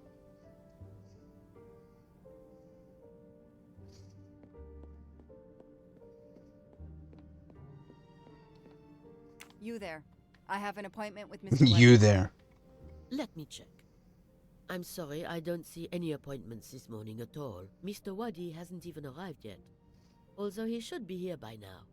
You there. I have an appointment with Mr. You Wadi. there. Let me check. I'm sorry, I don't see any appointments this morning at all. Mr. Wadi hasn't even arrived yet. Although he should be here by now.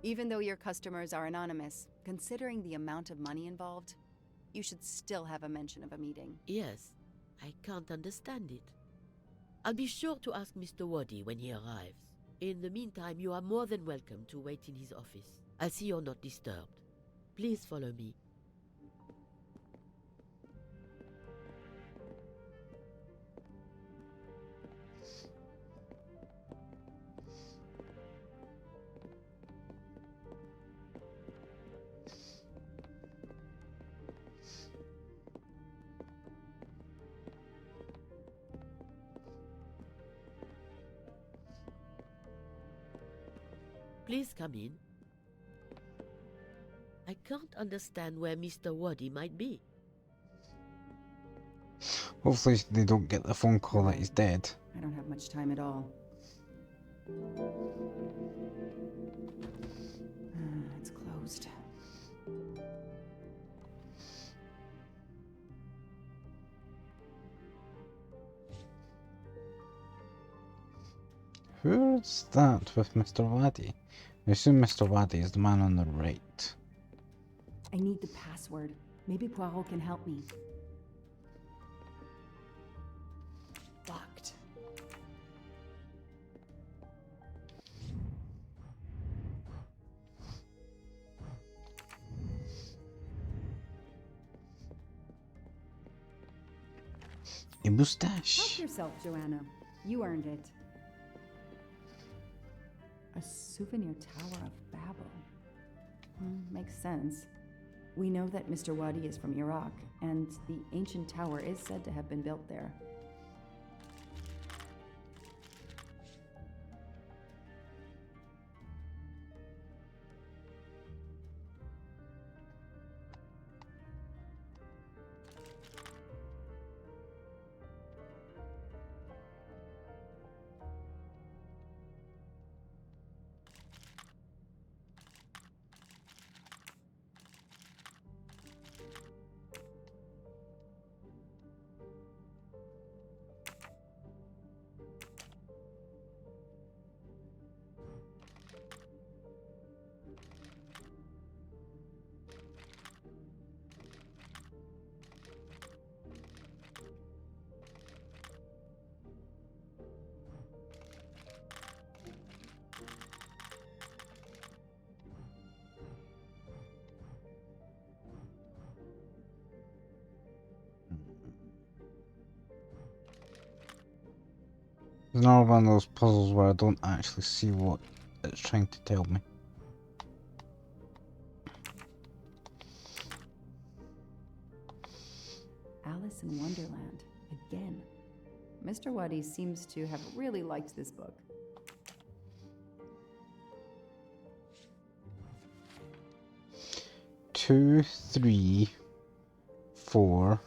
Even though your customers are anonymous, considering the amount of money involved, you should still have a mention of a meeting. Yes, I can't understand it. I'll be sure to ask Mr. Wadi when he arrives. In the meantime, you are more than welcome to wait in his office. I'll see you're not disturbed. Please follow me. Please come in. I can't understand where Mr. Wadi might be. Hopefully they don't get the phone call that he's dead. I don't have much time at all. It's closed. Who's that with Mr. Wadi? I assume Mr. Wadi is the man on the right. I need the password. Maybe Poirot can help me. A moustache. Help yourself, Joanna. You earned it. A souvenir Tower of Babel. Makes sense. We know that Mr. Wadi is from Iraq, and the ancient tower is said to have been built there. It's another one of those puzzles where I don't actually see what it's trying to tell me. Alice in Wonderland. Again. Mr. Wadi seems to have really liked this book. Two, 3, 4.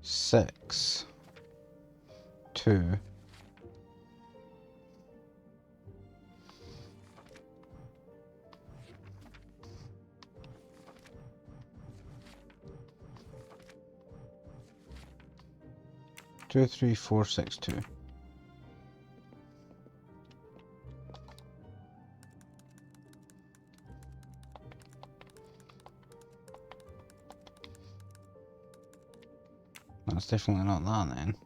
Six, 2. Two, 3, 4, 6, 2. That's definitely not that then.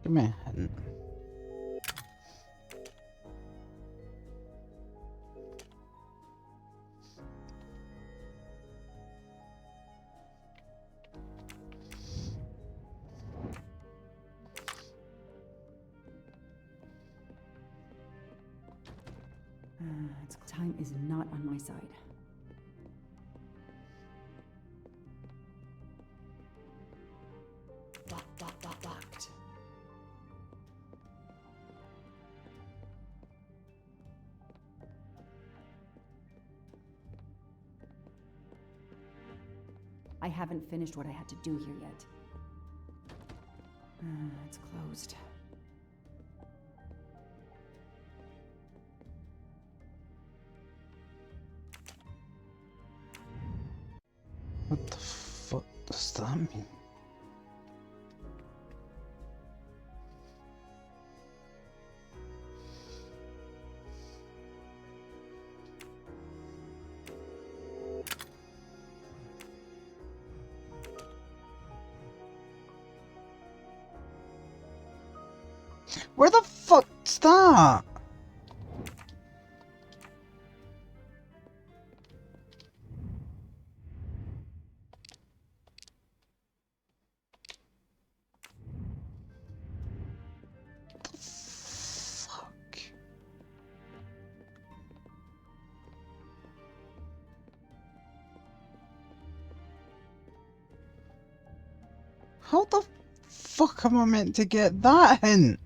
Give me a hint. Time is not on my side. Locked. I haven't finished what I had to do here yet. It's closed. What the fuck does that mean? Where the fuck's that? How the fuck am I meant to get that hint?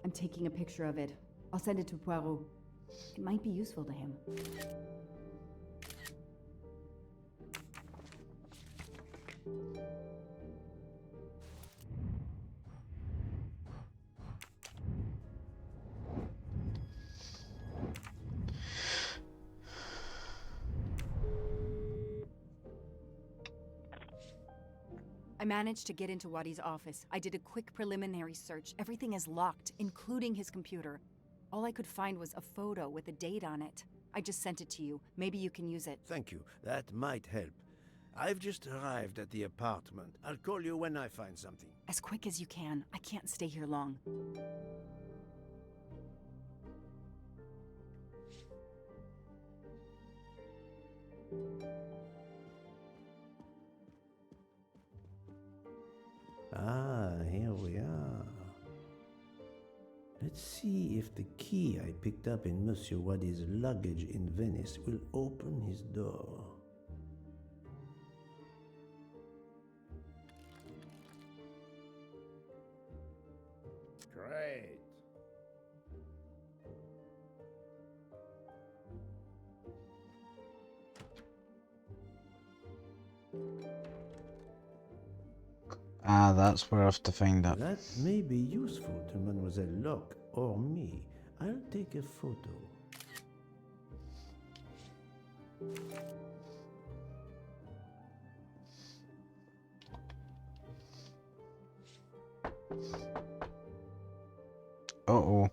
I'm taking a picture of it. I'll send it to Poirot. It might be useful to him. I managed to get into Wadi's office. I did a quick preliminary search. Everything is locked, including his computer. All I could find was a photo with a date on it. I just sent it to you. Maybe you can use it. Thank you. That might help. I've just arrived at the apartment. I'll call you when I find something. As quick as you can. I can't stay here long. Ah, here we are. Let's see if the key I picked up in Monsieur Wadi's luggage in Venice will open his door. Great. Ah, that's where I have to find it. That may be useful to Mademoiselle Locke or me. I'll take a photo. Uh-oh.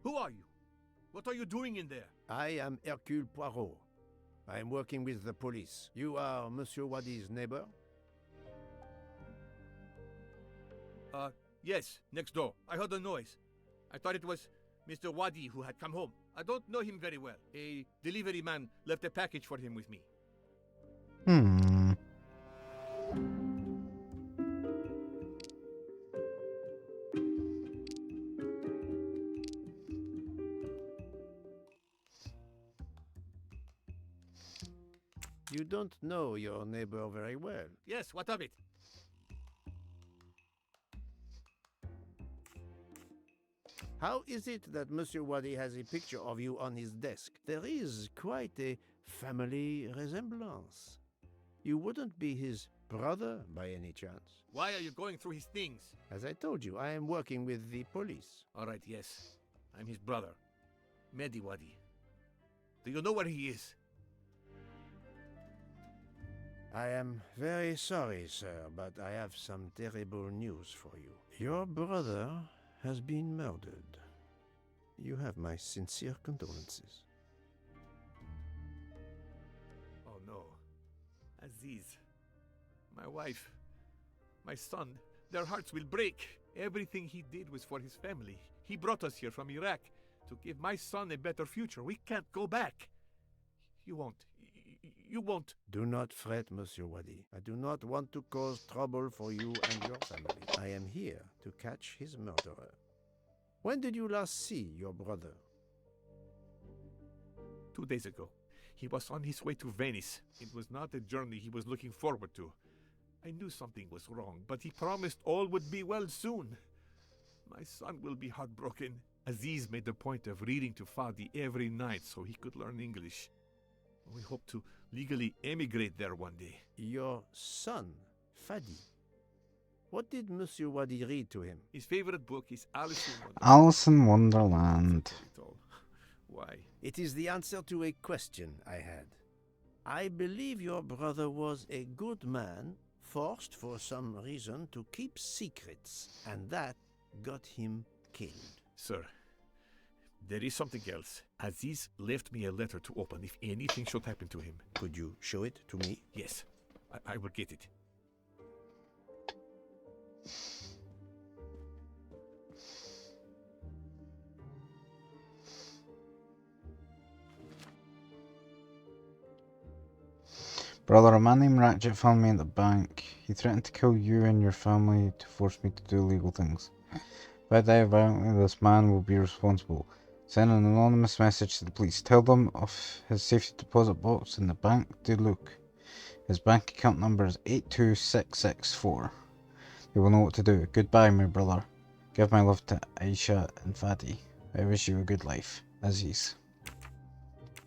Who are you? What are you doing in there? I am Hercule Poirot. I am working with the police. You are Monsieur Wadi's neighbor? Yes, next door. I heard a noise. I thought it was Mr. Wadi who had come home. I don't know him very well. A delivery man left a package for him with me. Hmm. You don't know your neighbor very well. Yes, what of it? How is it that Monsieur Wadi has a picture of you on his desk? There is quite a family resemblance. You wouldn't be his brother by any chance? Why are you going through his things? As I told you, I am working with the police. All right, yes. I'm his brother, Mehdi Wadi. Do you know where he is? I am very sorry, sir, but I have some terrible news for you. Your brother has been murdered. You have my sincere condolences. Oh no. Aziz, my wife, my son, their hearts will break. Everything he did was for his family. He brought us here from Iraq to give my son a better future. We can't go back. You won't. You won't. Do not fret, Monsieur Wadi. I do not want to cause trouble for you and your family. I am here to catch his murderer. When did you last see your brother? 2 days ago. He was on his way to Venice. It was not a journey he was looking forward to. I knew something was wrong, but he promised all would be well soon. My son will be heartbroken. Aziz made a point of reading to Fadi every night so he could learn English. We hope to legally emigrate there one day. Your son, Fadi. What did Monsieur Wadi read to him? His favorite book is Alice in Wonderland. Alice in Wonderland. Why? It is the answer to a question I had. I believe your brother was a good man, forced for some reason to keep secrets, and that got him killed. Sir, there is something else. Aziz left me a letter to open if anything should happen to him. Could you show it to me? Yes, I will get it. Brother, a man named Ratchet found me at the bank. He threatened to kill you and your family to force me to do illegal things. If I die violently, this man will be responsible. Send an anonymous message to the police. Tell them of his safety deposit box in the bank. Do look. His bank account number is 82664. They will know what to do. Goodbye, my brother. Give my love to Aisha and Fadi. I wish you a good life. Aziz.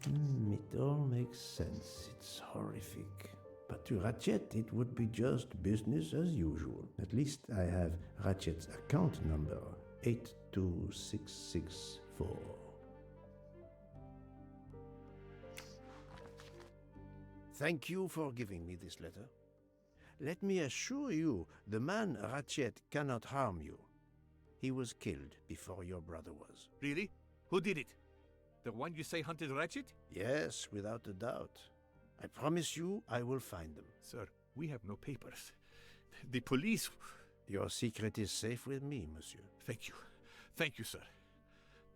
It all makes sense. It's horrific. But to Ratchet, it would be just business as usual. At least I have Ratchet's account number, 82664. Thank you for giving me this letter. Let me assure you, the man Ratchet cannot harm you. He was killed before your brother was. Really? Who did it? The one you say hunted Ratchet? Yes, without a doubt. I promise you I will find them. Sir, we have no papers. The police... Your secret is safe with me, monsieur. Thank you. Thank you, sir.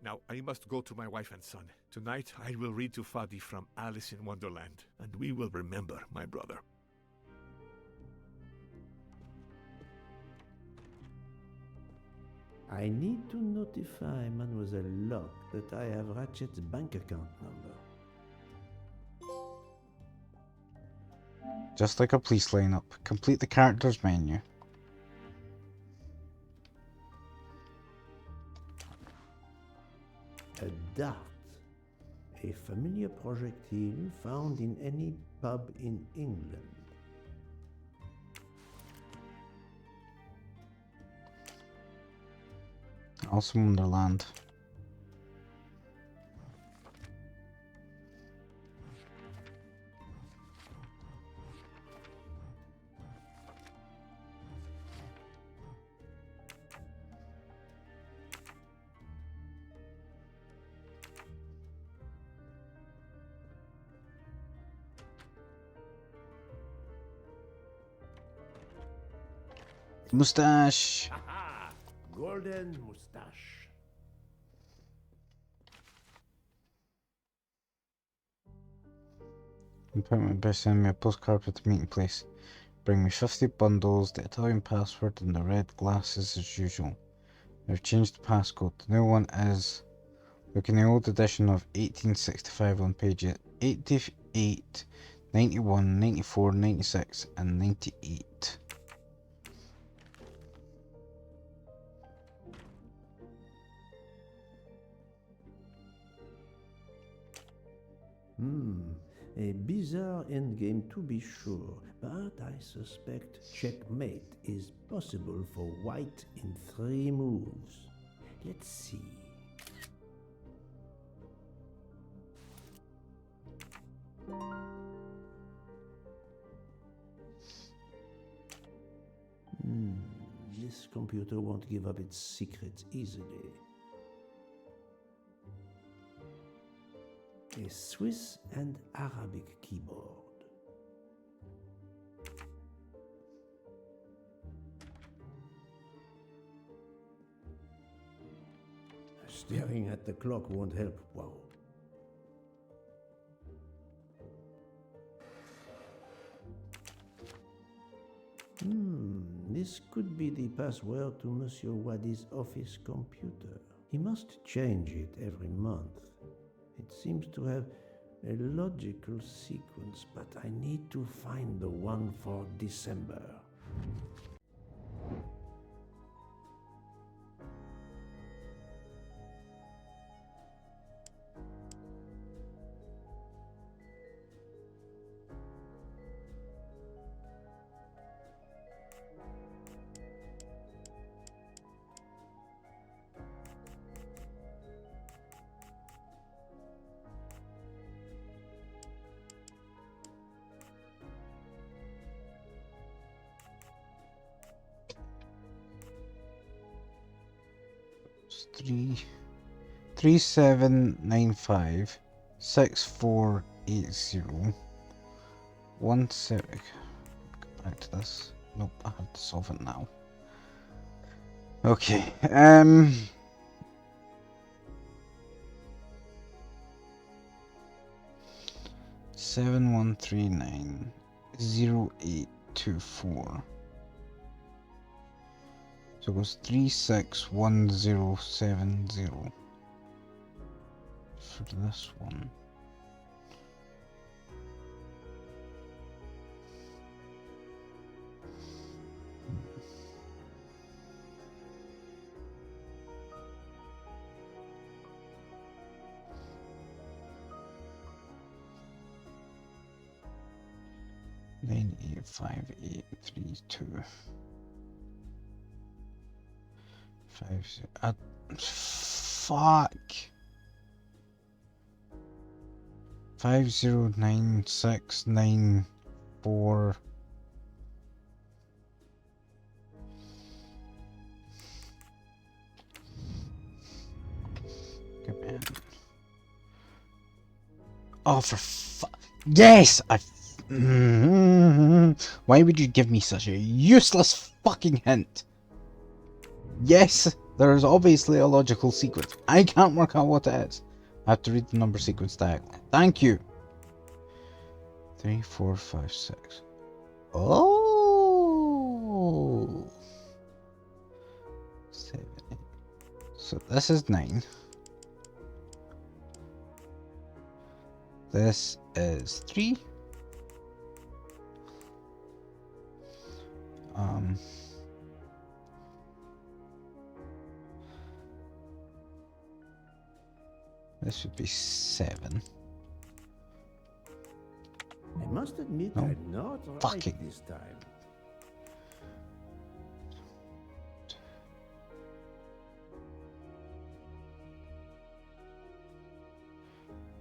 Now, I must go to my wife and son. Tonight, I will read to Fadi from Alice in Wonderland, and we will remember my brother. I need to notify Mademoiselle Locke that I have Ratchet's bank account number. Just like a police lineup. Complete the characters menu. A dart. A familiar projectile found in any pub in England. Also Wonderland. Mustache. Aha! Golden mustache. Appointment by sending me a postcard with the meeting place. Bring me 50 bundles, the Italian password, and the red glasses as usual. I've changed the passcode. The new one is... Look in the old edition of 1865 on pages 88, 91, 94, 96, and 98. A bizarre endgame to be sure, but I suspect checkmate is possible for white in 3 moves. Let's see. This computer won't give up its secrets easily. A Swiss and Arabic keyboard. Staring at the clock won't help. Wow. This could be the password to Monsieur Wadi's office computer. He must change it every month. It seems to have a logical sequence, but I need to find the one for December. Three 3795 6480 1 sec. Go back to this. Nope, I have to solve it now. Okay, 7139 0824. So it goes 361070 for this one. Nine 85832 fuck 509694. Come on. Oh, for yes! Why would you give me such a useless fucking hint? Yes, there is obviously a logical sequence. I can't work out what it is. I have to read the number sequence diagonally. Thank you. 3, 4, 5, 6. Oh. 7, 8. So this is 9. This is 3. This would be 7. I must admit No. I'm not Fucking. right this time.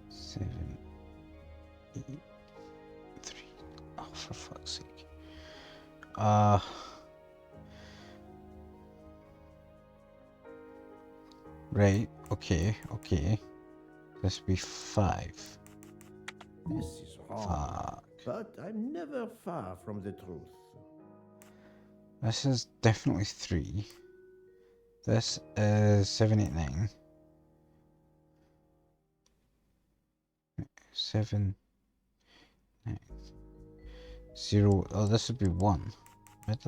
Seven, 8, 3. Oh, for fuck's sake. Right. Okay. This would be 5. This is wrong. Fuck. But I'm never far from the truth. This is definitely 3. This is 789. 7, 9, 0. Oh, this would be 1. If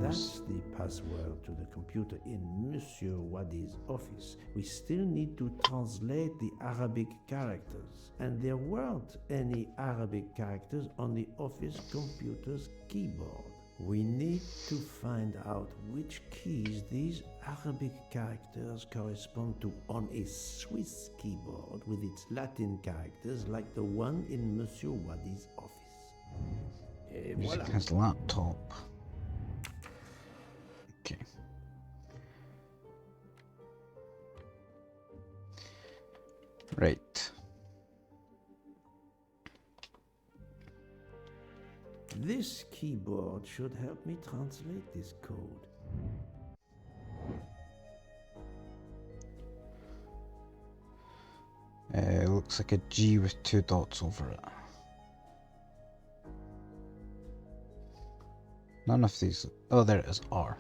that's the password to the computer in Monsieur Wadi's office, we still need to translate the Arabic characters. And there weren't any Arabic characters on the office computer's keyboard. We need to find out which keys these Arabic characters correspond to on a Swiss keyboard with its Latin characters like the one in Monsieur Wadi's office. Using his laptop. Okay. Right. This keyboard should help me translate this code. It looks like a G with 2 dots over it. None of these. Oh, there it is. R.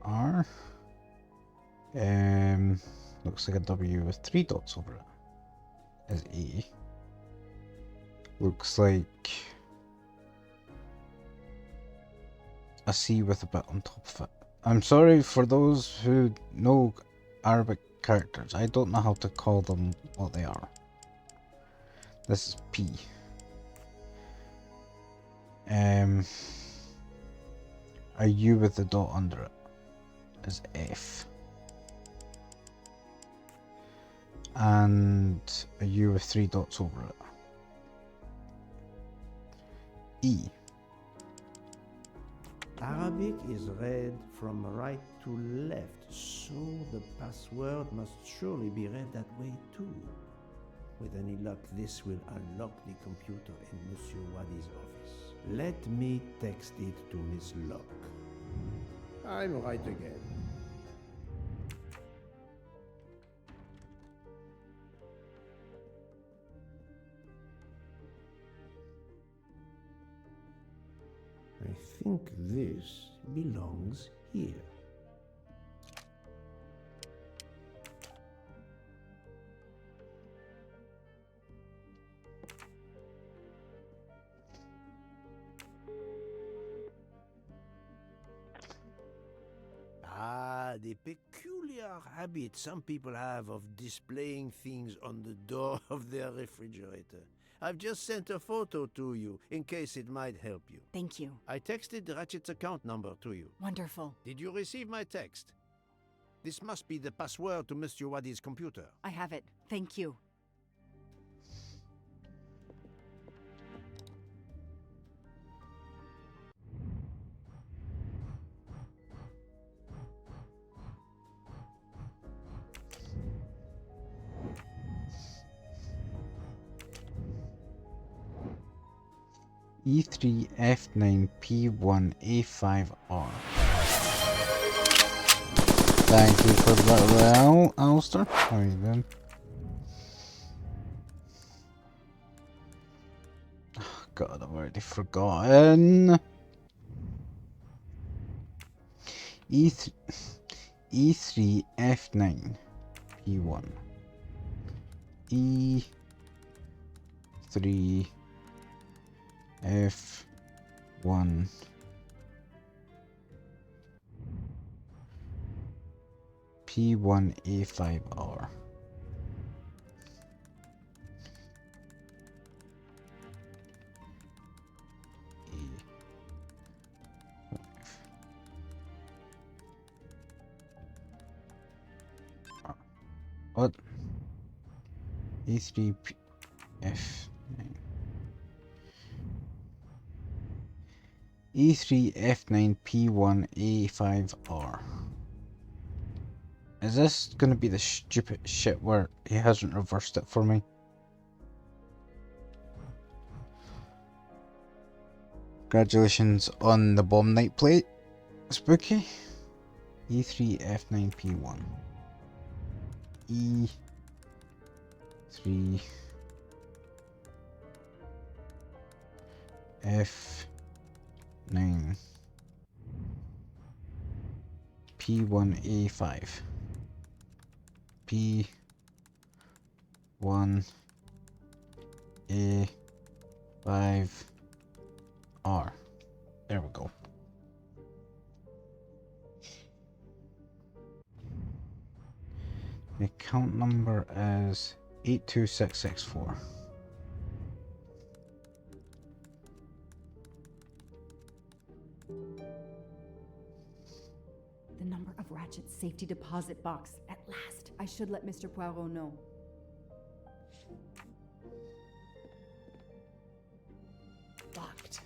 R. Looks like a W with 3 dots over it. Is E. Looks like a C with a bit on top of it. I'm sorry for those who know Arabic characters. I don't know how to call them what they are. This is P. A U with a dot under it is F. And a U with 3 dots over it. E. Arabic is read from right to left, so the password must surely be read that way too. With any luck, this will unlock the computer in Monsieur Wadi's office. Let me text it to Miss Locke. I'm right again. I think this belongs here. the peculiar habit some people have of displaying things on the door of their refrigerator. I've just sent a photo to you, in case it might help you. Thank you. I texted Ratchet's account number to you. Wonderful. Did you receive my text? This must be the password to Mr. Wadi's computer. I have it. Thank you. E3 F9 P1 A5R. Thank you for that, Alistair. How are you doing? Oh, God, I've already forgotten. E3 F9 P1 E3 F1 P1 A5R. What? E3 F9 E3 F9 P1 A5R. Is this gonna be the stupid shit where he hasn't reversed it for me? Congratulations on the bomb night plate, Spooky. E3 F9 P1 E3 F9 P1 A5 P1 A5R. There we go. The account number is 82664. The number of Ratchet's safety deposit box. At last. I should let Mr. Poirot know. Locked.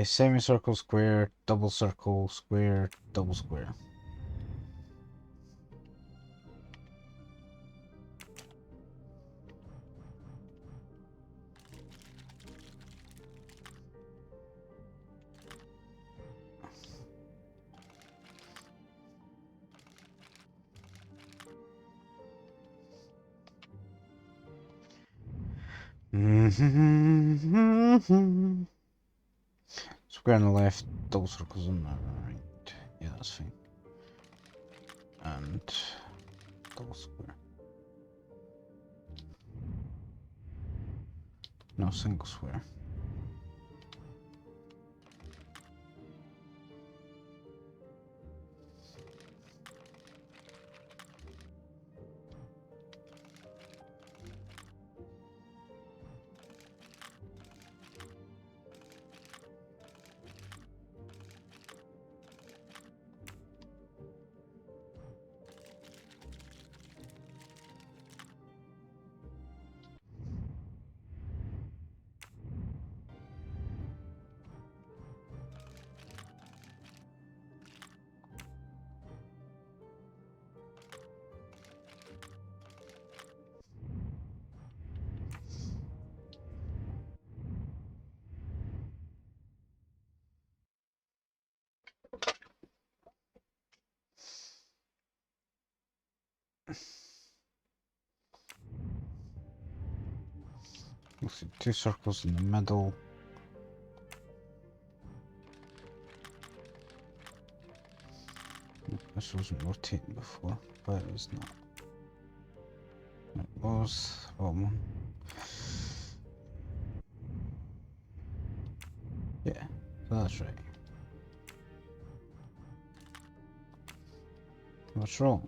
Semicircle, square, double circle, square, double square. Square on the left, double circles on the right. Yeah, that's fine. And double square. No, single square. We'll see 2 circles in the middle. This wasn't rotating before, but it was not. It was. One. Yeah, so that's right. What's wrong?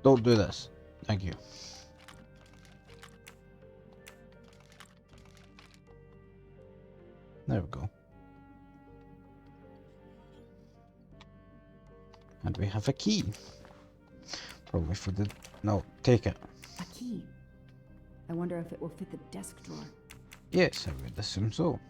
Don't do this. Thank you. There we go. And we have a key. Probably for the... No, take it. A key. I wonder if it will fit the desk drawer. Yes, I would assume so.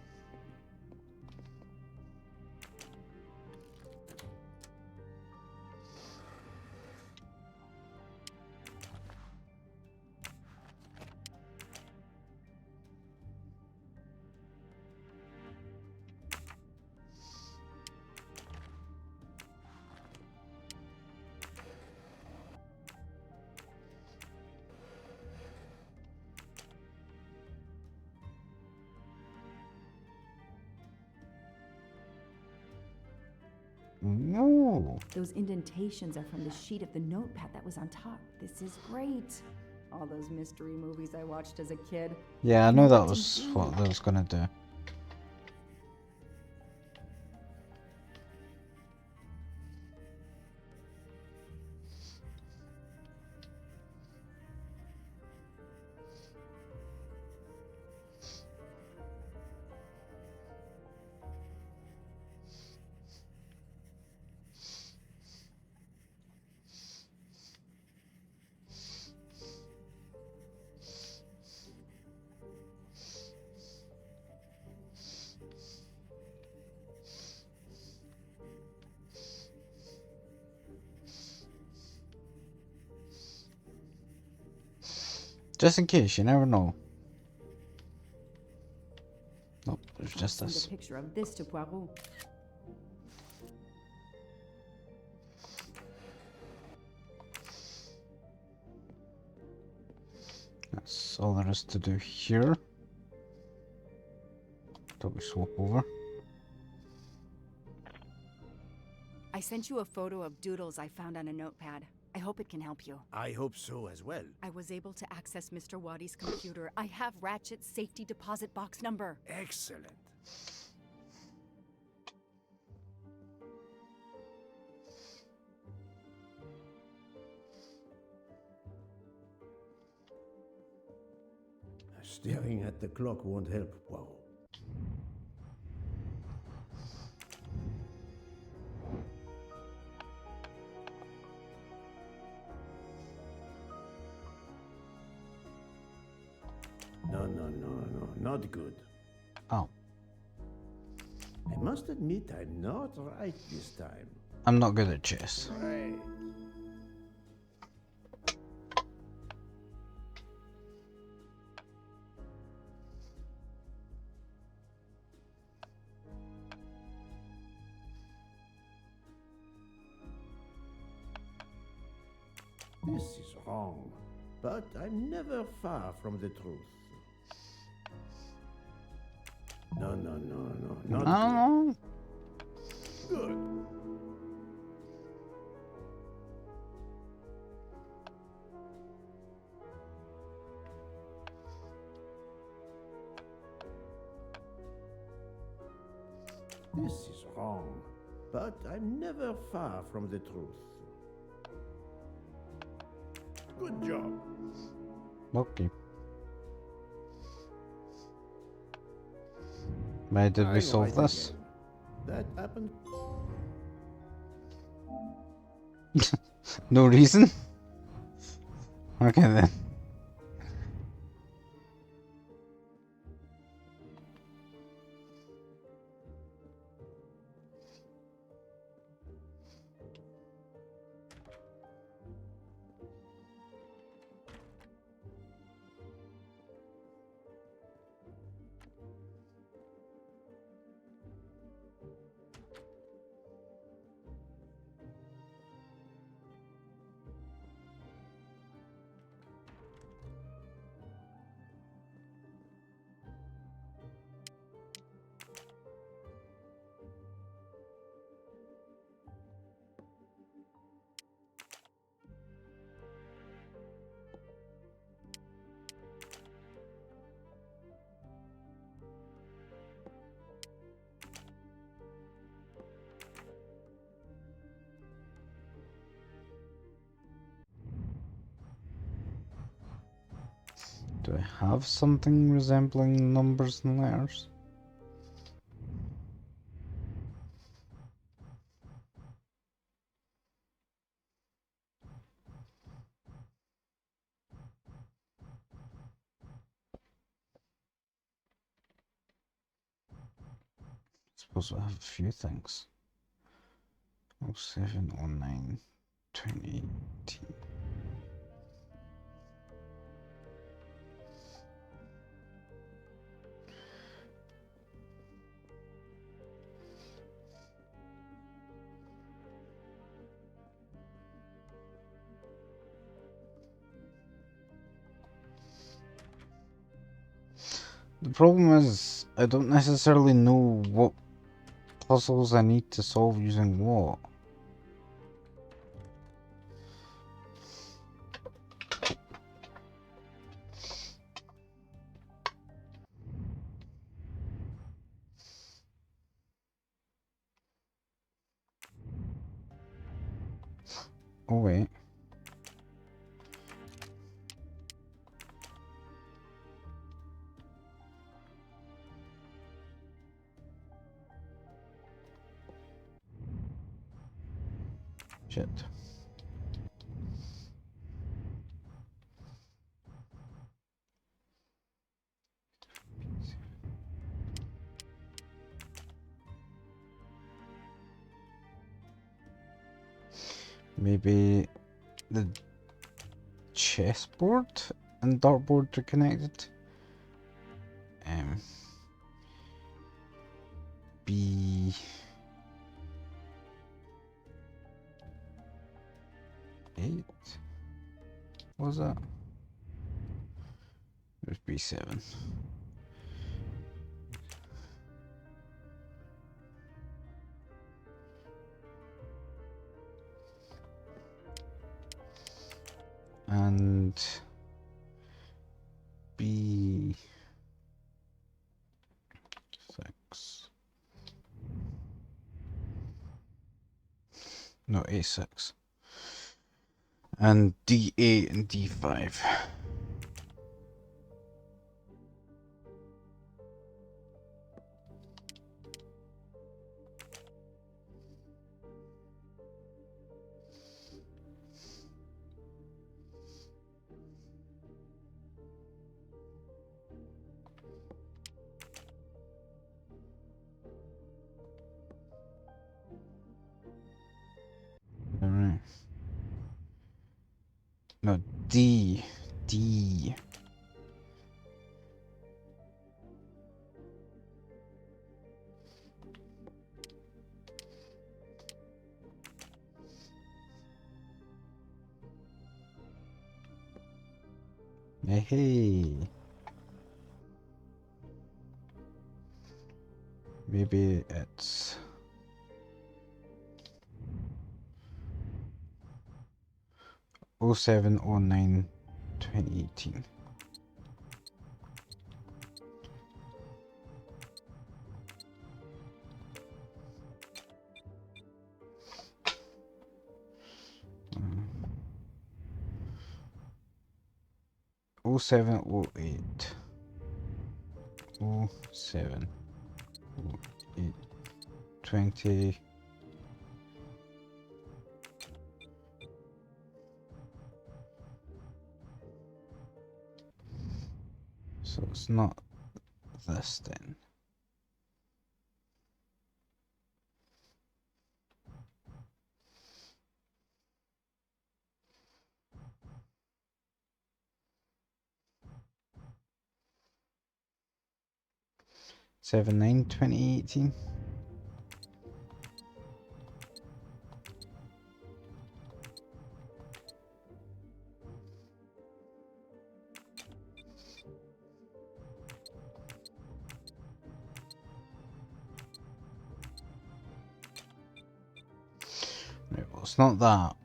No. Those indentations are from the sheet of the notepad that was on top. This is great. All those mystery movies I watched as a kid. Yeah, I know that was what I was gonna do. Just in case, you never know. Nope, there's just Send this. a picture of this to Poirot. That's all there is to do here. Don't we swap over? I sent you a photo of doodles I found on a notepad. I hope it can help you. I hope so as well. I was able to access Mr. Waddy's computer. I have Ratchet's safety deposit box number. Excellent. Staring at the clock won't help, Poirot. No, not good. Oh. I must admit I'm not right this time. I'm not good at chess. Right. This is wrong, but I'm never far from the truth. No, not good. Good. This is wrong, but I'm never far from the truth. Good job. Okay. Why did we solve this? That happened. No reason? Okay then. Do I have something resembling numbers and letters? Suppose I have a few things. 0709 2018. The problem is, I don't necessarily know what puzzles I need to solve using what. Oh wait. Shit. Maybe the chessboard and dartboard are connected. B8 was that? There's B7. And B6. No, A6. And D8 and D5. Alright. No, D. D. Hey. Maybe it's 0709 2018. Oh 0708. 0708 20. So it's not this then. Seven nine 2018. Right, well, it's not that.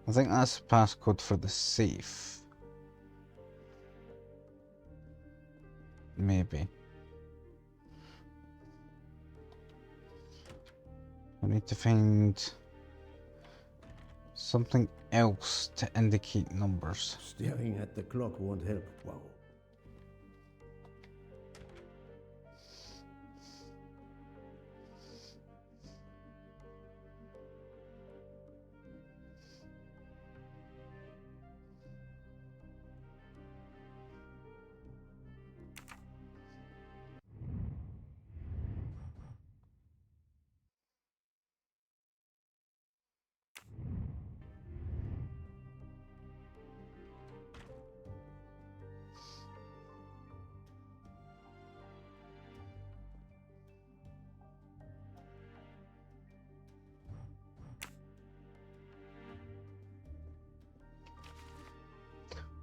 I think that's the passcode for the safe. maybe. I need to find something else to indicate numbers. Staring at the clock won't help, wow.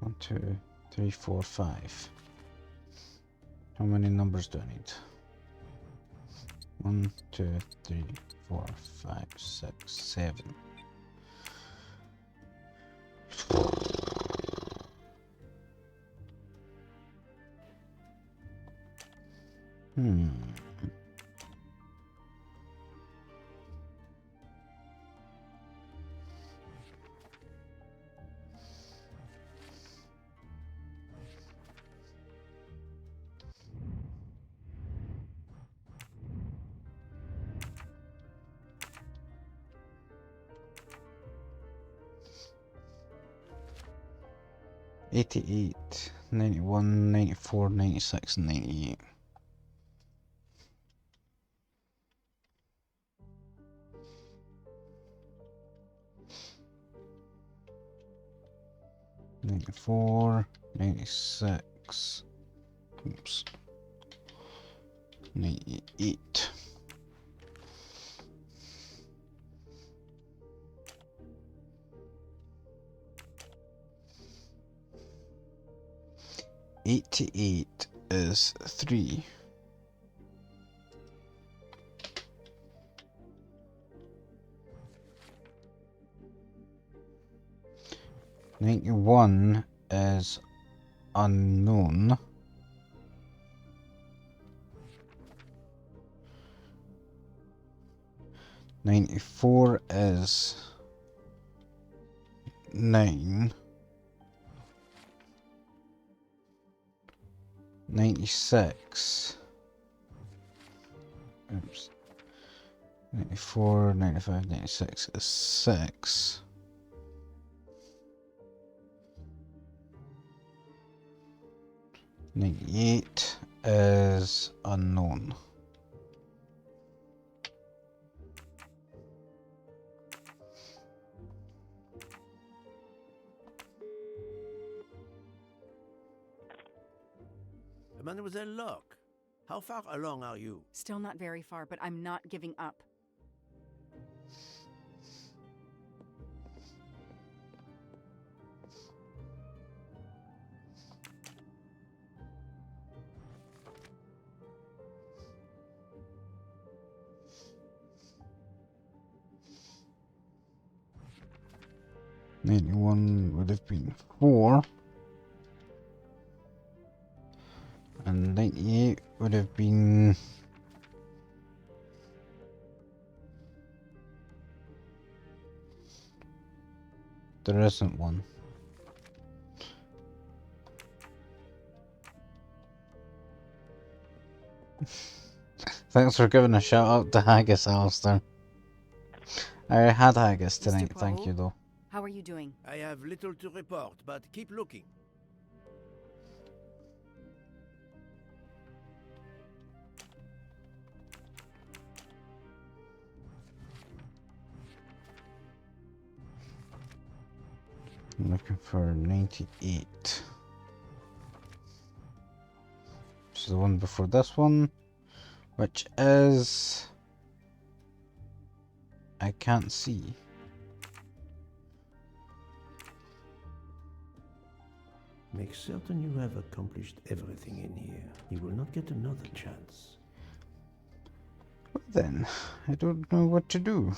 One, two, three, four, five. How many numbers do I need? 1, 2, 3, 4, 5, 6, 7. Hmm. $88, $91, $94, $96, and $98. $94, $96, oops, $98. $88 is 3. $91 is unknown. $94 is 9. 96. Oops. 94, 95, 96 is 6. $98 is unknown. Mademoiselle Locke, how far along are you? Still not very far, but I'm not giving up. $91 would have been 4. And 98 would have been... There isn't one. Thanks for giving a shout out to Haggis, Alistair. I had Haggis tonight, thank you though. How are you doing? I have little to report, but keep looking. I'm looking for 98. Which is the one before this one. Which is... I can't see. Make certain you have accomplished everything in here. You will not get another chance. Well then, I don't know what to do.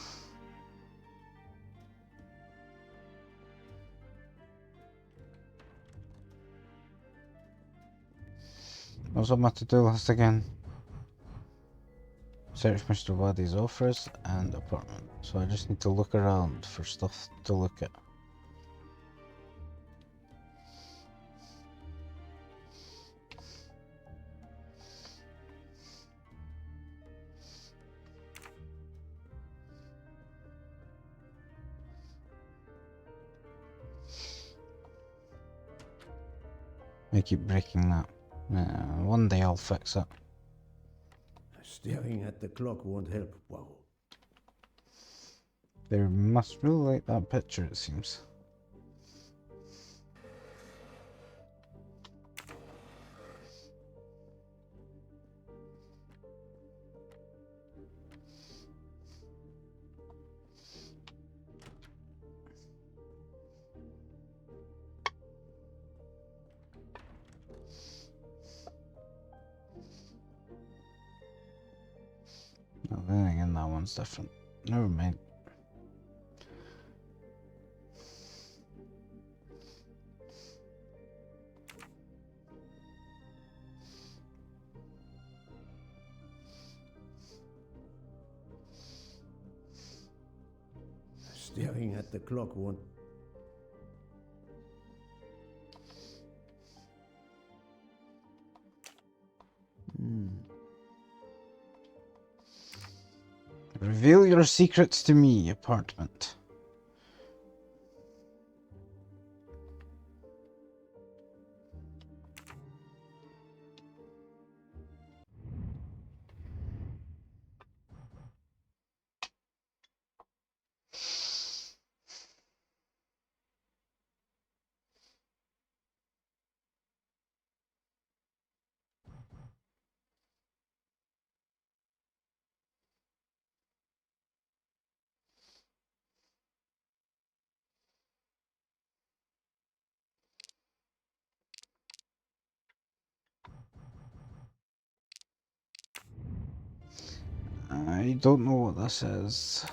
What's on my to-do list again? Search Mr. Waddy's office and apartment. So I just need to look around for stuff to look at. I keep breaking that. One day I'll fix it. Staring at the clock won't help, Poirot. They must really like that picture, it seems. No, then again, that one's different. Never mind. Staring at the clock won't... Reveal your secrets to me, apartment. I don't know what this is.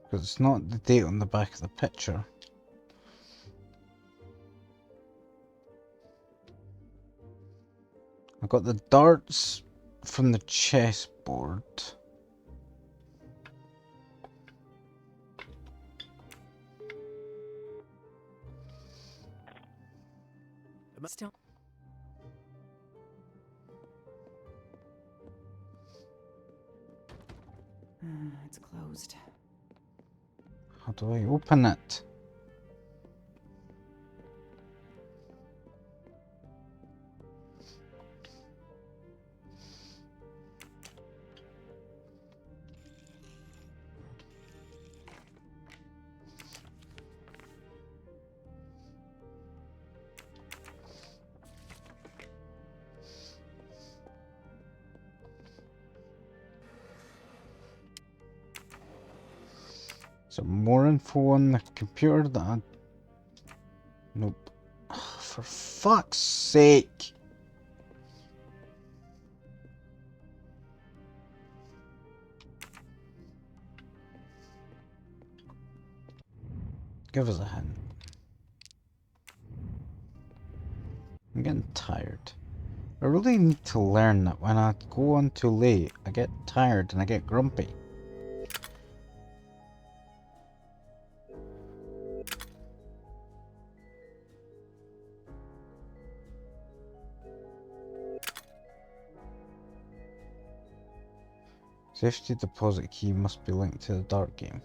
Because it's not the date on the back of the picture. I got the darts from the chessboard. Still. It's closed. How do I open it? Some more info on the computer that I... Nope. For fuck's sake! Give us a hint. I'm getting tired. I really need to learn that when I go on too late, I get tired and I get grumpy. Safety deposit key must be linked to the dart game.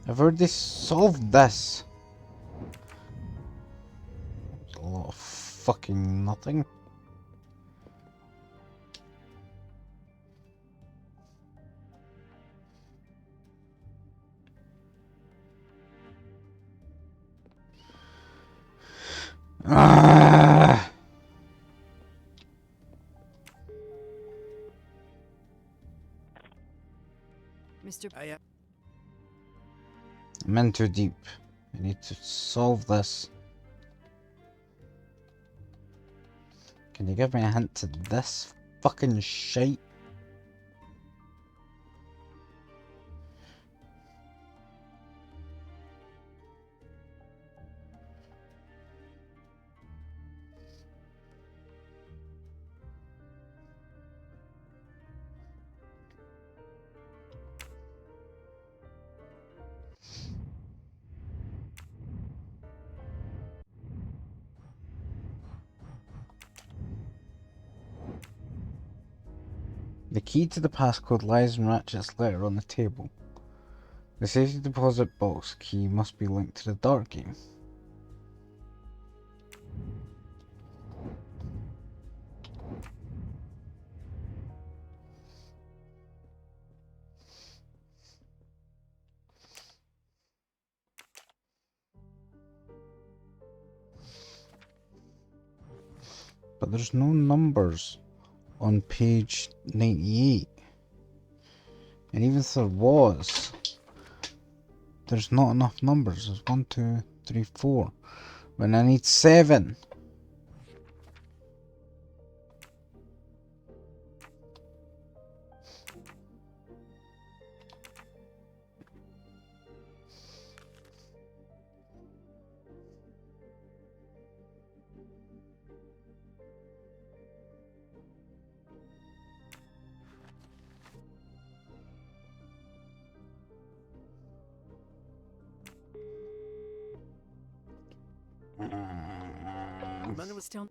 I've already solved this. There's a lot of fucking nothing. Ah! Mr. I'm in too deep. I need to solve this. Can you give me a hint to this fucking shite? The key to the passcode lies in Ratchet's letter on the table. The safety deposit box key must be linked to the dark game. But there's no numbers on page 98. And even if there was, there's not enough numbers. There's 1, 2, 3, 4. When I need 7. Mother was still.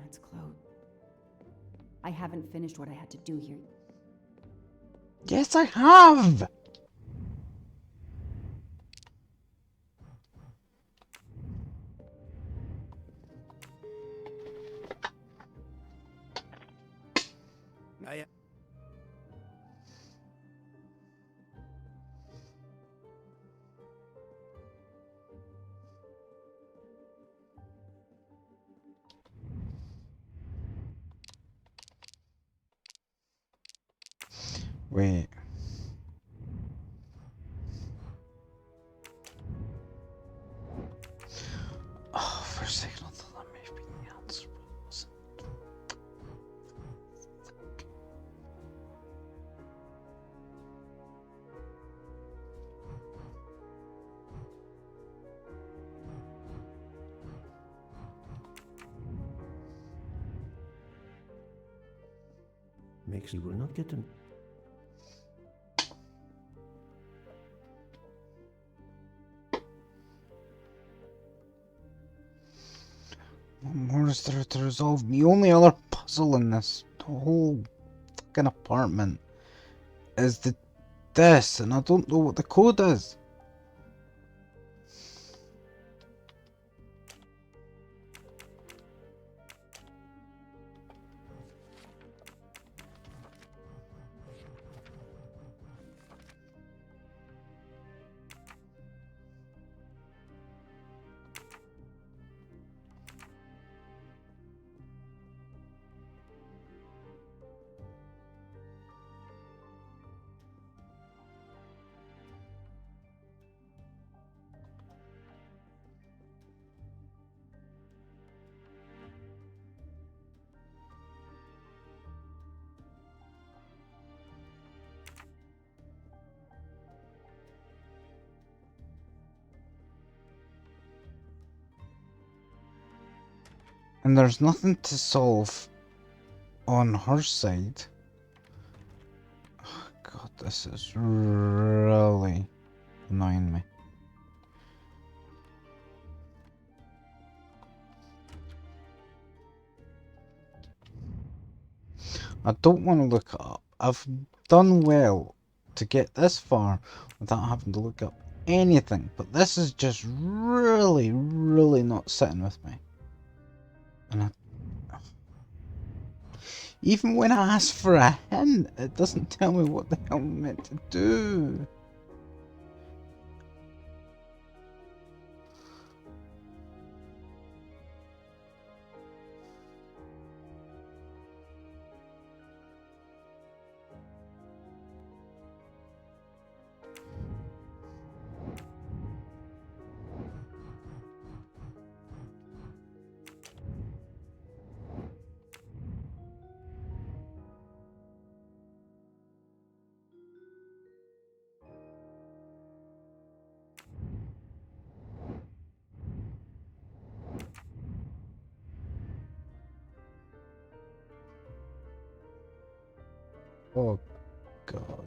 It's closed. I haven't finished what I had to do here. Yes, I have! Wait. Oh, for a second I thought that may have been the answer, but it wasn't. Makes you will not get an. What more is there to resolve? The only other puzzle in this whole fucking apartment is this, and I don't know what the code is. And there's nothing to solve on her side. Oh God, this is really annoying me. I don't want to look it up. I've done well to get this far without having to look up anything, but this is just really, really not sitting with me. And even when I ask for a hint, it doesn't tell me what the hell I'm meant to do. Oh God.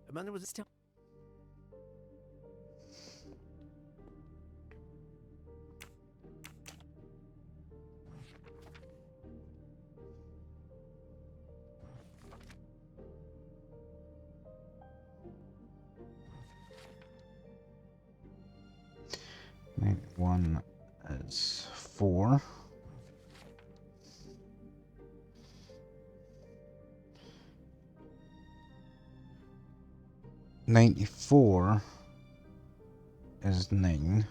Amanda was still. One is 4. $94 is 9.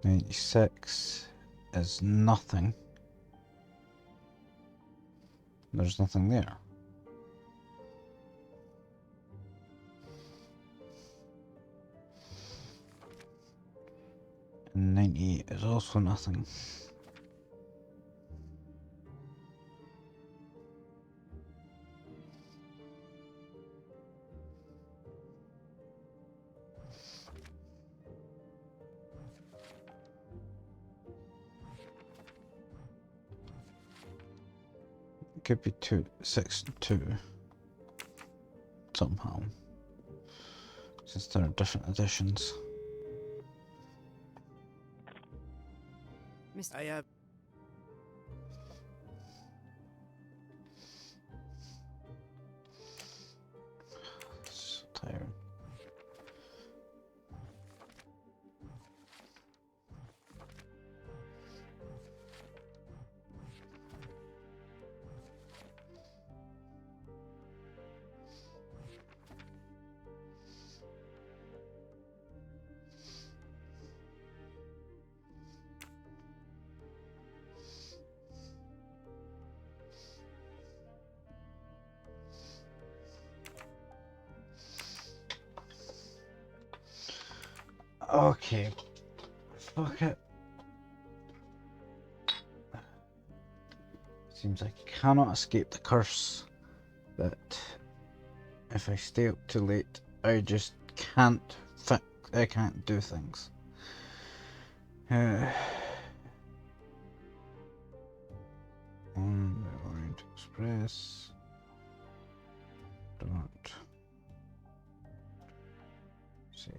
96 is nothing. There's nothing there. And 98 is also nothing. It could be 6 and 2 somehow, since there are different editions. I have. So tired. Okay. Fuck it. Seems I cannot escape the curse that if I stay up too late, I just can't I can't do things. On the Orient Express. Don't save.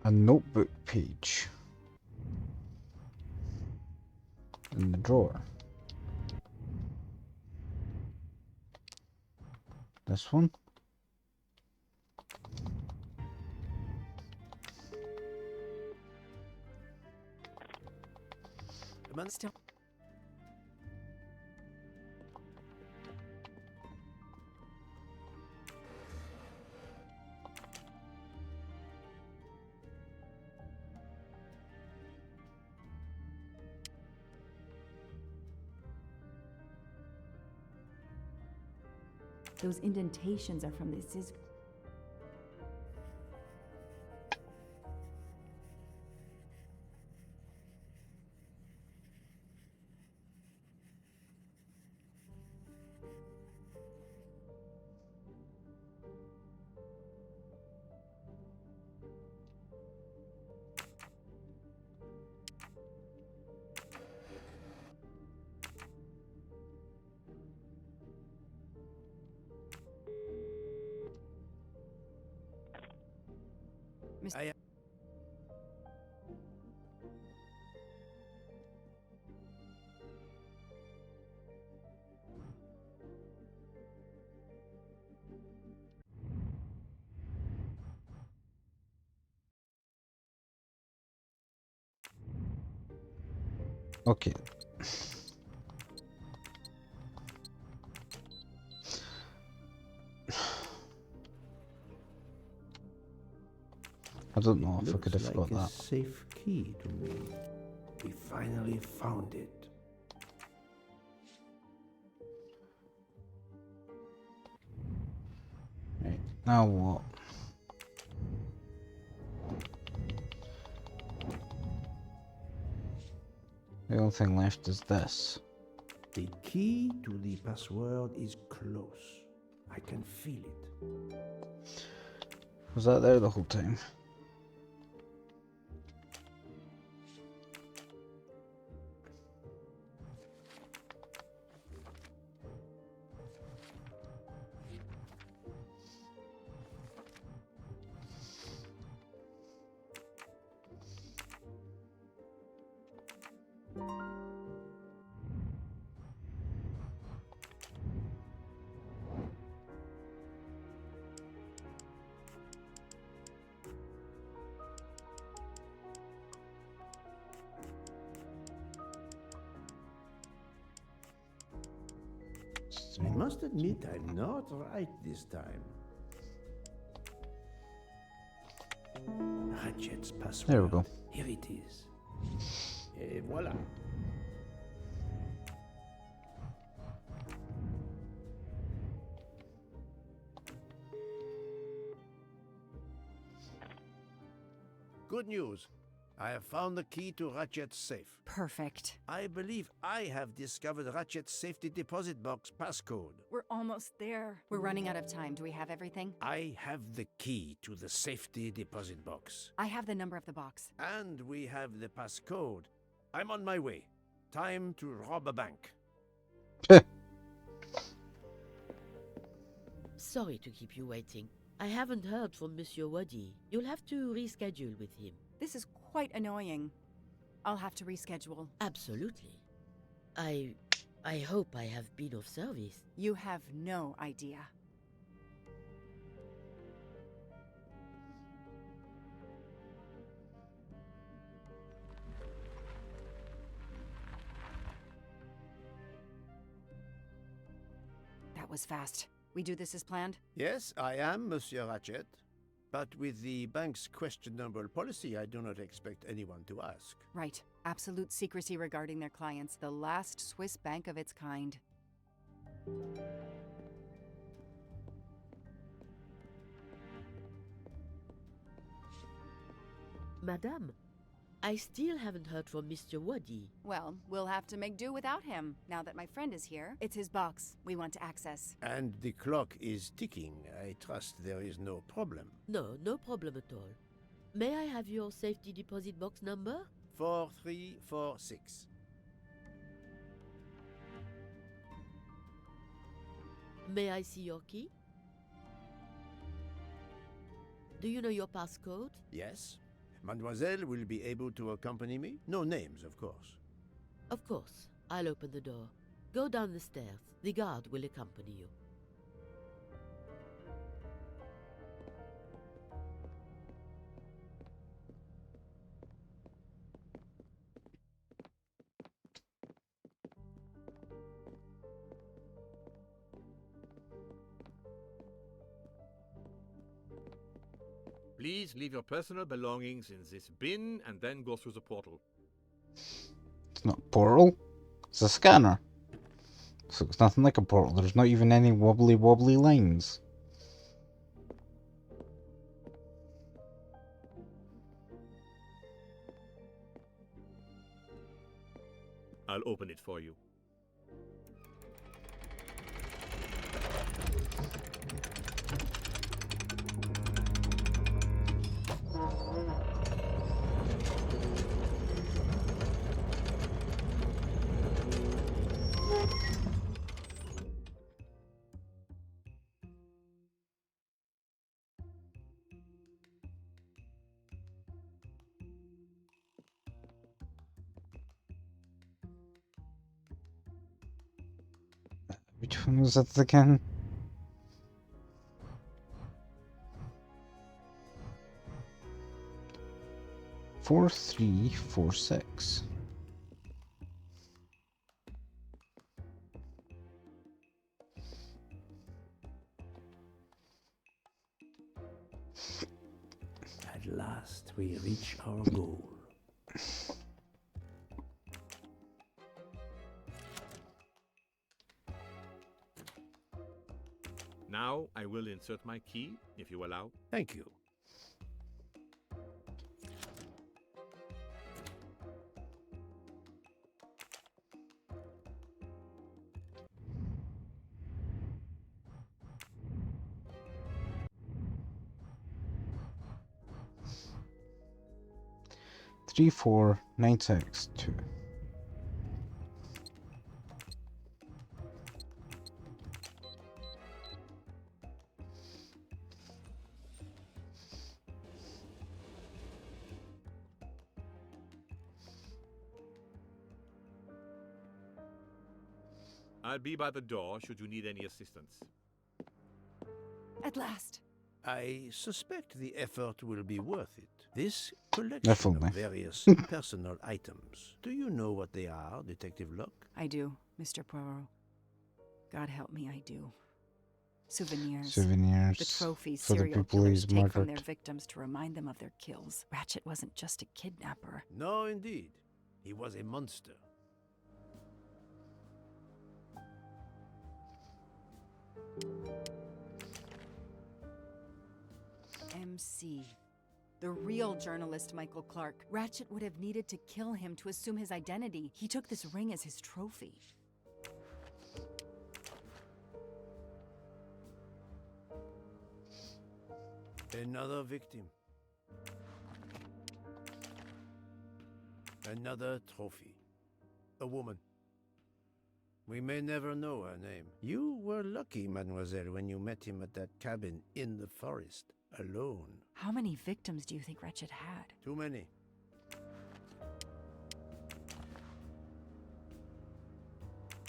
A notebook page in the drawer. This one. Amanda still. Those indentations are from this is. Okay. I don't know if I could have Looks got like a that. safe key to me. We finally found it. Right, now what? The only thing left is this. The key to the password is close. I can feel it. Was that there the whole time? I must admit I'm not right this time. Ratchet's password. There we go. Here it is. Et voilà. Good news. I have found the key to Ratchet's safe. Perfect. I believe I have discovered Ratchet's safety deposit box passcode. We're almost there. We're running out of time. Do we have everything? I have the key to the safety deposit box. I have the number of the box. And we have the passcode. I'm on my way. Time to rob a bank. Sorry to keep you waiting. I haven't heard from Monsieur Waddy. You'll have to reschedule with him. This is quite annoying. I'll have to reschedule. Absolutely. I hope I have been of service. You have no idea. That was fast. We do this as planned? Yes, I am Monsieur Ratchet. But with the bank's questionable policy, I do not expect anyone to ask. Right. Absolute secrecy regarding their clients. The last Swiss bank of its kind. Madame, I still haven't heard from Mr. Waddy. Well, we'll have to make do without him. Now that my friend is here, it's his box we want to access. And the clock is ticking. I trust there is no problem. No problem at all. May I have your safety deposit box number? 4346. May I see your key? Do you know your passcode? Yes. Mademoiselle will be able to accompany me? No names, of course. Of course. I'll open the door. Go down the stairs. The guard will accompany you. Please leave your personal belongings in this bin and then go through the portal. It's not a portal. It's a scanner. So it's nothing like a portal. There's not even any wobbly lines. I'll open it for you. Which one was it again? Four, 3, 4, 6. At last we reach our goal. Now I will insert my key, if you allow. Thank you. Three, 4, 9, 6, 2. I'll be by the door should you need any assistance. At last. I suspect the effort will be worth it. This collection of various personal items. Do you know what they are, Detective Locke? I do, Mr. Poirot. God help me, I do. Souvenirs. Souvenirs The trophies for the serial people killers he's take from their murdered. victims to remind them of their kills. Ratchet wasn't just a kidnapper. No, indeed. He was a monster. MC. The real journalist Michael Clark. Ratchet would have needed to kill him to assume his identity. He took this ring as his trophy. Another victim. Another trophy. A woman. We may never know her name. You were lucky, mademoiselle, when you met him at that cabin in the forest, alone. How many victims do you think Ratchet had? Too many.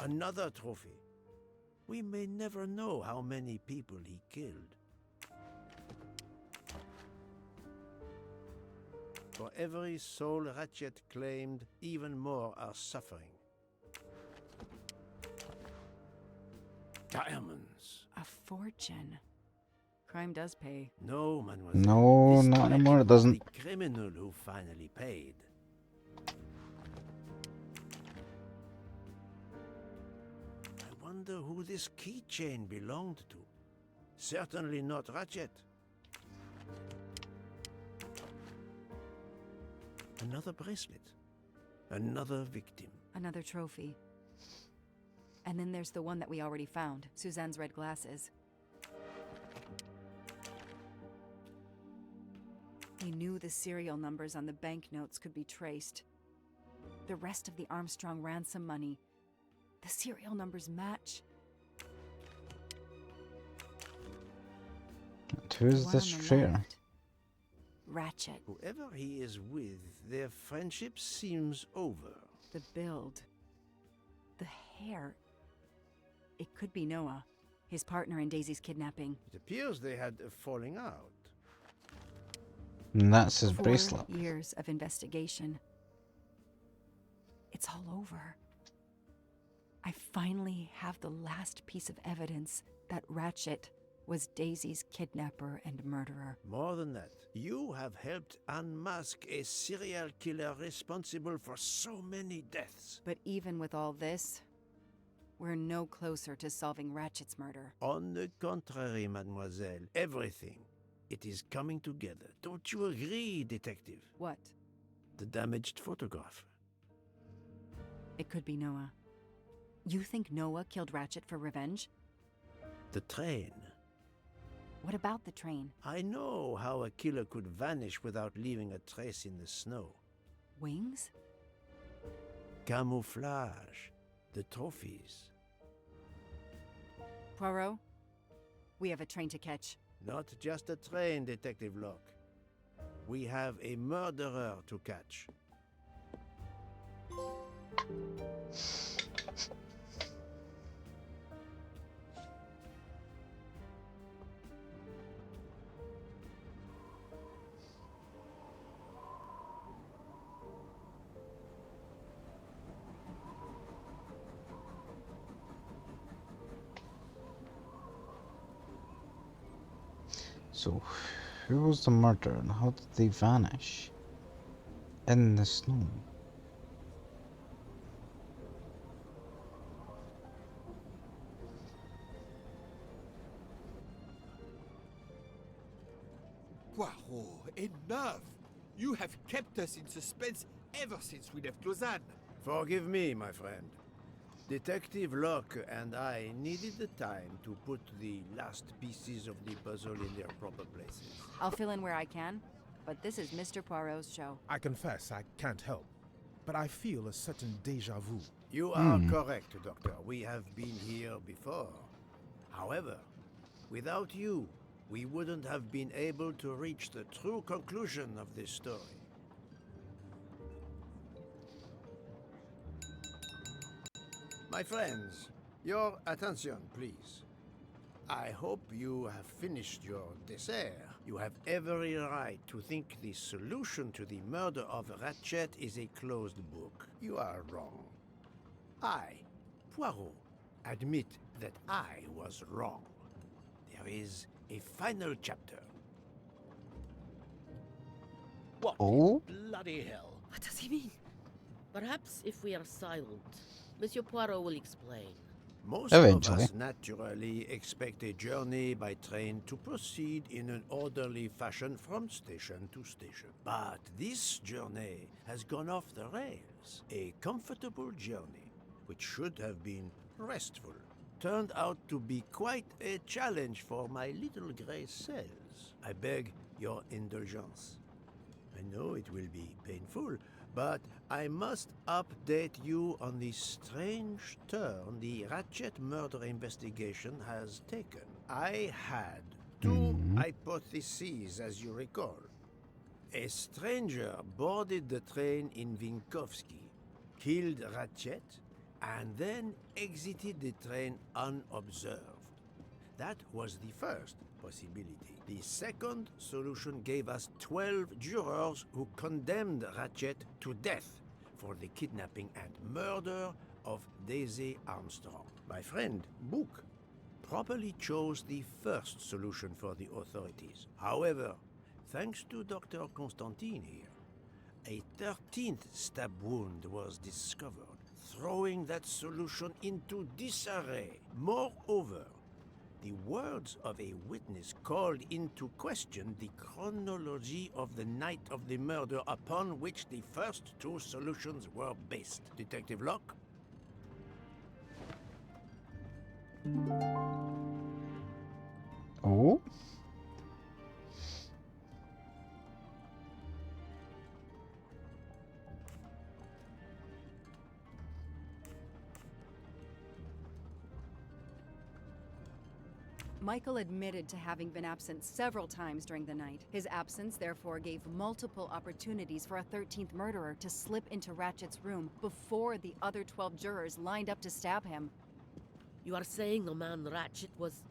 Another trophy. We may never know how many people he killed. For every soul Ratchet claimed, even more are suffering. Diamonds. A fortune. Crime does pay. No, mademoiselle. No, This not collection anymore. It was doesn't. The criminal who finally paid. I wonder who this keychain belonged to. Certainly not Ratchet. Another bracelet. Another victim. Another trophy. And then there's the one that we already found, Suzanne's red glasses. We knew the serial numbers on the banknotes could be traced. The rest of the Armstrong ransom money. The serial numbers match. And who's The this one on the traitor? left. Ratchet. Whoever he is with, their friendship seems over. The build. The hair. It could be Noah, his partner in Daisy's kidnapping. It appears they had a falling out. And that's his 4 bracelet. years of investigation. It's all over. I finally have the last piece of evidence that Ratchet was Daisy's kidnapper and murderer. More than that, you have helped unmask a serial killer responsible for so many deaths. But even with all this, we're no closer to solving Ratchet's murder. On the contrary, mademoiselle, everything. It is coming together. Don't you agree, detective? What? The damaged photograph. It could be Noah. You think Noah killed Ratchet for revenge? The train. What about the train? I know how a killer could vanish without leaving a trace in the snow. Wings? Camouflage. The trophies. Poirot, we have a train to catch. Not just a train, Detective Locke. We have a murderer to catch. So, who was the murderer and how did they vanish in the snow? Poirot, enough! You have kept us in suspense ever since we left Lausanne. Forgive me, my friend. Detective Locke and I needed the time to put the last pieces of the puzzle in their proper places. I'll fill in where I can, but this is Mr. Poirot's show. I confess I can't help, but I feel a certain déjà vu. You are correct, Doctor. We have been here before. However, without you, we wouldn't have been able to reach the true conclusion of this story. My friends, your attention, please. I hope you have finished your dessert. You have every right to think the solution to the murder of Ratchet is a closed book. You are wrong. I, Poirot, admit that I was wrong. There is a final chapter. What Oh? bloody hell? What does he mean? Perhaps if we are silent, Monsieur Poirot will explain. Most Eventually. of us naturally expect a journey by train to proceed in an orderly fashion from station to station. But this journey has gone off the rails. A comfortable journey, which should have been restful, turned out to be quite a challenge for my little gray cells. I beg your indulgence. I know it will be painful, but I must update you on the strange turn the Ratchet murder investigation has taken. I had two hypotheses, as you recall. A stranger boarded the train in Vinkovsky, killed Ratchet, and then exited the train unobserved. That was the first possibility. The second solution gave us 12 jurors who condemned Ratchet to death for the kidnapping and murder of Daisy Armstrong. My friend, Book, properly chose the first solution for the authorities. However, thanks to Dr. Constantine here, a 13th stab wound was discovered, throwing that solution into disarray. Moreover, the words of a witness called into question the chronology of the night of the murder upon which the first two solutions were based. Detective Locke? Oh? Michael admitted to having been absent several times during the night. His absence therefore gave multiple opportunities for a 13th murderer to slip into Ratchet's room before the other 12 jurors lined up to stab him. You are saying the man Ratchet was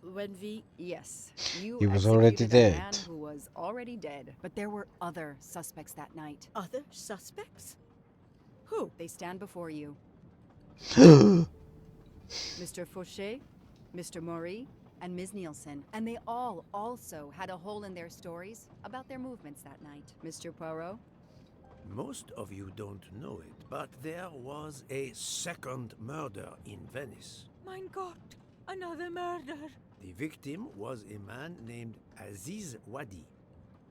when we... Yes, you He was executed already a dead. man who was already dead. But there were other suspects that night. Other suspects? Who? They stand before you. Mr. Fauché, Mr. Maury, and Ms. Nielsen. And they all also had a hole in their stories about their movements that night. Mr. Poirot? Most of you don't know it, but there was a second murder in Venice. Mein Gott, another murder. The victim was a man named Aziz Wadi,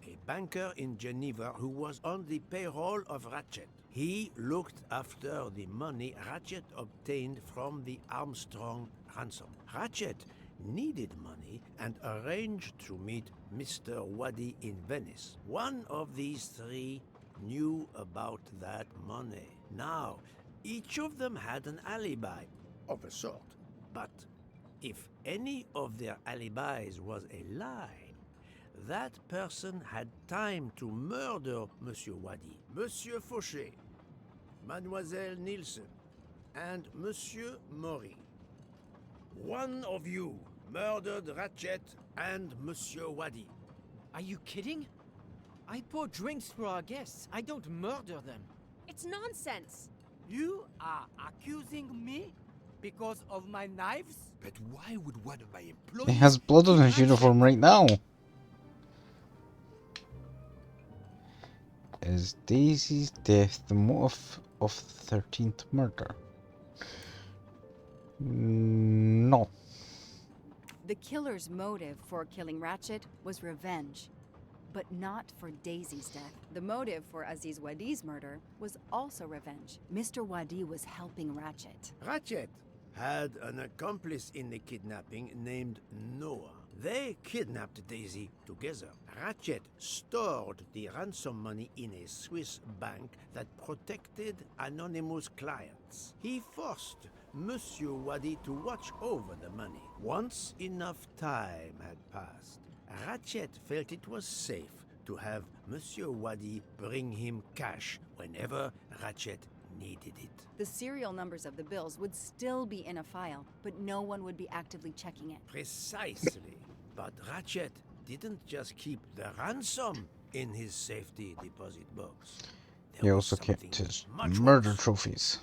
a banker in Geneva who was on the payroll of Ratchet. He looked after the money Ratchet obtained from the Armstrong ransom. Ratchet needed money and arranged to meet Mr. Wadi in Venice. One of these three knew about that money. Now, each of them had an alibi of a sort, but if any of their alibis was a lie, that person had time to murder Monsieur Wadi, Monsieur Fauché, Mademoiselle Nielsen, and Monsieur Maury. One of you murdered Ratchet and Monsieur Wadi. Are you kidding? I pour drinks for our guests. I don't murder them. It's nonsense. You are accusing me? Because of my knives? But why would one of my He employees has blood kill on his Ratchet? uniform right now. Is Daisy's death the motive of the 13th murder? No. The killer's motive for killing Ratchet was revenge, but not for Daisy's death. The motive for Aziz Wadi's murder was also revenge. Mr. Wadi was helping Ratchet. Ratchet had an accomplice in the kidnapping named Noah. They kidnapped Daisy together. Ratchet stored the ransom money in a Swiss bank that protected anonymous clients. He forced Monsieur Wadi to watch over the money. Once enough time had passed, Ratchet felt it was safe to have Monsieur Wadi bring him cash whenever Ratchet needed it. The serial numbers of the bills would still be in a file, but no one would be actively checking it. Precisely. But Ratchet didn't just keep the ransom in his safety deposit box. He also kept his murder trophies.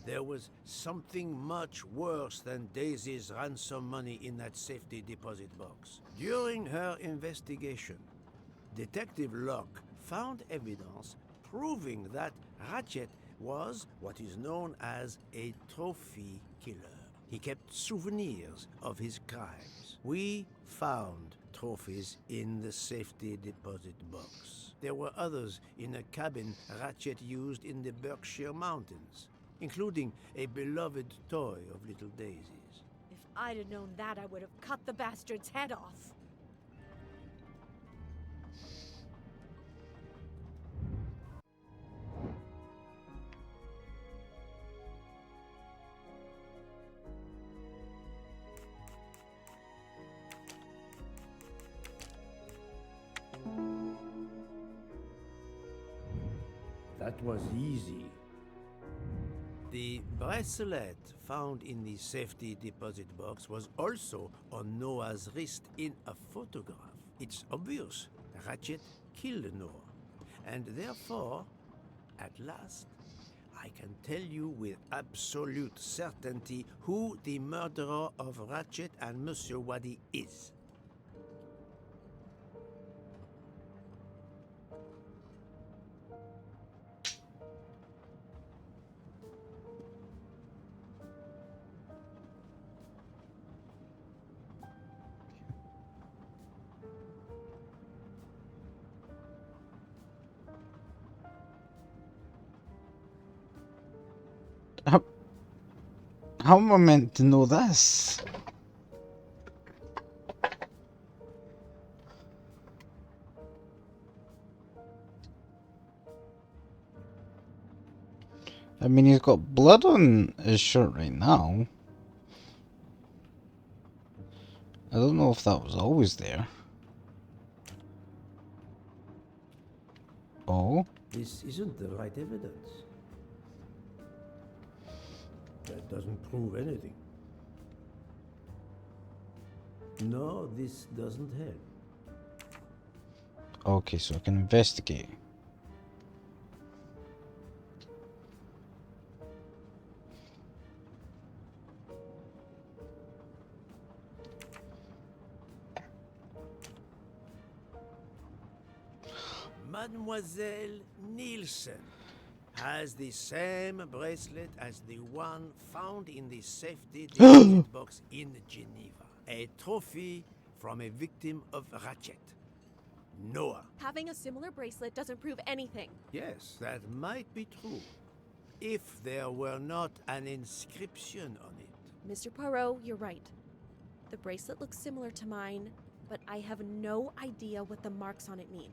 There was something much worse than Daisy's ransom money in that safety deposit box. During her investigation, Detective Locke found evidence proving that Ratchet was what is known as a trophy killer. He kept souvenirs of his crimes. We found trophies in the safety deposit box. There were others in a cabin Ratchet used in the Berkshire Mountains, including a beloved toy of little Daisy's. If I'd have known that, I would have cut the bastard's head off. That was easy. The bracelet found in the safety deposit box was also on Noah's wrist in a photograph. It's obvious Ratchet killed Noah, and therefore, at last, I can tell you with absolute certainty who the murderer of Ratchet and Monsieur Wadi is. How am I meant to know this? I mean, he's got blood on his shirt right now. I don't know if that was always there. Oh? This isn't the right evidence. That doesn't prove anything. No, this doesn't help. Okay, so I can investigate. Mademoiselle Nielsen has the same bracelet as the one found in the safety deposit box in Geneva. A trophy from a victim of Ratchet. Noah. Having a similar bracelet doesn't prove anything. Yes, that might be true. If there were not an inscription on it. Mr. Poirot, you're right. The bracelet looks similar to mine, but I have no idea what the marks on it mean.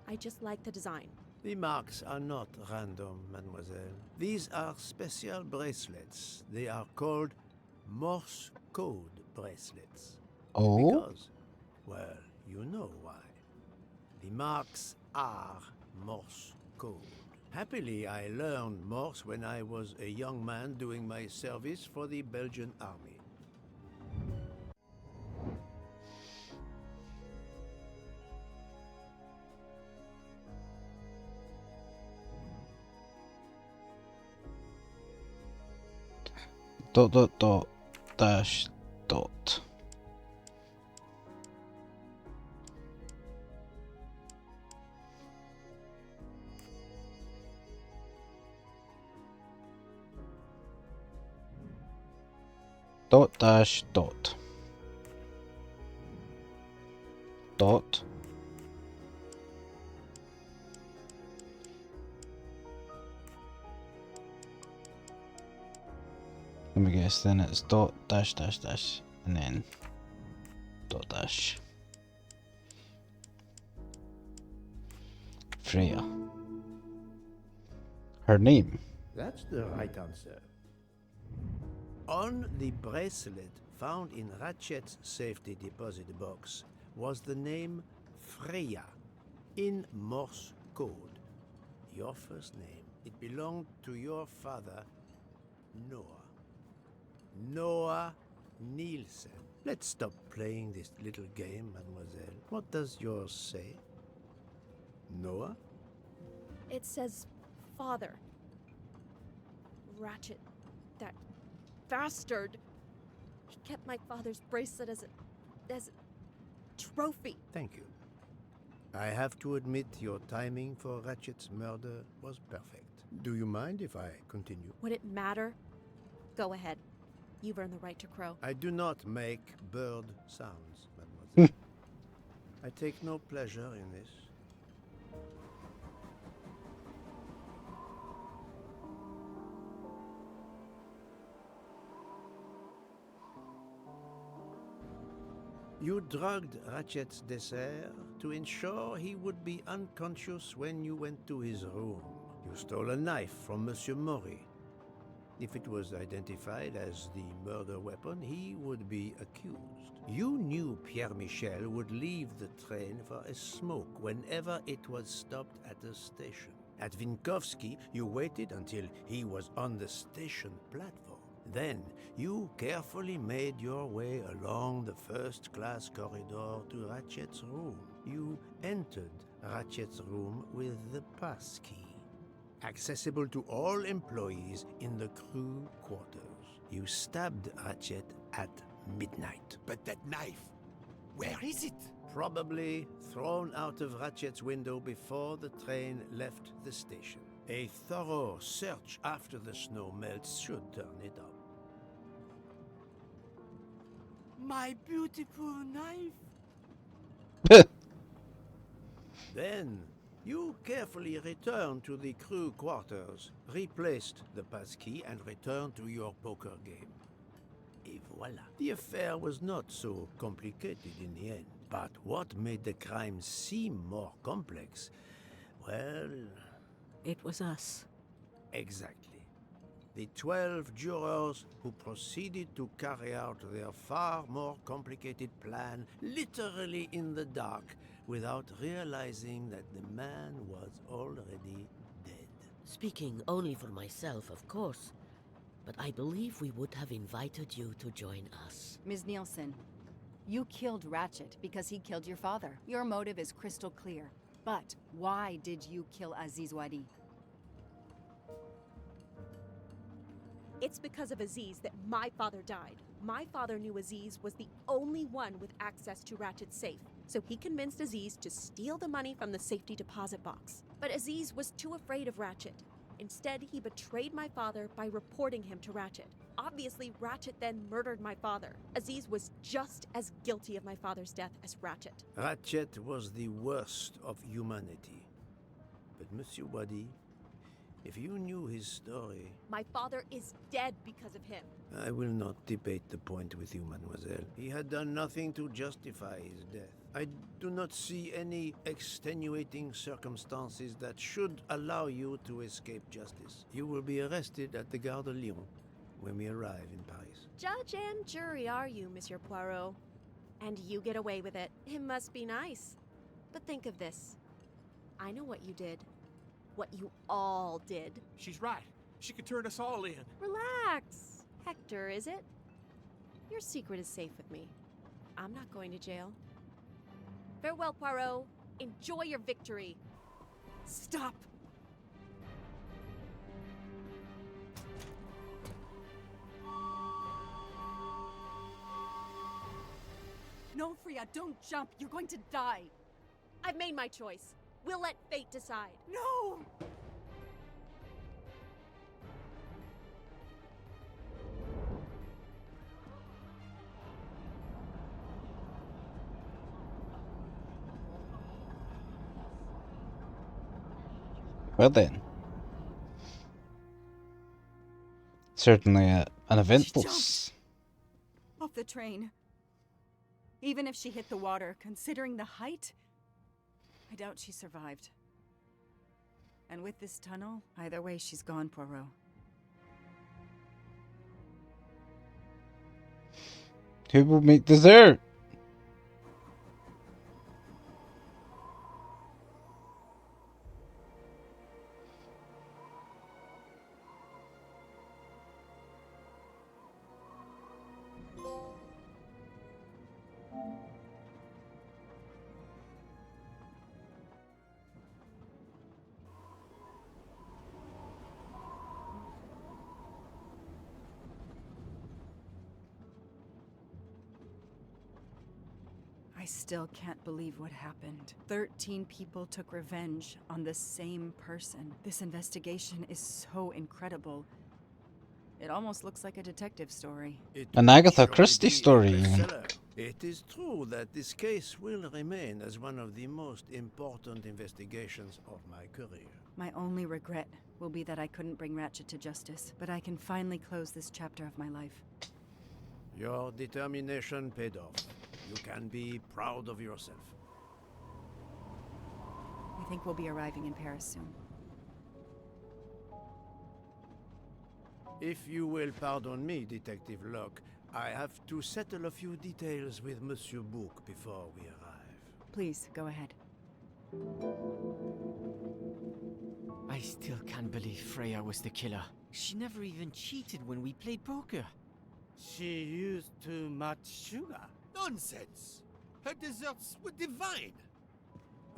I just like the design. The marks are not random, mademoiselle. These are special bracelets. They are called Morse code bracelets. Oh? Because, well, you know why. The marks are Morse code. Happily, I learned Morse when I was a young man doing my service for the Belgian army. Dot dot dot dash dot. Dot dash dot. Dot. Let me guess, then it's dot dash dash dash and then dot dash. Freya. Her name. That's the right answer. On the bracelet found in Ratchet's safety deposit box was the name Freya in Morse code. Your first name. It belonged to your father, Noah. Noah Nielsen. Let's stop playing this little game, mademoiselle. What does yours say? Noah? It says father. Ratchet, that bastard. He kept my father's bracelet as a trophy. Thank you. I have to admit your timing for Ratchet's murder was perfect. Do you mind if I continue? Would it matter? Go ahead. You've earned the right to crow. I do not make bird sounds, mademoiselle. I take no pleasure in this. You drugged Ratchet's dessert to ensure he would be unconscious when you went to his room. You stole a knife from Monsieur Maury. If it was identified as the murder weapon, he would be accused. You knew Pierre Michel would leave the train for a smoke whenever it was stopped at a station. At Vinkovsky, you waited until he was on the station platform. Then, you carefully made your way along the first-class corridor to Ratchet's room. You entered Ratchet's room with the pass key. Accessible to all employees in the crew quarters. You stabbed Ratchet at midnight. But that knife, where is it? Probably thrown out of Ratchet's window before the train left the station. A thorough search after the snow melts should turn it up. My beautiful knife. Then, you carefully returned to the crew quarters, replaced the passkey, and returned to your poker game. Et voila. The affair was not so complicated in the end. But what made the crime seem more complex? Well... It was us. Exactly. The 12 jurors who proceeded to carry out their far more complicated plan literally in the dark without realizing that the man was already dead. Speaking only for myself, of course, but I believe we would have invited you to join us. Ms. Nielsen, you killed Ratchet because he killed your father. Your motive is crystal clear. But why did you kill Aziz Wadi? It's because of Aziz that my father died. My father knew Aziz was the only one with access to Ratchet's safe, so he convinced Aziz to steal the money from the safety deposit box. But Aziz was too afraid of Ratchet. Instead, he betrayed my father by reporting him to Ratchet. Obviously, Ratchet then murdered my father. Aziz was just as guilty of my father's death as Ratchet. Ratchet was the worst of humanity. But Monsieur Wadi, if you knew his story... My father is dead because of him. I will not debate the point with you, mademoiselle. He had done nothing to justify his death. I do not see any extenuating circumstances that should allow you to escape justice. You will be arrested at the Gare de Lyon when we arrive in Paris. Judge and jury are you, Monsieur Poirot. And you get away with it. It must be nice. But think of this. I know what you did. What you all did. She's right. She could turn us all in. Relax. Hector, is it? Your secret is safe with me. I'm not going to jail. Farewell, Poirot. Enjoy your victory. Stop. No, Freya, don't jump. You're going to die. I've made my choice. We'll let fate decide. No! Well then. Certainly an eventful... Off the train. Even if she hit the water, considering the height, I doubt she survived. And with this tunnel, either way, she's gone, Poirot. Who will make dessert? I still can't believe what happened. 13 people took revenge on the same person. This investigation is so incredible. It almost looks like a detective story. An Agatha Christie story, even. It is true that this case will remain as one of the most important investigations of my career. My only regret will be that I couldn't bring Ratchet to justice, but I can finally close this chapter of my life. Your determination paid off. You can be proud of yourself. I think we'll be arriving in Paris soon. If you will pardon me, Detective Locke, I have to settle a few details with Monsieur Bouc before we arrive. Please, go ahead. I still can't believe Freya was the killer. She never even cheated when we played poker. She used too much sugar. Nonsense! Her desserts were divine!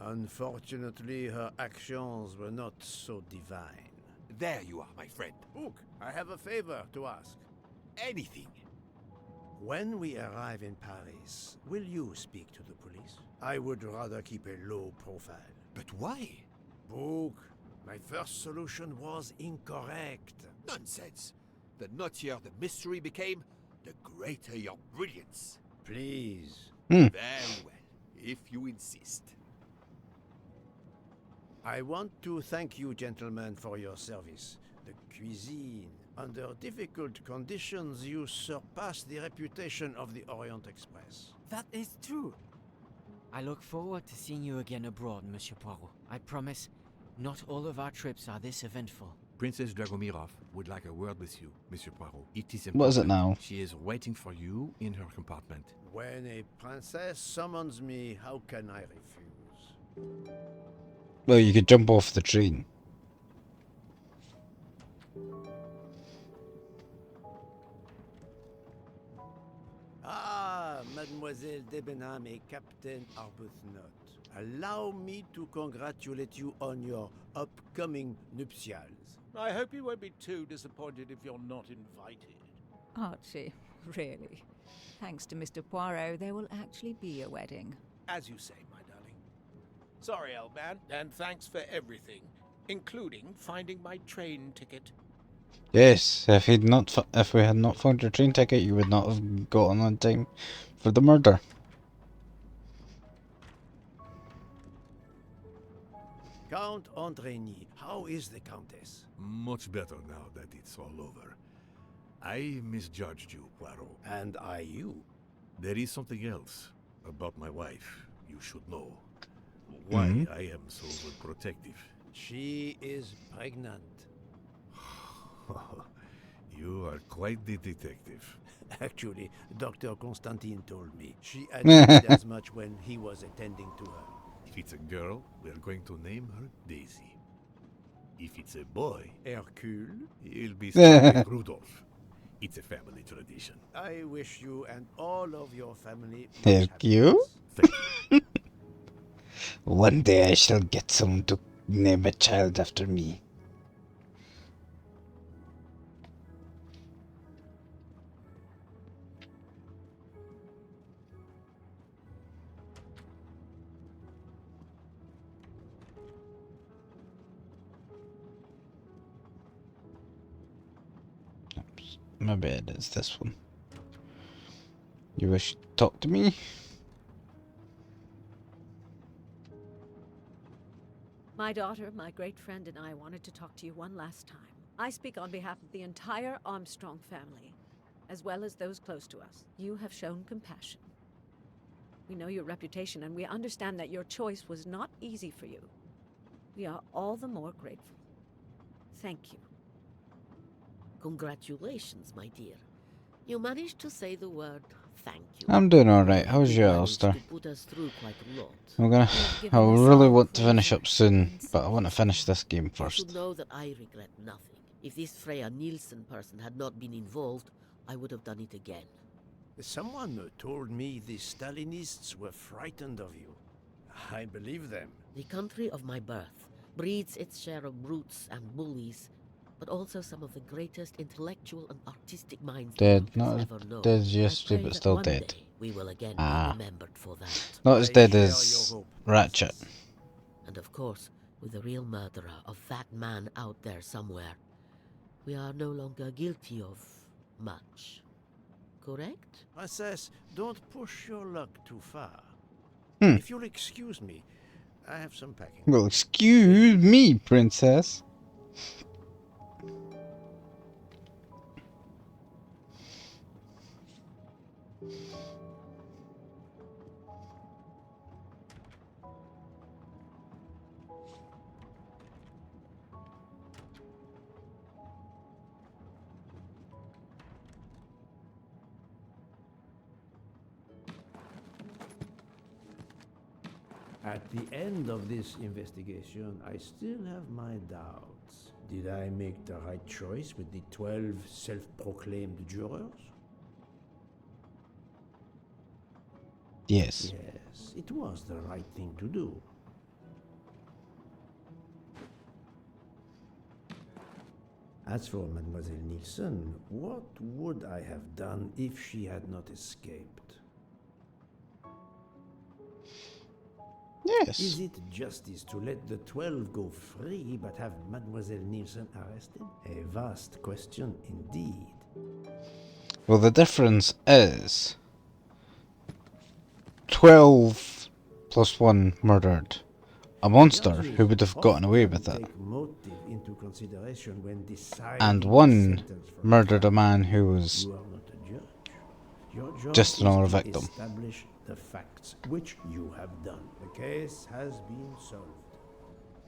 Unfortunately, her actions were not so divine. There you are, my friend. Bouc, I have a favor to ask. Anything. When we arrive in Paris, will you speak to the police? I would rather keep a low profile. But why? Bouc, my first solution was incorrect. Nonsense! The nuttier the mystery became, the greater your brilliance. Please. Very well, if you insist. I want to thank you, gentlemen, for your service. The cuisine. Under difficult conditions, you surpass the reputation of the Orient Express. That is true. I look forward to seeing you again abroad, Monsieur Poirot. I promise, not all of our trips are this eventful. Princess Dragomirov would like a word with you, Monsieur Poirot. It is important. What is it now? She is waiting for you in her compartment. When a princess summons me, how can I refuse? Well, you could jump off the train. Ah, Mademoiselle Debenham et Captain Arbuthnot. Allow me to congratulate you on your upcoming nuptials. I hope you won't be too disappointed if you're not invited. Archie, really? Thanks to Mr. Poirot, there will actually be a wedding. As you say, my darling. Sorry, old man, and thanks for everything, including finding my train ticket. Yes, if we had not found your train ticket, you would not have gotten on time for the murder. Count Andrigny, how is the Countess? Much better now that it's all over. I misjudged you, Poirot. And I you. There is something else about my wife you should know. Why I am so protective. She is pregnant. You are quite the detective. Actually, Dr. Constantine told me. She admitted as much when he was attending to her. If it's a girl, we're going to name her Daisy. If it's a boy, Hercule, he'll be spelled Rudolph. It's a family tradition. I wish you and all of your family Hercule? Thank you. One day I shall get someone to name a child after me. Maybe it is this one. You wish to talk to me? My daughter, my great friend, and I wanted to talk to you one last time. I speak on behalf of the entire Armstrong family, as well as those close to us. You have shown compassion. We know your reputation, and we understand that your choice was not easy for you. We are all the more grateful. Thank you. Congratulations, my dear. You managed to say the word thank you. I'm doing alright. How's you, Managed Alistair? to put us through quite a lot. I really want to finish up soon, but I want to finish this game You first. should know that I regret nothing. If this Freya Nielsen person had not been involved, I would have done it again. Someone told me the Stalinists were frightened of you. I believe them. The country of my birth breeds its share of brutes and bullies, but also some of the greatest intellectual and artistic minds the Dead. world Not has as ever known. dead as I yesterday, pray but that still one dead. day we will again be remembered for that. Not as dead as Ratchet. And of course, with the real murderer of that man out there somewhere, we are no longer guilty of much. Correct? Princess, don't push your luck too far. Hmm. If you'll excuse me, I have some packing. Well, excuse me, princess. At the end of this investigation, I still have my doubts. Did I make the right choice with the 12 self-proclaimed jurors? Yes. Yes, it was the right thing to do. As for Mademoiselle Nielsen, what would I have done if she had not escaped? Yes. Is it justice to let the 12 go free but have Mademoiselle Nielsen arrested? A vast question indeed. Well, the difference is 12 plus 1 murdered a monster who would have gotten away with it, Take motive into consideration when deciding and the 1 sentence for murdered a man who was You are not a judge. Your job just is another to victim. establish the facts, which you have done. The case has been solved.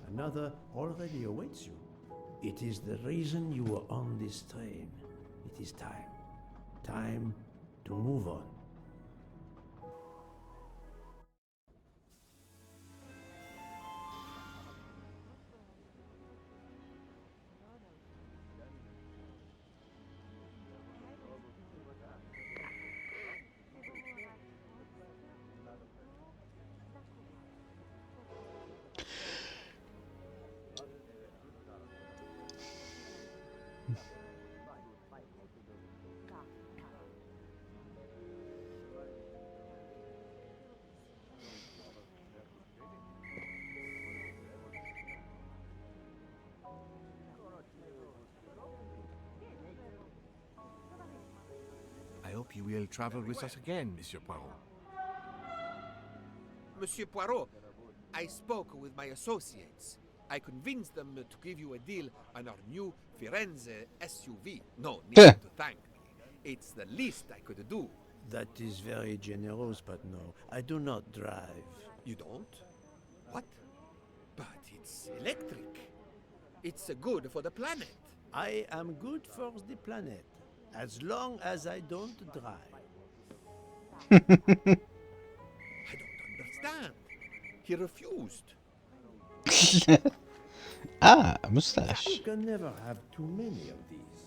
Another already awaits you. It is the reason you were on this train. It is time. Time to move on. I hope you will travel with us again, Monsieur Poirot. Monsieur Poirot, I spoke with my associates. I convinced them to give you a deal on our new Firenze SUV. No need to thank me. It's the least I could do. That is very generous, but no, I do not drive. You don't? What? But it's electric. It's good for the planet. I am good for the planet, as long as I don't drive. I don't understand. He refused. Ah, a mustache. You can never have too many of these.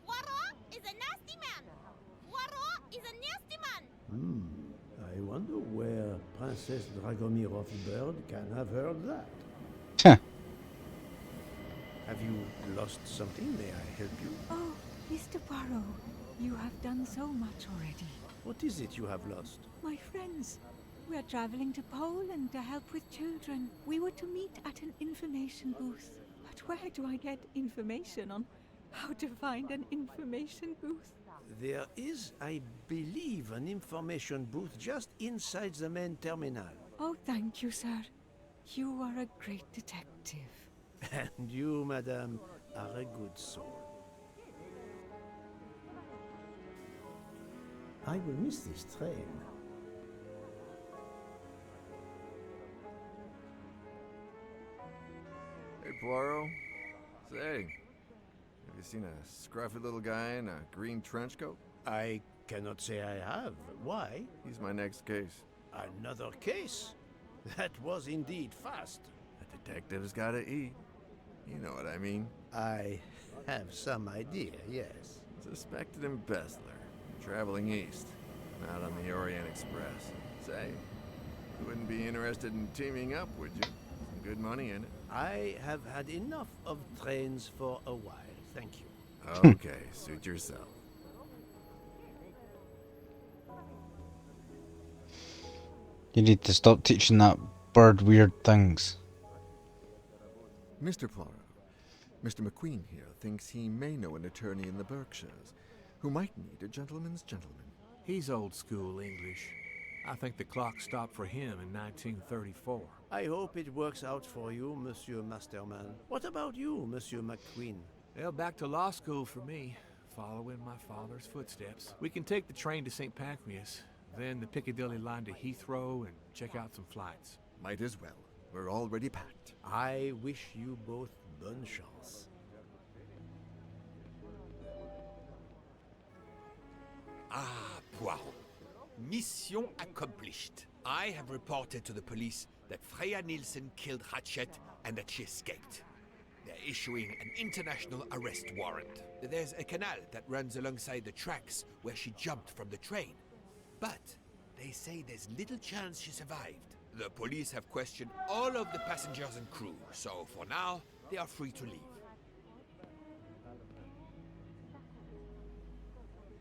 Poirot is a nasty man. Poirot is a nasty man. I wonder where Princess Dragomirov's bird can have heard that. Have you lost something? May I help you? Oh, Mr. Poirot, you have done so much already. What is it you have lost? My friends, We're traveling to Poland to help with children. We were to meet at an information booth. But where do I get information on how to find an information booth? There is, I believe, an information booth just inside the main terminal. Oh, thank you, sir. You are a great detective. And you, madame, are a good soul. I will miss this train. Hey, Poirot. Say, have you seen a scruffy little guy in a green trench coat? I cannot say I have. Why? He's my next case. Another case? That was indeed fast. A detective's gotta eat. You know what I mean. I have some idea, yes. Suspected embezzler, traveling east, out on the Orient Express. Say, you wouldn't be interested in teaming up, would you? Some good money in it. I have had enough of trains for a while, thank you. Okay, suit yourself. You need to stop teaching that bird weird things. Mr. Poirot, Mr. McQueen here thinks he may know an attorney in the Berkshires who might need a gentleman's gentleman. He's old school English. I think the clock stopped for him in 1934. I hope it works out for you, Monsieur Masterman. What about you, Monsieur McQueen? Well, back to law school for me, following my father's footsteps. We can take the train to St. Pancras, then the Piccadilly line to Heathrow and check out some flights. Might as well. We're already packed. I wish you both bonne chance. Ah, Poirot. Mission accomplished. I have reported to the police that Freya Nielsen killed Hatchet and that she escaped. They're issuing an international arrest warrant. There's a canal that runs alongside the tracks where she jumped from the train. But they say there's little chance she survived. The police have questioned all of the passengers and crew, so for now, they are free to leave.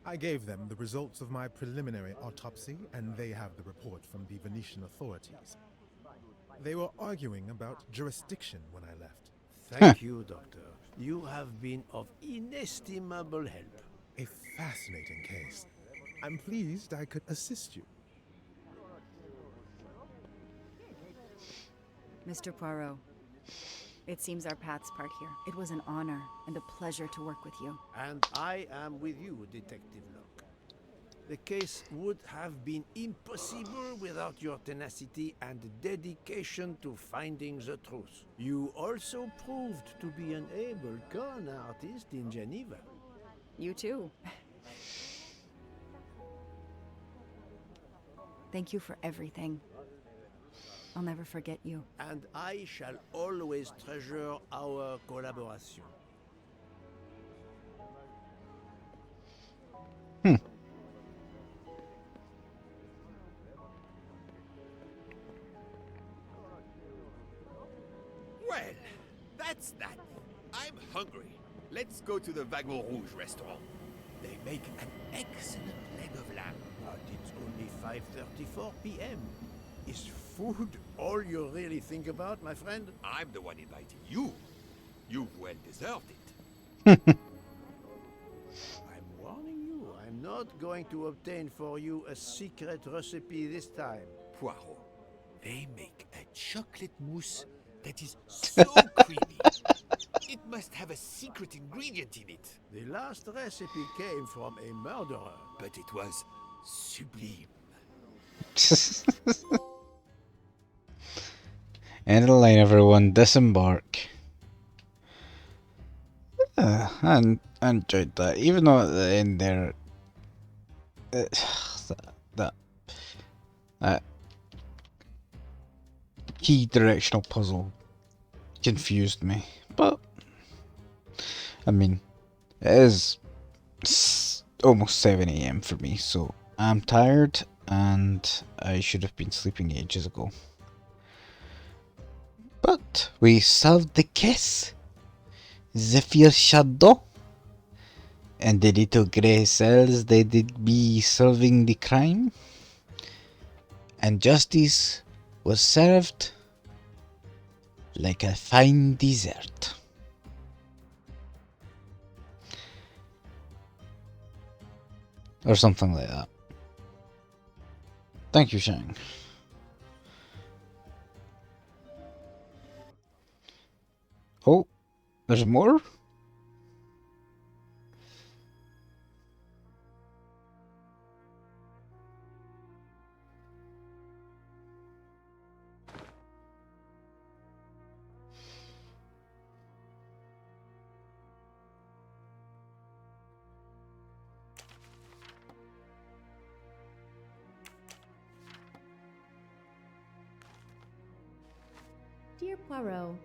I gave them the results of my preliminary autopsy, and they have the report from the Venetian authorities. They were arguing about jurisdiction when I left. Thank you, Doctor. You have been of inestimable help. A fascinating case. I'm pleased I could assist you. Mr. Poirot, it seems our paths part here. It was an honor and a pleasure to work with you. And I am with you, Detective Locke. The case would have been impossible without your tenacity and dedication to finding the truth. You also proved to be an able con artist in Geneva. You too. Thank you for everything. I'll never forget you. And I shall always treasure our collaboration. Well, that's that. I'm hungry. Let's go to the Wagon Rouge restaurant. They make an excellent leg of lamb. But it's only 5:34 p.m. Is food all you really think about, my friend? I'm the one inviting you. You've well deserved it. I'm warning you, I'm not going to obtain for you a secret recipe this time. Poirot, they make a chocolate mousse that is so creamy. It must have a secret ingredient in it. The last recipe came from a murderer. But it was sublime. End of the line, everyone. Disembark. I enjoyed that. Even though at the end there, that key directional puzzle confused me. But I mean, it is almost 7 AM for me, so I'm tired and I should have been sleeping ages ago. But we solved the case. Zephyr Shadow and the little grey cells, they did be solving the crime. and justice was served like a fine dessert. Or something like that. Thank you, Shang. Oh, there's more? Dear Poirot,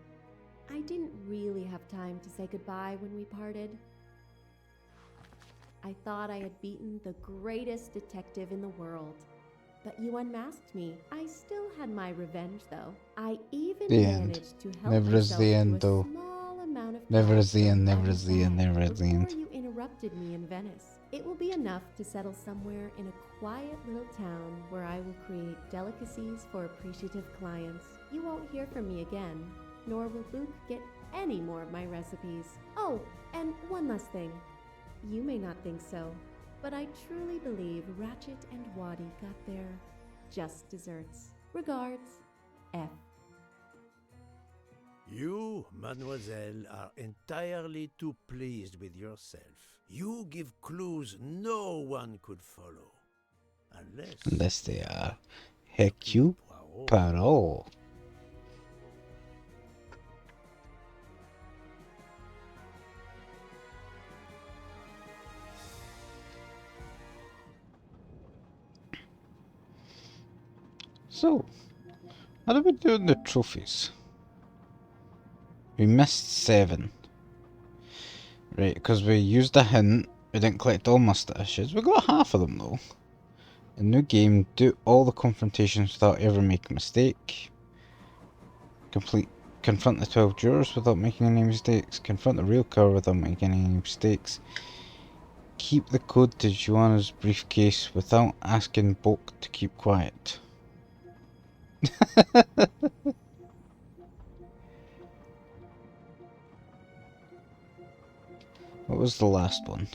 I didn't really have time to say goodbye when we parted. I thought I had beaten the greatest detective in the world. But you unmasked me. I still had my revenge, though. I even The end. managed to help Never is myself the to end, a though. small amount of Never cash is the from end, never Van is the end, Zag never is the end. before you interrupted me in Venice. It will be enough to settle somewhere in a quiet little town where I will create delicacies for appreciative clients. You won't hear from me again, nor will Luke get any more of my recipes. Oh, and one last thing. You may not think so, but I truly believe Ratchet and Waddy got their just desserts. Regards, F. You, mademoiselle, are entirely too pleased with yourself. You give clues no one could follow. Unless they are Hercule Poirot. So, how do we do in the trophies? We missed 7. Right, because we used a hint, we didn't collect all mustaches. We got half of them though. A new game, do all the confrontations without ever making a mistake. Confront the 12 jurors without making any mistakes. Confront the real killer without making any mistakes. Keep the code to Joanna's briefcase without asking Boke to keep quiet. What was the last one?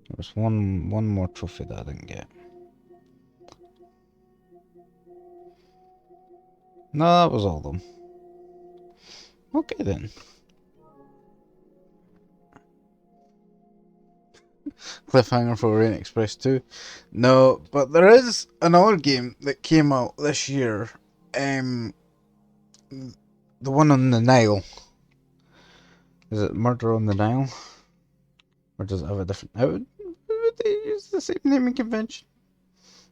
There was one more trophy that I didn't get. No, that was all of them. Okay then. Cliffhanger for Orient Express 2. No, but there is another game that came out this year. The one on the Nile. Is it Murder on the Nile? Or does it have a different... would they use the same naming convention?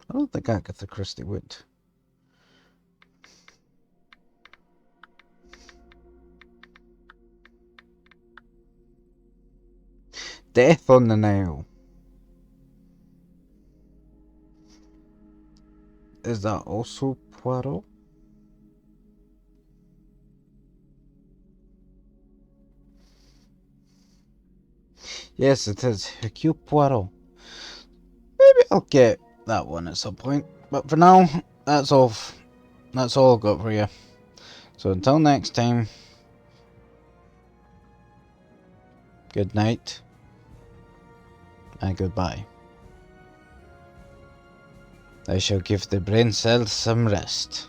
I don't think Agatha Christie would. Death on the Nile. Is that also Poirot? Yes, it is. Hercule Poirot. Maybe I'll get that one at some point. But for now, that's all I've got for you. So until next time, good night and goodbye. I shall give the brain cells some rest.